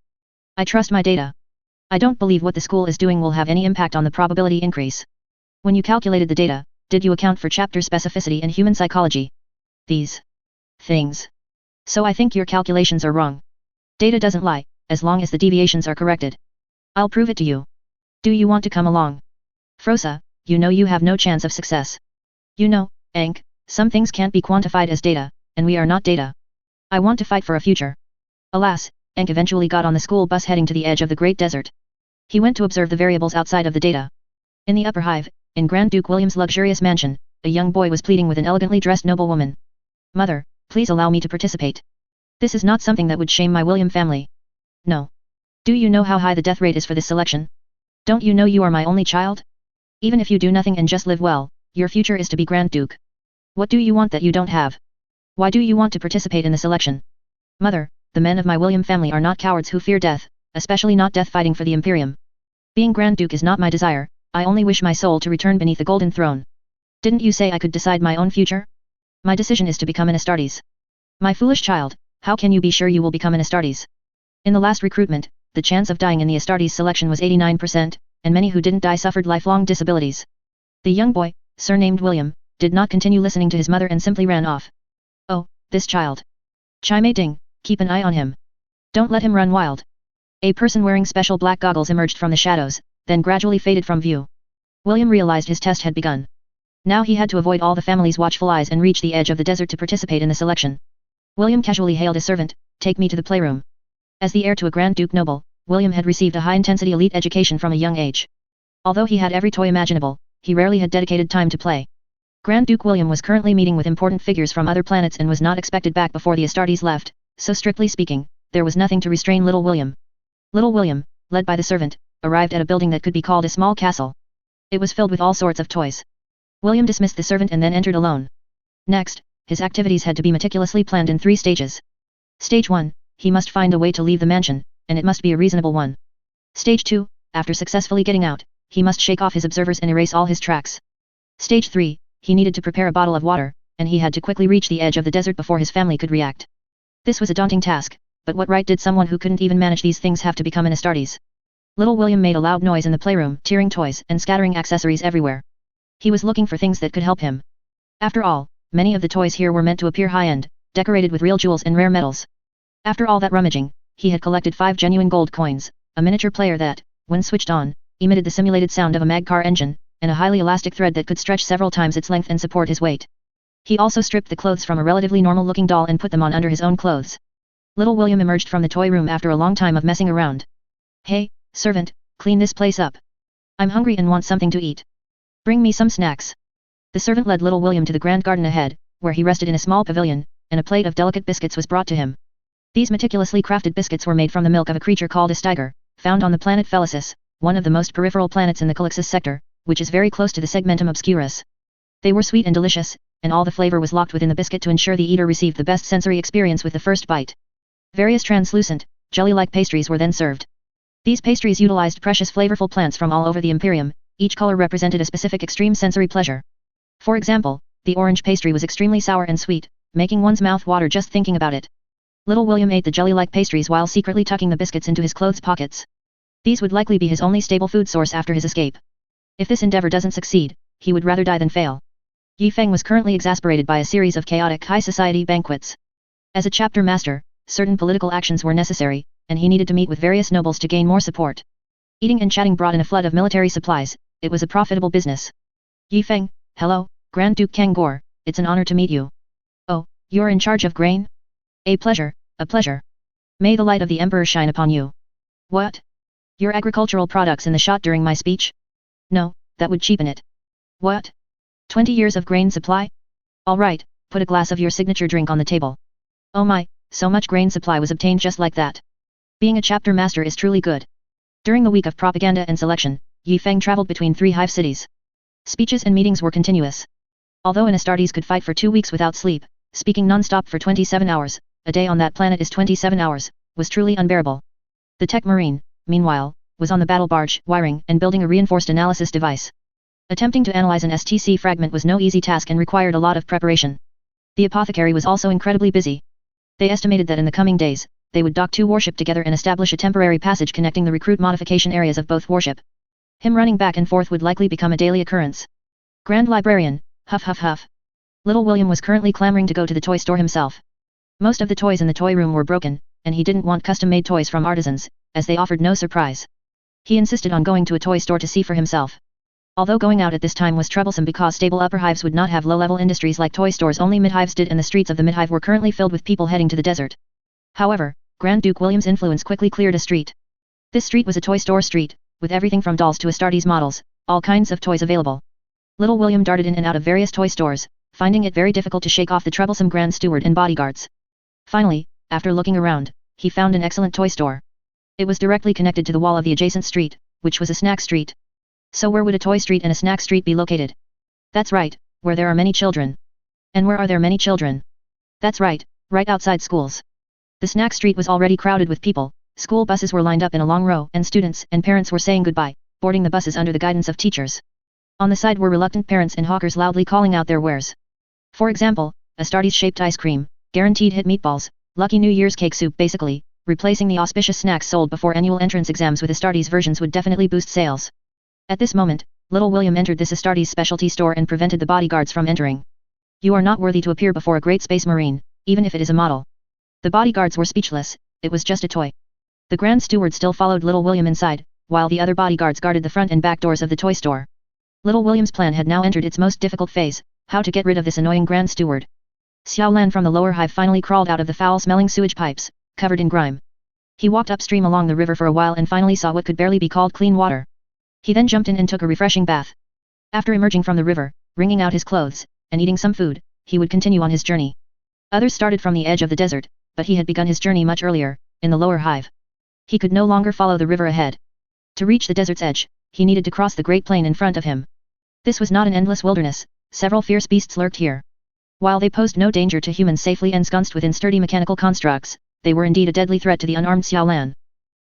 I trust my data. I don't believe what the school is doing will have any impact on the probability increase. When you calculated the data, did you account for chapter specificity and human psychology? These things. So I think your calculations are wrong. Data doesn't lie, as long as the deviations are corrected. I'll prove it to you. Do you want to come along? Frosa, you know you have no chance of success. You know, Ankh, some things can't be quantified as data, and we are not data. I want to fight for a future. Alas, Ankh eventually got on the school bus heading to the edge of the Great Desert. He went to observe the variables outside of the data. In the upper hive, in Grand Duke William's luxurious mansion, a young boy was pleading with an elegantly dressed noblewoman. Mother, please allow me to participate. This is not something that would shame my William family. No. Do you know how high the death rate is for this selection? Don't you know you are my only child? Even if you do nothing and just live well, your future is to be Grand Duke. What do you want that you don't have? Why do you want to participate in the selection? Mother, the men of my William family are not cowards who fear death, especially not death fighting for the Imperium. Being Grand Duke is not my desire, I only wish my soul to return beneath the golden throne. Didn't you say I could decide my own future? My decision is to become an Astartes. My foolish child, how can you be sure you will become an Astartes? In the last recruitment, the chance of dying in the Astartes selection was 89%, and many who didn't die suffered lifelong disabilities. The young boy, surnamed William, did not continue listening to his mother and simply ran off. Oh, this child. Chime ding, keep an eye on him. Don't let him run wild. A person wearing special black goggles emerged from the shadows, then gradually faded from view. William realized his test had begun. Now he had to avoid all the family's watchful eyes and reach the edge of the desert to participate in the selection. William casually hailed a servant, "Take me to the playroom." As the heir to a Grand Duke noble, William had received a high-intensity elite education from a young age. Although he had every toy imaginable, he rarely had dedicated time to play. Grand Duke William was currently meeting with important figures from other planets and was not expected back before the Astartes left, so strictly speaking, there was nothing to restrain little William. Little William, led by the servant, arrived at a building that could be called a small castle. It was filled with all sorts of toys. William dismissed the servant and then entered alone. Next, his activities had to be meticulously planned in 3 stages. Stage 1, he must find a way to leave the mansion, and it must be a reasonable one. Stage 2, after successfully getting out, he must shake off his observers and erase all his tracks. Stage 3, he needed to prepare a bottle of water, and he had to quickly reach the edge of the desert before his family could react. This was a daunting task, but what right did someone who couldn't even manage these things have to become an Astartes? Little William made a loud noise in the playroom, tearing toys and scattering accessories everywhere. He was looking for things that could help him. After all, many of the toys here were meant to appear high-end, decorated with real jewels and rare metals. After all that rummaging, he had collected 5 genuine gold coins, a miniature player that, when switched on, emitted the simulated sound of a mag-car engine, and a highly elastic thread that could stretch several times its length and support his weight. He also stripped the clothes from a relatively normal-looking doll and put them on under his own clothes. Little William emerged from the toy room after a long time of messing around. "Hey, servant, clean this place up. I'm hungry and want something to eat. Bring me some snacks." The servant led little William to the grand garden ahead, where he rested in a small pavilion, and a plate of delicate biscuits was brought to him. These meticulously crafted biscuits were made from the milk of a creature called a styger, found on the planet Felicis, one of the most peripheral planets in the Calixis sector, which is very close to the segmentum obscurus. They were sweet and delicious, and all the flavor was locked within the biscuit to ensure the eater received the best sensory experience with the first bite. Various translucent, jelly-like pastries were then served. These pastries utilized precious flavorful plants from all over the Imperium, each color represented a specific extreme sensory pleasure. For example, the orange pastry was extremely sour and sweet, making one's mouth water just thinking about it. Little William ate the jelly-like pastries while secretly tucking the biscuits into his clothes pockets. These would likely be his only stable food source after his escape. If this endeavor doesn't succeed, he would rather die than fail. Yi Feng was currently exasperated by a series of chaotic high society banquets. As a chapter master, certain political actions were necessary, and he needed to meet with various nobles to gain more support. Eating and chatting brought in a flood of military supplies, it was a profitable business. Yi Feng, hello, Grand Duke Kangor, it's an honor to meet you. Oh, you're in charge of grain? A pleasure, a pleasure. May the light of the Emperor shine upon you. What? Your agricultural products in the shot during my speech? No, that would cheapen it. What? 20 years of grain supply? Alright, put a glass of your signature drink on the table. Oh my, so much grain supply was obtained just like that. Being a chapter master is truly good. During the week of propaganda and selection, Yi Feng traveled between 3 hive cities. Speeches and meetings were continuous. Although an Astartes could fight for 2 weeks without sleep, speaking non-stop for 27 hours, a day on that planet is 27 hours, was truly unbearable. The Tech Marine, meanwhile, was on the battle barge, wiring and building a reinforced analysis device. Attempting to analyze an STC fragment was no easy task and required a lot of preparation. The apothecary was also incredibly busy. They estimated that in the coming days, they would dock 2 warship together and establish a temporary passage connecting the recruit modification areas of both warship. Him running back and forth would likely become a daily occurrence. Grand Librarian, huff huff huff. Little William was currently clamoring to go to the toy store himself. Most of the toys in the toy room were broken, and he didn't want custom-made toys from artisans, as they offered no surprise. He insisted on going to a toy store to see for himself. Although going out at this time was troublesome because stable upper hives would not have low-level industries like toy stores, only mid-hives did, and the streets of the mid-hive were currently filled with people heading to the desert. However, Grand Duke William's influence quickly cleared a street. This street was a toy store street, with everything from dolls to Astartes models, all kinds of toys available. Little William darted in and out of various toy stores, finding it very difficult to shake off the troublesome Grand Steward and bodyguards. Finally, after looking around, he found an excellent toy store. It was directly connected to the wall of the adjacent street, which was a snack street. So where would a toy street and a snack street be located? That's right, where there are many children. And where are there many children? That's right, right outside schools. The snack street was already crowded with people, school buses were lined up in a long row and students and parents were saying goodbye, boarding the buses under the guidance of teachers. On the side were reluctant parents and hawkers loudly calling out their wares. For example, Astartes-shaped ice cream, guaranteed hit meatballs, lucky New Year's cake soup basically, replacing the auspicious snacks sold before annual entrance exams with Astartes versions would definitely boost sales. At this moment, little William entered this Astartes specialty store and prevented the bodyguards from entering. You are not worthy to appear before a great space marine, even if it is a model. The bodyguards were speechless, it was just a toy. The Grand Steward still followed little William inside, while the other bodyguards guarded the front and back doors of the toy store. Little William's plan had now entered its most difficult phase, how to get rid of this annoying Grand Steward. Xiaolan from the lower hive finally crawled out of the foul-smelling sewage pipes, covered in grime. He walked upstream along the river for a while and finally saw what could barely be called clean water. He then jumped in and took a refreshing bath. After emerging from the river, wringing out his clothes, and eating some food, he would continue on his journey. Others started from the edge of the desert, but he had begun his journey much earlier, in the lower hive. He could no longer follow the river ahead. To reach the desert's edge, he needed to cross the great plain in front of him. This was not an endless wilderness, several fierce beasts lurked here. While they posed no danger to humans safely ensconced within sturdy mechanical constructs, they were indeed a deadly threat to the unarmed Xiaolan.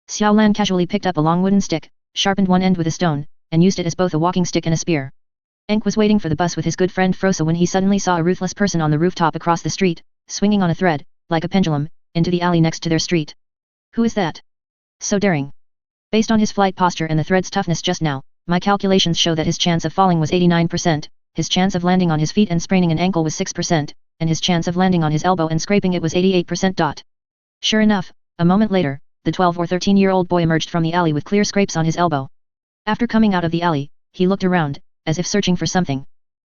Xiaolan casually picked up a long wooden stick, sharpened one end with a stone, and used it as both a walking stick and a spear. Enk was waiting for the bus with his good friend Frosa when he suddenly saw a ruthless person on the rooftop across the street, swinging on a thread, like a pendulum, into the alley next to their street. Who is that? So daring. Based on his flight posture and the thread's toughness just now, my calculations show that his chance of falling was 89%, his chance of landing on his feet and spraining an ankle was 6%, and his chance of landing on his elbow and scraping it was 88%. Sure enough, a moment later, the 12 or 13-year-old boy emerged from the alley with clear scrapes on his elbow. After coming out of the alley, he looked around, as if searching for something.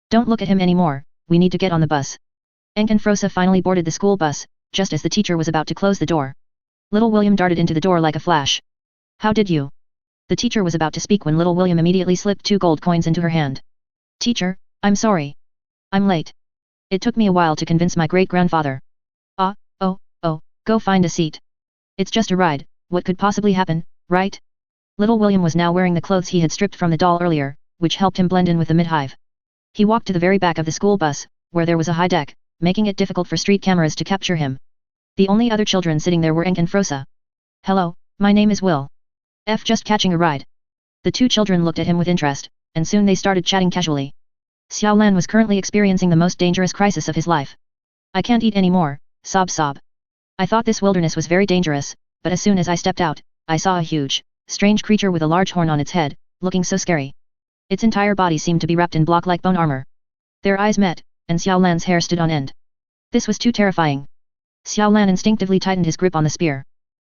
Don't look at him anymore, we need to get on the bus. Enk and Frosa finally boarded the school bus, just as the teacher was about to close the door. Little William darted into the door like a flash. How did you? The teacher was about to speak when little William immediately slipped 2 gold coins into her hand. Teacher, I'm sorry. I'm late. It took me a while to convince my great-grandfather. Go find a seat. It's just a ride, what could possibly happen, right? Little William was now wearing the clothes he had stripped from the doll earlier, which helped him blend in with the mid-hive. He walked to the very back of the school bus, where there was a high deck, making it difficult for street cameras to capture him. The only other children sitting there were Enk and Frosa. Hello, my name is Will. Just catching a ride. The 2 children looked at him with interest, and soon they started chatting casually. Xiaolan was currently experiencing the most dangerous crisis of his life. I can't eat anymore, sob. I thought this wilderness was very dangerous, but as soon as I stepped out, I saw a huge, strange creature with a large horn on its head, looking so scary. Its entire body seemed to be wrapped in block-like bone armor. Their eyes met, and Xiaolan's hair stood on end. This was too terrifying. Xiaolan instinctively tightened his grip on the spear.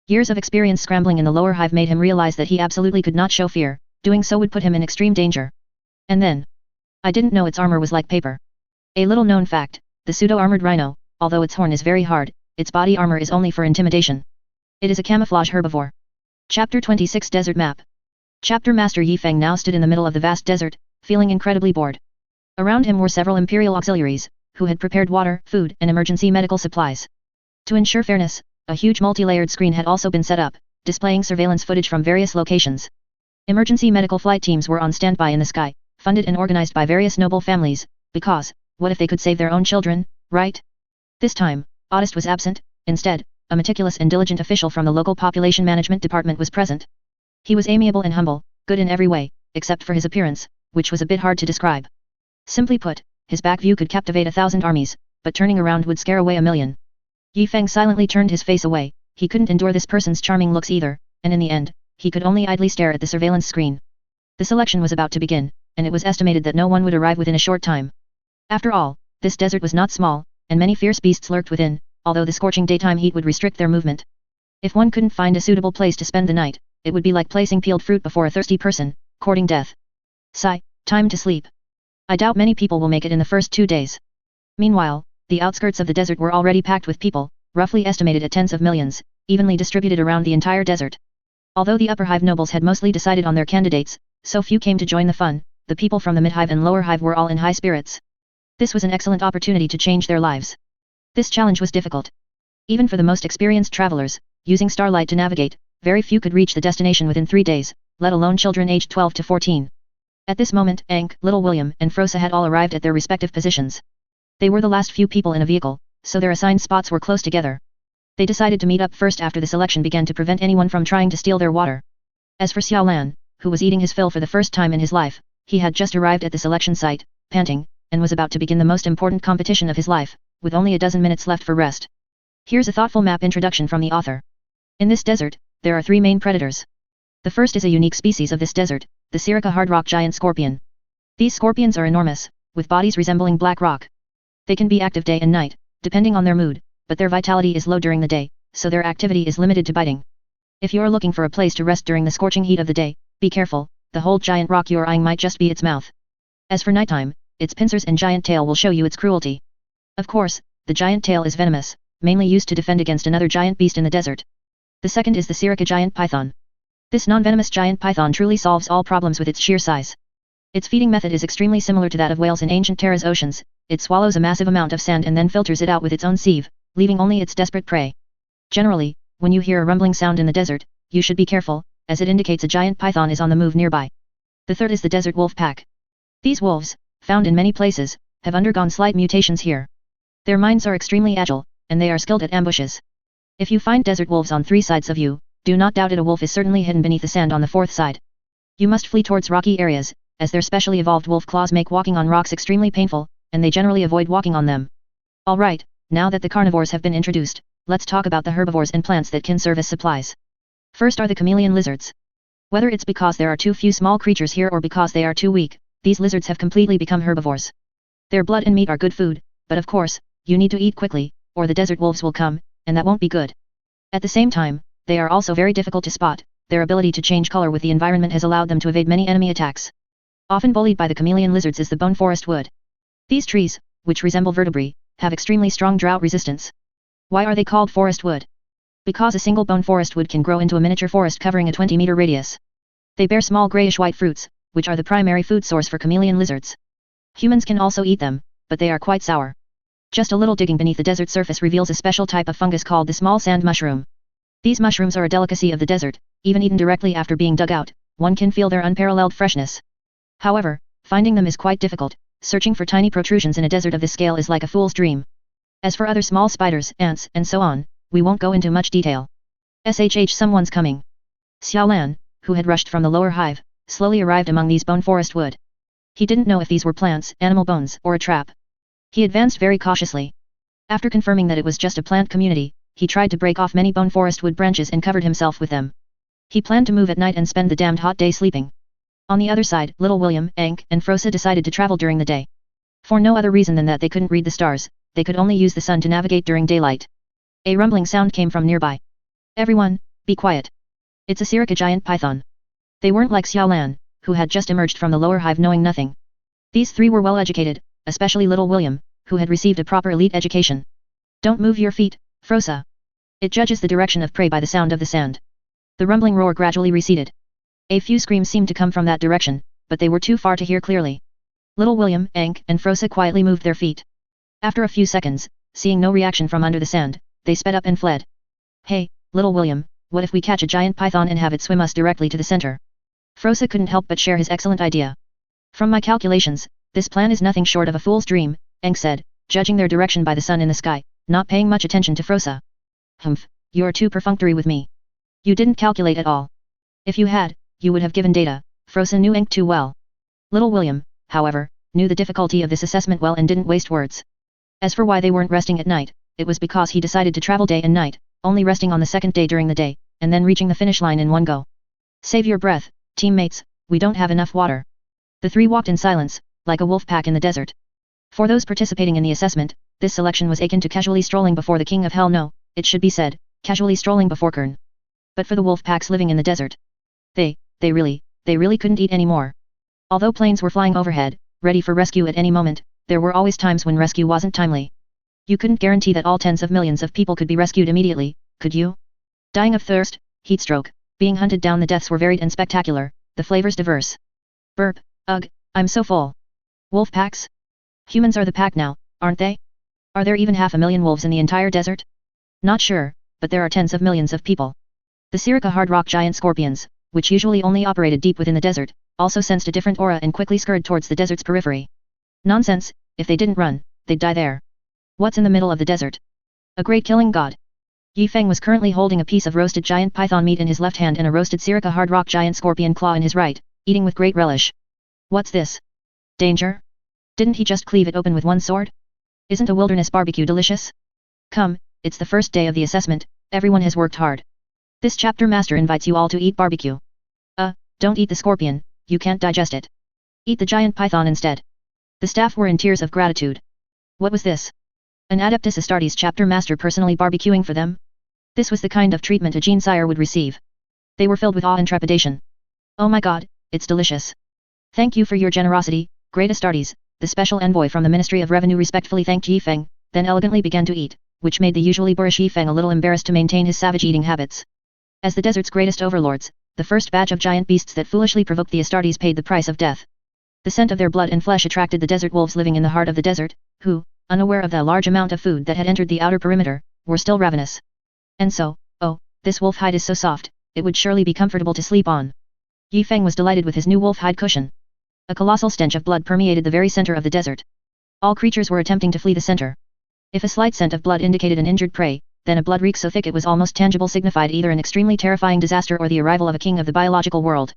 Years of experience scrambling in the lower hive made him realize that he absolutely could not show fear, doing so would put him in extreme danger. And then, I didn't know its armor was like paper. A little known fact, the pseudo-armored rhino, although its horn is very hard, its body armor is only for intimidation. It is a camouflage herbivore. Chapter 26 Desert Map. Chapter Master Yifeng now stood in the middle of the vast desert, feeling incredibly bored. Around him were several imperial auxiliaries, who had prepared water, food, and emergency medical supplies. To ensure fairness, a huge multi-layered screen had also been set up, displaying surveillance footage from various locations. Emergency medical flight teams were on standby in the sky, funded and organized by various noble families, because, what if they could save their own children, right? This time, Ottist was absent. Instead, a meticulous and diligent official from the local population management department was present. He was amiable and humble, good in every way, except for his appearance, which was a bit hard to describe. Simply put, his back view could captivate 1,000 armies, but turning around would scare away 1,000,000. Yifeng silently turned his face away, he couldn't endure this person's charming looks either, and in the end, he could only idly stare at the surveillance screen. The selection was about to begin, and it was estimated that no one would arrive within a short time. After all, this desert was not small, and many fierce beasts lurked within, although the scorching daytime heat would restrict their movement. If one couldn't find a suitable place to spend the night, it would be like placing peeled fruit before a thirsty person, courting death. Sigh, time to sleep. I doubt many people will make it in the first 2 days. Meanwhile, the outskirts of the desert were already packed with people, roughly estimated at tens of millions, evenly distributed around the entire desert. Although the upper hive nobles had mostly decided on their candidates, so few came to join the fun, the people from the mid-hive and lower hive were all in high spirits. This was an excellent opportunity to change their lives. This challenge was difficult. Even for the most experienced travelers, using starlight to navigate, very few could reach the destination within 3 days, let alone children aged 12 to 14. At this moment, Enk, Little William, and Frosa had all arrived at their respective positions. They were the last few people in a vehicle, so their assigned spots were close together. They decided to meet up first after the selection began to prevent anyone from trying to steal their water. As for Xiaolan, who was eating his fill for the first time in his life, he had just arrived at the selection site, panting, and was about to begin the most important competition of his life, with only a dozen minutes left for rest. Here's a thoughtful map introduction from the author. In this desert, there are 3 main predators. The first is a unique species of this desert, the Sirica hard rock giant scorpion. These scorpions are enormous, with bodies resembling black rock. They can be active day and night, depending on their mood, but their vitality is low during the day, so their activity is limited to biting. If you're looking for a place to rest during the scorching heat of the day, be careful, the whole giant rock you're eyeing might just be its mouth. As for nighttime, its pincers and giant tail will show you its cruelty. Of course, the giant tail is venomous, mainly used to defend against another giant beast in the desert. The second is the Sirica giant python. This non-venomous giant python truly solves all problems with its sheer size. Its feeding method is extremely similar to that of whales in ancient Terra's oceans. It swallows a massive amount of sand and then filters it out with its own sieve, leaving only its desperate prey. Generally, when you hear a rumbling sound in the desert, you should be careful, as it indicates a giant python is on the move nearby. The third is the desert wolf pack. These wolves, found in many places, have undergone slight mutations here. Their minds are extremely agile, and they are skilled at ambushes. If you find desert wolves on 3 sides of you, do not doubt it, a wolf is certainly hidden beneath the sand on the 4th side. You must flee towards rocky areas, as their specially evolved wolf claws make walking on rocks extremely painful, and they generally avoid walking on them. Alright, now that the carnivores have been introduced, let's talk about the herbivores and plants that can serve as supplies. First are the chameleon lizards. Whether it's because there are too few small creatures here or because they are too weak, these lizards have completely become herbivores. Their blood and meat are good food, but of course, you need to eat quickly, or the desert wolves will come, and that won't be good. At the same time, they are also very difficult to spot. Their ability to change color with the environment has allowed them to evade many enemy attacks. Often bullied by the chameleon lizards is the bone forest wood. These trees, which resemble vertebrae, have extremely strong drought resistance. Why are they called forest wood? Because a single bone forest wood can grow into a miniature forest covering a 20-meter radius. They bear small grayish-white fruits, which are the primary food source for chameleon lizards. Humans can also eat them, but they are quite sour. Just a little digging beneath the desert surface reveals a special type of fungus called the small sand mushroom. These mushrooms are a delicacy of the desert, even eaten directly after being dug out, one can feel their unparalleled freshness. However, finding them is quite difficult. Searching for tiny protrusions in a desert of this scale is like a fool's dream. As for other small spiders, ants, and so on, we won't go into much detail. Someone's coming. Xiaolan, who had rushed from the lower hive, slowly arrived among these bone forest wood. He didn't know if these were plants, animal bones, or a trap. He advanced very cautiously. After confirming that it was just a plant community, he tried to break off many bone forest wood branches and covered himself with them. He planned to move at night and spend the damned hot day sleeping. On the other side, little William, Ank, and Frosa decided to travel during the day. For no other reason than that they couldn't read the stars, they could only use the sun to navigate during daylight. A rumbling sound came from nearby. Everyone, be quiet. It's a Sirica giant python. They weren't like Xiaolan, who had just emerged from the lower hive knowing nothing. These 3 were well educated, especially little William, who had received a proper elite education. Don't move your feet, Frosa. It judges the direction of prey by the sound of the sand. The rumbling roar gradually receded. A few screams seemed to come from that direction, but they were too far to hear clearly. Little William, Ank, and Frosa quietly moved their feet. After a few seconds, seeing no reaction from under the sand, they sped up and fled. Hey, little William, what if we catch a giant python and have it swim us directly to the center? Frosa couldn't help but share his excellent idea. From my calculations, this plan is nothing short of a fool's dream, Ank said, judging their direction by the sun in the sky, not paying much attention to Frosa. Humph, you're too perfunctory with me. You didn't calculate at all. If you had, you would have given data. Frosa knew Ank too well. Little William, however, knew the difficulty of this assessment well and didn't waste words. As for why they weren't resting at night, it was because he decided to travel day and night, only resting on the second day during the day, and then reaching the finish line in one go. Save your breath, teammates, we don't have enough water. The 3 walked in silence, like a wolf pack in the desert. For those participating in the assessment, this selection was akin to casually strolling before the king of hell. No, it should be said, casually strolling before Kern. But for the wolf packs living in the desert, they really couldn't eat anymore. Although planes were flying overhead, ready for rescue at any moment, there were always times when rescue wasn't timely. You couldn't guarantee that all tens of millions of people could be rescued immediately, could you? Dying of thirst, heatstroke, being hunted down, the deaths were varied and spectacular, the flavors diverse. Burp, ugh, I'm so full. Wolf packs? Humans are the pack now, aren't they? Are there even 500,000 wolves in the entire desert? Not sure, but there are tens of millions of people. The Sirica hard rock giant scorpions, which usually only operated deep within the desert, also sensed a different aura and quickly scurried towards the desert's periphery. Nonsense, if they didn't run, they'd die there. What's in the middle of the desert? A great killing god. Yi Feng was currently holding a piece of roasted giant python meat in his left hand and a roasted sirica hard rock giant scorpion claw in his right, eating with great relish. What's this? Danger? Didn't he just cleave it open with one sword? Isn't a wilderness barbecue delicious? Come, it's the first day of the assessment, everyone has worked hard. This chapter master invites you all to eat barbecue. Don't eat the scorpion, you can't digest it. Eat the giant python instead. The staff were in tears of gratitude. What was this? An Adeptus Astartes chapter master personally barbecuing for them? This was the kind of treatment a Genesier would receive. They were filled with awe and trepidation. Oh my god, it's delicious. Thank you for your generosity, great Astartes, the special envoy from the Ministry of Revenue respectfully thanked Yi Feng, then elegantly began to eat, which made the usually boorish Yi Feng a little embarrassed to maintain his savage eating habits. As the desert's greatest overlords, the first batch of giant beasts that foolishly provoked the Astartes paid the price of death. The scent of their blood and flesh attracted the desert wolves living in the heart of the desert, who, unaware of the large amount of food that had entered the outer perimeter, were still ravenous. And so, oh, this wolf hide is so soft, it would surely be comfortable to sleep on. Yi Feng was delighted with his new wolf hide cushion. A colossal stench of blood permeated the very center of the desert. All creatures were attempting to flee the center. If a slight scent of blood indicated an injured prey, then a blood reek so thick it was almost tangible signified either an extremely terrifying disaster or the arrival of a king of the biological world.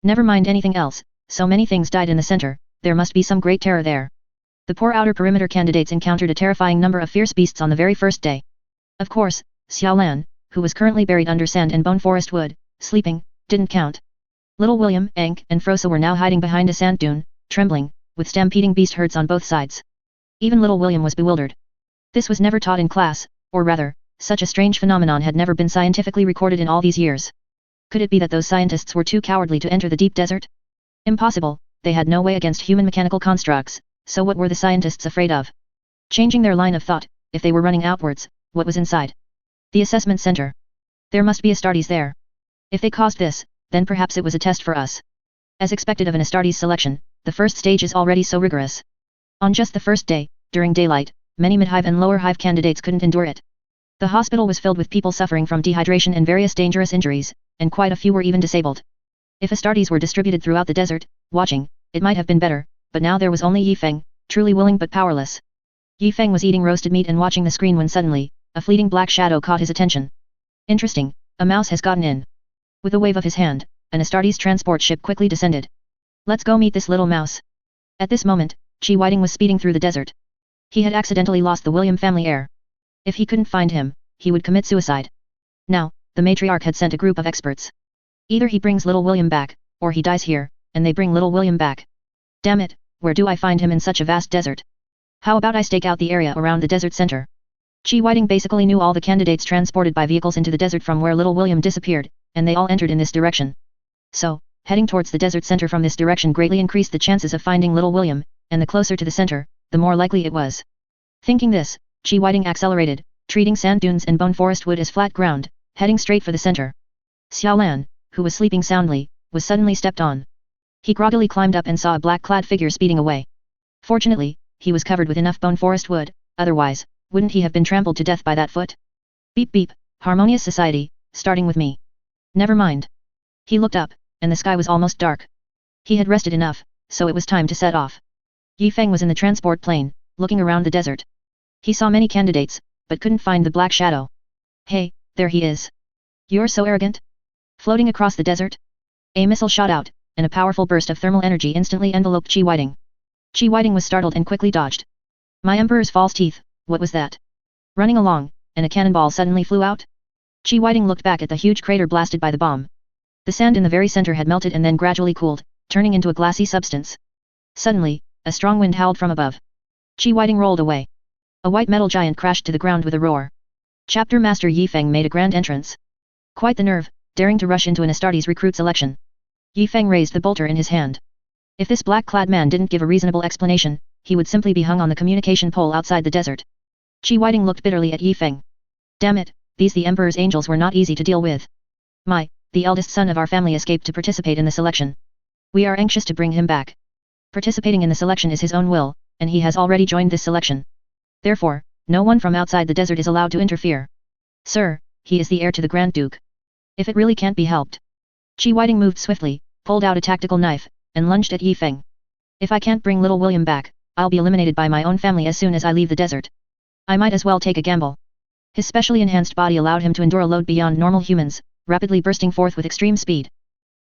Never mind anything else, so many things died in the center, there must be some great terror there. The poor outer perimeter candidates encountered a terrifying number of fierce beasts on the very first day. Of course, Xiaolan, who was currently buried under sand and bone forest wood, sleeping, didn't count. Little William, Enk, and Frosa were now hiding behind a sand dune, trembling, with stampeding beast herds on both sides. Even little William was bewildered. This was never taught in class, or rather, such a strange phenomenon had never been scientifically recorded in all these years. Could it be that those scientists were too cowardly to enter the deep desert? Impossible, they had no way against human mechanical constructs, so what were the scientists afraid of? Changing their line of thought, if they were running outwards, what was inside? The assessment center. There must be Astartes there. If they caused this, then perhaps it was a test for us. As expected of an Astartes selection, the first stage is already so rigorous. On just the first day, during daylight, many mid-hive and lower hive candidates couldn't endure it. The hospital was filled with people suffering from dehydration and various dangerous injuries, and quite a few were even disabled. If Astartes were distributed throughout the desert, watching, it might have been better, but now there was only Yi Feng, truly willing but powerless. Yi Feng was eating roasted meat and watching the screen when suddenly, a fleeting black shadow caught his attention. Interesting, a mouse has gotten in. With a wave of his hand, an Astartes transport ship quickly descended. Let's go meet this little mouse. At this moment, Chi Whiting was speeding through the desert. He had accidentally lost the William family heir. If he couldn't find him, he would commit suicide. Now, the matriarch had sent a group of experts. Either he brings little William back, or he dies here, and they bring little William back. Damn it, where do I find him in such a vast desert? How about I stake out the area around the desert center? Chi Whiting basically knew all the candidates transported by vehicles into the desert from where little William disappeared, and they all entered in this direction. So, heading towards the desert center from this direction greatly increased the chances of finding little William, and the closer to the center, the more likely it was. Thinking this, Chi Whiting accelerated, treating sand dunes and bone forest wood as flat ground, heading straight for the center. Xiaolan, who was sleeping soundly, was suddenly stepped on. He groggily climbed up and saw a black-clad figure speeding away. Fortunately, he was covered with enough bone forest wood, otherwise, wouldn't he have been trampled to death by that foot? Beep beep, harmonious society, starting with me. Never mind. He looked up, and the sky was almost dark. He had rested enough, so it was time to set off. Yi Feng was in the transport plane, looking around the desert. He saw many candidates, but couldn't find the black shadow. Hey, there he is. You're so arrogant? Floating across the desert? A missile shot out, and a powerful burst of thermal energy instantly enveloped Chi Whiting. Chi Whiting was startled and quickly dodged. My emperor's false teeth, what was that? Running along, and a cannonball suddenly flew out? Chi Whiting looked back at the huge crater blasted by the bomb. The sand in the very center had melted and then gradually cooled, turning into a glassy substance. Suddenly, a strong wind howled from above. Chi Whiting rolled away. A white metal giant crashed to the ground with a roar. Chapter Master Yi Feng made a grand entrance. Quite the nerve, daring to rush into an Astartes recruit selection. Yi Feng raised the bolter in his hand. If this black-clad man didn't give a reasonable explanation, he would simply be hung on the communication pole outside the desert. Chi Whiting looked bitterly at Yi Feng. Damn it, these the Emperor's angels were not easy to deal with. The eldest son of our family escaped to participate in the selection. We are anxious to bring him back. Participating in the selection is his own will, and he has already joined this selection. Therefore, no one from outside the desert is allowed to interfere. Sir, he is the heir to the Grand Duke. If it really can't be helped. Chi Whiting moved swiftly, pulled out a tactical knife, and lunged at Yi Feng. If I can't bring little William back, I'll be eliminated by my own family as soon as I leave the desert. I might as well take a gamble. His specially enhanced body allowed him to endure a load beyond normal humans, rapidly bursting forth with extreme speed.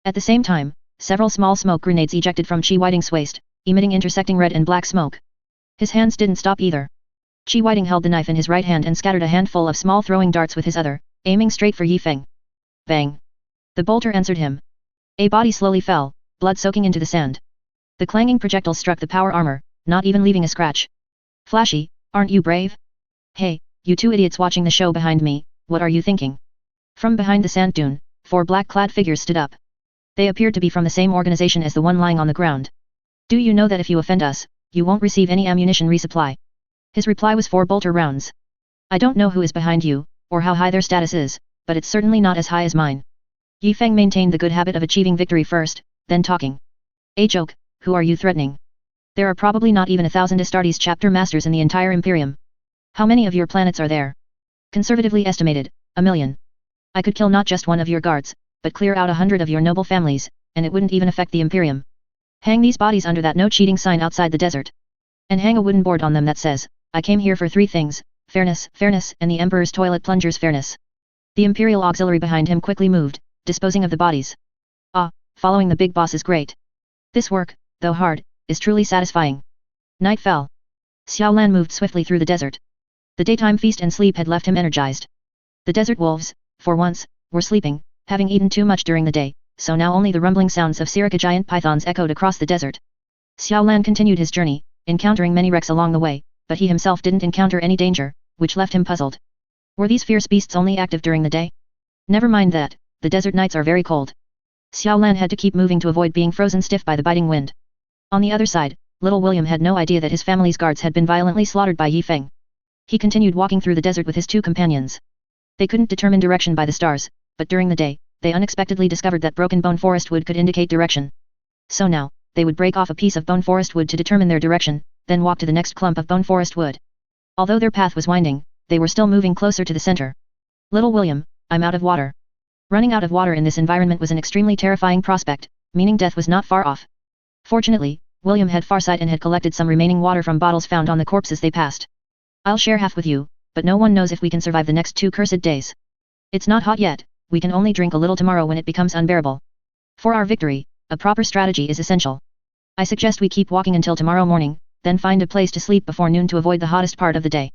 At the same time, several small smoke grenades ejected from Chi Whiting's waist, emitting intersecting red and black smoke. His hands didn't stop either. Chi Whiting held the knife in his right hand and scattered a handful of small throwing darts with his other, aiming straight for Yi Feng. Bang! The bolter answered him. A body slowly fell, blood soaking into the sand. The clanging projectile struck the power armor, not even leaving a scratch. Flashy, aren't you brave? Hey, you two idiots watching the show behind me, what are you thinking? From behind the sand dune, 4 black-clad figures stood up. They appeared to be from the same organization as the one lying on the ground. Do you know that if you offend us, you won't receive any ammunition resupply? His reply was 4 bolter rounds. I don't know who is behind you, or how high their status is, but it's certainly not as high as mine. Yi Feng maintained the good habit of achieving victory first, then talking. A joke, who are you threatening? There are probably not even 1,000 Astartes chapter masters in the entire Imperium. How many of your planets are there? Conservatively estimated, 1,000,000. I could kill not just one of your guards, but clear out 100 of your noble families, and it wouldn't even affect the Imperium. Hang these bodies under that no cheating sign outside the desert. And hang a wooden board on them that says, I came here for 3 things, fairness, and the Emperor's toilet plunger's fairness. The Imperial auxiliary behind him quickly moved, disposing of the bodies. Ah, following the big boss is great. This work, though hard, is truly satisfying. Night fell. Xiao Lan moved swiftly through the desert. The daytime feast and sleep had left him energized. The desert wolves, for once, were sleeping, having eaten too much during the day, so now only the rumbling sounds of Sirika giant pythons echoed across the desert. Xiao Lan continued his journey, encountering many wrecks along the way, but he himself didn't encounter any danger, which left him puzzled. Were these fierce beasts only active during the day? Never mind that, the desert nights are very cold. Xiao Lan had to keep moving to avoid being frozen stiff by the biting wind. On the other side, little William had no idea that his family's guards had been violently slaughtered by Yi Feng. He continued walking through the desert with his 2 companions. They couldn't determine direction by the stars, but during the day, they unexpectedly discovered that broken bone forest wood could indicate direction. So now, they would break off a piece of bone forest wood to determine their direction, then walk to the next clump of bone forest wood. Although their path was winding, they were still moving closer to the center. Little William, I'm out of water. Running out of water in this environment was an extremely terrifying prospect, meaning death was not far off. Fortunately, William had foresight and had collected some remaining water from bottles found on the corpses they passed. I'll share half with you, but no one knows if we can survive the next 2 cursed days. It's not hot yet, we can only drink a little tomorrow when it becomes unbearable. For our victory, a proper strategy is essential. I suggest we keep walking until tomorrow morning, then find a place to sleep before noon to avoid the hottest part of the day.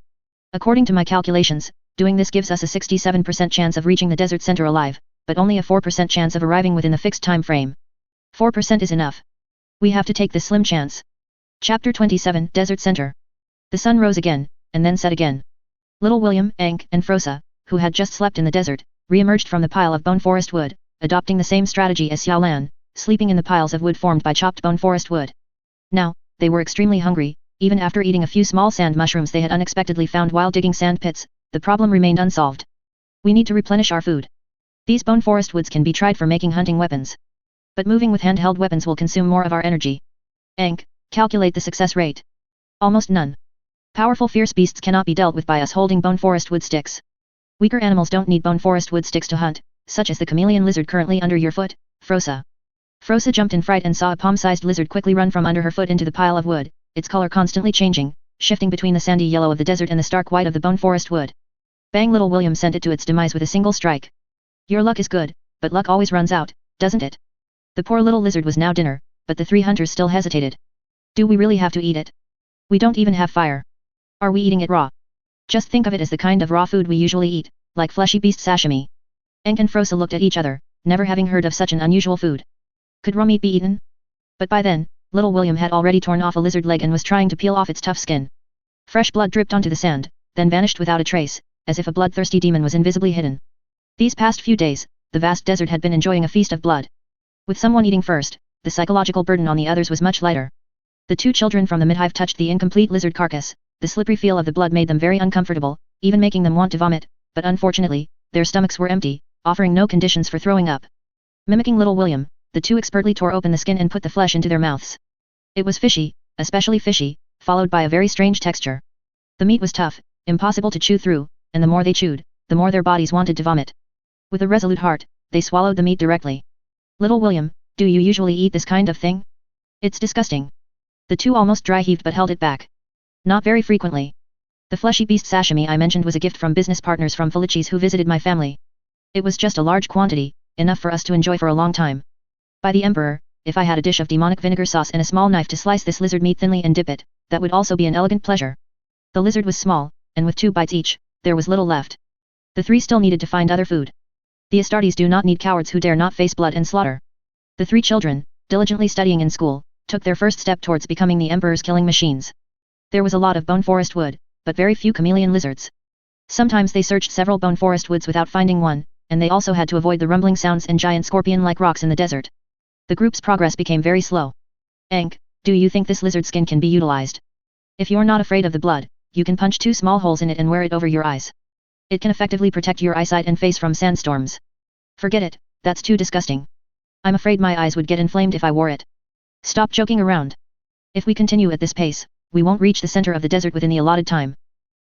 According to my calculations, doing this gives us a 67% chance of reaching the desert center alive, but only a 4% chance of arriving within the fixed time frame. 4% is enough. We have to take this slim chance. Chapter 27, Desert Center. The sun rose again, and then set again. Little William, Ankh, and Frosa, who had just slept in the desert, re-emerged from the pile of bone forest wood, adopting the same strategy as Xiao Lan, sleeping in the piles of wood formed by chopped bone forest wood. Now, they were extremely hungry, even after eating a few small sand mushrooms they had unexpectedly found while digging sand pits, the problem remained unsolved. We need to replenish our food. These bone forest woods can be tried for making hunting weapons. But moving with handheld weapons will consume more of our energy. Ankh, calculate the success rate. Almost none. Powerful fierce beasts cannot be dealt with by us holding bone forest wood sticks. Weaker animals don't need bone forest wood sticks to hunt, such as the chameleon lizard currently under your foot, Frosa. Frosa jumped in fright and saw a palm-sized lizard quickly run from under her foot into the pile of wood, its color constantly changing, shifting between the sandy yellow of the desert and the stark white of the bone forest wood. Bang! Little William sent it to its demise with a single strike. Your luck is good, but luck always runs out, doesn't it? The poor little lizard was now dinner, but the 3 hunters still hesitated. Do we really have to eat it? We don't even have fire. Are we eating it raw? Just think of it as the kind of raw food we usually eat, like fleshy beast sashimi. Ankh and Frosa looked at each other, never having heard of such an unusual food. Could raw meat be eaten? But by then, little William had already torn off a lizard leg and was trying to peel off its tough skin. Fresh blood dripped onto the sand, then vanished without a trace, as if a bloodthirsty demon was invisibly hidden. These past few days, the vast desert had been enjoying a feast of blood. With someone eating first, the psychological burden on the others was much lighter. The 2 children from the midhive touched the incomplete lizard carcass. The slippery feel of the blood made them very uncomfortable, even making them want to vomit, but unfortunately, their stomachs were empty, offering no conditions for throwing up. Mimicking little William, the 2 expertly tore open the skin and put the flesh into their mouths. It was fishy, especially fishy, followed by a very strange texture. The meat was tough, impossible to chew through, and the more they chewed, the more their bodies wanted to vomit. With a resolute heart, they swallowed the meat directly. Little William, do you usually eat this kind of thing? It's disgusting. The 2 almost dry heaved but held it back. Not very frequently. The fleshy beast sashimi I mentioned was a gift from business partners from Felicis who visited my family. It was just a large quantity, enough for us to enjoy for a long time. By the Emperor, if I had a dish of demonic vinegar sauce and a small knife to slice this lizard meat thinly and dip it, that would also be an elegant pleasure. The lizard was small, and with 2 bites each, there was little left. The 3 still needed to find other food. The Astartes do not need cowards who dare not face blood and slaughter. The 3 children, diligently studying in school, took their first step towards becoming the Emperor's killing machines. There was a lot of bone forest wood, but very few chameleon lizards. Sometimes they searched several bone forest woods without finding one, and they also had to avoid the rumbling sounds and giant scorpion-like rocks in the desert. The group's progress became very slow. Ankh, do you think this lizard skin can be utilized? If you're not afraid of the blood, you can punch 2 small holes in it and wear it over your eyes. It can effectively protect your eyesight and face from sandstorms. Forget it, that's too disgusting. I'm afraid my eyes would get inflamed if I wore it. Stop joking around. If we continue at this pace, we won't reach the center of the desert within the allotted time.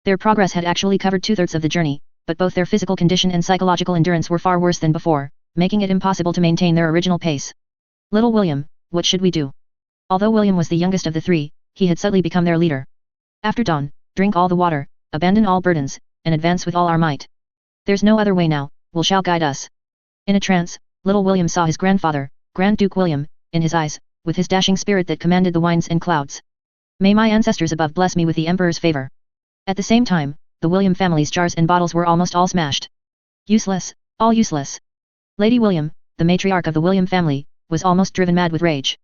Their progress had actually covered 2/3 of the journey, but both their physical condition and psychological endurance were far worse than before, making it impossible to maintain their original pace. Little William, what should we do? Although William was the youngest of the 3, he had subtly become their leader. After dawn, drink all the water, abandon all burdens, and advance with all our might. There's no other way now, will shall guide us. In a trance, little William saw his grandfather, Grand Duke William, in his eyes, with his dashing spirit that commanded the winds and clouds. May my ancestors above bless me with the Emperor's favor. At the same time, the William family's jars and bottles were almost all smashed. Useless, all useless. Lady William, the matriarch of the William family, was almost driven mad with rage.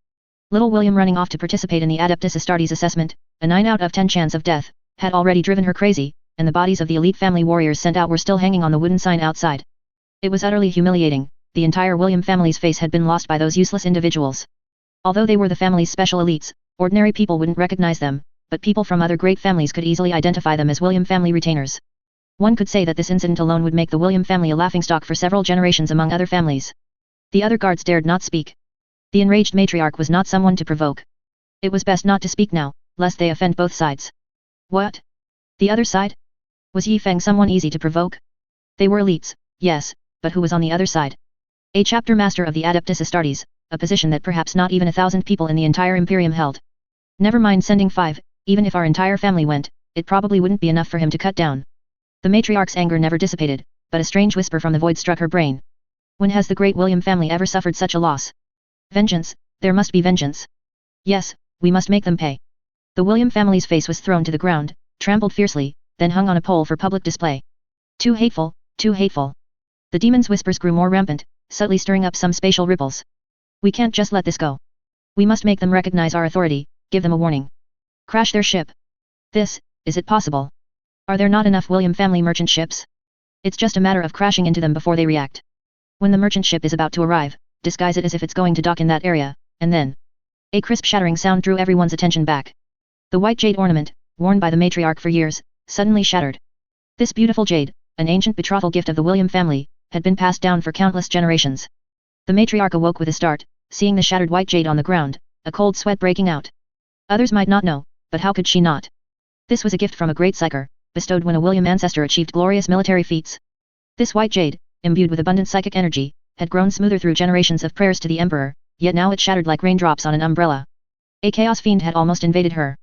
Little William running off to participate in the Adeptus Astartes assessment, a 9 out of 10 chance of death, had already driven her crazy, and the bodies of the elite family warriors sent out were still hanging on the wooden sign outside. It was utterly humiliating, the entire William family's face had been lost by those useless individuals. Although they were the family's special elites, ordinary people wouldn't recognize them, but people from other great families could easily identify them as William family retainers. One could say that this incident alone would make the William family a laughingstock for several generations among other families. The other guards dared not speak. The enraged matriarch was not someone to provoke. It was best not to speak now, lest they offend both sides. What? The other side? Was Yi Feng someone easy to provoke? They were elites, yes, but who was on the other side? A chapter master of the Adeptus Astartes, a position that perhaps not even 1,000 people in the entire Imperium held. Never mind sending 5, even if our entire family went, it probably wouldn't be enough for him to cut down. The matriarch's anger never dissipated, but a strange whisper from the void struck her brain. When has the great William family ever suffered such a loss? Vengeance, there must be vengeance. Yes, we must make them pay. The William family's face was thrown to the ground, trampled fiercely, then hung on a pole for public display. Too hateful, too hateful. The demon's whispers grew more rampant, subtly stirring up some spatial ripples. We can't just let this go. We must make them recognize our authority, give them a warning. Crash their ship. Is it possible? Are there not enough William family merchant ships? It's just a matter of crashing into them before they react. When the merchant ship is about to arrive, disguise it as if it's going to dock in that area, and then... A crisp shattering sound drew everyone's attention back. The white jade ornament, worn by the matriarch for years, suddenly shattered. This beautiful jade, an ancient betrothal gift of the William family, had been passed down for countless generations. The matriarch awoke with a start, seeing the shattered white jade on the ground, a cold sweat breaking out. Others might not know, but how could she not? This was a gift from a great psyker, bestowed when a William ancestor achieved glorious military feats. This white jade, imbued with abundant psychic energy, had grown smoother through generations of prayers to the Emperor, yet now it shattered like raindrops on an umbrella. A chaos fiend had almost invaded her.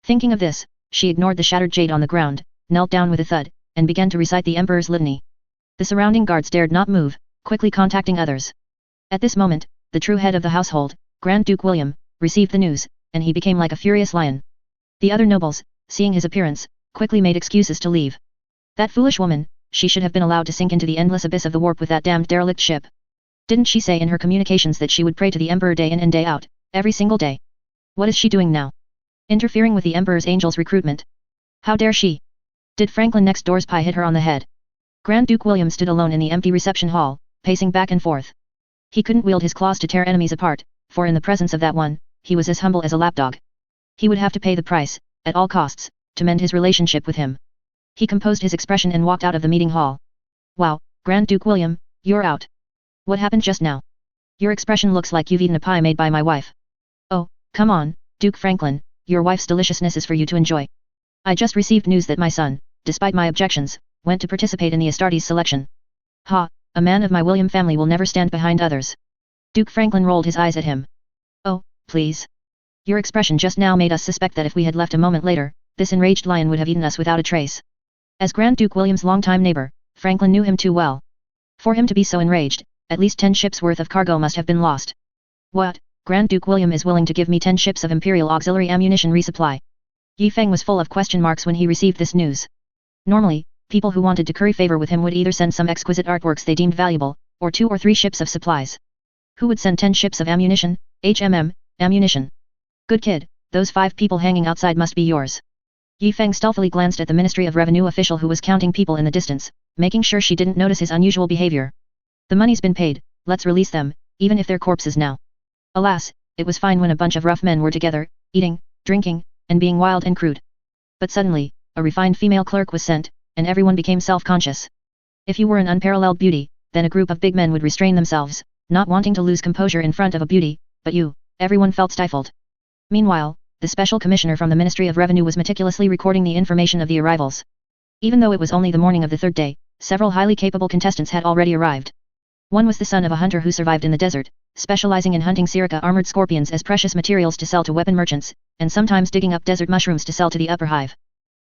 Thinking of this, she ignored the shattered jade on the ground, knelt down with a thud, and began to recite the Emperor's litany. The surrounding guards dared not move, quickly contacting others. At this moment, the true head of the household, Grand Duke William, received the news, and he became like a furious lion. The other nobles, seeing his appearance, quickly made excuses to leave. That foolish woman, she should have been allowed to sink into the endless abyss of the warp with that damned derelict ship. Didn't she say in her communications that she would pray to the Emperor day in and day out, every single day? What is she doing now? Interfering with the Emperor's angels' recruitment. How dare she? Did Franklin next door's pie hit her on the head? Grand Duke William stood alone in the empty reception hall, pacing back and forth. He couldn't wield his claws to tear enemies apart, for in the presence of that one, he was as humble as a lapdog. He would have to pay the price, at all costs, to mend his relationship with him. He composed his expression and walked out of the meeting hall. Wow, Grand Duke William, you're out. What happened just now? Your expression looks like you've eaten a pie made by my wife. Oh, come on, Duke Franklin, your wife's deliciousness is for you to enjoy. I just received news that my son, despite my objections, went to participate in the Astartes selection. Ha, a man of my William family will never stand behind others. Duke Franklin rolled his eyes at him. Oh, please. Your expression just now made us suspect that if we had left a moment later, this enraged lion would have eaten us without a trace. As Grand Duke William's longtime neighbor, Franklin knew him too well. For him to be so enraged, at least 10 ships worth of cargo must have been lost. What? Grand Duke William is willing to give me 10 ships of Imperial auxiliary ammunition resupply. Yi Feng was full of question marks when he received this news. Normally, people who wanted to curry favor with him would either send some exquisite artworks they deemed valuable, or 2 or 3 ships of supplies. Who would send 10 ships of ammunition? Ammunition. Good kid, those 5 people hanging outside must be yours. Yi Feng stealthily glanced at the Ministry of Revenue official who was counting people in the distance, making sure she didn't notice his unusual behavior. The money's been paid, let's release them, even if they're corpses now. Alas, it was fine when a bunch of rough men were together, eating, drinking, and being wild and crude. But suddenly, a refined female clerk was sent, and everyone became self-conscious. If you were an unparalleled beauty, then a group of big men would restrain themselves, not wanting to lose composure in front of a beauty, but you, everyone felt stifled. Meanwhile, the special commissioner from the Ministry of Revenue was meticulously recording the information of the arrivals. Even though it was only the morning of the 3rd day, several highly capable contestants had already arrived. One was the son of a hunter who survived in the desert, specializing in hunting Sirica armored scorpions as precious materials to sell to weapon merchants, and sometimes digging up desert mushrooms to sell to the upper hive.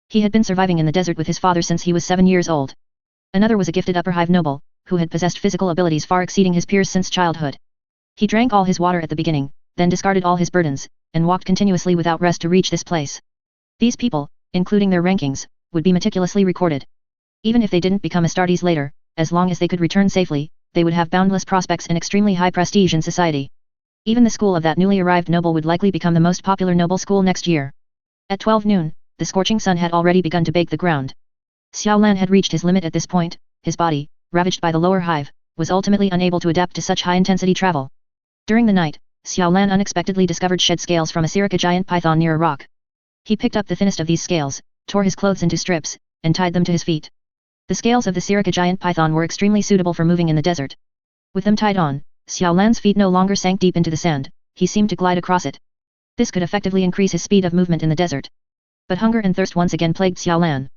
He had been surviving in the desert with his father since he was 7 years old. Another was a gifted upper hive noble, who had possessed physical abilities far exceeding his peers since childhood. He drank all his water at the beginning, then discarded all his burdens, and walked continuously without rest to reach this place. These people, including their rankings, would be meticulously recorded. Even if they didn't become Astartes later, as long as they could return safely, they would have boundless prospects and extremely high prestige in society. Even the school of that newly arrived noble would likely become the most popular noble school next year. At 12 noon, the scorching sun had already begun to bake the ground. Xiao Lan had reached his limit at this point. His body, ravaged by the lower hive, was ultimately unable to adapt to such high-intensity travel. During the night, Xiao Lan unexpectedly discovered shed scales from a Sirica giant python near a rock. He picked up the thinnest of these scales, tore his clothes into strips, and tied them to his feet. The scales of the Sirica giant python were extremely suitable for moving in the desert. With them tied on, Xiao Lan's feet no longer sank deep into the sand, he seemed to glide across it. This could effectively increase his speed of movement in the desert. But hunger and thirst once again plagued Xiao Lan.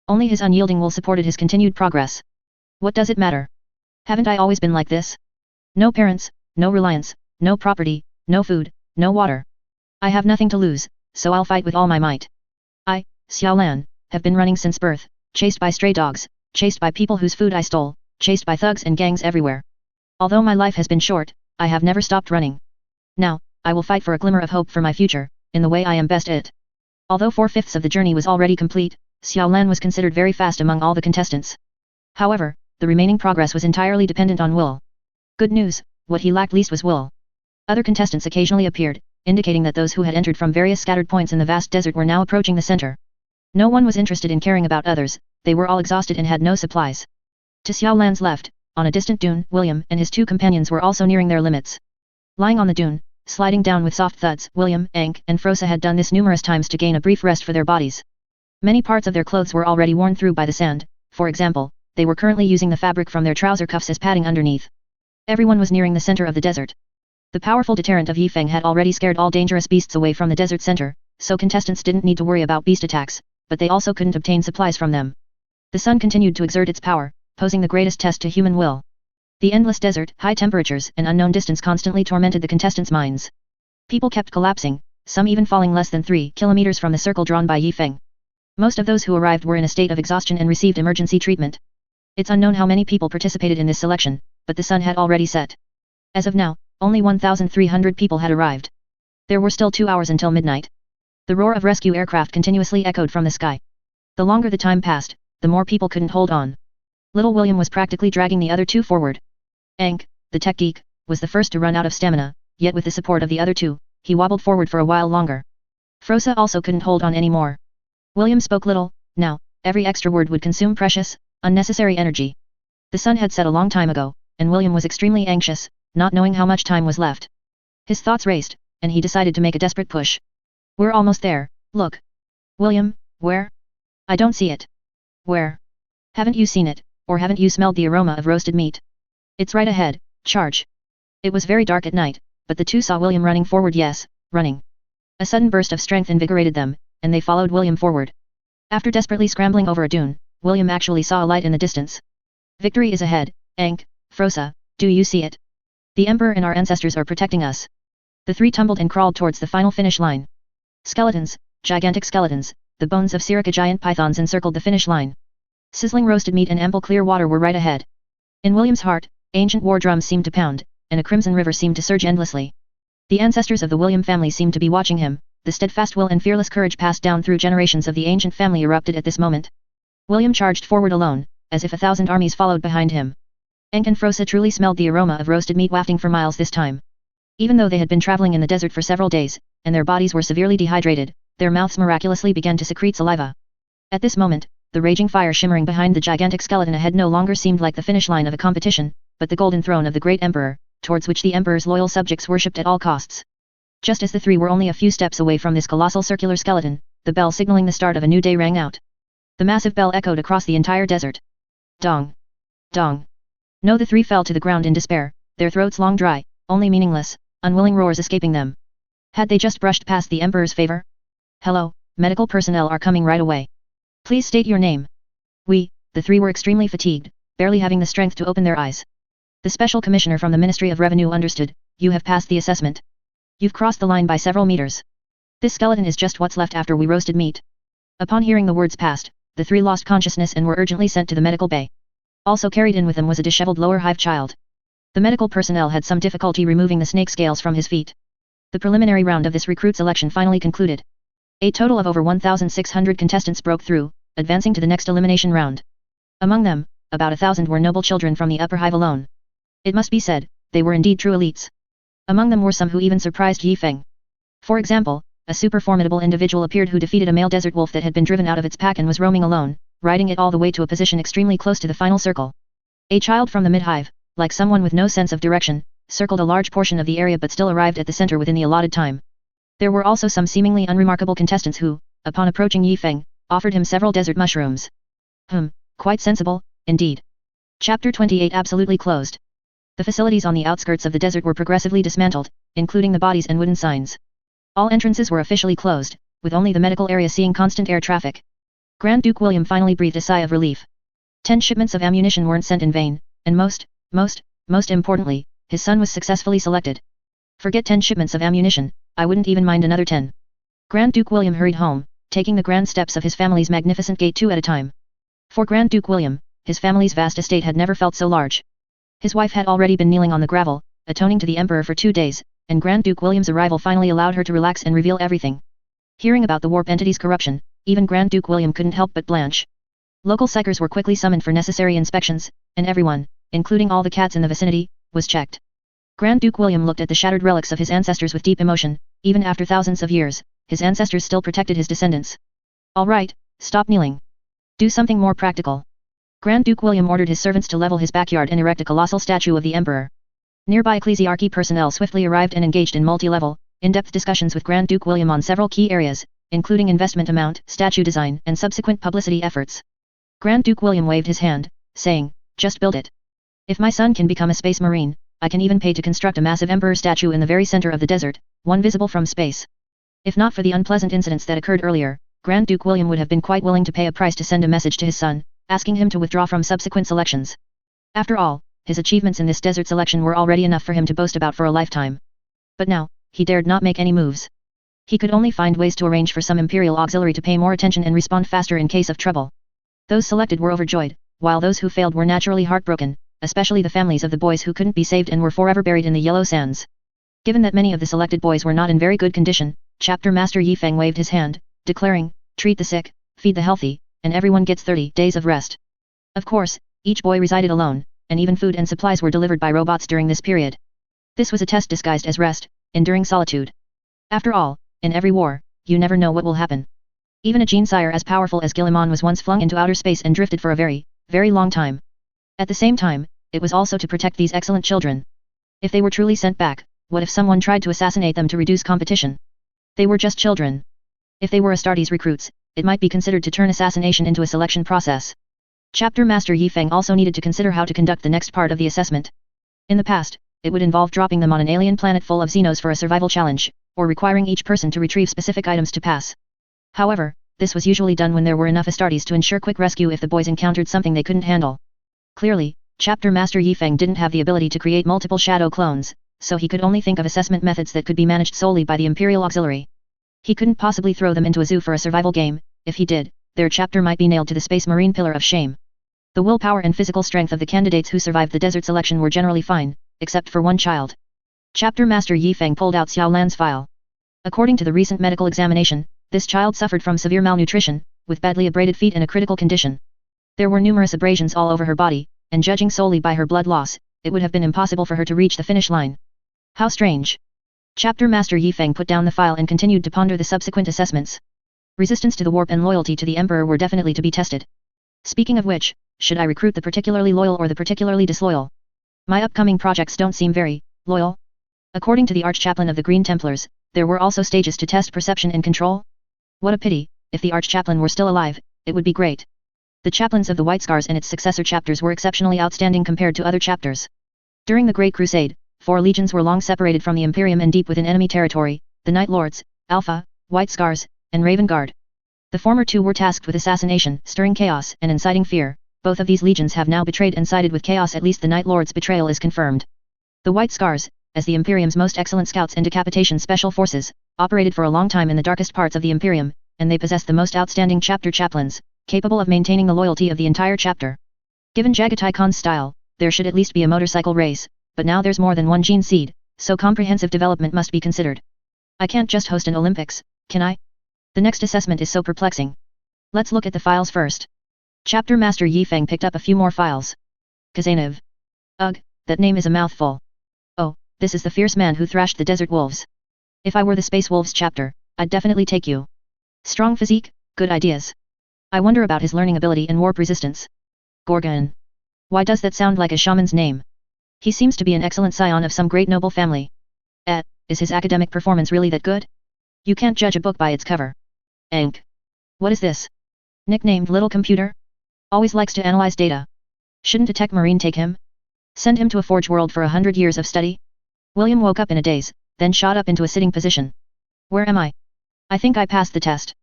Only his unyielding will supported his continued progress. What does it matter? Haven't I always been like this? No parents, no reliance, no property, no food, no water. I have nothing to lose, so I'll fight with all my might. I, Xiao Lan, have been running since birth, chased by stray dogs, chased by people whose food I stole, chased by thugs and gangs everywhere. Although my life has been short, I have never stopped running. Now, I will fight for a glimmer of hope for my future, in the way I am best at. Although 4/5 of the journey was already complete, Xiao Lan was considered very fast among all the contestants. However, the remaining progress was entirely dependent on will. Good news, what he lacked least was will. Other contestants occasionally appeared, indicating that those who had entered from various scattered points in the vast desert were now approaching the center. No one was interested in caring about others, they were all exhausted and had no supplies. To Xiao Lan's left, on a distant dune, William and his 2 companions were also nearing their limits. Lying on the dune, sliding down with soft thuds, William, Ankh, and Frosa had done this numerous times to gain a brief rest for their bodies. Many parts of their clothes were already worn through by the sand, for example, they were currently using the fabric from their trouser cuffs as padding underneath. Everyone was nearing the center of the desert. The powerful deterrent of Yi Feng had already scared all dangerous beasts away from the desert center, so contestants didn't need to worry about beast attacks, but they also couldn't obtain supplies from them. The sun continued to exert its power, posing the greatest test to human will. The endless desert, high temperatures, and unknown distance constantly tormented the contestants' minds. People kept collapsing, some even falling less than 3 kilometers from the circle drawn by Yi Feng. Most of those who arrived were in a state of exhaustion and received emergency treatment. It's unknown how many people participated in this selection, but the sun had already set. As of now, only 1,300 people had arrived. There were still 2 hours until midnight. The roar of rescue aircraft continuously echoed from the sky. The longer the time passed, the more people couldn't hold on. Little William was practically dragging the other 2 forward. Ankh, the tech geek, was the first to run out of stamina, yet with the support of the other 2, he wobbled forward for a while longer. Frosa also couldn't hold on anymore. William spoke little, now, every extra word would consume precious, unnecessary energy. The sun had set a long time ago, and William was extremely anxious, not knowing how much time was left. His thoughts raced, and he decided to make a desperate push. We're almost there, look. William, where? I don't see it. Where? Haven't you seen it, or haven't you smelled the aroma of roasted meat? It's right ahead, charge. It was very dark at night, but the 2 saw William running forward. Yes, running. A sudden burst of strength invigorated them, and they followed William forward. After desperately scrambling over a dune, William actually saw a light in the distance. Victory is ahead, Ankh, Frosa, do you see it? The Emperor and our ancestors are protecting us. The 3 tumbled and crawled towards the final finish line. Skeletons, gigantic skeletons, the bones of Sirica giant pythons encircled the finish line. Sizzling roasted meat and ample clear water were right ahead. In William's heart, ancient war drums seemed to pound, and a crimson river seemed to surge endlessly. The ancestors of the William family seemed to be watching him, the steadfast will and fearless courage passed down through generations of the ancient family erupted at this moment. William charged forward alone, as if 1,000 armies followed behind him. Enk and Frosa truly smelled the aroma of roasted meat wafting for miles this time. Even though they had been traveling in the desert for several days, and their bodies were severely dehydrated, their mouths miraculously began to secrete saliva. At this moment, the raging fire shimmering behind the gigantic skeleton ahead no longer seemed like the finish line of a competition, but the golden throne of the great emperor, towards which the emperor's loyal subjects worshipped at all costs. Just as the three were only a few steps away from this colossal circular skeleton, the bell signaling the start of a new day rang out. The massive bell echoed across the entire desert. Dong! Dong! No, the three fell to the ground in despair, their throats long dry, only meaningless, unwilling roars escaping them. Had they just brushed past the emperor's favor? Hello, medical personnel are coming right away. Please state your name. The three were extremely fatigued, barely having the strength to open their eyes. The special commissioner from the Ministry of Revenue understood, you have passed the assessment. You've crossed the line by several meters. This skeleton is just what's left after we roasted meat. Upon hearing the words passed, the three lost consciousness and were urgently sent to the medical bay. Also carried in with them was a disheveled lower hive child. The medical personnel had some difficulty removing the snake scales from his feet. The preliminary round of this recruit selection finally concluded. A total of over 1,600 contestants broke through, advancing to the next elimination round. Among them, about 1,000 were noble children from the upper hive alone. It must be said, they were indeed true elites. Among them were some who even surprised Yi Feng. For example, a super formidable individual appeared who defeated a male desert wolf that had been driven out of its pack and was roaming alone, riding it all the way to a position extremely close to the final circle. A child from the mid-hive, like someone with no sense of direction, circled a large portion of the area but still arrived at the center within the allotted time. There were also some seemingly unremarkable contestants who, upon approaching Yi Feng, offered him several desert mushrooms. Quite sensible, indeed. Chapter 28 absolutely closed. The facilities on the outskirts of the desert were progressively dismantled, including the bodies and wooden signs. All entrances were officially closed, with only the medical area seeing constant air traffic. Grand Duke William finally breathed a sigh of relief. 10 shipments of ammunition weren't sent in vain, and most importantly, his son was successfully selected. Forget 10 shipments of ammunition, I wouldn't even mind another 10. Grand Duke William hurried home, taking the grand steps of his family's magnificent gate 2 at a time. For Grand Duke William, his family's vast estate had never felt so large. His wife had already been kneeling on the gravel, atoning to the Emperor for 2 days, and Grand Duke William's arrival finally allowed her to relax and reveal everything. Hearing about the warp entity's corruption, even Grand Duke William couldn't help but blanch. Local psychers were quickly summoned for necessary inspections, and everyone, including all the cats in the vicinity, was checked. Grand Duke William looked at the shattered relics of his ancestors with deep emotion. Even after thousands of years, his ancestors still protected his descendants. All right, stop kneeling. Do something more practical. Grand Duke William ordered his servants to level his backyard and erect a colossal statue of the Emperor. Nearby ecclesiarchy personnel swiftly arrived and engaged in multi-level, in-depth discussions with Grand Duke William on several key areas, including investment amount, statue design, and subsequent publicity efforts. Grand Duke William waved his hand, saying, "Just build it. If my son can become a space marine, I can even pay to construct a massive Emperor statue in the very center of the desert, one visible from space." If not for the unpleasant incidents that occurred earlier, Grand Duke William would have been quite willing to pay a price to send a message to his son, asking him to withdraw from subsequent selections. After all, his achievements in this desert selection were already enough for him to boast about for a lifetime. But now, he dared not make any moves. He could only find ways to arrange for some Imperial auxiliary to pay more attention and respond faster in case of trouble. Those selected were overjoyed, while those who failed were naturally heartbroken, especially the families of the boys who couldn't be saved and were forever buried in the yellow sands. Given that many of the selected boys were not in very good condition, Chapter Master Yi Feng waved his hand, declaring, "Treat the sick, feed the healthy, and everyone gets 30 days of rest." Of course, each boy resided alone, and even food and supplies were delivered by robots during this period. This was a test disguised as rest, enduring solitude. After all, in every war, you never know what will happen. Even a gene-sire as powerful as Guilliman was once flung into outer space and drifted for a very, very long time. At the same time, it was also to protect these excellent children. If they were truly sent back, what if someone tried to assassinate them to reduce competition? They were just children. If they were Astartes recruits, it might be considered to turn assassination into a selection process. Chapter Master Yi Feng also needed to consider how to conduct the next part of the assessment. In the past, it would involve dropping them on an alien planet full of Xenos for a survival challenge, or requiring each person to retrieve specific items to pass. However, this was usually done when there were enough Astartes to ensure quick rescue if the boys encountered something they couldn't handle. Clearly, Chapter Master Yi Feng didn't have the ability to create multiple shadow clones, so he could only think of assessment methods that could be managed solely by the Imperial Auxiliary. He couldn't possibly throw them into a zoo for a survival game, if he did, their chapter might be nailed to the Space Marine pillar of shame. The willpower and physical strength of the candidates who survived the desert selection were generally fine, except for one child. Chapter Master Yi Feng pulled out Xiao Lan's file. According to the recent medical examination, this child suffered from severe malnutrition, with badly abraded feet and a critical condition. There were numerous abrasions all over her body, and judging solely by her blood loss, it would have been impossible for her to reach the finish line. How strange. Chapter Master Yi Feng put down the file and continued to ponder the subsequent assessments. Resistance to the warp and loyalty to the Emperor were definitely to be tested. Speaking of which, should I recruit the particularly loyal or the particularly disloyal? My upcoming projects don't seem very loyal. According to the Arch-Chaplain of the Green Templars, there were also stages to test perception and control. What a pity, if the Arch-Chaplain were still alive, it would be great. The chaplains of the White Scars and its successor chapters were exceptionally outstanding compared to other chapters. During the Great Crusade, 4 legions were long separated from the Imperium and deep within enemy territory, the Night Lords, Alpha, White Scars, and Raven Guard. The former 2 were tasked with assassination, stirring chaos, and inciting fear. Both of these legions have now betrayed and sided with chaos. At least the Night Lord's betrayal is confirmed. The White Scars, as the Imperium's most excellent scouts and decapitation special forces, operated for a long time in the darkest parts of the Imperium, and they possess the most outstanding chapter chaplains, capable of maintaining the loyalty of the entire chapter. Given Jagatai Khan's style, there should at least be a motorcycle race, but now there's more than one gene seed, so comprehensive development must be considered. I can't just host an Olympics, can I? The next assessment is so perplexing. Let's look at the files first. Chapter Master Yi Feng picked up a few more files. Kazanov. Ugh, that name is a mouthful. Oh, this is the fierce man who thrashed the desert wolves. If I were the Space Wolves chapter, I'd definitely take you. Strong physique, good ideas. I wonder about his learning ability and warp resistance. Gorgon. Why does that sound like a shaman's name? He seems to be an excellent scion of some great noble family. Is his academic performance really that good? You can't judge a book by its cover. Enk. What is this? Nicknamed Little Computer? Always likes to analyze data. Shouldn't a tech marine take him? Send him to a forge world for 100 years of study? William woke up in a daze, then shot up into a sitting position. Where am I? I think I passed the test.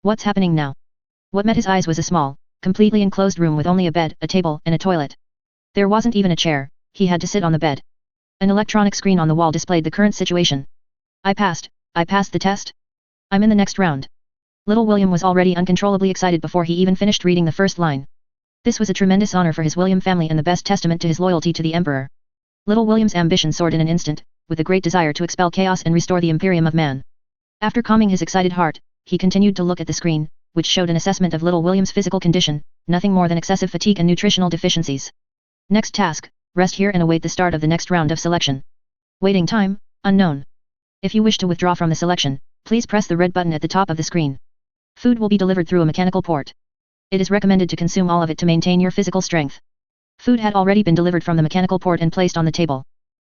What's happening now? What met his eyes was a small, completely enclosed room with only a bed, a table, and a toilet. There wasn't even a chair, he had to sit on the bed. An electronic screen on the wall displayed the current situation. I passed the test? I'm in the next round. Little William was already uncontrollably excited before he even finished reading the first line. This was a tremendous honor for his William family and the best testament to his loyalty to the Emperor. Little William's ambition soared in an instant, with a great desire to expel chaos and restore the Imperium of Man. After calming his excited heart, he continued to look at the screen, which showed an assessment of Little William's physical condition, nothing more than excessive fatigue and nutritional deficiencies. Next task, rest here and await the start of the next round of selection. Waiting time, unknown. If you wish to withdraw from the selection, please press the red button at the top of the screen. Food will be delivered through a mechanical port. It is recommended to consume all of it to maintain your physical strength. Food had already been delivered from the mechanical port and placed on the table.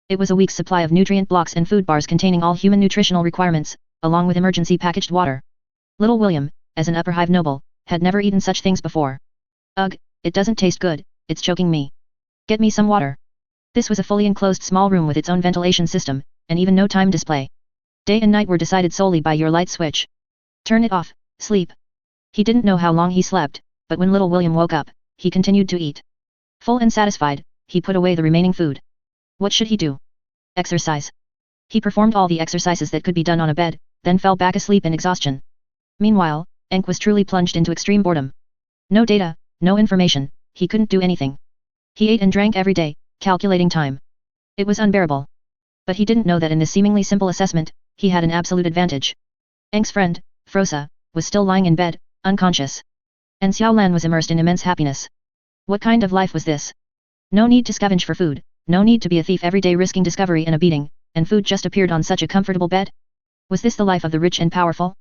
It was a week's supply of nutrient blocks and food bars containing all human nutritional requirements, along with emergency packaged water. Little William, as an upper hive noble, had never eaten such things before. Ugh, it doesn't taste good, it's choking me. Get me some water. This was a fully enclosed small room with its own ventilation system, and even no time display. Day and night were decided solely by your light switch. Turn it off, sleep. He didn't know how long he slept, but when Little William woke up, he continued to eat. Full and satisfied, he put away the remaining food. What should he do? Exercise. He performed all the exercises that could be done on a bed, then fell back asleep in exhaustion. Meanwhile, Enk was truly plunged into extreme boredom. No data, no information, he couldn't do anything. He ate and drank every day, calculating time. It was unbearable. But he didn't know that in this seemingly simple assessment, he had an absolute advantage. Enk's friend, Frosa, was still lying in bed, unconscious. And Xiao Lan was immersed in immense happiness. What kind of life was this? No need to scavenge for food, no need to be a thief every day risking discovery and a beating, and food just appeared on such a comfortable bed? Was this the life of the rich and powerful?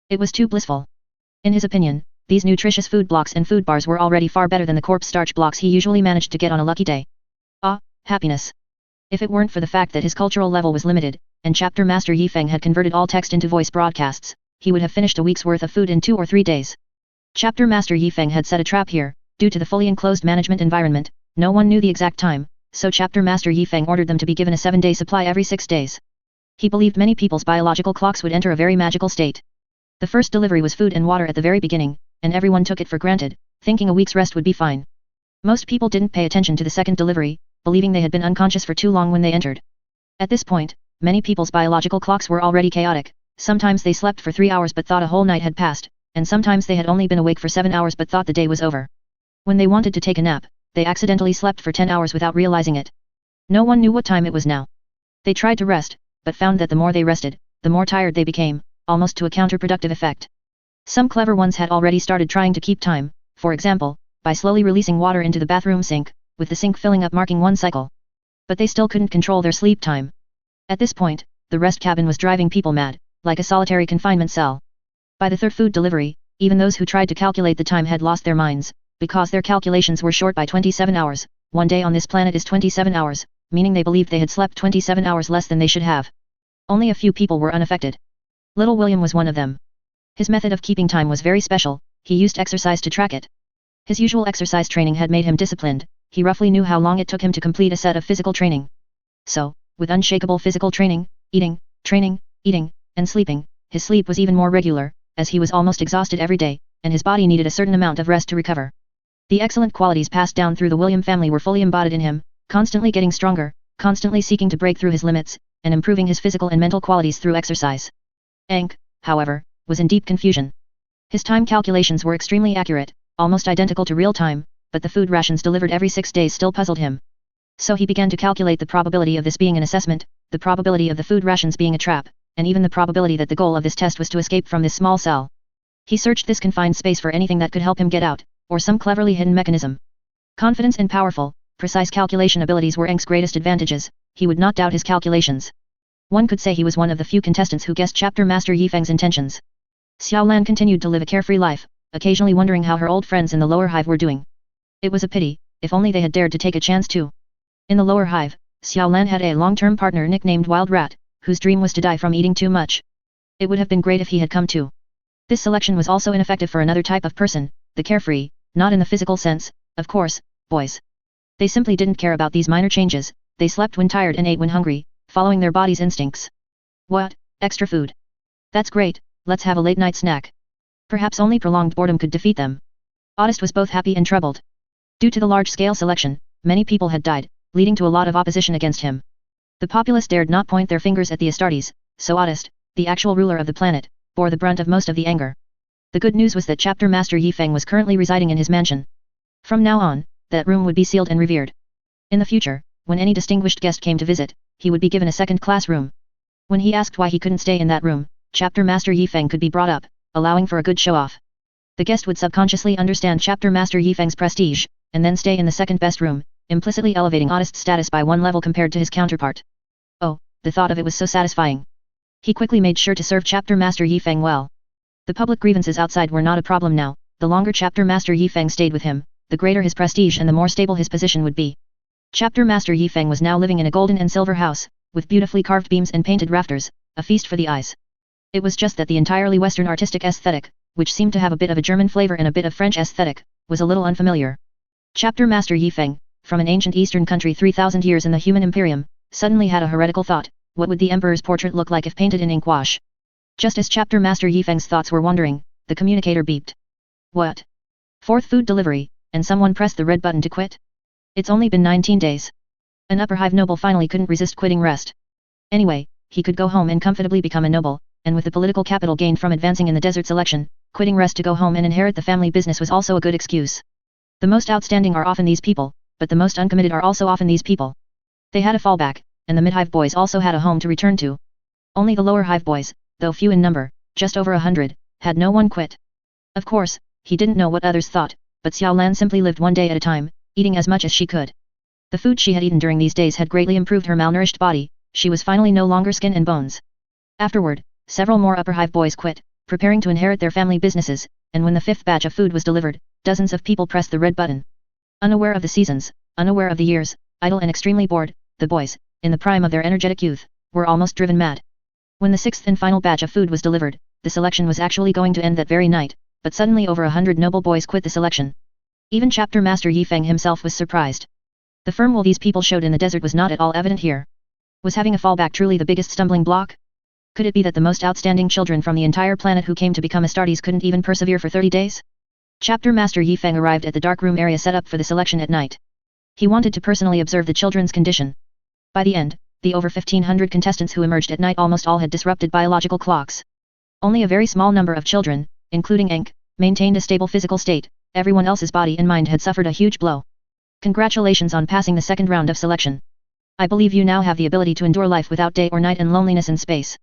It was too blissful. In his opinion, these nutritious food blocks and food bars were already far better than the corpse starch blocks he usually managed to get on a lucky day. Ah, happiness. If it weren't for the fact that his cultural level was limited, and Chapter Master Yi Feng had converted all text into voice broadcasts, he would have finished a week's worth of food in 2 or 3 days. Chapter Master Yi Feng had set a trap here. Due to the fully enclosed management environment, no one knew the exact time, so Chapter Master Yi Feng ordered them to be given a 7-day supply every 6 days. He believed many people's biological clocks would enter a very magical state. The first delivery was food and water at the very beginning, and everyone took it for granted, thinking a week's rest would be fine. Most people didn't pay attention to the second delivery, believing they had been unconscious for too long when they entered. At this point, many people's biological clocks were already chaotic. Sometimes they slept for 3 hours but thought a whole night had passed, and sometimes they had only been awake for 7 hours but thought the day was over. When they wanted to take a nap, they accidentally slept for 10 hours without realizing it. No one knew what time it was now. They tried to rest, but found that the more they rested, the more tired they became, almost to a counterproductive effect. Some clever ones had already started trying to keep time, for example, by slowly releasing water into the bathroom sink, with the sink filling up marking one cycle. But they still couldn't control their sleep time. At this point, the rest cabin was driving people mad, like a solitary confinement cell. By the third food delivery, even those who tried to calculate the time had lost their minds, because their calculations were short by 27 hours. One day on this planet is 27 hours, meaning they believed they had slept 27 hours less than they should have. Only a few people were unaffected. Little William was one of them. His method of keeping time was very special. He used exercise to track it. His usual exercise training had made him disciplined. He roughly knew how long it took him to complete a set of physical training. So, with unshakable physical training, eating, and sleeping, his sleep was even more regular, as he was almost exhausted every day, and his body needed a certain amount of rest to recover. The excellent qualities passed down through the William family were fully embodied in him, constantly getting stronger, constantly seeking to break through his limits, and improving his physical and mental qualities through exercise. Ankh, however, was in deep confusion. His time calculations were extremely accurate, almost identical to real time, but the food rations delivered every 6 days still puzzled him. So he began to calculate the probability of this being an assessment, the probability of the food rations being a trap, and even the probability that the goal of this test was to escape from this small cell. He searched this confined space for anything that could help him get out, or some cleverly hidden mechanism. Confidence and powerful, precise calculation abilities were Ankh's greatest advantages. He would not doubt his calculations. One could say he was one of the few contestants who guessed Chapter Master Yifeng's intentions. Xiaolan continued to live a carefree life, occasionally wondering how her old friends in the lower hive were doing. It was a pity, if only they had dared to take a chance too. In the lower hive, Xiaolan had a long-term partner nicknamed Wild Rat, whose dream was to die from eating too much. It would have been great if he had come too. This selection was also ineffective for another type of person, the carefree, not in the physical sense, of course, boys. They simply didn't care about these minor changes, they slept when tired and ate when hungry, following their body's instincts. What, extra food? That's great, let's have a late-night snack. Perhaps only prolonged boredom could defeat them. Ottist was both happy and troubled. Due to the large-scale selection, many people had died, leading to a lot of opposition against him. The populace dared not point their fingers at the Astartes, so Ottist, the actual ruler of the planet, bore the brunt of most of the anger. The good news was that Chapter Master Yifeng was currently residing in his mansion. From now on, that room would be sealed and revered. In the future, when any distinguished guest came to visit, he would be given a second-class room. When he asked why he couldn't stay in that room, Chapter Master Yifeng could be brought up, allowing for a good show-off. The guest would subconsciously understand Chapter Master Yifeng's prestige, and then stay in the second-best room, implicitly elevating Ottist's status by 1 level compared to his counterpart. Oh, the thought of it was so satisfying. He quickly made sure to serve Chapter Master Yifeng well. The public grievances outside were not a problem now. The longer Chapter Master Yifeng stayed with him, the greater his prestige and the more stable his position would be. Chapter Master Yifeng was now living in a golden and silver house, with beautifully carved beams and painted rafters, a feast for the eyes. It was just that the entirely Western artistic aesthetic, which seemed to have a bit of a German flavor and a bit of French aesthetic, was a little unfamiliar. Chapter Master Yifeng, from an ancient Eastern country 3,000 years in the human imperium, suddenly had a heretical thought: what would the emperor's portrait look like if painted in ink wash? Just as Chapter Master Yifeng's thoughts were wandering, the communicator beeped. What? 4th food delivery, and someone pressed the red button to quit? It's only been 19 days. An upper hive noble finally couldn't resist quitting rest. Anyway, he could go home and comfortably become a noble, and with the political capital gained from advancing in the desert selection, quitting rest to go home and inherit the family business was also a good excuse. The most outstanding are often these people, but the most uncommitted are also often these people. They had a fallback, and the mid-hive boys also had a home to return to. Only the lower hive boys, though few in number, just over 100, had no one quit. Of course, he didn't know what others thought, but Xiaolan simply lived one day at a time, eating as much as she could. The food she had eaten during these days had greatly improved her malnourished body. She was finally no longer skin and bones. Afterward, several more upper hive boys quit, preparing to inherit their family businesses, and when the 5th batch of food was delivered, dozens of people pressed the red button. Unaware of the seasons, unaware of the years, idle and extremely bored, the boys, in the prime of their energetic youth, were almost driven mad. When the 6th and final batch of food was delivered, the selection was actually going to end that very night, but suddenly over 100 noble boys quit the selection. Even Chapter Master Yifeng himself was surprised. The firm will these people showed in the desert was not at all evident here. Was having a fallback truly the biggest stumbling block? Could it be that the most outstanding children from the entire planet who came to become Astartes couldn't even persevere for 30 days? Chapter Master Yifeng arrived at the dark room area set up for the selection at night. He wanted to personally observe the children's condition. By the end, the over 1,500 contestants who emerged at night almost all had disrupted biological clocks. Only a very small number of children, including Enk, maintained a stable physical state. Everyone else's body and mind had suffered a huge blow. Congratulations on passing the second round of selection. I believe you now have the ability to endure life without day or night and loneliness in space.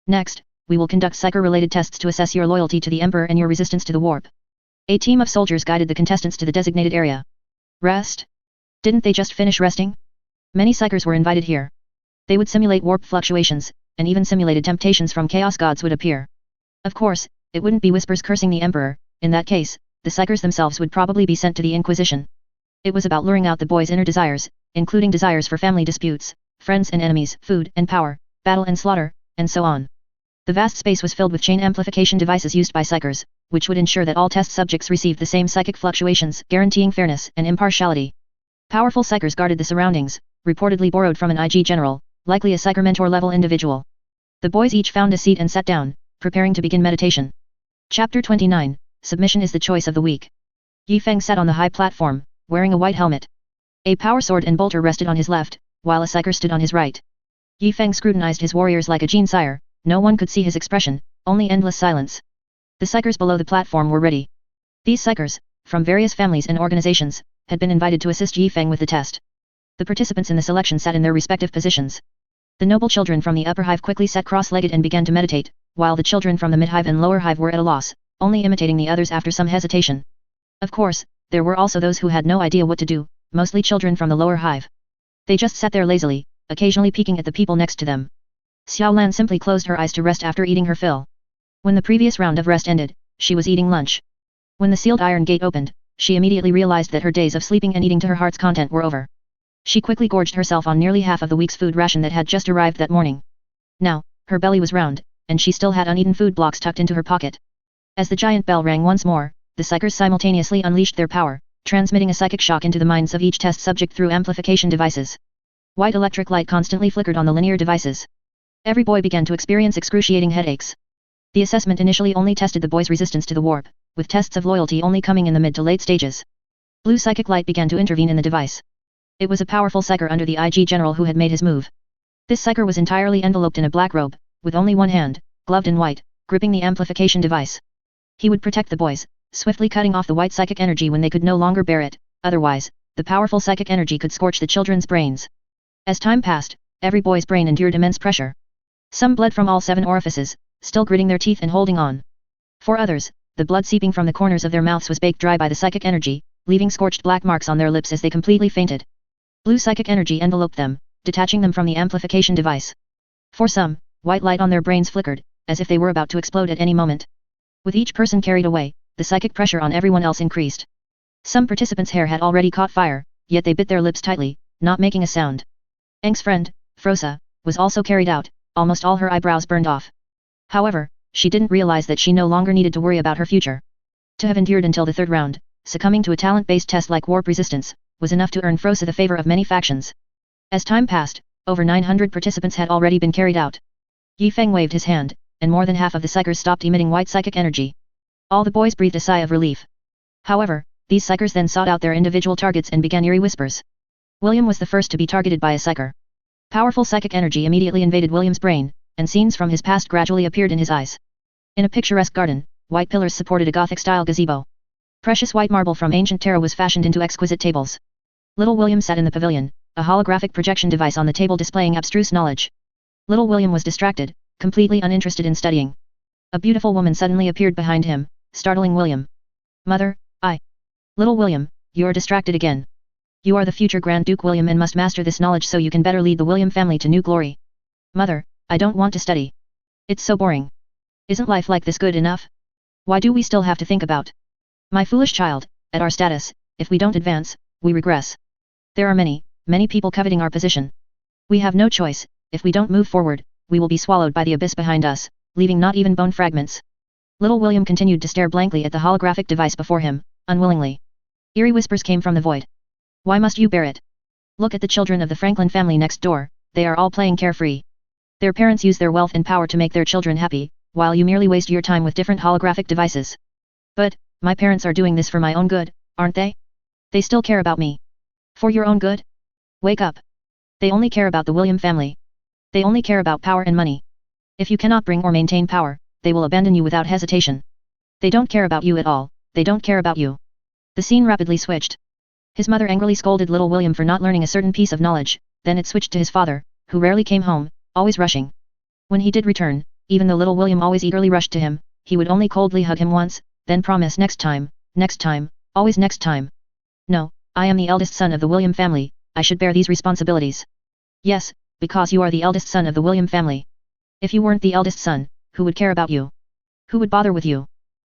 Next, we will conduct psycho-related tests to assess your loyalty to the Emperor and your resistance to the warp. A team of soldiers guided the contestants to the designated area. Rest? Didn't they just finish resting? Many psychers were invited here. They would simulate warp fluctuations, and even simulated temptations from chaos gods would appear. Of course, it wouldn't be whispers cursing the Emperor. In that case, the psychers themselves would probably be sent to the Inquisition. It was about luring out the boys' inner desires, including desires for family disputes, friends and enemies, food and power, battle and slaughter, and so on. The vast space was filled with chain amplification devices used by psychers, which would ensure that all test subjects received the same psychic fluctuations, guaranteeing fairness and impartiality. Powerful psychers guarded the surroundings, reportedly borrowed from an IG general, likely a psycher mentor-level individual. The boys each found a seat and sat down, preparing to begin meditation. Chapter 29, Submission is the Choice of the Weak. Yi Feng sat on the high platform, wearing a white helmet. A power sword and bolter rested on his left, while a psycher stood on his right. Yi Feng scrutinized his warriors like a gene-sire. No one could see his expression, only endless silence. The psychers below the platform were ready. These psychers, from various families and organizations, had been invited to assist Yi Feng with the test. The participants in the selection sat in their respective positions. The noble children from the upper hive quickly sat cross-legged and began to meditate, while the children from the mid-hive and lower hive were at a loss, only imitating the others after some hesitation. Of course, there were also those who had no idea what to do, mostly children from the lower hive. They just sat there lazily, occasionally peeking at the people next to them. Xiao Lan simply closed her eyes to rest after eating her fill. When the previous round of rest ended, she was eating lunch. When the sealed iron gate opened, she immediately realized that her days of sleeping and eating to her heart's content were over. She quickly gorged herself on nearly half of the week's food ration that had just arrived that morning. Now, her belly was round, and she still had uneaten food blocks tucked into her pocket. As the giant bell rang once more, the psychers simultaneously unleashed their power, transmitting a psychic shock into the minds of each test subject through amplification devices. White electric light constantly flickered on the linear devices. Every boy began to experience excruciating headaches. The assessment initially only tested the boy's resistance to the warp, with tests of loyalty only coming in the mid to late stages. Blue psychic light began to intervene in the device. It was a powerful psycher under the IG general who had made his move. This psycher was entirely enveloped in a black robe, with only one hand, gloved in white, gripping the amplification device. He would protect the boys, swiftly cutting off the white psychic energy when they could no longer bear it, otherwise, the powerful psychic energy could scorch the children's brains. As time passed, every boy's brain endured immense pressure. Some bled from all 7 orifices, still gritting their teeth and holding on. For others, the blood seeping from the corners of their mouths was baked dry by the psychic energy, leaving scorched black marks on their lips as they completely fainted. Blue psychic energy enveloped them, detaching them from the amplification device. For some, white light on their brains flickered, as if they were about to explode at any moment. With each person carried away, the psychic pressure on everyone else increased. Some participants' hair had already caught fire, yet they bit their lips tightly, not making a sound. Eng's friend, Frosa, was also carried out, almost all her eyebrows burned off. However, she didn't realize that she no longer needed to worry about her future. To have endured until the 3rd round, succumbing to a talent-based test like warp resistance, was enough to earn Frosa the favor of many factions. As time passed, over 900 participants had already been carried out. Yi Feng waved his hand, and more than half of the psychers stopped emitting white psychic energy. All the boys breathed a sigh of relief. However, these psychers then sought out their individual targets and began eerie whispers. William was the first to be targeted by a psycher. Powerful psychic energy immediately invaded William's brain, and scenes from his past gradually appeared in his eyes. In a picturesque garden, white pillars supported a Gothic-style gazebo. Precious white marble from ancient Terra was fashioned into exquisite tables. Little William sat in the pavilion, a holographic projection device on the table displaying abstruse knowledge. Little William was distracted, completely uninterested in studying. A beautiful woman suddenly appeared behind him, startling William. Mother, Little William, you're distracted again. You are the future Grand Duke William and must master this knowledge so you can better lead the William family to new glory. Mother, I don't want to study. It's so boring. Isn't life like this good enough? Why do we still have to think about? My foolish child, at our status, if we don't advance, we regress. There are many people coveting our position. We have no choice. If we don't move forward, we will be swallowed by the abyss behind us, leaving not even bone fragments. Little William continued to stare blankly at the holographic device before him, unwillingly. Eerie whispers came from the void. Why must you bear it? Look at the children of the Franklin family next door, they are all playing carefree. Their parents use their wealth and power to make their children happy, while you merely waste your time with different holographic devices. But, my parents are doing this for my own good, aren't they? They still care about me. For your own good? Wake up. They only care about the William family. They only care about power and money. If you cannot bring or maintain power, they will abandon you without hesitation. They don't care about you at all, they don't care about you. The scene rapidly switched. His mother angrily scolded little William for not learning a certain piece of knowledge, then it switched to his father, who rarely came home, always rushing. When he did return, even though little William always eagerly rushed to him, he would only coldly hug him once, then promise next time, always next time. No, I am the eldest son of the William family, I should bear these responsibilities. Yes, because you are the eldest son of the William family. If you weren't the eldest son, who would care about you? Who would bother with you?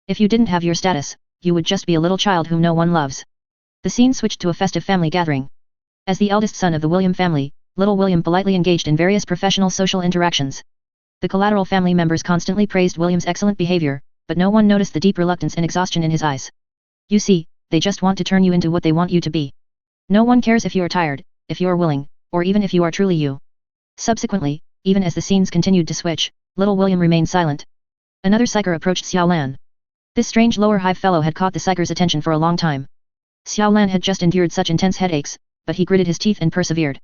If you didn't have your status, you would just be a little child whom no one loves. The scene switched to a festive family gathering. As the eldest son of the William family, little William politely engaged in various professional social interactions. The collateral family members constantly praised William's excellent behavior, but no one noticed the deep reluctance and exhaustion in his eyes. You see, they just want to turn you into what they want you to be. No one cares if you are tired, if you are willing, or even if you are truly you. Subsequently, even as the scenes continued to switch, little William remained silent. Another psyker approached Xiao Lan. This strange lower hive fellow had caught the psyker's attention for a long time. Xiao Lan had just endured such intense headaches, but he gritted his teeth and persevered.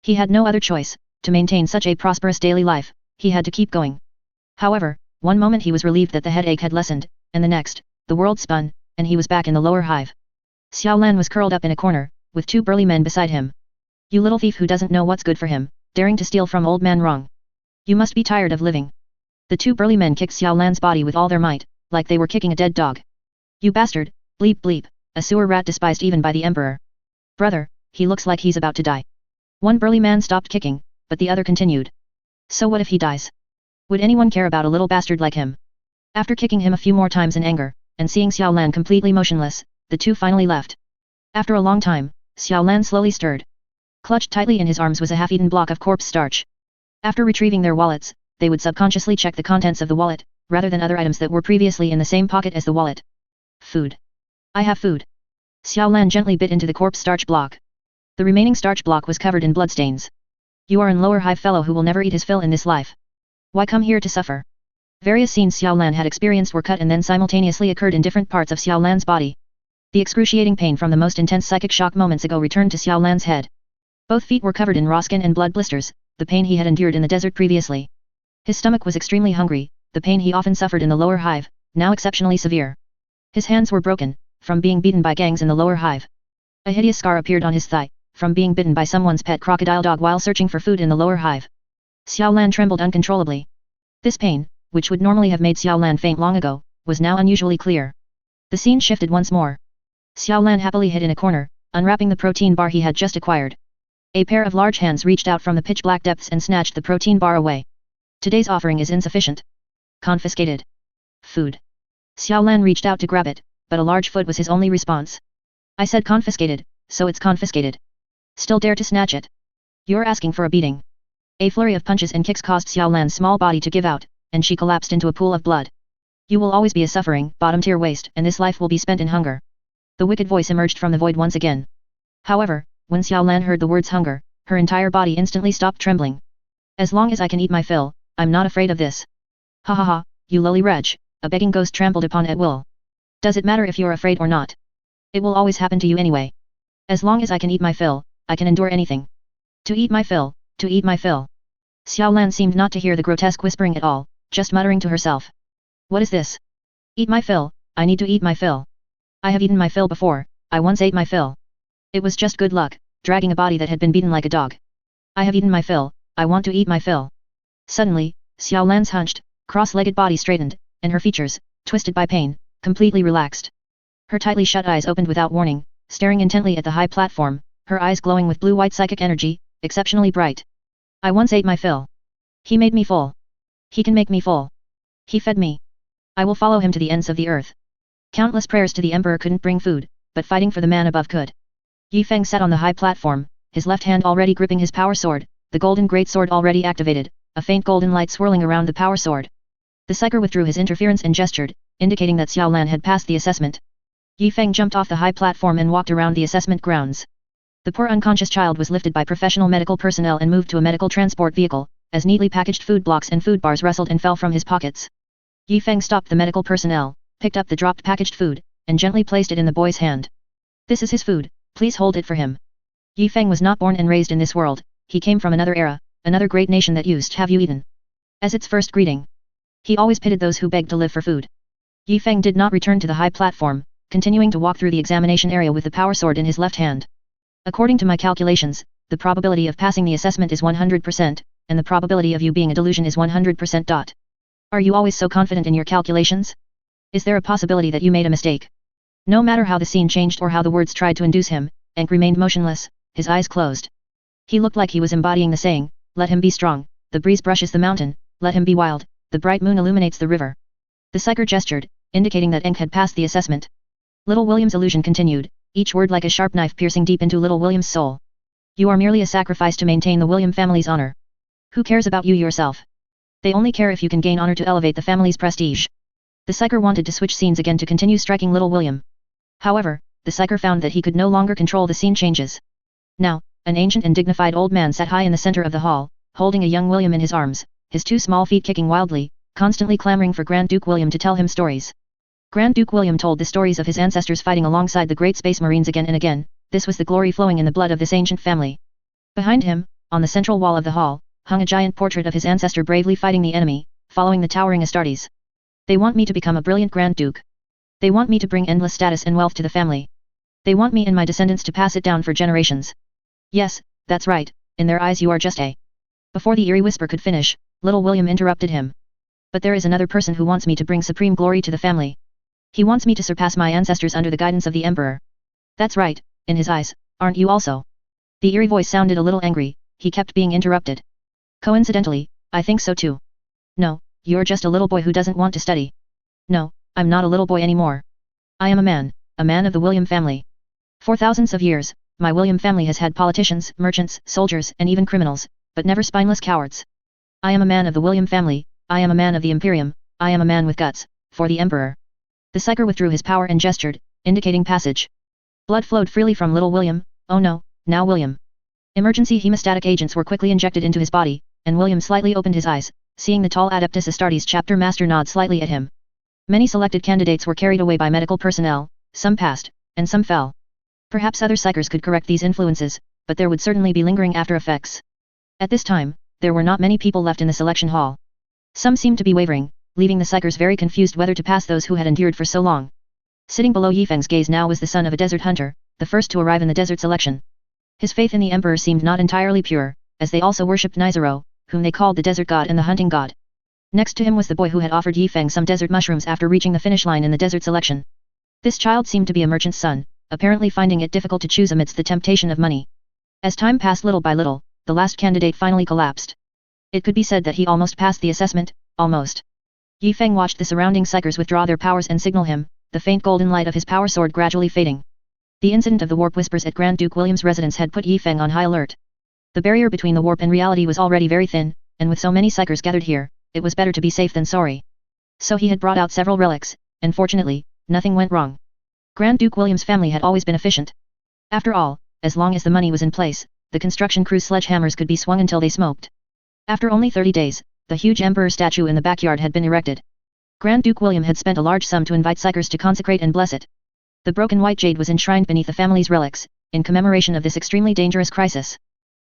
He had no other choice, to maintain such a prosperous daily life, he had to keep going. However, one moment he was relieved that the headache had lessened, and the next, the world spun, and he was back in the lower hive. Xiao Lan was curled up in a corner, with two burly men beside him. You little thief who doesn't know what's good for him, daring to steal from old man Rong. You must be tired of living. The two burly men kicked Xiao Lan's body with all their might, like they were kicking a dead dog. You bastard, bleep bleep, a sewer rat despised even by the emperor. Brother, he looks like he's about to die. One burly man stopped kicking, but the other continued. So what if he dies? Would anyone care about a little bastard like him? After kicking him a few more times in anger, and seeing Xiao Lan completely motionless, the two finally left. After a long time, Xiao Lan slowly stirred. Clutched tightly in his arms was a half-eaten block of corpse starch. After retrieving their wallets, they would subconsciously check the contents of the wallet, rather than other items that were previously in the same pocket as the wallet. Food. I have food. Xiao Lan gently bit into the corpse starch block. The remaining starch block was covered in bloodstains. You are an lower hive fellow who will never eat his fill in this life. Why come here to suffer? Various scenes Xiao Lan had experienced were cut and then simultaneously occurred in different parts of Xiao Lan's body. The excruciating pain from the most intense psychic shock moments ago returned to Xiao Lan's head. Both feet were covered in raw skin and blood blisters, the pain he had endured in the desert previously. His stomach was extremely hungry, the pain he often suffered in the lower hive, now exceptionally severe. His hands were broken, from being beaten by gangs in the lower hive. A hideous scar appeared on his thigh, from being bitten by someone's pet crocodile dog while searching for food in the lower hive. Xiao Lan trembled uncontrollably. This pain, which would normally have made Xiao Lan faint long ago, was now unusually clear. The scene shifted once more. Xiao Lan happily hid in a corner, unwrapping the protein bar he had just acquired. A pair of large hands reached out from the pitch-black depths and snatched the protein bar away. Today's offering is insufficient. Confiscated. Food. Xiao Lan reached out to grab it, but a large foot was his only response. I said confiscated, so it's confiscated. Still dare to snatch it? You're asking for a beating. A flurry of punches and kicks caused Xiao Lan's small body to give out, and she collapsed into a pool of blood. You will always be a suffering, bottom-tier waste, and this life will be spent in hunger. The wicked voice emerged from the void once again. However, when Xiao Lan heard the words hunger, her entire body instantly stopped trembling. As long as I can eat my fill, I'm not afraid of this. Ha ha ha, you lowly wretch, a begging ghost trampled upon at will. Does it matter if you're afraid or not? It will always happen to you anyway. As long as I can eat my fill, I can endure anything. To eat my fill, to eat my fill. Xiao Lan seemed not to hear the grotesque whispering at all, just muttering to herself. What is this? Eat my fill, I need to eat my fill. I have eaten my fill before, I once ate my fill. It was just good luck, dragging a body that had been beaten like a dog. I have eaten my fill, I want to eat my fill. Suddenly, Xiao Lan's hunched, cross-legged body straightened, and her features, twisted by pain, completely relaxed. Her tightly shut eyes opened without warning, staring intently at the high platform, her eyes glowing with blue-white psychic energy, exceptionally bright. I once ate my fill. He made me full. He can make me full. He fed me. I will follow him to the ends of the earth. Countless prayers to the emperor couldn't bring food, but fighting for the man above could. Yi Feng sat on the high platform, his left hand already gripping his power sword, the golden great sword already activated, a faint golden light swirling around the power sword. The psyker withdrew his interference and gestured, indicating that Xiao Lan had passed the assessment. Yi Feng jumped off the high platform and walked around the assessment grounds. The poor unconscious child was lifted by professional medical personnel and moved to a medical transport vehicle, as neatly packaged food blocks and food bars rustled and fell from his pockets. Yi Feng stopped the medical personnel, picked up the dropped packaged food, and gently placed it in the boy's hand. This is his food, please hold it for him. Yi Feng was not born and raised in this world, he came from another era, another great nation that used "have you eaten?" as its first greeting. He always pitied those who begged to live for food. Yi Feng did not return to the high platform, continuing to walk through the examination area with the power sword in his left hand. According to my calculations, the probability of passing the assessment is 100%, and the probability of you being a delusion is 100%. Are you always so confident in your calculations? Is there a possibility that you made a mistake? No matter how the scene changed or how the words tried to induce him, Ankh remained motionless, his eyes closed. He looked like he was embodying the saying, "Let him be strong, the breeze brushes the mountain, let him be wild, the bright moon illuminates the river." The psyker gestured, indicating that Ankh had passed the assessment. Little William's illusion continued, each word like a sharp knife piercing deep into Little William's soul. You are merely a sacrifice to maintain the William family's honor. Who cares about you yourself? They only care if you can gain honor to elevate the family's prestige. The psyker wanted to switch scenes again to continue striking Little William. However, the psyker found that he could no longer control the scene changes. Now, an ancient and dignified old man sat high in the center of the hall, holding a young William in his arms, his two small feet kicking wildly, constantly clamoring for Grand Duke William to tell him stories. Grand Duke William told the stories of his ancestors fighting alongside the great space marines again and again. This was the glory flowing in the blood of this ancient family. Behind him, on the central wall of the hall, hung a giant portrait of his ancestor bravely fighting the enemy, following the towering Astartes. They want me to become a brilliant Grand Duke. They want me to bring endless status and wealth to the family. They want me and my descendants to pass it down for generations. Yes, that's right, in their eyes you are just a... Before the eerie whisper could finish, Little William interrupted him. But there is another person who wants me to bring supreme glory to the family. He wants me to surpass my ancestors under the guidance of the Emperor. That's right, in his eyes, aren't you also? The eerie voice sounded a little angry, he kept being interrupted. Coincidentally, I think so too. No, you're just a little boy who doesn't want to study. No, I'm not a little boy anymore. I am a man of the William family. For thousands of years, my William family has had politicians, merchants, soldiers, and even criminals, but never spineless cowards. I am a man of the William family, I am a man of the Imperium, I am a man with guts, for the Emperor. The psyker withdrew his power and gestured, indicating passage. Blood flowed freely from Little William. Oh no, now William. Emergency hemostatic agents were quickly injected into his body, and William slightly opened his eyes, seeing the tall Adeptus Astartes chapter master nod slightly at him. Many selected candidates were carried away by medical personnel, some passed, and some fell. Perhaps other psychers could correct these influences, but there would certainly be lingering after effects. At this time, there were not many people left in the selection hall. Some seemed to be wavering, leaving the psychers very confused whether to pass those who had endured for so long. Sitting below Yi Feng's gaze now was the son of a desert hunter, the first to arrive in the desert selection. His faith in the Emperor seemed not entirely pure, as they also worshipped Nizaro, whom they called the desert god and the hunting god. Next to him was the boy who had offered Yi Feng some desert mushrooms after reaching the finish line in the desert selection. This child seemed to be a merchant's son, apparently finding it difficult to choose amidst the temptation of money. As time passed little by little, the last candidate finally collapsed. It could be said that he almost passed the assessment, almost. Yi Feng watched the surrounding psychers withdraw their powers and signal him, the faint golden light of his power sword gradually fading. The incident of the warp whispers at Grand Duke William's residence had put Yi Feng on high alert. The barrier between the warp and reality was already very thin, and with so many psychers gathered here, it was better to be safe than sorry. So he had brought out several relics, and fortunately, nothing went wrong. Grand Duke William's family had always been efficient. After all, as long as the money was in place, the construction crew's sledgehammers could be swung until they smoked. After only 30 days, the huge emperor statue in the backyard had been erected. Grand Duke William had spent a large sum to invite psychers to consecrate and bless it. The broken white jade was enshrined beneath the family's relics, in commemoration of this extremely dangerous crisis.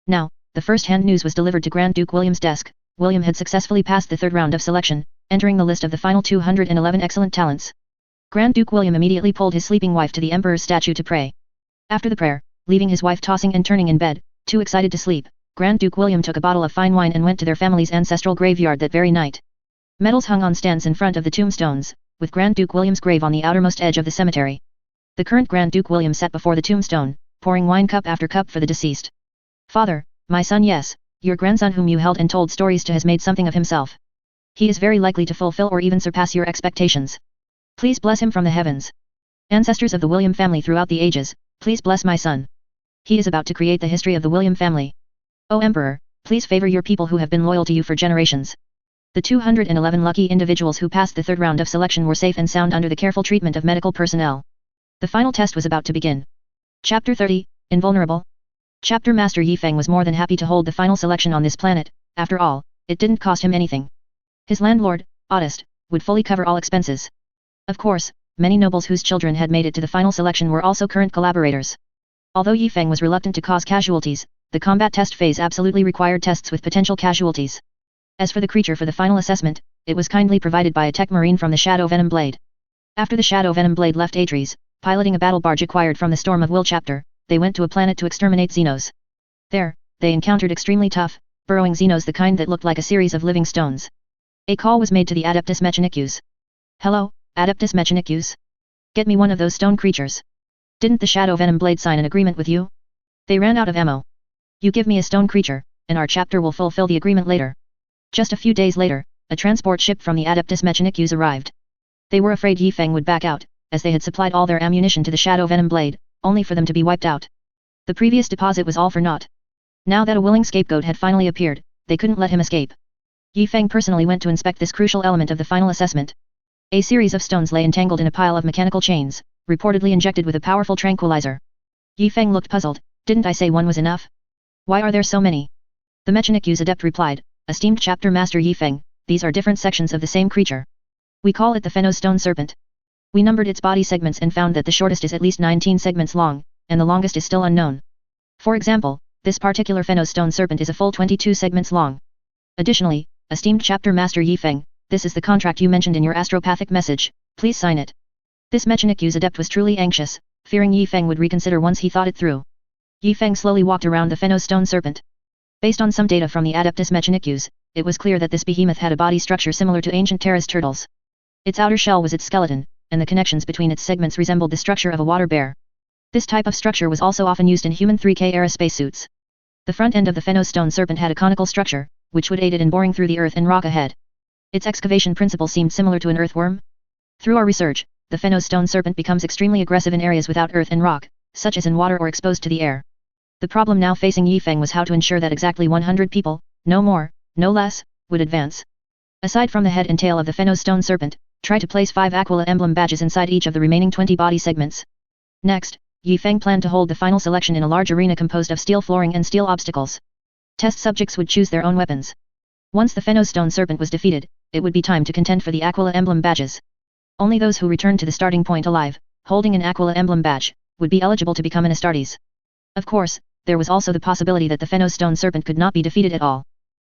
Now, the first-hand news was delivered to Grand Duke William's desk. William had successfully passed the third round of selection, entering the list of the final 211 excellent talents. Grand Duke William immediately pulled his sleeping wife to the emperor's statue to pray. After the prayer, leaving his wife tossing and turning in bed, too excited to sleep, Grand Duke William took a bottle of fine wine and went to their family's ancestral graveyard that very night. Medals hung on stands in front of the tombstones, with Grand Duke William's grave on the outermost edge of the cemetery. The current Grand Duke William sat before the tombstone, pouring wine cup after cup for the deceased. Father, my son, yes, your grandson whom you held and told stories to has made something of himself. He is very likely to fulfill or even surpass your expectations. Please bless him from the heavens. Ancestors of the William family throughout the ages, please bless my son. He is about to create the history of the William family. O Emperor, please favor your people who have been loyal to you for generations. The 211 lucky individuals who passed the third round of selection were safe and sound under the careful treatment of medical personnel. The final test was about to begin. Chapter 30, Invulnerable. Chapter Master Yi Feng was more than happy to hold the final selection on this planet. After all, it didn't cost him anything. His landlord, Astartes, would fully cover all expenses. Of course, many nobles whose children had made it to the final selection were also current collaborators. Although Yi Feng was reluctant to cause casualties, the combat test phase absolutely required tests with potential casualties. As for the creature for the final assessment, it was kindly provided by a tech marine from the Shadow Venom Blade. After the Shadow Venom Blade left Atres, piloting a battle barge acquired from the Storm of Will chapter, they went to a planet to exterminate Xenos. There, they encountered extremely tough, burrowing Xenos, the kind that looked like a series of living stones. A call was made to the Adeptus Mechanicus. Hello, Adeptus Mechanicus? Get me one of those stone creatures. Didn't the Shadow Venom Blade sign an agreement with you? They ran out of ammo. You give me a stone creature, and our chapter will fulfill the agreement later. Just a few days later, a transport ship from the Adeptus Mechanicus arrived. They were afraid Yi Feng would back out, as they had supplied all their ammunition to the Shadow Venom Blade, only for them to be wiped out. The previous deposit was all for naught. Now that a willing scapegoat had finally appeared, they couldn't let him escape. Yi Feng personally went to inspect this crucial element of the final assessment. A series of stones lay entangled in a pile of mechanical chains, reportedly injected with a powerful tranquilizer. Yi Feng looked puzzled. Didn't I say one was enough? Why are there so many? The Mechanicus adept replied, esteemed chapter master Yi Feng, these are different sections of the same creature. We call it the Phenos Stone Serpent. We numbered its body segments and found that the shortest is at least 19 segments long, and the longest is still unknown. For example, this particular Phenos Stone Serpent is a full 22 segments long. Additionally, esteemed chapter master Yi Feng, this is the contract you mentioned in your astropathic message, please sign it. This Mechanicus adept was truly anxious, fearing Yi Feng would reconsider once he thought it through. Yi Feng slowly walked around the Phenos Stone Serpent. Based on some data from the Adeptus Mechanicus, it was clear that this behemoth had a body structure similar to ancient Terrace turtles. Its outer shell was its skeleton, and the connections between its segments resembled the structure of a water bear. This type of structure was also often used in human 3K era spacesuits. The front end of the Phenos Stone Serpent had a conical structure, which would aid it in boring through the earth and rock ahead. Its excavation principle seemed similar to an earthworm. Through our research, the Phenos Stone Serpent becomes extremely aggressive in areas without earth and rock, such as in water or exposed to the air. The problem now facing Yi Feng was how to ensure that exactly 100 people, no more, no less, would advance. Aside from the head and tail of the Phenos Stone Serpent, try to place 5 Aquila emblem badges inside each of the remaining 20 body segments. Next, Yi Feng planned to hold the final selection in a large arena composed of steel flooring and steel obstacles. Test subjects would choose their own weapons. Once the Phenos Stone Serpent was defeated, it would be time to contend for the Aquila emblem badges. Only those who returned to the starting point alive, holding an Aquila emblem badge, would be eligible to become an Astartes. Of course, there was also the possibility that the Phenos Stone Serpent could not be defeated at all.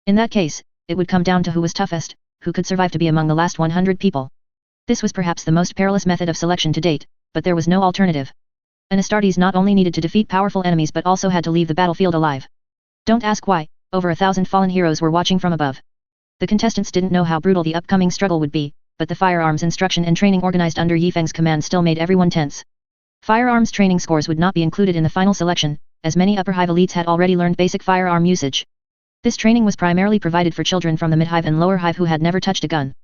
In that case, it would come down to who was toughest, who could survive to be among the last 100 people. This was perhaps the most perilous method of selection to date, but there was no alternative. An Astartes not only needed to defeat powerful enemies but also had to leave the battlefield alive. Don't ask why, over 1,000 fallen heroes were watching from above. The contestants didn't know how brutal the upcoming struggle would be, but the firearms instruction and training organized under Yi Feng's command still made everyone tense. Firearms training scores would not be included in the final selection, as many upper hive elites had already learned basic firearm usage. This training was primarily provided for children from the mid-hive and lower hive who had never touched a gun.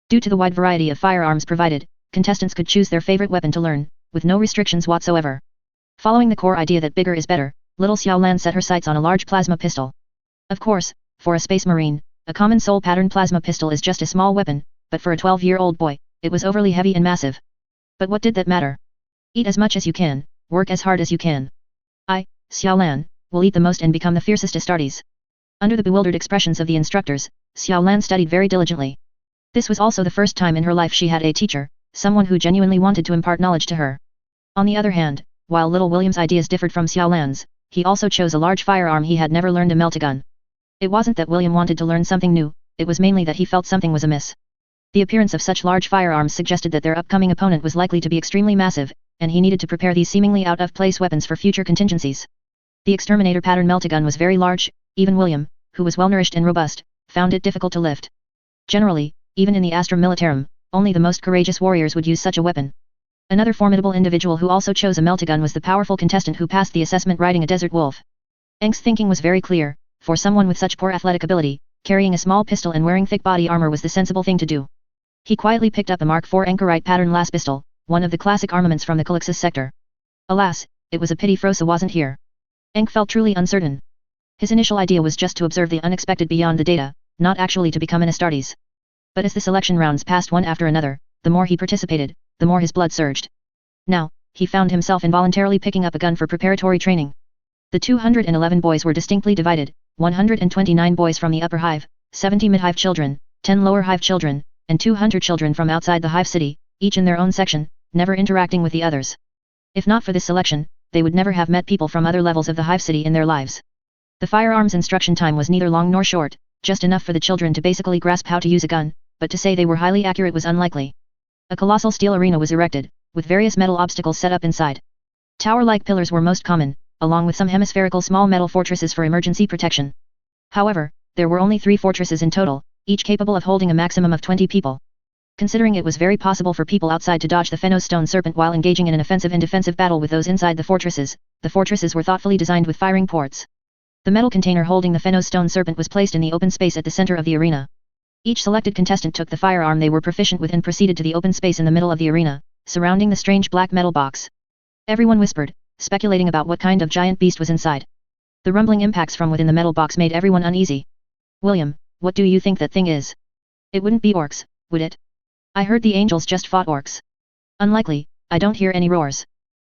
Due to the wide variety of firearms provided, contestants could choose their favorite weapon to learn, with no restrictions whatsoever. Following the core idea that bigger is better, little Xiao Lan set her sights on a large plasma pistol. Of course, for a space marine, a common soul pattern plasma pistol is just a small weapon, but for a 12-year-old boy, it was overly heavy and massive. But what did that matter? Eat as much as you can, work as hard as you can. I, Xiao Lan, will eat the most and become the fiercest Astartes. Under the bewildered expressions of the instructors, Xiao Lan studied very diligently. This was also the first time in her life she had a teacher, someone who genuinely wanted to impart knowledge to her. On the other hand, while little William's ideas differed from Xiao Lan's, he also chose a large firearm he had never learned, a meltagun. It wasn't that William wanted to learn something new, it was mainly that he felt something was amiss. The appearance of such large firearms suggested that their upcoming opponent was likely to be extremely massive, and he needed to prepare these seemingly out-of-place weapons for future contingencies. The exterminator pattern meltagun was very large, even William, who was well-nourished and robust, found it difficult to lift. Generally, even in the Astra Militarum, only the most courageous warriors would use such a weapon. Another formidable individual who also chose a meltagun was the powerful contestant who passed the assessment riding a desert wolf. Eng's thinking was very clear: for someone with such poor athletic ability, carrying a small pistol and wearing thick body armor was the sensible thing to do. He quietly picked up a Mark IV Anchorite pattern las pistol, one of the classic armaments from the Calixus sector. Alas, it was a pity Frosa wasn't here. Eng felt truly uncertain. His initial idea was just to observe the unexpected beyond the data, not actually to become an Astartes. But as the selection rounds passed one after another, the more he participated, the more his blood surged. Now, he found himself involuntarily picking up a gun for preparatory training. The 211 boys were distinctly divided: 129 boys from the upper hive, 70 mid-hive children, 10 lower hive children, and 200 children from outside the hive city, each in their own section, never interacting with the others. If not for this selection, they would never have met people from other levels of the hive city in their lives. The firearms instruction time was neither long nor short, just enough for the children to basically grasp how to use a gun, but to say they were highly accurate was unlikely. A colossal steel arena was erected, with various metal obstacles set up inside. Tower-like pillars were most common, along with some hemispherical small metal fortresses for emergency protection. However, there were only 3 fortresses in total, each capable of holding a maximum of 20 people. Considering it was very possible for people outside to dodge the Fennos stone serpent while engaging in an offensive and defensive battle with those inside the fortresses were thoughtfully designed with firing ports. The metal container holding the Fennos stone serpent was placed in the open space at the center of the arena. Each selected contestant took the firearm they were proficient with and proceeded to the open space in the middle of the arena, surrounding the strange black metal box. Everyone whispered, speculating about what kind of giant beast was inside. The rumbling impacts from within the metal box made everyone uneasy. William, what do you think that thing is? It wouldn't be orcs, would it? I heard the angels just fought orcs. Unlikely, I don't hear any roars.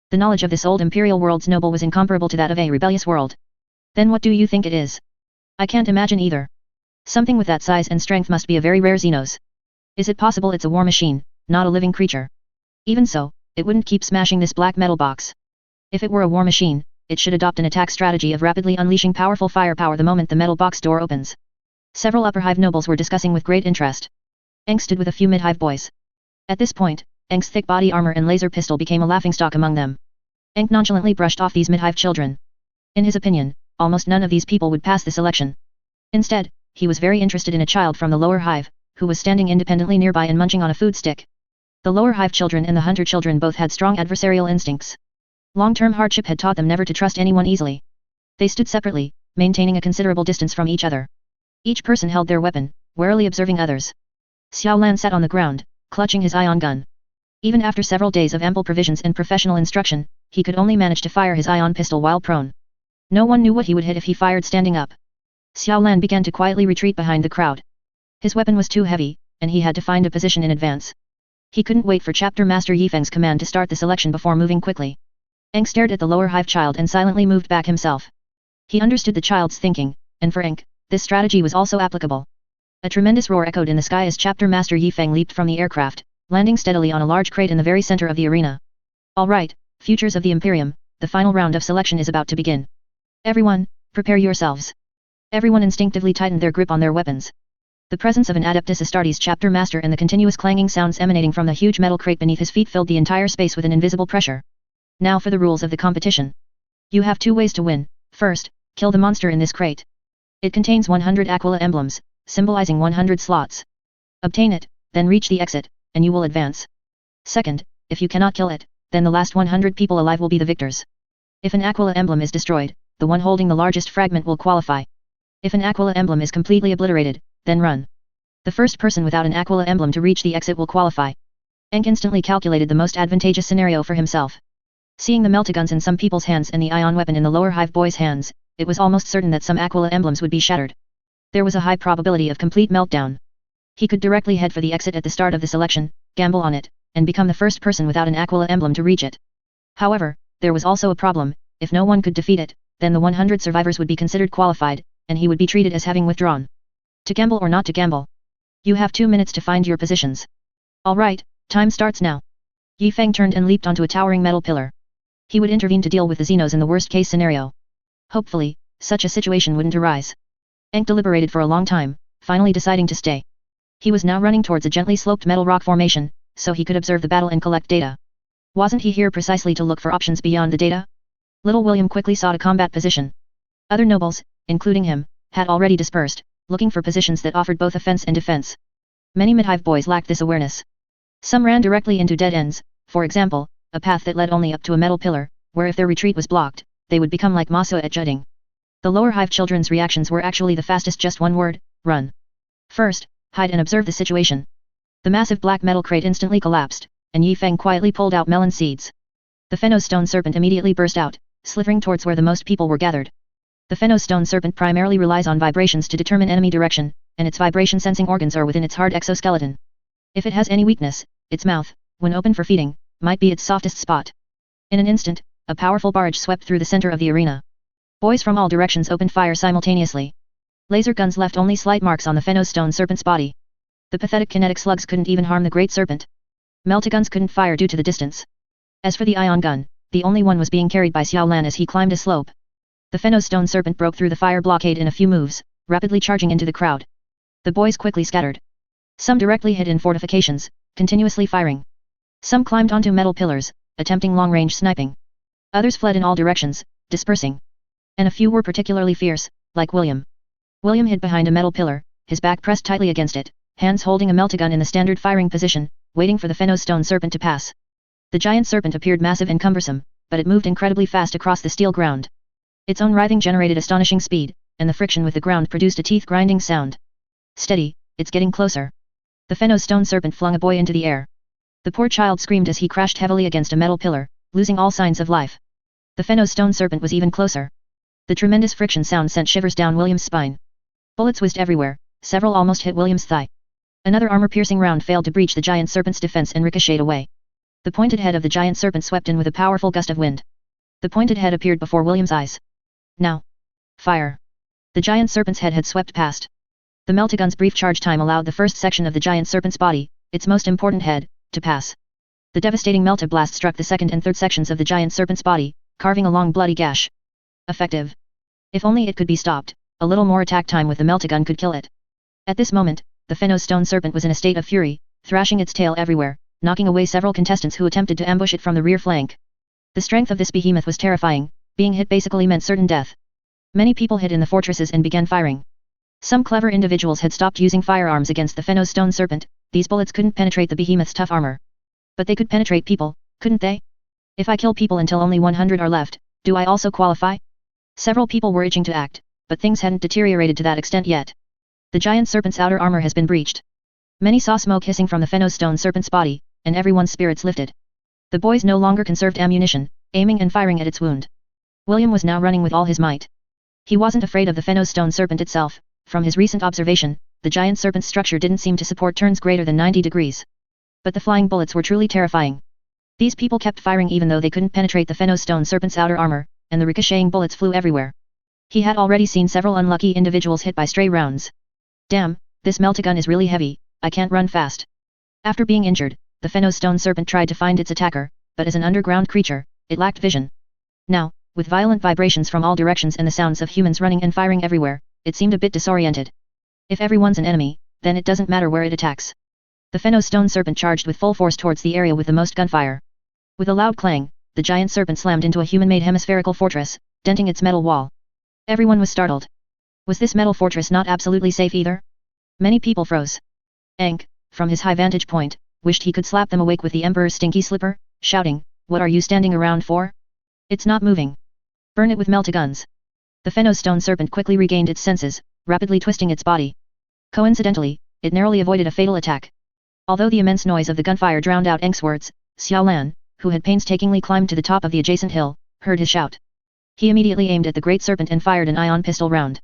The knowledge of this old imperial world's noble was incomparable to that of a rebellious world. Then what do you think it is? I can't imagine either. Something with that size and strength must be a very rare Xenos. Is it possible it's a war machine, not a living creature? Even so, it wouldn't keep smashing this black metal box. If it were a war machine, it should adopt an attack strategy of rapidly unleashing powerful firepower the moment the metal box door opens. Several upper hive nobles were discussing with great interest. Eng stood with a few mid-hive boys. At this point, Eng's thick body armor and laser pistol became a laughingstock among them. Eng nonchalantly brushed off these mid-hive children. In his opinion, almost none of these people would pass this election. Instead, he was very interested in a child from the lower hive, who was standing independently nearby and munching on a food stick. The lower hive children and the hunter children both had strong adversarial instincts. Long-term hardship had taught them never to trust anyone easily. They stood separately, maintaining a considerable distance from each other. Each person held their weapon, warily observing others. Xiao Lan sat on the ground, clutching his ion gun. Even after several days of ample provisions and professional instruction, he could only manage to fire his ion pistol while prone. No one knew what he would hit if he fired standing up. Xiao Lan began to quietly retreat behind the crowd. His weapon was too heavy, and he had to find a position in advance. He couldn't wait for Chapter Master Yifeng's command to start the selection before moving quickly. Eng stared at the lower hive child and silently moved back himself. He understood the child's thinking, and for Eng, this strategy was also applicable. A tremendous roar echoed in the sky as Chapter Master Yifeng leaped from the aircraft, landing steadily on a large crate in the very center of the arena. All right, futures of the Imperium, the final round of selection is about to begin. Everyone, prepare yourselves. Everyone instinctively tightened their grip on their weapons. The presence of an Adeptus Astartes chapter master and the continuous clanging sounds emanating from the huge metal crate beneath his feet filled the entire space with an invisible pressure. Now for the rules of the competition. You have 2 ways to win. First, kill the monster in this crate. It contains 100 Aquila emblems, symbolizing 100 slots. Obtain it, then reach the exit, and you will advance. Second, if you cannot kill it, then the last 100 people alive will be the victors. If an Aquila emblem is destroyed, the one holding the largest fragment will qualify. If an Aquila emblem is completely obliterated, then run. The first person without an Aquila emblem to reach the exit will qualify. Eng instantly calculated the most advantageous scenario for himself. Seeing the meltaguns in some people's hands and the ion weapon in the lower hive boys' hands, it was almost certain that some Aquila emblems would be shattered. There was a high probability of complete meltdown. He could directly head for the exit at the start of the selection, gamble on it, and become the first person without an Aquila emblem to reach it. However, there was also a problem. If no one could defeat it, then the 100 survivors would be considered qualified, and he would be treated as having withdrawn. To gamble or not to gamble? You have 2 minutes to find your positions. Alright, time starts now. Yifeng turned and leaped onto a towering metal pillar. He would intervene to deal with the Xenos in the worst-case scenario. Hopefully, such a situation wouldn't arise. Eng deliberated for a long time, finally deciding to stay. He was now running towards a gently sloped metal rock formation, so he could observe the battle and collect data. Wasn't he here precisely to look for options beyond the data? Little William quickly sought a combat position. Other nobles, including him, had already dispersed, looking for positions that offered both offense and defense. Many mid-hive boys lacked this awareness. Some ran directly into dead ends, for example, a path that led only up to a metal pillar, where if their retreat was blocked, they would become like Maso at Zhiqing. The lower hive children's reactions were actually the fastest, just one word: run. First, hide and observe the situation. The massive black metal crate instantly collapsed, and Yifeng quietly pulled out melon seeds. The Fennos stone serpent immediately burst out, slithering towards where the most people were gathered. The Fennos stone serpent primarily relies on vibrations to determine enemy direction, and its vibration sensing organs are within its hard exoskeleton. If it has any weakness, its mouth, when open for feeding, might be its softest spot. In an instant, a powerful barrage swept through the center of the arena. Boys from all directions opened fire simultaneously. Laser guns left only slight marks on the Fennos stone serpent's body. The pathetic kinetic slugs couldn't even harm the great serpent. Meltaguns couldn't fire due to the distance. As for the ion gun, the only one was being carried by Xiao Lan as he climbed a slope. The Fennos stone serpent broke through the fire blockade in a few moves, rapidly charging into the crowd. The boys quickly scattered. Some directly hid in fortifications, continuously firing. Some climbed onto metal pillars, attempting long-range sniping. Others fled in all directions, dispersing. And a few were particularly fierce, like William. William hid behind a metal pillar, his back pressed tightly against it, hands holding a meltagun in the standard firing position, waiting for the Fennos stone serpent to pass. The giant serpent appeared massive and cumbersome, but it moved incredibly fast across the steel ground. Its own writhing generated astonishing speed, and the friction with the ground produced a teeth-grinding sound. Steady, it's getting closer. The Fennos stone serpent flung a boy into the air. The poor child screamed as he crashed heavily against a metal pillar, losing all signs of life. The Fennos stone serpent was even closer. The tremendous friction sound sent shivers down William's spine. Bullets whizzed everywhere, several almost hit William's thigh. Another armor-piercing round failed to breach the giant serpent's defense and ricocheted away. The pointed head of the giant serpent swept in with a powerful gust of wind. The pointed head appeared before William's eyes. Now. Fire. The giant serpent's head had swept past. The meltagun's brief charge time allowed the first section of the giant serpent's body, its most important head, to pass. The devastating melta blast struck the second and third sections of the giant serpent's body, carving a long bloody gash. Effective. If only it could be stopped, a little more attack time with the meltagun could kill it. At this moment, the Fennos stone serpent was in a state of fury, thrashing its tail everywhere, knocking away several contestants who attempted to ambush it from the rear flank. The strength of this behemoth was terrifying, being hit basically meant certain death. Many people hid in the fortresses and began firing. Some clever individuals had stopped using firearms against the Fennos stone serpent. These bullets couldn't penetrate the behemoth's tough armor. But they could penetrate people, couldn't they? If I kill people until only 100 are left, do I also qualify? Several people were itching to act, but things hadn't deteriorated to that extent yet. The giant serpent's outer armor has been breached. Many saw smoke hissing from the Fennos stone serpent's body, and everyone's spirits lifted. The boys no longer conserved ammunition, aiming and firing at its wound. William was now running with all his might. He wasn't afraid of the Fennos stone serpent itself. From his recent observation, the giant serpent's structure didn't seem to support turns greater than 90 degrees. But the flying bullets were truly terrifying. These people kept firing even though they couldn't penetrate the Fennos stone serpent's outer armor, and the ricocheting bullets flew everywhere. He had already seen several unlucky individuals hit by stray rounds. Damn, this meltagun is really heavy, I can't run fast. After being injured, the Fennos stone serpent tried to find its attacker, but as an underground creature, it lacked vision. Now, with violent vibrations from all directions and the sounds of humans running and firing everywhere, it seemed a bit disoriented. If everyone's an enemy, then it doesn't matter where it attacks. The Fennos stone serpent charged with full force towards the area with the most gunfire. With a loud clang, the giant serpent slammed into a human-made hemispherical fortress, denting its metal wall. Everyone was startled. Was this metal fortress not absolutely safe either? Many people froze. Ankh, from his high vantage point, wished he could slap them awake with the Emperor's stinky slipper, shouting, "What are you standing around for? It's not moving. Burn it with meltaguns." The Fennos stone serpent quickly regained its senses, rapidly twisting its body. Coincidentally, it narrowly avoided a fatal attack. Although the immense noise of the gunfire drowned out Enkh's words, Xiaolan, who had painstakingly climbed to the top of the adjacent hill, heard his shout. He immediately aimed at the great serpent and fired an ion pistol round.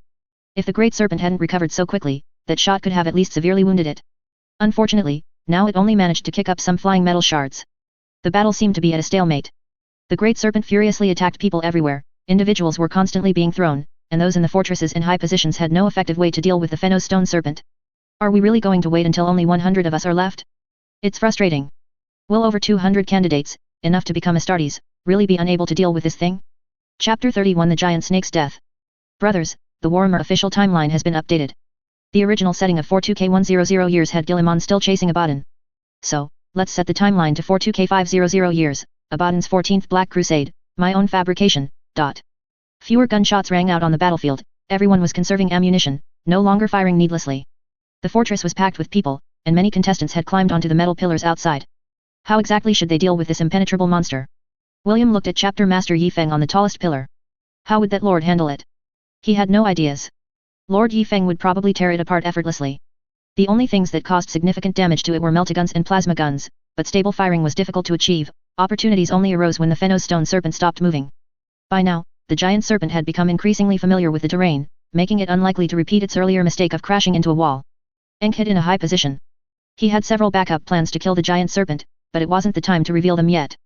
If the great serpent hadn't recovered so quickly, that shot could have at least severely wounded it. Unfortunately, now it only managed to kick up some flying metal shards. The battle seemed to be at a stalemate. The great serpent furiously attacked people everywhere, individuals were constantly being thrown, and those in the fortresses in high positions had no effective way to deal with the Fennos stone serpent. Are we really going to wait until only 100 of us are left? It's frustrating. Will over 200 candidates, enough to become Astartes, really be unable to deal with this thing? Chapter 31 The Giant Snake's Death. Brothers, the Warhammer official timeline has been updated. The original setting of 42K100 years had Guilliman still chasing Abaddon. So, let's set the timeline to 42K500 years, Abaddon's 14th Black Crusade, my own fabrication. Fewer gunshots rang out on the battlefield, everyone was conserving ammunition, no longer firing needlessly. The fortress was packed with people, and many contestants had climbed onto the metal pillars outside. How exactly should they deal with this impenetrable monster? William looked at Chapter Master Yifeng on the tallest pillar. How would that lord handle it? He had no ideas. Lord Yifeng would probably tear it apart effortlessly. The only things that caused significant damage to it were meltaguns and plasma guns, but stable firing was difficult to achieve. Opportunities only arose when the Fennos stone serpent stopped moving. By now, the giant serpent had become increasingly familiar with the terrain, making it unlikely to repeat its earlier mistake of crashing into a wall. Enkh hid in a high position. He had several backup plans to kill the giant serpent, but it wasn't the time to reveal them yet.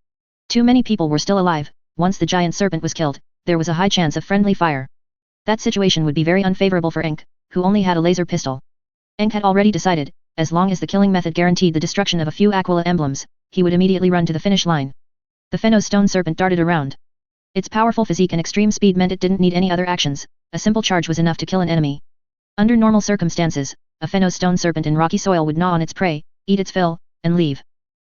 Too many people were still alive. Once the giant serpent was killed, there was a high chance of friendly fire. That situation would be very unfavorable for Enkh, who only had a laser pistol. Enkh had already decided, as long as the killing method guaranteed the destruction of a few Aquila emblems, he would immediately run to the finish line. The Fennos stone serpent darted around. Its powerful physique and extreme speed meant it didn't need any other actions, a simple charge was enough to kill an enemy. Under normal circumstances, a Fennos stone serpent in rocky soil would gnaw on its prey, eat its fill, and leave.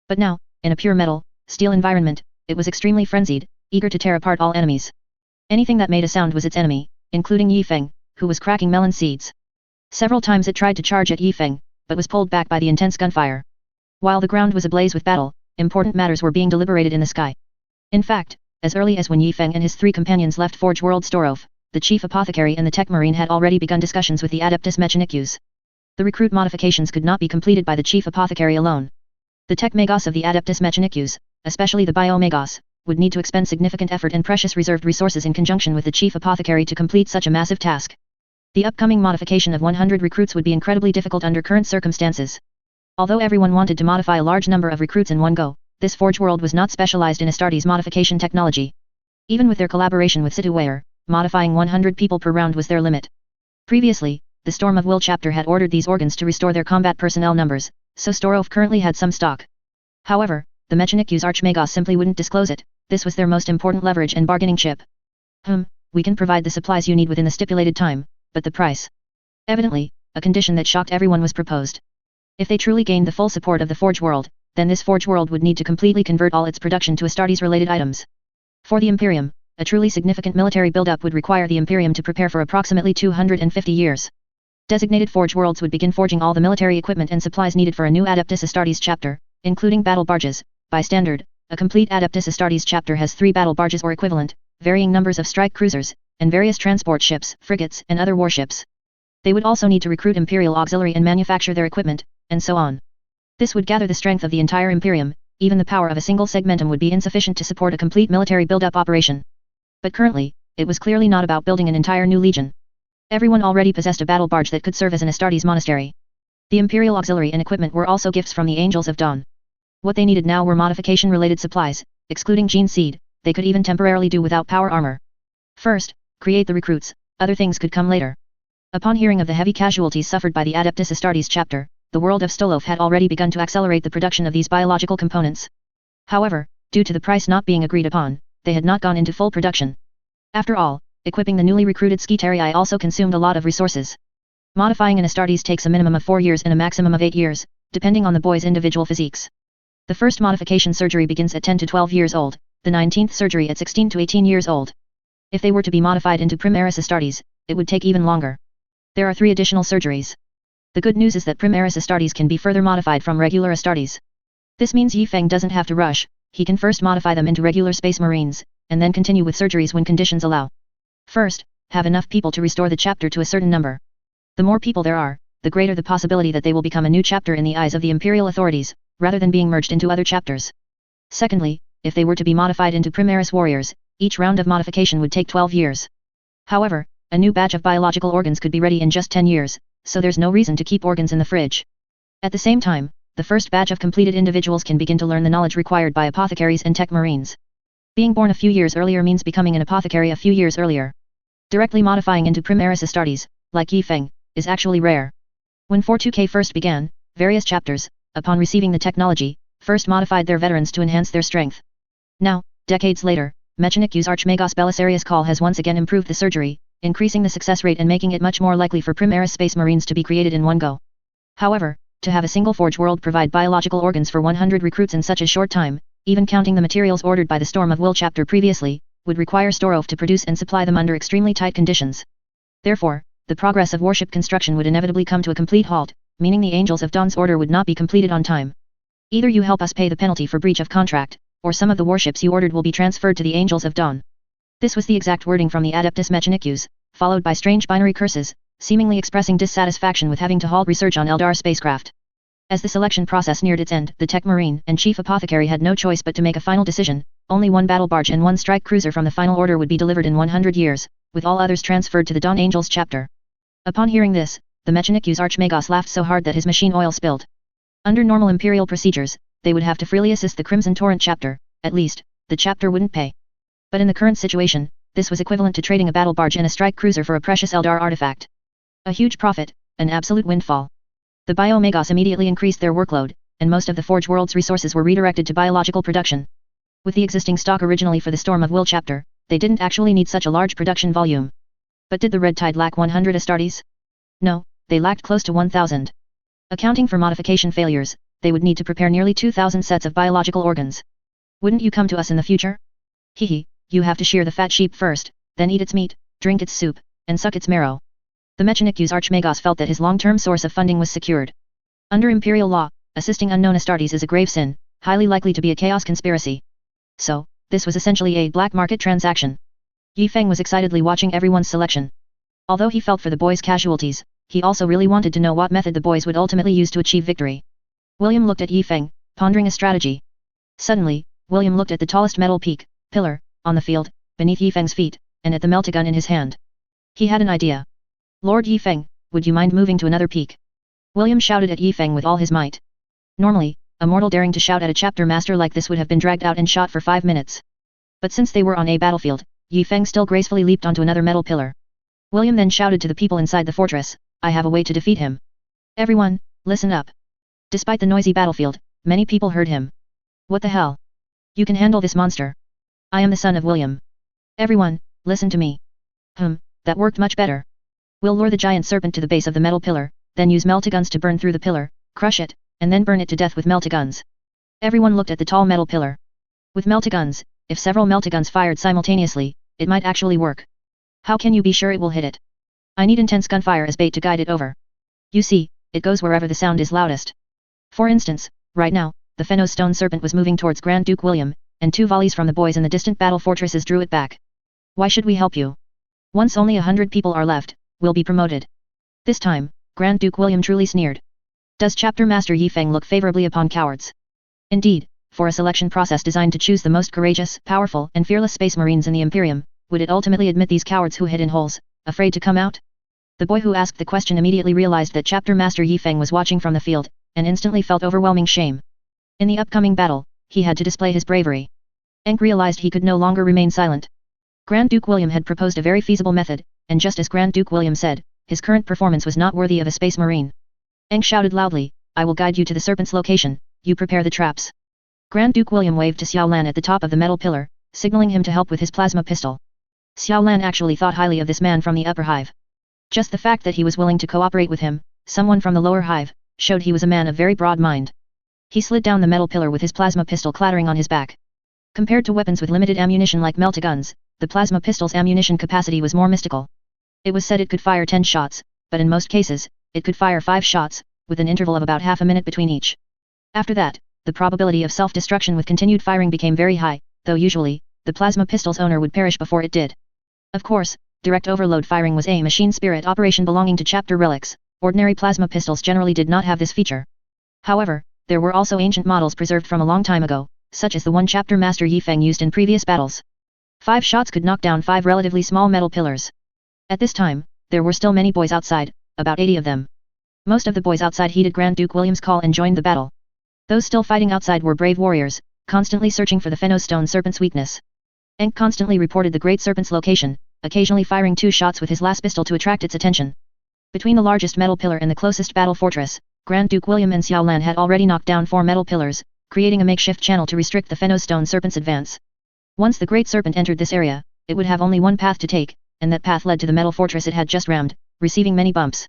But now, in a pure metal, steel environment, it was extremely frenzied, eager to tear apart all enemies. Anything that made a sound was its enemy, including Yi Feng, who was cracking melon seeds. Several times it tried to charge at Yi Feng, but was pulled back by the intense gunfire. While the ground was ablaze with battle, important matters were being deliberated in the sky. In fact, as early as when Yi Feng and his 3 companions left Forge World Storov, the chief apothecary and the tech marine had already begun discussions with the Adeptus Mechanicus. The recruit modifications could not be completed by the chief apothecary alone. The tech magos of the Adeptus Mechanicus, especially the bio-magos, would need to expend significant effort and precious reserved resources in conjunction with the chief apothecary to complete such a massive task. The upcoming modification of 100 recruits would be incredibly difficult under current circumstances. Although everyone wanted to modify a large number of recruits in one go, this Forge World was not specialized in Astartes modification technology. Even with their collaboration with Situware, modifying 100 people per round was their limit. Previously, the Storm of Will chapter had ordered these organs to restore their combat personnel numbers, so Storov currently had some stock. However, the Mechanicus Archmagos simply wouldn't disclose it. This was their most important leverage and bargaining chip. We can provide the supplies you need within the stipulated time, but the price. Evidently, a condition that shocked everyone was proposed. If they truly gained the full support of the Forge World, then this Forge World would need to completely convert all its production to Astartes-related items. For the Imperium, a truly significant military buildup would require the Imperium to prepare for approximately 250 years. Designated Forge Worlds would begin forging all the military equipment and supplies needed for a new Adeptus Astartes chapter, including battle barges. By standard, a complete Adeptus Astartes chapter has 3 battle barges or equivalent, varying numbers of strike cruisers, and various transport ships, frigates, and other warships. They would also need to recruit Imperial auxiliary and manufacture their equipment, and so on. This would gather the strength of the entire Imperium. Even the power of a single segmentum would be insufficient to support a complete military build-up operation. But currently, it was clearly not about building an entire new legion. Everyone already possessed a battle barge that could serve as an Astartes monastery. The Imperial auxiliary and equipment were also gifts from the Angels of Dawn. What they needed now were modification-related supplies, excluding gene seed. They could even temporarily do without power armor. First, create the recruits, other things could come later. Upon hearing of the heavy casualties suffered by the Adeptus Astartes chapter, the world of Stolov had already begun to accelerate the production of these biological components. However, due to the price not being agreed upon, they had not gone into full production. After all, equipping the newly recruited Skitarii also consumed a lot of resources. Modifying an Astartes takes a minimum of 4 years and a maximum of 8 years, depending on the boy's individual physiques. The first modification surgery begins at 10 to 12 years old, the 19th surgery at 16 to 18 years old. If they were to be modified into Primaris Astartes, it would take even longer. There are 3 additional surgeries. The good news is that Primaris Astartes can be further modified from regular Astartes. This means Yi Feng doesn't have to rush, he can first modify them into regular Space Marines, and then continue with surgeries when conditions allow. First, have enough people to restore the chapter to a certain number. The more people there are, the greater the possibility that they will become a new chapter in the eyes of the imperial authorities, rather than being merged into other chapters. Secondly, if they were to be modified into Primaris warriors, each round of modification would take 12 years. However, a new batch of biological organs could be ready in just 10 years, so there's no reason to keep organs in the fridge. At the same time, the first batch of completed individuals can begin to learn the knowledge required by apothecaries and tech marines. Being born a few years earlier means becoming an apothecary a few years earlier. Directly modifying into Primaris Astartes, like Yi Feng, is actually rare. When 42K first began, various chapters, upon receiving the technology, first modified their veterans to enhance their strength. Now, decades later, Mechanicus Archmagos Belisarius Call has once again improved the surgery, increasing the success rate and making it much more likely for Primaris Space Marines to be created in one go. However, to have a single Forge World provide biological organs for 100 recruits in such a short time, even counting the materials ordered by the Storm of Will chapter previously, would require Storov to produce and supply them under extremely tight conditions. Therefore, the progress of warship construction would inevitably come to a complete halt, meaning the Angels of Dawn's order would not be completed on time. Either you help us pay the penalty for breach of contract, or some of the warships you ordered will be transferred to the Angels of Dawn. This was the exact wording from the Adeptus Mechanicus, followed by strange binary curses, seemingly expressing dissatisfaction with having to halt research on Eldar spacecraft. As the selection process neared its end, the Tech Marine and Chief Apothecary had no choice but to make a final decision. Only one battle barge and one strike cruiser from the final order would be delivered in 100 years, with all others transferred to the Dawn Angels chapter. Upon hearing this, the Mechanicus Archmagos laughed so hard that his machine oil spilled. Under normal imperial procedures, they would have to freely assist the Crimson Torrent chapter, at least, the chapter wouldn't pay. But in the current situation, this was equivalent to trading a battle barge and a strike cruiser for a precious Eldar artifact. A huge profit, an absolute windfall. The Bio-Magos immediately increased their workload, and most of the Forge World's resources were redirected to biological production. With the existing stock originally for the Storm of Will chapter, they didn't actually need such a large production volume. But did the Red Tide lack 100 Astartes? No, they lacked close to 1,000. Accounting for modification failures, they would need to prepare nearly 2,000 sets of biological organs. Wouldn't you come to us in the future? Hehe, you have to shear the fat sheep first, then eat its meat, drink its soup, and suck its marrow. The Mechanicu's Archmagos felt that his long-term source of funding was secured. Under imperial law, assisting unknown Astartes is a grave sin, highly likely to be a chaos conspiracy. So, this was essentially a black market transaction. Yi Feng was excitedly watching everyone's selection. Although he felt for the boys' casualties, he also really wanted to know what method the boys would ultimately use to achieve victory. William looked at Yi Feng, pondering a strategy. Suddenly, William looked at the tallest metal peak, pillar, on the field, beneath Yi Feng's feet, and at the meltagun in his hand. He had an idea. Lord Yi Feng, would you mind moving to another peak? William shouted at Yi Feng with all his might. Normally, a mortal daring to shout at a chapter master like this would have been dragged out and shot for 5 minutes. But since they were on a battlefield, Yi Feng still gracefully leaped onto another metal pillar. William then shouted to the people inside the fortress, I have a way to defeat him. Everyone, listen up. Despite the noisy battlefield, many people heard him. What the hell? You can handle this monster. I am the son of William. Everyone, listen to me. That worked much better. We'll lure the giant serpent to the base of the metal pillar, then use meltaguns to burn through the pillar, crush it, and then burn it to death with meltaguns. Everyone looked at the tall metal pillar. With meltaguns, if several meltaguns fired simultaneously, it might actually work. How can you be sure it will hit it? I need intense gunfire as bait to guide it over. You see, it goes wherever the sound is loudest. For instance, right now, the Fenno stone serpent was moving towards Grand Duke William, and 2 volleys from the boys in the distant battle fortresses drew it back. Why should we help you? Once only 100 people are left, we'll be promoted. This time, Grand Duke William truly sneered. Does Chapter Master Yi Feng look favorably upon cowards? Indeed, for a selection process designed to choose the most courageous, powerful, and fearless space marines in the Imperium, would it ultimately admit these cowards who hid in holes, afraid to come out? The boy who asked the question immediately realized that Chapter Master Yi Feng was watching from the field, and instantly felt overwhelming shame. In the upcoming battle, he had to display his bravery. Enk realized he could no longer remain silent. Grand Duke William had proposed a very feasible method, and just as Grand Duke William said, his current performance was not worthy of a space marine. Enk shouted loudly, I will guide you to the serpent's location, you prepare the traps. Grand Duke William waved to Xiao Lan at the top of the metal pillar, signaling him to help with his plasma pistol. Xiao Lan actually thought highly of this man from the upper hive. Just the fact that he was willing to cooperate with him, someone from the lower hive, showed he was a man of very broad mind. He slid down the metal pillar with his plasma pistol clattering on his back. Compared to weapons with limited ammunition like meltaguns, the plasma pistol's ammunition capacity was more mystical. It was said it could fire 10 shots, but in most cases, it could fire 5 shots, with an interval of about half a minute between each. After that, the probability of self-destruction with continued firing became very high, though usually, the plasma pistol's owner would perish before it did. Of course, direct overload firing was a machine spirit operation belonging to chapter relics. Ordinary plasma pistols generally did not have this feature. However, there were also ancient models preserved from a long time ago, such as the one Chapter Master Yi Feng used in previous battles. 5 shots could knock down 5 relatively small metal pillars. At this time, there were still many boys outside, about 80 of them. Most of the boys outside heeded Grand Duke William's call and joined the battle. Those still fighting outside were brave warriors, constantly searching for the Fenno stone serpent's weakness. Enk constantly reported the great serpent's location, occasionally firing 2 shots with his last pistol to attract its attention. Between the largest metal pillar and the closest battle fortress, Grand Duke William and Xiao Lan had already knocked down 4 metal pillars, creating a makeshift channel to restrict the Fenno stone serpent's advance. Once the great serpent entered this area, it would have only one path to take, and that path led to the metal fortress it had just rammed, receiving many bumps.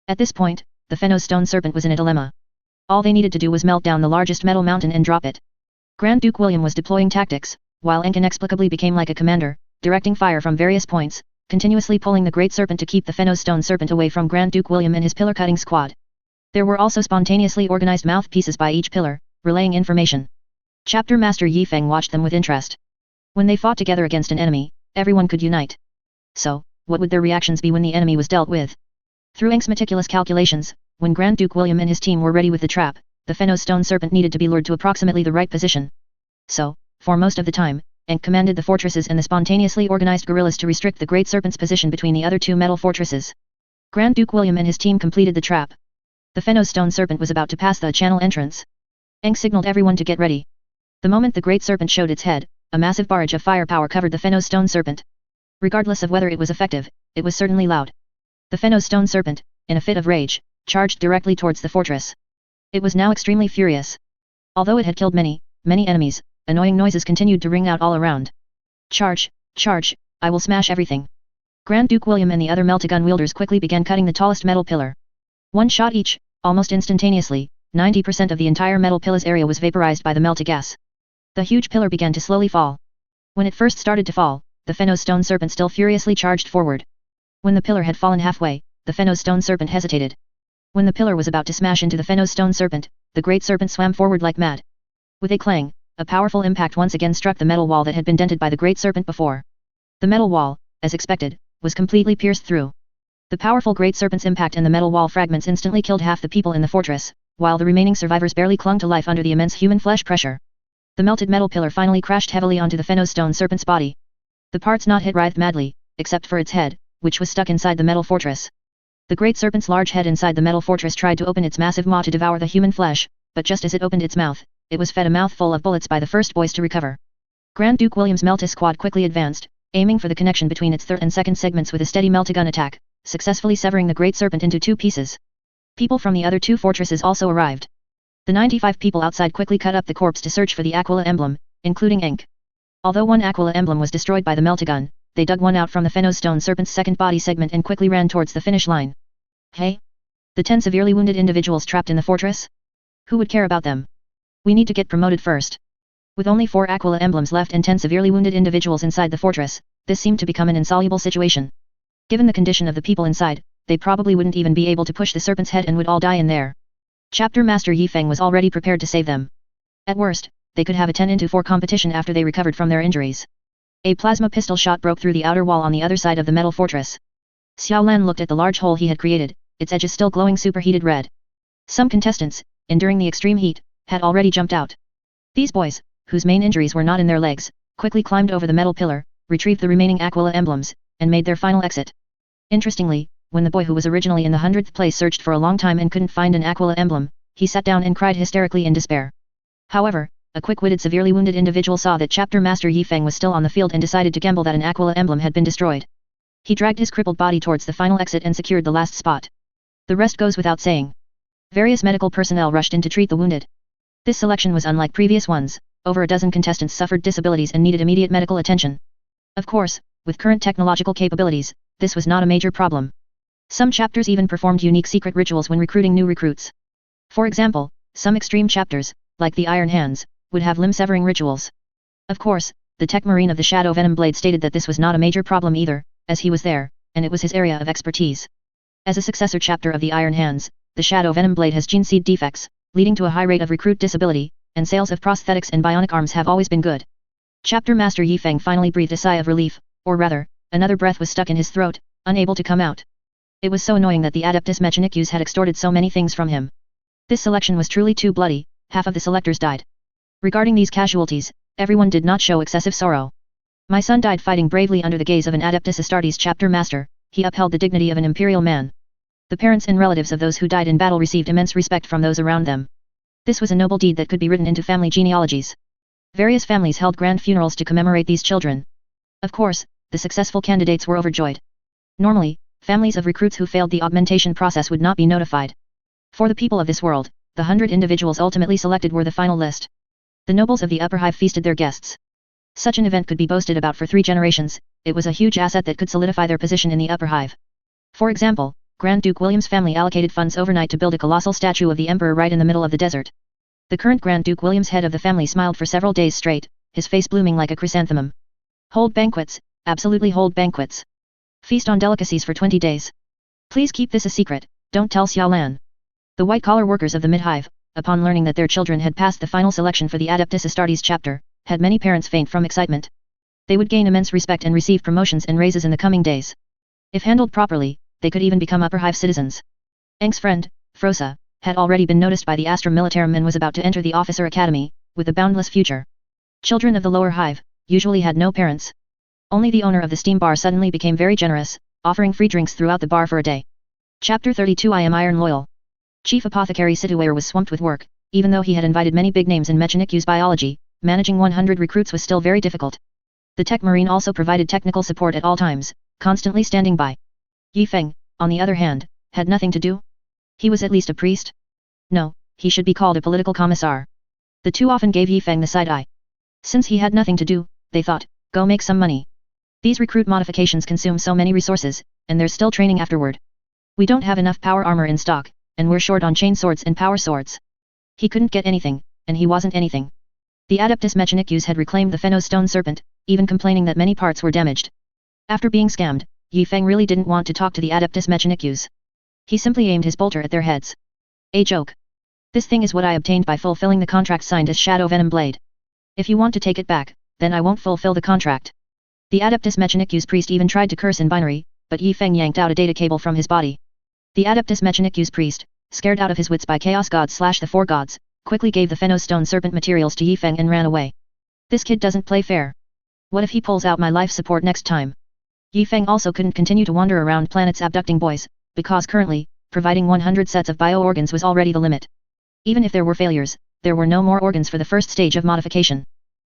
At this point, the Fenno stone serpent was in a dilemma. All they needed to do was melt down the largest metal mountain and drop it. Grand Duke William was deploying tactics, while Enk inexplicably became like a commander, directing fire from various points, continuously pulling the great serpent to keep the Fenno stone serpent away from Grand Duke William and his pillar-cutting squad. There were also spontaneously organized mouthpieces by each pillar, relaying information. Chapter Master Yi Feng watched them with interest. When they fought together against an enemy, everyone could unite. So, what would their reactions be when the enemy was dealt with? Through Enk's meticulous calculations, when Grand Duke William and his team were ready with the trap, the Fenno stone serpent needed to be lured to approximately the right position. So, for most of the time, Enk commanded the fortresses and the spontaneously organized guerrillas to restrict the great serpent's position between the other 2 metal fortresses. Grand Duke William and his team completed the trap. The Fenno stone serpent was about to pass the channel entrance. Enk signaled everyone to get ready. The moment the great serpent showed its head, a massive barrage of firepower covered the Fenno stone serpent. Regardless of whether it was effective, it was certainly loud. The Fenno stone serpent, in a fit of rage, charged directly towards the fortress. It was now extremely furious. Although it had killed many enemies, annoying noises continued to ring out all around. Charge, charge, I will smash everything. Grand Duke William and the other meltagun wielders quickly began cutting the tallest metal pillar. 1 shot each, almost instantaneously, 90% of the entire metal pillar's area was vaporized by the melted gas. The huge pillar began to slowly fall. When it first started to fall, the Fennos stone serpent still furiously charged forward. When the pillar had fallen halfway, the Fennos stone serpent hesitated. When the pillar was about to smash into the Fennos stone serpent, the great serpent swam forward like mad. With a clang, a powerful impact once again struck the metal wall that had been dented by the great serpent before. The metal wall, as expected, was completely pierced through. The powerful great serpent's impact and the metal wall fragments instantly killed half the people in the fortress, while the remaining survivors barely clung to life under the immense human flesh pressure. The melted metal pillar finally crashed heavily onto the Fennos stone serpent's body. The parts not hit writhed madly, except for its head, which was stuck inside the metal fortress. The great serpent's large head inside the metal fortress tried to open its massive maw to devour the human flesh, but just as it opened its mouth, it was fed a mouthful of bullets by the first boys to recover. Grand Duke William's Melta squad quickly advanced, aiming for the connection between its third and second segments with a steady melta-gun attack, successfully severing the great serpent into 2 pieces. People from the other 2 fortresses also arrived. The 95 people outside quickly cut up the corpse to search for the Aquila emblem, including Ink. Although one Aquila emblem was destroyed by the melta-gun, they dug one out from the Fennos stone serpent's second body segment and quickly ran towards the finish line. Hey? The 10 severely wounded individuals trapped in the fortress? Who would care about them? We need to get promoted first. With only 4 Aquila emblems left and 10 severely wounded individuals inside the fortress, this seemed to become an insoluble situation. Given the condition of the people inside, they probably wouldn't even be able to push the serpent's head and would all die in there. Chapter Master Yi Feng was already prepared to save them. At worst, they could have a 10-4 competition after they recovered from their injuries. A plasma pistol shot broke through the outer wall on the other side of the metal fortress. Xiao Lan looked at the large hole he had created, its edges still glowing superheated red. Some contestants, enduring the extreme heat, had already jumped out. These boys, whose main injuries were not in their legs, quickly climbed over the metal pillar, retrieved the remaining Aquila emblems, and made their final exit. Interestingly, when the boy who was originally in the 100th place searched for a long time and couldn't find an Aquila emblem, he sat down and cried hysterically in despair. However, a quick-witted severely wounded individual saw that Chapter Master Yi Feng was still on the field and decided to gamble that an Aquila emblem had been destroyed. He dragged his crippled body towards the final exit and secured the last spot. The rest goes without saying. Various medical personnel rushed in to treat the wounded. This selection was unlike previous ones. Over a dozen contestants suffered disabilities and needed immediate medical attention. Of course, with current technological capabilities, this was not a major problem. Some chapters even performed unique secret rituals when recruiting new recruits. For example, some extreme chapters, like the Iron Hands, would have limb-severing rituals. Of course, the Tech Marine of the Shadow Venom Blade stated that this was not a major problem either, as he was there, and it was his area of expertise. As a successor chapter of the Iron Hands, the Shadow Venom Blade has gene seed defects, leading to a high rate of recruit disability, and sales of prosthetics and bionic arms have always been good. Chapter Master Yi Feng finally breathed a sigh of relief, or rather, another breath was stuck in his throat, unable to come out. It was so annoying that the Adeptus Mechanicus had extorted so many things from him. This selection was truly too bloody, half of the selectors died. Regarding these casualties, everyone did not show excessive sorrow. My son died fighting bravely under the gaze of an Adeptus Astartes chapter master, he upheld the dignity of an imperial man. The parents and relatives of those who died in battle received immense respect from those around them. This was a noble deed that could be written into family genealogies. Various families held grand funerals to commemorate these children. Of course, the successful candidates were overjoyed. Normally, families of recruits who failed the augmentation process would not be notified. For the people of this world, the 100 individuals ultimately selected were the final list. The nobles of the upper hive feasted their guests. Such an event could be boasted about for 3 generations, it was a huge asset that could solidify their position in the upper hive. For example, Grand Duke William's family allocated funds overnight to build a colossal statue of the emperor right in the middle of the desert. The current Grand Duke William's head of the family smiled for several days straight, his face blooming like a chrysanthemum. Hold banquets, absolutely hold banquets. Feast on delicacies for 20 days. Please keep this a secret, don't tell Xiao Lan. The white-collar workers of the mid-hive, upon learning that their children had passed the final selection for the Adeptus Astartes chapter, had many parents faint from excitement. They would gain immense respect and receive promotions and raises in the coming days. If handled properly, they could even become upper hive citizens. Eng's friend, Frosa, had already been noticed by the Astra Militarum and was about to enter the officer academy, with a boundless future. Children of the lower hive, usually had no parents. Only the owner of the steam bar suddenly became very generous, offering free drinks throughout the bar for a day. Chapter 32 I am Iron Loyal. Chief Apothecary Situare was swamped with work, even though he had invited many big names in Mechanicus biology, managing 100 recruits was still very difficult. The Tech Marine also provided technical support at all times, constantly standing by. Yi Feng, on the other hand, had nothing to do. He was at least a priest? No, he should be called a political commissar. The two often gave Yi Feng the side eye. Since he had nothing to do, they thought, go make some money. These recruit modifications consume so many resources, and there's still training afterward. We don't have enough power armor in stock, and we're short on chain swords and power swords. He couldn't get anything, and he wasn't anything. The Adeptus Mechanicus had reclaimed the Phenos stone serpent, even complaining that many parts were damaged. After being scammed, Yi Feng really didn't want to talk to the Adeptus Mechanicus. He simply aimed his bolter at their heads. A joke. This thing is what I obtained by fulfilling the contract signed as Shadow Venom Blade. If you want to take it back, then I won't fulfill the contract. The Adeptus Mechanicus priest even tried to curse in binary, but Yi Feng yanked out a data cable from his body. The Adeptus Mechanicus priest, scared out of his wits by Chaos Gods / the Four Gods, quickly gave the Phenos stone serpent materials to Yi Feng and ran away. This kid doesn't play fair. What if he pulls out my life support next time? Yi Feng also couldn't continue to wander around planets abducting boys, because currently, providing 100 sets of bio-organs was already the limit. Even if there were failures, there were no more organs for the first stage of modification.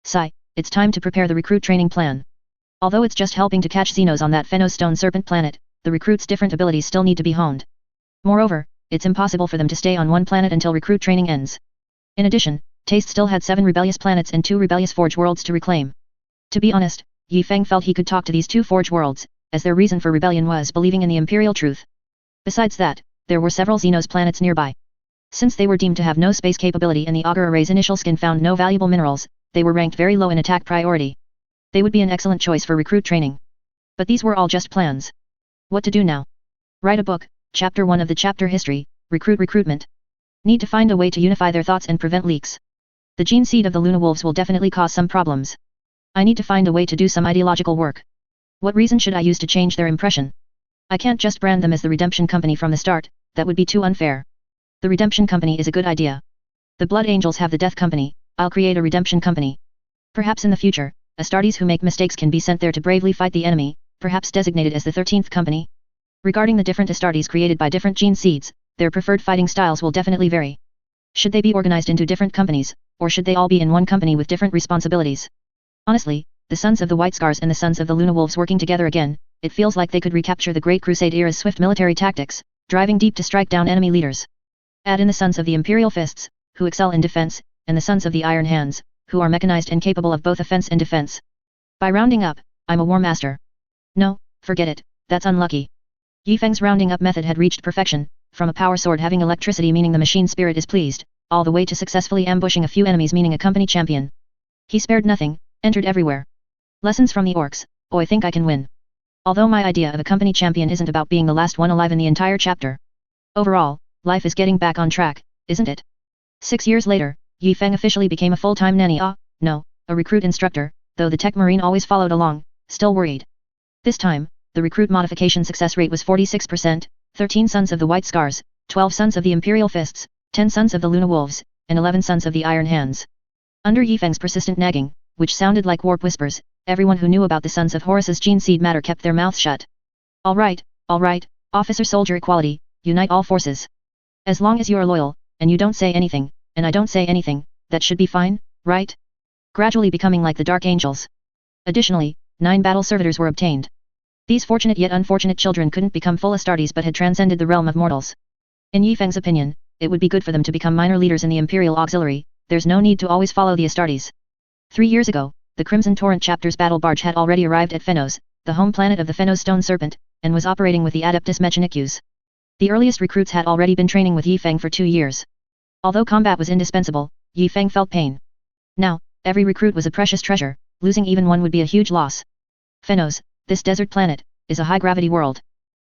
Sigh, it's time to prepare the recruit training plan. Although it's just helping to catch Xenos on that Phenos stone serpent planet, the recruits' different abilities still need to be honed. Moreover, it's impossible for them to stay on one planet until recruit training ends. In addition, Taste still had 7 rebellious planets and 2 rebellious Forge worlds to reclaim. To be honest, Yi Feng felt he could talk to these 2 Forge worlds, as their reason for rebellion was believing in the Imperial truth. Besides that, there were several Xenos planets nearby. Since they were deemed to have no space capability and the Augur Array's initial skin found no valuable minerals, they were ranked very low in attack priority. They would be an excellent choice for recruit training. But these were all just plans. What to do now? Write a book, Chapter 1 of the chapter History, Recruitment. Need to find a way to unify their thoughts and prevent leaks. The gene seed of the Luna Wolves will definitely cause some problems. I need to find a way to do some ideological work. What reason should I use to change their impression? I can't just brand them as the Redemption Company from the start, that would be too unfair. The Redemption Company is a good idea. The Blood Angels have the Death Company, I'll create a Redemption Company. Perhaps in the future, Astartes who make mistakes can be sent there to bravely fight the enemy, perhaps designated as the 13th Company. Regarding the different Astartes created by different gene seeds, their preferred fighting styles will definitely vary. Should they be organized into different companies, or should they all be in one company with different responsibilities? Honestly, the Sons of the White Scars and the Sons of the Luna Wolves working together again, it feels like they could recapture the Great Crusade era's swift military tactics, driving deep to strike down enemy leaders. Add in the Sons of the Imperial Fists, who excel in defense, and the Sons of the Iron Hands, who are mechanized and capable of both offense and defense. By rounding up, I'm a War Master. No, forget it, that's unlucky. Yi Feng's rounding up method had reached perfection, from a power sword having electricity meaning the machine spirit is pleased, all the way to successfully ambushing a few enemies meaning a company champion. He spared nothing, entered everywhere. Lessons from the orcs, oh I think I can win. Although my idea of a company champion isn't about being the last one alive in the entire chapter. Overall, life is getting back on track, isn't it? 6 years later, Yi Feng officially became a full-time nanny a recruit instructor, though the Tech Marine always followed along, still worried. This time, the recruit modification success rate was 46%, 13 Sons of the White Scars, 12 Sons of the Imperial Fists, 10 Sons of the Luna Wolves, and 11 Sons of the Iron Hands. Under Yi Feng's persistent nagging, which sounded like warp whispers, everyone who knew about the Sons of Horus's gene seed matter kept their mouths shut. Alright, officer-soldier equality, unite all forces. As long as you are loyal, and you don't say anything, and I don't say anything, that should be fine, right? Gradually becoming like the Dark Angels. Additionally, 9 battle servitors were obtained. These fortunate yet unfortunate children couldn't become full Astartes but had transcended the realm of mortals. In Yi Feng's opinion, it would be good for them to become minor leaders in the Imperial Auxiliary, there's no need to always follow the Astartes. 3 years ago, the Crimson Torrent chapter's battle barge had already arrived at Phenos, the home planet of the Phenos Stone Serpent, and was operating with the Adeptus Mechanicus. The earliest recruits had already been training with Yi Feng for 2 years. Although combat was indispensable, Yi Feng felt pain. Now, every recruit was a precious treasure, losing even one would be a huge loss. Phenos, this desert planet, is a high-gravity world.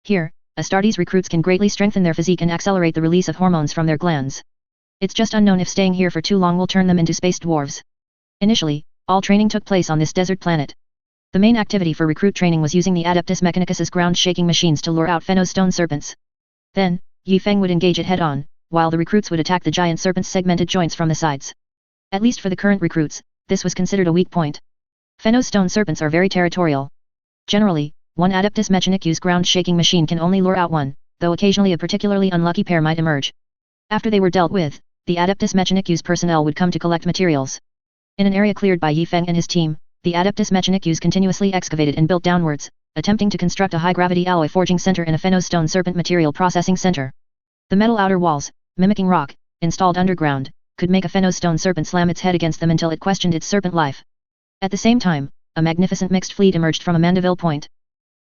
Here, Astartes recruits can greatly strengthen their physique and accelerate the release of hormones from their glands. It's just unknown if staying here for too long will turn them into space dwarves. Initially, all training took place on this desert planet. The main activity for recruit training was using the Adeptus Mechanicus's ground-shaking machines to lure out Phenos stone serpents. Then, Yi Feng would engage it head-on, while the recruits would attack the giant serpent's segmented joints from the sides. At least for the current recruits, this was considered a weak point. Phenos stone serpents are very territorial. Generally, one Adeptus Mechanicus ground-shaking machine can only lure out one, though occasionally a particularly unlucky pair might emerge. After they were dealt with, the Adeptus Mechanicus personnel would come to collect materials. In an area cleared by Yi Feng and his team, the Adeptus Mechanicus continuously excavated and built downwards, attempting to construct a high-gravity alloy forging center and a Phenos stone serpent material processing center. The metal outer walls, mimicking rock, installed underground, could make a Phenos stone serpent slam its head against them until it questioned its serpent life. At the same time, a magnificent mixed fleet emerged from a Mandeville point.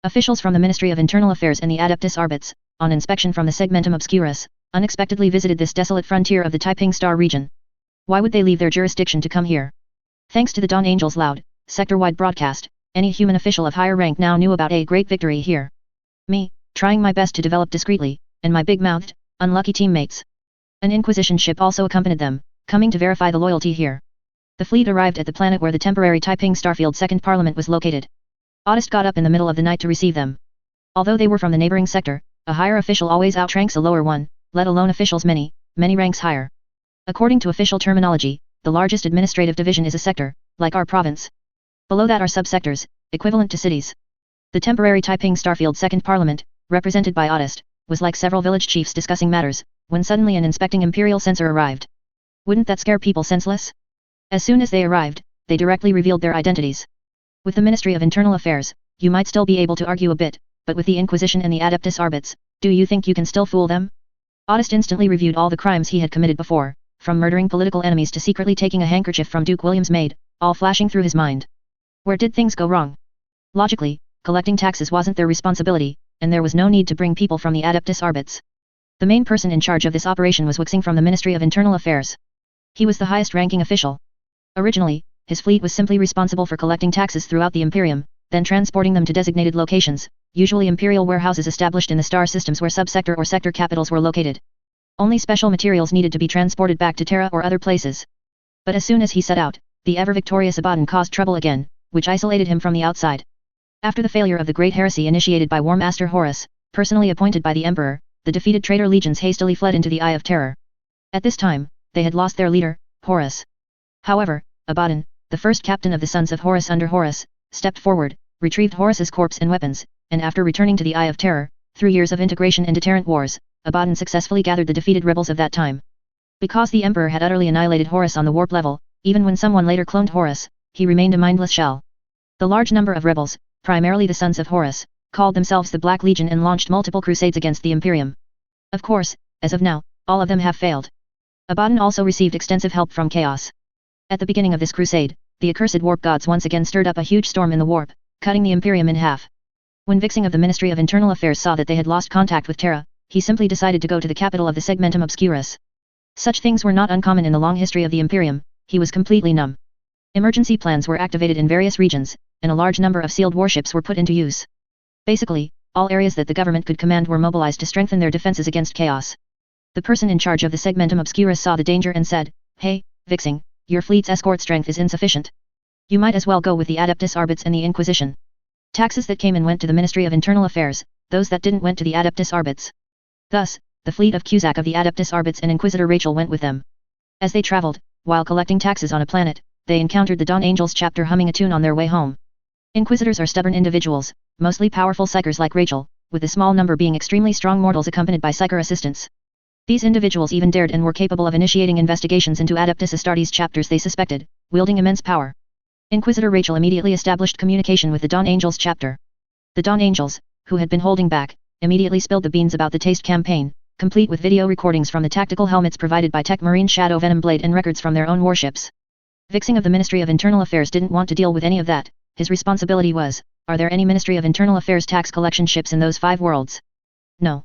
Officials from the Ministry of Internal Affairs and the Adeptus Arbits, on inspection from the Segmentum Obscurus, unexpectedly visited this desolate frontier of the Taiping Star region. Why would they leave their jurisdiction to come here? Thanks to the Dawn Angel's loud, sector-wide broadcast, any human official of higher rank now knew about a great victory here. Me, trying my best to develop discreetly, and my big-mouthed, unlucky teammates. An Inquisition ship also accompanied them, coming to verify the loyalty here. The fleet arrived at the planet where the temporary Taiping Starfield Second Parliament was located. Oddist got up in the middle of the night to receive them. Although they were from the neighboring sector, a higher official always outranks a lower one, let alone officials many ranks higher. According to official terminology, the largest administrative division is a sector, like our province. Below that are subsectors, equivalent to cities. The temporary Taiping Starfield Second Parliament, represented by Oddist, was like several village chiefs discussing matters, when suddenly an inspecting imperial censor arrived. Wouldn't that scare people senseless? As soon as they arrived, they directly revealed their identities. With the Ministry of Internal Affairs, you might still be able to argue a bit, but with the Inquisition and the Adeptus Arbits, do you think you can still fool them? Oddist instantly reviewed all the crimes he had committed before, from murdering political enemies to secretly taking a handkerchief from Duke William's maid, all flashing through his mind. Where did things go wrong? Logically, collecting taxes wasn't their responsibility, and there was no need to bring people from the Adeptus Arbits. The main person in charge of this operation was Zhi Qing from the Ministry of Internal Affairs. He was the highest-ranking official. Originally, his fleet was simply responsible for collecting taxes throughout the Imperium, then transporting them to designated locations, usually imperial warehouses established in the star systems where subsector or sector capitals were located. Only special materials needed to be transported back to Terra or other places. But as soon as he set out, the ever-victorious Abaddon caused trouble again, which isolated him from the outside. After the failure of the Great Heresy initiated by War Master Horus, personally appointed by the Emperor, the defeated traitor legions hastily fled into the Eye of Terror. At this time, they had lost their leader, Horus. However, Abaddon, the first captain of the Sons of Horus under Horus, stepped forward, retrieved Horus's corpse and weapons, and after returning to the Eye of Terror, through years of integration and deterrent wars, Abaddon successfully gathered the defeated rebels of that time. Because the Emperor had utterly annihilated Horus on the warp level, even when someone later cloned Horus, he remained a mindless shell. The large number of rebels, primarily the Sons of Horus, called themselves the Black Legion and launched multiple crusades against the Imperium. Of course, as of now, all of them have failed. Abaddon also received extensive help from Chaos. At the beginning of this crusade, the accursed warp gods once again stirred up a huge storm in the warp, cutting the Imperium in half. When Zhi Qing of the Ministry of Internal Affairs saw that they had lost contact with Terra, he simply decided to go to the capital of the Segmentum Obscurus. Such things were not uncommon in the long history of the Imperium. He was completely numb. Emergency plans were activated in various regions, and a large number of sealed warships were put into use. Basically, all areas that the government could command were mobilized to strengthen their defenses against chaos. The person in charge of the Segmentum Obscurus saw the danger and said, "Hey, Zhi Qing, your fleet's escort strength is insufficient. You might as well go with the Adeptus Arbits and the Inquisition." Taxes that came in went to the Ministry of Internal Affairs, those that didn't went to the Adeptus Arbits. Thus, the fleet of Cusack of the Adeptus Arbits and Inquisitor Rachel went with them. As they traveled, while collecting taxes on a planet, they encountered the Dawn Angels chapter humming a tune on their way home. Inquisitors are stubborn individuals, mostly powerful psychers like Rachel, with a small number being extremely strong mortals accompanied by psyker assistants. These individuals even dared and were capable of initiating investigations into Adeptus Astartes chapters they suspected, wielding immense power. Inquisitor Rachel immediately established communication with the Dawn Angels chapter. The Dawn Angels, who had been holding back, immediately spilled the beans about the Taste campaign, complete with video recordings from the tactical helmets provided by Tech Marine Shadow Venom Blade and records from their own warships. Zhi Qing of the Ministry of Internal Affairs didn't want to deal with any of that. His responsibility was, are there any Ministry of Internal Affairs tax collection ships in those 5 worlds? No.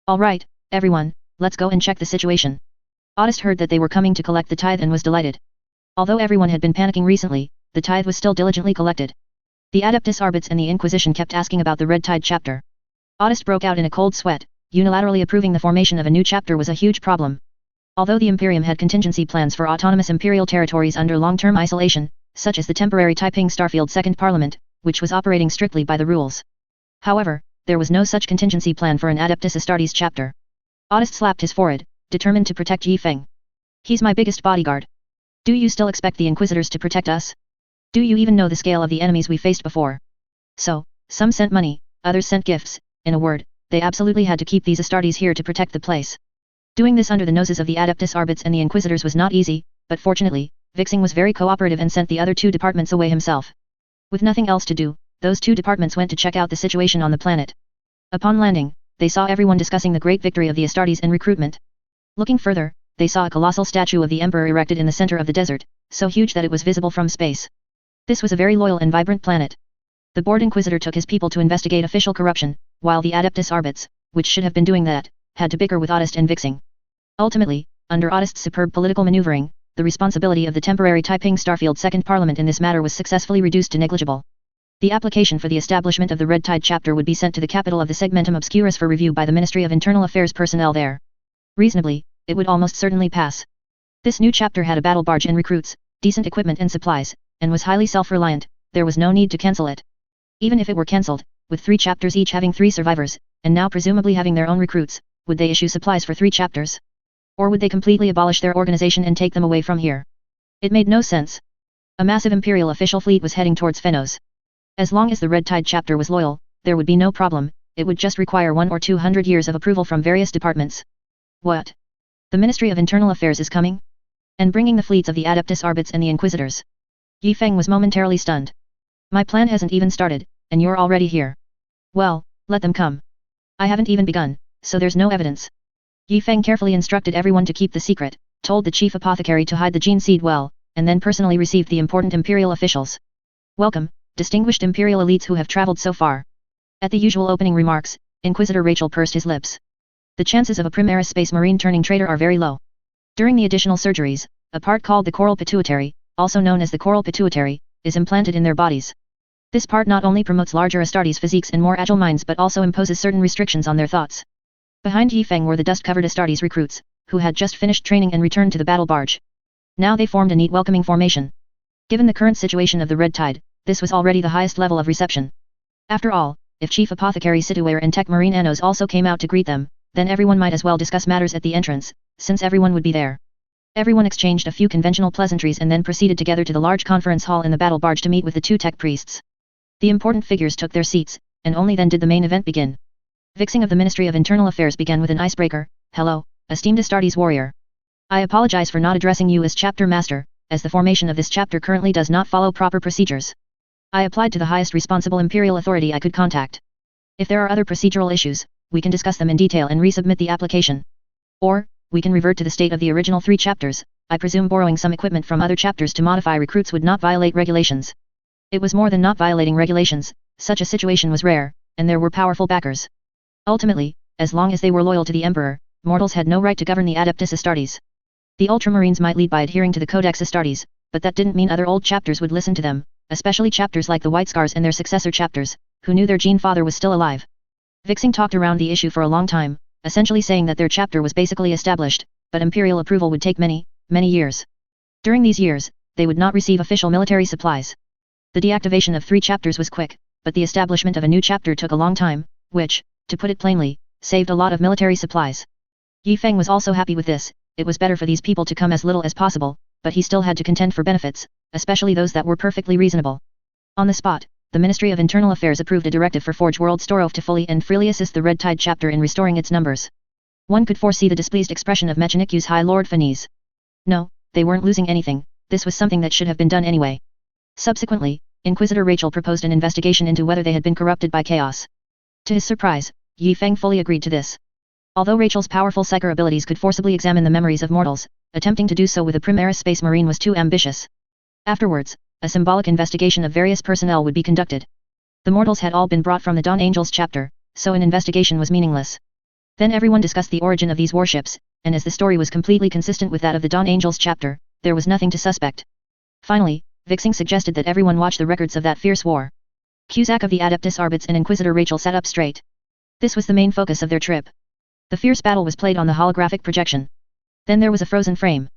Alright, everyone, let's go and check the situation. Oddist heard that they were coming to collect the tithe and was delighted. Although everyone had been panicking recently, the tithe was still diligently collected. The Adeptus Arbits and the Inquisition kept asking about the Red Tide chapter. Oddist broke out in a cold sweat. Unilaterally approving the formation of a new chapter was a huge problem. Although the Imperium had contingency plans for autonomous imperial territories under long-term isolation, such as the temporary Taiping Starfield Second Parliament, which was operating strictly by the rules. However, there was no such contingency plan for an Adeptus Astartes chapter. Oddist slapped his forehead, determined to protect Yi Feng. He's my biggest bodyguard. Do you still expect the Inquisitors to protect us? Do you even know the scale of the enemies we faced before? So, some sent money, others sent gifts, in a word, they absolutely had to keep these Astartes here to protect the place. Doing this under the noses of the Adeptus Arbits and the Inquisitors was not easy, but fortunately, Zhi Qing was very cooperative and sent the other 2 departments away himself. With nothing else to do, those 2 departments went to check out the situation on the planet. Upon landing, they saw everyone discussing the great victory of the Astartes and recruitment. Looking further, they saw a colossal statue of the Emperor erected in the center of the desert, so huge that it was visible from space. This was a very loyal and vibrant planet. The Board Inquisitor took his people to investigate official corruption, while the Adeptus Arbits, which should have been doing that, had to bicker with Oddist and Zhi Qing. Ultimately, under Ottist's superb political maneuvering, the responsibility of the temporary Taiping Starfield Second Parliament in this matter was successfully reduced to negligible. The application for the establishment of the Red Tide chapter would be sent to the capital of the Segmentum Obscurus for review by the Ministry of Internal Affairs personnel there. Reasonably, it would almost certainly pass. This new chapter had a battle barge and recruits, decent equipment and supplies, and was highly self-reliant. There was no need to cancel it. Even if it were cancelled, with 3 chapters each having 3 survivors, and now presumably having their own recruits, would they issue supplies for 3 chapters? Or would they completely abolish their organization and take them away from here? It made no sense. A massive imperial official fleet was heading towards Fenos. As long as the Red Tide chapter was loyal, there would be no problem. It would just require 1 or 200 years of approval from various departments. What? The Ministry of Internal Affairs is coming? And bringing the fleets of the Adeptus Arbits and the Inquisitors. Yi Feng was momentarily stunned. My plan hasn't even started, and you're already here. Well, let them come. I haven't even begun, so there's no evidence. Yi Feng carefully instructed everyone to keep the secret, told the chief apothecary to hide the gene seed well, and then personally received the important imperial officials. Welcome, distinguished imperial elites who have traveled so far. At the usual opening remarks, Inquisitor Rachel pursed his lips. The chances of a Primaris Space Marine turning traitor are very low. During the additional surgeries, a part called the coral pituitary, also known as the coral pituitary, is implanted in their bodies. This part not only promotes larger Astartes physiques and more agile minds but also imposes certain restrictions on their thoughts. Behind Yi Feng were the dust-covered Astartes recruits, who had just finished training and returned to the battle barge. Now they formed a neat welcoming formation. Given the current situation of the Red Tide, this was already the highest level of reception. After all, if Chief Apothecary Situare and Tech Marine Anos also came out to greet them, then everyone might as well discuss matters at the entrance, since everyone would be there. Everyone exchanged a few conventional pleasantries and then proceeded together to the large conference hall in the battle barge to meet with the 2 tech priests. The important figures took their seats, and only then did the main event begin. Zhiqing of the Ministry of Internal Affairs began with an icebreaker. Hello, esteemed Astartes warrior. I apologize for not addressing you as chapter master, as the formation of this chapter currently does not follow proper procedures. I applied to the highest responsible imperial authority I could contact. If there are other procedural issues, we can discuss them in detail and resubmit the application. Or, we can revert to the state of the original 3 chapters. I presume borrowing some equipment from other chapters to modify recruits would not violate regulations. It was more than not violating regulations. Such a situation was rare, and there were powerful backers. Ultimately, as long as they were loyal to the Emperor, mortals had no right to govern the Adeptus Astartes. The Ultramarines might lead by adhering to the Codex Astartes, but that didn't mean other old chapters would listen to them, especially chapters like the White Scars and their successor chapters, who knew their gene father was still alive. Zhiqing talked around the issue for a long time, essentially saying that their chapter was basically established, but imperial approval would take many years. During these years, they would not receive official military supplies. The deactivation of 3 chapters was quick, but the establishment of a new chapter took a long time, which, to put it plainly, saved a lot of military supplies. Yi Feng was also happy with this. It was better for these people to come as little as possible, but he still had to contend for benefits, especially those that were perfectly reasonable. On the spot, the Ministry of Internal Affairs approved a directive for Forge World Storov to fully and freely assist the Red Tide chapter in restoring its numbers. One could foresee the displeased expression of Mechaniku's High Lord Fanese. No, they weren't losing anything. This was something that should have been done anyway. Subsequently, Inquisitor Rachel proposed an investigation into whether they had been corrupted by chaos. To his surprise, Yi Feng fully agreed to this. Although Rachel's powerful psyker abilities could forcibly examine the memories of mortals, attempting to do so with a Primaris Space Marine was too ambitious. Afterwards, a symbolic investigation of various personnel would be conducted. The mortals had all been brought from the Dawn Angels chapter, so an investigation was meaningless. Then everyone discussed the origin of these warships, and as the story was completely consistent with that of the Dawn Angels chapter, there was nothing to suspect. Finally, Zhiqing suggested that everyone watch the records of that fierce war. Cusack of the Adeptus Arbits and Inquisitor Rachel sat up straight. This was the main focus of their trip. The fierce battle was played on the holographic projection. Then there was a frozen frame.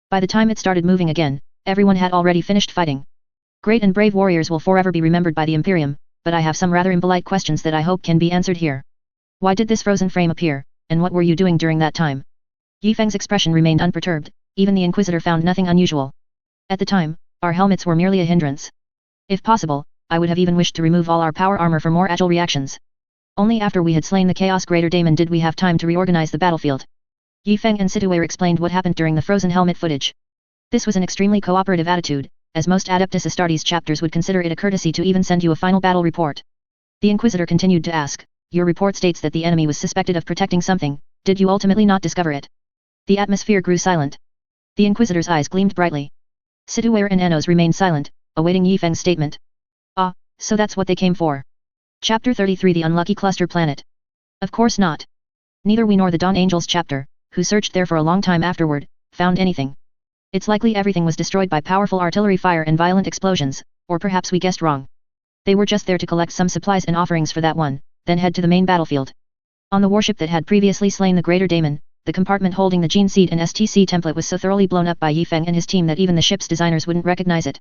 By the time it started moving again, everyone had already finished fighting. Great and brave warriors will forever be remembered by the Imperium, but I have some rather impolite questions that I hope can be answered here. Why did this frozen frame appear, and what were you doing during that time? Yi Feng's expression remained unperturbed. Even the Inquisitor found nothing unusual. At the time, our helmets were merely a hindrance. If possible, I would have even wished to remove all our power armor for more agile reactions. Only after we had slain the Chaos Greater Daemon did we have time to reorganize the battlefield. Yi Feng and Situare explained what happened during the frozen helmet footage. This was an extremely cooperative attitude, as most Adeptus Astartes chapters would consider it a courtesy to even send you a final battle report. The Inquisitor continued to ask, your report states that the enemy was suspected of protecting something, did you ultimately not discover it? The atmosphere grew silent. The Inquisitor's eyes gleamed brightly. Situare and Anos remained silent, awaiting Yi Feng's statement. Ah, so that's what they came for. Chapter 33 The Unlucky Cluster Planet. Of course not. Neither we nor the Dawn Angels chapter, who searched there for a long time afterward, found anything. It's likely everything was destroyed by powerful artillery fire and violent explosions, or perhaps we guessed wrong. They were just there to collect some supplies and offerings for that one, then head to the main battlefield. On the warship that had previously slain the Greater Daemon, the compartment holding the gene seed and STC template was so thoroughly blown up by Yifeng and his team that even the ship's designers wouldn't recognize it.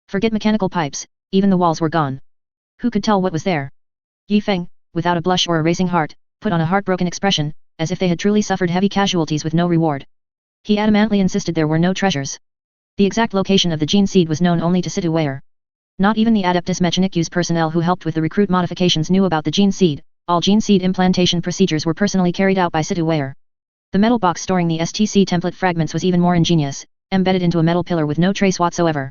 Forget mechanical pipes, even the walls were gone. Who could tell what was there? Yifeng, without a blush or a racing heart, put on a heartbroken expression, as if they had truly suffered heavy casualties with no reward. He adamantly insisted there were no treasures. The exact location of the gene seed was known only to Situ Weyer. Not even the Adeptus Mechanicus personnel who helped with the recruit modifications knew about the gene seed. All gene seed implantation procedures were personally carried out by Situ Weyer. The metal box storing the STC template fragments was even more ingenious, embedded into a metal pillar with no trace whatsoever.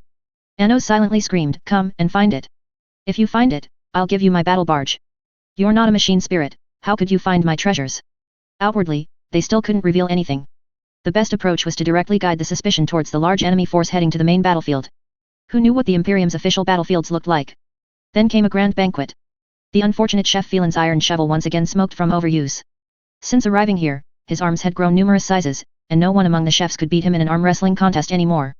Anos silently screamed, "Come and find it. If you find it, I'll give you my battle barge. You're not a machine spirit, how could you find my treasures?" Outwardly, they still couldn't reveal anything. The best approach was to directly guide the suspicion towards the large enemy force heading to the main battlefield. Who knew what the Imperium's official battlefields looked like? Then came a grand banquet. The unfortunate chef Phelan's iron shovel once again smoked from overuse. Since arriving here, his arms had grown numerous sizes, and no one among the chefs could beat him in an arm wrestling contest anymore.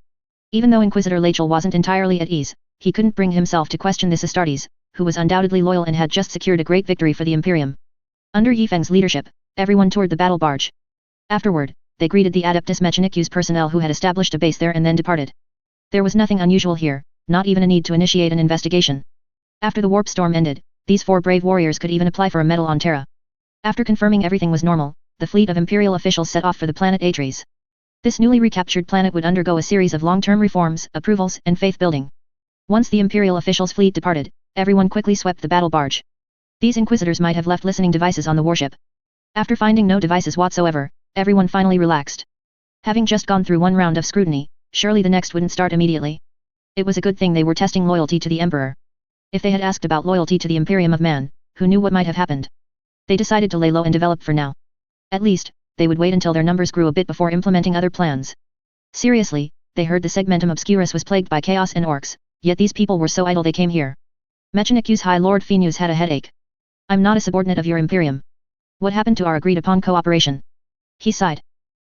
Even though Inquisitor Lachel wasn't entirely at ease, he couldn't bring himself to question this Astartes, who was undoubtedly loyal and had just secured a great victory for the Imperium. Under Yifeng's leadership, everyone toured the battle barge. Afterward, they greeted the Adeptus Mechanicus personnel who had established a base there and then departed. There was nothing unusual here, not even a need to initiate an investigation. After the warp storm ended, these 4 brave warriors could even apply for a medal on Terra. After confirming everything was normal, the fleet of Imperial officials set off for the planet Atres. This newly recaptured planet would undergo a series of long-term reforms, approvals, and faith-building. Once the Imperial officials' fleet departed, everyone quickly swept the battle barge. These Inquisitors might have left listening devices on the warship. After finding no devices whatsoever, everyone finally relaxed. Having just gone through one round of scrutiny, surely the next wouldn't start immediately. It was a good thing they were testing loyalty to the Emperor. If they had asked about loyalty to the Imperium of Man, who knew what might have happened? They decided to lay low and develop for now. At least, they would wait until their numbers grew a bit before implementing other plans. Seriously, they heard the Segmentum Obscurus was plagued by chaos and orcs, yet these people were so idle they came here. Mechanicus High Lord Phenus had a headache. "I'm not a subordinate of your Imperium. What happened to our agreed-upon cooperation?" He sighed.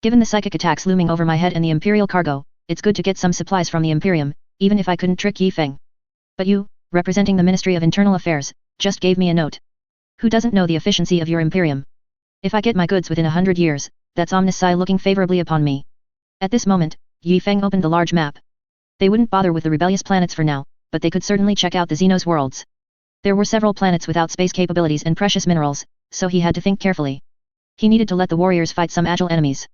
"Given the psychic attacks looming over my head and the Imperial cargo, it's good to get some supplies from the Imperium, even if I couldn't trick Yifeng. But you, representing the Ministry of Internal Affairs, just gave me a note. Who doesn't know the efficiency of your Imperium? If I get my goods within 100 years, that's Omnisci looking favorably upon me." At this moment, Yifeng opened the large map. They wouldn't bother with the rebellious planets for now, but they could certainly check out the Xenos worlds. There were several planets without space capabilities and precious minerals, so he had to think carefully. He needed to let the warriors fight some agile enemies.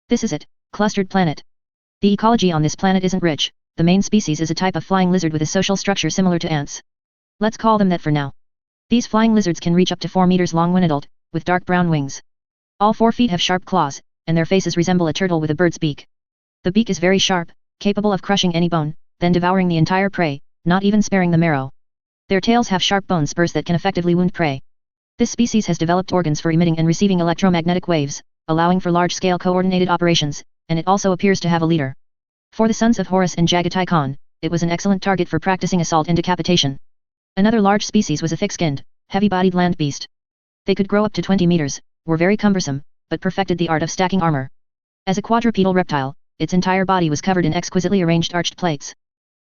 This is it, clustered planet. The ecology on this planet isn't rich, the main species is a type of flying lizard with a social structure similar to ants. Let's call them that for now. These flying lizards can reach up to 4 meters long when adult, with dark brown wings. All 4 feet have sharp claws, and their faces resemble a turtle with a bird's beak. The beak is very sharp, capable of crushing any bone, then devouring the entire prey, not even sparing the marrow. Their tails have sharp bone spurs that can effectively wound prey. This species has developed organs for emitting and receiving electromagnetic waves, allowing for large-scale coordinated operations, and it also appears to have a leader. For the sons of Horus and Jagatai Khan, it was an excellent target for practicing assault and decapitation. Another large species was a thick-skinned, heavy-bodied land beast. They could grow up to 20 meters, were very cumbersome, but perfected the art of stacking armor. As a quadrupedal reptile, its entire body was covered in exquisitely arranged arched plates.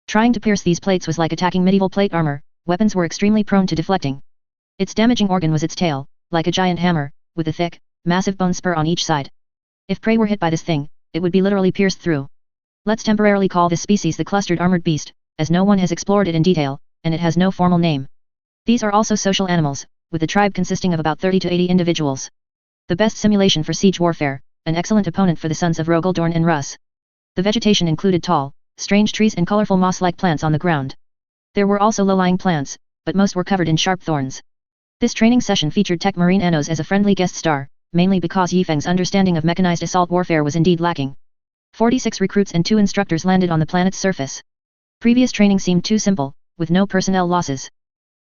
Trying to pierce these plates was like attacking medieval plate armor, weapons were extremely prone to deflecting. Its damaging organ was its tail, like a giant hammer, with a thick, massive bone spur on each side. If prey were hit by this thing, it would be literally pierced through. Let's temporarily call this species the clustered armored beast, as no one has explored it in detail, and it has no formal name. These are also social animals, with the tribe consisting of about 30 to 80 individuals. The best simulation for siege warfare, an excellent opponent for the sons of Rogel, Dorn and Russ. The vegetation included tall, strange trees and colorful moss-like plants on the ground. There were also low-lying plants, but most were covered in sharp thorns. This training session featured Tech Marine Anos as a friendly guest star, mainly because Yifeng's understanding of mechanized assault warfare was indeed lacking. 46 recruits and 2 instructors landed on the planet's surface. Previous training seemed too simple, with no personnel losses.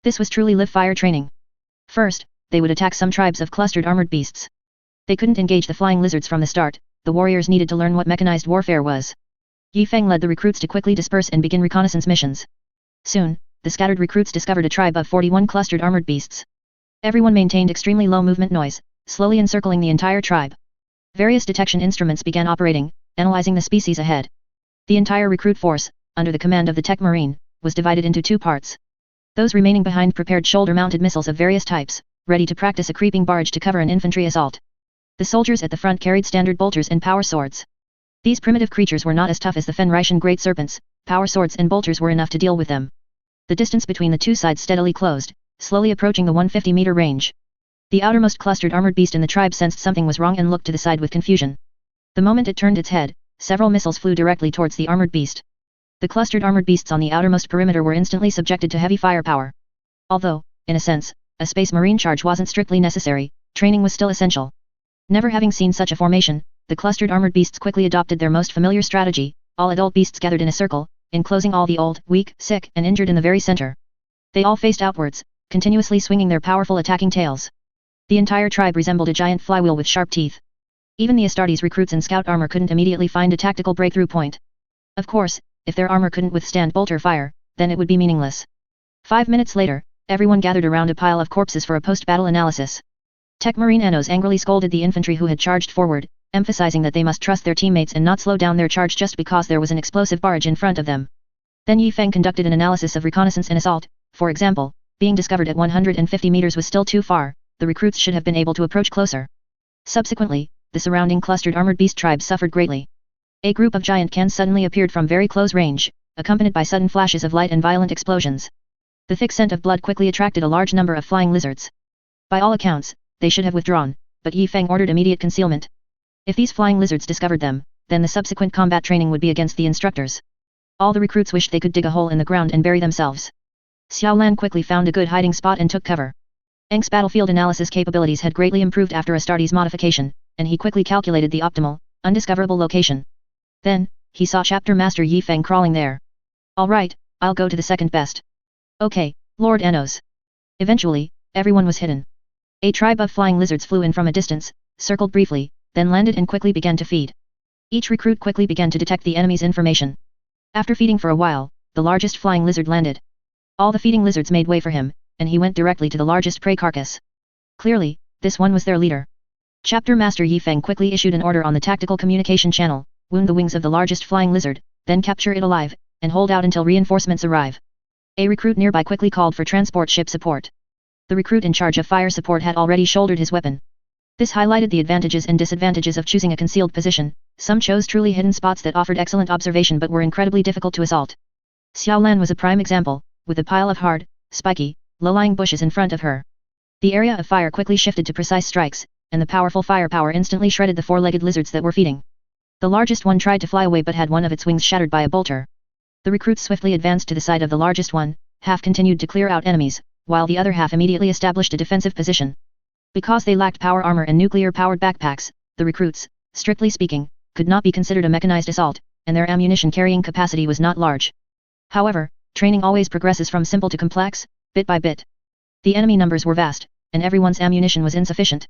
This was truly live-fire training. First, they would attack some tribes of clustered armored beasts. They couldn't engage the flying lizards from the start, the warriors needed to learn what mechanized warfare was. Yifeng led the recruits to quickly disperse and begin reconnaissance missions. Soon, the scattered recruits discovered a tribe of 41 clustered armored beasts. Everyone maintained extremely low movement noise, slowly encircling the entire tribe. Various detection instruments began operating, analyzing the species ahead. The entire recruit force, under the command of the Tech Marine, was divided into two parts. Those remaining behind prepared shoulder-mounted missiles of various types, ready to practice a creeping barge to cover an infantry assault. The soldiers at the front carried standard bolters and power swords. These primitive creatures were not as tough as the Fenrischen great serpents, power swords and bolters were enough to deal with them. The distance between the two sides steadily closed, slowly approaching the 150-meter range. The outermost clustered armored beast in the tribe sensed something was wrong and looked to the side with confusion. The moment it turned its head, several missiles flew directly towards the armored beast. The clustered armored beasts on the outermost perimeter were instantly subjected to heavy firepower. Although, in a sense, a space marine charge wasn't strictly necessary, training was still essential. Never having seen such a formation, the clustered armored beasts quickly adopted their most familiar strategy, all adult beasts gathered in a circle, enclosing all the old, weak, sick, and injured in the very center. They all faced outwards, continuously swinging their powerful attacking tails. The entire tribe resembled a giant flywheel with sharp teeth. Even the Astartes recruits in scout armor couldn't immediately find a tactical breakthrough point. Of course, if their armor couldn't withstand bolter fire, then it would be meaningless. 5 minutes later, everyone gathered around a pile of corpses for a post-battle analysis. Tech Marine Anos angrily scolded the infantry who had charged forward, emphasizing that they must trust their teammates and not slow down their charge just because there was an explosive barge in front of them. Then Yi Feng conducted an analysis of reconnaissance and assault. For example, being discovered at 150 meters was still too far, the recruits should have been able to approach closer. Subsequently, the surrounding clustered armored beast tribes suffered greatly. A group of giant cans suddenly appeared from very close range, accompanied by sudden flashes of light and violent explosions. The thick scent of blood quickly attracted a large number of flying lizards. By all accounts, they should have withdrawn, but Yi Feng ordered immediate concealment. If these flying lizards discovered them, then the subsequent combat training would be against the instructors. All the recruits wished they could dig a hole in the ground and bury themselves. Xiao Lan quickly found a good hiding spot and took cover. Eng's battlefield analysis capabilities had greatly improved after Astartes modification, and he quickly calculated the optimal, undiscoverable location. Then, he saw Chapter Master Yi Feng crawling there. Alright, I'll go to the second best. Okay, Lord Anos. Eventually, everyone was hidden. A tribe of flying lizards flew in from a distance, circled briefly, then landed and quickly began to feed. Each recruit quickly began to detect the enemy's information. After feeding for a while, the largest flying lizard landed. All the feeding lizards made way for him, and he went directly to the largest prey carcass. Clearly, this one was their leader. Chapter Master Yi Feng quickly issued an order on the tactical communication channel, wound the wings of the largest flying lizard, then capture it alive, and hold out until reinforcements arrive. A recruit nearby quickly called for transport ship support. The recruit in charge of fire support had already shouldered his weapon. This highlighted the advantages and disadvantages of choosing a concealed position. Some chose truly hidden spots that offered excellent observation but were incredibly difficult to assault. Xiao Lan was a prime example, with a pile of hard, spiky, low-lying bushes in front of her. The area of fire quickly shifted to precise strikes, and the powerful firepower instantly shredded the four-legged lizards that were feeding. The largest one tried to fly away but had one of its wings shattered by a bolter. The recruits swiftly advanced to the side of the largest one, half continued to clear out enemies, while the other half immediately established a defensive position. Because they lacked power armor and nuclear-powered backpacks, the recruits, strictly speaking, could not be considered a mechanized assault, and their ammunition carrying capacity was not large. However, training always progresses from simple to complex, bit by bit. The enemy numbers were vast, and everyone's ammunition was insufficient.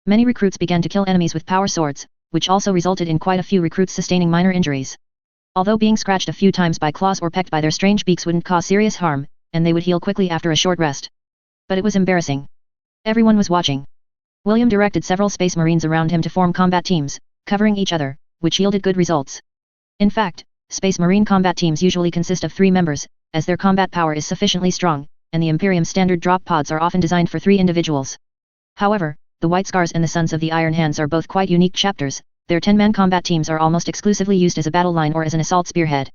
Many recruits began to kill enemies with power swords, which also resulted in quite a few recruits sustaining minor injuries. Although being scratched a few times by claws or pecked by their strange beaks wouldn't cause serious harm, and they would heal quickly after a short rest. But it was embarrassing. Everyone was watching. William directed several space marines around him to form combat teams, covering each other, which yielded good results. In fact, space marine combat teams usually consist of 3 members, as their combat power is sufficiently strong, and the Imperium standard drop pods are often designed for 3 individuals. However, the White Scars and the Sons of the Iron Hands are both quite unique chapters. Their 10-man combat teams are almost exclusively used as a battle line or as an assault spearhead.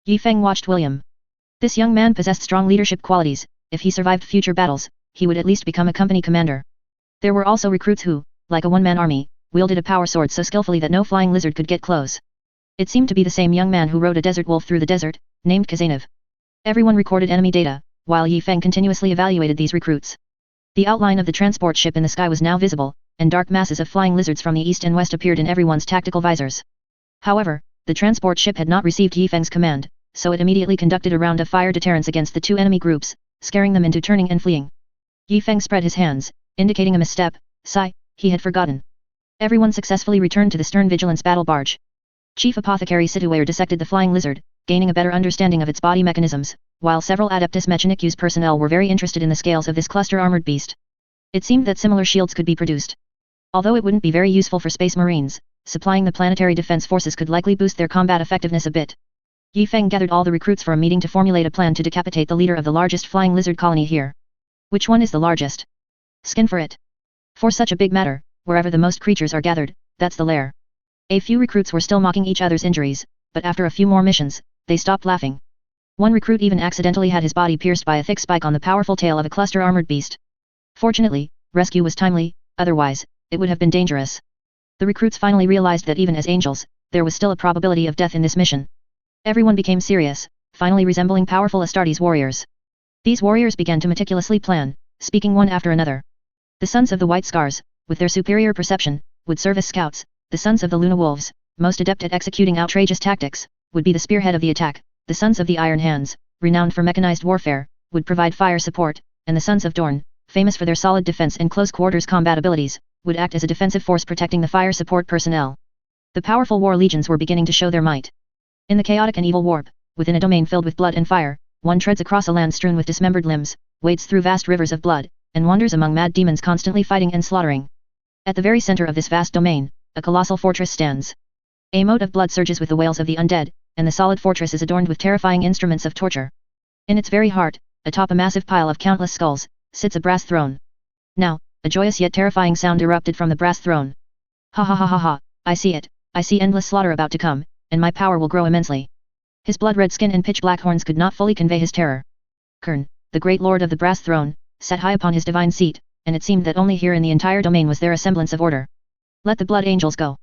Yi Feng watched William. This young man possessed strong leadership qualities. If he survived future battles, he would at least become a company commander. There were also recruits who, like a one-man army, wielded a power sword so skillfully that no flying lizard could get close. It seemed to be the same young man who rode a desert wolf through the desert, named Kazanov. Everyone recorded enemy data, while Yi Feng continuously evaluated these recruits. The outline of the transport ship in the sky was now visible, and dark masses of flying lizards from the east and west appeared in everyone's tactical visors. However, the transport ship had not received Yi Feng's command, so it immediately conducted a round of fire deterrence against the 2 enemy groups, scaring them into turning and fleeing. Yi Feng spread his hands, indicating a misstep. Sigh, he had forgotten. Everyone successfully returned to the stern vigilance battle barge. Chief Apothecary Situare dissected the flying lizard, gaining a better understanding of its body mechanisms, while several Adeptus Mechanicus personnel were very interested in the scales of this cluster armored beast. It seemed that similar shields could be produced. Although it wouldn't be very useful for space marines, supplying the planetary defense forces could likely boost their combat effectiveness a bit. Yi Feng gathered all the recruits for a meeting to formulate a plan to decapitate the leader of the largest flying lizard colony here. Which one is the largest? Skin for it. For such a big matter, wherever the most creatures are gathered, that's the lair. A few recruits were still mocking each other's injuries, but after a few more missions, they stopped laughing. One recruit even accidentally had his body pierced by a thick spike on the powerful tail of a cluster armored beast. Fortunately, rescue was timely, otherwise, it would have been dangerous. The recruits finally realized that even as angels, there was still a probability of death in this mission. Everyone became serious, finally resembling powerful Astartes warriors. These warriors began to meticulously plan, speaking one after another. The sons of the White Scars, with their superior perception, would serve as scouts. The sons of the Luna Wolves, most adept at executing outrageous tactics, would be the spearhead of the attack. The sons of the Iron Hands, renowned for mechanized warfare, would provide fire support, and the sons of Dorn, famous for their solid defense and close quarters combat abilities, would act as a defensive force protecting the fire support personnel. The powerful war legions were beginning to show their might. In the chaotic and evil warp, within a domain filled with blood and fire, one treads across a land strewn with dismembered limbs, wades through vast rivers of blood, and wanders among mad demons constantly fighting and slaughtering. At the very center of this vast domain, a colossal fortress stands. A moat of blood surges with the wails of the undead, and the solid fortress is adorned with terrifying instruments of torture. In its very heart, atop a massive pile of countless skulls, sits a brass throne. Now, a joyous yet terrifying sound erupted from the brass throne. Ha ha ha ha ha, I see it, I see endless slaughter about to come, and my power will grow immensely. His blood-red skin and pitch-black horns could not fully convey his terror. Kern, the great lord of the brass throne, sat high upon his divine seat, and it seemed that only here in the entire domain was there a semblance of order. Let the blood angels go.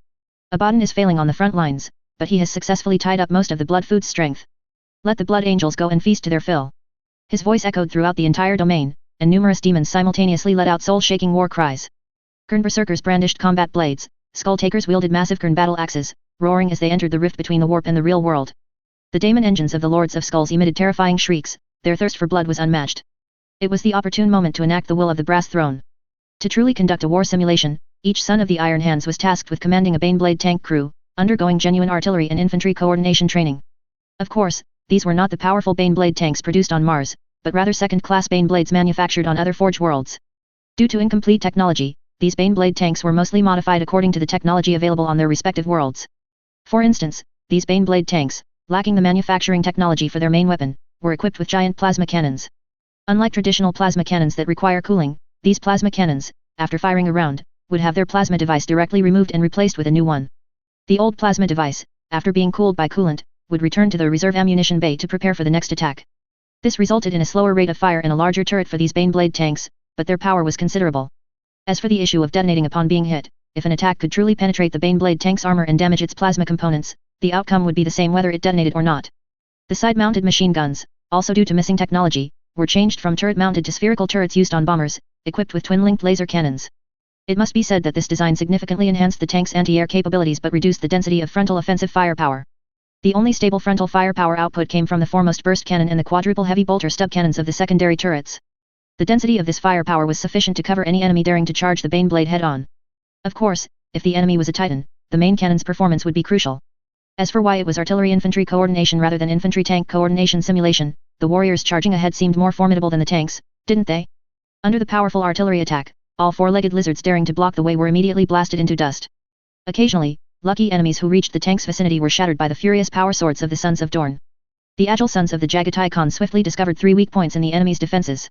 Abaddon is failing on the front lines, but he has successfully tied up most of the blood food's strength. Let the blood angels go and feast to their fill. His voice echoed throughout the entire domain, and numerous demons simultaneously let out soul-shaking war cries. Kern berserkers brandished combat blades, skull-takers wielded massive Kern battle axes, roaring as they entered the rift between the warp and the real world. The daemon engines of the Lords of Skulls emitted terrifying shrieks, their thirst for blood was unmatched. It was the opportune moment to enact the will of the brass throne. To truly conduct a war simulation, each son of the Iron Hands was tasked with commanding a Baneblade tank crew, undergoing genuine artillery and infantry coordination training. Of course, these were not the powerful Baneblade tanks produced on Mars, but rather second-class Baneblades manufactured on other Forge worlds. Due to incomplete technology, these Baneblade tanks were mostly modified according to the technology available on their respective worlds. For instance, these Baneblade tanks, lacking the manufacturing technology for their main weapon, were equipped with giant plasma cannons. Unlike traditional plasma cannons that require cooling, these plasma cannons, after firing a round, would have their plasma device directly removed and replaced with a new one. The old plasma device, after being cooled by coolant, would return to the reserve ammunition bay to prepare for the next attack. This resulted in a slower rate of fire and a larger turret for these Baneblade tanks, but their power was considerable. As for the issue of detonating upon being hit, if an attack could truly penetrate the Baneblade tank's armor and damage its plasma components, the outcome would be the same whether it detonated or not. The side-mounted machine guns, also due to missing technology, were changed from turret-mounted to spherical turrets used on bombers, equipped with twin-linked laser cannons. It must be said that this design significantly enhanced the tank's anti-air capabilities but reduced the density of frontal offensive firepower. The only stable frontal firepower output came from the foremost burst cannon and the quadruple heavy bolter stub cannons of the secondary turrets. The density of this firepower was sufficient to cover any enemy daring to charge the Baneblade head-on. Of course, if the enemy was a Titan, the main cannon's performance would be crucial. As for why it was artillery-infantry coordination rather than infantry-tank coordination simulation, the warriors charging ahead seemed more formidable than the tanks, didn't they? Under the powerful artillery attack, all four-legged lizards daring to block the way were immediately blasted into dust. Occasionally, lucky enemies who reached the tank's vicinity were shattered by the furious power swords of the Sons of Dorn. The agile sons of the Jagatai Khan swiftly discovered 3 weak points in the enemy's defenses.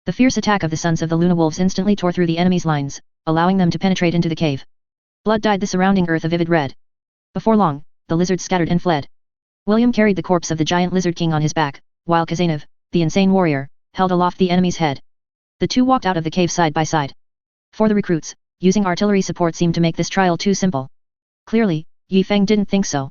The fierce attack of the sons of the Luna Wolves instantly tore through the enemy's lines, allowing them to penetrate into the cave. Blood dyed the surrounding earth a vivid red. Before long, the lizards scattered and fled. William carried the corpse of the giant lizard king on his back, while Kazanov, the insane warrior, held aloft the enemy's head. The two walked out of the cave side by side. For the recruits, using artillery support seemed to make this trial too simple. Clearly, Yi Feng didn't think so.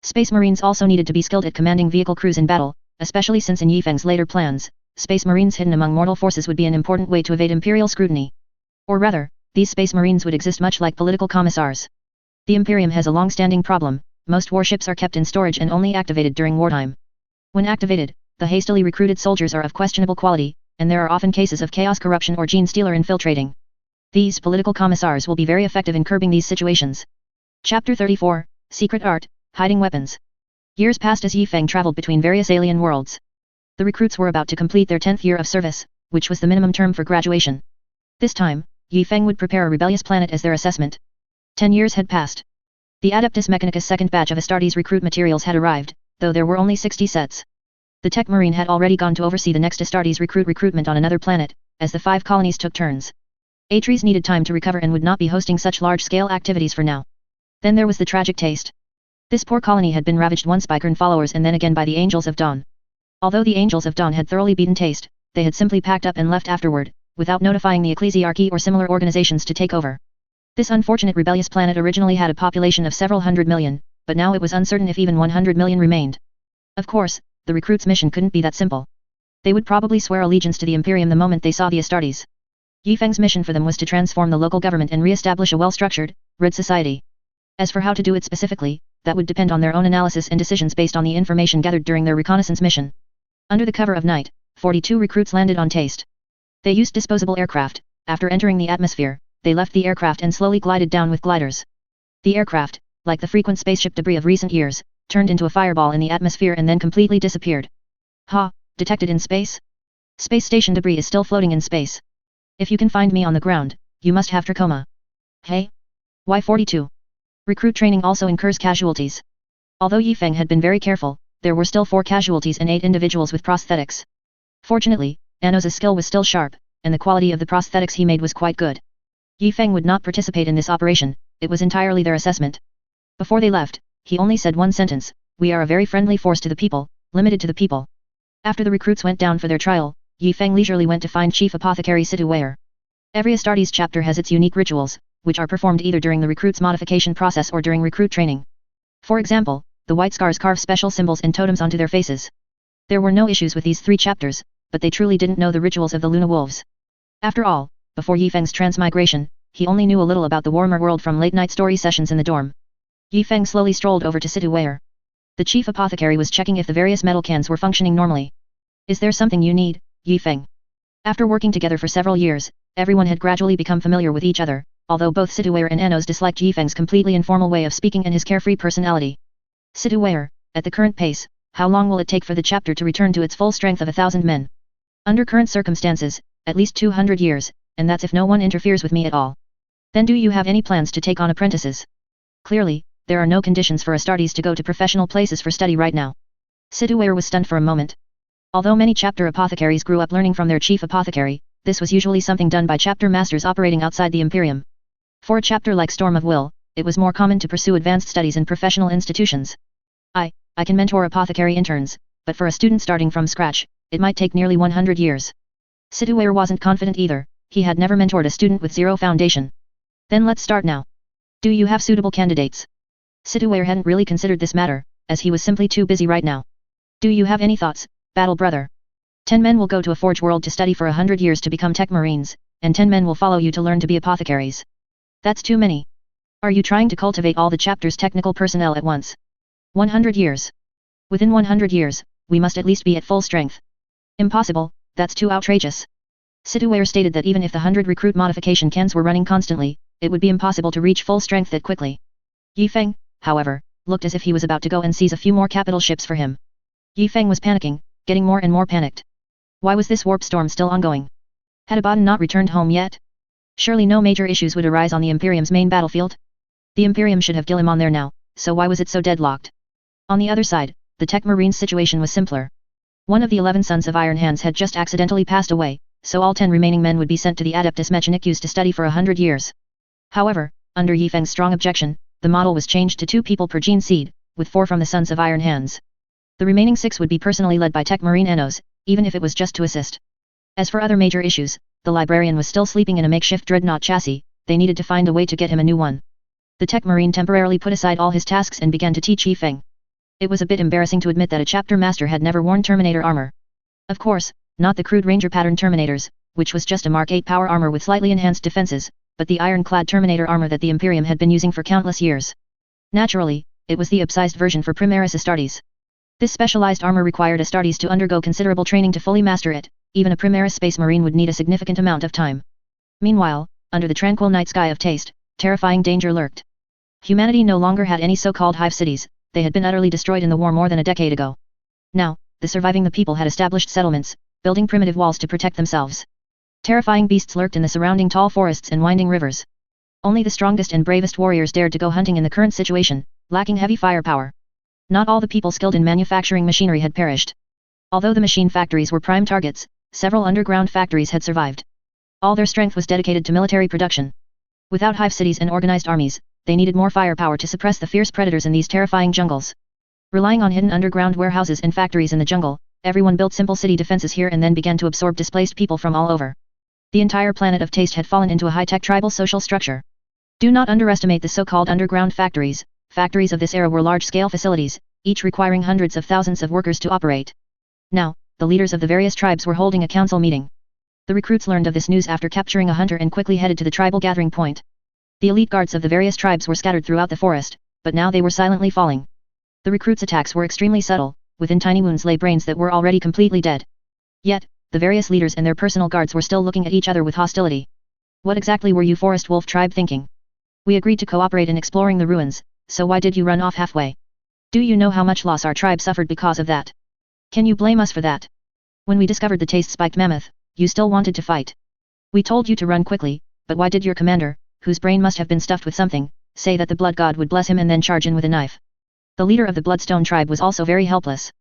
Space Marines also needed to be skilled at commanding vehicle crews in battle, especially since in Yi Feng's later plans, Space Marines hidden among mortal forces would be an important way to evade Imperial scrutiny. Or rather, these Space Marines would exist much like political commissars. The Imperium has a long-standing problem: most warships are kept in storage and only activated during wartime. When activated, the hastily recruited soldiers are of questionable quality, and there are often cases of chaos, corruption or gene stealer infiltrating. These political commissars will be very effective in curbing these situations. Chapter 34, Secret Art, Hiding Weapons. Years passed as Yi Feng traveled between various alien worlds. The recruits were about to complete their 10th year of service, which was the minimum term for graduation. This time, Yi Feng would prepare a rebellious planet as their assessment. 10 years had passed. The Adeptus Mechanicus second batch of Astartes recruit materials had arrived, though there were only 60 sets. The Tech Marine had already gone to oversee the next Astartes recruitment on another planet, as the 5 colonies took turns. Atres needed time to recover and would not be hosting such large-scale activities for now. Then there was the tragic taste. This poor colony had been ravaged once by Kern followers and then again by the Angels of Dawn. Although the Angels of Dawn had thoroughly beaten Taste, they had simply packed up and left afterward, without notifying the ecclesiarchy or similar organizations to take over. This unfortunate rebellious planet originally had a population of several hundred million, but now it was uncertain if even 100 million remained. Of course, the recruits' mission couldn't be that simple. They would probably swear allegiance to the Imperium the moment they saw the Astartes. Yi Feng's mission for them was to transform the local government and re-establish a well-structured, red society. As for how to do it specifically, that would depend on their own analysis and decisions based on the information gathered during their reconnaissance mission. Under the cover of night, 42 recruits landed on Taste. They used disposable aircraft. After entering the atmosphere, they left the aircraft and slowly glided down with gliders. The aircraft, like the frequent spaceship debris of recent years, turned into a fireball in the atmosphere and then completely disappeared. Ha, detected in space? Space station debris is still floating in space. If you can find me on the ground, you must have trachoma. Hey? Why 42? Recruit training also incurs casualties. Although Yi Feng had been very careful, there were still 4 casualties and 8 individuals with prosthetics. Fortunately, Anos's skill was still sharp, and the quality of the prosthetics he made was quite good. Yi Feng would not participate in this operation, it was entirely their assessment. Before they left, he only said one sentence: "We are a very friendly force to the people, limited to the people." After the recruits went down for their trial, Yi Feng leisurely went to find Chief Apothecary Situ Weir. Every Astartes chapter has its unique rituals, which are performed either during the recruit's modification process or during recruit training. For example, the White Scars carve special symbols and totems onto their faces. There were no issues with these 3 chapters, but they truly didn't know the rituals of the Luna Wolves. After all, before Yi Feng's transmigration, he only knew a little about the Warhammer world from late-night story sessions in the dorm. Yi Feng slowly strolled over to Situ Weir. The chief apothecary was checking if the various metal cans were functioning normally. "Is there something you need, Yi Feng?" After working together for several years, everyone had gradually become familiar with each other, although both Situ Weir and Anos disliked Yi Feng's completely informal way of speaking and his carefree personality. "Situ Weir, at the current pace, how long will it take for the chapter to return to its full strength of 1,000 men? Under current circumstances, at least 200 years, and that's if no one interferes with me at all. Then do you have any plans to take on apprentices?" Clearly, there are no conditions for Astartes to go to professional places for study right now. Situ Weir was stunned for a moment. Although many chapter apothecaries grew up learning from their chief apothecary, this was usually something done by chapter masters operating outside the Imperium. For a chapter like Storm of Will, it was more common to pursue advanced studies in professional institutions. I can mentor apothecary interns, but for a student starting from scratch, it might take nearly 100 years. Situ Weir wasn't confident either, he had never mentored a student with 0 foundation. "Then let's start now. Do you have suitable candidates?" Situ Weir hadn't really considered this matter, as he was simply too busy right now. "Do you have any thoughts, Battle Brother? 10 men will go to a forge world to study for 100 years to become tech marines, and 10 men will follow you to learn to be apothecaries. That's too many. Are you trying to cultivate all the chapter's technical personnel at once? 100 years. Within 100 years, we must at least be at full strength." "Impossible, that's too outrageous." Situ Weir stated that even if the 100 recruit modification cans were running constantly, it would be impossible to reach full strength that quickly. Yi Feng, however, looked as if he was about to go and seize a few more capital ships for him. Yi Feng was panicking, getting more and more panicked. Why was this warp storm still ongoing? Had Abaddon not returned home yet? Surely no major issues would arise on the Imperium's main battlefield? The Imperium should have Guilliman there now, so why was it so deadlocked? On the other side, the Tech Marines' situation was simpler. One of the 11 sons of Iron Hands had just accidentally passed away, so all 10 remaining men would be sent to the Adeptus Mechanicus to study for 100 years. However, under Yi Feng's strong objection, the model was changed to 2 people per gene seed, with 4 from the sons of Iron Hands. The remaining 6 would be personally led by Tech Marine Anos, even if it was just to assist. As for other major issues, the librarian was still sleeping in a makeshift dreadnought chassis, they needed to find a way to get him a new one. The Tech Marine temporarily put aside all his tasks and began to teach Yi Feng. It was a bit embarrassing to admit that a chapter master had never worn Terminator armor. Of course, not the crude Ranger pattern Terminators, which was just a Mark 8 power armor with slightly enhanced defenses, but the ironclad Terminator armor that the Imperium had been using for countless years. Naturally, it was the upsized version for Primaris Astartes. This specialized armor required Astartes to undergo considerable training to fully master it, even a Primaris Space Marine would need a significant amount of time. Meanwhile, under the tranquil night sky of Taste, terrifying danger lurked. Humanity no longer had any so-called hive cities, they had been utterly destroyed in the war more than a decade ago. Now, the surviving people had established settlements, building primitive walls to protect themselves. Terrifying beasts lurked in the surrounding tall forests and winding rivers. Only the strongest and bravest warriors dared to go hunting in the current situation, lacking heavy firepower. Not all the people skilled in manufacturing machinery had perished. Although the machine factories were prime targets, several underground factories had survived. All their strength was dedicated to military production. Without hive cities and organized armies, they needed more firepower to suppress the fierce predators in these terrifying jungles. Relying on hidden underground warehouses and factories in the jungle, everyone built simple city defenses here and then began to absorb displaced people from all over. The entire planet of taste had fallen into a high-tech tribal social structure. Do not underestimate the so-called underground factories. Factories of this era were large-scale facilities, each requiring hundreds of thousands of workers to operate. Now, the leaders of the various tribes were holding a council meeting. The recruits learned of this news after capturing a hunter and quickly headed to the tribal gathering point. The elite guards of the various tribes were scattered throughout the forest, but now they were silently falling. The recruits' attacks were extremely subtle, within tiny wounds lay brains that were already completely dead. Yet, the various leaders and their personal guards were still looking at each other with hostility. What exactly were you Forest Wolf tribe thinking? We agreed to cooperate in exploring the ruins, so why did you run off halfway? Do you know how much loss our tribe suffered because of that? Can you blame us for that? When we discovered the taste-spiked mammoth, you still wanted to fight. We told you to run quickly, but why did your commander, whose brain must have been stuffed with something, say that the blood god would bless him and then charge in with a knife? The leader of the Bloodstone tribe was also very helpless.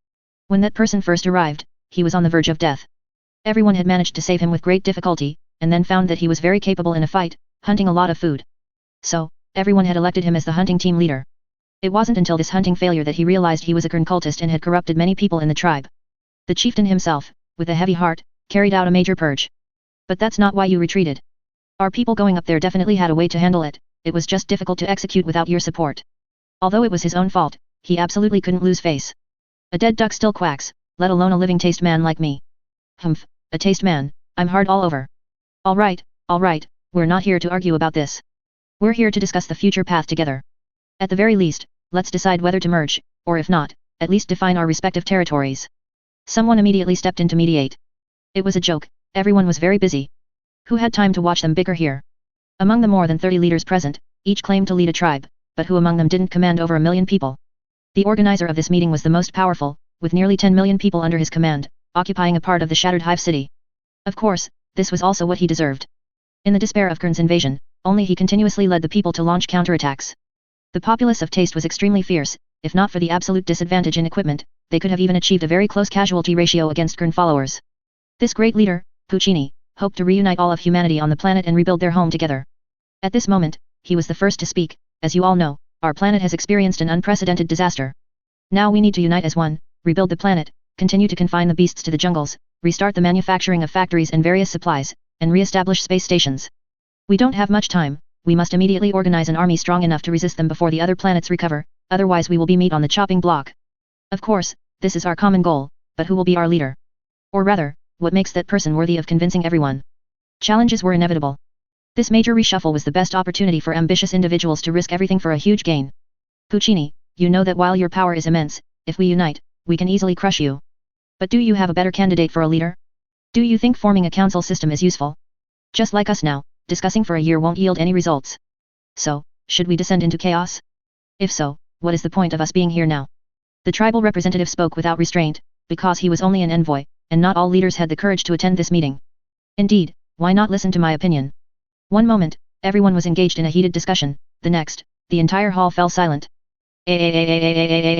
When that person first arrived, he was on the verge of death. Everyone had managed to save him with great difficulty, and then found that he was very capable in a fight, hunting a lot of food. So, everyone had elected him as the hunting team leader. It wasn't until this hunting failure that he realized he was a Kern cultist and had corrupted many people in the tribe. The chieftain himself, with a heavy heart, carried out a major purge. But that's not why you retreated. Our people going up there definitely had a way to handle it, it was just difficult to execute without your support. Although it was his own fault, he absolutely couldn't lose face. A dead duck still quacks, let alone a living taste man like me. Humph, a taste man, I'm hard all over. Alright, we're not here to argue about this. We're here to discuss the future path together. At the very least, let's decide whether to merge, or if not, at least define our respective territories. Someone immediately stepped in to mediate. It was a joke, everyone was very busy. Who had time to watch them bicker here? Among the more than 30 leaders present, each claimed to lead a tribe, but who among them didn't command over 1 million people? The organizer of this meeting was the most powerful, with nearly 10 million people under his command, occupying a part of the shattered hive city. Of course, this was also what he deserved. In the despair of Kern's invasion, only he continuously led the people to launch counterattacks. The populace of Taste was extremely fierce, if not for the absolute disadvantage in equipment, they could have even achieved a very close casualty ratio against Kern followers. This great leader, Puccini, hoped to reunite all of humanity on the planet and rebuild their home together. At this moment, he was the first to speak. As you all know, our planet has experienced an unprecedented disaster. Now we need to unite as one, rebuild the planet, continue to confine the beasts to the jungles, restart the manufacturing of factories and various supplies, and re-establish space stations. We don't have much time, we must immediately organize an army strong enough to resist them before the other planets recover, otherwise we will be meat on the chopping block. Of course, this is our common goal, but who will be our leader? Or rather, what makes that person worthy of convincing everyone? Challenges were inevitable. This major reshuffle was the best opportunity for ambitious individuals to risk everything for a huge gain. Puccini, you know that while your power is immense, if we unite, we can easily crush you. But do you have a better candidate for a leader? Do you think forming a council system is useful? Just like us now, discussing for a year won't yield any results. So, should we descend into chaos? If so, what is the point of us being here now? The tribal representative spoke without restraint, because he was only an envoy, and not all leaders had the courage to attend this meeting. Indeed, why not listen to my opinion? One moment, everyone was engaged in a heated discussion, the next, the entire hall fell silent.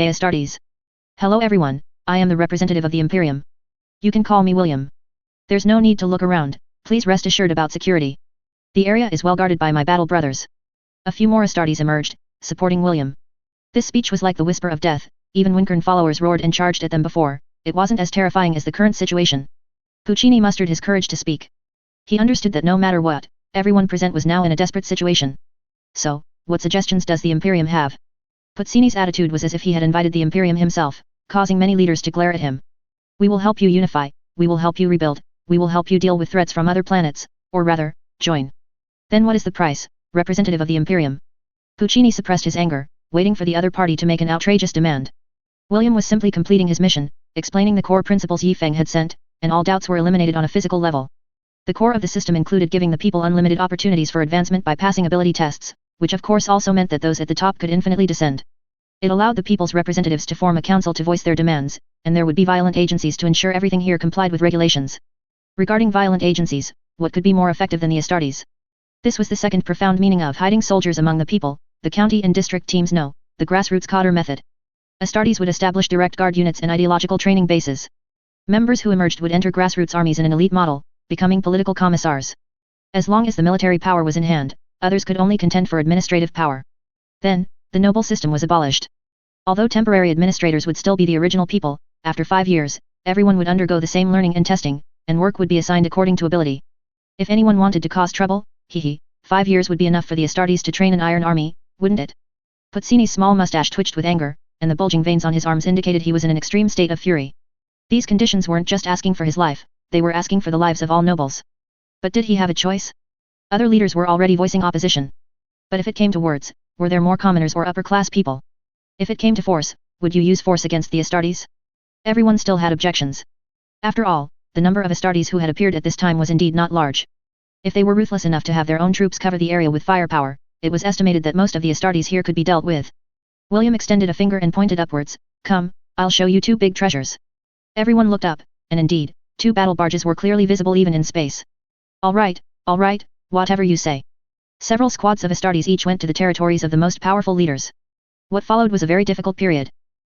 Astartes. Hello everyone, I am the representative of the Imperium. You can call me William. There's no need to look around, please rest assured about security. The area is well guarded by my battle brothers. A few more Astartes emerged, supporting William. This speech was like the whisper of death, even when Kern followers roared and charged at them before, it wasn't as terrifying as the current situation. Puccini mustered his courage to speak. He understood that no matter what, everyone present was now in a desperate situation. So, what suggestions does the Imperium have? Puccini's attitude was as if he had invited the Imperium himself, causing many leaders to glare at him. We will help you unify, we will help you rebuild, we will help you deal with threats from other planets, or rather, join. Then what is the price, representative of the Imperium? Puccini suppressed his anger, waiting for the other party to make an outrageous demand. William was simply completing his mission, explaining the core principles Yi Feng had sent, and all doubts were eliminated on a physical level. The core of the system included giving the people unlimited opportunities for advancement by passing ability tests, which of course also meant that those at the top could infinitely descend. It allowed the people's representatives to form a council to voice their demands, and there would be violent agencies to ensure everything here complied with regulations. Regarding violent agencies, what could be more effective than the Astartes? This was the second profound meaning of hiding soldiers among the people. The county and district teams know, the grassroots cadre method. Astartes would establish direct guard units and ideological training bases. Members who emerged would enter grassroots armies in an elite model, becoming political commissars. As long as the military power was in hand, others could only contend for administrative power. Then, the noble system was abolished. Although temporary administrators would still be the original people, after 5 years, everyone would undergo the same learning and testing, and work would be assigned according to ability. If anyone wanted to cause trouble, 5 years would be enough for the Astartes to train an iron army, wouldn't it? Puccini's small mustache twitched with anger, and the bulging veins on his arms indicated he was in an extreme state of fury. These conditions weren't just asking for his life, they were asking for the lives of all nobles. But did he have a choice? Other leaders were already voicing opposition. But if it came to words, were there more commoners or upper-class people? If it came to force, would you use force against the Astartes? Everyone still had objections. After all, the number of Astartes who had appeared at this time was indeed not large. If they were ruthless enough to have their own troops cover the area with firepower, it was estimated that most of the Astartes here could be dealt with. William extended a finger and pointed upwards. Come, I'll show you 2 big treasures. Everyone looked up, and indeed, 2 battle barges were clearly visible even in space. All right, whatever you say. Several squads of Astartes each went to the territories of the most powerful leaders. What followed was a very difficult period.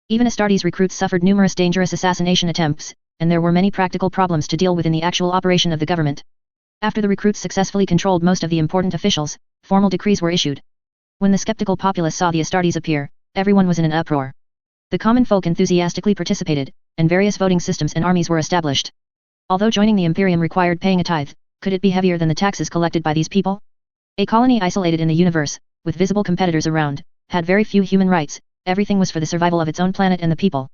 Even Astartes recruits suffered numerous dangerous assassination attempts, and there were many practical problems to deal with in the actual operation of the government. After the recruits successfully controlled most of the important officials, formal decrees were issued. When the skeptical populace saw the Astartes appear, everyone was in an uproar. The common folk enthusiastically participated, and various voting systems and armies were established. Although joining the Imperium required paying a tithe, could it be heavier than the taxes collected by these people? A colony isolated in the universe, with visible competitors around, had very few human rights, everything was for the survival of its own planet and the people.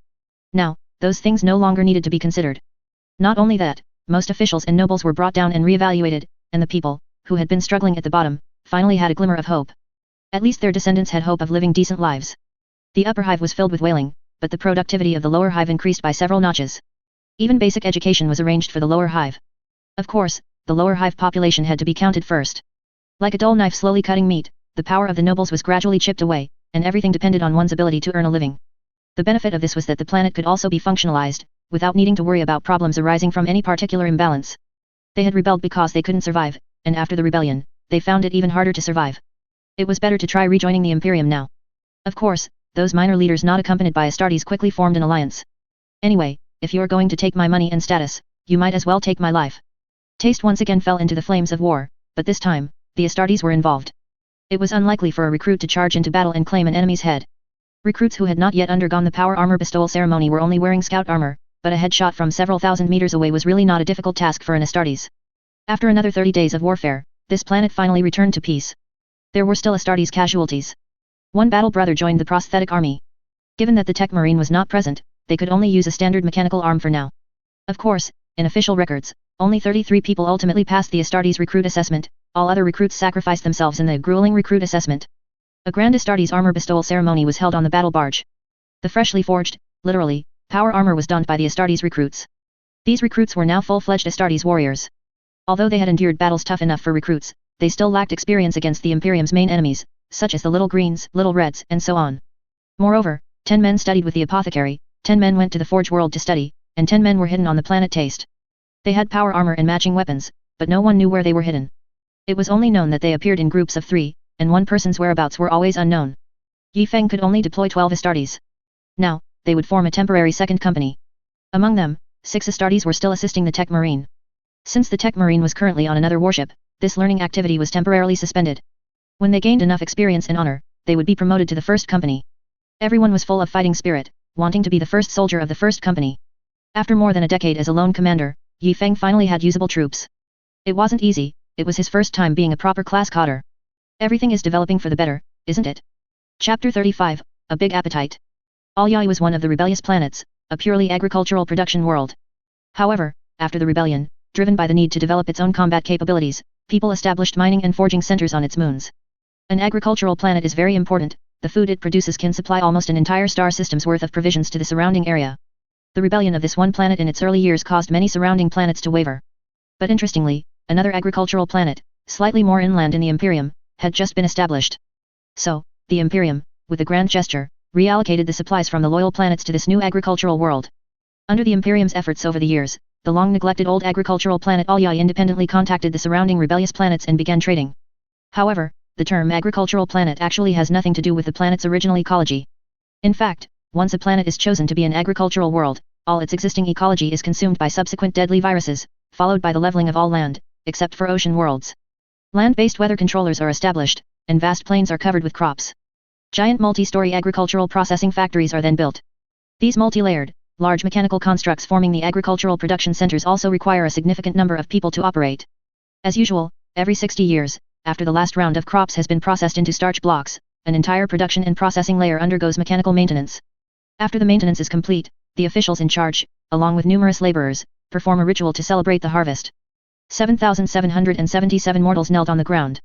Now, those things no longer needed to be considered. Not only that, most officials and nobles were brought down and re-evaluated, and the people, who had been struggling at the bottom, finally had a glimmer of hope. At least their descendants had hope of living decent lives. The upper hive was filled with wailing, but the productivity of the lower hive increased by several notches. Even basic education was arranged for the lower hive. Of course, the lower hive population had to be counted first. Like a dull knife slowly cutting meat, the power of the nobles was gradually chipped away, and everything depended on one's ability to earn a living. The benefit of this was that the planet could also be functionalized, without needing to worry about problems arising from any particular imbalance. They had rebelled because they couldn't survive, and after the rebellion, they found it even harder to survive. It was better to try rejoining the Imperium now. Of course, those minor leaders not accompanied by Astartes quickly formed an alliance. Anyway, if you're going to take my money and status, you might as well take my life. Taste once again fell into the flames of war, but this time, the Astartes were involved. It was unlikely for a recruit to charge into battle and claim an enemy's head. Recruits who had not yet undergone the power armor bestowal ceremony were only wearing scout armor, but a headshot from several thousand meters away was really not a difficult task for an Astartes. After another 30 days of warfare, this planet finally returned to peace. There were still Astartes casualties. One battle brother joined the prosthetic army. Given that the tech marine was not present, they could only use a standard mechanical arm for now. Of course, in official records, only 33 people ultimately passed the Astartes recruit assessment, all other recruits sacrificed themselves in the grueling recruit assessment. A grand Astartes armor bestowal ceremony was held on the battle barge. The freshly forged, literally, power armor was donned by the Astartes recruits. These recruits were now full-fledged Astartes warriors. Although they had endured battles tough enough for recruits, they still lacked experience against the Imperium's main enemies, such as the Little Greens, Little Reds, and so on. Moreover, 10 men studied with the apothecary, 10 men went to the Forge world to study, and 10 men were hidden on the planet Taste. They had power armor and matching weapons, but no one knew where they were hidden. It was only known that they appeared in groups of 3, and one person's whereabouts were always unknown. Yi Feng could only deploy 12 Astartes. Now, they would form a temporary second company. Among them, 6 Astartes were still assisting the Tech Marine. Since the Tech Marine was currently on another warship, this learning activity was temporarily suspended. When they gained enough experience and honor, they would be promoted to the first company. Everyone was full of fighting spirit, wanting to be the first soldier of the first company. After more than a decade as a lone commander, Yi Feng finally had usable troops. It wasn't easy, it was his first time being a proper class cadre. Everything is developing for the better, isn't it? Chapter 35, A Big Appetite. Alyai was one of the rebellious planets, a purely agricultural production world. However, after the rebellion, driven by the need to develop its own combat capabilities, people established mining and forging centers on its moons. An agricultural planet is very important, the food it produces can supply almost an entire star system's worth of provisions to the surrounding area. The rebellion of this one planet in its early years caused many surrounding planets to waver. But interestingly, another agricultural planet, slightly more inland in the Imperium, had just been established. So, the Imperium, with a grand gesture, reallocated the supplies from the loyal planets to this new agricultural world. Under the Imperium's efforts over the years, the long-neglected old agricultural planet Alyai independently contacted the surrounding rebellious planets and began trading. However, the term agricultural planet actually has nothing to do with the planet's original ecology. In fact, once a planet is chosen to be an agricultural world, all its existing ecology is consumed by subsequent deadly viruses, followed by the leveling of all land, except for ocean worlds. Land-based weather controllers are established, and vast plains are covered with crops. Giant multi-story agricultural processing factories are then built. These multi-layered, large mechanical constructs forming the agricultural production centers also require a significant number of people to operate. As usual, every 60 years, after the last round of crops has been processed into starch blocks, an entire production and processing layer undergoes mechanical maintenance. After the maintenance is complete, the officials in charge, along with numerous laborers, perform a ritual to celebrate the harvest. 7,777 mortals knelt on the ground.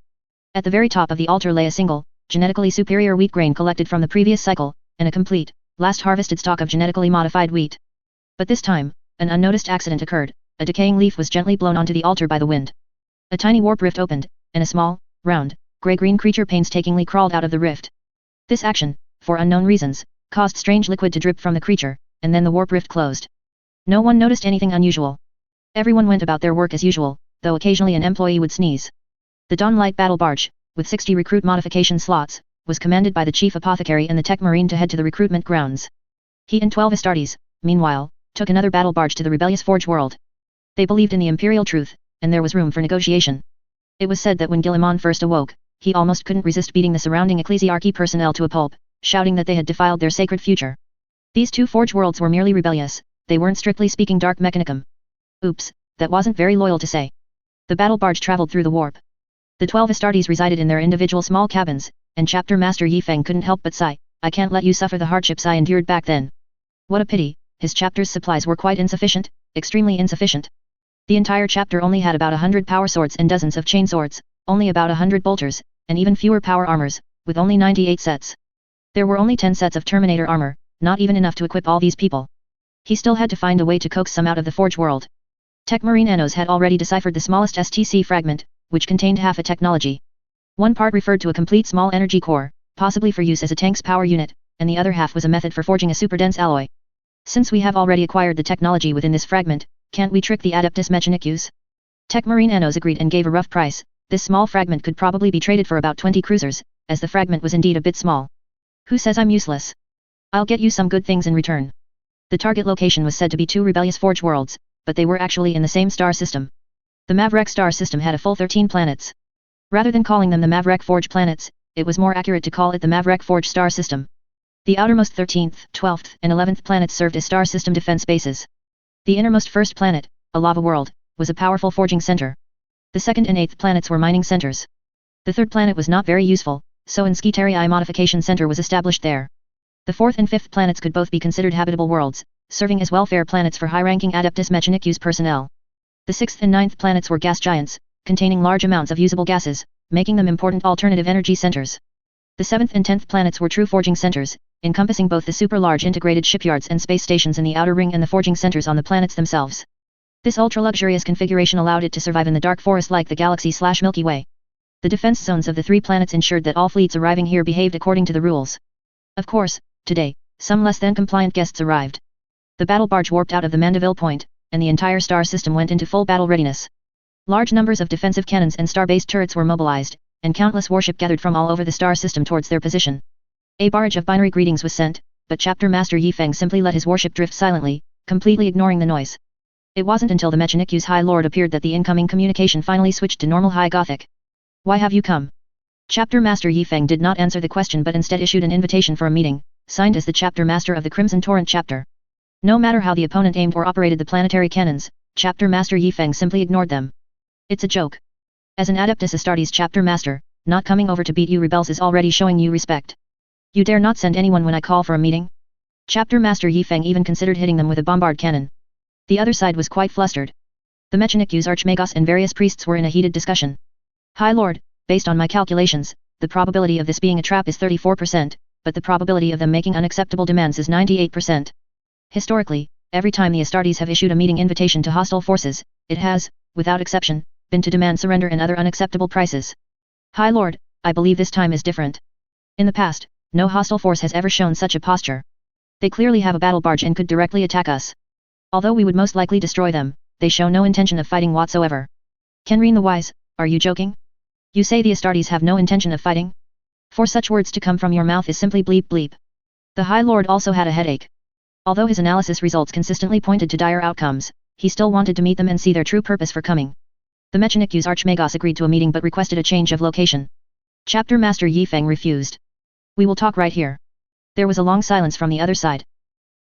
At the very top of the altar lay a single, genetically superior wheat grain collected from the previous cycle, and a complete, last harvested stock of genetically modified wheat. But this time, an unnoticed accident occurred. A decaying leaf was gently blown onto the altar by the wind. A tiny warp rift opened, and a small, round, gray-green creature painstakingly crawled out of the rift. This action, for unknown reasons, caused strange liquid to drip from the creature, and then the warp rift closed. No one noticed anything unusual. Everyone went about their work as usual, though occasionally an employee would sneeze. The Dawnlight battle barge, with 60 recruit modification slots, was commanded by the chief apothecary and the tech marine to head to the recruitment grounds. He and 12 Astartes, meanwhile, took another battle barge to the rebellious Forge world. They believed in the imperial truth, and there was room for negotiation. It was said that when Guilliman first awoke, he almost couldn't resist beating the surrounding ecclesiarchy personnel to a pulp, shouting that they had defiled their sacred future. These two Forge worlds were merely rebellious, they weren't strictly speaking Dark Mechanicum. Oops, that wasn't very loyal to say. The battle barge traveled through the warp. The 12 Astartes resided in their individual small cabins, and Chapter Master Yifeng couldn't help but sigh, I can't let you suffer the hardships I endured back then. What a pity, his chapter's supplies were quite insufficient, extremely insufficient. The entire chapter only had about 100 power swords and dozens of chain swords, only about 100 bolters, and even fewer power armors, with only 98 sets. There were only 10 sets of Terminator armor, not even enough to equip all these people. He still had to find a way to coax some out of the Forge world. Tech Marine Anos had already deciphered the smallest STC fragment, which contained half a technology. One part referred to a complete small energy core, possibly for use as a tank's power unit, and the other half was a method for forging a super-dense alloy. Since we have already acquired the technology within this fragment, can't we trick the Adeptus Mechanicus? Tech Marine Anos agreed and gave a rough price. This small fragment could probably be traded for about 20 cruisers, as the fragment was indeed a bit small. Who says I'm useless? I'll get you some good things in return. The target location was said to be two rebellious Forge worlds, but they were actually in the same star system. The Maverick star system had a full 13 planets. Rather than calling them the Maverick Forge planets, it was more accurate to call it the Maverick Forge star system. The outermost 13th, 12th, and 11th planets served as star system defense bases. The innermost first planet, a lava world, was a powerful forging center. The second and 8th planets were mining centers. The third planet was not very useful, so an Skitarii modification center was established there. The 4th and 5th planets could both be considered habitable worlds, serving as welfare planets for high-ranking Adeptus Mechanicus personnel. The 6th and 9th planets were gas giants, containing large amounts of usable gases, making them important alternative energy centers. The 7th and 10th planets were true forging centers, encompassing both the super-large integrated shipyards and space stations in the outer ring and the forging centers on the planets themselves. This ultra-luxurious configuration allowed it to survive in the dark forest like the galaxy/Milky Way. The defense zones of the three planets ensured that all fleets arriving here behaved according to the rules. Of course, today, some less than compliant guests arrived. The battle barge warped out of the Mandeville Point, and the entire star system went into full battle readiness. Large numbers of defensive cannons and star-based turrets were mobilized, and countless warship gathered from all over the star system towards their position. A barrage of binary greetings was sent, but Chapter Master Yifeng simply let his warship drift silently, completely ignoring the noise. It wasn't until the Mechanicus High Lord appeared that the incoming communication finally switched to normal High Gothic. Why have you come? Chapter Master Yifeng did not answer the question but instead issued an invitation for a meeting, signed as the Chapter Master of the Crimson Torrent chapter. No matter how the opponent aimed or operated the planetary cannons, Chapter Master Yifeng simply ignored them. It's a joke. As an Adeptus Astartes Chapter Master, not coming over to beat you rebels is already showing you respect. You dare not send anyone when I call for a meeting? Chapter Master Yifeng even considered hitting them with a bombard cannon. The other side was quite flustered. The Mechanicus Archmagos and various priests were in a heated discussion. High Lord, based on my calculations, the probability of this being a trap is 34%, but the probability of them making unacceptable demands is 98%. Historically, every time the Astartes have issued a meeting invitation to hostile forces, it has, without exception, been to demand surrender and other unacceptable prices. High Lord, I believe this time is different. In the past, no hostile force has ever shown such a posture. They clearly have a battle barge and could directly attack us. Although we would most likely destroy them, they show no intention of fighting whatsoever. Kenrine the Wise, are you joking? You say the Astartes have no intention of fighting? For such words to come from your mouth is simply bleep bleep. The High Lord also had a headache. Although his analysis results consistently pointed to dire outcomes, he still wanted to meet them and see their true purpose for coming. The Mechanicu's Archmagos agreed to a meeting but requested a change of location. Chapter Master Yi Feng refused. We will talk right here. There was a long silence from the other side.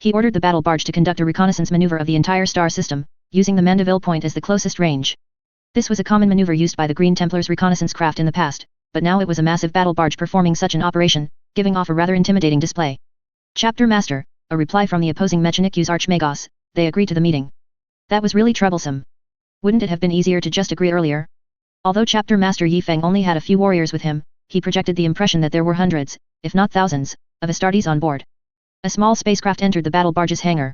He ordered the battle barge to conduct a reconnaissance maneuver of the entire star system, using the Mandeville point as the closest range. This was a common maneuver used by the Green Templars' reconnaissance craft in the past, but now it was a massive battle barge performing such an operation, giving off a rather intimidating display. Chapter Master, a reply from the opposing Mechanicu's Archmagos, they agreed to the meeting. That was really troublesome. Wouldn't it have been easier to just agree earlier? Although Chapter Master Yi Feng only had a few warriors with him, he projected the impression that there were hundreds, if not thousands, of Astartes on board. A small spacecraft entered the battle barge's hangar.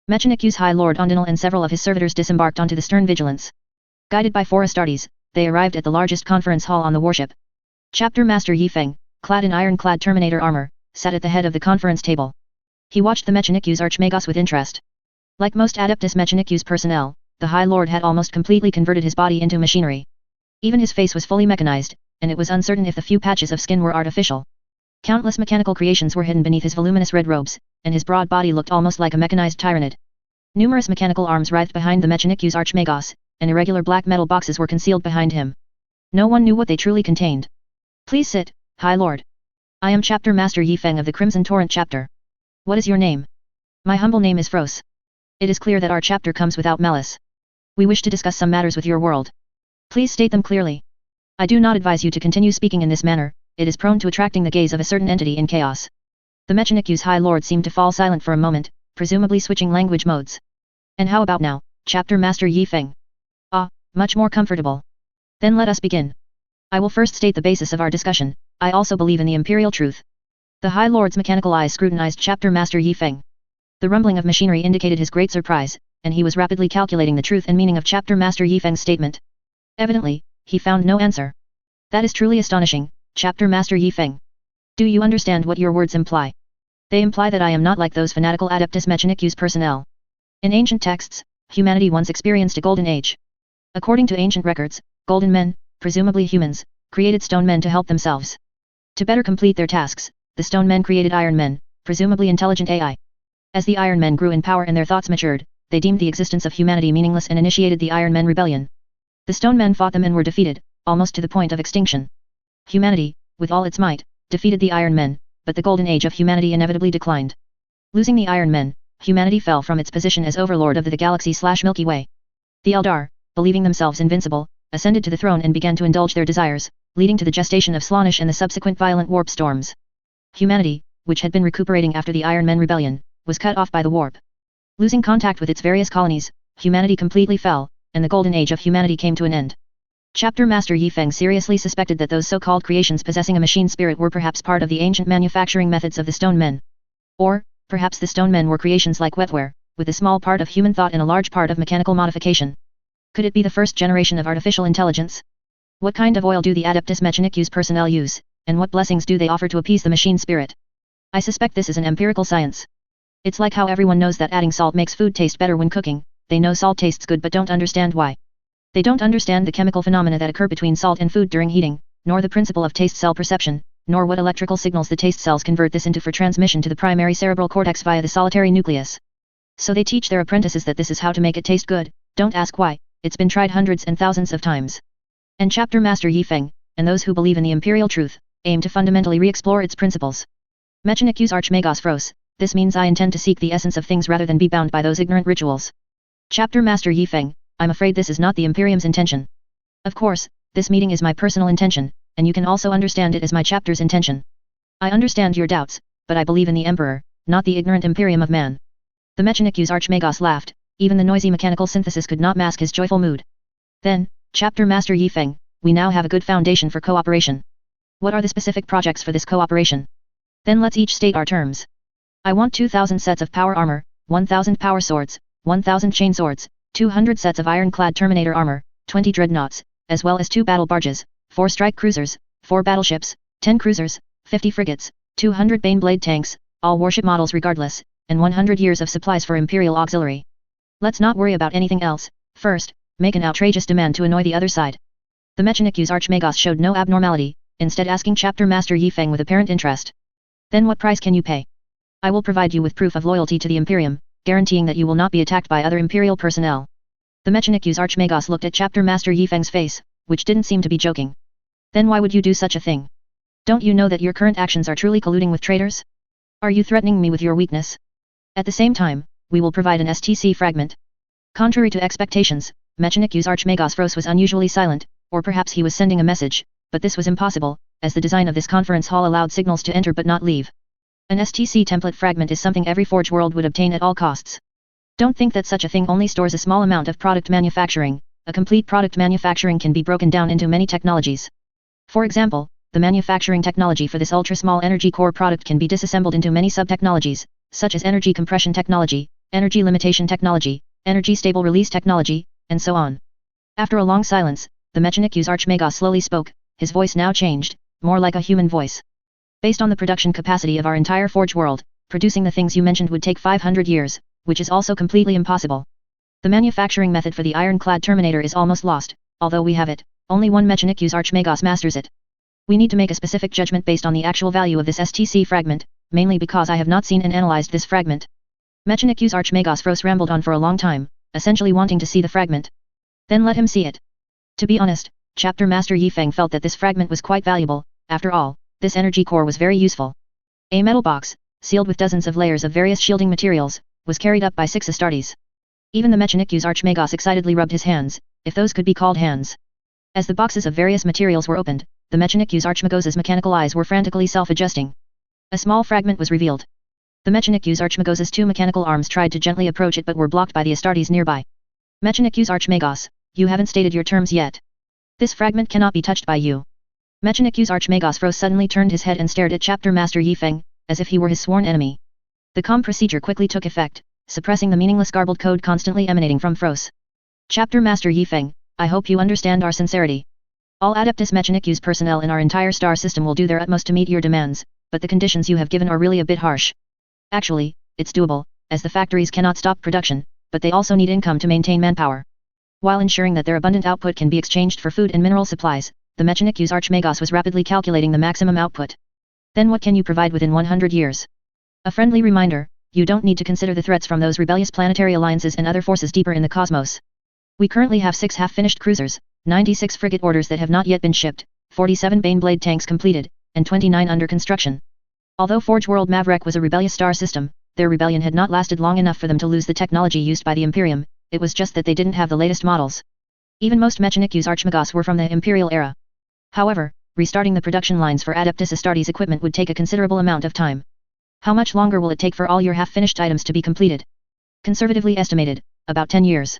Mechanicu's High Lord Ondinal and several of his servitors disembarked onto the stern vigilance. Guided by 4 Astartes, they arrived at the largest conference hall on the warship. Chapter Master Yi Feng, clad in ironclad Terminator armor, sat at the head of the conference table. He watched the Mechanicu's Archmagos with interest. Like most Adeptus Mechanicu's personnel, the High Lord had almost completely converted his body into machinery. Even his face was fully mechanized, and it was uncertain if the few patches of skin were artificial. Countless mechanical creations were hidden beneath his voluminous red robes, and his broad body looked almost like a mechanized Tyranid. Numerous mechanical arms writhed behind the Mechanicu's Archmagos, and irregular black metal boxes were concealed behind him. No one knew what they truly contained. Please sit, High Lord. I am Chapter Master Yi Feng of the Crimson Torrent chapter. What is your name? My humble name is Fros. It is clear that our chapter comes without malice. We wish to discuss some matters with your world. Please state them clearly. I do not advise you to continue speaking in this manner, it is prone to attracting the gaze of a certain entity in chaos. The Mechanicu's High Lord seemed to fall silent for a moment, presumably switching language modes. And how about now, Chapter Master Yi Feng? Ah, much more comfortable. Then let us begin. I will first state the basis of our discussion. I also believe in the imperial truth. The High Lord's mechanical eyes scrutinized Chapter Master Yi Feng. The rumbling of machinery indicated his great surprise, and he was rapidly calculating the truth and meaning of Chapter Master Yi Feng's statement. Evidently, he found no answer. That is truly astonishing, Chapter Master Yi Feng. Do you understand what your words imply? They imply that I am not like those fanatical Adeptus Mechanicu's personnel. In ancient texts, humanity once experienced a golden age. According to ancient records, golden men, presumably humans, created stone men to help themselves. To better complete their tasks, the stone men created iron men, presumably intelligent AI. As the iron men grew in power and their thoughts matured, they deemed the existence of humanity meaningless and initiated the Iron Men Rebellion. The stone men fought them and were defeated, almost to the point of extinction. Humanity, with all its might, defeated the Iron Men, but the golden age of humanity inevitably declined. Losing the Iron Men, humanity fell from its position as overlord of the galaxy/Milky Way. The Eldar, believing themselves invincible, ascended to the throne and began to indulge their desires, leading to the gestation of Slaanesh and the subsequent violent warp storms. Humanity, which had been recuperating after the Iron Men Rebellion, was cut off by the warp. Losing contact with its various colonies, humanity completely fell, and the golden age of humanity came to an end. Chapter Master Yi Feng seriously suspected that those so-called creations possessing a machine spirit were perhaps part of the ancient manufacturing methods of the stone men. Or, perhaps the stone men were creations like wetware, with a small part of human thought and a large part of mechanical modification. Could it be the first generation of artificial intelligence? What kind of oil do the Adeptus Mechanicu's personnel use, and what blessings do they offer to appease the machine spirit? I suspect this is an empirical science. It's like how everyone knows that adding salt makes food taste better when cooking, they know salt tastes good but don't understand why. They don't understand the chemical phenomena that occur between salt and food during heating, nor the principle of taste cell perception, nor what electrical signals the taste cells convert this into for transmission to the primary cerebral cortex via the solitary nucleus. So they teach their apprentices that this is how to make it taste good, don't ask why, it's been tried hundreds and thousands of times. And Chapter Master Yi Feng, and those who believe in the imperial truth, aim to fundamentally re-explore its principles. Mechanicu's Archmagos Fros, this means I intend to seek the essence of things rather than be bound by those ignorant rituals. Chapter Master Yi Feng, I'm afraid this is not the Imperium's intention. Of course, this meeting is my personal intention, and you can also understand it as my chapter's intention. I understand your doubts, but I believe in the Emperor, not the ignorant Imperium of man. The Mechanicu's Archmagos laughed, even the noisy mechanical synthesis could not mask his joyful mood. Then, Chapter Master Yi Feng, we now have a good foundation for cooperation. What are the specific projects for this cooperation? Then let's each state our terms. I want 2,000 sets of power armor, 1,000 power swords, 1,000 chain swords, 200 sets of ironclad Terminator armor, 20 dreadnoughts, as well as 2 battle barges, 4 strike cruisers, 4 battleships, 10 cruisers, 50 frigates, 200 Baneblade tanks, all warship models regardless, and 100 years of supplies for Imperial Auxiliary. Let's not worry about anything else, First, make an outrageous demand to annoy the other side. The Mechanicu's Archmagos showed no abnormality, instead asking Chapter Master Yi Feng with apparent interest. Then what price can you pay? I will provide you with proof of loyalty to the Imperium, guaranteeing that you will not be attacked by other Imperial personnel. The Mechanicu's Archmagos looked at Chapter Master Yi Feng's face, which didn't seem to be joking. Then why would you do such a thing? Don't you know that your current actions are truly colluding with traitors? Are you threatening me with your weakness? At the same time, we will provide an STC fragment. Contrary to expectations, Mechanicu's Archmagos Fros was unusually silent, or perhaps he was sending a message, but this was impossible, as the design of this conference hall allowed signals to enter but not leave. An STC template fragment is something every Forge World would obtain at all costs. Don't think that such a thing only stores a small amount of product manufacturing. A complete product manufacturing can be broken down into many technologies. For example, the manufacturing technology for this ultra-small energy core product can be disassembled into many sub-technologies, such as energy compression technology, energy limitation technology, energy stable release technology, and so on. After a long silence, the Mechanicu's Archmagos slowly spoke, his voice now changed, more like a human voice. Based on the production capacity of our entire Forge World, producing the things you mentioned would take 500 years, which is also completely impossible. The manufacturing method for the ironclad Terminator is almost lost, although we have it, only one Mechanicu's Archmagos masters it. We need to make a specific judgment based on the actual value of this STC fragment, mainly because I have not seen and analyzed this fragment. Mechanicu's Archmagos Fros rambled on for a long time, essentially wanting to see the fragment. Then let him see it. To be honest, Chapter Master Yi Feng felt that this fragment was quite valuable. After all, this energy core was very useful. A metal box, sealed with dozens of layers of various shielding materials, was carried up by 6 Astartes. Even the Mechanicu's Archmagos excitedly rubbed his hands, if those could be called hands. As the boxes of various materials were opened, the Mechanicu's Archmagos's mechanical eyes were frantically self-adjusting. A small fragment was revealed. The Mechanicu's Archmagos's 2 mechanical arms tried to gently approach it but were blocked by the Astartes nearby. Mechanicu's Archmagos, you haven't stated your terms yet. This fragment cannot be touched by you. Mechanicu's Archmagos Fros suddenly turned his head and stared at Chapter Master Yi Feng, as if he were his sworn enemy. The calm procedure quickly took effect, suppressing the meaningless garbled code constantly emanating from Fros. Chapter Master Yi Feng, I hope you understand our sincerity. All Adeptus Mechanicu's personnel in our entire star system will do their utmost to meet your demands, but the conditions you have given are really a bit harsh. Actually, it's doable, as the factories cannot stop production, but they also need income to maintain manpower. While ensuring that their abundant output can be exchanged for food and mineral supplies, the Mechanicu's Archmagos was rapidly calculating the maximum output. Then what can you provide within 100 years? A friendly reminder, you don't need to consider the threats from those rebellious planetary alliances and other forces deeper in the cosmos. We currently have 6 half-finished cruisers, 96 frigate orders that have not yet been shipped, 47 Baneblade tanks completed, and 29 under construction. Although Forge World Maverick was a rebellious star system, their rebellion had not lasted long enough for them to lose the technology used by the Imperium, it was just that they didn't have the latest models. Even most Mechanicu's Archmagos were from the Imperial era. However, restarting the production lines for Adeptus Astartes equipment would take a considerable amount of time. How much longer will it take for all your half-finished items to be completed? Conservatively estimated, about 10 years.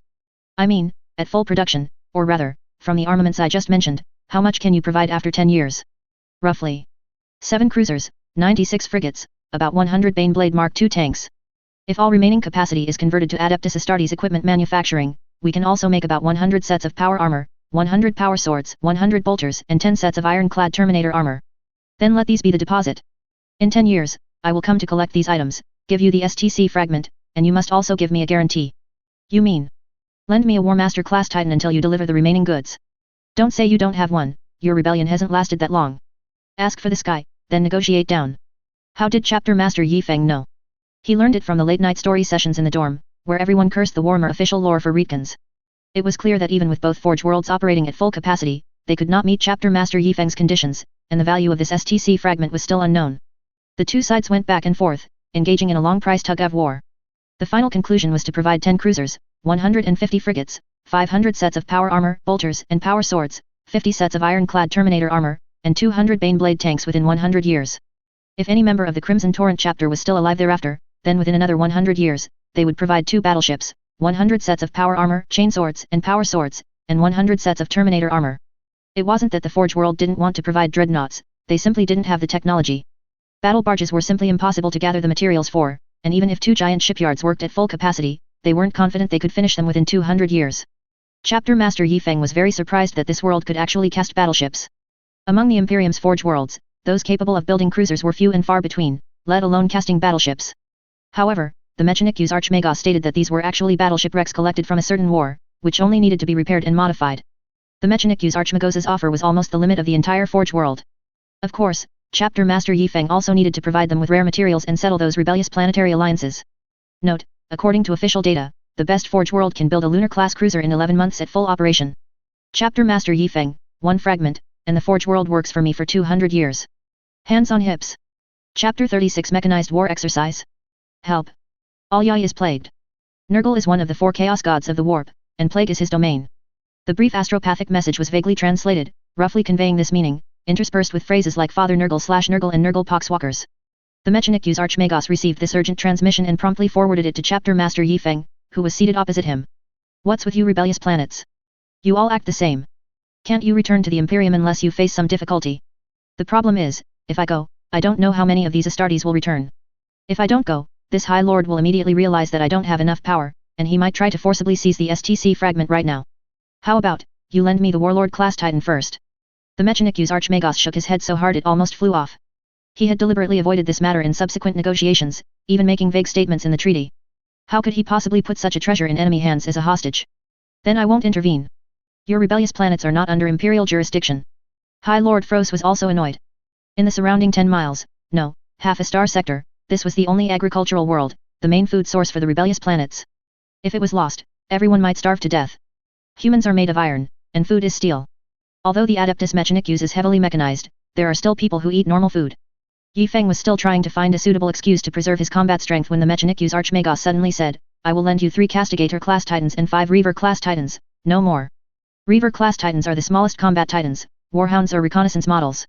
I mean, at full production, or rather, from the armaments I just mentioned, how much can you provide after 10 years? Roughly 7 cruisers, 96 frigates, about 100 Baneblade Mark II tanks. If all remaining capacity is converted to Adeptus Astartes equipment manufacturing, we can also make about 100 sets of power armor, 100 power swords, 100 bolters, and 10 sets of ironclad Terminator armor. Then let these be the deposit. In 10 years, I will come to collect these items, give you the STC fragment, and you must also give me a guarantee. You mean? Lend me a War Master class Titan until you deliver the remaining goods. Don't say you don't have one, your rebellion hasn't lasted that long. Ask for the sky, then negotiate down. How did Chapter Master Yi Feng know? He learned it from the late-night story sessions in the dorm, where everyone cursed the Warhammer official lore for Zhiqings. It was clear that even with both Forge Worlds operating at full capacity, they could not meet Chapter Master Yi Feng's conditions, and the value of this STC fragment was still unknown. The two sides went back and forth, engaging in a long price tug-of-war. The final conclusion was to provide 10 cruisers, 150 frigates, 500 sets of power armor, bolters, and power swords, 50 sets of ironclad Terminator armor, and 200 Baneblade tanks within 100 years. If any member of the Crimson Torrent chapter was still alive thereafter, then within another 100 years, they would provide 2 battleships, 100 sets of power armor, chainswords, and power swords, and 100 sets of Terminator armor. It wasn't that the Forge World didn't want to provide dreadnoughts, they simply didn't have the technology. Battle barges were simply impossible to gather the materials for, and even if 2 giant shipyards worked at full capacity, they weren't confident they could finish them within 200 years. Chapter Master Yi Feng was very surprised that this world could actually cast battleships. Among the Imperium's Forge Worlds, those capable of building cruisers were few and far between, let alone casting battleships. However, the Mechanicu's Archmagos stated that these were actually battleship wrecks collected from a certain war, which only needed to be repaired and modified. The Mechanicu's Archmagos's offer was almost the limit of the entire Forge world. Of course, Chapter Master Yi Feng also needed to provide them with rare materials and settle those rebellious planetary alliances. Note, according to official data, the best Forge world can build a lunar-class cruiser in 11 months at full operation. Chapter Master Yi Feng, 1 fragment, and the Forge world works for me for 200 years. Hands on hips. Chapter 36 Mechanized War Exercise. Help. Alyai is plagued. Nurgle is one of the 4 chaos gods of the warp, and plague is his domain. The brief astropathic message was vaguely translated, roughly conveying this meaning, interspersed with phrases like Father Nurgle/Nurgle and Nurgle Poxwalkers. The Mechanicu's Archmagos received this urgent transmission and promptly forwarded it to Chapter Master Yi Feng, who was seated opposite him. What's with you rebellious planets? You all act the same. Can't you return to the Imperium unless you face some difficulty? The problem is, if I go, I don't know how many of these Astartes will return. If I don't go, this High Lord will immediately realize that I don't have enough power, and he might try to forcibly seize the STC fragment right now. How about, you lend me the Warlord-class Titan first? The Mechanicu's Archmagos shook his head so hard it almost flew off. He had deliberately avoided this matter in subsequent negotiations, even making vague statements in the treaty. How could he possibly put such a treasure in enemy hands as a hostage? Then I won't intervene. Your rebellious planets are not under Imperial jurisdiction. High Lord Fros was also annoyed. In the surrounding 10 miles, no, half a star sector, this was the only agricultural world, the main food source for the rebellious planets. If it was lost, everyone might starve to death. Humans are made of iron, and food is steel. Although the Adeptus Mechanicus is heavily mechanized, there are still people who eat normal food. Yi Feng was still trying to find a suitable excuse to preserve his combat strength when the Mechanicus Archmagos suddenly said, I will lend you 3 Castigator-class Titans and 5 Reaver-class Titans, no more. Reaver-class Titans are the smallest combat Titans, Warhounds or reconnaissance models.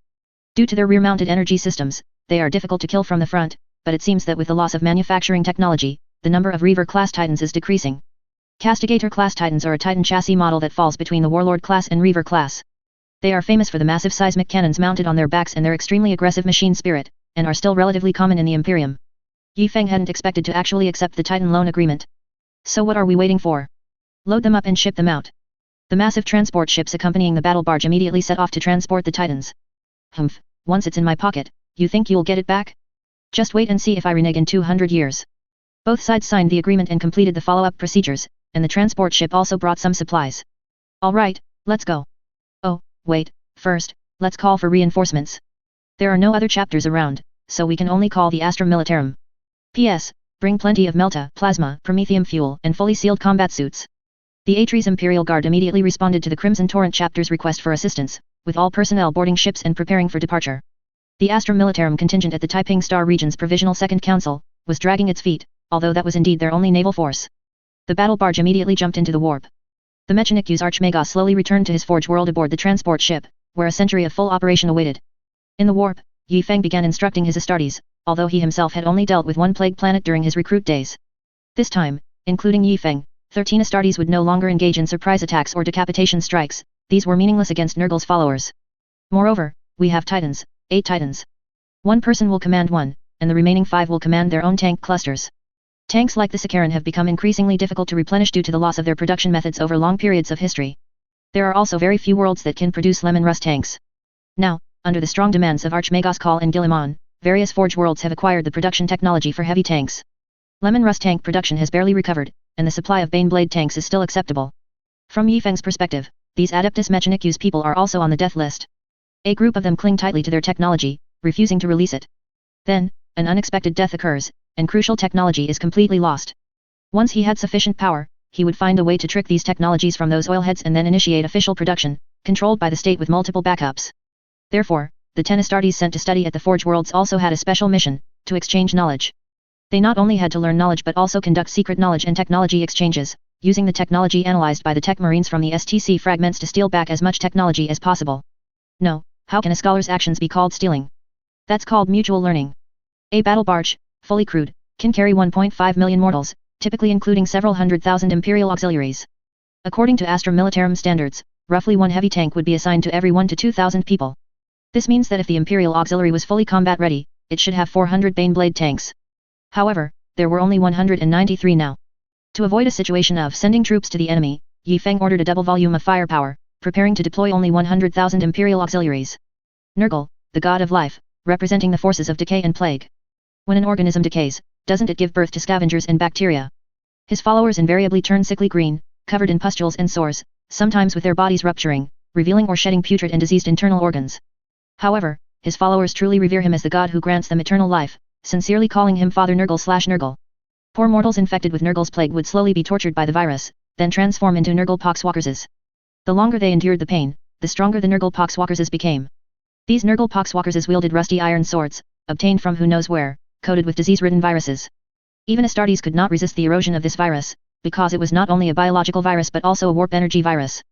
Due to their rear-mounted energy systems, they are difficult to kill from the front, but it seems that with the loss of manufacturing technology, the number of Reaver-class Titans is decreasing. Castigator-class Titans are a Titan chassis model that falls between the Warlord-class and Reaver-class. They are famous for the massive seismic cannons mounted on their backs and their extremely aggressive machine spirit, and are still relatively common in the Imperium. Yi Feng hadn't expected to actually accept the Titan loan agreement. So what are we waiting for? Load them up and ship them out. The massive transport ships accompanying the battle barge immediately set off to transport the Titans. Humph, once it's in my pocket, you think you'll get it back? Just wait and see if I renege in 200 years. Both sides signed the agreement and completed the follow-up procedures, and the transport ship also brought some supplies. Alright, let's go. Oh, wait, first, let's call for reinforcements. There are no other chapters around, so we can only call the Astra Militarum. P.S. Bring plenty of Melta, Plasma, Promethium fuel, and fully sealed combat suits. The Atres Imperial Guard immediately responded to the Crimson Torrent chapter's request for assistance, with all personnel boarding ships and preparing for departure. The Astra Militarum contingent at the Taiping Star Region's Provisional Second Council was dragging its feet, although that was indeed their only naval force. The battle barge immediately jumped into the warp. The Mechanicu's Archmagos slowly returned to his forge world aboard the transport ship, where a century of full operation awaited. In the warp, Yi Feng began instructing his Astartes, although he himself had only dealt with one plague planet during his recruit days. This time, including Yi Feng, 13 Astartes would no longer engage in surprise attacks or decapitation strikes, these were meaningless against Nurgle's followers. Moreover, we have Titans, 8 Titans. One person will command one, and the remaining 5 will command their own tank clusters. Tanks like the Sakaran have become increasingly difficult to replenish due to the loss of their production methods over long periods of history. There are also very few worlds that can produce lemon rust tanks. Now, under the strong demands of Archmagos Khal and Guilliman, various forge worlds have acquired the production technology for heavy tanks. Lemon rust tank production has barely recovered, and the supply of Baneblade tanks is still acceptable. From Yi Feng's perspective, these Adeptus Mechanicus people are also on the death list. A group of them cling tightly to their technology, refusing to release it. Then, an unexpected death occurs, and crucial technology is completely lost. Once he had sufficient power, he would find a way to trick these technologies from those oilheads and then initiate official production, controlled by the state with multiple backups. Therefore, the 10 Astartes sent to study at the Forge Worlds also had a special mission, to exchange knowledge. They not only had to learn knowledge but also conduct secret knowledge and technology exchanges, using the technology analyzed by the Tech Marines from the STC fragments to steal back as much technology as possible. No, how can a scholar's actions be called stealing? That's called mutual learning. A battle barge, fully crewed, can carry 1.5 million mortals, typically including several 100,000 Imperial auxiliaries. According to Astra Militarum standards, roughly one heavy tank would be assigned to every 1 to 2,000 people. This means that if the Imperial auxiliary was fully combat ready, it should have 400 Baneblade tanks. However, there were only 193 now. To avoid a situation of sending troops to the enemy, Yi Feng ordered a double volume of firepower, preparing to deploy only 100,000 Imperial auxiliaries. Nurgle, the god of life, representing the forces of decay and plague. When an organism decays, doesn't it give birth to scavengers and bacteria? His followers invariably turn sickly green, covered in pustules and sores, sometimes with their bodies rupturing, revealing or shedding putrid and diseased internal organs. However, his followers truly revere him as the god who grants them eternal life, sincerely calling him Father Nurgle/Nurgle. Poor mortals infected with Nurgle's plague would slowly be tortured by the virus, then transform into Nurgle poxwalkers. The longer they endured the pain, the stronger the Nurgle poxwalkers became. These Nurgle poxwalkers wielded rusty iron swords, obtained from who knows where, coated with disease-ridden viruses. Even Astartes could not resist the erosion of this virus, because it was not only a biological virus but also a warp energy virus.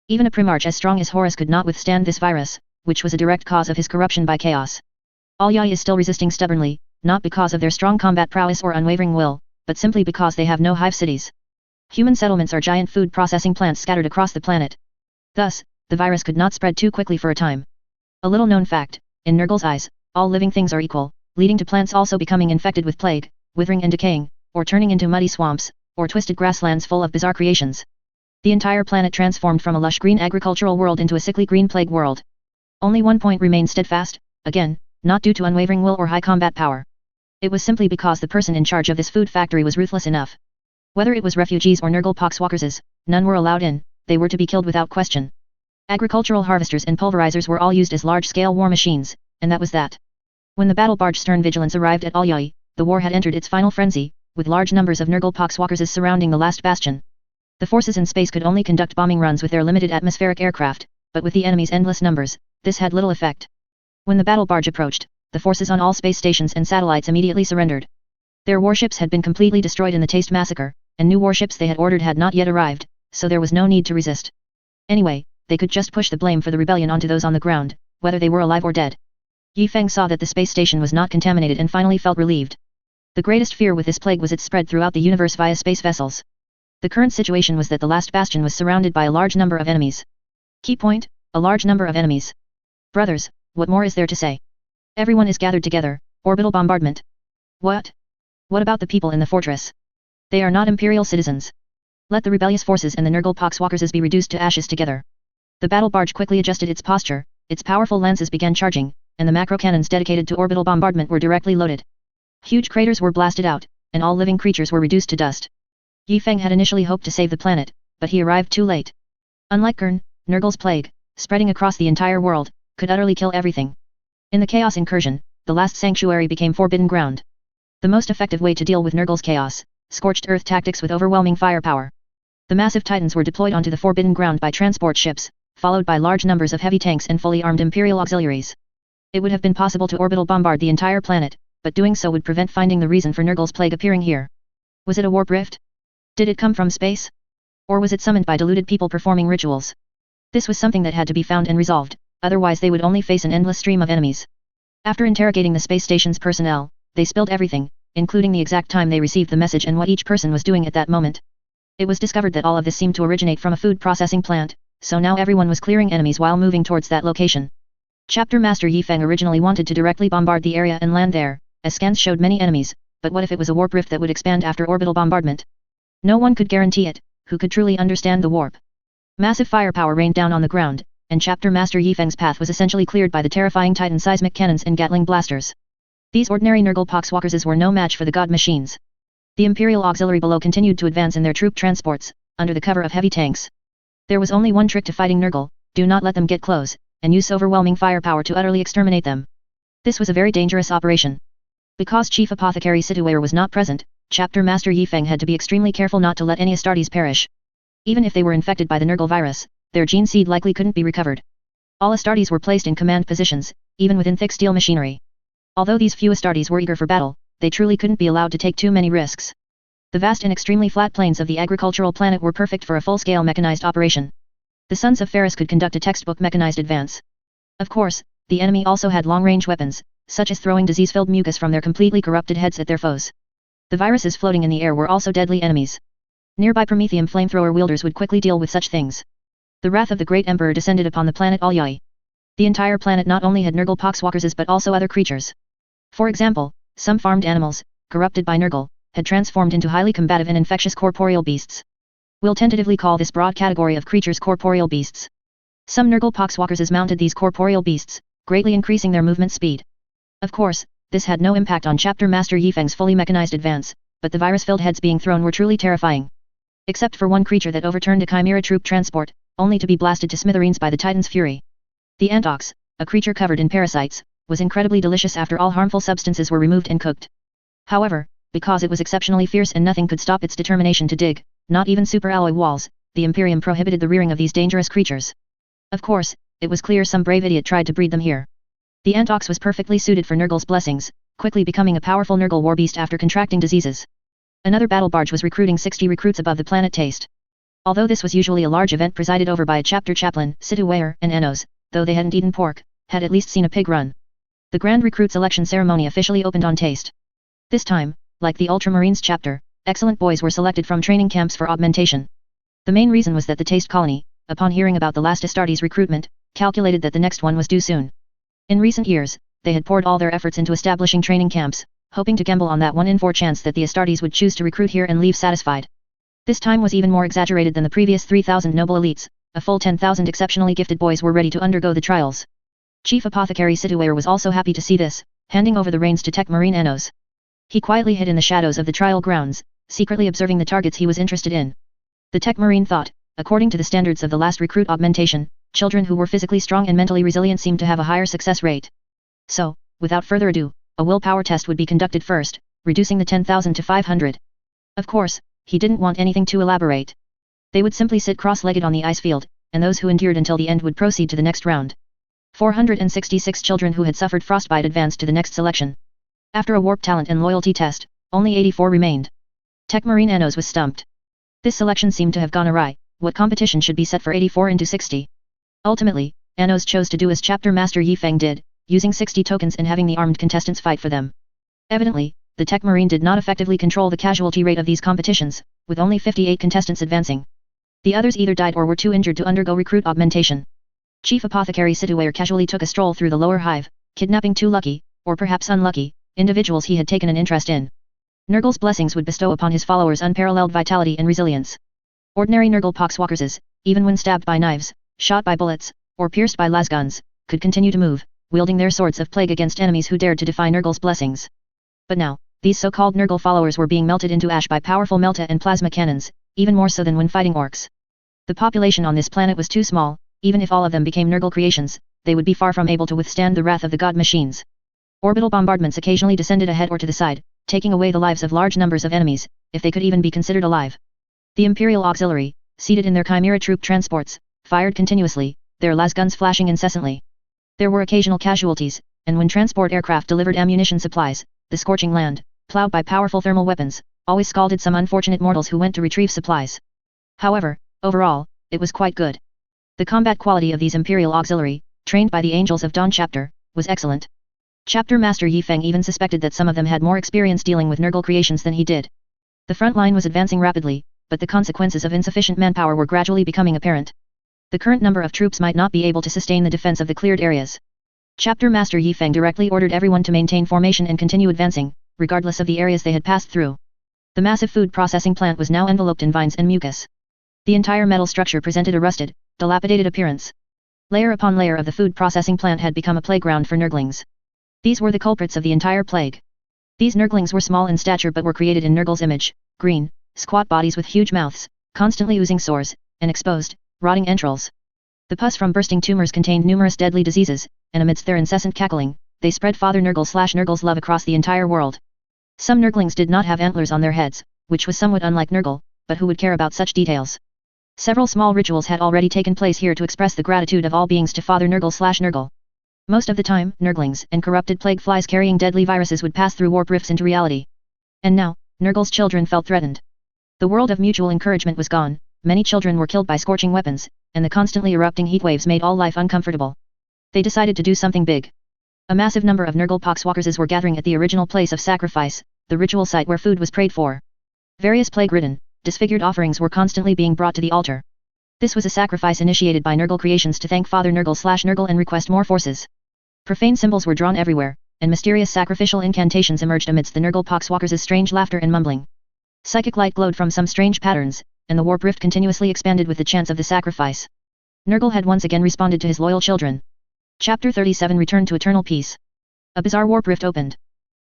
Even a Primarch as strong as Horus could not withstand this virus, which was a direct cause of his corruption by chaos. Alyai is still resisting stubbornly, not because of their strong combat prowess or unwavering will, but simply because they have no hive cities. Human settlements are giant food processing plants scattered across the planet. Thus, the virus could not spread too quickly for a time. A little known fact, in Nurgle's eyes, all living things are equal, leading to plants also becoming infected with plague, withering and decaying, or turning into muddy swamps, or twisted grasslands full of bizarre creations. The entire planet transformed from a lush green agricultural world into a sickly green plague world. Only one point remained steadfast, again, not due to unwavering will or high combat power. It was simply because the person in charge of this food factory was ruthless enough. Whether it was refugees or Nurgle poxwalkers, none were allowed in, they were to be killed without question. Agricultural harvesters and pulverizers were all used as large-scale war machines, and that was that. When the battle barge Stern Vigilance arrived at Alyai, the war had entered its final frenzy, with large numbers of Nurgle poxwalkers surrounding the last bastion. The forces in space could only conduct bombing runs with their limited atmospheric aircraft, but with the enemy's endless numbers, this had little effect. When the battle barge approached, the forces on all space stations and satellites immediately surrendered. Their warships had been completely destroyed in the Taste Massacre, and new warships they had ordered had not yet arrived, so there was no need to resist. Anyway, they could just push the blame for the rebellion onto those on the ground, whether they were alive or dead. Yi Feng saw that the space station was not contaminated and finally felt relieved. The greatest fear with this plague was its spread throughout the universe via space vessels. The current situation was that the last bastion was surrounded by a large number of enemies. Key point, a large number of enemies. Brothers, what more is there to say? Everyone is gathered together, orbital bombardment. What? What about the people in the fortress? They are not imperial citizens. Let the rebellious forces and the Nurgle poxwalkers be reduced to ashes together. The battle barge quickly adjusted its posture, its powerful lances began charging, and the macro cannons dedicated to orbital bombardment were directly loaded. Huge craters were blasted out, and all living creatures were reduced to dust. Yi Feng had initially hoped to save the planet, but he arrived too late. Unlike Gurn, Nurgle's plague, spreading across the entire world, could utterly kill everything. In the chaos incursion, the last sanctuary became forbidden ground. The most effective way to deal with Nurgle's chaos, scorched earth tactics with overwhelming firepower. The massive titans were deployed onto the forbidden ground by transport ships, followed by large numbers of heavy tanks and fully armed imperial auxiliaries. It would have been possible to orbital bombard the entire planet, but doing so would prevent finding the reason for Nurgle's plague appearing here. Was it a warp rift? Did it come from space? Or was it summoned by deluded people performing rituals? This was something that had to be found and resolved, otherwise they would only face an endless stream of enemies. After interrogating the space station's personnel, they spilled everything, including the exact time they received the message and what each person was doing at that moment. It was discovered that all of this seemed to originate from a food processing plant, so now everyone was clearing enemies while moving towards that location. Chapter Master Yi Feng originally wanted to directly bombard the area and land there, as scans showed many enemies, but what if it was a warp rift that would expand after orbital bombardment? No one could guarantee it, who could truly understand the warp. Massive firepower rained down on the ground, and Chapter Master Yi Feng's path was essentially cleared by the terrifying Titan seismic cannons and Gatling blasters. These ordinary Nurgle poxwalkers were no match for the god machines. The Imperial Auxiliary below continued to advance in their troop transports, under the cover of heavy tanks. There was only one trick to fighting Nurgle: do not let them get close, and use overwhelming firepower to utterly exterminate them. This was a very dangerous operation. Because Chief Apothecary Situare was not present, Chapter Master Yi Feng had to be extremely careful not to let any Astartes perish. Even if they were infected by the Nurgle virus, their gene seed likely couldn't be recovered. All Astartes were placed in command positions, even within thick steel machinery. Although these few Astartes were eager for battle, they truly couldn't be allowed to take too many risks. The vast and extremely flat plains of the agricultural planet were perfect for a full-scale mechanized operation. The sons of Ferris could conduct a textbook mechanized advance. Of course, the enemy also had long-range weapons, such as throwing disease-filled mucus from their completely corrupted heads at their foes. The viruses floating in the air were also deadly enemies. Nearby Prometheum flamethrower wielders would quickly deal with such things. The wrath of the Great Emperor descended upon the planet Alyai. The entire planet not only had Nurgle poxwalkers but also other creatures. For example, some farmed animals, corrupted by Nurgle, had transformed into highly combative and infectious corporeal beasts. We'll tentatively call this broad category of creatures corporeal beasts. Some Nurgle poxwalkers mounted these corporeal beasts, greatly increasing their movement speed. Of course, this had no impact on Chapter Master Yi Feng's fully mechanized advance, but the virus-filled heads being thrown were truly terrifying. Except for one creature that overturned a chimera troop transport, only to be blasted to smithereens by the Titan's fury. The antox, a creature covered in parasites, was incredibly delicious after all harmful substances were removed and cooked. However, because it was exceptionally fierce and nothing could stop its determination to dig, not even super alloy walls, the Imperium prohibited the rearing of these dangerous creatures. Of course, it was clear some brave idiot tried to breed them here. The antox was perfectly suited for Nurgle's blessings, quickly becoming a powerful Nurgle war beast after contracting diseases. Another battle barge was recruiting 60 recruits above the planet Taste. Although this was usually a large event presided over by a chapter chaplain, Situwayer, and Enos, though they hadn't eaten pork, had at least seen a pig run. The Grand Recruit selection ceremony officially opened on Taste. This time, like the Ultramarines chapter, excellent boys were selected from training camps for augmentation. The main reason was that the Taste colony, upon hearing about the last Astartes recruitment, calculated that the next one was due soon. In recent years, they had poured all their efforts into establishing training camps, hoping to gamble on that 1 in 4 chance that the Astartes would choose to recruit here and leave satisfied. This time was even more exaggerated than the previous 3,000 noble elites. A full 10,000 exceptionally gifted boys were ready to undergo the trials. Chief Apothecary Situwayer was also happy to see this, handing over the reins to Tech Marine Enos. He quietly hid in the shadows of the trial grounds, secretly observing the targets he was interested in. The Tech Marine thought, according to the standards of the last recruit augmentation, children who were physically strong and mentally resilient seemed to have a higher success rate. So, without further ado, a willpower test would be conducted first, reducing the 10,000 to 500. Of course, he didn't want anything too elaborate. They would simply sit cross-legged on the ice field, and those who endured until the end would proceed to the next round. 466 children who had suffered frostbite advanced to the next selection. After a warp talent and loyalty test, only 84 remained. Tech Marine Enos was stumped. This selection seemed to have gone awry. What competition should be set for 84 into 60? Ultimately, Enos chose to do as Chapter Master Yifeng did, using 60 tokens and having the armed contestants fight for them. Evidently, the Tech Marine did not effectively control the casualty rate of these competitions, with only 58 contestants advancing. The others either died or were too injured to undergo recruit augmentation. Chief Apothecary Situwayer casually took a stroll through the lower hive, kidnapping 2 lucky, or perhaps unlucky, individuals he had taken an interest in. Nurgle's blessings would bestow upon his followers unparalleled vitality and resilience. Ordinary Nurgle poxwalkers, even when stabbed by knives, shot by bullets, or pierced by lasguns, could continue to move, wielding their swords of plague against enemies who dared to defy Nurgle's blessings. But now, these so-called Nurgle followers were being melted into ash by powerful melta and plasma cannons, even more so than when fighting orcs. The population on this planet was too small. Even if all of them became Nurgle creations, they would be far from able to withstand the wrath of the god machines. Orbital bombardments occasionally descended ahead or to the side, taking away the lives of large numbers of enemies, if they could even be considered alive. The Imperial Auxiliary, seated in their chimera troop transports, fired continuously, their lasguns flashing incessantly. There were occasional casualties, and when transport aircraft delivered ammunition supplies, the scorching land, plowed by powerful thermal weapons, always scalded some unfortunate mortals who went to retrieve supplies. However, overall, it was quite good. The combat quality of these Imperial Auxiliary, trained by the Angels of Dawn chapter, was excellent. Chapter Master Yifeng even suspected that some of them had more experience dealing with Nurgle creations than he did. The front line was advancing rapidly, but the consequences of insufficient manpower were gradually becoming apparent. The current number of troops might not be able to sustain the defense of the cleared areas. Chapter Master Yifeng directly ordered everyone to maintain formation and continue advancing, regardless of the areas they had passed through. The massive food processing plant was now enveloped in vines and mucus. The entire metal structure presented a rusted, dilapidated appearance. Layer upon layer of the food processing plant had become a playground for Nurglings. These were the culprits of the entire plague. These Nurglings were small in stature but were created in Nurgle's image, green, squat bodies with huge mouths, constantly oozing sores, and exposed, rotting entrails. The pus from bursting tumors contained numerous deadly diseases, and amidst their incessant cackling, they spread Father Nurgle/Nurgle's love across the entire world. Some Nurglings did not have antlers on their heads, which was somewhat unlike Nurgle, but who would care about such details? Several small rituals had already taken place here to express the gratitude of all beings to Father Nurgle/Nurgle. Most of the time, Nurglings and corrupted plague flies carrying deadly viruses would pass through warp rifts into reality. And now, Nurgle's children felt threatened. The world of mutual encouragement was gone, many children were killed by scorching weapons, and the constantly erupting heat waves made all life uncomfortable. They decided to do something big. A massive number of Nurgle poxwalkers were gathering at the original place of sacrifice, the ritual site where food was prayed for. Various plague-ridden, disfigured offerings were constantly being brought to the altar. This was a sacrifice initiated by Nurgle creations to thank Father Nurgle/Nurgle and request more forces. Profane symbols were drawn everywhere, and mysterious sacrificial incantations emerged amidst the Nurgle poxwalkers' strange laughter and mumbling. Psychic light glowed from some strange patterns, and the warp rift continuously expanded with the chants of the sacrifice. Nurgle had once again responded to his loyal children. Chapter 37 returned to eternal peace. A bizarre warp rift opened.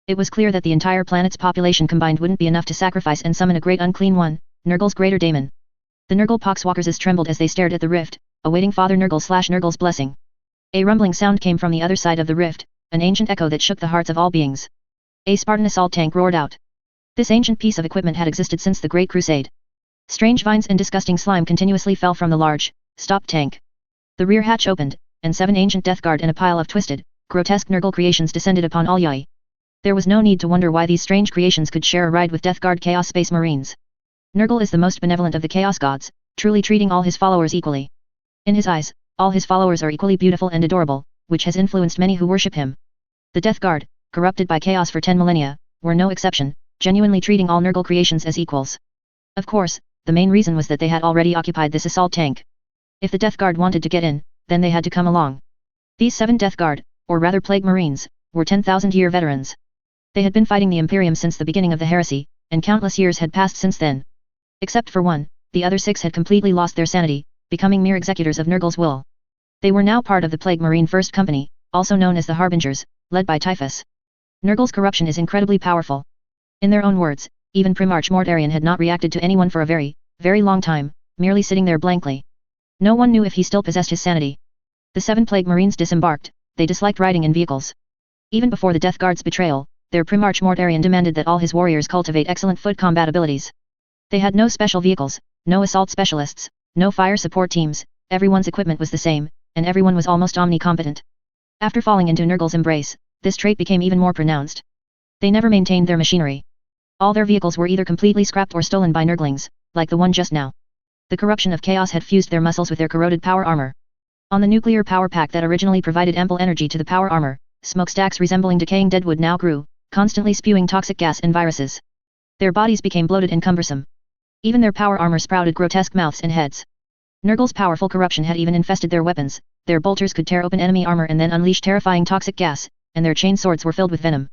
It was clear that the entire planet's population combined wouldn't be enough to sacrifice and summon a great unclean one, Nurgle's greater daemon. The Nurgle poxwalkers trembled as they stared at the rift, awaiting Father Nurgle/Nurgle's blessing. A rumbling sound came from the other side of the rift, an ancient echo that shook the hearts of all beings. A Spartan assault tank roared out. This ancient piece of equipment had existed since the Great Crusade. Strange vines and disgusting slime continuously fell from the large, stopped tank. The rear hatch opened, and 7 ancient Death Guard and a pile of twisted, grotesque Nurgle creations descended upon all Yai. There was no need to wonder why these strange creations could share a ride with Death Guard Chaos Space Marines. Nurgle is the most benevolent of the Chaos Gods, truly treating all his followers equally. In his eyes, all his followers are equally beautiful and adorable, which has influenced many who worship him. The Death Guard, corrupted by chaos for 10 millennia, were no exception, genuinely treating all Nurgle creations as equals. Of course, the main reason was that they had already occupied this assault tank. If the Death Guard wanted to get in, then they had to come along. These 7 Death Guard, or rather Plague Marines, were 10,000-year veterans. They had been fighting the Imperium since the beginning of the heresy, and countless years had passed since then. Except for one, the other 6 had completely lost their sanity, becoming mere executors of Nurgle's will. They were now part of the Plague Marine First Company, also known as the Harbingers, led by Typhus. Nurgle's corruption is incredibly powerful. In their own words, even Primarch Mortarion had not reacted to anyone for a very, very long time, merely sitting there blankly. No one knew if he still possessed his sanity. The 7 Plague Marines disembarked. They disliked riding in vehicles. Even before the Death Guard's betrayal, their Primarch Mortarion demanded that all his warriors cultivate excellent foot combat abilities. They had no special vehicles, no assault specialists, no fire support teams, everyone's equipment was the same, and everyone was almost omnicompetent. After falling into Nurgle's embrace, this trait became even more pronounced. They never maintained their machinery. All their vehicles were either completely scrapped or stolen by Nurglings, like the one just now. The corruption of chaos had fused their muscles with their corroded power armor. On the nuclear power pack that originally provided ample energy to the power armor, smokestacks resembling decaying deadwood now grew, constantly spewing toxic gas and viruses. Their bodies became bloated and cumbersome. Even their power armor sprouted grotesque mouths and heads. Nurgle's powerful corruption had even infested their weapons. Their bolters could tear open enemy armor and then unleash terrifying toxic gas, and their chain swords were filled with venom.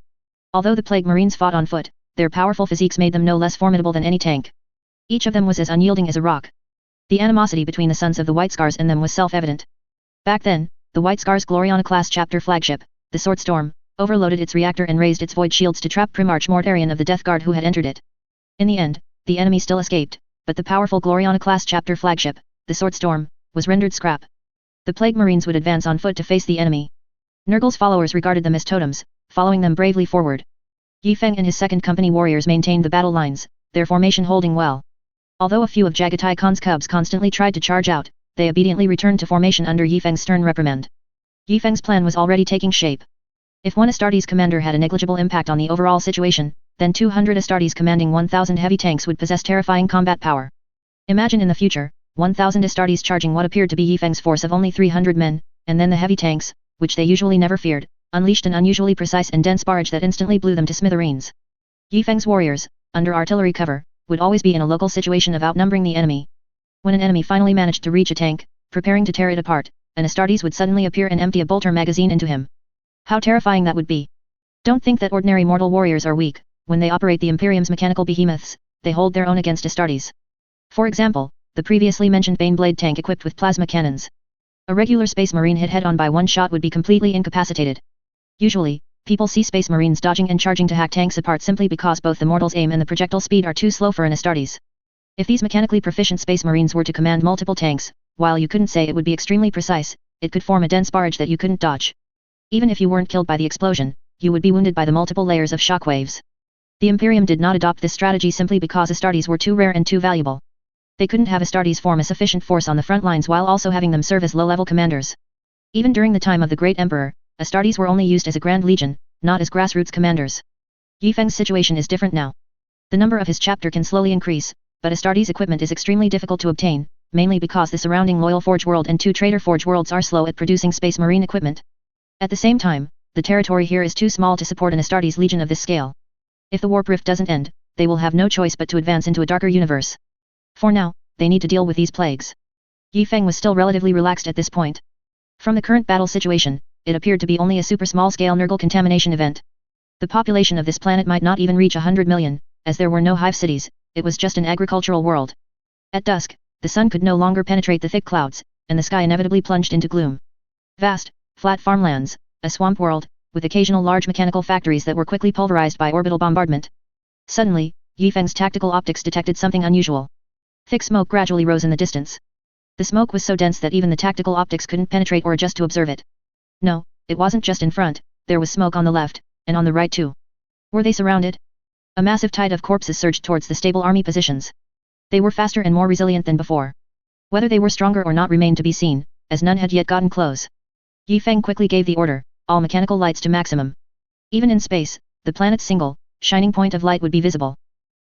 Although the Plague Marines fought on foot, their powerful physiques made them no less formidable than any tank. Each of them was as unyielding as a rock. The animosity between the Sons of the White Scars and them was self-evident. Back then, the White Scars Gloriana-class chapter flagship, the Sword Storm, overloaded its reactor and raised its void shields to trap Primarch Mortarion of the Death Guard who had entered it. In the end, the enemy still escaped, but the powerful Gloriana-class chapter flagship, the Sword Storm, was rendered scrap. The Plague Marines would advance on foot to face the enemy. Nurgle's followers regarded them as totems, following them bravely forward. Yi Feng and his second company warriors maintained the battle lines, their formation holding well. Although a few of Jagatai Khan's cubs constantly tried to charge out, they obediently returned to formation under Yi Feng's stern reprimand. Yi Feng's plan was already taking shape. If one Astartes commander had a negligible impact on the overall situation, then 200 Astartes commanding 1,000 heavy tanks would possess terrifying combat power. Imagine in the future, 1,000 Astartes charging what appeared to be Yi Feng's force of only 300 men, and then the heavy tanks, which they usually never feared, unleashed an unusually precise and dense barrage that instantly blew them to smithereens. Yi Feng's warriors, under artillery cover, would always be in a local situation of outnumbering the enemy. When an enemy finally managed to reach a tank, preparing to tear it apart, an Astartes would suddenly appear and empty a bolter magazine into him. How terrifying that would be! Don't think that ordinary mortal warriors are weak. When they operate the Imperium's mechanical behemoths, they hold their own against Astartes. For example, the previously mentioned Baneblade tank equipped with plasma cannons. A regular Space Marine hit head-on by one shot would be completely incapacitated. Usually, people see Space Marines dodging and charging to hack tanks apart simply because both the mortal's aim and the projectile speed are too slow for an Astartes. If these mechanically proficient Space Marines were to command multiple tanks, while you couldn't say it would be extremely precise, it could form a dense barrage that you couldn't dodge. Even if you weren't killed by the explosion, you would be wounded by the multiple layers of shockwaves. The Imperium did not adopt this strategy simply because Astartes were too rare and too valuable. They couldn't have Astartes form a sufficient force on the front lines while also having them serve as low-level commanders. Even during the time of the Great Emperor, Astartes were only used as a Grand Legion, not as grassroots commanders. Yi Feng's situation is different now. The number of his chapter can slowly increase, but Astartes equipment is extremely difficult to obtain, mainly because the surrounding Loyal Forge world and 2 Traitor Forge worlds are slow at producing Space Marine equipment. At the same time, the territory here is too small to support an Astartes legion of this scale. If the warp rift doesn't end, they will have no choice but to advance into a darker universe. For now, they need to deal with these plagues. Yi Feng was still relatively relaxed at this point. From the current battle situation, it appeared to be only a super small-scale Nurgle contamination event. The population of this planet might not even reach 100 million, as there were no hive cities, it was just an agricultural world. At dusk, the sun could no longer penetrate the thick clouds, and the sky inevitably plunged into gloom. Vast, flat farmlands, a swamp world, with occasional large mechanical factories that were quickly pulverized by orbital bombardment. Suddenly, Yi Feng's tactical optics detected something unusual. Thick smoke gradually rose in the distance. The smoke was so dense that even the tactical optics couldn't penetrate or adjust to observe it. No, it wasn't just in front, there was smoke on the left, and on the right too. Were they surrounded? A massive tide of corpses surged towards the stable army positions. They were faster and more resilient than before. Whether they were stronger or not remained to be seen, as none had yet gotten close. Yi Feng quickly gave the order, all mechanical lights to maximum. Even in space, the planet's single, shining point of light would be visible.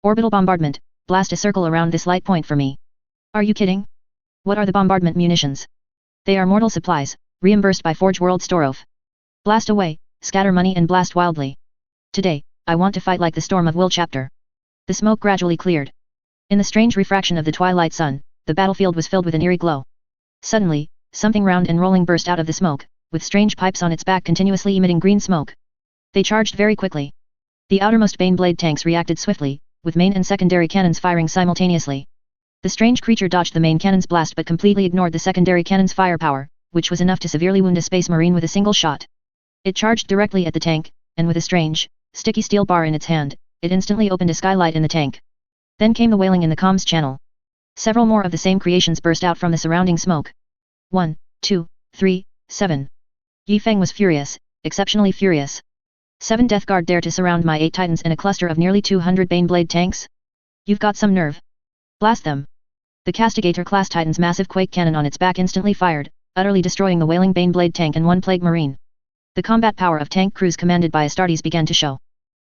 Orbital bombardment, blast a circle around this light point for me. Are you kidding? What are the bombardment munitions? They are mortal supplies, reimbursed by Forge World Storov. Blast away, scatter money and blast wildly. Today, I want to fight like the Storm of Will chapter. The smoke gradually cleared. In the strange refraction of the twilight sun, the battlefield was filled with an eerie glow. Suddenly, something round and rolling burst out of the smoke, with strange pipes on its back continuously emitting green smoke. They charged very quickly. The outermost Baneblade tanks reacted swiftly, with main and secondary cannons firing simultaneously. The strange creature dodged the main cannon's blast but completely ignored the secondary cannon's firepower, which was enough to severely wound a space marine with a single shot. It charged directly at the tank, and with a strange, sticky steel bar in its hand, it instantly opened a skylight in the tank. Then came the wailing in the comms channel. Several more of the same creations burst out from the surrounding smoke. 1, 2, 3, 7. Yi Feng was furious, exceptionally furious. 7 Death Guard dare to surround my 8 Titans in a cluster of nearly 200 Baneblade tanks? You've got some nerve. Blast them. The Castigator-class Titan's massive quake cannon on its back instantly fired, utterly destroying the wailing Baneblade tank and 1 Plague Marine. The combat power of tank crews commanded by Astartes began to show.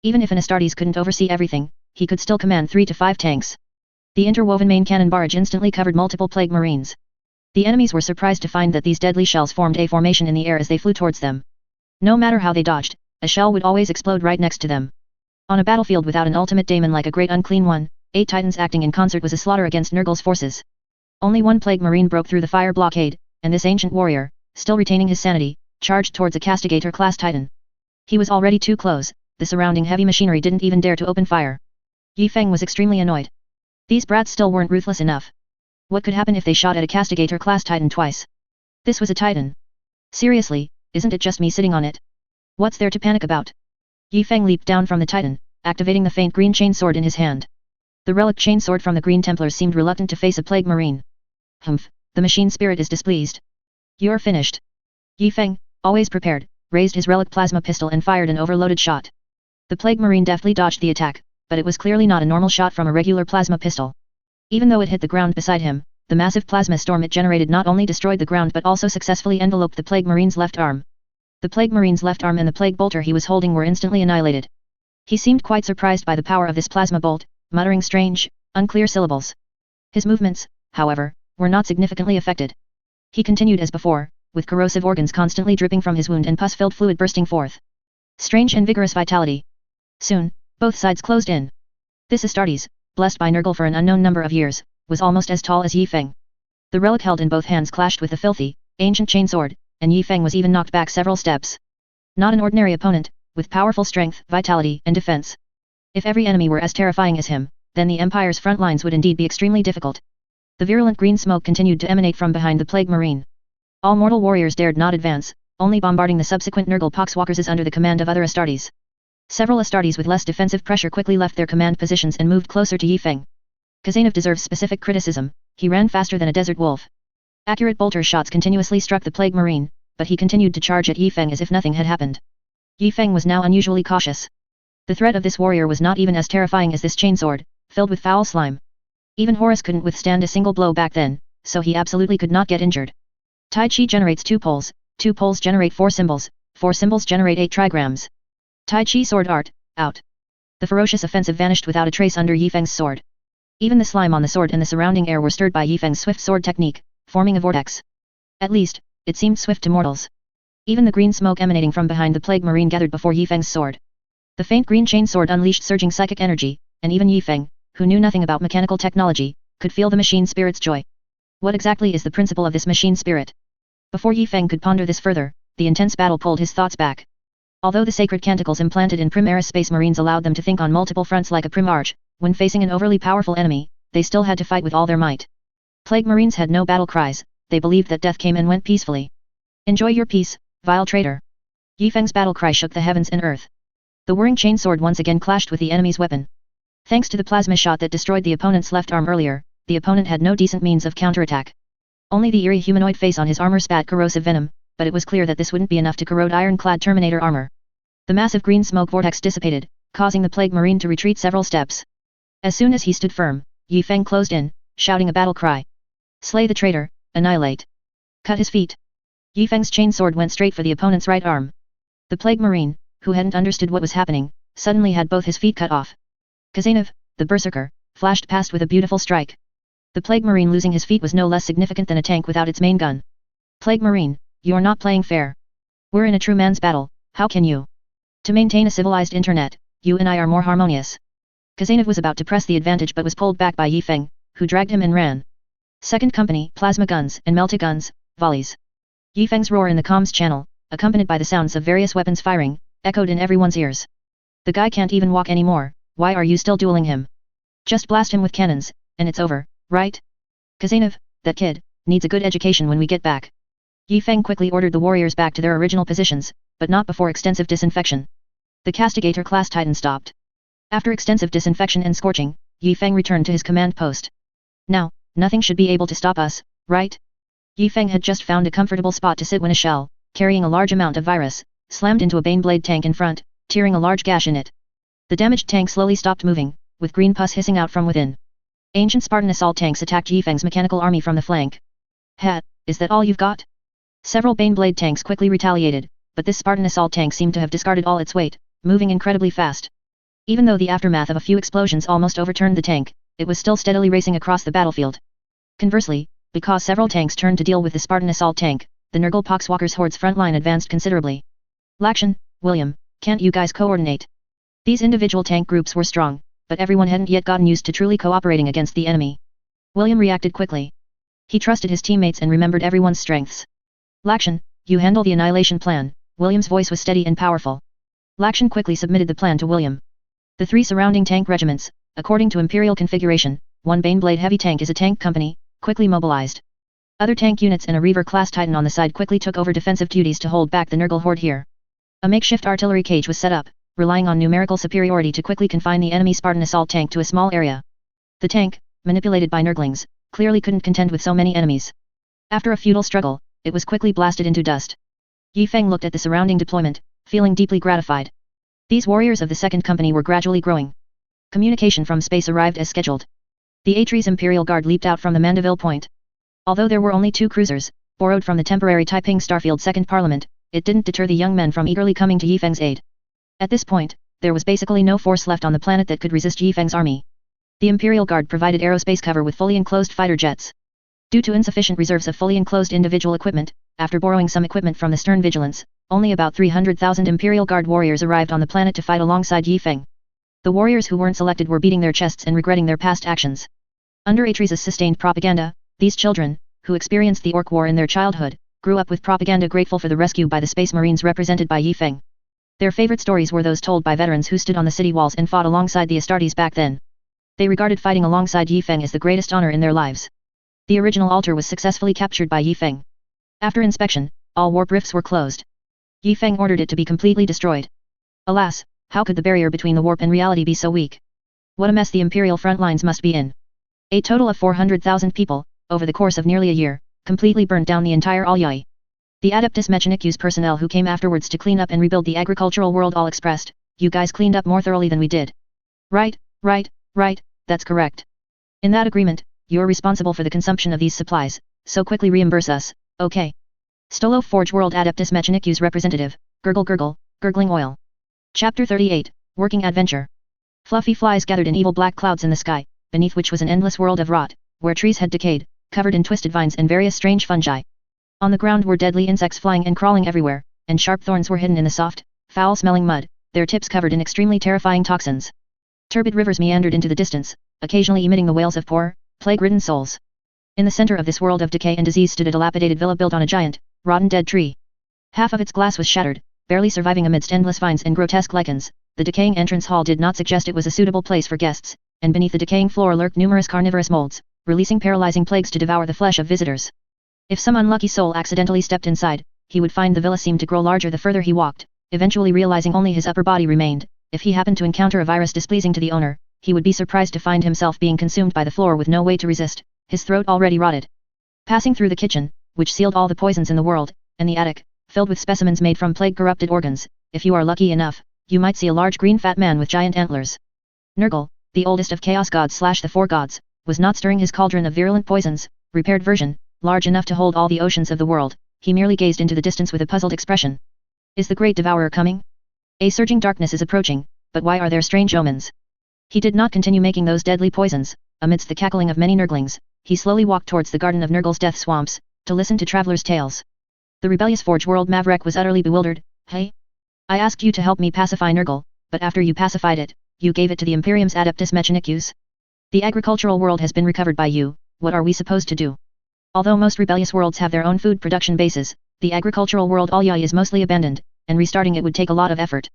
Even if an Astartes couldn't oversee everything, he could still command 3 to 5 tanks. The interwoven main cannon barrage instantly covered multiple Plague Marines. The enemies were surprised to find that these deadly shells formed a formation in the air as they flew towards them. No matter how they dodged, a shell would always explode right next to them. On a battlefield without an ultimate daemon like a great unclean one, 8 Titans acting in concert was a slaughter against Nurgle's forces. Only 1 Plague Marine broke through the fire blockade, and this ancient warrior, still retaining his sanity, charged towards a Castigator-class Titan. He was already too close, the surrounding heavy machinery didn't even dare to open fire. Yi Feng was extremely annoyed. These brats still weren't ruthless enough. What could happen if they shot at a Castigator-class Titan twice? This was a Titan. Seriously, isn't it just me sitting on it? What's there to panic about? Yi Feng leaped down from the Titan, activating the faint green chainsword in his hand. The relic chainsword from the Green Templars seemed reluctant to face a Plague Marine. Humph, the machine spirit is displeased. You're finished. Yi Feng, always prepared, raised his relic plasma pistol and fired an overloaded shot. The Plague Marine deftly dodged the attack, but it was clearly not a normal shot from a regular plasma pistol. Even though it hit the ground beside him, the massive plasma storm it generated not only destroyed the ground but also successfully enveloped the Plague Marine's left arm. The Plague Marine's left arm and the Plague Bolter he was holding were instantly annihilated. He seemed quite surprised by the power of this plasma bolt, muttering strange, unclear syllables. His movements, however, were not significantly affected. He continued as before, with corrosive organs constantly dripping from his wound and pus-filled fluid bursting forth. Strange and vigorous vitality. Soon, both sides closed in. This Astartes, blessed by Nurgle for an unknown number of years, was almost as tall as Yi Feng. The relic held in both hands clashed with the filthy, ancient chainsword, and Yi Feng was even knocked back several steps. Not an ordinary opponent, with powerful strength, vitality, and defense. If every enemy were as terrifying as him, then the Empire's front lines would indeed be extremely difficult. The virulent green smoke continued to emanate from behind the Plague Marine. All mortal warriors dared not advance, only bombarding the subsequent Nurgle poxwalkers under the command of other Astartes. Several Astartes with less defensive pressure quickly left their command positions and moved closer to Yi Feng. Kazanov deserves specific criticism, he ran faster than a desert wolf. Accurate bolter shots continuously struck the Plague Marine, but he continued to charge at Yi Feng as if nothing had happened. Yi Feng was now unusually cautious. The threat of this warrior was not even as terrifying as this chainsword, filled with foul slime. Even Horus couldn't withstand a single blow back then, so he absolutely could not get injured. Tai Chi generates 2 poles generate 4 symbols, 4 symbols generate 8 trigrams. Tai Chi sword art, out. The ferocious offensive vanished without a trace under Yi Feng's sword. Even the slime on the sword and the surrounding air were stirred by Yi Feng's swift sword technique, forming a vortex. At least, it seemed swift to mortals. Even the green smoke emanating from behind the Plague Marine gathered before Yi Feng's sword. The faint green chainsword unleashed surging psychic energy, and even Yi Feng, who knew nothing about mechanical technology, could feel the machine spirit's joy. What exactly is the principle of this machine spirit? Before Yi Feng could ponder this further, the intense battle pulled his thoughts back. Although the sacred canticles implanted in Primaris Space Marines allowed them to think on multiple fronts like a Primarch, when facing an overly powerful enemy, they still had to fight with all their might. Plague Marines had no battle cries, they believed that death came and went peacefully. Enjoy your peace, vile traitor. Yi Feng's battle cry shook the heavens and earth. The whirring chainsword once again clashed with the enemy's weapon. Thanks to the plasma shot that destroyed the opponent's left arm earlier, the opponent had no decent means of counterattack. Only the eerie humanoid face on his armor spat corrosive venom, but it was clear that this wouldn't be enough to corrode iron-clad Terminator armor. The massive green smoke vortex dissipated, causing the Plague Marine to retreat several steps. As soon as he stood firm, Yi Feng closed in, shouting a battle cry. Slay the traitor, annihilate. Cut his feet. Yi Feng's chainsword went straight for the opponent's right arm. The Plague Marine, who hadn't understood what was happening, suddenly had both his feet cut off. Kazanov, the berserker, flashed past with a beautiful strike. The Plague Marine losing his feet was no less significant than a tank without its main gun. Plague Marine, you're not playing fair. We're in a true man's battle, how can you? To maintain a civilized internet, you and I are more harmonious. Kazanov was about to press the advantage but was pulled back by Yi Feng, who dragged him and ran. Second Company, plasma guns and melta guns, volleys. Yi Feng's roar in the comms channel, accompanied by the sounds of various weapons firing, echoed in everyone's ears. The guy can't even walk anymore, why are you still dueling him? Just blast him with cannons, and it's over, right? Kazanov, that kid, needs a good education when we get back. Yi Feng quickly ordered the warriors back to their original positions, but not before extensive disinfection. The Castigator class Titan stopped. After extensive disinfection and scorching, Yi Feng returned to his command post. Now, nothing should be able to stop us, right? Yi Feng had just found a comfortable spot to sit when a shell, carrying a large amount of virus, slammed into a Baneblade tank in front, tearing a large gash in it. The damaged tank slowly stopped moving, with green pus hissing out from within. Ancient Spartan assault tanks attacked Yi Feng's mechanical army from the flank. Is that all you've got? Several Baneblade tanks quickly retaliated, but this Spartan assault tank seemed to have discarded all its weight, moving incredibly fast. Even though the aftermath of a few explosions almost overturned the tank, it was still steadily racing across the battlefield. Conversely, because several tanks turned to deal with the Spartan assault tank, the Nurgle Poxwalker's horde's front line advanced considerably. Lakshan, William, can't you guys coordinate? These individual tank groups were strong, but everyone hadn't yet gotten used to truly cooperating against the enemy. William reacted quickly. He trusted his teammates and remembered everyone's strengths. Lakshan, you handle the annihilation plan. William's voice was steady and powerful. Lakshan quickly submitted the plan to William. The three surrounding tank regiments, according to Imperial configuration, one Baneblade heavy tank is a tank company, quickly mobilized. Other tank units and a Reaver-class Titan on the side quickly took over defensive duties to hold back the Nurgle horde here. A makeshift artillery cage was set up, relying on numerical superiority to quickly confine the enemy Spartan assault tank to a small area. The tank, manipulated by Nurglings, clearly couldn't contend with so many enemies. After a futile struggle, it was quickly blasted into dust. Yi Feng looked at the surrounding deployment, feeling deeply gratified. These warriors of the Second Company were gradually growing. Communication from space arrived as scheduled. The Atres Imperial Guard leaped out from the Mandeville Point. Although there were only 2 cruisers, borrowed from the temporary Taiping Starfield Second Parliament, it didn't deter the young men from eagerly coming to Yi Feng's aid. At this point, there was basically no force left on the planet that could resist Yi Feng's army. The Imperial Guard provided aerospace cover with fully enclosed fighter jets. Due to insufficient reserves of fully enclosed individual equipment, after borrowing some equipment from the Stern Vigilance, only about 300,000 Imperial Guard warriors arrived on the planet to fight alongside Yi Feng. The warriors who weren't selected were beating their chests and regretting their past actions. Under Atres' sustained propaganda, these children, who experienced the Orc War in their childhood, grew up with propaganda grateful for the rescue by the Space Marines represented by Yi Feng. Their favorite stories were those told by veterans who stood on the city walls and fought alongside the Astartes back then. They regarded fighting alongside Yi Feng as the greatest honor in their lives. The original altar was successfully captured by Yi Feng. After inspection, all warp rifts were closed. Yi Feng ordered it to be completely destroyed. Alas, how could the barrier between the warp and reality be so weak? What a mess the Imperial front lines must be in. A total of 400,000 people, over the course of nearly a year, completely burnt down the entire Alyai. The Adeptus Mechanicus personnel who came afterwards to clean up and rebuild the agricultural world all expressed, "You guys cleaned up more thoroughly than we did." Right, that's correct. In that agreement, you're responsible for the consumption of these supplies, so quickly reimburse us, okay? Stolo Forge World Adeptus Mechanicus representative, gurgle, gurgling oil. Chapter 38, Working Adventure. Fluffy flies gathered in evil black clouds in the sky, beneath which was an endless world of rot, where trees had decayed, covered in twisted vines and various strange fungi. On the ground were deadly insects flying and crawling everywhere, and sharp thorns were hidden in the soft, foul-smelling mud, their tips covered in extremely terrifying toxins. Turbid rivers meandered into the distance, occasionally emitting the wails of poor, plague-ridden souls. In the center of this world of decay and disease stood a dilapidated villa built on a giant, rotten dead tree. Half of its glass was shattered, barely surviving amidst endless vines and grotesque lichens. The decaying entrance hall did not suggest it was a suitable place for guests, and beneath the decaying floor lurked numerous carnivorous molds, releasing paralyzing plagues to devour the flesh of visitors. If some unlucky soul accidentally stepped inside, he would find the villa seemed to grow larger the further he walked, eventually realizing only his upper body remained. If he happened to encounter a virus displeasing to the owner, he would be surprised to find himself being consumed by the floor with no way to resist, his throat already rotted. Passing through the kitchen, which sealed all the poisons in the world, and the attic, filled with specimens made from plague-corrupted organs, if you are lucky enough, you might see a large green fat man with giant antlers. Nurgle, the oldest of Chaos Gods / the Four Gods, was not stirring his cauldron of virulent poisons, repaired version, large enough to hold all the oceans of the world. He merely gazed into the distance with a puzzled expression. Is the great devourer coming? A surging darkness is approaching, but why are there strange omens? He did not continue making those deadly poisons. Amidst the cackling of many Nurglings, he slowly walked towards the garden of Nurgle's death swamps, to listen to travelers' tales. The rebellious Forge World Maverick was utterly bewildered. Hey? I asked you to help me pacify Nurgle, but after you pacified it, you gave it to the Imperium's Adeptus Mechanicus? The agricultural world has been recovered by you, what are we supposed to do? Although most rebellious worlds have their own food production bases, the agricultural world Alyai is mostly abandoned, and restarting it would take a lot of effort.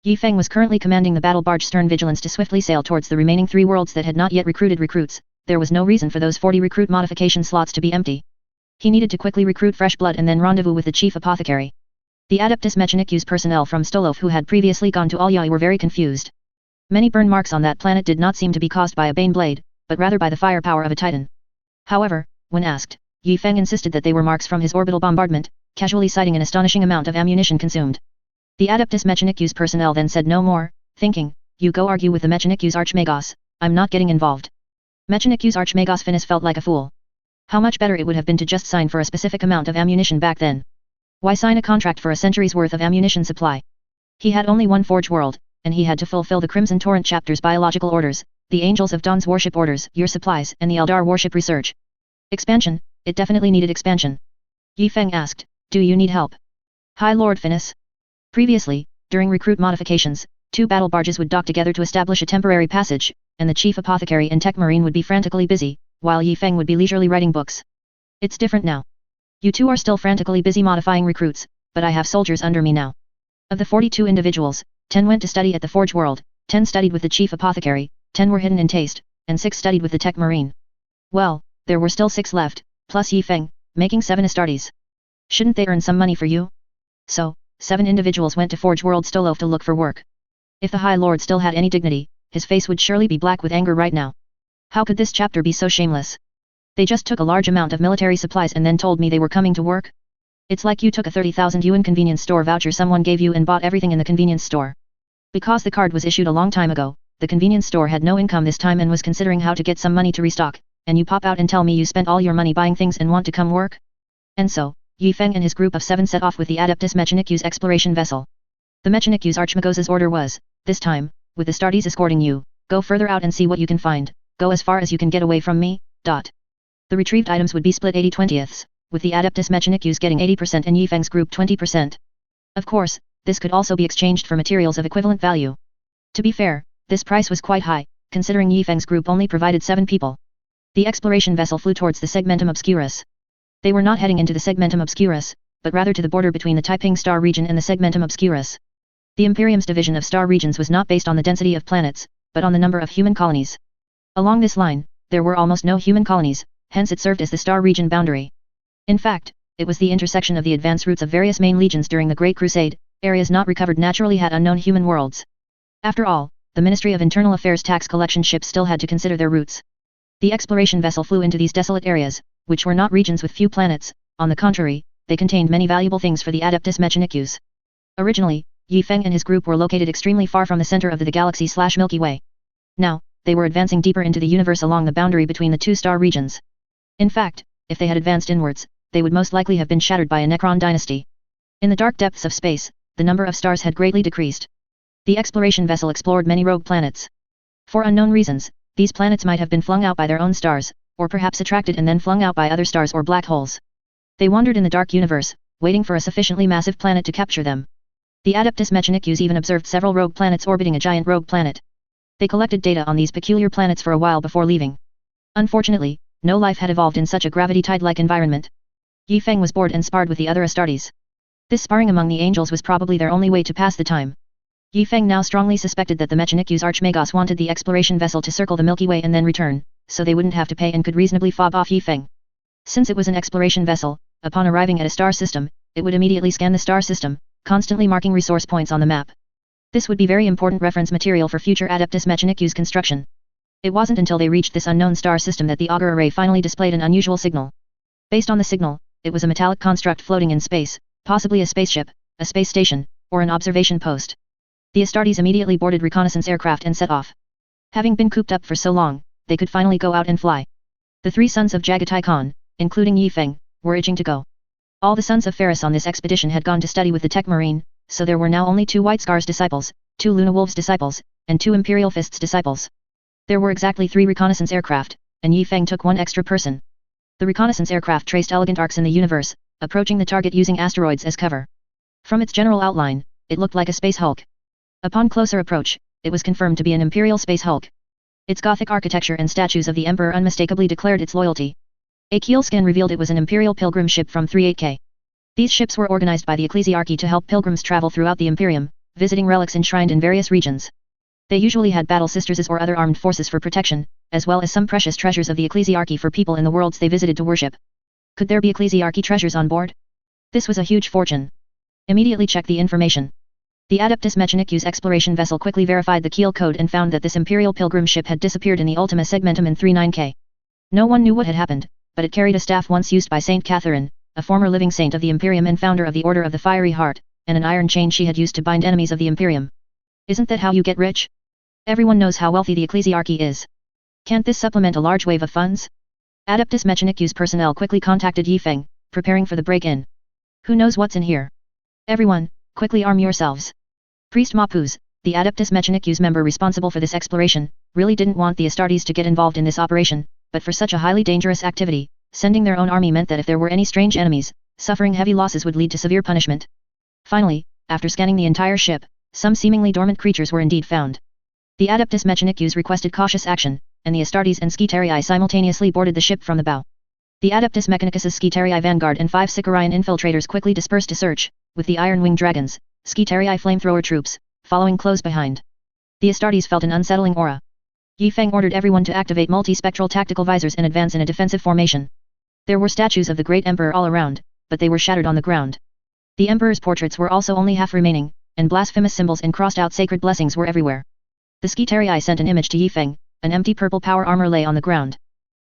Yi Feng was currently commanding the battle barge Stern Vigilance to swiftly sail towards the remaining 3 worlds that had not yet recruited recruits. There was no reason for those 40 recruit modification slots to be empty. He needed to quickly recruit fresh blood and then rendezvous with the chief apothecary. The Adeptus Mechanicus personnel from Stolov who had previously gone to Alyai were very confused. Many burn marks on that planet did not seem to be caused by a bane blade, but rather by the firepower of a titan. However, when asked, Yi Feng insisted that they were marks from his orbital bombardment, casually citing an astonishing amount of ammunition consumed. The Adeptus Mechanicus personnel then said no more, thinking, you go argue with the Mechanicus Archmagos, I'm not getting involved. Mechanicus Archmagos Finis felt like a fool. How much better it would have been to just sign for a specific amount of ammunition back then. Why sign a contract for a century's worth of ammunition supply? He had only one Forge World, and he had to fulfill the Crimson Torrent chapter's biological orders, the Angels of Dawn's warship orders, your supplies, and the Eldar warship research. Expansion, it definitely needed expansion. Yi Feng asked, do you need help? Hi Lord Finis. Previously, during recruit modifications, 2 battle barges would dock together to establish a temporary passage, and the chief apothecary and tech marine would be frantically busy, while Yi Feng would be leisurely writing books. It's different now. You 2 are still frantically busy modifying recruits, but I have soldiers under me now. Of the 42 individuals, 10 went to study at the Forge World, 10 studied with the chief apothecary, 10 were hidden in taste, and 6 studied with the tech marine. Well, there were still 6 left, plus Yi Feng, making 7 Astartes. Shouldn't they earn some money for you? So, 7 individuals went to Forge World Stolov to look for work. If the High Lord still had any dignity, his face would surely be black with anger right now. How could this chapter be so shameless? They just took a large amount of military supplies and then told me they were coming to work? It's like you took a 30,000 yuan convenience store voucher someone gave you and bought everything in the convenience store. Because the card was issued a long time ago, the convenience store had no income this time and was considering how to get some money to restock, and you pop out and tell me you spent all your money buying things and want to come work? And so, Yi Feng and his group of 7 set off with the Adeptus Mechanicus exploration vessel. The Mechanicus Archmagos's order was, this time, with Astartes escorting you, go further out and see what you can find, go as far as you can get away from me, ... The retrieved items would be split 80/20ths, with the Adeptus Mechanicus getting 80% and Yi Feng's group 20%. Of course, this could also be exchanged for materials of equivalent value. To be fair, this price was quite high, considering Yi Feng's group only provided 7 people. The exploration vessel flew towards the Segmentum Obscurus. They were not heading into the Segmentum Obscurus, but rather to the border between the Taiping star region and the Segmentum Obscurus. The Imperium's division of star regions was not based on the density of planets, but on the number of human colonies. Along this line, there were almost no human colonies, hence it served as the star region boundary. In fact, it was the intersection of the advance routes of various main legions during the Great Crusade. Areas not recovered naturally had unknown human worlds. After all, the Ministry of Internal Affairs tax collection ships still had to consider their routes. The exploration vessel flew into these desolate areas, which were not regions with few planets. On the contrary, they contained many valuable things for the Adeptus Mechanicus. Originally, Yi Feng and his group were located extremely far from the center of the galaxy/Milky Way. Now, they were advancing deeper into the universe along the boundary between the 2 star regions. In fact, if they had advanced inwards, they would most likely have been shattered by a Necron dynasty. In the dark depths of space, the number of stars had greatly decreased. The exploration vessel explored many rogue planets. For unknown reasons, these planets might have been flung out by their own stars, or perhaps attracted and then flung out by other stars or black holes. They wandered in the dark universe, waiting for a sufficiently massive planet to capture them. The Adeptus Mechanicus even observed several rogue planets orbiting a giant rogue planet. They collected data on these peculiar planets for a while before leaving. Unfortunately, no life had evolved in such a gravity-tide-like environment. Yi Feng was bored and sparred with the other Astartes. This sparring among the angels was probably their only way to pass the time. Yi Feng now strongly suspected that the Mechanicus Archmagos wanted the exploration vessel to circle the Milky Way and then return, so they wouldn't have to pay and could reasonably fob off Yi Feng. Since it was an exploration vessel, upon arriving at a star system, it would immediately scan the star system, constantly marking resource points on the map. This would be very important reference material for future Adeptus Mechanicus construction. It wasn't until they reached this unknown star system that the auger array finally displayed an unusual signal. Based on the signal, it was a metallic construct floating in space, possibly a spaceship, a space station, or an observation post. The Astartes immediately boarded reconnaissance aircraft and set off. Having been cooped up for so long, they could finally go out and fly. The 3 sons of Jagatai Khan, including Yi Feng, were itching to go. All the sons of Ferris on this expedition had gone to study with the Tech Marine, so there were now only 2 White Scars disciples, 2 Luna Wolves disciples, and 2 Imperial Fists disciples. There were exactly 3 reconnaissance aircraft, and Yi Feng took 1 extra person. The reconnaissance aircraft traced elegant arcs in the universe, approaching the target using asteroids as cover. From its general outline, it looked like a space hulk. Upon closer approach, it was confirmed to be an Imperial space hulk. Its Gothic architecture and statues of the Emperor unmistakably declared its loyalty. A keel scan revealed it was an Imperial pilgrim ship from 38K. These ships were organized by the Ecclesiarchy to help pilgrims travel throughout the Imperium, visiting relics enshrined in various regions. They usually had battle sisters or other armed forces for protection, as well as some precious treasures of the Ecclesiarchy for people in the worlds they visited to worship. Could there be Ecclesiarchy treasures on board? This was a huge fortune. Immediately check the information. The Adeptus Mechanicus exploration vessel quickly verified the keel code and found that this Imperial pilgrim ship had disappeared in the Ultima Segmentum in 39K. No one knew what had happened, but it carried a staff once used by Saint Catherine, a former living saint of the Imperium and founder of the Order of the Fiery Heart, and an iron chain she had used to bind enemies of the Imperium. Isn't that how you get rich? Everyone knows how wealthy the Ecclesiarchy is. Can't this supplement a large wave of funds? Adeptus Mechanicus personnel quickly contacted Yi Feng, preparing for the break-in. Who knows what's in here? Everyone, quickly arm yourselves. Priest Mapuz, the Adeptus Mechanicus member responsible for this exploration, really didn't want the Astartes to get involved in this operation, but for such a highly dangerous activity, sending their own army meant that if there were any strange enemies, suffering heavy losses would lead to severe punishment. Finally, after scanning the entire ship, some seemingly dormant creatures were indeed found. The Adeptus Mechanicus requested cautious action, and the Astartes and Skitarii simultaneously boarded the ship from the bow. The Adeptus Mechanicus' Skitarii vanguard and 5 Sicarian infiltrators quickly dispersed to search, with the Iron-Winged Dragons, Skitarii flamethrower troops, following close behind. The Astartes felt an unsettling aura. Yi Feng ordered everyone to activate multi-spectral tactical visors and advance in a defensive formation. There were statues of the great emperor all around, but they were shattered on the ground. The emperor's portraits were also only half remaining, and blasphemous symbols and crossed-out sacred blessings were everywhere. The Skitarii sent an image to Yi Feng. An empty purple power armor lay on the ground.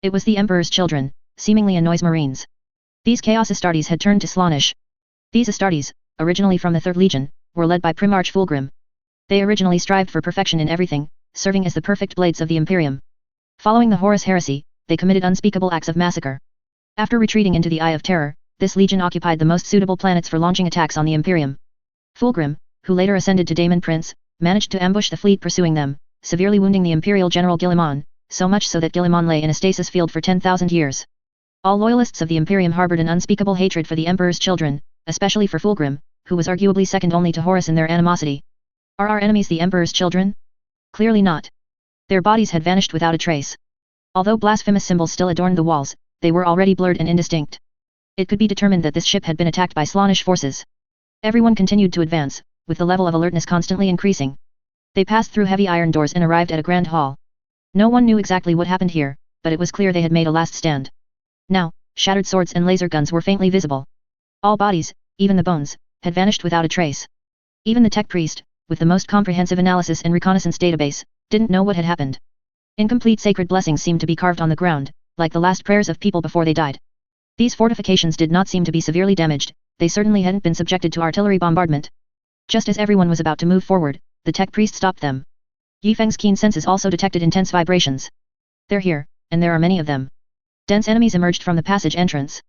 It was the Emperor's children, seemingly Anoy's Marines. These Chaos Astartes had turned to Slaanesh. These Astartes, originally from the 3rd Legion, were led by Primarch Fulgrim. They originally strived for perfection in everything, serving as the perfect blades of the Imperium. Following the Horus Heresy, they committed unspeakable acts of massacre. After retreating into the Eye of Terror, this legion occupied the most suitable planets for launching attacks on the Imperium. Fulgrim, who later ascended to Daemon Prince, managed to ambush the fleet pursuing them, severely wounding the Imperial General Guilliman, so much so that Guilliman lay in a stasis field for 10,000 years. All loyalists of the Imperium harbored an unspeakable hatred for the Emperor's children, especially for Fulgrim, who was arguably second only to Horus in their animosity. Are our enemies the Emperor's children? Clearly not. Their bodies had vanished without a trace. Although blasphemous symbols still adorned the walls, they were already blurred and indistinct. It could be determined that this ship had been attacked by Slaanesh forces. Everyone continued to advance, with the level of alertness constantly increasing. They passed through heavy iron doors and arrived at a grand hall. No one knew exactly what happened here, but it was clear they had made a last stand. Now, shattered swords and laser guns were faintly visible. All bodies, even the bones, had vanished without a trace. Even the tech priest, with the most comprehensive analysis and reconnaissance database, didn't know what had happened. Incomplete sacred blessings seemed to be carved on the ground, like the last prayers of people before they died. These fortifications did not seem to be severely damaged, they certainly hadn't been subjected to artillery bombardment. Just as everyone was about to move forward, the tech priest stopped them. Yi Feng's keen senses also detected intense vibrations. They're here, and there are many of them. Dense enemies emerged from the passage entrance.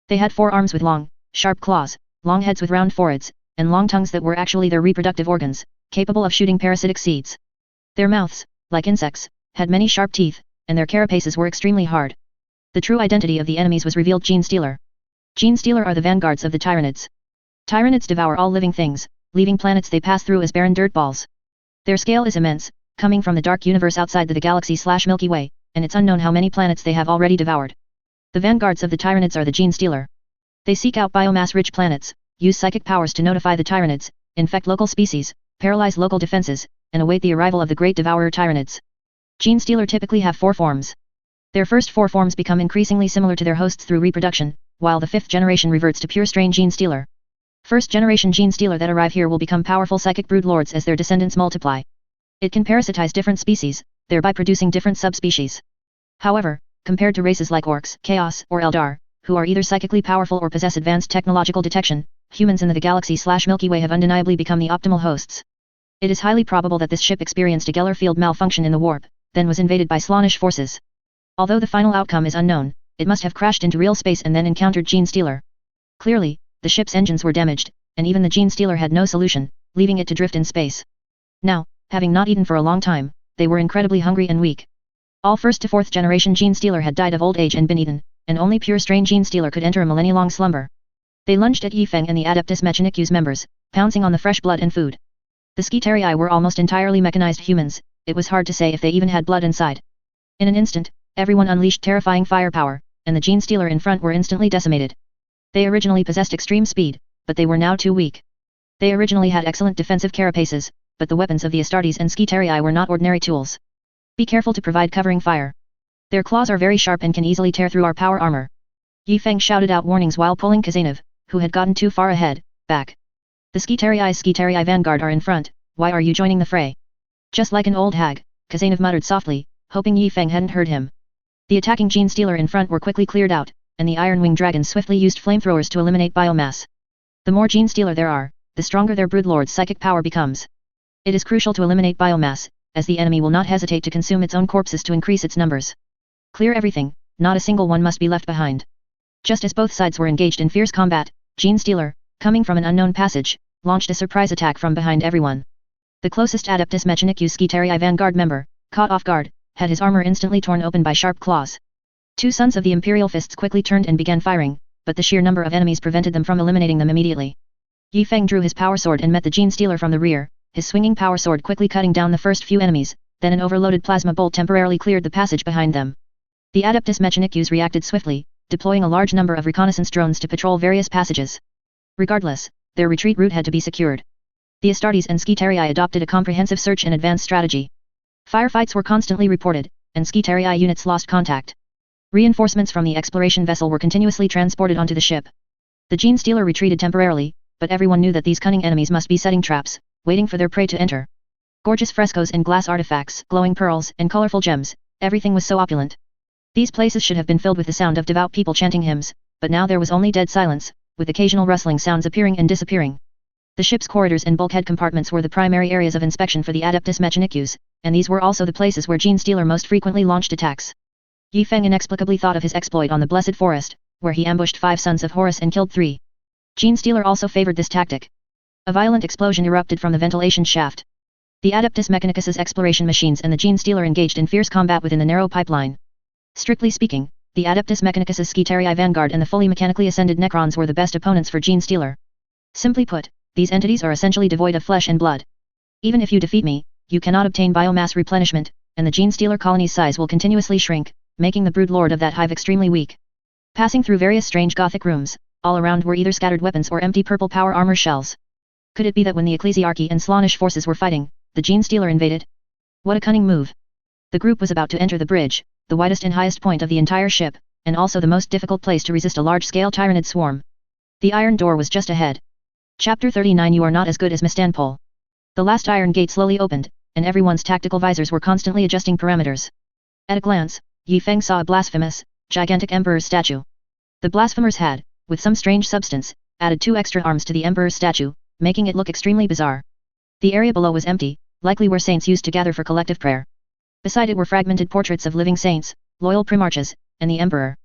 They had 4 arms with long, sharp claws, long heads with round foreheads, and long tongues that were actually their reproductive organs, capable of shooting parasitic seeds. Their mouths, like insects, had many sharp teeth, and their carapaces were extremely hard. The true identity of the enemies was revealed: Gene Stealer. Gene Stealer are the vanguards of the Tyranids. Tyranids devour all living things, leaving planets they pass through as barren dirt balls. Their scale is immense, coming from the dark universe outside the galaxy/Milky Way, and it's unknown how many planets they have already devoured. The vanguards of the Tyranids are the Gene Stealer. They seek out biomass-rich planets, use psychic powers to notify the Tyranids, infect local species, paralyze local defenses, and await the arrival of the great devourer Tyranids. Gene Stealer typically have 4 forms. Their first 4 forms become increasingly similar to their hosts through reproduction, while the 5th generation reverts to pure strain Gene Stealer. First-generation gene stealer that arrive here will become powerful psychic brood lords as their descendants multiply. It can parasitize different species, thereby producing different subspecies. However, compared to races like orcs, chaos, or Eldar, who are either psychically powerful or possess advanced technological detection, humans in the galaxy/Milky Way have undeniably become the optimal hosts. It is highly probable that this ship experienced a Geller field malfunction in the warp, then was invaded by Slaanesh forces. Although the final outcome is unknown, it must have crashed into real space and then encountered Gene Stealer. Clearly, the ship's engines were damaged, and even the Gene Stealer had no solution, leaving it to drift in space. Now, having not eaten for a long time, they were incredibly hungry and weak. All first to fourth generation Gene Stealer had died of old age and been eaten, and only pure strain Gene Stealer could enter a millennia-long slumber. They lunged at Yifeng and the Adeptus Mechanicus members, pouncing on the fresh blood and food. The Skitarii were almost entirely mechanized humans, it was hard to say if they even had blood inside. In an instant, everyone unleashed terrifying firepower, and the Gene Stealer in front were instantly decimated. They originally possessed extreme speed, but they were now too weak. They originally had excellent defensive carapaces, but the weapons of the Astartes and Skitarii were not ordinary tools. Be careful to provide covering fire. Their claws are very sharp and can easily tear through our power armor. Yifeng shouted out warnings while pulling Kazanov, who had gotten too far ahead, back. The Skitarii vanguard are in front, why are you joining the fray? Just like an old hag, Kazanov muttered softly, hoping Yifeng hadn't heard him. The attacking Gene Stealer in front were quickly cleared out, and the Iron-Winged Dragons swiftly used flamethrowers to eliminate biomass. The more Gene Stealer there are, the stronger their broodlord's psychic power becomes. It is crucial to eliminate biomass, as the enemy will not hesitate to consume its own corpses to increase its numbers. Clear everything, not a single one must be left behind. Just as both sides were engaged in fierce combat, Gene Stealer, coming from an unknown passage, launched a surprise attack from behind everyone. The closest Adeptus Mechanicus Skitarii vanguard member, caught off guard, had his armor instantly torn open by sharp claws. Two sons of the Imperial Fists quickly turned and began firing, but the sheer number of enemies prevented them from eliminating them immediately. Yifeng drew his power sword and met the Gene Stealer from the rear, his swinging power sword quickly cutting down the first few enemies, then an overloaded plasma bolt temporarily cleared the passage behind them. The Adeptus Mechanicus reacted swiftly, deploying a large number of reconnaissance drones to patrol various passages. Regardless, their retreat route had to be secured. The Astartes and Skitarii adopted a comprehensive search and advance strategy. Firefights were constantly reported, and Skitarii units lost contact. Reinforcements from the exploration vessel were continuously transported onto the ship. The Gene Stealer retreated temporarily, but everyone knew that these cunning enemies must be setting traps, waiting for their prey to enter. Gorgeous frescoes and glass artifacts, glowing pearls, and colorful gems, everything was so opulent. These places should have been filled with the sound of devout people chanting hymns, but now there was only dead silence, with occasional rustling sounds appearing and disappearing. The ship's corridors and bulkhead compartments were the primary areas of inspection for the Adeptus Mechanicus, and these were also the places where Gene Stealer most frequently launched attacks. Yifeng inexplicably thought of his exploit on the Blessed Forest, where he ambushed 5 sons of Horus and killed 3. Gene Stealer also favored this tactic. A violent explosion erupted from the ventilation shaft. The Adeptus Mechanicus's exploration machines and the Gene Stealer engaged in fierce combat within the narrow pipeline. Strictly speaking, the Adeptus Mechanicus's Skitarii vanguard and the fully mechanically ascended Necrons were the best opponents for Gene Stealer. Simply put, these entities are essentially devoid of flesh and blood. Even if you defeat me, you cannot obtain biomass replenishment, and the Gene Stealer colony's size will continuously shrink, making the brood lord of that hive extremely weak. Passing through various strange Gothic rooms, all around were either scattered weapons or empty purple power armor shells. Could it be that when the Ecclesiarchy and Slaanesh forces were fighting, the Gene Stealer invaded? What a cunning move! The group was about to enter the bridge, the widest and highest point of the entire ship, and also the most difficult place to resist a large-scale Tyranid swarm. The iron door was just ahead. Chapter 39 You are not as good as Mistanpol. The last iron gate slowly opened, and everyone's tactical visors were constantly adjusting parameters. At a glance, Yifeng saw a blasphemous, gigantic emperor's statue. The blasphemers had, with some strange substance, added 2 extra arms to the emperor's statue, making it look extremely bizarre. The area below was empty, likely where saints used to gather for collective prayer. Beside it were fragmented portraits of living saints, loyal primarchs, and the emperor.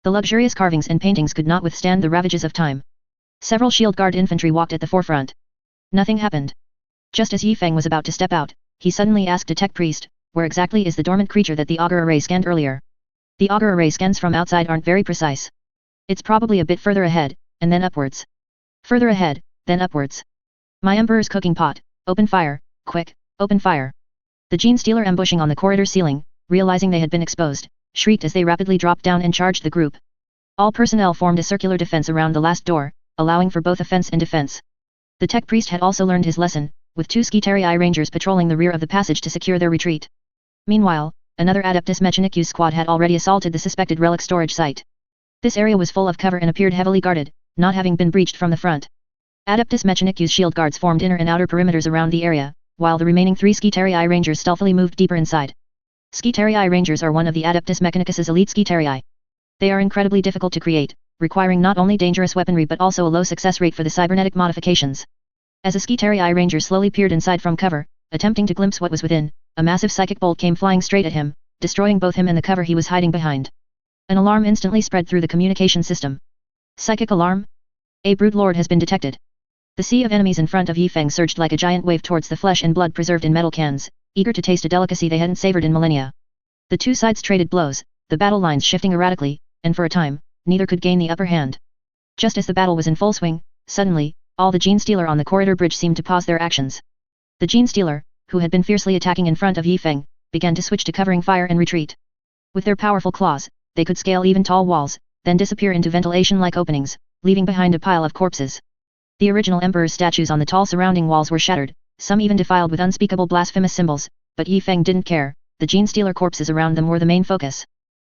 The luxurious carvings and paintings could not withstand the ravages of time. Several shield guard infantry walked at the forefront. Nothing happened. Just as Yifeng was about to step out, he suddenly asked a tech priest, where exactly is the dormant creature that the augur array scanned earlier? The augur array scans from outside aren't very precise. It's probably a bit further ahead, and then upwards. Further ahead, then upwards. My emperor's cooking pot, open fire, quick, open fire. The Gene Stealer ambushing on the corridor ceiling, realizing they had been exposed, shrieked as they rapidly dropped down and charged the group. All personnel formed a circular defense around the last door, allowing for both offense and defense. The tech priest had also learned his lesson, with 2 Skitarii rangers patrolling the rear of the passage to secure their retreat. Meanwhile, another Adeptus Mechanicus squad had already assaulted the suspected relic storage site. This area was full of cover and appeared heavily guarded, not having been breached from the front. Adeptus Mechanicus shield guards formed inner and outer perimeters around the area, while the remaining 3 Skitarii Rangers stealthily moved deeper inside. Skitarii Rangers are one of the Adeptus Mechanicus's elite Skitarii. They are incredibly difficult to create, requiring not only dangerous weaponry but also a low success rate for the cybernetic modifications. As a Skitarii Ranger slowly peered inside from cover, attempting to glimpse what was within, a massive psychic bolt came flying straight at him, destroying both him and the cover he was hiding behind. An alarm instantly spread through the communication system. Psychic alarm? A brood lord has been detected. The sea of enemies in front of Yifeng surged like a giant wave towards the flesh and blood preserved in metal cans, eager to taste a delicacy they hadn't savored in millennia. The two sides traded blows, the battle lines shifting erratically, and for a time, neither could gain the upper hand. Just as the battle was in full swing, suddenly, all the Gene Stealer on the corridor bridge seemed to pause their actions. The Gene Stealer, who had been fiercely attacking in front of Yifeng, began to switch to covering fire and retreat. With their powerful claws, they could scale even tall walls, then disappear into ventilation-like openings, leaving behind a pile of corpses. The original Emperor's statues on the tall surrounding walls were shattered, some even defiled with unspeakable blasphemous symbols, but Yifeng didn't care, the Gene Stealer corpses around them were the main focus.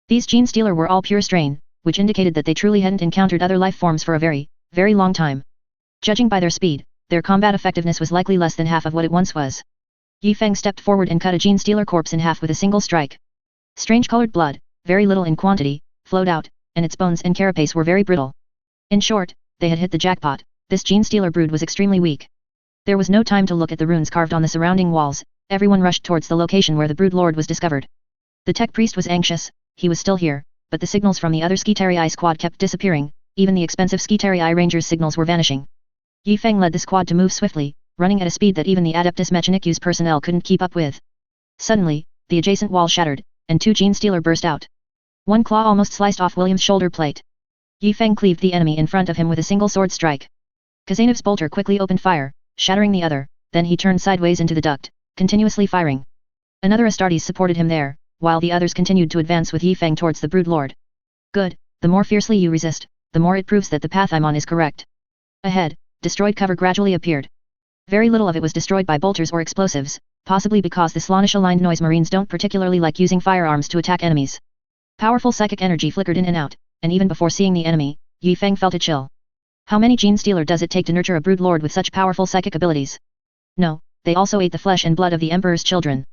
These Gene Stealer were all pure strain, which indicated that they truly hadn't encountered other life forms for a very, very long time. Judging by their speed, their combat effectiveness was likely less than half of what it once was. Yifeng stepped forward and cut a Gene Stealer corpse in half with a single strike. Strange colored blood, very little in quantity, flowed out, and its bones and carapace were very brittle. In short, they had hit the jackpot. This Gene Stealer brood was extremely weak. There was no time to look at the runes carved on the surrounding walls, everyone rushed towards the location where the brood lord was discovered. The tech priest was anxious, he was still here, but the signals from the other Skitarii squad kept disappearing, even the expensive Skitarii Rangers' signals were vanishing. Yifeng led the squad to move swiftly, running at a speed that even the Adeptus Mechanicus personnel couldn't keep up with. Suddenly, the adjacent wall shattered, and 2 Gene Stealer burst out. One claw almost sliced off William's shoulder plate. Yifeng cleaved the enemy in front of him with a single sword strike. Kazanev's bolter quickly opened fire, shattering the other, then he turned sideways into the duct, continuously firing. Another Astartes supported him there, while the others continued to advance with Yifeng towards the brood lord. Good, the more fiercely you resist, the more it proves that the path I'm on is correct. Ahead, destroyed cover gradually appeared. Very little of it was destroyed by bolters or explosives, possibly because the Slaanesh-aligned noise marines don't particularly like using firearms to attack enemies. Powerful psychic energy flickered in and out, and even before seeing the enemy, Yifeng felt a chill. How many Gene Stealer does it take to nurture a brood lord with such powerful psychic abilities? No, they also ate the flesh and blood of the Emperor's children.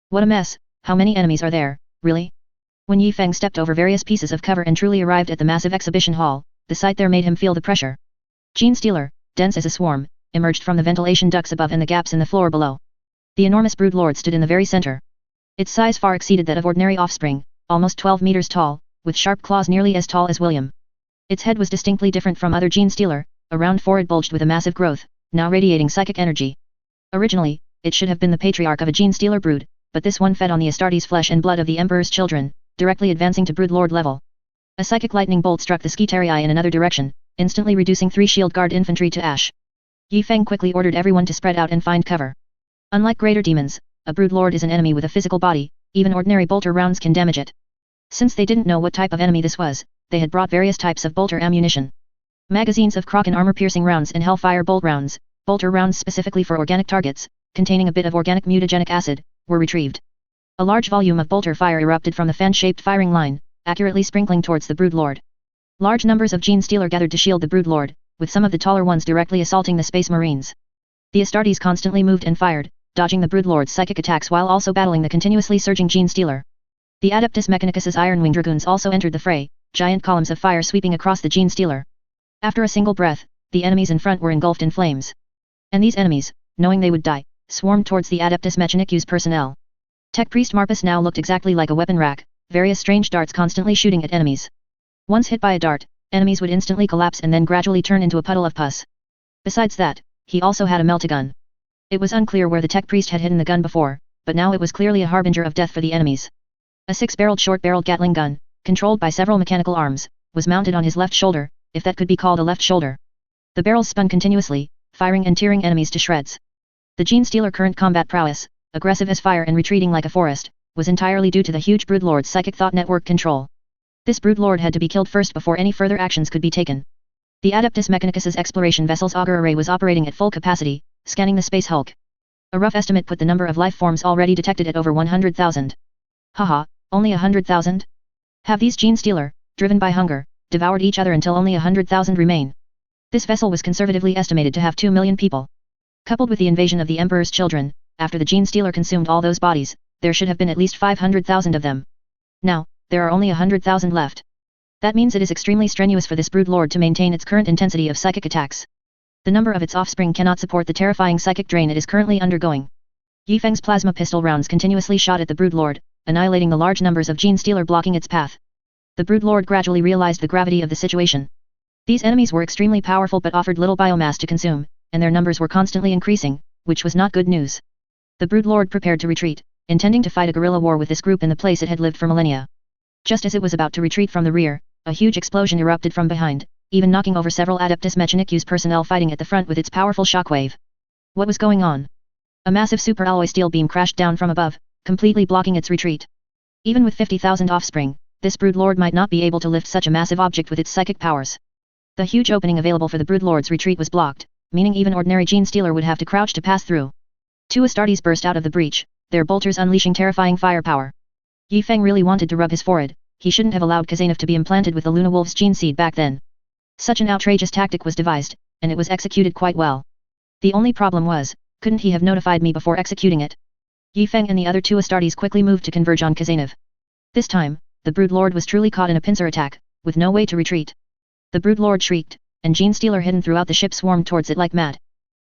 What a mess, how many enemies are there, really? When Yifeng stepped over various pieces of cover and truly arrived at the massive exhibition hall, the sight there made him feel the pressure. Gene Stealer, dense as a swarm, emerged from the ventilation ducts above and the gaps in the floor below. The enormous brood lord stood in the very center. Its size far exceeded that of ordinary offspring, almost 12 meters tall, with sharp claws nearly as tall as William. Its head was distinctly different from other Gene Stealer, a round forehead bulged with a massive growth, now radiating psychic energy. Originally, it should have been the patriarch of a Gene Stealer brood, but this one fed on the Astartes flesh and blood of the Emperor's children, directly advancing to brood lord level. A psychic lightning bolt struck the Skitarii in another direction, instantly reducing 3 shield guard infantry to ash. Yifeng quickly ordered everyone to spread out and find cover. Unlike greater demons, a brood lord is an enemy with a physical body, even ordinary bolter rounds can damage it. Since they didn't know what type of enemy this was, they had brought various types of bolter ammunition. Magazines of Kraken armor-piercing rounds and Hellfire bolt rounds, bolter rounds specifically for organic targets, containing a bit of organic mutagenic acid, were retrieved. A large volume of bolter fire erupted from the fan-shaped firing line, accurately sprinkling towards the brood lord. Large numbers of Gene Stealer gathered to shield the brood lord, with some of the taller ones directly assaulting the space marines. The Astartes constantly moved and fired, dodging the brood lord's psychic attacks while also battling the continuously surging Gene Stealer. The Adeptus Mechanicus's Ironwing Dragoons also entered the fray, giant columns of fire sweeping across the Gene Stealer. After a single breath, the enemies in front were engulfed in flames. And these enemies, knowing they would die, swarmed towards the Adeptus Mechanicus personnel. Tech Priest Marpus now looked exactly like a weapon rack, various strange darts constantly shooting at enemies. Once hit by a dart, enemies would instantly collapse and then gradually turn into a puddle of pus. Besides that, he also had a melt-a-gun. It was unclear where the Tech Priest had hidden the gun before, but now it was clearly a harbinger of death for the enemies. A 6-barreled short-barreled Gatling gun, controlled by several mechanical arms, was mounted on his left shoulder, if that could be called a left shoulder. The barrels spun continuously, firing and tearing enemies to shreds. The Gene Stealer current combat prowess, aggressive as fire and retreating like a forest, was entirely due to the huge broodlord's psychic thought network control. This broodlord had to be killed first before any further actions could be taken. The Adeptus Mechanicus's exploration vessel's auger array was operating at full capacity, scanning the space hulk. A rough estimate put the number of life forms already detected at over 100,000. Haha, only 100,000? Have these Gene Stealer, driven by hunger, devoured each other until only 100,000 remain? This vessel was conservatively estimated to have 2 million people. Coupled with the invasion of the Emperor's children, after the Gene Stealer consumed all those bodies, there should have been at least 500,000 of them. Now, there are only 100,000 left. That means it is extremely strenuous for this brood lord to maintain its current intensity of psychic attacks. The number of its offspring cannot support the terrifying psychic drain it is currently undergoing. Yi Feng's plasma pistol rounds continuously shot at the brood lord, annihilating the large numbers of Gene Stealer blocking its path. The brood lord gradually realized the gravity of the situation. These enemies were extremely powerful but offered little biomass to consume, and their numbers were constantly increasing, which was not good news. The brood lord prepared to retreat, intending to fight a guerrilla war with this group in the place it had lived for millennia. Just as it was about to retreat from the rear, a huge explosion erupted from behind, even knocking over several Adeptus Mechanicus personnel fighting at the front with its powerful shockwave. What was going on? A massive super alloy steel beam crashed down from above, completely blocking its retreat. Even with 50,000 offspring, this brood lord might not be able to lift such a massive object with its psychic powers. The huge opening available for the brood lord's retreat was blocked, meaning even ordinary Gene Stealer would have to crouch to pass through. 2 Astartes burst out of the breach, their bolters unleashing terrifying firepower. Yi Feng really wanted to rub his forehead. He shouldn't have allowed Kazanov to be implanted with the Luna Wolf's gene seed back then. Such an outrageous tactic was devised, and it was executed quite well. The only problem was, couldn't he have notified me before executing it? Yi Feng and the other 2 Astartes quickly moved to converge on Kazanov. This time, the brood lord was truly caught in a pincer attack, with no way to retreat. The brood lord shrieked, and Gene Stealer hidden throughout the ship swarmed towards it like mad.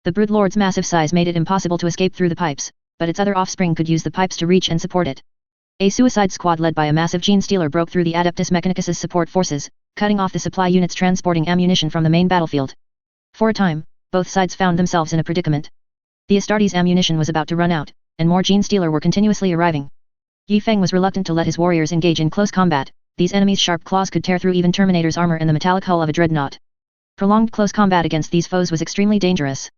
The brood lord's massive size made it impossible to escape through the pipes, but its other offspring could use the pipes to reach and support it. A suicide squad led by a massive Gene Stealer broke through the Adeptus Mechanicus' support forces, cutting off the supply units transporting ammunition from the main battlefield. For a time, both sides found themselves in a predicament. The Astartes' ammunition was about to run out, and more Gene Stealer were continuously arriving. Yi Feng was reluctant to let his warriors engage in close combat. These enemies' sharp claws could tear through even Terminator's armor and the metallic hull of a dreadnought. Prolonged close combat against these foes was extremely dangerous.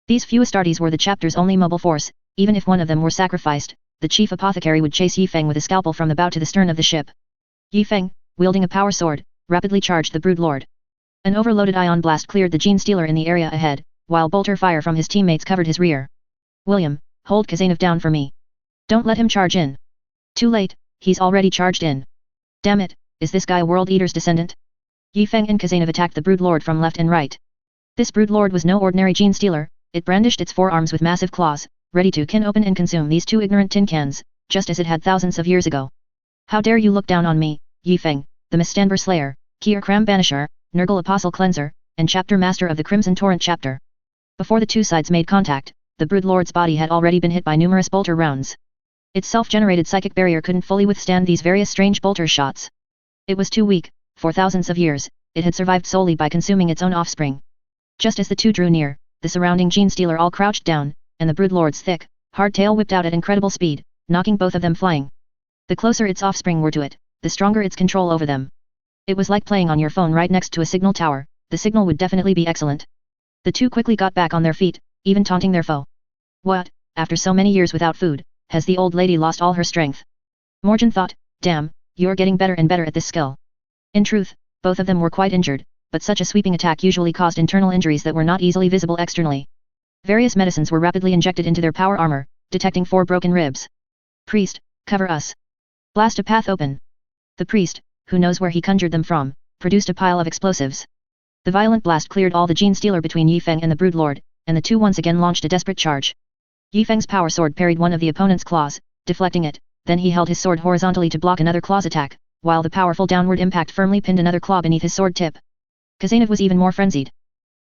These few Astartes were the chapter's only mobile force. Even if one of them were sacrificed, the chief apothecary would chase Yi Feng with a scalpel from the bow to the stern of the ship. Yi Feng, wielding a power sword, rapidly charged the brood lord. An overloaded ion blast cleared the Gene Stealer in the area ahead, while bolter fire from his teammates covered his rear. William, hold Kazanov down for me. Don't let him charge in. Too late, he's already charged in. Damn it, is this guy a World Eater's descendant? Yi Feng and Kazanov attacked the brood lord from left and right. This brood lord was no ordinary Gene Stealer. It brandished its forearms with massive claws, ready to open and consume these 2 ignorant tin cans, just as it had thousands of years ago. How dare you look down on me, Yi Feng, the Mistanber Slayer, Kier Kram Banisher, Nurgle Apostle Cleanser, and Chapter Master of the Crimson Torrent Chapter. Before the 2 sides made contact, the brood lord's body had already been hit by numerous bolter rounds. Its self-generated psychic barrier couldn't fully withstand these various strange bolter shots. It was too weak. For thousands of years, it had survived solely by consuming its own offspring. Just as the 2 drew near, the surrounding Gene Stealer all crouched down, and the brood lord's thick, hard tail whipped out at incredible speed, knocking both of them flying. The closer its offspring were to it, the stronger its control over them. It was like playing on your phone right next to a signal tower. The signal would definitely be excellent. The 2 quickly got back on their feet, even taunting their foe. What, after so many years without food, has the old lady lost all her strength? Morgan thought, damn, you're getting better and better at this skill. In truth, both of them were quite injured, but such a sweeping attack usually caused internal injuries that were not easily visible externally. Various medicines were rapidly injected into their power armor, detecting 4 broken ribs. Priest, cover us. Blast a path open. The priest, who knows where he conjured them from, produced a pile of explosives. The violent blast cleared all the Gene Stealer between Yi Feng and the brood lord, and the 2 once again launched a desperate charge. Yi Feng's power sword parried one of the opponent's claws, deflecting it, then he held his sword horizontally to block another claw's attack, while the powerful downward impact firmly pinned another claw beneath his sword tip. Kazanov was even more frenzied.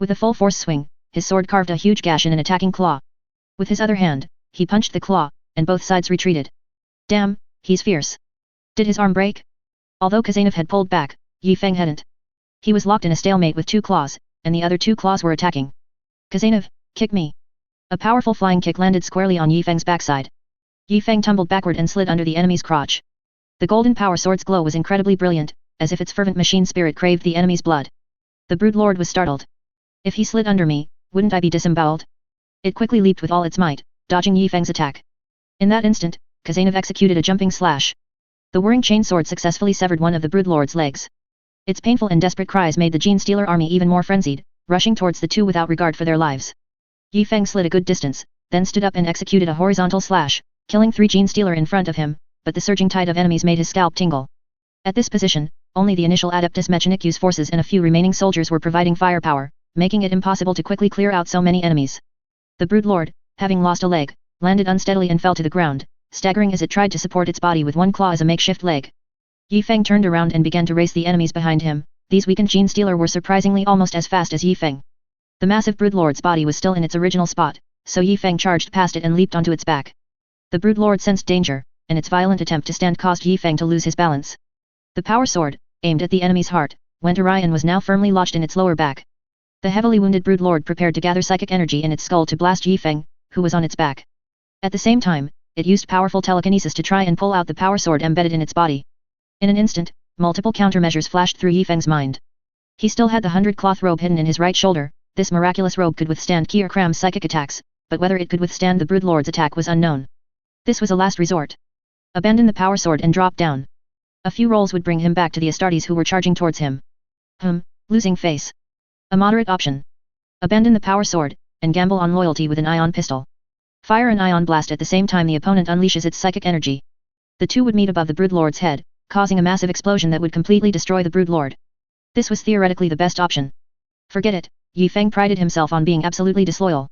With a full force swing, his sword carved a huge gash in an attacking claw. With his other hand, he punched the claw, and both sides retreated. Damn, he's fierce. Did his arm break? Although Kazanov had pulled back, Yi Feng hadn't. He was locked in a stalemate with 2 claws, and the other 2 claws were attacking. Kazanov, kick me. A powerful flying kick landed squarely on Yi Feng's backside. Yi Feng tumbled backward and slid under the enemy's crotch. The golden power sword's glow was incredibly brilliant, as if its fervent machine spirit craved the enemy's blood. The brood lord was startled. If he slid under me, wouldn't I be disemboweled? It quickly leaped with all its might, dodging Yi Feng's attack. In that instant, Kazanov executed a jumping slash. The whirring chainsword successfully severed one of the brood lord's legs. Its painful and desperate cries made the Gene Stealer army even more frenzied, rushing towards the 2 without regard for their lives. Yi Feng slid a good distance, then stood up and executed a horizontal slash, killing 3 Gene Stealer in front of him, but the surging tide of enemies made his scalp tingle. At this position, only the initial Adeptus Mechanicus forces and a few remaining soldiers were providing firepower, making it impossible to quickly clear out so many enemies. The broodlord, having lost a leg, landed unsteadily and fell to the ground, staggering as it tried to support its body with one claw as a makeshift leg. Yi Feng turned around and began to race the enemies behind him. These weakened Gene Stealer were surprisingly almost as fast as Yi Feng. The massive broodlord's body was still in its original spot, so Yi Feng charged past it and leaped onto its back. The broodlord sensed danger, and its violent attempt to stand caused Yi Feng to lose his balance. The power sword, aimed at the enemy's heart, went awry and was now firmly lodged in its lower back. The heavily wounded broodlord prepared to gather psychic energy in its skull to blast Yi Feng, who was on its back. At the same time, it used powerful telekinesis to try and pull out the power sword embedded in its body. In an instant, multiple countermeasures flashed through Yi Feng's mind. He still had the 100-cloth robe hidden in his right shoulder. This miraculous robe could withstand Ki or Kram's psychic attacks, but whether it could withstand the broodlord's attack was unknown. This was a last resort. Abandon the power sword and drop down. A few rolls would bring him back to the Astartes who were charging towards him. Losing face. A moderate option. Abandon the power sword, and gamble on loyalty with an ion pistol. Fire an ion blast at the same time the opponent unleashes its psychic energy. The two would meet above the broodlord's head, causing a massive explosion that would completely destroy the broodlord. This was theoretically the best option. Forget it, Yi Feng prided himself on being absolutely disloyal.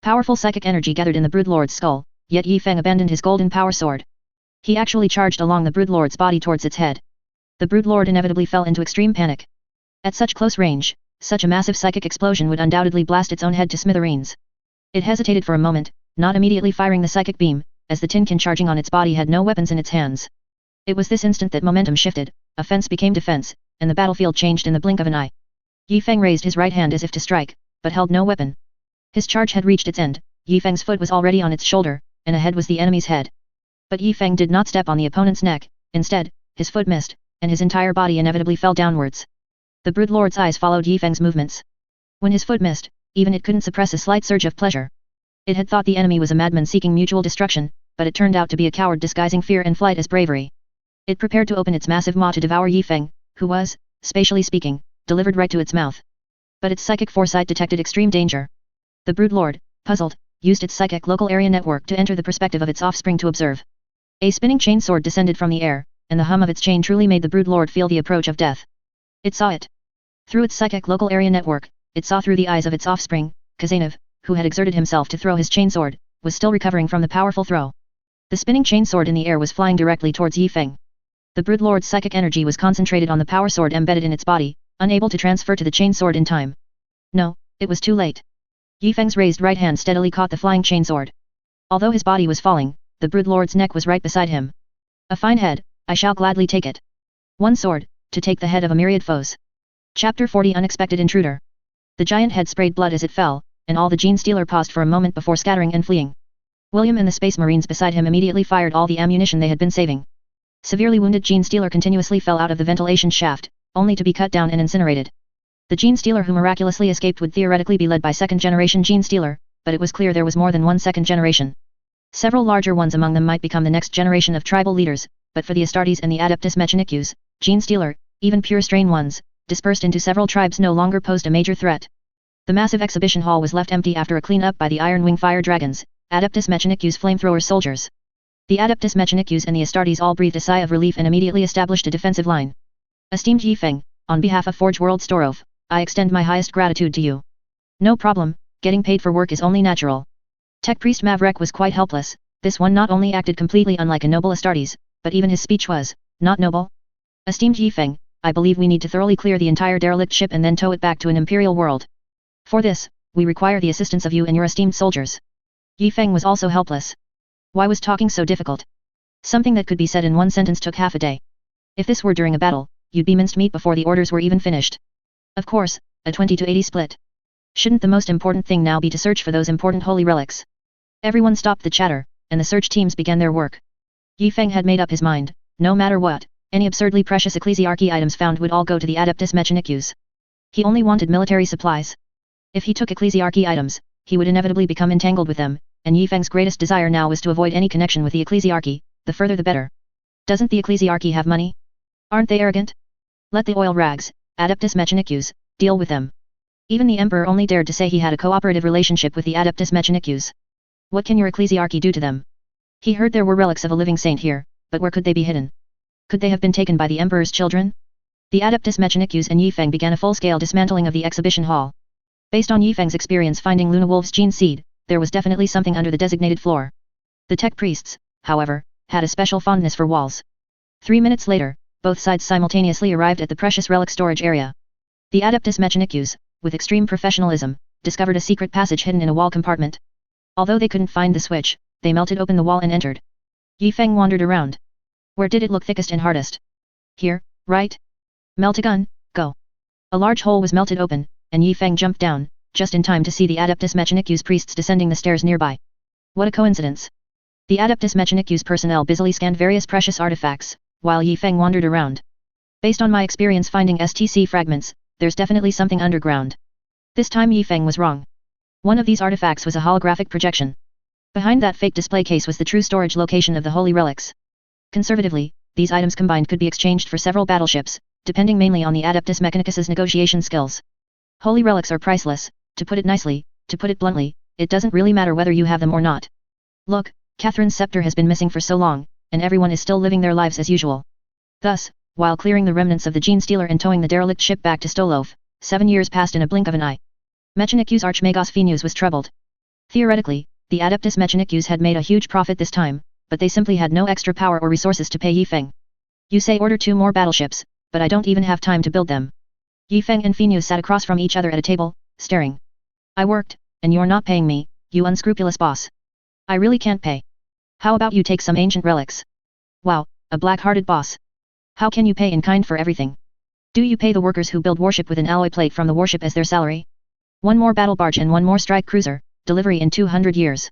Powerful psychic energy gathered in the broodlord's skull, yet Yi Feng abandoned his golden power sword. He actually charged along the broodlord's body towards its head. The broodlord inevitably fell into extreme panic. At such close range, such a massive psychic explosion would undoubtedly blast its own head to smithereens. It hesitated for a moment, not immediately firing the psychic beam, as the tinkin charging on its body had no weapons in its hands. It was this instant that momentum shifted, offense became defense, and the battlefield changed in the blink of an eye. Yi Feng raised his right hand as if to strike, but held no weapon. His charge had reached its end, Yi Feng's foot was already on its shoulder, and ahead was the enemy's head. But Yi Feng did not step on the opponent's neck, instead, his foot missed, and his entire body inevitably fell downwards. The broodlord's eyes followed Yi Feng's movements. When his foot missed, even it couldn't suppress a slight surge of pleasure. It had thought the enemy was a madman seeking mutual destruction, but it turned out to be a coward disguising fear and flight as bravery. It prepared to open its massive maw to devour Yi Feng, who was, spatially speaking, delivered right to its mouth. But its psychic foresight detected extreme danger. The broodlord, puzzled, used its psychic local area network to enter the perspective of its offspring to observe. A spinning chainsword descended from the air, and the hum of its chain truly made the broodlord feel the approach of death. It saw it. Through its psychic local area network, it saw through the eyes of its offspring, Kazanov, who had exerted himself to throw his chainsword, was still recovering from the powerful throw. The spinning chainsword in the air was flying directly towards Yi Feng. The broodlord's psychic energy was concentrated on the power sword embedded in its body, unable to transfer to the chainsword in time. No, it was too late. Yi Feng's raised right hand steadily caught the flying chainsword. Although his body was falling, the broodlord's neck was right beside him. A fine head, I shall gladly take it. One sword, to take the head of a myriad foes. Chapter 40 Unexpected Intruder. The giant head sprayed blood as it fell, and all the Gene Stealer paused for a moment before scattering and fleeing. William and the Space Marines beside him immediately fired all the ammunition they had been saving. Severely wounded Gene Stealer continuously fell out of the ventilation shaft, only to be cut down and incinerated. The Gene Stealer who miraculously escaped would theoretically be led by second-generation Gene Stealer, but it was clear there was more than one second generation. Several larger ones among them might become the next generation of tribal leaders, but for the Astartes and the Adeptus Mechanicus, Gene Stealer, even pure strain ones, dispersed into several tribes no longer posed a major threat. The massive exhibition hall was left empty after a clean-up by the Iron Wing Fire Dragons, Adeptus Mechanicus flamethrower soldiers. The Adeptus Mechanicus and the Astartes all breathed a sigh of relief and immediately established a defensive line. Esteemed Yi Feng, on behalf of Forge World Storov, I extend my highest gratitude to you. No problem, getting paid for work is only natural. Tech Priest Maverick was quite helpless. This one not only acted completely unlike a noble Astartes, but even his speech was, not noble. Esteemed Yi Feng, I believe we need to thoroughly clear the entire derelict ship and then tow it back to an imperial world. For this, we require the assistance of you and your esteemed soldiers. Yi Feng was also helpless. Why was talking so difficult? Something that could be said in one sentence took half a day. If this were during a battle, you'd be minced meat before the orders were even finished. Of course, a 20-80 split. Shouldn't the most important thing now be to search for those important holy relics? Everyone stopped the chatter, and the search teams began their work. Yi Feng had made up his mind, no matter what, any absurdly precious ecclesiarchy items found would all go to the Adeptus Mechanicus. He only wanted military supplies. If he took ecclesiarchy items, he would inevitably become entangled with them, and Yi Feng's greatest desire now was to avoid any connection with the ecclesiarchy, the further the better. Doesn't the ecclesiarchy have money? Aren't they arrogant? Let the oil rags, Adeptus Mechanicus, deal with them. Even the Emperor only dared to say he had a cooperative relationship with the Adeptus Mechanicus. What can your ecclesiarchy do to them? He heard there were relics of a living saint here, but where could they be hidden? Could they have been taken by the Emperor's children? The Adeptus Mechanicus and Yi Feng began a full-scale dismantling of the exhibition hall. Based on Yifeng's experience finding Luna Wolf's gene seed, there was definitely something under the designated floor. The tech priests, however, had a special fondness for walls. 3 minutes later, both sides simultaneously arrived at the precious relic storage area. The Adeptus Mechanicus, with extreme professionalism, discovered a secret passage hidden in a wall compartment. Although they couldn't find the switch, they melted open the wall and entered. Yifeng wandered around. Where did it look thickest and hardest? Here, right? Melt a gun, go. A large hole was melted open, and Yifeng jumped down, just in time to see the Adeptus Mechanicus priests descending the stairs nearby. What a coincidence. The Adeptus Mechanicus personnel busily scanned various precious artifacts, while Yifeng wandered around. Based on my experience finding STC fragments, there's definitely something underground. This time Yifeng was wrong. One of these artifacts was a holographic projection. Behind that fake display case was the true storage location of the holy relics. Conservatively, these items combined could be exchanged for several battleships, depending mainly on the Adeptus Mechanicus's negotiation skills. Holy relics are priceless, to put it nicely, to put it bluntly, it doesn't really matter whether you have them or not. Look, Catherine's scepter has been missing for so long, and everyone is still living their lives as usual. Thus, while clearing the remnants of the gene stealer and towing the derelict ship back to Stolof, 7 years passed in a blink of an eye. Mechanicus Archmagos Phineus was troubled. Theoretically, the Adeptus Mechanicus had made a huge profit this time, but they simply had no extra power or resources to pay Yifeng. You say order 2 more battleships, but I don't even have time to build them. Yifeng and Phineus sat across from each other at a table, staring. I worked, and you're not paying me, you unscrupulous boss. I really can't pay. How about you take some ancient relics? Wow, a black-hearted boss. How can you pay in kind for everything? Do you pay the workers who build warship with an alloy plate from the warship as their salary? 1 more battle barge and 1 more strike cruiser, delivery in 200 years.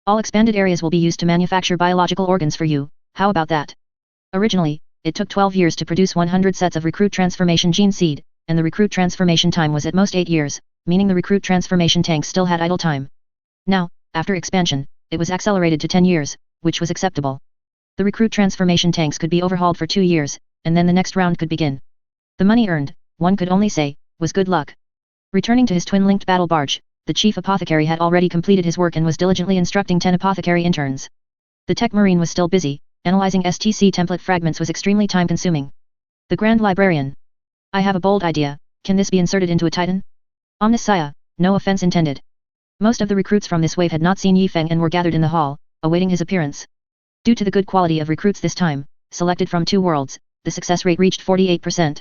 All expanded areas will be used to manufacture biological organs for you, how about that? Originally, it took 12 years to produce 100 sets of recruit transformation gene seed, and the recruit transformation time was at most 8 years, meaning the recruit transformation tanks still had idle time. Now, after expansion, it was accelerated to 10 years, which was acceptable. The recruit transformation tanks could be overhauled for 2 years, and then the next round could begin. The money earned, one could only say, was good luck. Returning to his twin-linked battle barge, the chief apothecary had already completed his work and was diligently instructing 10 apothecary interns. The tech marine was still busy, analyzing STC template fragments was extremely time-consuming. The Grand Librarian. I have a bold idea, can this be inserted into a Titan? Omniscia, no offense intended. Most of the recruits from this wave had not seen Yifeng and were gathered in the hall, awaiting his appearance. Due to the good quality of recruits this time, selected from 2 worlds, the success rate reached 48%.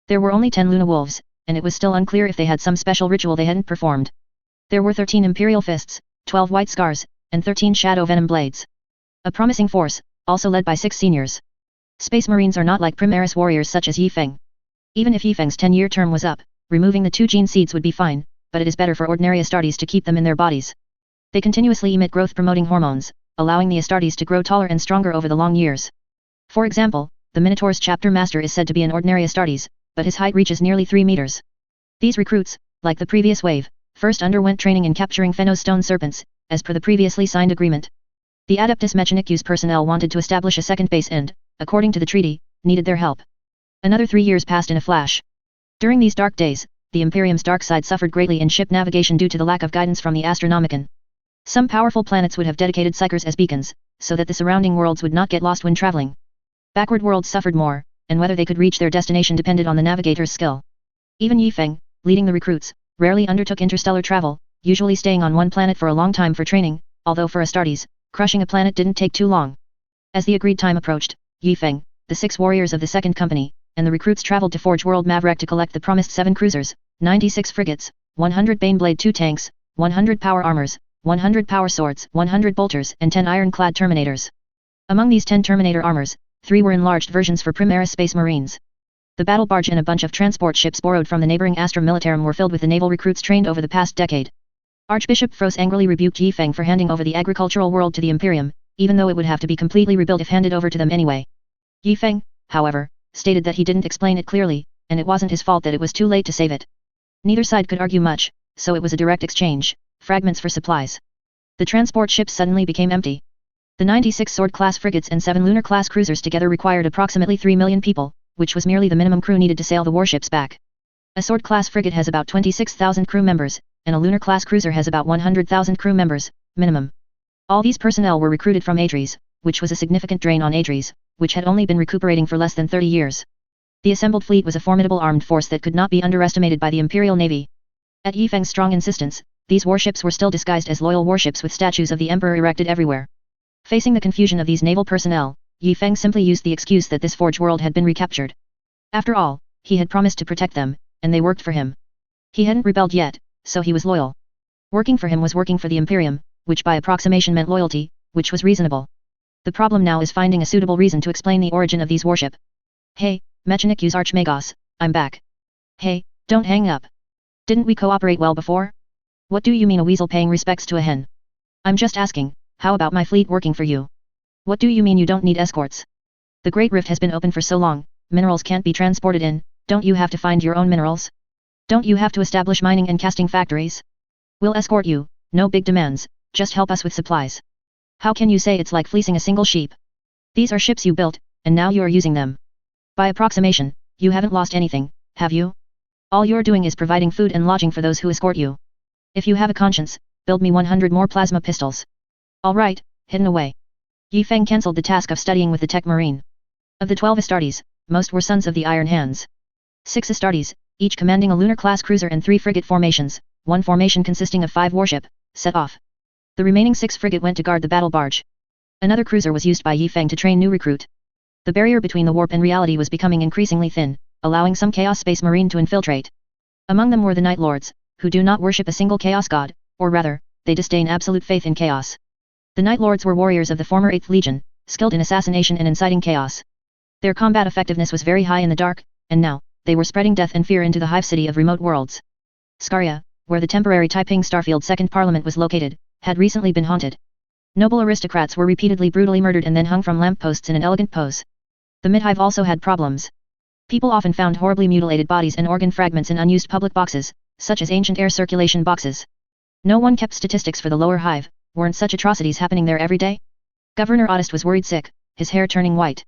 There were only 10 Luna Wolves, and it was still unclear if they had some special ritual they hadn't performed. There were 13 Imperial Fists, 12 White Scars, and 13 Shadow Venom Blades. A promising force, also led by 6 seniors. Space Marines are not like Primaris warriors such as Yifeng. Even if Yifeng's 10-year term was up, removing the 2 gene seeds would be fine, but it is better for ordinary Astartes to keep them in their bodies. They continuously emit growth-promoting hormones, allowing the Astartes to grow taller and stronger over the long years. For example, the Minotaur's chapter master is said to be an ordinary Astartes, but his height reaches nearly 3 meters. These recruits, like the previous wave, first underwent training in capturing Fenno's stone serpents, as per the previously signed agreement. The Adeptus Mechanicus personnel wanted to establish a second base and, according to the treaty, needed their help. Another 3 years passed in a flash. During these dark days, the Imperium's dark side suffered greatly in ship navigation due to the lack of guidance from the Astronomicon. Some powerful planets would have dedicated psychers as beacons, so that the surrounding worlds would not get lost when traveling. Backward worlds suffered more, and whether they could reach their destination depended on the navigator's skill. Even Yifeng, leading the recruits, rarely undertook interstellar travel, usually staying on one planet for a long time for training, although for Astartes, crushing a planet didn't take too long. As the agreed time approached, Yifeng, the 6 warriors of the second company, and the recruits traveled to Forge World Maverick to collect the promised 7 cruisers, 96 frigates, 100 Baneblade 2 tanks, 100 power armors, 100 power swords, 100 bolters, and 10 ironclad Terminators. Among these 10 Terminator armors, 3 were enlarged versions for Primaris Space Marines. The battle barge and a bunch of transport ships borrowed from the neighboring Astra Militarum were filled with the naval recruits trained over the past decade. Archbishop Fros angrily rebuked Yifeng for handing over the agricultural world to the Imperium, even though it would have to be completely rebuilt if handed over to them anyway. Yifeng, however, stated that he didn't explain it clearly, and it wasn't his fault that it was too late to save it. Neither side could argue much, so it was a direct exchange, fragments for supplies. The transport ships suddenly became empty. The 96 Sword-class frigates and 7 Lunar-class cruisers together required approximately 3 million people, which was merely the minimum crew needed to sail the warships back. A Sword-class frigate has about 26,000 crew members, and a Lunar-class cruiser has about 100,000 crew members, minimum. All these personnel were recruited from Adres, which was a significant drain on Adres, which had only been recuperating for less than 30 years. The assembled fleet was a formidable armed force that could not be underestimated by the Imperial Navy. At Yi Feng's strong insistence, these warships were still disguised as loyal warships with statues of the emperor erected everywhere. Facing the confusion of these naval personnel, Yi Feng simply used the excuse that this forge world had been recaptured. After all, he had promised to protect them, and they worked for him. He hadn't rebelled yet, so he was loyal. Working for him was working for the Imperium, which by approximation meant loyalty, which was reasonable. The problem now is finding a suitable reason to explain the origin of these warship. Hey, Mechanikus Archmagos, I'm back. Hey, don't hang up. Didn't we cooperate well before? What do you mean a weasel paying respects to a hen? I'm just asking, how about my fleet working for you? What do you mean you don't need escorts? The Great Rift has been open for so long, minerals can't be transported in, don't you have to find your own minerals? Don't you have to establish mining and casting factories? We'll escort you, no big demands, just help us with supplies. How can you say it's like fleecing a single sheep? These are ships you built, and now you are using them. By approximation, you haven't lost anything, have you? All you're doing is providing food and lodging for those who escort you. If you have a conscience, build me 100 more plasma pistols. Alright, hidden away. Yi Feng cancelled the task of studying with the Tech Marine. Of the 12 Astartes, most were sons of the Iron Hands. 6 Astartes, each commanding a lunar-class cruiser and 3 frigate formations, one formation consisting of 5 warship, set off. The remaining 6 frigate went to guard the battle barge. Another cruiser was used by Yi Feng to train new recruit. The barrier between the warp and reality was becoming increasingly thin, allowing some Chaos Space Marine to infiltrate. Among them were the Night Lords, who do not worship a single Chaos God, or rather, they disdain absolute faith in chaos. The Night Lords were warriors of the former 8th Legion, skilled in assassination and inciting chaos. Their combat effectiveness was very high in the dark, and now, they were spreading death and fear into the hive city of remote worlds. Scaria, where the temporary Taiping Starfield Second Parliament was located, had recently been haunted. Noble aristocrats were repeatedly brutally murdered and then hung from lampposts in an elegant pose. The Midhive also had problems. People often found horribly mutilated bodies and organ fragments in unused public boxes, such as ancient air circulation boxes. No one kept statistics for the lower hive, weren't such atrocities happening there every day? Governor Ottist was worried sick, his hair turning white.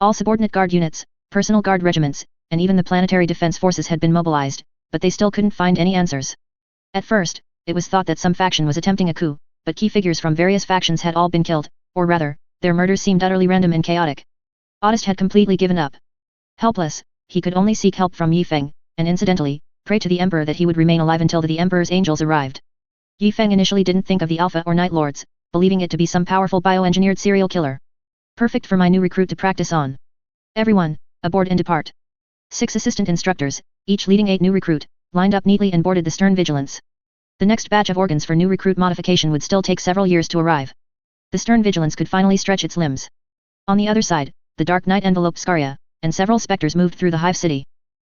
All subordinate guard units, personal guard regiments, and even the planetary defense forces had been mobilized, but they still couldn't find any answers. At first, it was thought that some faction was attempting a coup, but key figures from various factions had all been killed, or rather, their murders seemed utterly random and chaotic. Ottist had completely given up. Helpless, he could only seek help from Yi Feng, and incidentally, pray to the Emperor that he would remain alive until the Emperor's angels arrived. Yi Feng initially didn't think of the Alpha or Night Lords, believing it to be some powerful bioengineered serial killer. Perfect for my new recruit to practice on. Everyone, aboard and depart. 6 assistant instructors, each leading 8 new recruit, lined up neatly and boarded the stern vigilance. The next batch of organs for new recruit modification would still take several years to arrive. The stern vigilance could finally stretch its limbs. On the other side, the dark night enveloped Scaria, and several specters moved through the hive city.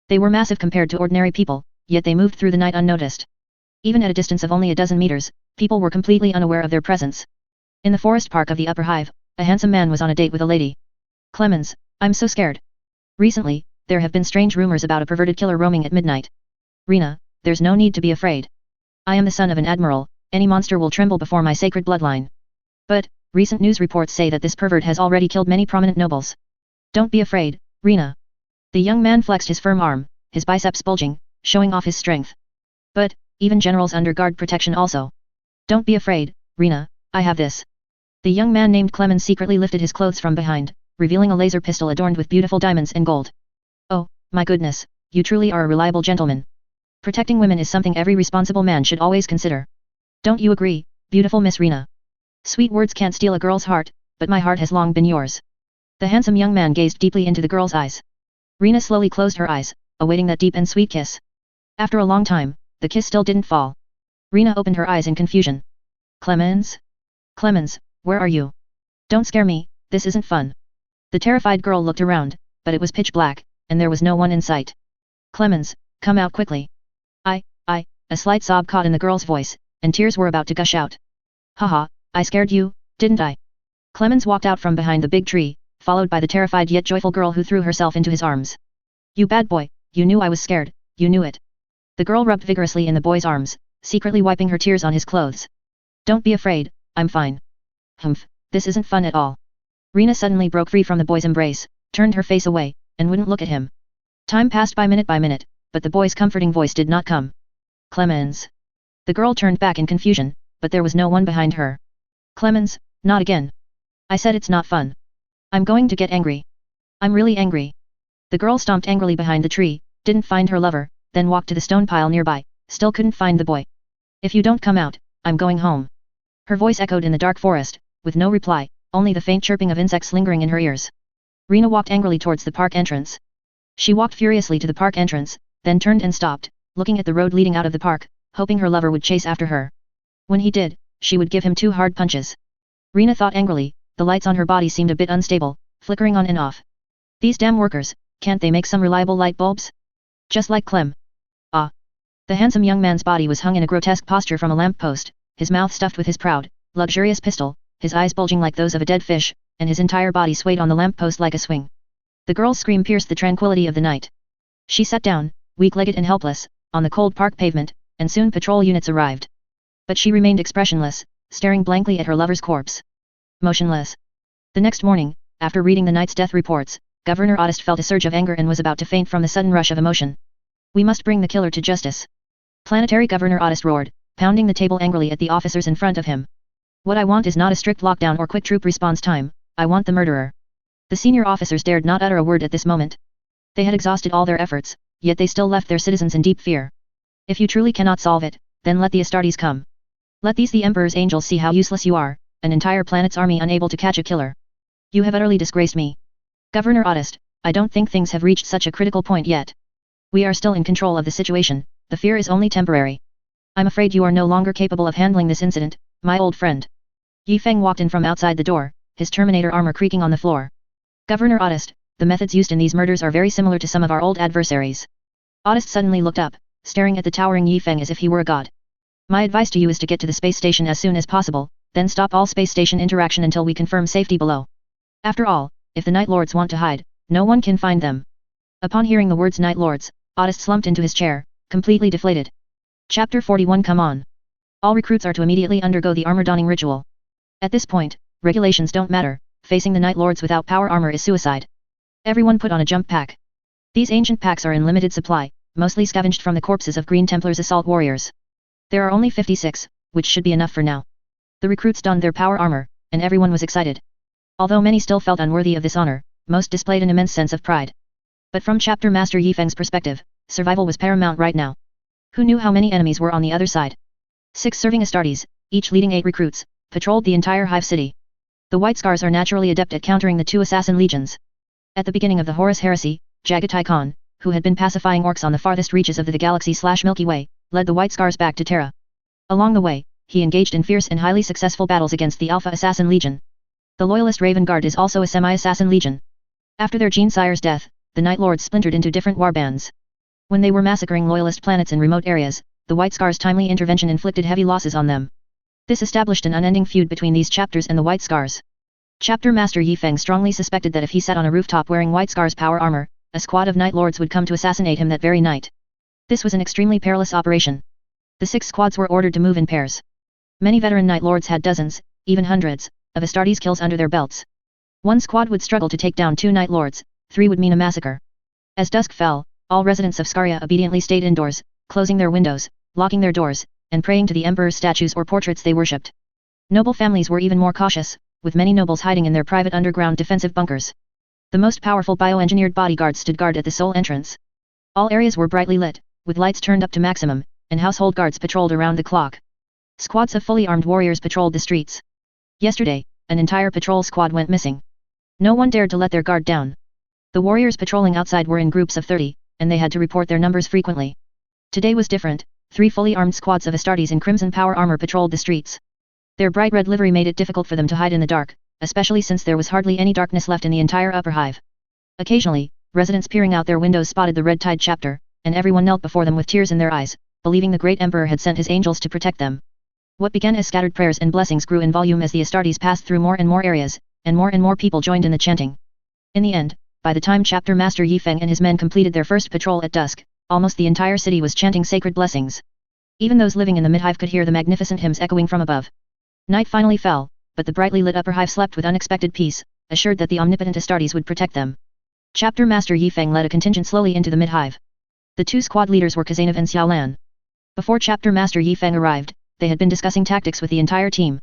They were massive compared to ordinary people, yet they moved through the night unnoticed. Even at a distance of only a dozen meters, people were completely unaware of their presence. In the forest park of the upper hive, a handsome man was on a date with a lady. Clemens, I'm so scared. Recently, there have been strange rumors about a perverted killer roaming at midnight. Rena, there's no need to be afraid. I am the son of an admiral, any monster will tremble before my sacred bloodline. But, recent news reports say that this pervert has already killed many prominent nobles. Don't be afraid, Rena. The young man flexed his firm arm, his biceps bulging, showing off his strength. But, even generals under guard protection also. Don't be afraid, Rena, I have this. The young man named Clemens secretly lifted his clothes from behind, revealing a laser pistol adorned with beautiful diamonds and gold. Oh, my goodness, you truly are a reliable gentleman. Protecting women is something every responsible man should always consider. Don't you agree, beautiful Miss Rena? Sweet words can't steal a girl's heart, but my heart has long been yours. The handsome young man gazed deeply into the girl's eyes. Rena slowly closed her eyes, awaiting that deep and sweet kiss. After a long time, the kiss still didn't fall. Rena opened her eyes in confusion. Clemens? Clemens, where are you? Don't scare me, this isn't fun. The terrified girl looked around, but it was pitch black, and there was no one in sight. Clemens, come out quickly. A slight sob caught in the girl's voice, and tears were about to gush out. Haha, I scared you, didn't I? Clemens walked out from behind the big tree, followed by the terrified yet joyful girl who threw herself into his arms. You bad boy, you knew I was scared, you knew it. The girl rubbed vigorously in the boy's arms, secretly wiping her tears on his clothes. Don't be afraid, I'm fine. Humph, this isn't fun at all. Rena suddenly broke free from the boy's embrace, turned her face away, and wouldn't look at him. Time passed by minute, but the boy's comforting voice did not come. Clemens. The girl turned back in confusion, but there was no one behind her. Clemens, not again. I said it's not fun. I'm going to get angry. I'm really angry. The girl stomped angrily behind the tree, didn't find her lover, then walked to the stone pile nearby, still couldn't find the boy. If you don't come out, I'm going home. Her voice echoed in the dark forest, with no reply, only the faint chirping of insects lingering in her ears. Rena walked angrily towards the park entrance. She walked furiously to the park entrance, then turned and stopped, looking at the road leading out of the park, hoping her lover would chase after her. When he did, she would give him 2 hard punches. Rena thought angrily, the lights on her body seemed a bit unstable, flickering on and off. These damn workers, can't they make some reliable light bulbs? Just like Clem. Ah. The handsome young man's body was hung in a grotesque posture from a lamp post, his mouth stuffed with his proud, luxurious pistol, his eyes bulging like those of a dead fish, and his entire body swayed on the lamp post like a swing. The girl's scream pierced the tranquility of the night. She sat down, weak-legged and helpless, on the cold park pavement, and soon patrol units arrived. But she remained expressionless, staring blankly at her lover's corpse. Motionless. The next morning, after reading the night's death reports, Governor Ottist felt a surge of anger and was about to faint from the sudden rush of emotion. We must bring the killer to justice. Planetary Governor Ottist roared, pounding the table angrily at the officers in front of him. What I want is not a strict lockdown or quick troop response time, I want the murderer. The senior officers dared not utter a word at this moment. They had exhausted all their efforts, yet they still left their citizens in deep fear. If you truly cannot solve it, then let the Astartes come. Let these the Emperor's angels see how useless you are, an entire planet's army unable to catch a killer. You have utterly disgraced me. Governor Ottist, I don't think things have reached such a critical point yet. We are still in control of the situation, the fear is only temporary. I'm afraid you are no longer capable of handling this incident, my old friend. Yi Feng walked in from outside the door, his Terminator armor creaking on the floor. Governor Ottist, the methods used in these murders are very similar to some of our old adversaries. Ottist suddenly looked up, staring at the towering Yi Feng as if he were a god. My advice to you is to get to the space station as soon as possible, then stop all space station interaction until we confirm safety below. After all, if the Night Lords want to hide, no one can find them. Upon hearing the words Night Lords, Ottist slumped into his chair, completely deflated. Chapter 41 Come on. All recruits are to immediately undergo the armor-donning ritual. At this point, regulations don't matter, facing the Night Lords without power armor is suicide. Everyone put on a jump pack. These ancient packs are in limited supply, mostly scavenged from the corpses of Green Templars assault warriors. There are only 56, which should be enough for now. The recruits donned their power armor, and everyone was excited. Although many still felt unworthy of this honor, most displayed an immense sense of pride. But from Chapter Master Yi Feng's perspective, survival was paramount right now. Who knew how many enemies were on the other side? 6 serving Astartes, each leading 8 recruits, patrolled the entire Hive City. The White Scars are naturally adept at countering the 2 assassin legions. At the beginning of the Horus Heresy, Jagatai Khan, who had been pacifying orcs on the farthest reaches of the galaxy/Milky Way, led the White Scars back to Terra. Along the way, he engaged in fierce and highly successful battles against the Alpha Assassin Legion. The Loyalist Raven Guard is also a semi-assassin legion. After their Gene Sire's death, the Night Lords splintered into different warbands. When they were massacring Loyalist planets in remote areas, the White Scars' timely intervention inflicted heavy losses on them. This established an unending feud between these chapters and the White Scars. Chapter Master Yi Feng strongly suspected that if he sat on a rooftop wearing White Scars' power armor, a squad of Night Lords would come to assassinate him that very night. This was an extremely perilous operation. The 6 squads were ordered to move in pairs. Many veteran Night Lords had dozens, even hundreds, of Astartes kills under their belts. One squad would struggle to take down 2 Night Lords, 3 would mean a massacre. As dusk fell, all residents of Scaria obediently stayed indoors, closing their windows, locking their doors, and praying to the Emperor's statues or portraits they worshipped. Noble families were even more cautious, with many nobles hiding in their private underground defensive bunkers. The most powerful bioengineered bodyguards stood guard at the sole entrance. All areas were brightly lit, with lights turned up to maximum, and household guards patrolled around the clock. Squads of fully armed warriors patrolled the streets. Yesterday, an entire patrol squad went missing. No one dared to let their guard down. The warriors patrolling outside were in groups of 30, and they had to report their numbers frequently. Today was different, 3 fully armed squads of Astartes in crimson power armor patrolled the streets. Their bright red livery made it difficult for them to hide in the dark, especially since there was hardly any darkness left in the entire upper hive. Occasionally, residents peering out their windows spotted the Red Tide chapter, and everyone knelt before them with tears in their eyes, believing the great Emperor had sent his angels to protect them. What began as scattered prayers and blessings grew in volume as the Astartes passed through more and more areas, and more people joined in the chanting. In the end, by the time Chapter Master Yi Feng and his men completed their first patrol at dusk, almost the entire city was chanting sacred blessings. Even those living in the mid-hive could hear the magnificent hymns echoing from above. Night finally fell, but the brightly lit upper hive slept with unexpected peace, assured that the omnipotent Astartes would protect them. Chapter Master Yi Feng led a contingent slowly into the mid-hive. The 2 squad leaders were Kazanev and Xiaolan. Before Chapter Master Yi Feng arrived, they had been discussing tactics with the entire team.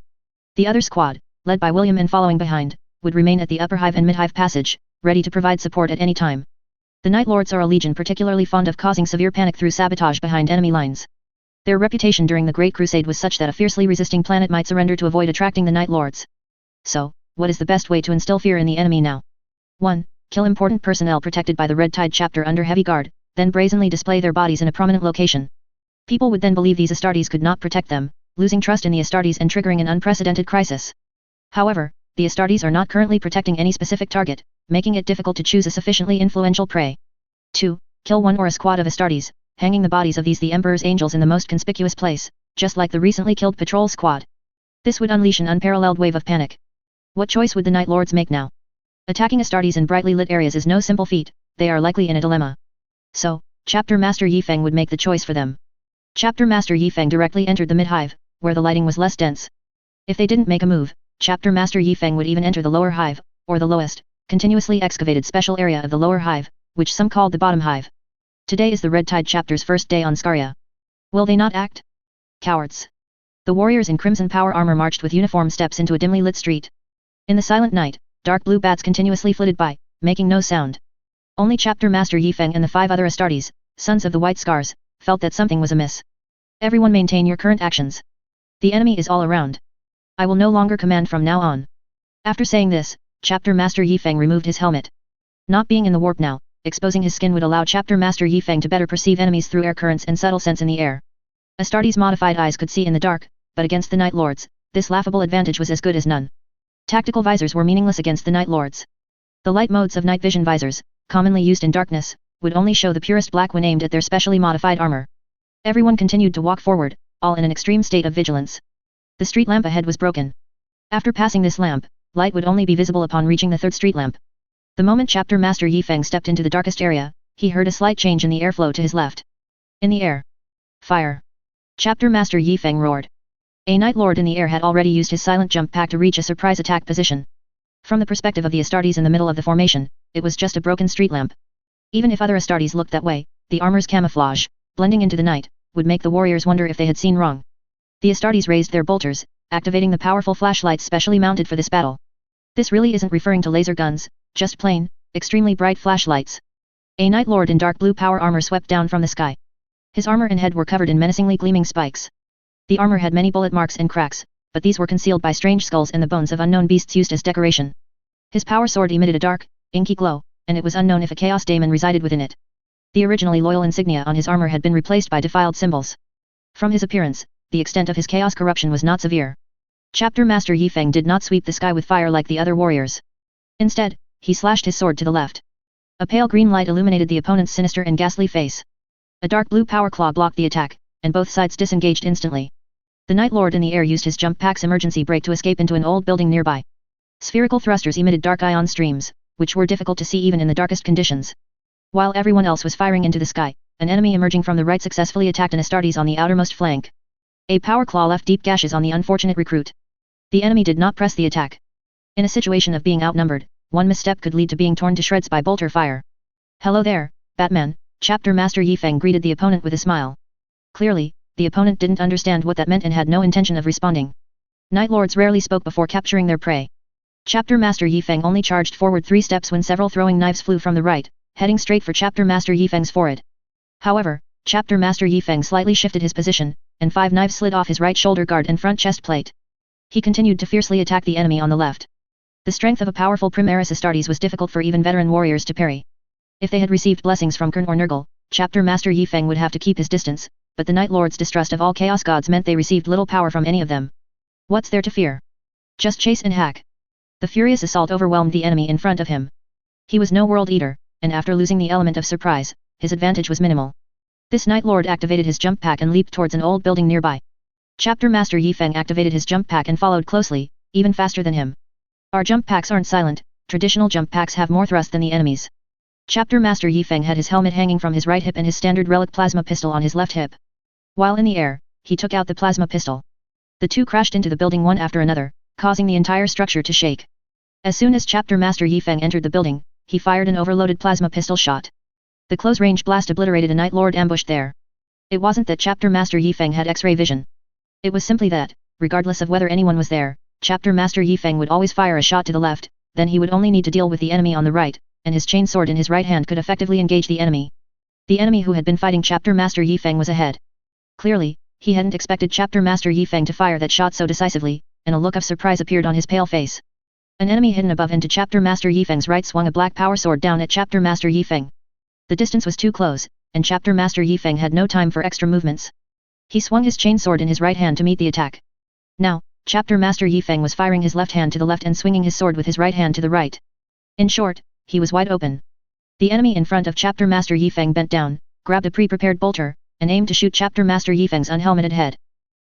The other squad, led by William and following behind, would remain at the upper hive and mid-hive passage, ready to provide support at any time. The Night Lords are a legion particularly fond of causing severe panic through sabotage behind enemy lines. Their reputation during the Great Crusade was such that a fiercely resisting planet might surrender to avoid attracting the Night Lords. So, what is the best way to instill fear in the enemy now? 1. Kill important personnel protected by the Red Tide chapter under heavy guard, then brazenly display their bodies in a prominent location. People would then believe these Astartes could not protect them, losing trust in the Astartes and triggering an unprecedented crisis. However, the Astartes are not currently protecting any specific target, making it difficult to choose a sufficiently influential prey. 2. Kill one or a squad of Astartes, hanging the bodies of these the Emperor's angels in the most conspicuous place, just like the recently killed patrol squad. This would unleash an unparalleled wave of panic. What choice would the Night Lords make now? Attacking Astartes in brightly lit areas is no simple feat, they are likely in a dilemma. So, Chapter Master Yifeng would make the choice for them. Chapter Master Yifeng directly entered the mid-hive, where the lighting was less dense. If they didn't make a move, Chapter Master Yifeng would even enter the lower hive, or the lowest, continuously excavated special area of the lower hive, which some called the bottom hive. Today is the Red Tide chapter's first day on Scaria. Will they not act? Cowards. The warriors in crimson power armor marched with uniform steps into a dimly lit street. In the silent night, dark blue bats continuously flitted by, making no sound. Only Chapter Master Yifeng and the 5 other Astartes, sons of the White Scars, felt that something was amiss. Everyone maintain your current actions. The enemy is all around. I will no longer command from now on. After saying this, Chapter Master Yifeng removed his helmet. Not being in the warp now, exposing his skin would allow Chapter Master Yifeng to better perceive enemies through air currents and subtle scents in the air. Astartes' modified eyes could see in the dark, but against the Night Lords, this laughable advantage was as good as none. Tactical visors were meaningless against the Night Lords. The light modes of night vision visors, commonly used in darkness, would only show the purest black when aimed at their specially modified armor. Everyone continued to walk forward, all in an extreme state of vigilance. The street lamp ahead was broken. After passing this lamp, light would only be visible upon reaching the third street lamp. The moment Chapter Master Yifeng stepped into the darkest area, he heard a slight change in the airflow to his left. In the air. Fire! Chapter Master Yifeng roared. A Night Lord in the air had already used his silent jump pack to reach a surprise attack position. From the perspective of the Astartes in the middle of the formation, it was just a broken street lamp. Even if other Astartes looked that way, the armor's camouflage, blending into the night, would make the warriors wonder if they had seen wrong. The Astartes raised their bolters, activating the powerful flashlights specially mounted for this battle. This really isn't referring to laser guns, just plain, extremely bright flashlights. A Night Lord in dark blue power armor swept down from the sky. His armor and head were covered in menacingly gleaming spikes. The armor had many bullet marks and cracks, but these were concealed by strange skulls and the bones of unknown beasts used as decoration. His power sword emitted a dark, inky glow, and it was unknown if a Chaos Daemon resided within it. The originally loyal insignia on his armor had been replaced by defiled symbols. From his appearance, the extent of his chaos corruption was not severe. Chapter Master Yifeng did not sweep the sky with fire like the other warriors. Instead, he slashed his sword to the left. A pale green light illuminated the opponent's sinister and ghastly face. A dark blue power claw blocked the attack, and both sides disengaged instantly. The Night Lord in the air used his jump pack's emergency brake to escape into an old building nearby. Spherical thrusters emitted dark ion streams, which were difficult to see even in the darkest conditions. While everyone else was firing into the sky, an enemy emerging from the right successfully attacked an Astartes on the outermost flank. A power claw left deep gashes on the unfortunate recruit. The enemy did not press the attack. In a situation of being outnumbered, one misstep could lead to being torn to shreds by bolter fire. Hello there, Batman, Chapter Master Yifeng greeted the opponent with a smile. Clearly, the opponent didn't understand what that meant and had no intention of responding. Night Lords rarely spoke before capturing their prey. Chapter Master Yifeng only charged forward 3 steps when several throwing knives flew from the right, heading straight for Chapter Master Yifeng's forehead. However, Chapter Master Yifeng slightly shifted his position, and 5 knives slid off his right shoulder guard and front chest plate. He continued to fiercely attack the enemy on the left. The strength of a powerful Primaris Astartes was difficult for even veteran warriors to parry. If they had received blessings from Kern or Nurgle, Chapter Master Yifeng would have to keep his distance, but the Night Lord's distrust of all Chaos Gods meant they received little power from any of them. What's there to fear? Just chase and hack. The furious assault overwhelmed the enemy in front of him. He was no world eater, and after losing the element of surprise, his advantage was minimal. This Night Lord activated his jump pack and leaped towards an old building nearby. Chapter Master Yifeng activated his jump pack and followed closely, even faster than him. Our jump packs aren't silent, traditional jump packs have more thrust than the enemy's. Chapter Master Yifeng had his helmet hanging from his right hip and his standard relic plasma pistol on his left hip. While in the air, he took out the plasma pistol. The two crashed into the building one after another, causing the entire structure to shake. As soon as Chapter Master Yifeng entered the building, he fired an overloaded plasma pistol shot. The close-range blast obliterated a Night Lord ambushed there. It wasn't that Chapter Master Yifeng had X-ray vision. It was simply that, regardless of whether anyone was there, Chapter Master Yifeng would always fire a shot to the left, then he would only need to deal with the enemy on the right, and his chain sword in his right hand could effectively engage the enemy. The enemy who had been fighting Chapter Master Yifeng was ahead. Clearly, He hadn't expected Chapter Master Yi Feng to fire that shot so decisively, and a look of surprise appeared on his pale face. An enemy hidden above and to Chapter Master Yi Feng's right swung a black power sword down at Chapter Master Yi Feng. The distance was too close, and Chapter Master Yi Feng had no time for extra movements. He swung his chain sword in his right hand to meet the attack. Now, Chapter Master Yi Feng was firing his left hand to the left and swinging his sword with his right hand to the right. In short, he was wide open. The enemy in front of Chapter Master Yi Feng bent down, grabbed a pre-prepared bolter, and aimed to shoot Chapter Master Yi Feng's unhelmeted head.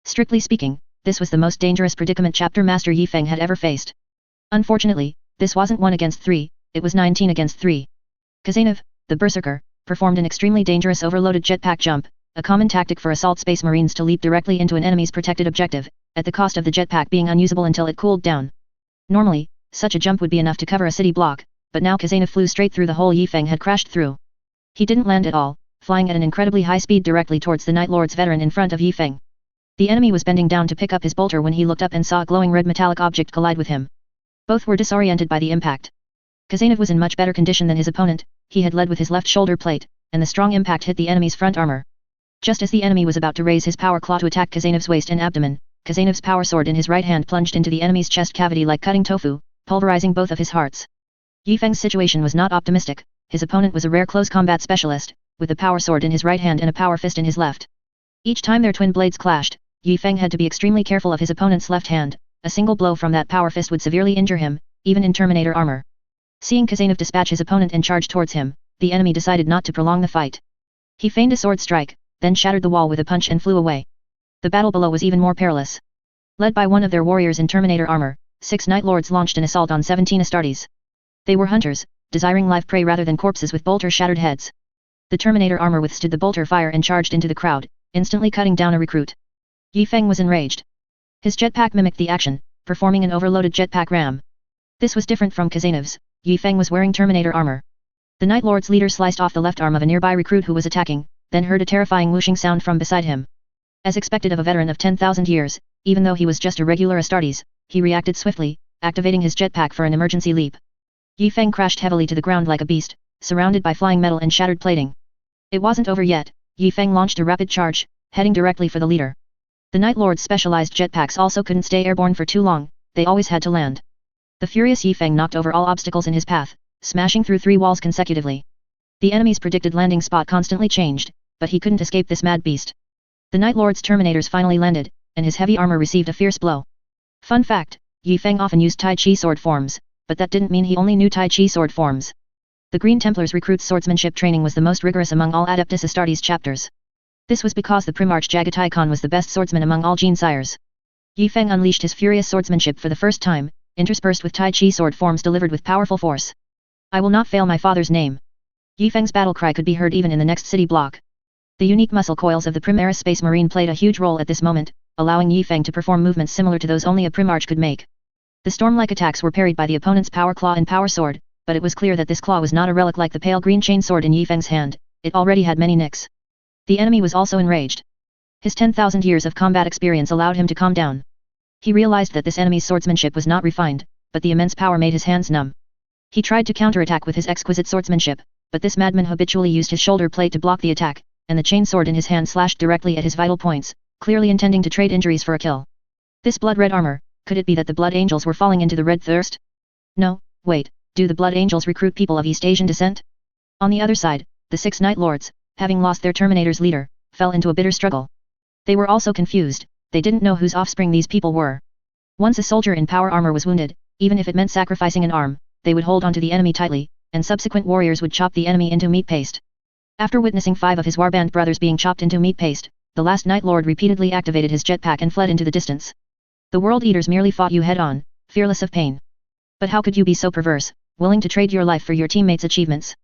Strictly speaking, this was the most dangerous predicament Chapter Master Yi Feng had ever faced. Unfortunately, this wasn't 1 against 3, it was 19 against 3. Kazanov, the Berserker, performed an extremely dangerous overloaded jetpack jump, a common tactic for assault space marines to leap directly into an enemy's protected objective, at the cost of the jetpack being unusable until it cooled down. Normally, such a jump would be enough to cover a city block, but now Kazanov flew straight through the hole Yi Feng had crashed through. He didn't land at all, flying at an incredibly high speed directly towards the Night Lord's veteran in front of Yi Feng. The enemy was bending down to pick up his bolter when he looked up and saw a glowing red metallic object collide with him. Both were disoriented by the impact. Kazanov was in much better condition than his opponent, he had led with his left shoulder plate, and the strong impact hit the enemy's front armor. Just as the enemy was about to raise his power claw to attack Kazanov's waist and abdomen, Kazanov's power sword in his right hand plunged into the enemy's chest cavity like cutting tofu, pulverizing both of his hearts. Yi Feng's situation was not optimistic, his opponent was a rare close combat specialist, with a power sword in his right hand and a power fist in his left. Each time their twin blades clashed, Yi Feng had to be extremely careful of his opponent's left hand, a single blow from that power fist would severely injure him, even in Terminator armor. Seeing Kazanov dispatch his opponent and charge towards him, the enemy decided not to prolong the fight. He feigned a sword strike, then shattered the wall with a punch and flew away. The battle below was even more perilous. Led by one of their warriors in Terminator armor, 6 Night Lords launched an assault on 17 Astartes. They were hunters, desiring live prey rather than corpses with bolter-shattered heads. The Terminator armor withstood the bolter fire and charged into the crowd, instantly cutting down a recruit. Yi Feng was enraged. His jetpack mimicked the action, performing an overloaded jetpack ram. This was different from Kazanov's. Yi Feng was wearing Terminator armor. The Night Lord's leader sliced off the left arm of a nearby recruit who was attacking, then heard a terrifying whooshing sound from beside him. As expected of a veteran of 10,000 years, even though he was just a regular Astartes, he reacted swiftly, activating his jetpack for an emergency leap. Yi Feng crashed heavily to the ground like a beast, surrounded by flying metal and shattered plating. It wasn't over yet, Yi Feng launched a rapid charge, heading directly for the leader. The Night Lord's specialized jetpacks also couldn't stay airborne for too long, they always had to land. The furious Yi Feng knocked over all obstacles in his path, smashing through 3 walls consecutively. The enemy's predicted landing spot constantly changed, but he couldn't escape this mad beast. The Night Lord's Terminators finally landed, and his heavy armor received a fierce blow. Fun fact, Yi Feng often used Tai Chi sword forms, but that didn't mean he only knew Tai Chi sword forms. The Green Templars' recruits' swordsmanship training was the most rigorous among all Adeptus Astartes chapters. This was because the Primarch Jagatai Khan was the best swordsman among all Genesires. Yi Feng unleashed his furious swordsmanship for the first time, interspersed with Tai Chi sword forms delivered with powerful force. I will not fail my father's name. Yi Feng's battle cry could be heard even in the next city block. The unique muscle coils of the Primaris Space Marine played a huge role at this moment, allowing Yi Feng to perform movements similar to those only a Primarch could make. The storm-like attacks were parried by the opponent's power claw and power sword, but it was clear that this claw was not a relic like the pale green chain sword in Yi Feng's hand, it already had many nicks. The enemy was also enraged. His 10,000 years of combat experience allowed him to calm down. He realized that this enemy's swordsmanship was not refined, but the immense power made his hands numb. He tried to counterattack with his exquisite swordsmanship, but this madman habitually used his shoulder plate to block the attack, and the chain sword in his hand slashed directly at his vital points, clearly intending to trade injuries for a kill. This blood-red armor, could it be that the Blood Angels were falling into the red thirst? No, wait, do the Blood Angels recruit people of East Asian descent? On the other side, the 6 Night Lords, having lost their Terminator's leader, fell into a bitter struggle. They were also confused, they didn't know whose offspring these people were. Once a soldier in power armor was wounded, even if it meant sacrificing an arm, they would hold onto the enemy tightly, and subsequent warriors would chop the enemy into meat paste. After witnessing 5 of his warband brothers being chopped into meat paste, the last Night Lord repeatedly activated his jetpack and fled into the distance. The World Eaters merely fought you head-on, fearless of pain. But how could you be so perverse, willing to trade your life for your teammates' achievements?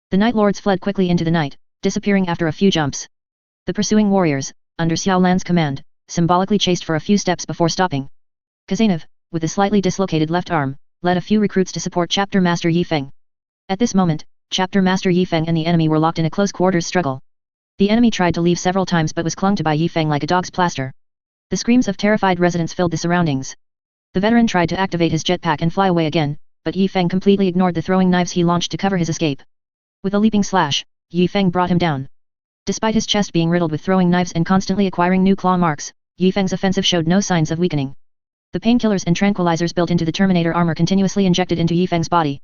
The Night Lords fled quickly into the night, disappearing after a few jumps. The pursuing warriors, under Xiao Lan's command, symbolically chased for a few steps before stopping. Kazanov, with a slightly dislocated left arm, led a few recruits to support Chapter Master Yi Feng. At this moment, Chapter Master Yi Feng and the enemy were locked in a close-quarters struggle. The enemy tried to leave several times but was clung to by Yi Feng like a dog's plaster. The screams of terrified residents filled the surroundings. The veteran tried to activate his jetpack and fly away again, but Yi Feng completely ignored the throwing knives he launched to cover his escape. With a leaping slash, Yi Feng brought him down. Despite his chest being riddled with throwing knives and constantly acquiring new claw marks, Yi Feng's offensive showed no signs of weakening. The painkillers and tranquilizers built into the Terminator armor continuously injected into Yi Feng's body.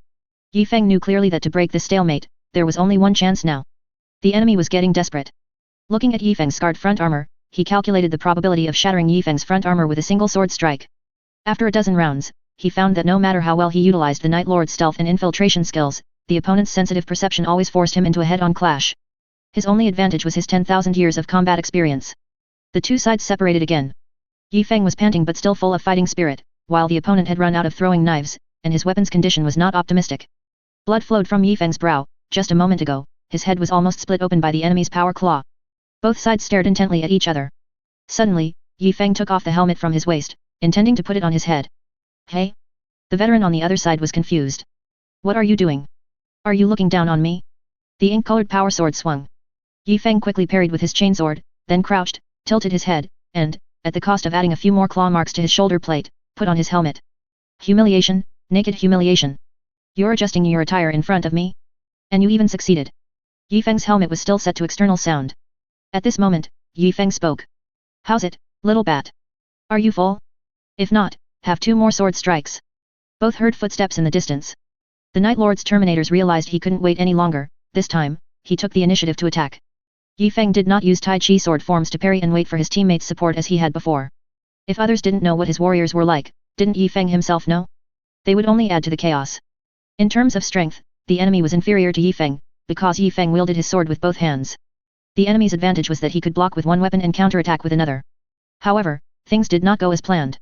Yi Feng knew clearly that to break this stalemate, there was only one chance now. The enemy was getting desperate. Looking at Yi Feng's scarred front armor, he calculated the probability of shattering Yi Feng's front armor with a single sword strike. After a dozen rounds, he found that no matter how well he utilized the Night Lord's stealth and infiltration skills, the opponent's sensitive perception always forced him into a head-on clash. His only advantage was his 10,000 years of combat experience. The two sides separated again. Yi Feng was panting but still full of fighting spirit, while the opponent had run out of throwing knives, and his weapon's condition was not optimistic. Blood flowed from Yi Feng's brow. Just a moment ago, his head was almost split open by the enemy's power claw. Both sides stared intently at each other. Suddenly, Yi Feng took off the helmet from his waist, intending to put it on his head. Hey? The veteran on the other side was confused. What are you doing? Are you looking down on me? The ink-colored power sword swung. Yi Feng quickly parried with his chainsword, then crouched, tilted his head, and, at the cost of adding a few more claw marks to his shoulder plate, put on his helmet. Humiliation, naked humiliation. You're adjusting your attire in front of me? And you even succeeded. Yi Feng's helmet was still set to external sound. At this moment, Yi Feng spoke. How's it, little bat? Are you full? If not, have 2 more sword strikes. Both heard footsteps in the distance. The Night Lord's Terminators realized he couldn't wait any longer. This time, he took the initiative to attack. Yi Feng did not use Tai Chi sword forms to parry and wait for his teammates' support as he had before. If others didn't know what his warriors were like, didn't Yi Feng himself know? They would only add to the chaos. In terms of strength, the enemy was inferior to Yi Feng, because Yi Feng wielded his sword with both hands. The enemy's advantage was that he could block with one weapon and counterattack with another. However, things did not go as planned.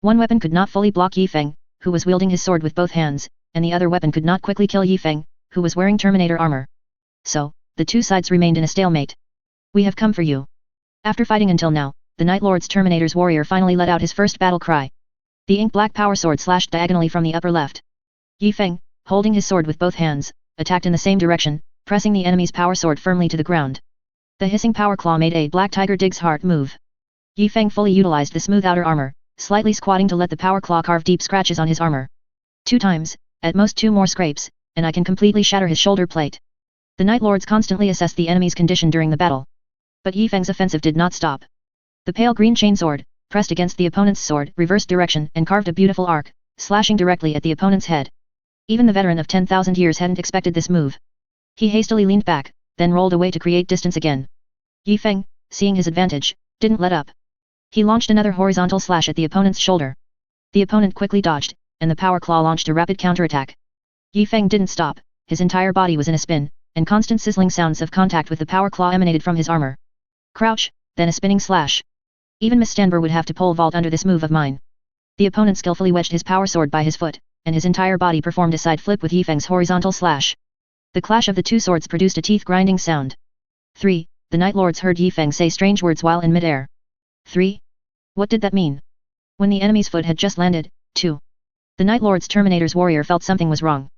One weapon could not fully block Yi Feng, who was wielding his sword with both hands, and the other weapon could not quickly kill Yi Feng, who was wearing Terminator armor. So, the two sides remained in a stalemate. We have come for you. After fighting until now, the Night Lord's Terminator's warrior finally let out his first battle cry. The ink-black power sword slashed diagonally from the upper left. Yi Feng, holding his sword with both hands, attacked in the same direction, pressing the enemy's power sword firmly to the ground. The hissing power claw made a black tiger dig's heart move. Yi Feng fully utilized the smooth outer armor, slightly squatting to let the power claw carve deep scratches on his armor. 2 times, at most 2 more scrapes, and I can completely shatter his shoulder plate. The Night Lords constantly assessed the enemy's condition during the battle. But Yi Feng's offensive did not stop. The pale green chainsword, pressed against the opponent's sword, reversed direction and carved a beautiful arc, slashing directly at the opponent's head. Even the veteran of 10,000 years hadn't expected this move. He hastily leaned back, then rolled away to create distance again. Yi Feng, seeing his advantage, didn't let up. He launched another horizontal slash at the opponent's shoulder. The opponent quickly dodged, and the power claw launched a rapid counterattack. Yi Feng didn't stop, his entire body was in a spin, and constant sizzling sounds of contact with the power claw emanated from his armor. Crouch, then a spinning slash. Even Miss Stanber would have to pole vault under this move of mine. The opponent skillfully wedged his power sword by his foot, and his entire body performed a side flip with Yi Feng's horizontal slash. The clash of the two swords produced a teeth-grinding sound. 3. The Night Lords heard Yi Feng say strange words while in midair. 3. What did that mean? When the enemy's foot had just landed, 2. The Night Lord's Terminator's warrior felt something was wrong.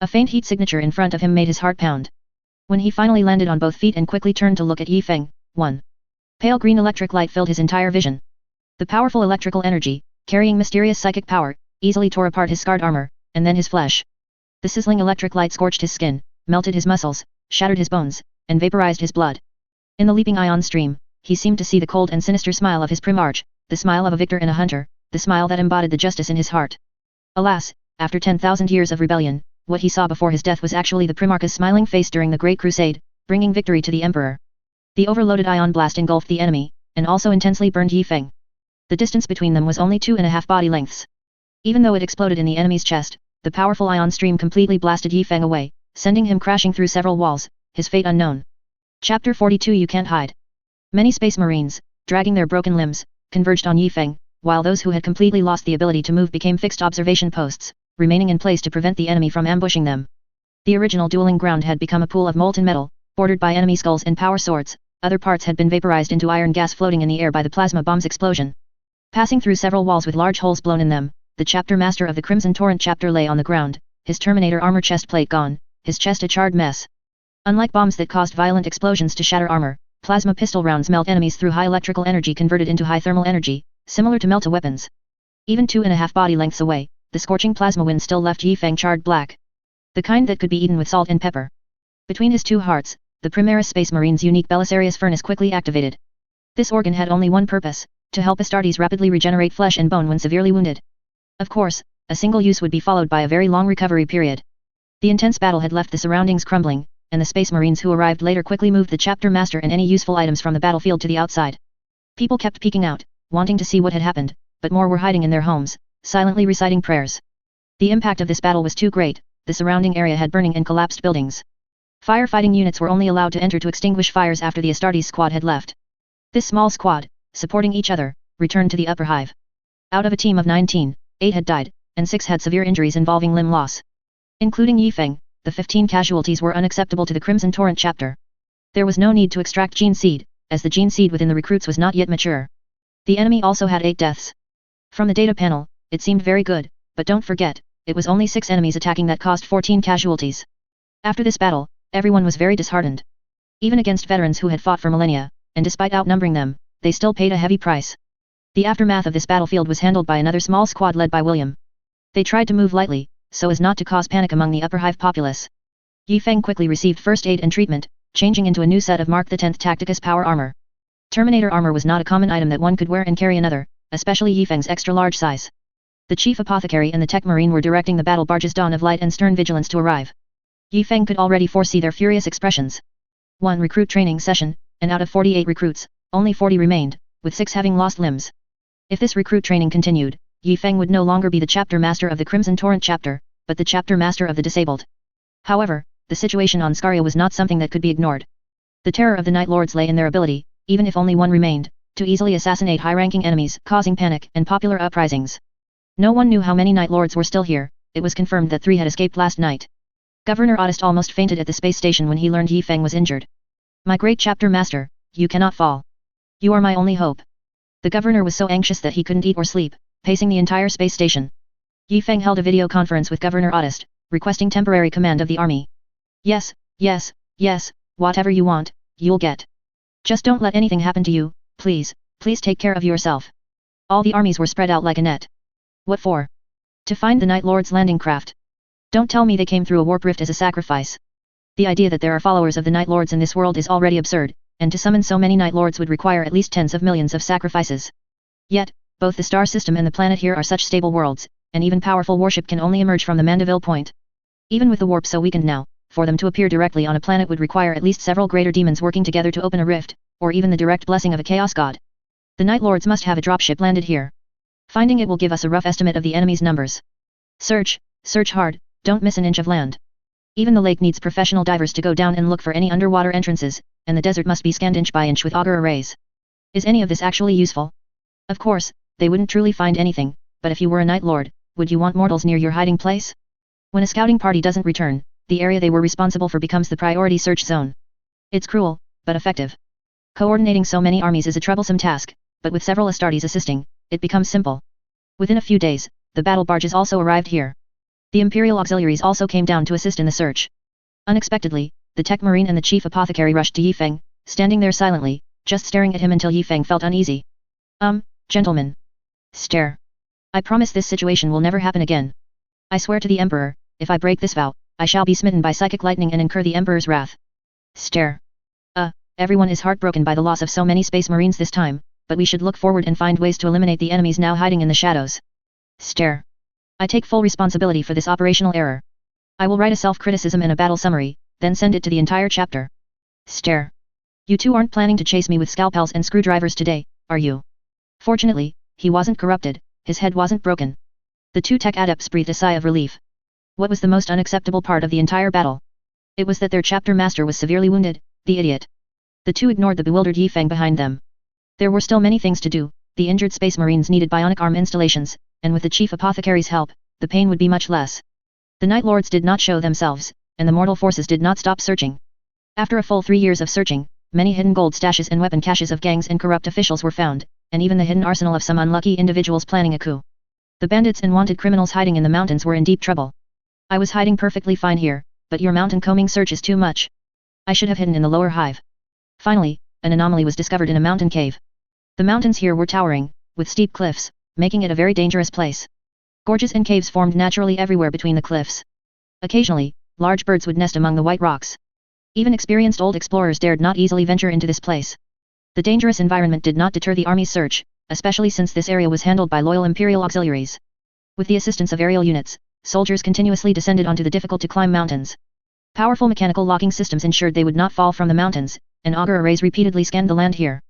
A faint heat signature in front of him made his heart pound. When he finally landed on both feet and quickly turned to look at Yi Feng, 1. Pale green electric light filled his entire vision. The powerful electrical energy, carrying mysterious psychic power, easily tore apart his scarred armor, and then his flesh. The sizzling electric light scorched his skin, melted his muscles, shattered his bones, and vaporized his blood. In the leaping ion stream, he seemed to see the cold and sinister smile of his Primarch, the smile of a victor and a hunter, the smile that embodied the justice in his heart. Alas, after 10,000 years of rebellion, what he saw before his death was actually the Primarch's smiling face during the Great Crusade, bringing victory to the Emperor. The overloaded ion blast engulfed the enemy, and also intensely burned Yi Feng. The distance between them was only 2.5 body lengths. Even though it exploded in the enemy's chest, the powerful ion stream completely blasted Yi Feng away, sending him crashing through several walls, his fate unknown. Chapter 42 You Can't Hide. Many space marines, dragging their broken limbs, converged on Yi Feng, while those who had completely lost the ability to move became fixed observation posts, remaining in place to prevent the enemy from ambushing them. The original dueling ground had become a pool of molten metal, bordered by enemy skulls and power swords. Other parts had been vaporized into iron gas floating in the air by the plasma bomb's explosion. Passing through several walls with large holes blown in them, the chapter master of the Crimson Torrent chapter lay on the ground, his Terminator armor chest plate gone, his chest a charred mess. Unlike bombs that caused violent explosions to shatter armor, plasma pistol rounds melt enemies through high electrical energy converted into high thermal energy, similar to melta weapons. Even 2.5 body lengths away, the scorching plasma wind still left Yi Feng charred black. The kind that could be eaten with salt and pepper. Between his two hearts, the Primaris Space Marine's unique Belisarius furnace quickly activated. This organ had only one purpose, to help Astartes rapidly regenerate flesh and bone when severely wounded. Of course, a single use would be followed by a very long recovery period. The intense battle had left the surroundings crumbling, and the Space Marines who arrived later quickly moved the chapter master and any useful items from the battlefield to the outside. People kept peeking out, wanting to see what had happened, but more were hiding in their homes, silently reciting prayers. The impact of this battle was too great, the surrounding area had burning and collapsed buildings. Firefighting units were only allowed to enter to extinguish fires after the Astartes squad had left. This small squad, supporting each other, returned to the upper hive. Out of a team of 19, 8 had died, and 6 had severe injuries involving limb loss. Including Yifeng, the 15 casualties were unacceptable to the Crimson Torrent chapter. There was no need to extract gene seed, as the gene seed within the recruits was not yet mature. The enemy also had 8 deaths. From the data panel, it seemed very good, but don't forget, it was only 6 enemies attacking that caused 14 casualties. After this battle, everyone was very disheartened. Even against veterans who had fought for millennia, and despite outnumbering them, they still paid a heavy price. The aftermath of this battlefield was handled by another small squad led by William. They tried to move lightly, so as not to cause panic among the upper hive populace. Yifeng quickly received first aid and treatment, changing into a new set of Mark X Tacticus power armor. Terminator armor was not a common item that one could wear and carry another, especially Yifeng's extra-large size. The chief apothecary and the tech marine were directing the battle barges Dawn of Light and Stern Vigilance to arrive. Yifeng could already foresee their furious expressions. 1 recruit training session, and out of 48 recruits, only 40 remained, with 6 having lost limbs. If this recruit training continued, Yifeng would no longer be the chapter master of the Crimson Torrent chapter, but the chapter master of the disabled. However, the situation on Scaria was not something that could be ignored. The terror of the Night Lords lay in their ability, even if only one remained, to easily assassinate high-ranking enemies, causing panic and popular uprisings. No one knew how many Night Lords were still here. It was confirmed that 3 had escaped last night. Governor Ottist almost fainted at the space station when he learned Yifeng was injured. My great chapter master, you cannot fall. You are my only hope. The governor was so anxious that he couldn't eat or sleep, pacing the entire space station. Yifeng held a video conference with Governor Ottist, requesting temporary command of the army. Yes, yes, yes, whatever you want, you'll get. Just don't let anything happen to you, please, please take care of yourself. All the armies were spread out like a net. What for? To find the Night Lord's landing craft. Don't tell me they came through a warp rift as a sacrifice. The idea that there are followers of the Night Lords in this world is already absurd, and to summon so many Night Lords would require at least tens of millions of sacrifices. Yet, both the star system and the planet here are such stable worlds, and even powerful warship can only emerge from the Mandeville point. Even with the warp so weakened now, for them to appear directly on a planet would require at least several greater demons working together to open a rift, or even the direct blessing of a chaos god. The Night Lords must have a dropship landed here. Finding it will give us a rough estimate of the enemy's numbers. Search, search hard, don't miss an inch of land. Even the lake needs professional divers to go down and look for any underwater entrances, and the desert must be scanned inch by inch with auger arrays. Is any of this actually useful? Of course, they wouldn't truly find anything, but if you were a Night Lord, would you want mortals near your hiding place? When a scouting party doesn't return, the area they were responsible for becomes the priority search zone. It's cruel, but effective. Coordinating so many armies is a troublesome task, but with several Astartes assisting, it becomes simple. Within a few days, the battle barges also arrived here. The Imperial auxiliaries also came down to assist in the search. Unexpectedly, the tech marine and the chief apothecary rushed to Yifeng, standing there silently, just staring at him until Yifeng felt uneasy. Gentlemen. Stare. I promise this situation will never happen again. I swear to the Emperor, if I break this vow, I shall be smitten by psychic lightning and incur the Emperor's wrath. Stare. Everyone is heartbroken by the loss of so many space marines this time, but we should look forward and find ways to eliminate the enemies now hiding in the shadows. Stare. I take full responsibility for this operational error. I will write a self-criticism and a battle summary, then send it to the entire chapter. Stare. You two aren't planning to chase me with scalpels and screwdrivers today, are you? Fortunately, he wasn't corrupted, his head wasn't broken. The 2 tech adepts breathed a sigh of relief. What was the most unacceptable part of the entire battle? It was that their chapter master was severely wounded, the idiot. The 2 ignored the bewildered Yifeng behind them. There were still many things to do. The injured space marines needed bionic arm installations, and with the chief apothecary's help, the pain would be much less. The Night Lords did not show themselves, and the mortal forces did not stop searching. After a full 3 years of searching, many hidden gold stashes and weapon caches of gangs and corrupt officials were found, and even the hidden arsenal of some unlucky individuals planning a coup. The bandits and wanted criminals hiding in the mountains were in deep trouble. I was hiding perfectly fine here, but your mountain combing search is too much. I should have hidden in the lower hive. Finally, an anomaly was discovered in a mountain cave. The mountains here were towering, with steep cliffs, making it a very dangerous place. Gorges and caves formed naturally everywhere between the cliffs. Occasionally, large birds would nest among the white rocks. Even experienced old explorers dared not easily venture into this place. The dangerous environment did not deter the army's search, especially since this area was handled by loyal imperial auxiliaries. With the assistance of aerial units, soldiers continuously descended onto the difficult-to-climb mountains. Powerful mechanical locking systems ensured they would not fall from the mountains, and auger arrays repeatedly scanned the land here.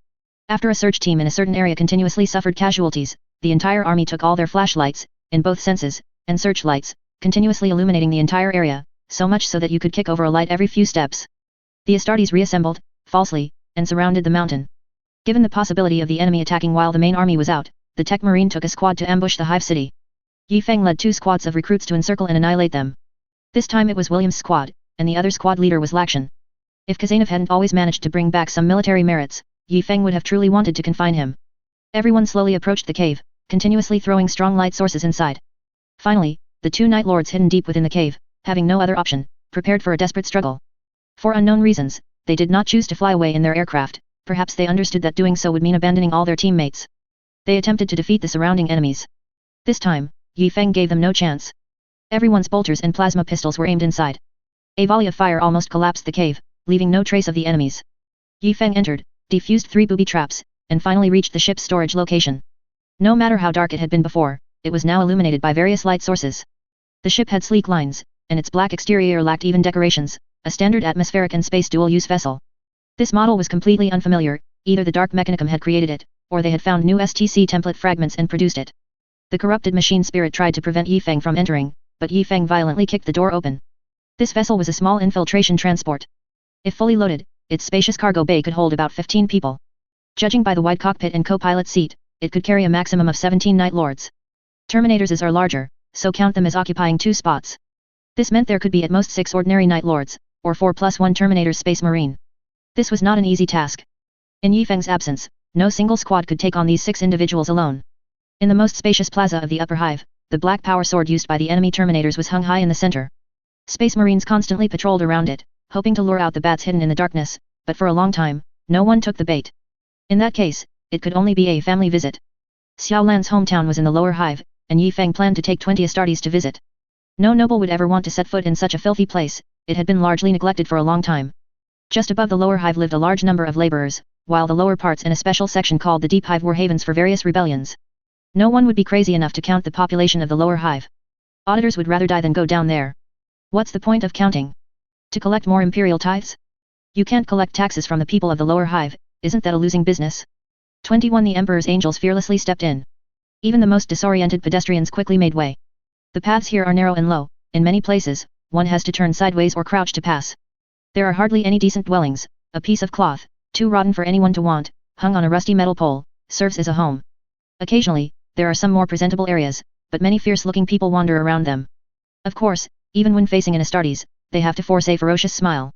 After a search team in a certain area continuously suffered casualties, the entire army took all their flashlights, in both senses, and searchlights, continuously illuminating the entire area, so much so that you could kick over a light every few steps. The Astartes reassembled, falsely, and surrounded the mountain. Given the possibility of the enemy attacking while the main army was out, the Tech Marine took a squad to ambush the Hive City. Yi Feng led 2 squads of recruits to encircle and annihilate them. This time it was William's squad, and the other squad leader was Lakshan. If Kazanov hadn't always managed to bring back some military merits, Yi Feng would have truly wanted to confine him. Everyone slowly approached the cave, continuously throwing strong light sources inside. Finally, the 2 Night Lords hidden deep within the cave, having no other option, prepared for a desperate struggle. For unknown reasons, they did not choose to fly away in their aircraft, perhaps they understood that doing so would mean abandoning all their teammates. They attempted to defeat the surrounding enemies. This time, Yi Feng gave them no chance. Everyone's bolters and plasma pistols were aimed inside. A volley of fire almost collapsed the cave, leaving no trace of the enemies. Yi Feng entered, defused 3 booby traps, and finally reached the ship's storage location. No matter how dark it had been before, it was now illuminated by various light sources. The ship had sleek lines, and its black exterior lacked even decorations, a standard atmospheric and space dual-use vessel. This model was completely unfamiliar, either the Dark Mechanicum had created it, or they had found new STC template fragments and produced it. The corrupted machine spirit tried to prevent Yi Feng from entering, but Yi Feng violently kicked the door open. This vessel was a small infiltration transport. If fully loaded, its spacious cargo bay could hold about 15 people. Judging by the wide cockpit and co-pilot seat, it could carry a maximum of 17 Night Lords. Terminators are larger, so count them as occupying 2 spots. This meant there could be at most 6 ordinary Night Lords, or 4 + 1 Terminators Space Marine. This was not an easy task. In Yi Feng's absence, no single squad could take on these 6 individuals alone. In the most spacious plaza of the upper hive, the black power sword used by the enemy Terminators was hung high in the center. Space Marines constantly patrolled around it, hoping to lure out the bats hidden in the darkness, but for a long time, no one took the bait. In that case, it could only be a family visit. Xiao Lan's hometown was in the lower hive, and Yi Feng planned to take 20 Astartes to visit. No noble would ever want to set foot in such a filthy place, it had been largely neglected for a long time. Just above the lower hive lived a large number of laborers, while the lower parts and a special section called the deep hive were havens for various rebellions. No one would be crazy enough to count the population of the lower hive. Auditors would rather die than go down there. What's the point of counting? To collect more imperial tithes? You can't collect taxes from the people of the lower hive, isn't that a losing business? 21 The Emperor's angels fearlessly stepped in. Even the most disoriented pedestrians quickly made way. The paths here are narrow and low, in many places, one has to turn sideways or crouch to pass. There are hardly any decent dwellings, a piece of cloth, too rotten for anyone to want, hung on a rusty metal pole, serves as a home. Occasionally, there are some more presentable areas, but many fierce-looking people wander around them. Of course, even when facing an Astartes, they have to force a ferocious smile.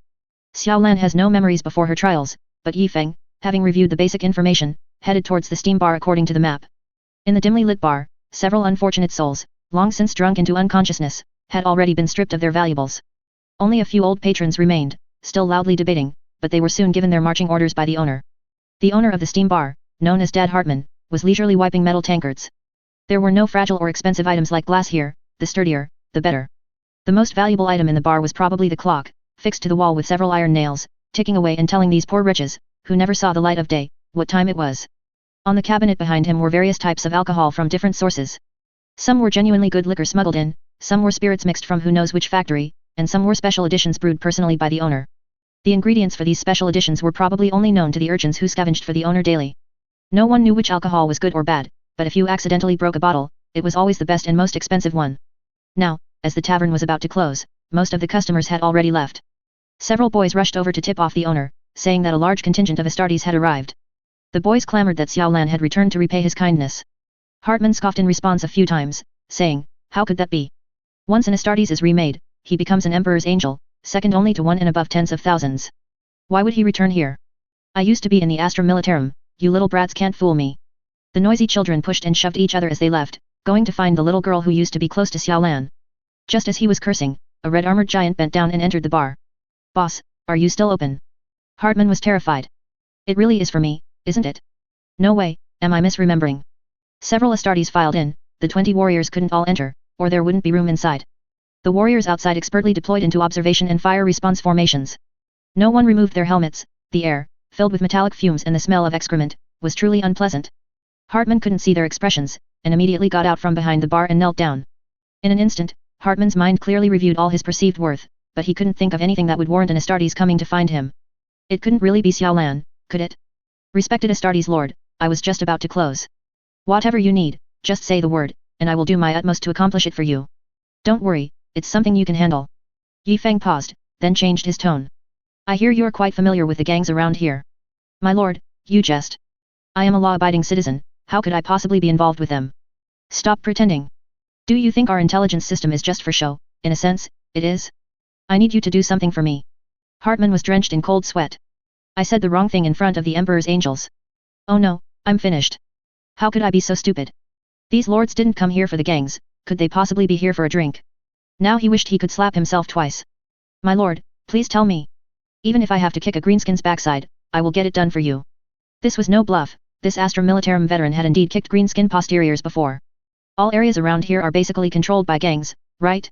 Xiao Lan has no memories before her trials, but Yi Feng, having reviewed the basic information, headed towards the steam bar according to the map. In the dimly lit bar, several unfortunate souls, long since drunk into unconsciousness, had already been stripped of their valuables. Only a few old patrons remained, still loudly debating, but they were soon given their marching orders by the owner. The owner of the steam bar, known as Dad Hartman, was leisurely wiping metal tankards. There were no fragile or expensive items like glass here, the sturdier, the better. The most valuable item in the bar was probably the clock, fixed to the wall with several iron nails, ticking away and telling these poor wretches, who never saw the light of day, what time it was. On the cabinet behind him were various types of alcohol from different sources. Some were genuinely good liquor smuggled in, some were spirits mixed from who knows which factory, and some were special editions brewed personally by the owner. The ingredients for these special editions were probably only known to the urchins who scavenged for the owner daily. No one knew which alcohol was good or bad, but if you accidentally broke a bottle, it was always the best and most expensive one. Now, as the tavern was about to close, most of the customers had already left. Several boys rushed over to tip off the owner, saying that a large contingent of Astartes had arrived. The boys clamored that Xiao Lan had returned to repay his kindness. Hartman scoffed in response a few times, saying, "How could that be? Once an Astartes is remade, he becomes an emperor's angel, second only to one in above tens of thousands. Why would he return here? I used to be in the Astra Militarum, you little brats can't fool me." The noisy children pushed and shoved each other as they left, going to find the little girl who used to be close to Xiao Lan. Just as he was cursing, a red-armored giant bent down and entered the bar. "Boss, are you still open?" Hartman was terrified. "It really is for me, isn't it? No way, am I misremembering?" Several Astartes filed in, the 20 warriors couldn't all enter, or there wouldn't be room inside. The warriors outside expertly deployed into observation and fire response formations. No one removed their helmets. The air, filled with metallic fumes and the smell of excrement, was truly unpleasant. Hartman couldn't see their expressions, and immediately got out from behind the bar and knelt down. In an instant, Hartman's mind clearly reviewed all his perceived worth, but he couldn't think of anything that would warrant an Astartes coming to find him. It couldn't really be Xiaolan, could it? Respected Astartes Lord, I was just about to close. Whatever you need, just say the word, and I will do my utmost to accomplish it for you. Don't worry, it's something you can handle. Yi Feng paused, then changed his tone. I hear you're quite familiar with the gangs around here. My lord, you jest. I am a law-abiding citizen, how could I possibly be involved with them? Stop pretending. Do you think our intelligence system is just for show? In a sense, it is. I need you to do something for me. Hartman was drenched in cold sweat. I said the wrong thing in front of the Emperor's angels. Oh no, I'm finished. How could I be so stupid? These lords didn't come here for the gangs, could they possibly be here for a drink? Now he wished he could slap himself twice. My lord, please tell me. Even if I have to kick a greenskin's backside, I will get it done for you. This was no bluff, this Astra Militarum veteran had indeed kicked greenskin posteriors before. All areas around here are basically controlled by gangs, right?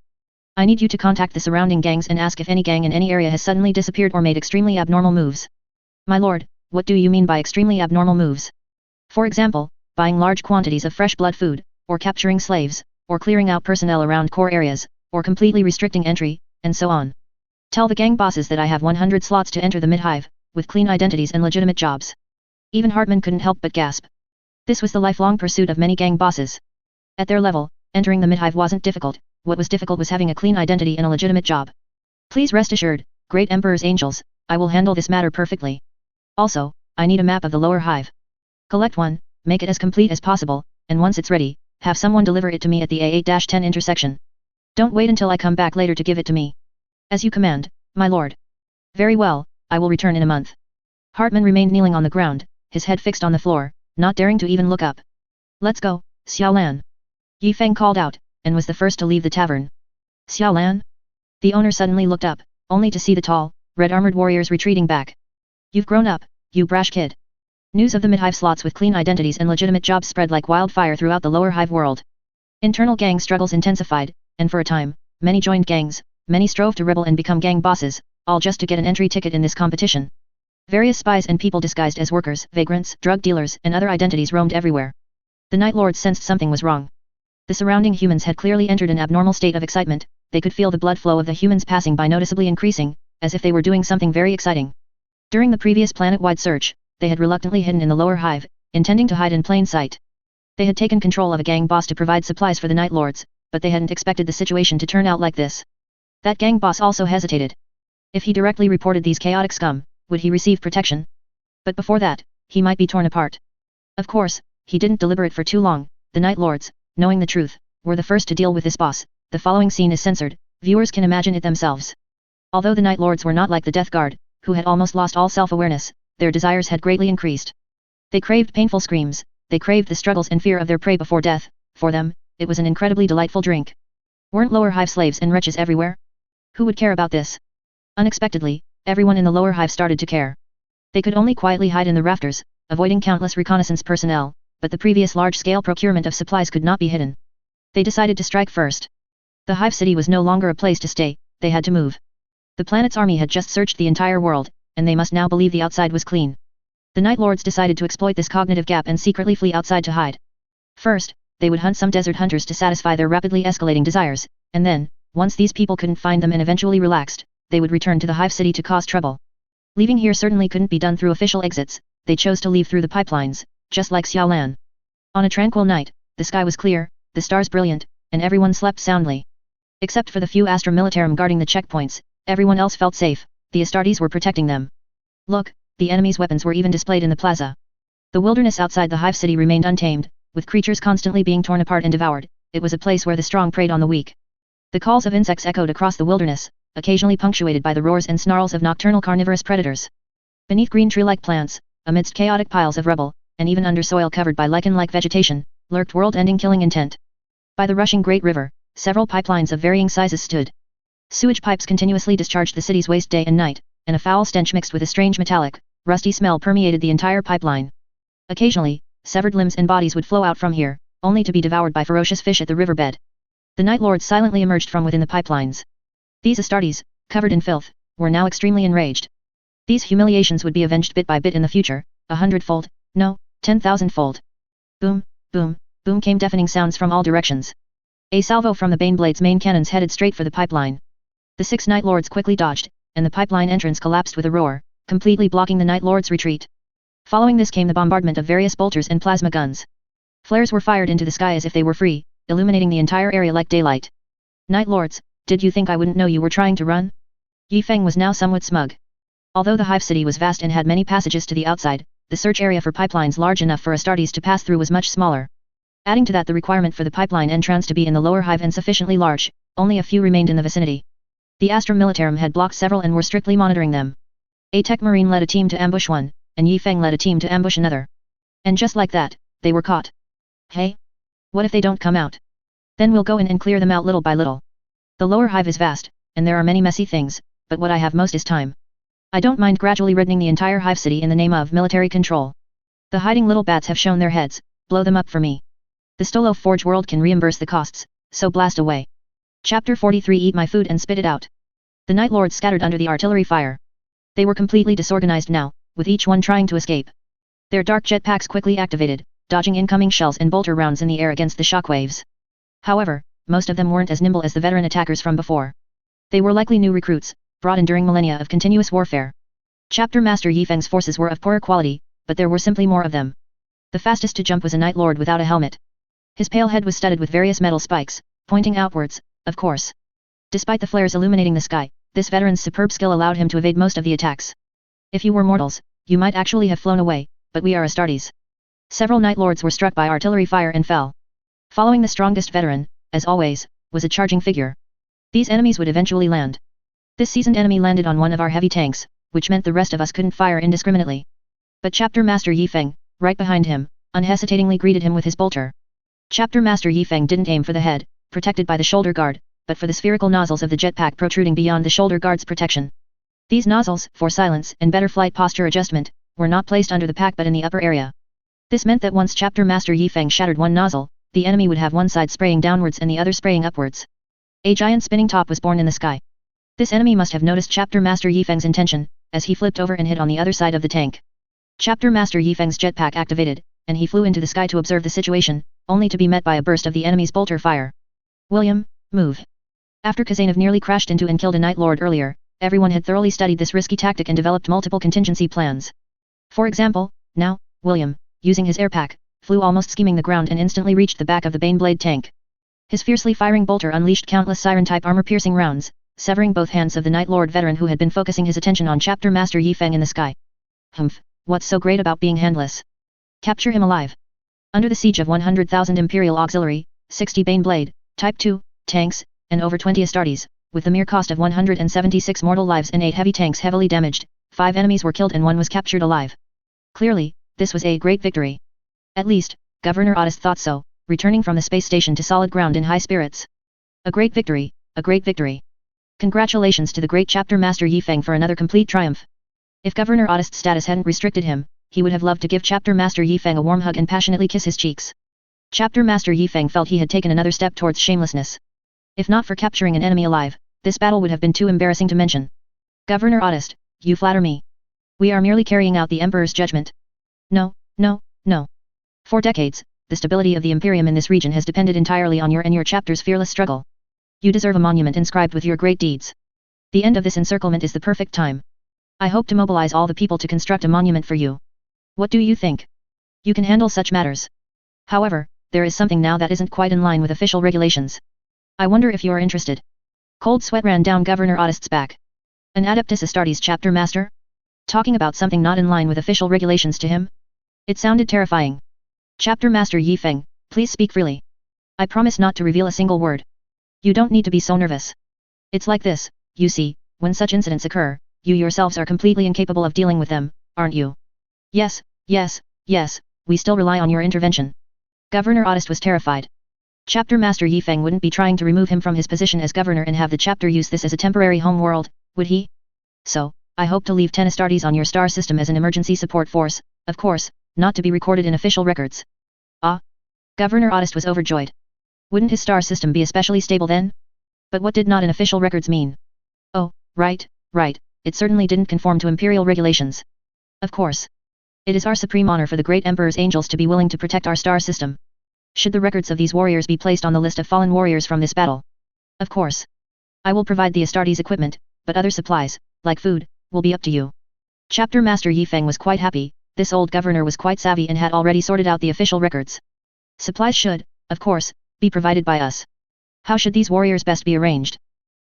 I need you to contact the surrounding gangs and ask if any gang in any area has suddenly disappeared or made extremely abnormal moves. My lord, what do you mean by extremely abnormal moves? For example, buying large quantities of fresh blood food, or capturing slaves, or clearing out personnel around core areas, or completely restricting entry, and so on. Tell the gang bosses that I have 100 slots to enter the mid-hive, with clean identities and legitimate jobs. Even Hartman couldn't help but gasp. This was the lifelong pursuit of many gang bosses. At their level, entering the mid-hive wasn't difficult, what was difficult was having a clean identity and a legitimate job. Please rest assured, great Emperor's angels, I will handle this matter perfectly. Also, I need a map of the lower hive. Collect one, make it as complete as possible, and once it's ready, have someone deliver it to me at the A8-10 intersection. Don't wait until I come back later to give it to me. As you command, my lord. Very well, I will return in a month. Hartman remained kneeling on the ground, his head fixed on the floor, not daring to even look up. Let's go, Xiaolan. Yi Feng called out, and was the first to leave the tavern. Xiaolan? The owner suddenly looked up, only to see the tall, red-armored warriors retreating back. You've grown up, you brash kid. News of the mid-hive slots with clean identities and legitimate jobs spread like wildfire throughout the lower hive world. Internal gang struggles intensified, and for a time, many joined gangs, many strove to rebel and become gang bosses, all just to get an entry ticket in this competition. Various spies and people disguised as workers, vagrants, drug dealers, and other identities roamed everywhere. The Night Lords sensed something was wrong. The surrounding humans had clearly entered an abnormal state of excitement, they could feel the blood flow of the humans passing by noticeably increasing, as if they were doing something very exciting. During the previous planet-wide search, they had reluctantly hidden in the lower hive, intending to hide in plain sight. They had taken control of a gang boss to provide supplies for the Night Lords, but they hadn't expected the situation to turn out like this. That gang boss also hesitated. If he directly reported these chaotic scum, would he receive protection? But before that, he might be torn apart. Of course, he didn't deliberate for too long. The Night Lords, knowing the truth, were the first to deal with this boss. The following scene is censored, viewers can imagine it themselves. Although the Night Lords were not like the Death Guard, who had almost lost all self-awareness, their desires had greatly increased. They craved painful screams, they craved the struggles and fear of their prey before death. For them, it was an incredibly delightful drink. Weren't lower hive slaves and wretches everywhere? Who would care about this? Unexpectedly, everyone in the lower hive started to care. They could only quietly hide in the rafters, avoiding countless reconnaissance personnel, but the previous large-scale procurement of supplies could not be hidden. They decided to strike first. The hive city was no longer a place to stay, they had to move. The planet's army had just searched the entire world, and they must now believe the outside was clean. The Night Lords decided to exploit this cognitive gap and secretly flee outside to hide. First, they would hunt some desert hunters to satisfy their rapidly escalating desires, and then, once these people couldn't find them and eventually relaxed, they would return to the hive city to cause trouble. Leaving here certainly couldn't be done through official exits, they chose to leave through the pipelines, just like Xiaolan. On a tranquil night, the sky was clear, the stars brilliant, and everyone slept soundly. Except for the few Astra Militarum guarding the checkpoints, everyone else felt safe, the Astartes were protecting them. Look, the enemy's weapons were even displayed in the plaza. The wilderness outside the hive city remained untamed, with creatures constantly being torn apart and devoured. It was a place where the strong preyed on the weak. The calls of insects echoed across the wilderness, occasionally punctuated by the roars and snarls of nocturnal carnivorous predators. Beneath green tree-like plants, amidst chaotic piles of rubble, and even under soil covered by lichen-like vegetation, lurked world-ending killing intent. By the rushing great river, several pipelines of varying sizes stood. Sewage pipes continuously discharged the city's waste day and night, and a foul stench mixed with a strange metallic, rusty smell permeated the entire pipeline. Occasionally, severed limbs and bodies would flow out from here, only to be devoured by ferocious fish at the riverbed. The Night Lords silently emerged from within the pipelines. These Astartes, covered in filth, were now extremely enraged. These humiliations would be avenged bit by bit in the future, 100-fold, no, 10,000-fold. Boom, boom, boom came deafening sounds from all directions. A salvo from the Baneblade's main cannons headed straight for the pipeline. The 6 Night Lords quickly dodged, and the pipeline entrance collapsed with a roar, completely blocking the Night Lords' retreat. Following this came the bombardment of various bolters and plasma guns. Flares were fired into the sky as if they were free, illuminating the entire area like daylight. Night Lords, did you think I wouldn't know you were trying to run? Yi Feng was now somewhat smug. Although the hive city was vast and had many passages to the outside, the search area for pipelines large enough for Astartes to pass through was much smaller. Adding to that the requirement for the pipeline entrance to be in the lower hive and sufficiently large, only a few remained in the vicinity. The Astra Militarum had blocked several and were strictly monitoring them. A Tech Marine led a team to ambush one, and Yi Feng led a team to ambush another. And just like that, they were caught. Hey? What if they don't come out? Then we'll go in and clear them out little by little. The lower hive is vast, and there are many messy things, but what I have most is time. I don't mind gradually reddening the entire hive city in the name of military control. The hiding little bats have shown their heads, blow them up for me. The Stolo Forge world can reimburse the costs, so blast away. Chapter 43 Eat my food and spit it out. The Night Lords scattered under the artillery fire. They were completely disorganized now, with each one trying to escape. Their dark jetpacks quickly activated, dodging incoming shells and bolter rounds in the air against the shockwaves. However, most of them weren't as nimble as the veteran attackers from before. They were likely new recruits, brought in during millennia of continuous warfare. Chapter Master Yi Feng's forces were of poorer quality, but there were simply more of them. The fastest to jump was a Night Lord without a helmet. His pale head was studded with various metal spikes, pointing outwards, of course. Despite the flares illuminating the sky, this veteran's superb skill allowed him to evade most of the attacks. If you were mortals, you might actually have flown away, but we are Astartes. Several Night Lords were struck by artillery fire and fell. Following the strongest veteran, as always, was a charging figure. These enemies would eventually land. This seasoned enemy landed on one of our heavy tanks, which meant the rest of us couldn't fire indiscriminately. But Chapter Master Yi Feng, right behind him, unhesitatingly greeted him with his bolter. Chapter Master Yi Feng didn't aim for the head, protected by the shoulder guard, but for the spherical nozzles of the jetpack protruding beyond the shoulder guard's protection. These nozzles, for silence and better flight posture adjustment, were not placed under the pack but in the upper area. This meant that once Chapter Master Yi Feng shattered one nozzle, the enemy would have one side spraying downwards and the other spraying upwards. A giant spinning top was born in the sky. This enemy must have noticed Chapter Master Yi Feng's intention, as he flipped over and hit on the other side of the tank. Chapter Master Yi Feng's jetpack activated, and he flew into the sky to observe the situation, only to be met by a burst of the enemy's bolter fire. William, move. After Khazanov nearly crashed into and killed a Night Lord earlier, everyone had thoroughly studied this risky tactic and developed multiple contingency plans. For example, now, William, using his airpack, flew almost skimming the ground and instantly reached the back of the Baneblade tank. His fiercely firing bolter unleashed countless siren-type armor-piercing rounds, severing both hands of the Night Lord veteran who had been focusing his attention on Chapter Master Yi Feng in the sky. Humph, what's so great about being handless? Capture him alive. Under the siege of 100,000 Imperial Auxiliary, 60 Baneblade, Type 2, tanks, and over 20 Astartes, with the mere cost of 176 mortal lives and 8 heavy tanks heavily damaged, 5 enemies were killed and 1 was captured alive. Clearly, this was a great victory. At least, Governor Otis thought so, returning from the space station to solid ground in high spirits. A great victory, a great victory. Congratulations to the great Chapter Master Yi Feng for another complete triumph. If Governor Otis' status hadn't restricted him, he would have loved to give Chapter Master Yi Feng a warm hug and passionately kiss his cheeks. Chapter Master Yi Feng felt he had taken another step towards shamelessness. If not for capturing an enemy alive, this battle would have been too embarrassing to mention. Governor Otis, you flatter me. We are merely carrying out the Emperor's judgment. No, no, no. For decades, the stability of the Imperium in this region has depended entirely on your and your chapter's fearless struggle. You deserve a monument inscribed with your great deeds. The end of this encirclement is the perfect time. I hope to mobilize all the people to construct a monument for you. What do you think? You can handle such matters. However, there is something now that isn't quite in line with official regulations. I wonder if you are interested. Cold sweat ran down Governor Otis's back. An Adeptus Astartes chapter master? Talking about something not in line with official regulations to him? It sounded terrifying. Chapter Master Yi Feng, please speak freely. I promise not to reveal a single word. You don't need to be so nervous. It's like this, you see, when such incidents occur, you yourselves are completely incapable of dealing with them, aren't you? Yes, yes, yes, we still rely on your intervention. Governor Otis was terrified. Chapter Master Yi Feng wouldn't be trying to remove him from his position as governor and have the chapter use this as a temporary home world, would he? So, I hope to leave 10 Astartes on your star system as an emergency support force, of course, not to be recorded in official records. Ah! Governor Otis was overjoyed. Wouldn't his star system be especially stable then? But what did not in official records mean? Oh, right, it certainly didn't conform to imperial regulations. Of course. It is our supreme honor for the great Emperor's angels to be willing to protect our star system. Should the records of these warriors be placed on the list of fallen warriors from this battle? Of course. I will provide the Astartes equipment, but other supplies, like food, will be up to you. Chapter Master Yi Feng was quite happy. This old governor was quite savvy and had already sorted out the official records. Supplies should, of course, be provided by us. How should these warriors best be arranged?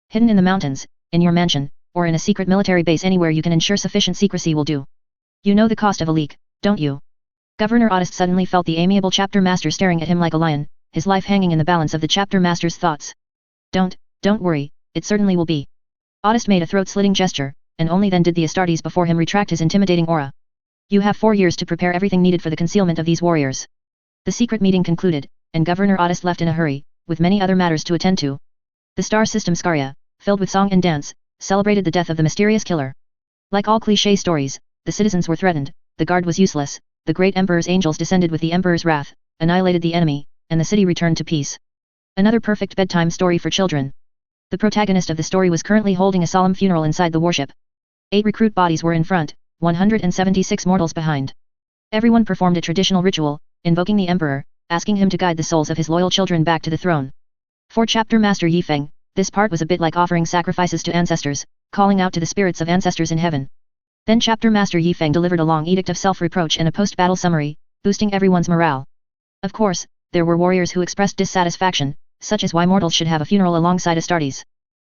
Hidden in the mountains, in your mansion, or in a secret military base anywhere you can ensure sufficient secrecy will do. You know the cost of a leak, don't you? Governor Astartes suddenly felt the amiable chapter master staring at him like a lion, his life hanging in the balance of the chapter master's thoughts. Don't worry, it certainly will be. Astartes made a throat-slitting gesture, and only then did the Astartes before him retract his intimidating aura. You have 4 years to prepare everything needed for the concealment of these warriors. The secret meeting concluded, and Governor Astartes left in a hurry, with many other matters to attend to. The star system Scaria, filled with song and dance, celebrated the death of the mysterious killer. Like all cliché stories, the citizens were threatened, the guard was useless, the great Emperor's angels descended with the Emperor's wrath, annihilated the enemy, and the city returned to peace. Another perfect bedtime story for children. The protagonist of the story was currently holding a solemn funeral inside the warship. 8 recruit bodies were in front, 176 mortals behind. Everyone performed a traditional ritual, invoking the Emperor, asking him to guide the souls of his loyal children back to the throne. For Chapter Master Yi Feng, this part was a bit like offering sacrifices to ancestors, calling out to the spirits of ancestors in heaven. Then Chapter Master Yi Feng delivered a long edict of self-reproach and a post-battle summary, boosting everyone's morale. Of course, there were warriors who expressed dissatisfaction, such as why mortals should have a funeral alongside Astartes.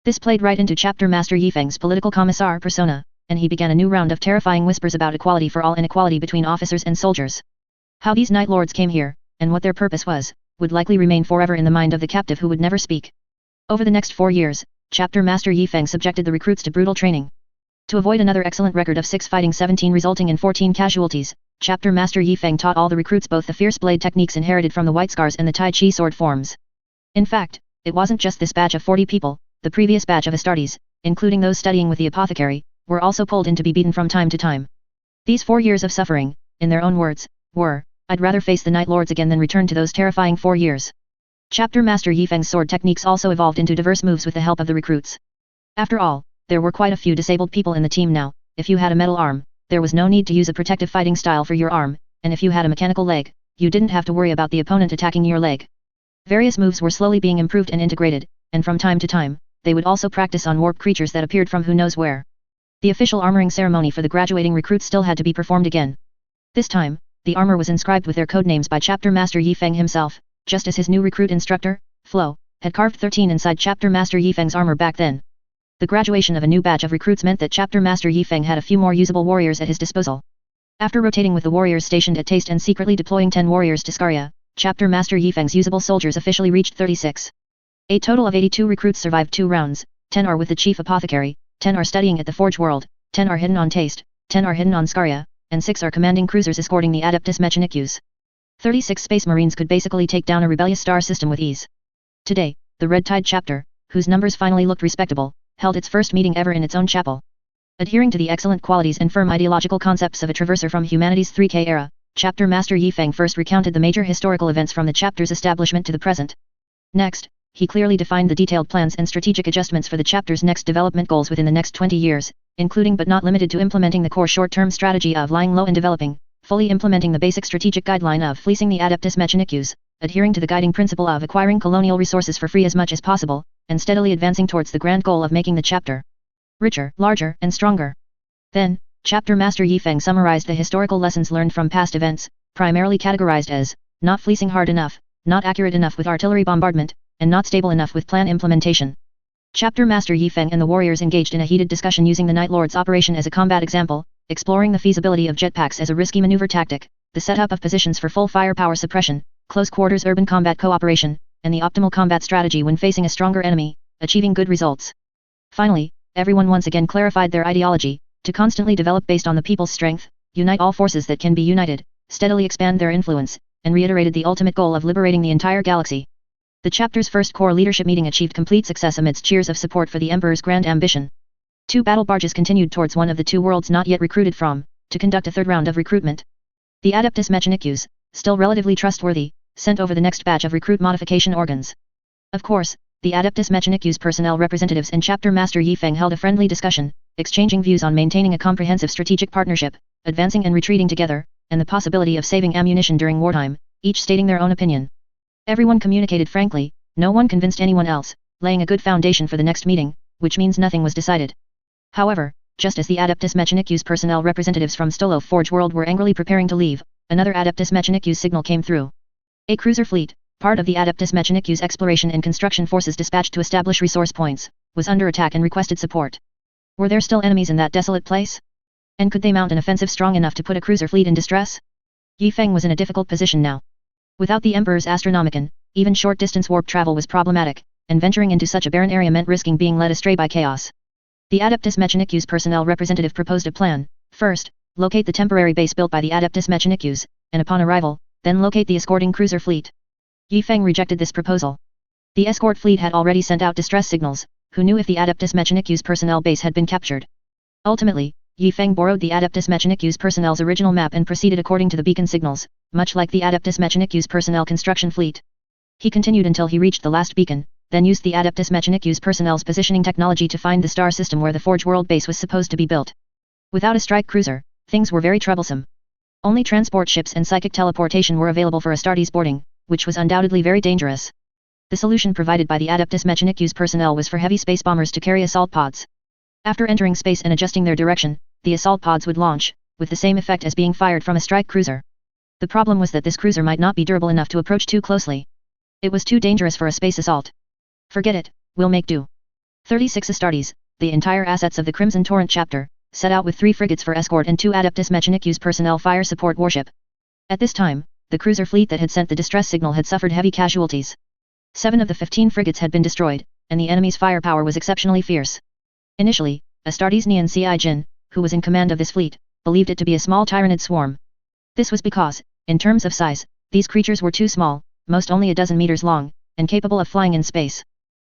This played right into Chapter Master Yi Feng's political commissar persona, and he began a new round of terrifying whispers about equality for all and equality between officers and soldiers. How these Night Lords came here, and what their purpose was, would likely remain forever in the mind of the captive who would never speak. Over the next 4 years, Chapter Master Yi Feng subjected the recruits to brutal training. To avoid another excellent record of 6 fighting 17 resulting in 14 casualties, Chapter Master Yi Feng taught all the recruits both the fierce blade techniques inherited from the White Scars and the Tai Chi sword forms. In fact, it wasn't just this batch of 40 people, the previous batch of Astartes, including those studying with the apothecary, were also pulled in to be beaten from time to time. These 4 years of suffering, in their own words, were, I'd rather face the Night Lords again than return to those terrifying 4 years. Chapter Master Yi Feng's sword techniques also evolved into diverse moves with the help of the recruits. After all, there were quite a few disabled people in the team now. If you had a metal arm, there was no need to use a protective fighting style for your arm, and if you had a mechanical leg, you didn't have to worry about the opponent attacking your leg. Various moves were slowly being improved and integrated, and from time to time, they would also practice on warped creatures that appeared from who knows where. The official armoring ceremony for the graduating recruits still had to be performed again. This time, the armor was inscribed with their codenames by Chapter Master Yi Feng himself, just as his new recruit instructor, Flo, had carved 13 inside Chapter Master Yi Feng's armor back then. The graduation of a new batch of recruits meant that Chapter Master Yi Feng had a few more usable warriors at his disposal. After rotating with the warriors stationed at Taste and secretly deploying 10 warriors to Scaria, Chapter Master Yi Feng's usable soldiers officially reached 36. A total of 82 recruits survived 2 rounds, 10 are with the chief apothecary, 10 are studying at the Forge World, 10 are hidden on Taste, 10 are hidden on Scaria, and 6 are commanding cruisers escorting the Adeptus Mechanicus. 36 Space Marines could basically take down a rebellious star system with ease. Today, the Red Tide chapter, whose numbers finally looked respectable, held its first meeting ever in its own chapel. Adhering to the excellent qualities and firm ideological concepts of a traverser from humanity's 3K era, Chapter Master Yi Feng first recounted the major historical events from the chapter's establishment to the present. Next, he clearly defined the detailed plans and strategic adjustments for the chapter's next development goals within the next 20 years, including but not limited to implementing the core short-term strategy of lying low and developing, fully implementing the basic strategic guideline of fleecing the Adeptus Mechanicus, adhering to the guiding principle of acquiring colonial resources for free as much as possible, and steadily advancing towards the grand goal of making the chapter richer, larger, and stronger. Then, Chapter Master Yi Feng summarized the historical lessons learned from past events, primarily categorized as not fleecing hard enough, not accurate enough with artillery bombardment, and not stable enough with plan implementation. Chapter Master Yi Feng and the warriors engaged in a heated discussion using the Night Lord's operation as a combat example, exploring the feasibility of jetpacks as a risky maneuver tactic, the setup of positions for full firepower suppression, close quarters urban combat cooperation, and the optimal combat strategy when facing a stronger enemy, achieving good results. Finally, everyone once again clarified their ideology, to constantly develop based on the people's strength, unite all forces that can be united, steadily expand their influence, and reiterated the ultimate goal of liberating the entire galaxy. The chapter's first core leadership meeting achieved complete success amidst cheers of support for the Emperor's grand ambition. 2 battle barges continued towards one of the 2 worlds not yet recruited from, to conduct a 3rd round of recruitment. The Adeptus Mechanicus, still relatively trustworthy, sent over the next batch of recruit modification organs. Of course, the Adeptus Mechanicus personnel representatives and Chapter Master Yi Feng held a friendly discussion, exchanging views on maintaining a comprehensive strategic partnership, advancing and retreating together, and the possibility of saving ammunition during wartime, each stating their own opinion. Everyone communicated frankly, no one convinced anyone else, laying a good foundation for the next meeting, which means nothing was decided. However, just as the Adeptus Mechanicus personnel representatives from Stolo Forge World were angrily preparing to leave, another Adeptus Mechanicus signal came through. A cruiser fleet, part of the Adeptus Mechanicus exploration and construction forces dispatched to establish resource points, was under attack and requested support. Were there still enemies in that desolate place? And could they mount an offensive strong enough to put a cruiser fleet in distress? Yi Feng was in a difficult position now. Without the Emperor's Astronomicon, even short-distance warp travel was problematic, and venturing into such a barren area meant risking being led astray by chaos. The Adeptus Mechanicus personnel representative proposed a plan. First, locate the temporary base built by the Adeptus Mechanicus, and upon arrival, then locate the escorting cruiser fleet. Yi Feng rejected this proposal. The escort fleet had already sent out distress signals, who knew if the Adeptus Mechanicus personnel base had been captured. Ultimately, Yi Feng borrowed the Adeptus Mechanicus personnel's original map and proceeded according to the beacon signals, much like the Adeptus Mechanicus personnel construction fleet. He continued until he reached the last beacon, then used the Adeptus Mechanicus personnel's positioning technology to find the star system where the Forge World base was supposed to be built. Without a strike cruiser, things were very troublesome. Only transport ships and psychic teleportation were available for Astartes boarding, which was undoubtedly very dangerous. The solution provided by the Adeptus Mechanicus personnel was for heavy space bombers to carry assault pods. After entering space and adjusting their direction, the assault pods would launch, with the same effect as being fired from a strike cruiser. The problem was that this cruiser might not be durable enough to approach too closely. It was too dangerous for a space assault. Forget it, we'll make do. 36 Astartes, the entire assets of the Crimson Torrent chapter, set out with 3 frigates for escort and 2 Adeptus Mechanicus personnel fire support warship. At this time, the cruiser fleet that had sent the distress signal had suffered heavy casualties. 7 of the 15 frigates had been destroyed, and the enemy's firepower was exceptionally fierce. Initially, Astartes Nian Zhi Qing, who was in command of this fleet, believed it to be a small Tyranid swarm. This was because, in terms of size, these creatures were too small, most only a dozen meters long, and capable of flying in space.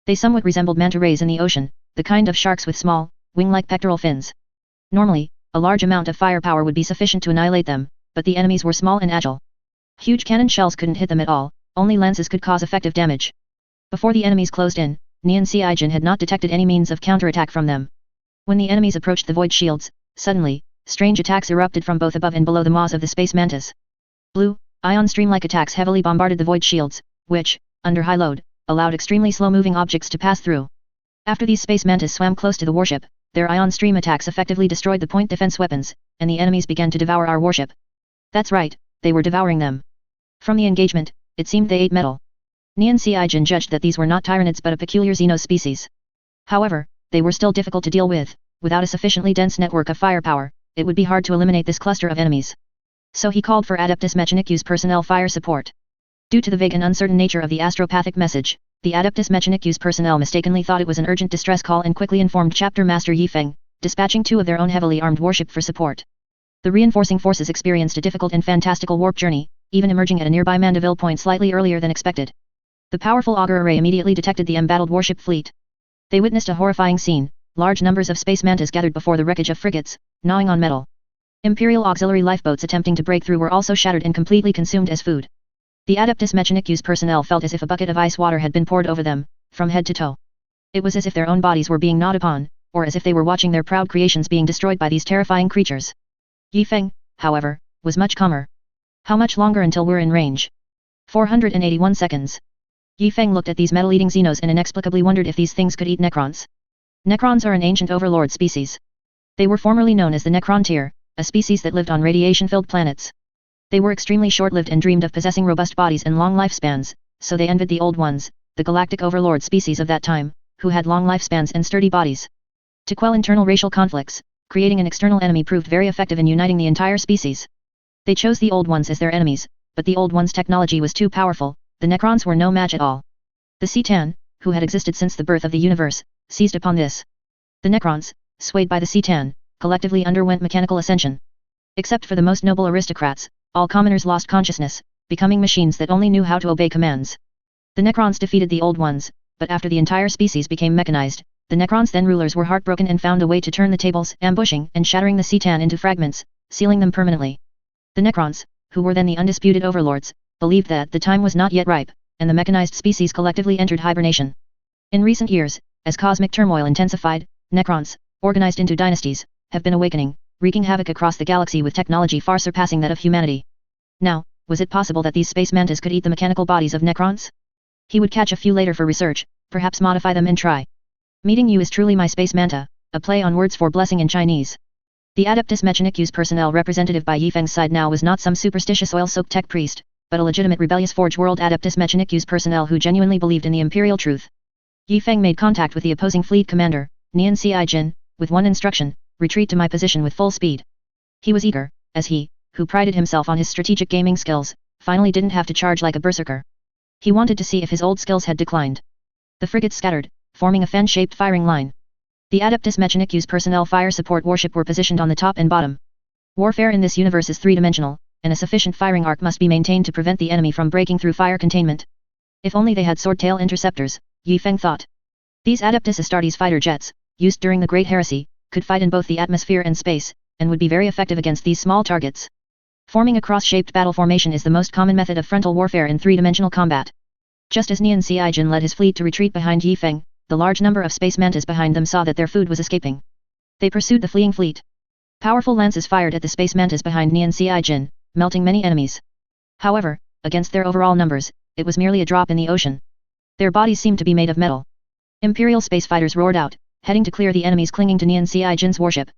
They somewhat resembled manta rays in the ocean, the kind of sharks with small, wing-like pectoral fins. Normally, a large amount of firepower would be sufficient to annihilate them, but the enemies were small and agile. Huge cannon shells couldn't hit them at all, only lances could cause effective damage. Before the enemies closed in, Nian Zhi Qing had not detected any means of counterattack from them. When the enemies approached the void shields, suddenly, strange attacks erupted from both above and below the maws of the space mantis. Blue, ion stream-like attacks heavily bombarded the void shields, which, under high load, allowed extremely slow-moving objects to pass through. After these space mantis swam close to the warship, their ion stream attacks effectively destroyed the point defense weapons, and the enemies began to devour our warship. That's right, they were devouring them. From the engagement, it seemed they ate metal. Nian Zhi Qing judged that these were not Tyranids but a peculiar Xenos species. However, they were still difficult to deal with. Without a sufficiently dense network of firepower, it would be hard to eliminate this cluster of enemies. So he called for Adeptus Mechanicus personnel fire support. Due to the vague and uncertain nature of the astropathic message, the Adeptus Mechanicus personnel mistakenly thought it was an urgent distress call and quickly informed Chapter Master Yi Feng, dispatching 2 of their own heavily armed warship for support. The reinforcing forces experienced a difficult and fantastical warp journey, even emerging at a nearby Mandeville point slightly earlier than expected. The powerful auger array immediately detected the embattled warship fleet. They witnessed a horrifying scene. Large numbers of space mantas gathered before the wreckage of frigates, gnawing on metal. Imperial auxiliary lifeboats attempting to break through were also shattered and completely consumed as food. The Adeptus Mechanicus personnel felt as if a bucket of ice water had been poured over them, from head to toe. It was as if their own bodies were being gnawed upon, or as if they were watching their proud creations being destroyed by these terrifying creatures. Yi Feng, however, was much calmer. How much longer until we're in range? 481 seconds. Yi Feng looked at these metal-eating Xenos and inexplicably wondered if these things could eat Necrons. Necrons are an ancient overlord species. They were formerly known as the Necron tier, a species that lived on radiation-filled planets. They were extremely short-lived and dreamed of possessing robust bodies and long lifespans, so they envied the Old Ones, the galactic overlord species of that time, who had long lifespans and sturdy bodies. To quell internal racial conflicts, creating an external enemy proved very effective in uniting the entire species. They chose the Old Ones as their enemies, but the Old Ones' technology was too powerful, the Necrons were no match at all. The Citan, who had existed since the birth of the universe, seized upon this. The Necrons, swayed by the Citan, collectively underwent mechanical ascension. Except for the most noble aristocrats, all commoners lost consciousness, becoming machines that only knew how to obey commands. The Necrons defeated the Old Ones, but after the entire species became mechanized, the Necrons then rulers were heartbroken and found a way to turn the tables, ambushing and shattering the Citan into fragments, sealing them permanently. The Necrons, who were then the undisputed overlords, believed that the time was not yet ripe, and the mechanized species collectively entered hibernation. In recent years, as cosmic turmoil intensified, Necrons, organized into dynasties, have been awakening, wreaking havoc across the galaxy with technology far surpassing that of humanity. Now, was it possible that these space mantas could eat the mechanical bodies of Necrons? He would catch a few later for research, perhaps modify them and try. Meeting you is truly my space manta, a play on words for blessing in Chinese. The Adeptus Mechanicus personnel representative by Yifeng's side now was not some superstitious oil-soaked tech priest, but a legitimate rebellious Forge World Adeptus Mechanicus personnel who genuinely believed in the imperial truth. Yifeng made contact with the opposing fleet commander, Nian Ci Jin, with one instruction: retreat to my position with full speed. He was eager, as he, who prided himself on his strategic gaming skills, finally didn't have to charge like a berserker. He wanted to see if his old skills had declined. The frigates scattered, forming a fan-shaped firing line. The Adeptus Mechanicus personnel fire support warship were positioned on the top and bottom. Warfare in this universe is three-dimensional, and a sufficient firing arc must be maintained to prevent the enemy from breaking through fire containment. If only they had sword-tail interceptors, Yifeng thought. These Adeptus Astartes fighter jets, used during the Great Heresy, could fight in both the atmosphere and space, and would be very effective against these small targets. Forming a cross-shaped battle formation is the most common method of frontal warfare in three-dimensional combat. Just as Nian Ci Jin led his fleet to retreat behind Yifeng, the large number of space mantas behind them saw that their food was escaping. They pursued the fleeing fleet. Powerful lances fired at the space mantas behind Nian Ci Jin, melting many enemies. However, against their overall numbers, it was merely a drop in the ocean. Their bodies seemed to be made of metal. Imperial space fighters roared out, heading to clear the enemies clinging to Nian Ci Jin's warship.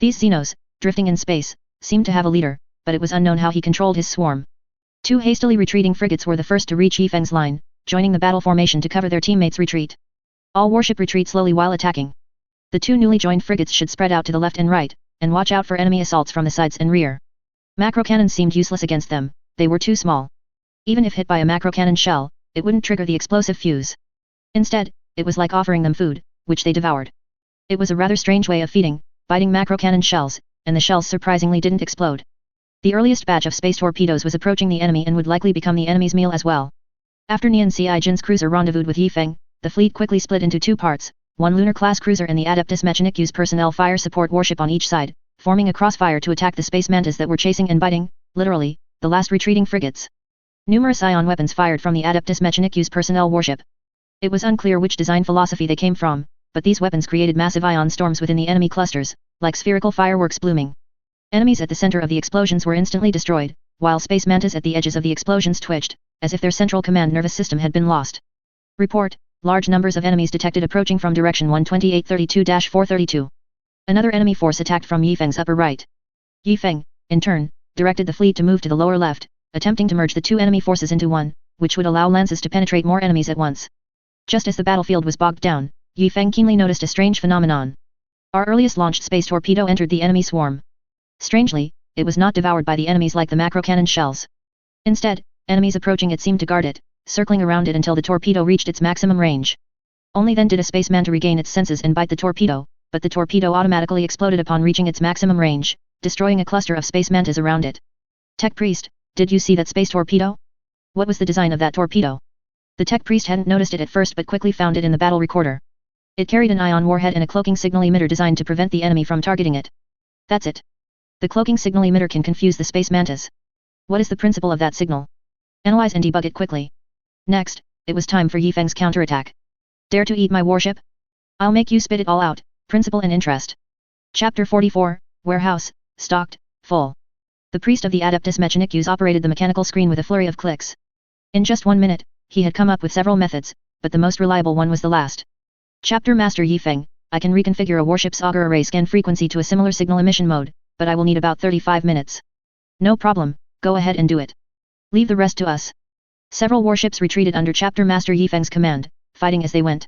These Xenos, drifting in space, seemed to have a leader, but it was unknown how he controlled his swarm. Two hastily retreating frigates were the first to reach Yifeng's line, joining the battle formation to cover their teammates' retreat. All warship retreat slowly while attacking. The two newly joined frigates should spread out to the left and right, and watch out for enemy assaults from the sides and rear. Macro cannons seemed useless against them, they were too small. Even if hit by a macro cannon shell, it wouldn't trigger the explosive fuse. Instead, it was like offering them food, which they devoured. It was a rather strange way of feeding, biting macro cannon shells, and the shells surprisingly didn't explode. The earliest batch of space torpedoes was approaching the enemy and would likely become the enemy's meal as well. After Nian Ci Jin's cruiser rendezvoused with Yifeng, the fleet quickly split into two parts, one lunar-class cruiser and the Adeptus Mechanicus personnel fire support warship on each side, forming a crossfire to attack the space mantas that were chasing and biting, literally, the last retreating frigates. Numerous ion weapons fired from the Adeptus Mechanicus personnel warship. It was unclear which design philosophy they came from, but these weapons created massive ion storms within the enemy clusters, like spherical fireworks blooming. Enemies at the center of the explosions were instantly destroyed, while space mantas at the edges of the explosions twitched, as if their central command nervous system had been lost. Report: large numbers of enemies detected approaching from direction 12832-432. Another enemy force attacked from Yifeng's upper right. Yifeng, in turn, directed the fleet to move to the lower left, attempting to merge the two enemy forces into one, which would allow lances to penetrate more enemies at once. Just as the battlefield was bogged down, Yifeng keenly noticed a strange phenomenon. Our earliest launched space torpedo entered the enemy swarm. Strangely, it was not devoured by the enemies like the macro cannon shells. Instead, enemies approaching it seemed to guard it, circling around it until the torpedo reached its maximum range. Only then did a space manta regain its senses and bite the torpedo, but the torpedo automatically exploded upon reaching its maximum range, destroying a cluster of space mantas around it. Tech Priest, did you see that space torpedo? What was the design of that torpedo? The Tech Priest hadn't noticed it at first but quickly found it in the battle recorder. It carried an ion warhead and a cloaking signal emitter designed to prevent the enemy from targeting it. That's it. The cloaking signal emitter can confuse the space mantas. What is the principle of that signal? Analyze and debug it quickly. Next, it was time for Yifeng's counterattack. Dare to eat my warship? I'll make you spit it all out, principle and interest. Chapter 44, Warehouse, stocked, full. The priest of the Adeptus Mechanicus operated the mechanical screen with a flurry of clicks. In just 1 minute, he had come up with several methods, but the most reliable one was the last. Chapter Master Yifeng, I can reconfigure a warship's auger array scan frequency to a similar signal emission mode, but I will need about 35 minutes. No problem, go ahead and do it. Leave the rest to us. Several warships retreated under Chapter Master Yifeng's command, fighting as they went.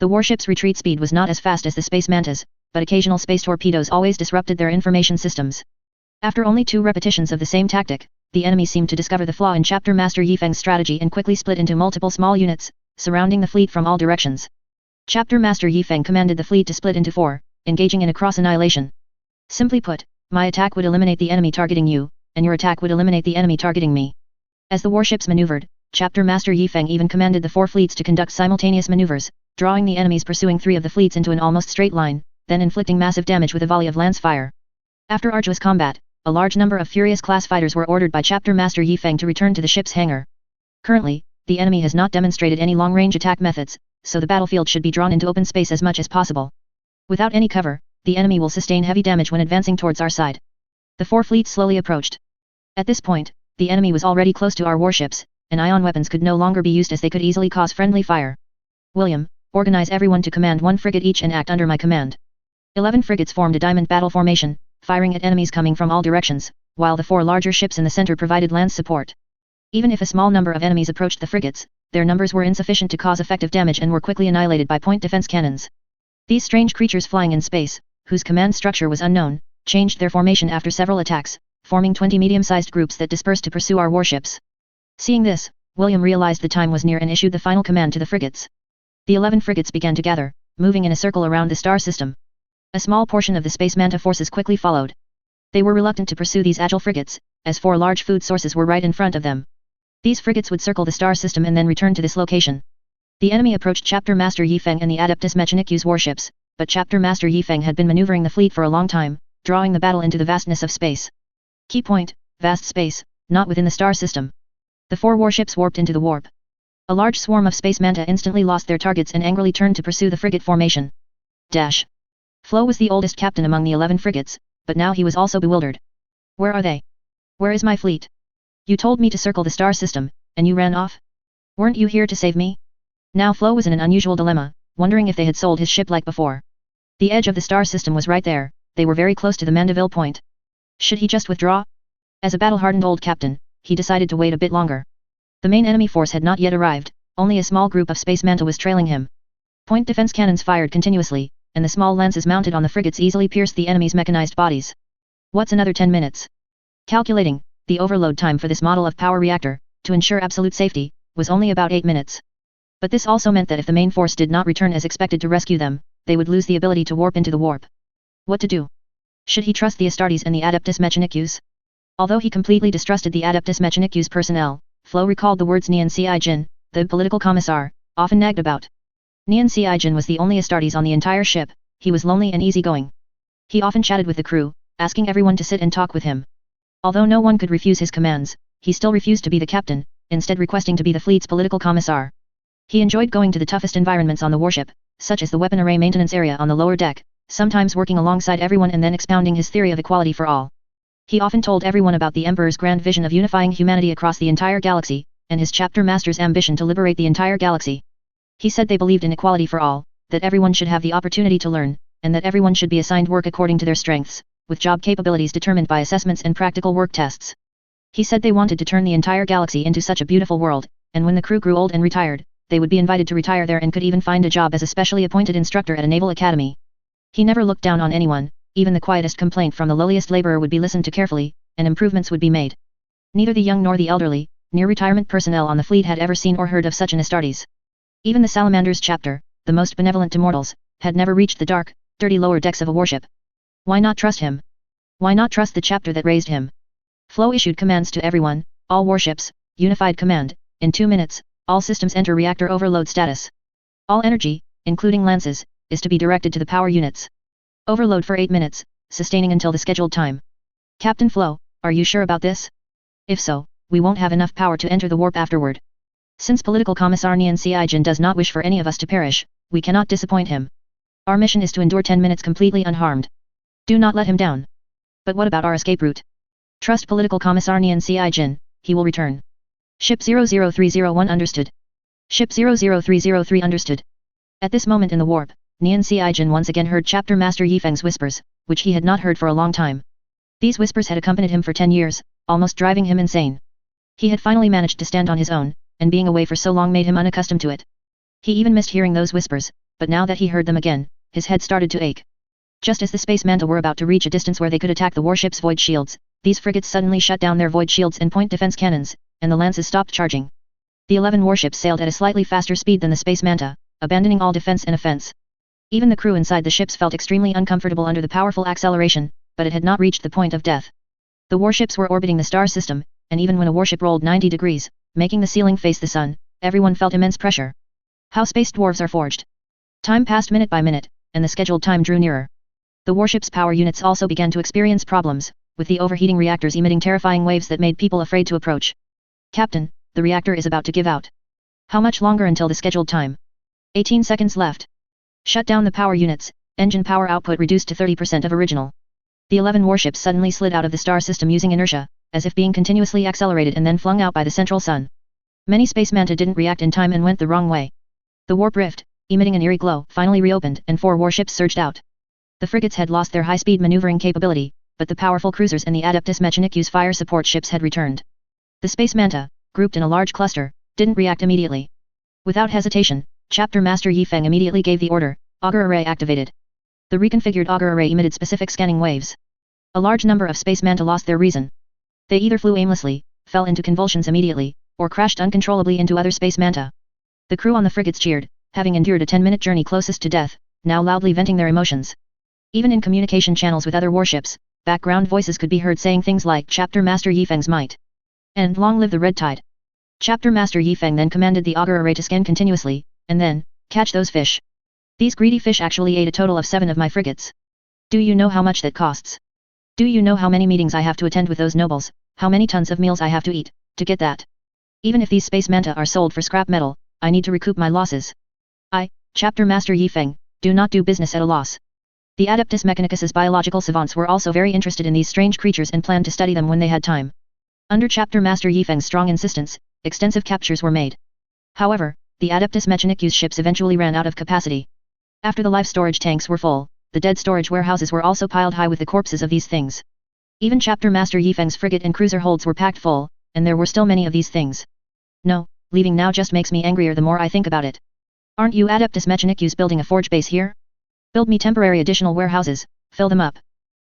The warship's retreat speed was not as fast as the space mantas, but occasional space torpedoes always disrupted their information systems. After only 2 repetitions of the same tactic, the enemy seemed to discover the flaw in Chapter Master Yifeng's strategy and quickly split into multiple small units, surrounding the fleet from all directions. Chapter Master Yifeng commanded the fleet to split into 4, engaging in a cross-annihilation. Simply put, my attack would eliminate the enemy targeting you, and your attack would eliminate the enemy targeting me. As the warships maneuvered, Chapter Master Yifeng even commanded the 4 fleets to conduct simultaneous maneuvers, drawing the enemies pursuing 3 of the fleets into an almost straight line, then inflicting massive damage with a volley of lance fire. After arduous combat, a large number of Furious-class fighters were ordered by Chapter Master Yifeng to return to the ship's hangar. Currently, the enemy has not demonstrated any long-range attack methods, so the battlefield should be drawn into open space as much as possible. Without any cover, the enemy will sustain heavy damage when advancing towards our side. The four fleets slowly approached. At this point, the enemy was already close to our warships, and ion weapons could no longer be used as they could easily cause friendly fire. William, organize everyone to command one frigate each and act under my command. 11 frigates formed a diamond battle formation, firing at enemies coming from all directions, while the four larger ships in the center provided land support. Even if a small number of enemies approached the frigates, their numbers were insufficient to cause effective damage and were quickly annihilated by point defense cannons. These strange creatures flying in space, whose command structure was unknown, changed their formation after several attacks, forming 20 medium-sized groups that dispersed to pursue our warships. Seeing this, William realized the time was near and issued the final command to the frigates. The 11 frigates began to gather, moving in a circle around the star system. A small portion of the Space Manta forces quickly followed. They were reluctant to pursue these agile frigates, as four large food sources were right in front of them. These frigates would circle the star system and then return to this location. The enemy approached Chapter Master Yi Feng and the Adeptus Mechanicus warships, but Chapter Master Yi Feng had been maneuvering the fleet for a long time, drawing the battle into the vastness of space. Key point, vast space, not within the star system. The four warships warped into the warp. A large swarm of Space Manta instantly lost their targets and angrily turned to pursue the frigate formation. Flo was the oldest captain among the 11 frigates, but now he was also bewildered. Where are they? Where is my fleet? You told me to circle the star system, and you ran off? Weren't you here to save me? Now Flo was in an unusual dilemma, wondering if they had sold his ship like before. The edge of the star system was right there, they were very close to the Mandeville point. Should he just withdraw? As a battle-hardened old captain, he decided to wait a bit longer. The main enemy force had not yet arrived, only a small group of Space Manta was trailing him. Point defense cannons fired continuously, and the small lances mounted on the frigates easily pierced the enemy's mechanized bodies. What's another 10 minutes? Calculating, the overload time for this model of power reactor, to ensure absolute safety, was only about 8 minutes. But this also meant that if the main force did not return as expected to rescue them, they would lose the ability to warp into the warp. What to do? Should he trust the Astartes and the Adeptus Mechanicus? Although he completely distrusted the Adeptus Mechanicus personnel, Flo recalled the words Nian Si-jin, the political commissar, often nagged about. Nian Si-jin was the only Astartes on the entire ship, he was lonely and easygoing. He often chatted with the crew, asking everyone to sit and talk with him. Although no one could refuse his commands, he still refused to be the captain, instead requesting to be the fleet's political commissar. He enjoyed going to the toughest environments on the warship, such as the weapon array maintenance area on the lower deck, sometimes working alongside everyone and then expounding his theory of equality for all. He often told everyone about the Emperor's grand vision of unifying humanity across the entire galaxy, and his chapter master's ambition to liberate the entire galaxy. He said they believed in equality for all, that everyone should have the opportunity to learn, and that everyone should be assigned work according to their strengths, with job capabilities determined by assessments and practical work tests. He said they wanted to turn the entire galaxy into such a beautiful world, and when the crew grew old and retired, they would be invited to retire there and could even find a job as a specially appointed instructor at a naval academy. He never looked down on anyone, even the quietest complaint from the lowliest laborer would be listened to carefully, and improvements would be made. Neither the young nor the elderly, near-retirement personnel on the fleet had ever seen or heard of such an Astartes. Even the Salamander's chapter, the most benevolent to mortals, had never reached the dark, dirty lower decks of a warship. Why not trust him? Why not trust the chapter that raised him? Flo issued commands to everyone, all warships, unified command, in 2 minutes, all systems enter reactor overload status. All energy, including lances, is to be directed to the power units. Overload for 8 minutes, sustaining until the scheduled time. Captain Flo, are you sure about this? If so, we won't have enough power to enter the warp afterward. Since political commissar Nian Si-jin does not wish for any of us to perish, we cannot disappoint him. Our mission is to endure 10 minutes completely unharmed. Do not let him down. But what about our escape route? Trust political commissar Nian Si-jin, he will return. Ship 00301 understood. Ship 00303 understood. At this moment in the warp, Nian Si-jin once again heard Chapter Master Yi Feng's whispers, which he had not heard for a long time. These whispers had accompanied him for 10 years, almost driving him insane. He had finally managed to stand on his own, and being away for so long made him unaccustomed to it. He even missed hearing those whispers, but now that he heard them again, his head started to ache. Just as the Space Manta were about to reach a distance where they could attack the warship's void shields, these frigates suddenly shut down their void shields and point defense cannons, and the lances stopped charging. The 11 warships sailed at a slightly faster speed than the Space Manta, abandoning all defense and offense. Even the crew inside the ships felt extremely uncomfortable under the powerful acceleration, but it had not reached the point of death. The warships were orbiting the star system, and even when a warship rolled 90 degrees, making the ceiling face the sun, everyone felt immense pressure. How space dwarves are forged. Time passed minute by minute, and the scheduled time drew nearer. The warship's power units also began to experience problems, with the overheating reactors emitting terrifying waves that made people afraid to approach. Captain, the reactor is about to give out. How much longer until the scheduled time? 18 seconds left. Shut down the power units, Engine power output reduced to 30% of original. The 11 warships suddenly slid out of the star system using inertia, as if being continuously accelerated and then flung out by the central sun. Many space manta didn't react in time and went the wrong way. The warp rift, emitting an eerie glow, finally reopened and 4 warships surged out. The frigates had lost their high-speed maneuvering capability, but the powerful cruisers and the Adeptus Mechanicus fire support ships had returned. The space manta, grouped in a large cluster, didn't react immediately. Without hesitation, Chapter Master Yi Feng immediately gave the order, Auger Array activated. The reconfigured Auger Array emitted specific scanning waves. A large number of space manta lost their reason. They either flew aimlessly, fell into convulsions immediately, or crashed uncontrollably into other space manta. The crew on the frigates cheered, having endured a 10-minute journey closest to death, now loudly venting their emotions. Even in communication channels with other warships, background voices could be heard saying things like Chapter Master Yi Feng's might. And long live the Red Tide. Chapter Master Yi Feng then commanded the Auger Array to scan continuously, and then, catch those fish. These greedy fish actually ate a total of 7 of my frigates. Do you know how much that costs? Do you know how many meetings I have to attend with those nobles, how many tons of meals I have to eat, to get that? Even if these space manta are sold for scrap metal, I need to recoup my losses. I, Chapter Master Yi Feng, do not do business at a loss. The Adeptus Mechanicus's biological savants were also very interested in these strange creatures and planned to study them when they had time. Under Chapter Master Yi Feng's strong insistence, extensive captures were made. However, the Adeptus Mechanicus ships eventually ran out of capacity. After the life storage tanks were full, the dead storage warehouses were also piled high with the corpses of these things. Even Chapter Master Yi Feng's frigate and cruiser holds were packed full, and there were still many of these things. No, leaving now just makes me angrier the more I think about it. Aren't you Adeptus Mechanicus building a forge base here? Build me temporary additional warehouses, fill them up.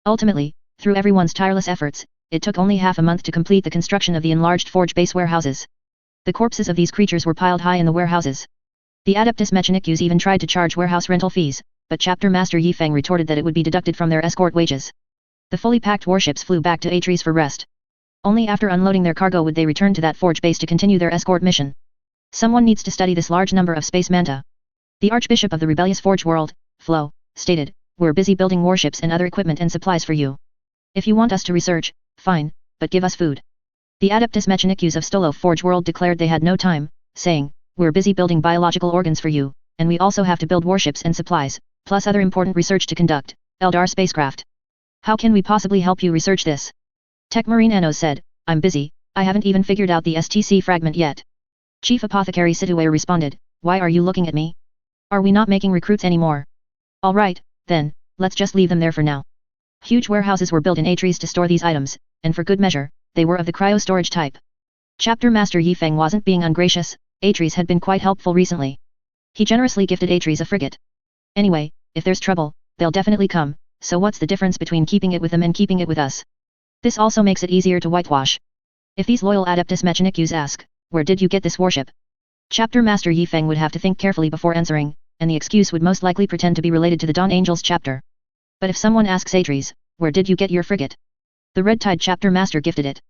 Ultimately, through everyone's tireless efforts, it took only half a month to complete the construction of the enlarged forge base warehouses. The corpses of these creatures were piled high in the warehouses. The Adeptus Mechanicus even tried to charge warehouse rental fees, but Chapter Master Yi Feng retorted that it would be deducted from their escort wages. The fully packed warships flew back to Astartes for rest. Only after unloading their cargo would they return to that forge base to continue their escort mission. Someone needs to study this large number of space manta. The Archbishop of the rebellious Forge World, Flo, stated, "We're busy building warships and other equipment and supplies for you. If you want us to research, fine, but give us food." The Adeptus Mechanicus of Stolo Forge World declared they had no time, saying, "We're busy building biological organs for you, and we also have to build warships and supplies, plus other important research to conduct, Eldar spacecraft. How can we possibly help you research this?" Tech Marine Anos said, "I'm busy, I haven't even figured out the STC fragment yet." Chief Apothecary Situate responded, "Why are you looking at me? Are we not making recruits anymore? Alright, then, let's just leave them there for now." Huge warehouses were built in Astartes to store these items, and for good measure, they were of the cryo-storage type. Chapter Master Yi Feng wasn't being ungracious, Astartes had been quite helpful recently. He generously gifted Astartes a frigate. Anyway, if there's trouble, they'll definitely come, so what's the difference between keeping it with them and keeping it with us? This also makes it easier to whitewash. If these loyal Adeptus Mechanicus ask, "Where did you get this warship?" Chapter Master Yi Feng would have to think carefully before answering, and the excuse would most likely pretend to be related to the Dawn Angels chapter. But if someone asks Astartes, "Where did you get your frigate?" The Red Tide chapter master gifted it.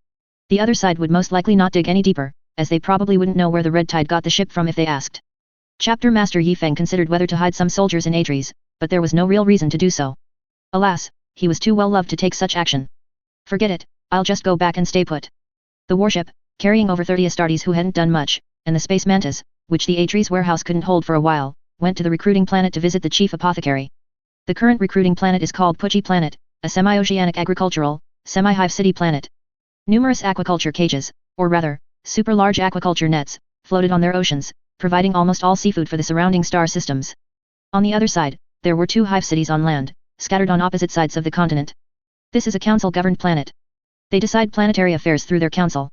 The other side would most likely not dig any deeper, as they probably wouldn't know where the Red Tide got the ship from if they asked. Chapter Master Yi Feng considered whether to hide some soldiers in Astartes, but there was no real reason to do so. Alas, he was too well loved to take such action. "Forget it, I'll just go back and stay put." The warship, carrying over 30 Astartes who hadn't done much, and the space mantas, which the Astartes warehouse couldn't hold for a while, went to the recruiting planet to visit the chief apothecary. The current recruiting planet is called Puchi Planet, a semi-oceanic agricultural, semi-hive city planet. Numerous aquaculture cages, or rather, super-large aquaculture nets, floated on their oceans, providing almost all seafood for the surrounding star systems. On the other side, there were 2 hive cities on land, scattered on opposite sides of the continent. This is a council-governed planet. They decide planetary affairs through their council.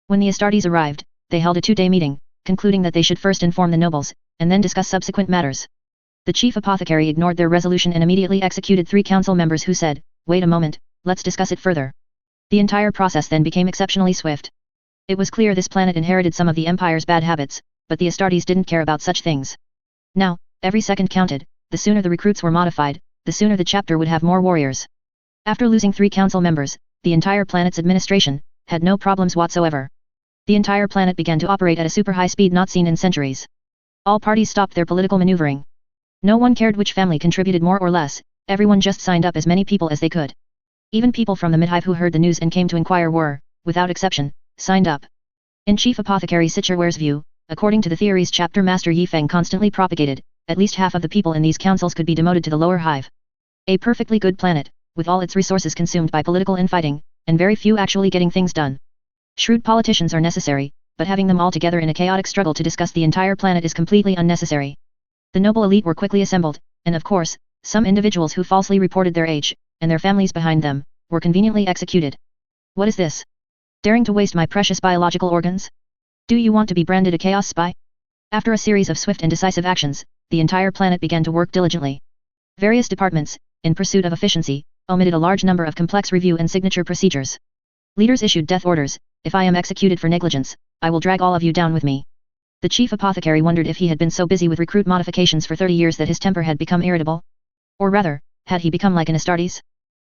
When the Astartes arrived, they held a 2-day meeting, concluding that they should first inform the nobles, and then discuss subsequent matters. The chief apothecary ignored their resolution and immediately executed 3 council members who said, "Wait a moment, let's discuss it further." The entire process then became exceptionally swift. It was clear this planet inherited some of the Empire's bad habits, but the Astartes didn't care about such things. Now, every second counted, the sooner the recruits were modified, the sooner the chapter would have more warriors. After losing 3 council members, the entire planet's administration had no problems whatsoever. The entire planet began to operate at a super high speed not seen in centuries. All parties stopped their political maneuvering. No one cared which family contributed more or less, everyone just signed up as many people as they could. Even people from the midhive who heard the news and came to inquire were, without exception, signed up. In Chief Apothecary Situate's view, according to the theories Chapter Master Yi Feng constantly propagated, at least half of the people in these councils could be demoted to the lower hive. A perfectly good planet, with all its resources consumed by political infighting, and very few actually getting things done. Shrewd politicians are necessary, but having them all together in a chaotic struggle to discuss the entire planet is completely unnecessary. The noble elite were quickly assembled, and of course, some individuals who falsely reported their age, and their families behind them, were conveniently executed. What is this? Daring to waste my precious biological organs? Do you want to be branded a chaos spy? After a series of swift and decisive actions, the entire planet began to work diligently. Various departments, in pursuit of efficiency, omitted a large number of complex review and signature procedures. Leaders issued death orders: if I am executed for negligence, I will drag all of you down with me. The chief apothecary wondered if he had been so busy with recruit modifications for 30 years that his temper had become irritable. Or rather, had he become like an Astartes?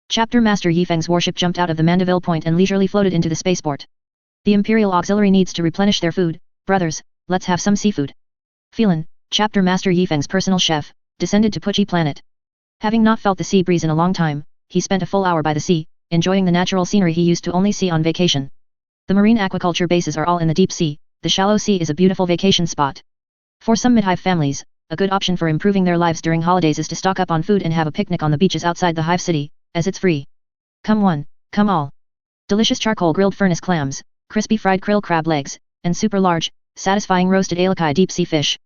Chapter Master Yifeng's warship jumped out of the Mandeville Point and leisurely floated into the spaceport. The Imperial Auxiliary needs to replenish their food. Brothers, let's have some seafood. Phelan, Chapter Master Yifeng's personal chef, descended to Puchi Planet. Having not felt the sea breeze in a long time, he spent a full hour by the sea, enjoying the natural scenery he used to only see on vacation. The marine aquaculture bases are all in the deep sea. The shallow sea is a beautiful vacation spot. For some mid-hive families, a good option for improving their lives during holidays is to stock up on food and have a picnic on the beaches outside the hive city, as it's free. Come one, come all. Delicious charcoal grilled furnace clams, crispy fried krill crab legs, and super large, satisfying roasted alakai deep sea fish.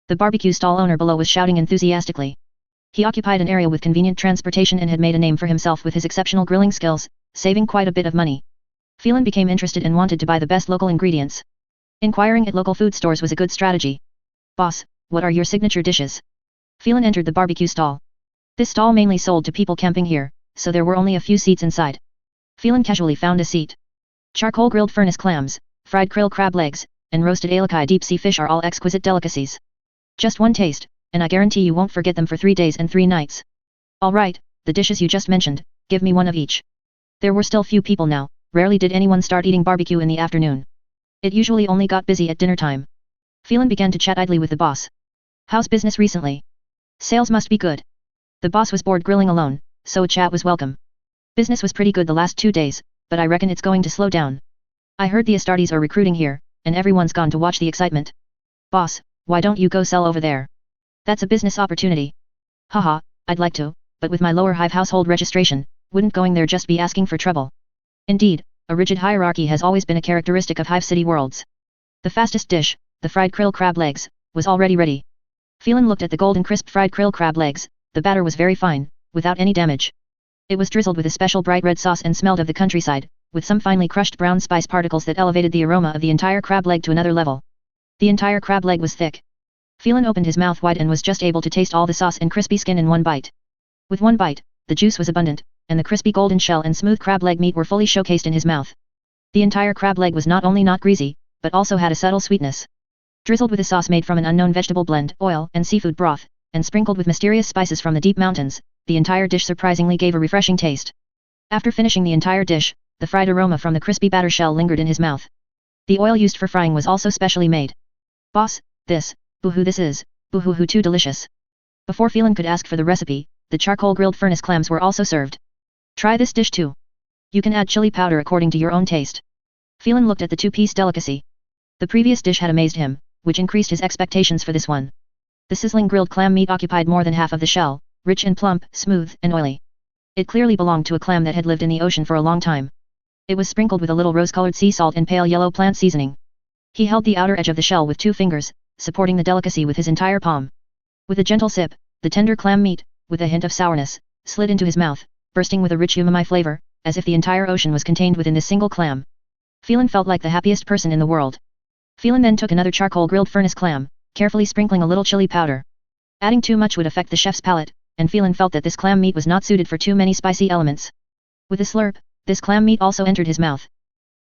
The barbecue stall owner below was shouting enthusiastically. He occupied an area with convenient transportation and had made a name for himself with his exceptional grilling skills, saving quite a bit of money. Phelan became interested and wanted to buy the best local ingredients. Inquiring at local food stores was a good strategy. Boss, what are your signature dishes? Phelan entered the barbecue stall. This stall mainly sold to people camping here, so there were only a few seats inside. Phelan casually found a seat. Charcoal grilled furnace clams, fried krill crab legs, and roasted alakai deep sea fish are all exquisite delicacies. Just one taste, and I guarantee you won't forget them for 3 days and 3 nights. All right, the dishes you just mentioned, give me one of each. There were still few people now. Rarely did anyone start eating barbecue in the afternoon. It usually only got busy at dinner time. Phelan began to chat idly with the boss. How's business recently? Sales must be good. The boss was bored grilling alone, so a chat was welcome. Business was pretty good the last 2 days, but I reckon it's going to slow down. I heard the Astartes are recruiting here, and everyone's gone to watch the excitement. Boss, why don't you go sell over there? That's a business opportunity. Haha, I'd like to, but with my lower hive household registration, wouldn't going there just be asking for trouble? Indeed, a rigid hierarchy has always been a characteristic of hive city worlds. The fastest dish, the fried krill crab legs, was already ready. Phelan looked at the golden crisp fried krill crab legs. The batter was very fine, without any damage. It was drizzled with a special bright red sauce and smelled of the countryside, with some finely crushed brown spice particles that elevated the aroma of the entire crab leg to another level. The entire crab leg was thick. Phelan opened his mouth wide and was just able to taste all the sauce and crispy skin in one bite. With one bite, the juice was abundant, and the crispy golden shell and smooth crab leg meat were fully showcased in his mouth. The entire crab leg was not only not greasy, but also had a subtle sweetness. Drizzled with a sauce made from an unknown vegetable blend, oil, and seafood broth, and sprinkled with mysterious spices from the deep mountains, the entire dish surprisingly gave a refreshing taste. After finishing the entire dish, the fried aroma from the crispy batter shell lingered in his mouth. The oil used for frying was also specially made. Boss, this, boo-hoo this is, boo-hoo too delicious. Before Phelan could ask for the recipe, the charcoal grilled furnace clams were also served. Try this dish too. You can add chili powder according to your own taste. Phelan looked at the two-piece delicacy. The previous dish had amazed him, which increased his expectations for this one. The sizzling grilled clam meat occupied more than half of the shell, rich and plump, smooth and oily. It clearly belonged to a clam that had lived in the ocean for a long time. It was sprinkled with a little rose-colored sea salt and pale yellow plant seasoning. He held the outer edge of the shell with 2 fingers, supporting the delicacy with his entire palm. With a gentle sip, the tender clam meat, with a hint of sourness, slid into his mouth, bursting with a rich umami flavor, as if the entire ocean was contained within this single clam. Phelan felt like the happiest person in the world. Phelan then took another charcoal grilled furnace clam, carefully sprinkling a little chili powder. Adding too much would affect the chef's palate, and Phelan felt that this clam meat was not suited for too many spicy elements. With a slurp, this clam meat also entered his mouth.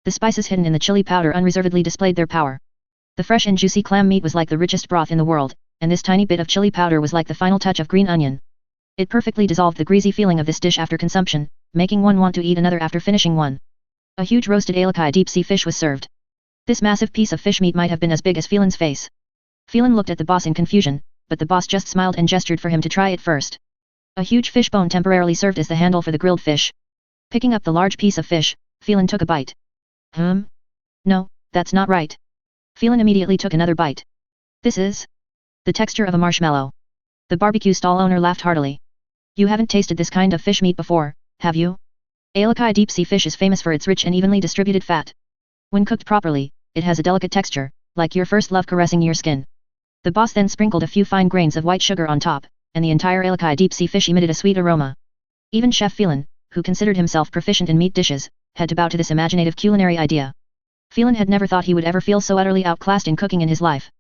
The spices hidden in the chili powder unreservedly displayed their power. The fresh and juicy clam meat was like the richest broth in the world, and this tiny bit of chili powder was like the final touch of green onion. It perfectly dissolved the greasy feeling of this dish after consumption, making one want to eat another after finishing one. A huge roasted alakai deep sea fish was served. This massive piece of fish meat might have been as big as Phelan's face. Phelan looked at the boss in confusion, but the boss just smiled and gestured for him to try it first. A huge fish bone temporarily served as the handle for the grilled fish. Picking up the large piece of fish, Phelan took a bite. No, that's not right. Phelan immediately took another bite. This is the texture of a marshmallow. The barbecue stall owner laughed heartily. You haven't tasted this kind of fish meat before, have you? Alakai deep-sea fish is famous for its rich and evenly distributed fat. When cooked properly, it has a delicate texture, like your first love caressing your skin. The boss then sprinkled a few fine grains of white sugar on top, and the entire Alakai deep-sea fish emitted a sweet aroma. Even Chef Phelan, who considered himself proficient in meat dishes, had to bow to this imaginative culinary idea. Phelan had never thought he would ever feel so utterly outclassed in cooking in his life.